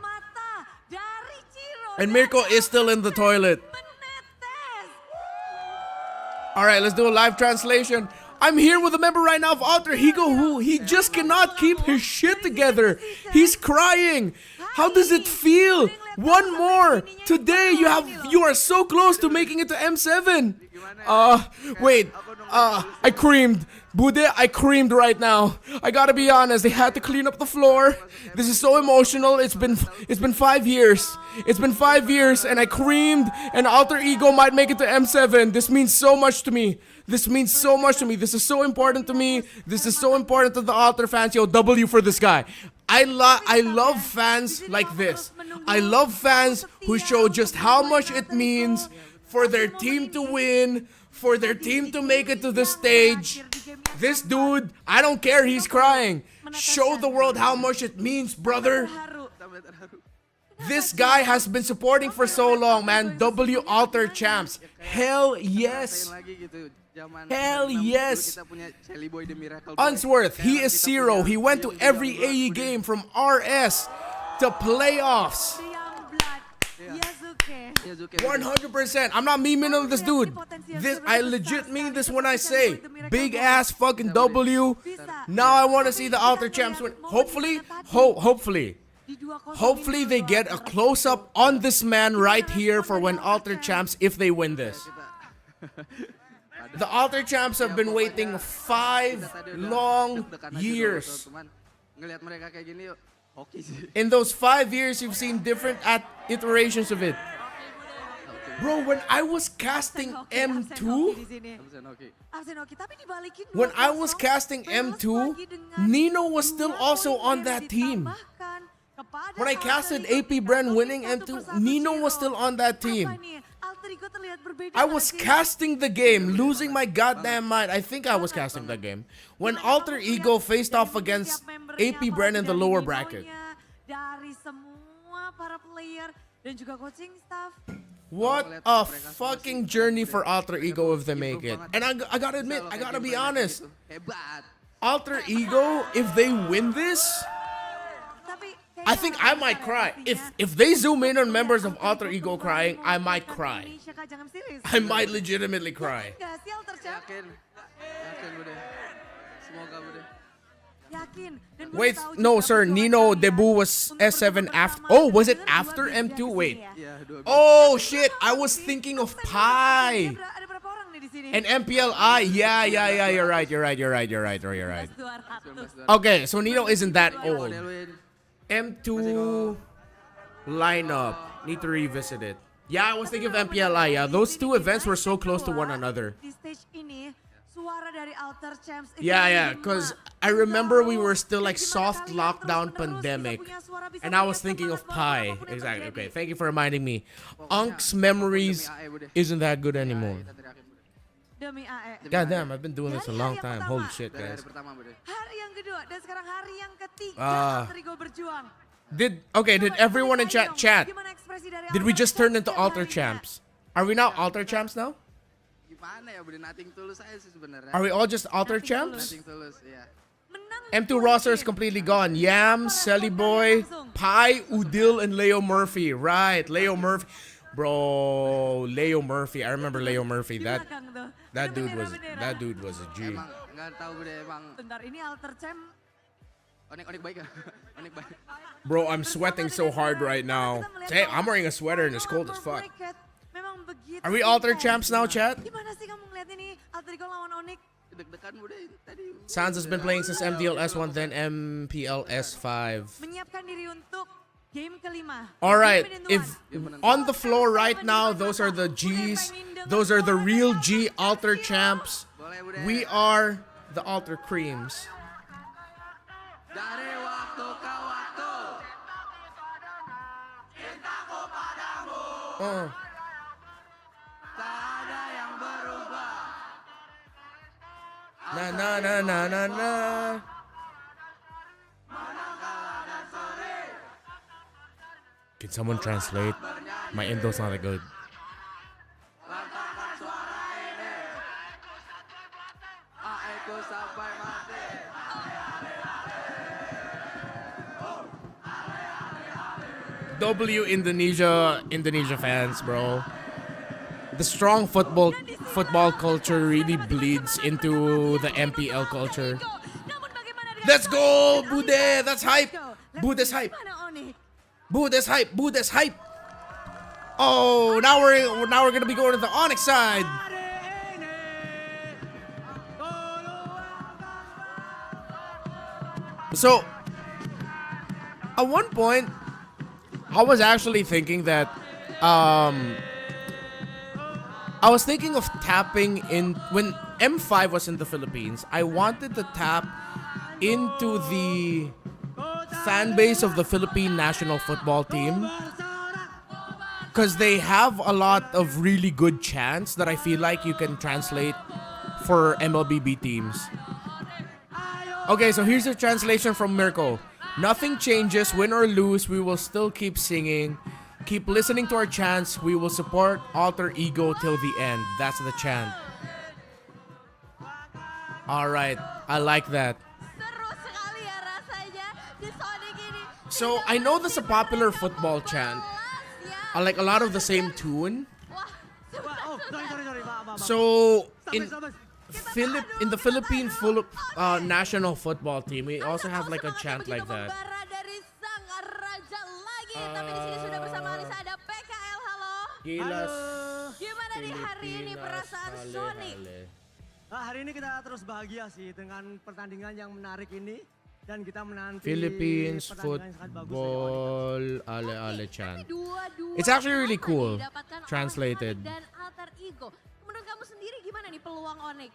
And Mirko is still in the toilet. All right, let's do a live translation. I'm here with a member right now of Alter Ego who he just cannot keep his shit together. He's crying. How does it feel? One more. Today you are so close to making it to M7. Wait. I creamed. Bude, I creamed right now. I gotta be honest, they had to clean up the floor. This is so emotional. It's been 5 years. It's been 5 years and I creamed and Alter Ego might make it to M7. This means so much to me. This means so much to me. This is so important to me. This is so important to the Alter fans. Yo, W for this guy. I love fans like this. I love fans who show just how much it means for their team to win, for their team to make it to the stage. This dude, I don't care, he's crying. Show the world how much it means, brother. This guy has been supporting for so long, man. W Alter champs. Hell yes. Hell yes. Unsworth, he is zero. He went to every AE game from RS to playoffs. 100%. I'm not memeing on this dude. I legit mean this when I say big ass fucking W. Now I want to see the Alter champs win. Hopefully they get a close up on this man right here for when Alter champs if they win this. The Alter champs have been waiting 5 long years. In those 5 years, you've seen different iterations of it. Bro, when I was casting M2, Nino was still also on that team. When I casted AP Bren winning M2, Nino was still on that team. I was casting the game, losing my goddamn mind. I think I was casting the game when Alter Ego faced off against AP Bren in the lower bracket. What a fucking journey for Alter Ego if they make it. And I gotta admit, I gotta be honest. Alter Ego, if they win this, I think I might cry. If they zoom in on members of Alter Ego crying, I might cry. I might legitimately cry. Wait, no sir, Nino debut was S7 after. Oh, was it after M2? Wait. Oh shit, I was thinking of Pi. And MPLI, yeah, you're right. Okay, so Nino isn't that old. M2 lineup. Need to revisit it. Yeah, I was thinking of MPLI. Yeah, those two events were so close to one another. Yeah, because I remember we were still like soft lockdown pandemic. And I was thinking of Pi. Exactly. Okay, thank you for reminding me. Unk's memories isn't that good anymore. God damn, I've been doing this a long time. Holy shit, guys. Did everyone in chat? Did we just turn into Alter champs? Are we now Alter champs now? Are we all just Alter champs? M2 roster is completely gone. Yam, Selly Boy, Pi, Udil, and Leo Murphy. Right, Leo Murphy. Bro, Leo Murphy. I remember Leo Murphy. That dude was a G. Nggak tahu bude emang. Bentar, ini alter champ. Onik baik ya? Onik baik. Bro, I'm sweating so hard right now. Hey, I'm wearing a sweater and it's cold as fuck. Memang begitu. Are we alter champs now, chat? Gimana sih kamu ngeliat ini Alter Ego lawan Onyx? Deg-degan bude tadi. Sans has been playing since MDLS1, then MPLS5. Menyiapkan diri untuk game kelima. All right, if on the floor right now, those are the G's. Those are the real G alter champs. We are the alter creams. Dari waktu ke waktu. Tak ada yang berubah. Na na na na na na. Can someone translate? My Indo's not that good. Lantangkan suara ini. Aku sampai mati. W Indonesia fans, bro. The strong football culture really bleeds into the MPL culture. Let's go, Bude. That's hype. Bude's hype. Bude's hype. Bude's hype. Oh, now we're gonna be going to the Onyx side. So, at one point, I was actually thinking that, I was thinking of tapping in, when M5 was in the Philippines, I wanted to tap into the fan base of the Philippine national football team. Because they have a lot of really good chants that I feel like you can translate for MLBB teams. Okay, so here's a translation from Mirko. Nothing changes, win or lose, we will still keep singing. Keep listening to our chants, we will support Alter Ego till the end. That's the chant. Alright, I like that. So, I know that's a popular football chant. I like a lot of the same tune. So, in the Philippine national football team, we also have like a chant like that. Tapi di sini sudah bersama Alisa ada PKL. Halo. Gilas. Gimana nih hari ini perasaan Sonic? Hari ini kita terus bahagia sih dengan pertandingan yang menarik ini dan kita menanti Philippines football ale chant. It's actually really cool. Translated. Dan Alter Ego. Menurut kamu sendiri gimana nih peluang Onyx?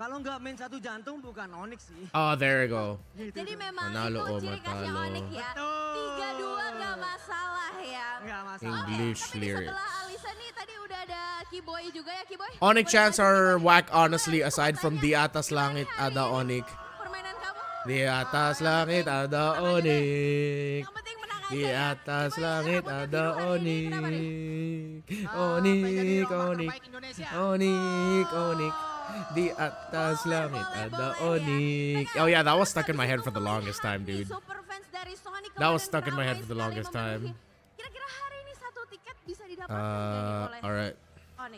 Kalau nggak main satu jantung bukan Onyx sih. Oh, there you go. Jadi memang Manalo itu ciri khasnya Onyx ya. 3-2 nggak masalah ya. Nggak masalah. English Tapi di lyrics. sebelah Alisa nih tadi udah ada Kiboy juga ya Kiboy? Onyx chants are whack honestly aside from Di Atas Langit Ada Onyx. Permainan kamu? Di atas langit ada Onyx. Di atas langit ada Onyx. Onyx, Onyx. Onyx, Onyx. Di atas langit ada Onyx. Oh yeah, that was stuck in my head for the longest time, dude. That was stuck in my head for the longest time. Kira-kira hari ini satu tiket bisa didapatkan Alright.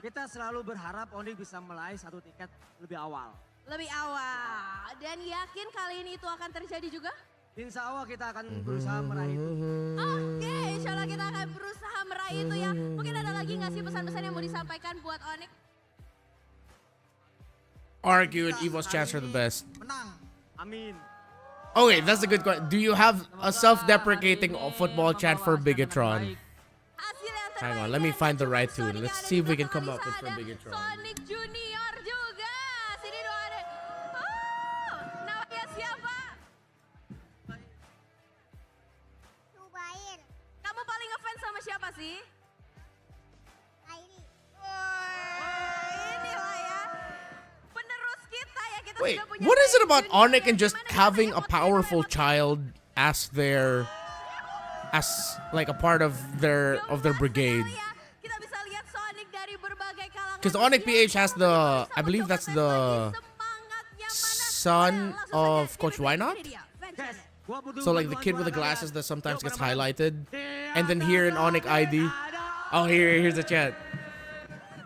Kita selalu berharap Onyx bisa meraih satu tiket lebih awal. Lebih awal. Dan yakin kali ini itu akan terjadi juga? Insya Allah kita akan berusaha meraih itu. Oke, insya Allah kita akan berusaha meraih itu ya. Mungkin ada lagi nggak sih pesan-pesan yang mau disampaikan buat Onyx? Argue and EVOS chants are the best. Menang. Amin. Okay, that's a good question. Do you have a self-deprecating football chant for Bigetron? Hang on, let me find the right tune. Let's see if we can come up with for Bigetron. Sonic Junior juga. Sini doa deh. Oh, namanya siapa? Tubair. Kamu paling ngefans sama siapa sih? Airi. Inilah ya. Penerus kita ya. Kita Wait, sudah punya what is it about Onyx and just having a powerful child as like a part of their brigade? Kita bisa lihat Sonic dari berbagai kalangan. Because Onyx PH has the, I believe that's the son of Coach Wynot. So like the kid with the glasses that sometimes gets highlighted. And then here in Onyx ID. Oh, here's the chat.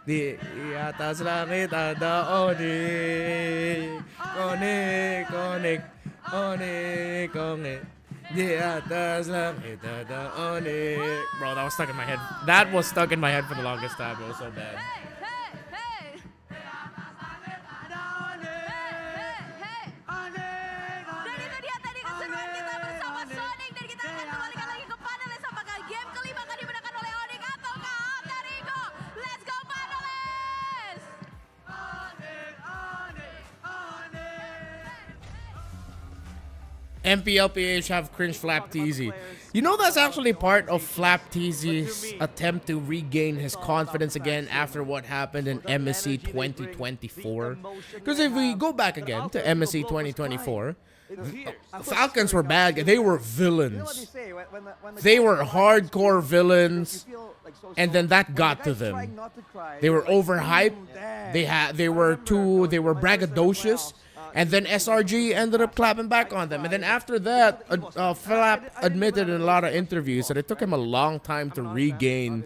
Di atas langit ada Onyx. Onyx, Onyx, Onyx, Onyx. Di atas langit ada Onyx. Bro, that was stuck in my head. That was stuck in my head for the longest time. It was so bad. Dan itu dia tadi keseruan kita bersama Sonic. Dan kita akan kembalikan lagi ke panelis. Apakah game kelima akan dimenangkan oleh Onyx ataukah Alter Ego? Let's go panelis! MPLPH have cringe Flap TZ. You know that's actually part of Flap TZ's attempt to regain his confidence again after what happened in MSC 2024. Because if we go back again to MSC 2024, Falcons were bad. They were villains. They were hardcore villains, and then that got to them. They were overhyped. They were braggadocious. And then SRG ended up clapping back on them. And then after that, Flap admitted in a lot of interviews that it took him a long time to regain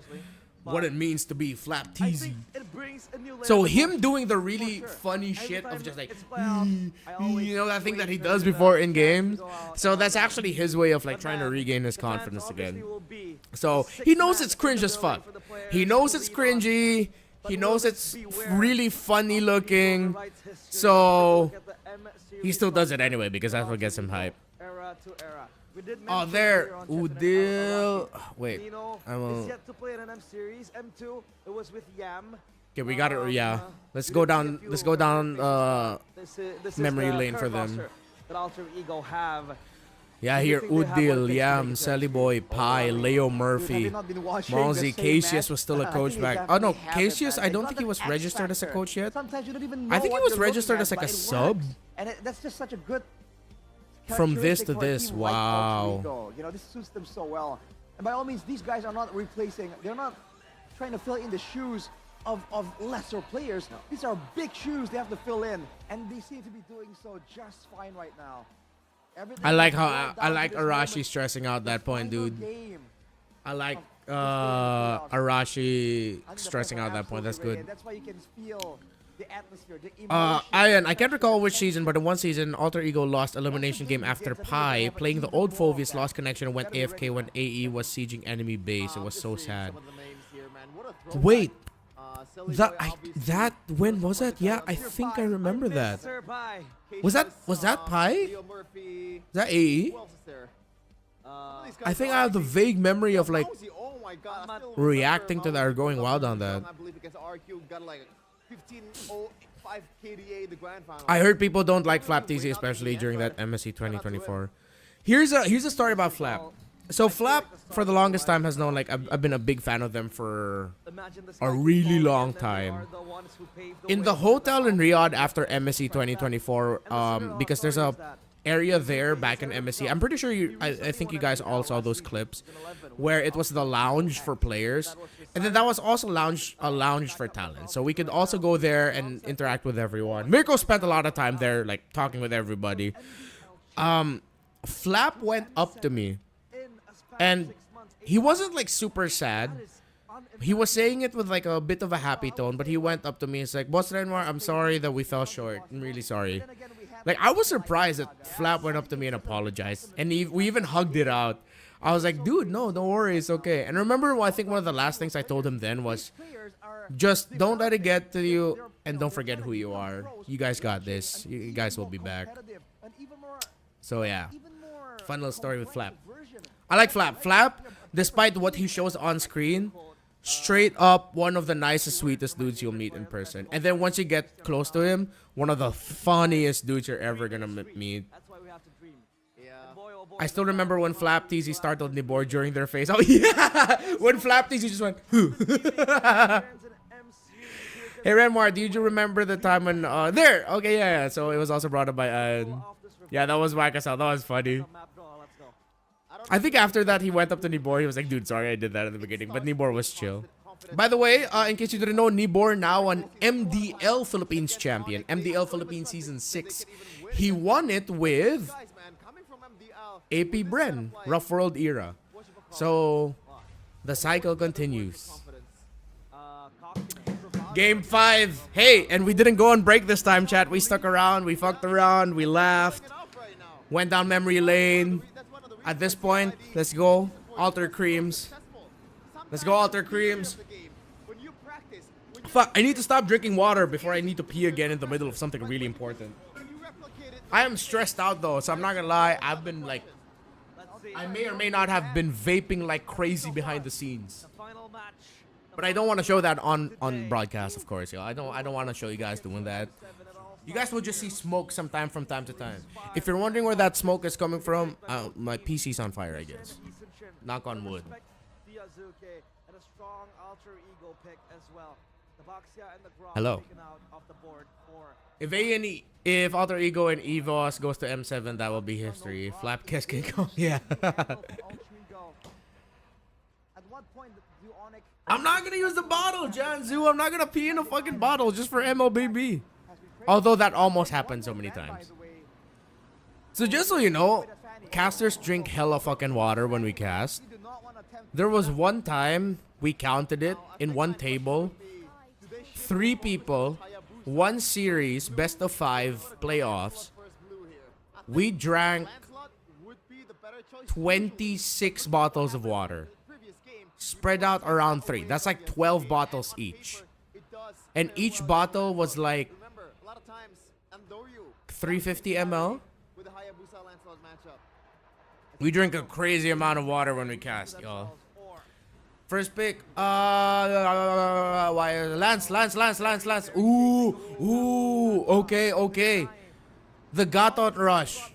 what it means to be Flap TZ. So him doing the really funny shit of just like, you know, that thing that he does before in games. So that's actually his way of like trying to regain his confidence again. So he knows it's cringe as fuck. He knows it's cringy. He knows it's really funny looking. So he still does it anyway because that's what gets him hype. Oh, there, Udil. Wait, I will. Yet to play in an M series. M2, it was with Yam. Okay, we got it. Yeah, let's go down. Let's go down. Memory lane for them. That Alter Ego have. Yeah, here Udil, Yam, Sally Boy, Pi, Leo Murphy, Monzi, Cassius was still a coach back. Oh no, Cassius, I don't think he was registered as a coach yet. I think he was registered as like a sub. And that's just such a good. From this to this, wow. You know, this suits them so well. And by all means, these guys are not replacing. They're not trying to fill in the shoes of lesser players. These are big shoes they have to fill in, and they seem to be doing so just fine right now. I like how Arashi stressing out that point, dude. I like Arashi stressing out that point. That's good. That's why you can feel the atmosphere, the Ian, I can't recall which season, but in one season, Alter Ego lost elimination game after Pi playing the old Phoveus lost connection and went AFK when AE was sieging enemy base. It was so sad. Wait, that when was that? Yeah, I think I remember that. Was that Pi? Is that AE? I think I have the vague memory of like reacting to that or going wild on that. I heard people don't like Flap TZ, especially during that MSC 2024. Here's a story about Flap. So Flap, for the longest time, has known like I've been a big fan of them for a really long time. In the hotel in Riyadh after MSC 2024, because there's a area there back in MSC. I'm pretty sure I think you guys all saw those clips where it was the lounge for players, and then that was also a lounge for talent. So we could also go there and interact with everyone. Mirko spent a lot of time there, like talking with everybody. Flap went up to me. And he wasn't like super sad. He was saying it with like a bit of a happy tone, but he went up to me. He's like, Boss Renmar, I'm sorry that we fell short. I'm really sorry. Like, I was surprised that Flap went up to me and apologized. And we even hugged it out. I was like, dude, no, don't worry. It's okay. And remember, I think one of the last things I told him then was, just don't let it get to you and don't forget who you are. You guys got this. You guys will be back. So yeah, fun little story with Flap. I like Flap. Flap, despite what he shows on screen, straight up one of the nicest, sweetest dudes you'll meet in person. And then once you get close to him, one of the funniest dudes you're ever gonna meet. I still remember when Flap TZ startled Nibor during their face. Oh yeah! When Flap TZ just went, who? Hey Renmar, do you remember the time when, there! Okay, yeah. So it was also brought up by Ian. Yeah, that was Wakasal. That was funny. I think after that, he went up to Nibor. He was like, dude, sorry I did that at the beginning. But Nibor was chill. By the way, in case you didn't know, Nibor now an MDL Philippines champion. MDL Philippines Season 6. He won it with AP Bren, Rough World era. So, the cycle continues. Game 5. Hey, and we didn't go on break this time, chat. We stuck around, we fucked around, we laughed. Went down memory lane. At this point, let's go. Alter Creams. Let's go, Alter Creams. Fuck, I need to stop drinking water before I need to pee again in the middle of something really important. I am stressed out though, so I'm not gonna lie. I've been like, I may or may not have been vaping like crazy behind the scenes. But I don't want to show that on broadcast, of course. Yo. I don't want to show you guys doing that. You guys will just see smoke from time to time. If you're wondering where that smoke is coming from, my PC's on fire, I guess. Knock on wood. Hello. If Alter Ego and EVOS goes to M7, that will be history. Flapkiss can go. Yeah. I'm not gonna use the bottle, Janzu. I'm not gonna pee in a fucking bottle just for MLBB. Although that almost happened so many times. So just so you know, casters drink hella fucking water when we cast. There was one time we counted it in one table. 3 people, 1 series, best of 5 playoffs. We drank 26 bottles of water. Spread out around 3. That's like 12 bottles each. And each bottle was like 350 ml. We drink a crazy amount of water when we cast, y'all. First pick, Lance. Ooh, okay. The Gatot Rush.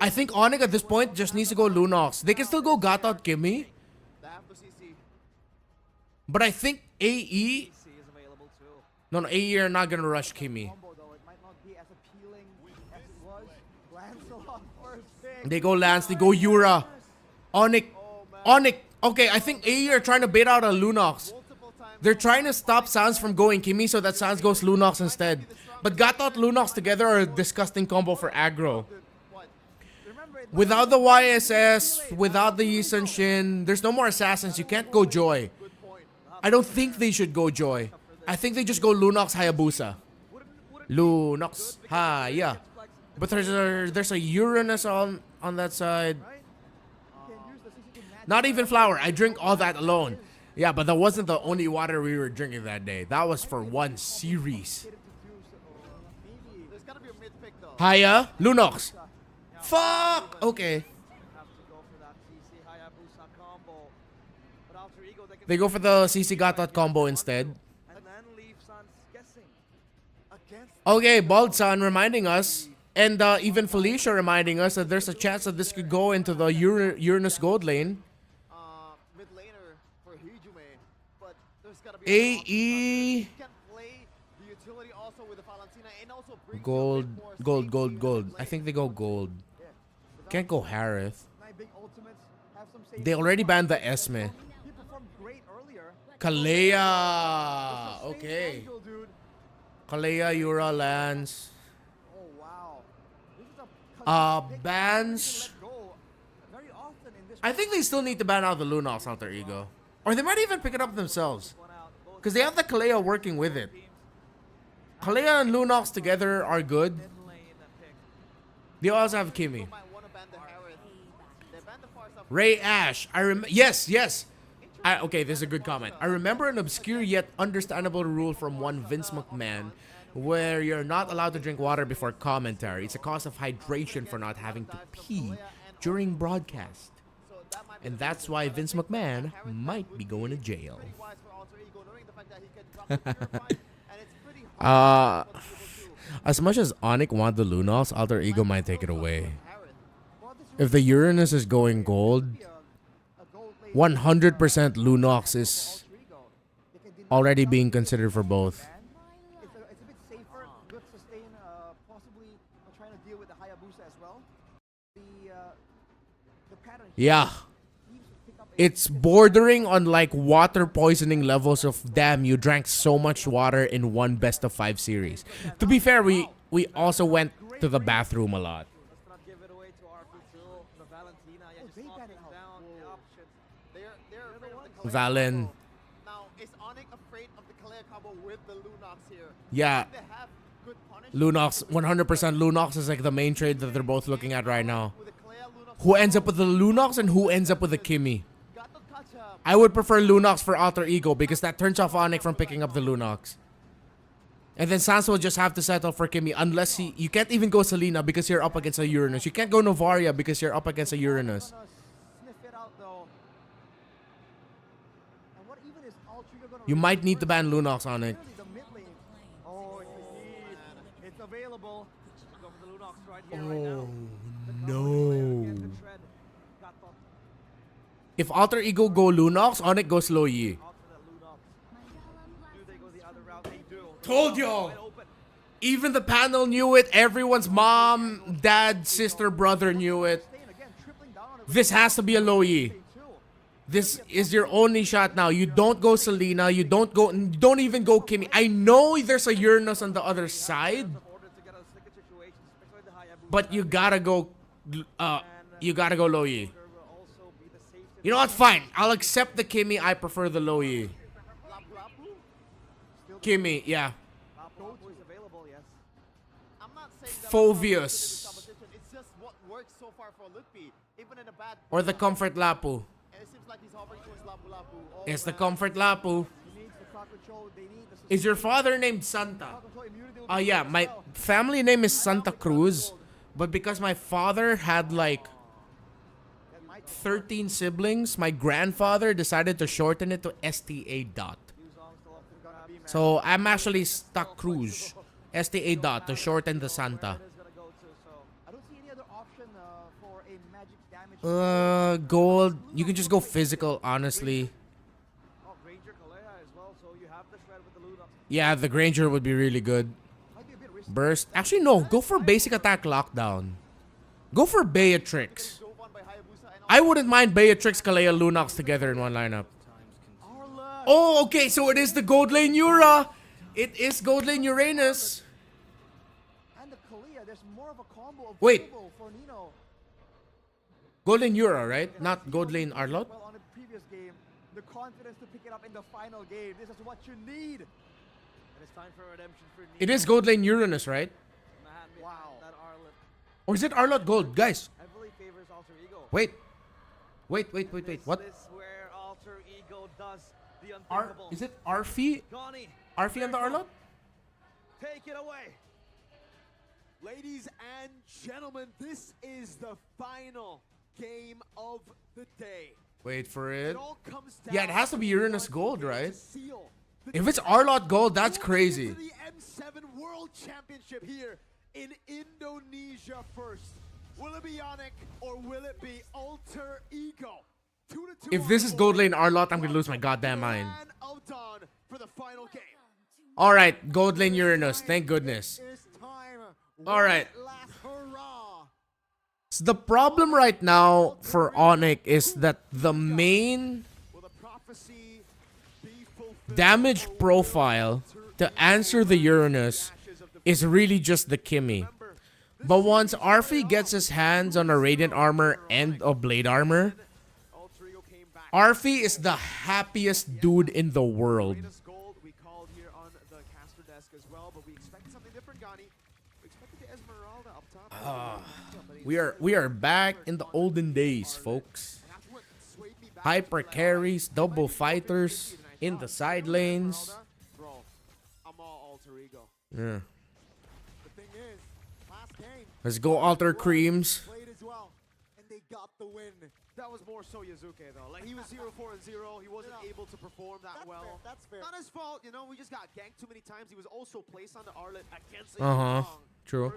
I think Onyx at this point just needs to go Lunox. They can still go Gatot Kimmy. But I think AE... No, AE are not gonna rush Kimmy. They go Lance, they go Yura. Onyx. Okay, I think AE are trying to bait out a Lunox. They're trying to stop Sans from going Kimmy so that Sans goes Lunox instead. But Gatot Lunox together are a disgusting combo for aggro. Without the YSS, without the Yi Sun Shin, there's no more assassins. You can't go Joy. I don't think they should go Joy. I think they just go Lunox Hayabusa. Lunox Haya. But there's a Uranus on that side. Not even flour. I drink all that alone. Yeah, but that wasn't the only water we were drinking that day. That was for 1 series. Haya, Lunox. Fuck! Okay. They go for the CC Gatot combo instead. Okay, Bald Sun reminding us, and even Felicia reminding us that there's a chance that this could go into the Uranus gold lane. AE. Gold. I think they go gold. Can't go Harith. They already banned the Esme. Kalea. Okay. Kalea, Yura, Lance. Bans. I think they still need to ban out the Lunox Alter Ego. Or they might even pick it up themselves. Because they have the Kalea working with it. Kalea and Lunox together are good. They also have Kimmy. Ray Ash. Yes. Okay, this is a good comment. I remember an obscure yet understandable rule from one Vince McMahon where you're not allowed to drink water before commentary. It's a cause of hydration for not having to pee during broadcast. And that's why Vince McMahon might be going to jail. As much as Onyx want the Lunox, Alter Ego might take it away. If the Uranus is going gold, 100% Lunox is already being considered for both. Yeah. It's bordering on like water poisoning levels of damn, you drank so much water in one best of 5 series. To be fair, we also went to the bathroom a lot. Let's not give it away to RP2. The Valentina, yeah, just knocking down the options. They're afraid of the Kalea Valen. combo. Now, is Onyx afraid of the Kalea combo with the Lunox here? Yeah. They have good punish. Lunox, 100% Lunox is like the main trade that they're both looking at right now. Who ends up with the Lunox and who ends up with the Kimmy? I would prefer Lunox for Alter Ego because that turns off Onyx from picking up the Lunox. And then Sans will just have to settle for Kimmy unless you can't even go Selena because you're up against a Uranus. You can't go Novaria because you're up against a Uranus. You might need to ban Lunox on it. Oh, it's available. Go for the Lunox right here, Oh, no. If Alter Ego go Lunox, Onyx goes Low Yi. Do they go the other route? They do. Told y'all. Even the panel knew it. Everyone's mom, dad, sister, brother knew it. This has to be a Low Yi. This is your only shot now. You don't go Selena. You don't even go Kimmy. I know there's a Uranus on the other side, but you gotta go. Low Yi. You know what? Fine. I'll accept the Kimmy. I prefer the Low Yi. Kimmy, yeah. Phobius. It's just what works so far for Lutpi. Even in a bad Or the Comfort Lapu. it seems like he's hovering towards Lapu Lapu. Oh, It's the man. Comfort Lapu. Is your father named Santa? Yeah, my family name is Santa Cruz. But because my father had like 13 siblings, my grandfather decided to shorten it to STA dot. So I'm actually stuck Cruz. STA dot to shorten the Santa. Gold. You can just go physical, honestly. Yeah, the Granger would be really good. Burst. Actually, no. Go for basic attack lockdown. Go for Beatrix. I wouldn't mind Beatrix, Kalea, Lunox together in one lineup. Oh, okay. So it is the Gold Lane Ura. It is Gold Lane Uranus. And the Kalea, there's more of a combo of Wait. for Nino. Gold Lane Ura, right? Not Gold Lane Arlot? Well, on the previous game, the confidence to pick it up in the final game. This is what you need. And it's time for redemption for Nino. It is Gold Lane Uranus, right? Wow. That Arlet Or is it Arlot Gold? Guys, heavily favors Alter Ego. wait. What? This is where Alter Ego does the unthinkable. Is it Arfi? Gani, Arfi on the Arlot? take it away. Ladies and gentlemen, this is the final game of the day. Wait for it. It all comes down Yeah, it has to be to Uranus one Gold, thing right? to seal the If it's Arlot Gold, that's We'll crazy. get to the M7 World Championship here in Indonesia first. Will it be Onyx or will it be Alter Ego? 2-2 If on this the is board. Gold Lane Arlot, I'm gonna lose my goddamn mind. Man of Dawn for the final game. Alright, Gold Lane Uranus. Thank goodness. Alright. So the problem right now for Onyx is that the main damage profile to answer the Uranus is really just the Kimmy. But once Arfi gets his hands on a Radiant Armor and a Blade Armor, Arfi is the happiest dude in the world. We called here on the caster desk as well, but we expected something different, Gani. We expected the Esmeralda up top. We are back in the olden days, folks. Hyper carries, double fighters in the side lanes. Bro, I'm all Alter Ego. Yeah. The thing is, last game, Let's go Alter Creams. played as well, and they got the win. That was more so Yazuke though. Like he was 0-4-0. He wasn't able to perform that well. That's fair. Not his fault, you know. We just got ganked too many times. He was also placed on the Arlet against. True.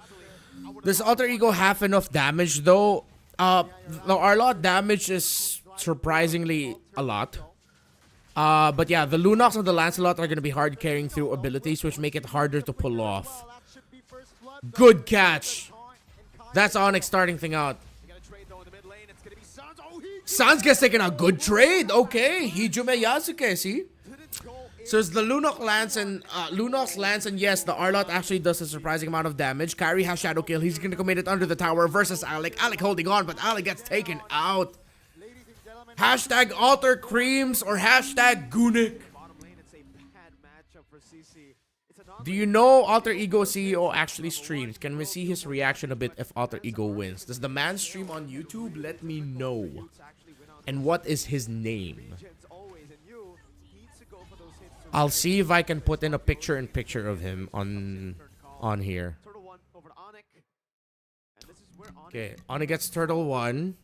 Does Alter Ego have enough damage though? The Arlot damage is surprisingly a lot. But yeah, the Lunox and the Lancelot are gonna be hard carrying through abilities, which make it harder to pull off. Good catch. That's Onyx starting thing out. Sans gets taken out. Good trade. Okay. Hijume Yasuke, see? So it's the Lunok Lance and yes, the Arlot actually does a surprising amount of damage. Kyrie has Shadow Kill. He's gonna commit it under the tower versus Alec. Alec holding on, but Alec gets taken out. Hashtag Alter Creams or hashtag Gunik. Do you know Alter Ego CEO actually streams? Can we see his reaction a bit if Alter Ego wins? Does the man stream on YouTube? Let me know. And what is his name? I'll see if I can put in a picture-in-picture of him on here. Okay, Onyx gets Turtle 1.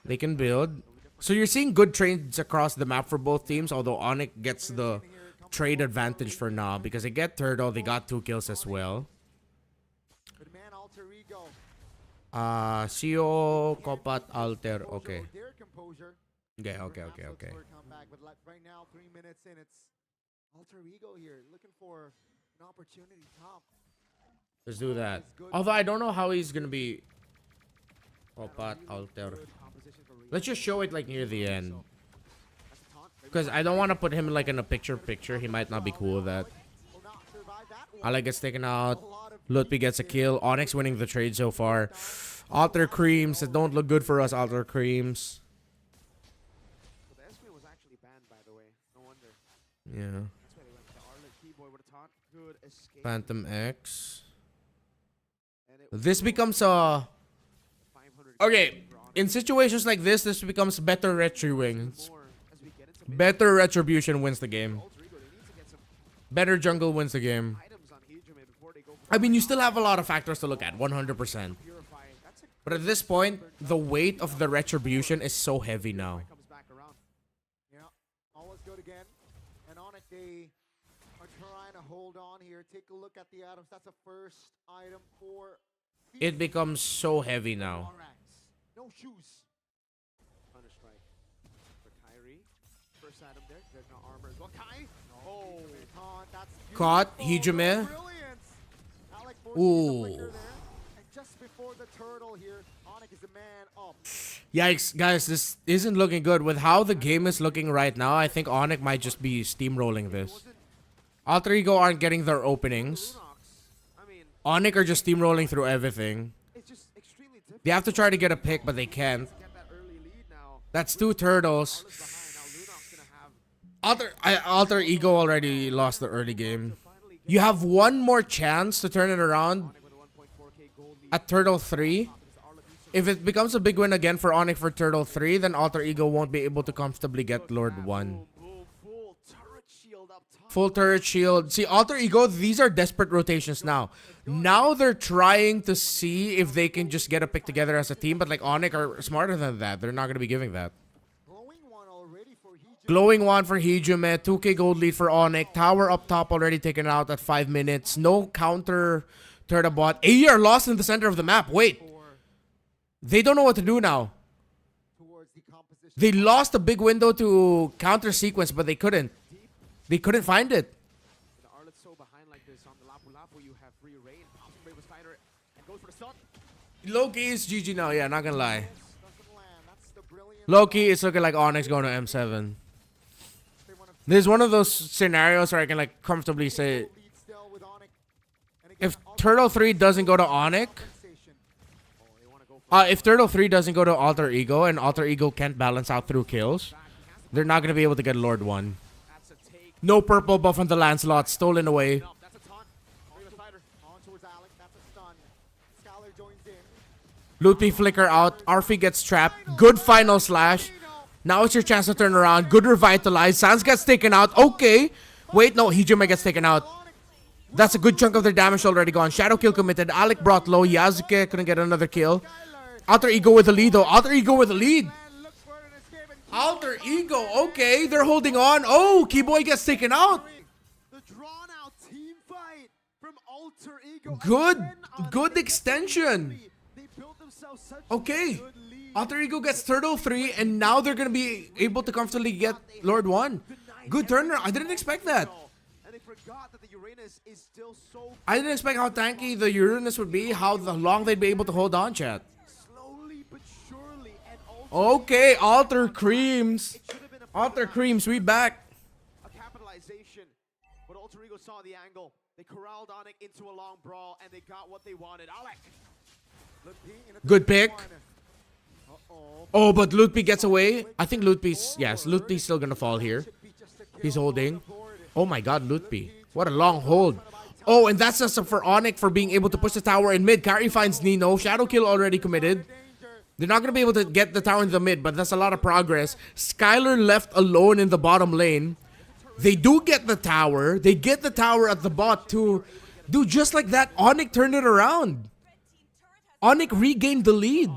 They can build. So you're seeing good trades across the map for both teams, although Onyx gets the trade advantage for now because they get Turtle, they got 2 kills as well. CEO Kopat Alter, okay. Okay. But right now, 3 minutes in, it's Alter Ego here looking for an opportunity top. Let's do that. Although I don't know how he's gonna be. Kopat Alter. Let's just show it like near the end. Because I don't want to put him like in a picture. He might not be cool with that. Alec gets taken out. Lutpi gets a kill. Onyx winning the trade so far. Alter Creams. That don't look good for us, Alter Creams. Yeah. Phantom X. This becomes a... Okay, in situations like this becomes better retro wins. Better retribution wins the game. Better jungle wins the game. I mean, you still have a lot of factors to look at, 100%. But at this point, the weight of the retribution is so heavy now. They are trying to hold on here. Take a look at the items. That's a first item for... It becomes so heavy now. No shoes. Strike for Kyrie. First item there. There's no armor as well. Kai. Oh. Caught. Hijume. Ooh. And just before the turtle here, Onyx is the man up. Yikes, guys, this isn't looking good. With how the game is looking right now, I think Onyx might just be steamrolling this. Alter Ego aren't getting their openings. Onyx are just steamrolling through everything. They have to try to get a pick, but they can't. That's 2 turtles. Alter Ego already lost the early game. You have one more chance to turn it around at Turtle 3. If it becomes a big win again for Onyx for Turtle 3, then Alter Ego won't be able to comfortably get Lord 1. Full turret shield. See, Alter Ego, these are desperate rotations now. Now they're trying to see if they can just get a pick together as a team, but like Onyx are smarter than that. They're not going to be giving that. Glowing one for Hijume. 2k gold lead for Onyx. Tower up top already taken out at 5 minutes. No counter turret bot. AR lost in the center of the map. Wait. They don't know what to do now. They lost a big window to counter sequence, but they couldn't. They couldn't find it. Loki is GG now. Yeah, not gonna lie. Loki is looking like Onyx going to M7. This is one of those scenarios where I can like comfortably say, if Turtle 3 doesn't go to Onyx, if Turtle 3 doesn't go to Alter Ego and Alter Ego can't balance out through kills, they're not going to be able to get Lord 1. No purple buff on the Lancelot, stolen away. Lutpi flicker out, Arfi gets trapped, good final slash. Now it's your chance to turn around, good revitalize, Sans gets taken out, okay. Wait, no, Hijume gets taken out. That's a good chunk of their damage already gone. Shadow kill committed, Alec brought low, Yasuke couldn't get another kill. Alter Ego with the lead though, Alter Ego with the lead. Alter Ego, okay, they're holding on. Oh, Keyboy gets taken out. Good extension. Okay, Alter Ego gets Turtle 3 and now they're gonna be able to comfortably get Lord 1. Good turner, I didn't expect that. I didn't expect how tanky the Uranus would be, how long they'd be able to hold on, chat. Slowly but surely, and Okay, Alter Creams. Alter Creams, we back. A capitalization, but Alter Ego saw the angle. They corralled Onyx into a long brawl, and they got what they wanted. Alec. Good pick. Oh, but Lutpi gets away. I think Lutpi's still gonna fall here. He's holding. Oh my god, Lutpi. What a long hold. Oh, and that's just for Onyx for being able to push the tower in mid. Carry finds Nino. Shadow kill already committed. They're not gonna be able to get the tower in the mid, but that's a lot of progress. Skylar left alone in the bottom lane. They do get the tower. They get the tower at the bot too. Dude, just like that, Onyx turned it around. Onyx regained the lead.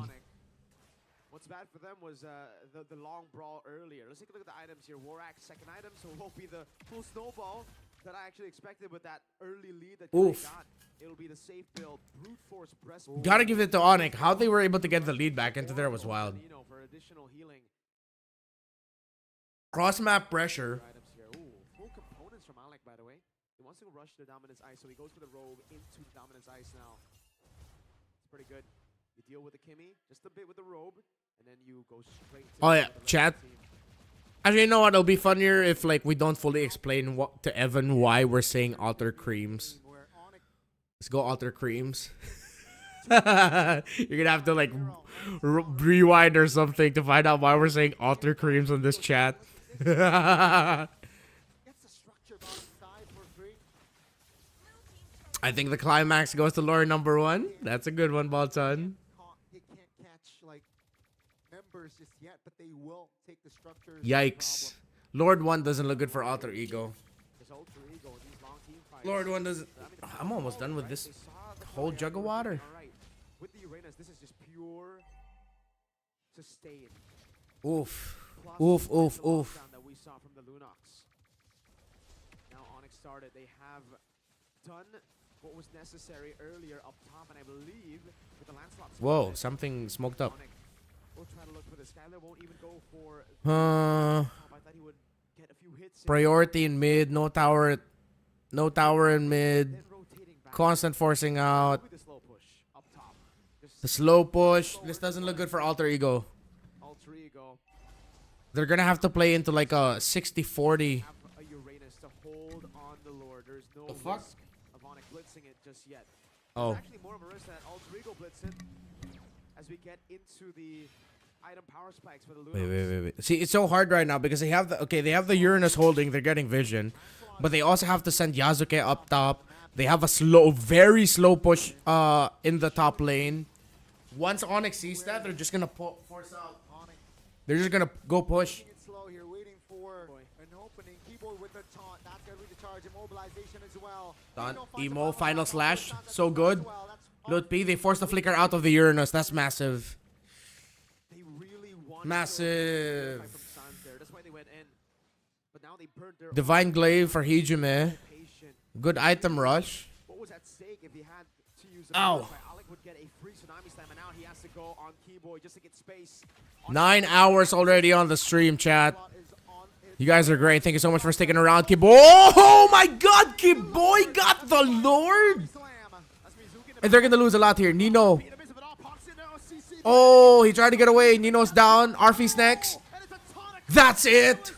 What's bad for them was the long brawl earlier. Let's take a look at the items here. Warak's second item, so it won't be the full snowball that I actually expected with that early lead that they got. It'll be the safe build, brute force breast. Gotta give it to Onyx. How they were able to get the lead back into there was wild. For additional healing. Cross map pressure. Full components from Alec, by the way. He wants to rush the Dominance Ice, so he goes for the robe into the Dominance Ice now. It's pretty good. You deal with the Kimmy, just a bit with the robe, and then you go straight to Oh yeah, chat. Actually, you know what? It'll be funnier if like we don't fully explain what to Evan why we're saying Alter Creams. Let's go Alter Creams. You're gonna have to like rewind or something to find out why we're saying Alter Creams on this chat. I think the climax goes to lore number 1. That's a good one, Balton. They can't catch like members just yet, but they will take the structures. Yikes. Lord 1 doesn't look good for Alter Ego. Lord 1 doesn't. I'm almost done with this whole jug of water. With the Uranus, this is just pure sustain. Oof. Oof, oof, oof. That we saw from the Lunox. Now Onyx started. They have done what was necessary earlier up top, and I believe with the Lancelot. Whoa, something smoked up. We'll try to look for this. Skylar won't even go for. Uh, I thought he would get a few hits. priority in mid, no tower in mid. Constant forcing out. The slow push. This doesn't look good for Alter Ego. Alter Ego. They're gonna have to play into like a 60-40. A Uranus to hold on the Lord. There's no The fuck? risk of Onyx blitzing it just yet. Oh. There's actually more of a risk that Alter Ego blitz it as we get into the item power spikes for the Lunox. Wait. See, it's so hard right now because they have the Uranus holding, they're getting vision. But they also have to send Yasuke up top. They have a very slow push in the top lane. Once Onyx sees that, they're just gonna force out. They're just gonna go push. Slow here, waiting for an opening. Keyboard with the taunt. That's gonna be the charge. Immobilization as well. Done. Emo, final slash. So good. Lutpi, they force the flicker out of the Uranus. That's massive. Massive. That's why they went in. But now they burned their Divine Glaive for Hijime. Good item rush. What was at stake if he had to use Ow. Alec would get a free tsunami slam, and now he has to go on Keyboy just to get space. 9 hours already on the stream, chat. You guys are great. Thank you so much for sticking around, Keyboy. Oh my god, Keyboy got the Lord. And they're gonna lose a lot here. Nino. Oh, he tried to get away. Nino's down. Arfie's next. That's it.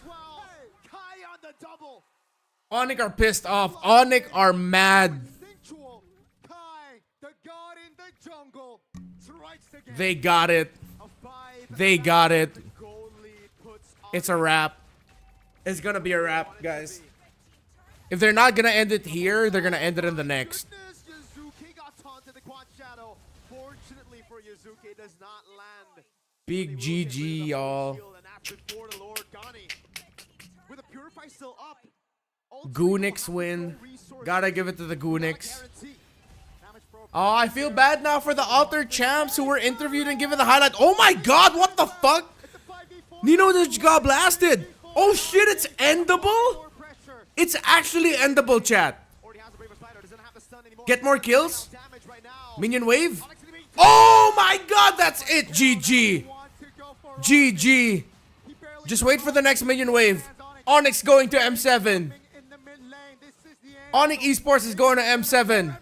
Onyx are pissed off. Onyx are mad. They got it. They got it. It's a wrap. It's gonna be a wrap, guys. If they're not gonna end it here, they're gonna end it in the next. Fortunately for Yuzuki, does not land. Big GG, y'all. With a Purify still up. Goonix win. Gotta give it to the Goonix. Oh, I feel bad now for the Alter champs who were interviewed and given the highlight. Oh my god, what the fuck? Nino just got blasted. Oh shit, it's endable? It's actually endable, chat. Get more kills. Minion wave. Oh my god, that's it. GG. GG. Just wait for the next minion wave. Onyx going to M7. Onyx Esports is going to M7.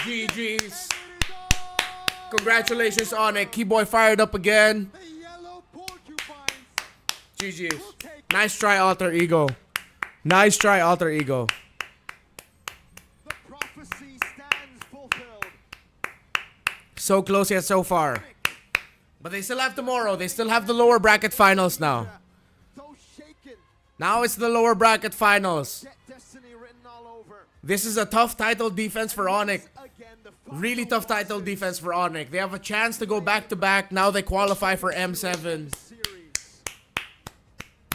GG's. Congratulations, Onyx. Keyboy fired up again. GG's. Nice try, Alter Ego. Nice try, Alter Ego. So close yet so far. But they still have tomorrow. They still have the lower bracket finals now. Now it's the lower bracket finals. This is a tough title defense for Onyx. Really tough title defense for Onyx. They have a chance to go back-to-back. Now they qualify for M7.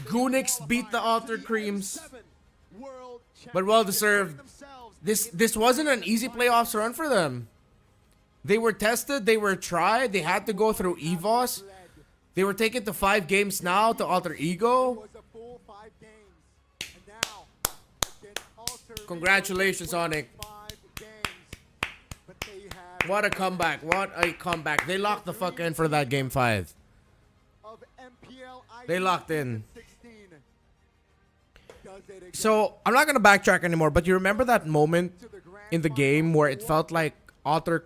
Goonix beat the Altered Creams. But well-deserved. This wasn't an easy playoffs run for them. They were tested. They were tried. They had to go through EVOS. They were taken to 5 games now to Alter Ego. Congratulations, Onyx. What a comeback. What a comeback. They locked the fuck in for that game 5. They locked in. So, I'm not going to backtrack anymore, but you remember that moment in the game where it felt like Alter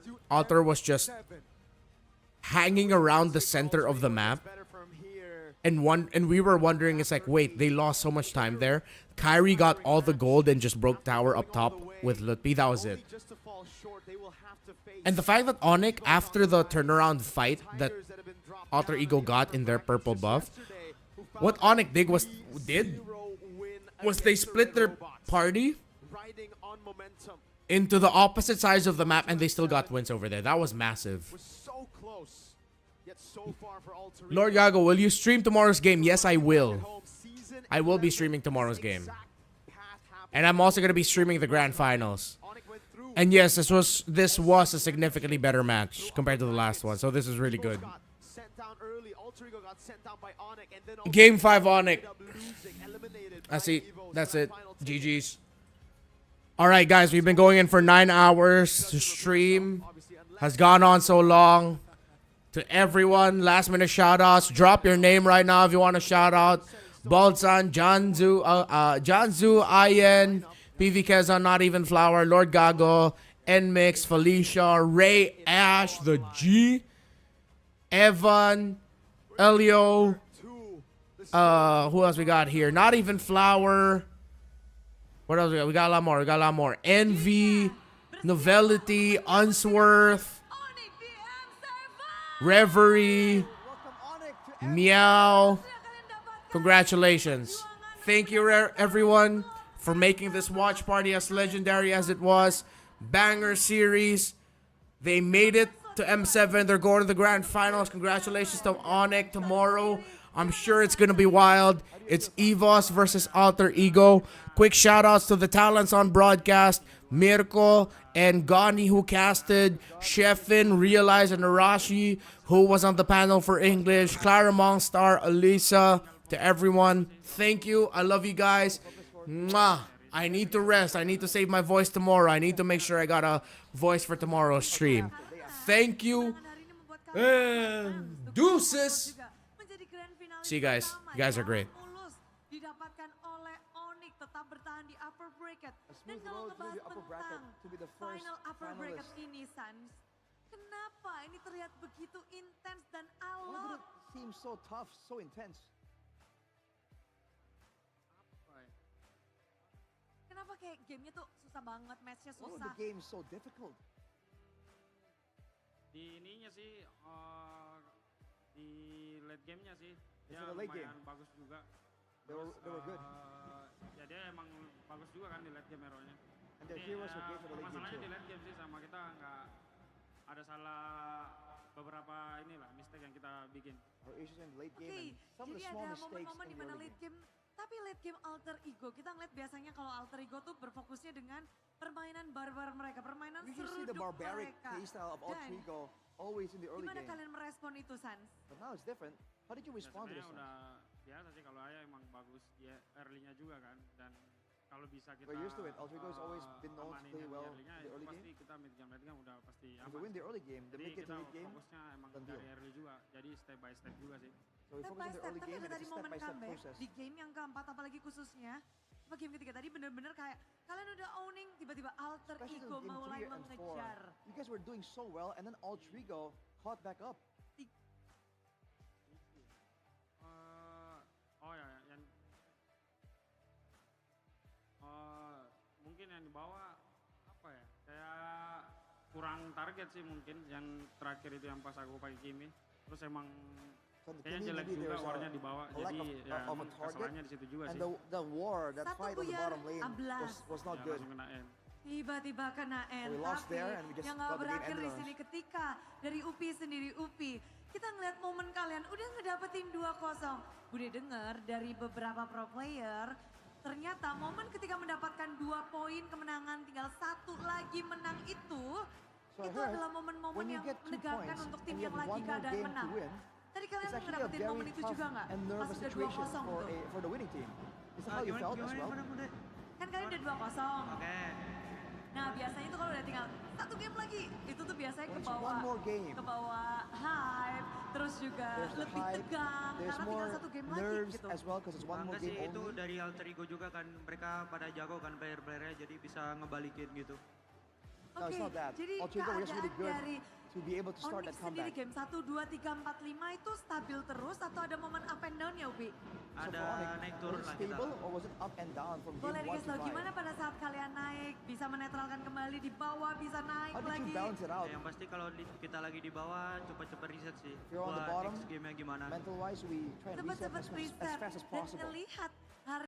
was just hanging around the center of the map? And we were wondering, it's like, wait, they lost so much time there. Kyrie got all the gold and just broke tower up top with Lutpi. That was it. And the fact that Onyx, after the turnaround fight that Alter Ego got in their purple buff, what Onyx did was they split their party into the opposite sides of the map, and they still got wins over there. That was massive. Lord Gago, will you stream tomorrow's game? Yes, I will. I will be streaming tomorrow's game. And I'm also going to be streaming the grand finals. And yes, this was a significantly better match compared to the last one. So this is really good. Game 5 Onyx. That's it. GG's. Alright guys, we've been going in for 9 hours. The stream has gone on so long. To everyone, last minute shout outs. Drop your name right now if you want a shout out. Baldsan, Janzu, Ian, PV Kezan, Not Even Flower, Lord Gago, Nmix, Felicia, Ray, Ash, the G, Evan, Elio, who else we got here? Not Even Flower. What else we got? We got a lot more. Envy, Novelty, Unsworth, Reverie, Meow. Congratulations. Thank you everyone for making this watch party as legendary as it was. Banger series. They made it to M7. They're going to the grand finals. Congratulations to Onyx tomorrow. I'm sure it's going to be wild. It's EVOS versus Alter Ego. Quick shout outs to the talents on broadcast. Mirko and Gani who casted. Sheffin, Realize, and Arashi who was on the panel for English. Clara Mongstar, Elisa. To everyone, thank you. I love you guys. Mwah. I need to rest. I need to save my voice tomorrow. I need to make sure I got a voice for tomorrow's stream. Thank you. Deuces. See you guys. You guys are great. Didapatkan oleh Onyx, tetap bertahan di upper bracket. Dan kalau ngebahas tentang final upper bracket ini, Sans, kenapa ini terlihat begitu intens dan alot? Seems so tough, so intense. Kenapa kayak gamenya tuh susah banget, matchnya susah? Why the game so difficult? Di ininya sih, di late gamenya sih, dia lumayan bagus juga. They were good. Ya dia emang bagus juga kan di late game hero-nya. And their heroes were great for the late game Masalahnya too. di late game sih sama kita nggak ada salah beberapa inilah mistake yang kita bikin. Our issues in the late game Oke, and some of the jadi small ada mistakes momen-momen in di the mana early late game. Tapi late game Alter Ego, kita ngeliat biasanya kalau Alter Ego tuh berfokusnya dengan permainan barbar mereka, permainan We usually see the seruduk barbaric mereka. playstyle of Alter Dan Ego always in the early gimana game. kalian merespon itu, Sans? But now it's different. How did you respond to this? Udah biasa sih kalau Aya emang bagus dia early-nya juga kan, dan kalau bisa kita We're used to it. Alter Ego has always been known to play well in early-nya, the early pasti game. kita mid game late game udah pasti If aman. we win the early game, the Jadi mid game to kita late game, fokusnya emang done dari deal. early juga, jadi step by step juga sih. So we Step focus by on the step, early tapi game ada and tadi it's a momen step-by-step comeback process. di game yang keempat, apalagi khususnya apa game ketiga tadi bener-bener kayak kalian udah owning, tiba-tiba Alter Especially Ego in game mulai 3 and 4. mengejar. You guys were doing so well, and then Alter Ego caught back up. Oh ya, yang mungkin yang dibawa apa ya? Kayak kurang target sih mungkin yang terakhir itu yang pas aku pakai Kimi. Terus emang kayaknya jelek juga warnya di bawah, jadi ya kesalahannya di situ juga sih. And the war, that Satu fight on the buyar bottom lane 11. was not Ya, good. langsung kena end. Tiba-tiba kena end, We lost tapi there and we just yang got gak the game berakhir di ended sini ketika dari UPI sendiri UPI. Kita ngeliat momen kalian udah ngedapetin 2-0. Bude dengar dari beberapa pro player, ternyata momen ketika mendapatkan 2 poin kemenangan tinggal 1 lagi menang itu adalah momen-momen yang menegangkan untuk tim yang lagi keadaan menang. Tadi kalian It's actually a ngedapetin very momen itu tough juga nggak? and Pas nervous udah situation 2-0 tuh. for the winning team. Is that how you felt as well? Kan kalian udah 2-0. Oke. Nah biasanya itu kalau udah tinggal 1 game lagi, itu tuh biasanya When ke it's one bawah, more game. ke bawah hype, terus juga There's the lebih hype, tegang there's karena tinggal more 1 game lagi nerves gitu. as well because it's one more Enggak sih, game itu only. dari alter ego juga kan, mereka pada jago kan player-playernya, jadi bisa ngebalikin gitu. No, it's not that. Jadi Alter ego was just really keadaan good dari to be able to start Onyx that sendiri comeback. game 1, 2, 3, 4, 5 itu stabil terus atau ada momen up and down ya Ubi? So Ada for Onyx, naik was turun it lah kita. stable or was it up and down from Boleh game 1 dikasih to tau 5? gimana pada saat kalian naik, bisa menetralkan kembali di bawah, bisa naik How did lagi. you balance it out? Ya, yang pasti kalau kita lagi di bawah, cepet-cepet reset sih. If you're on the Buat bottom, next game-nya gimana. mental wise we try and reset Cepet-cepet as reset fast as dan possible. ngelihat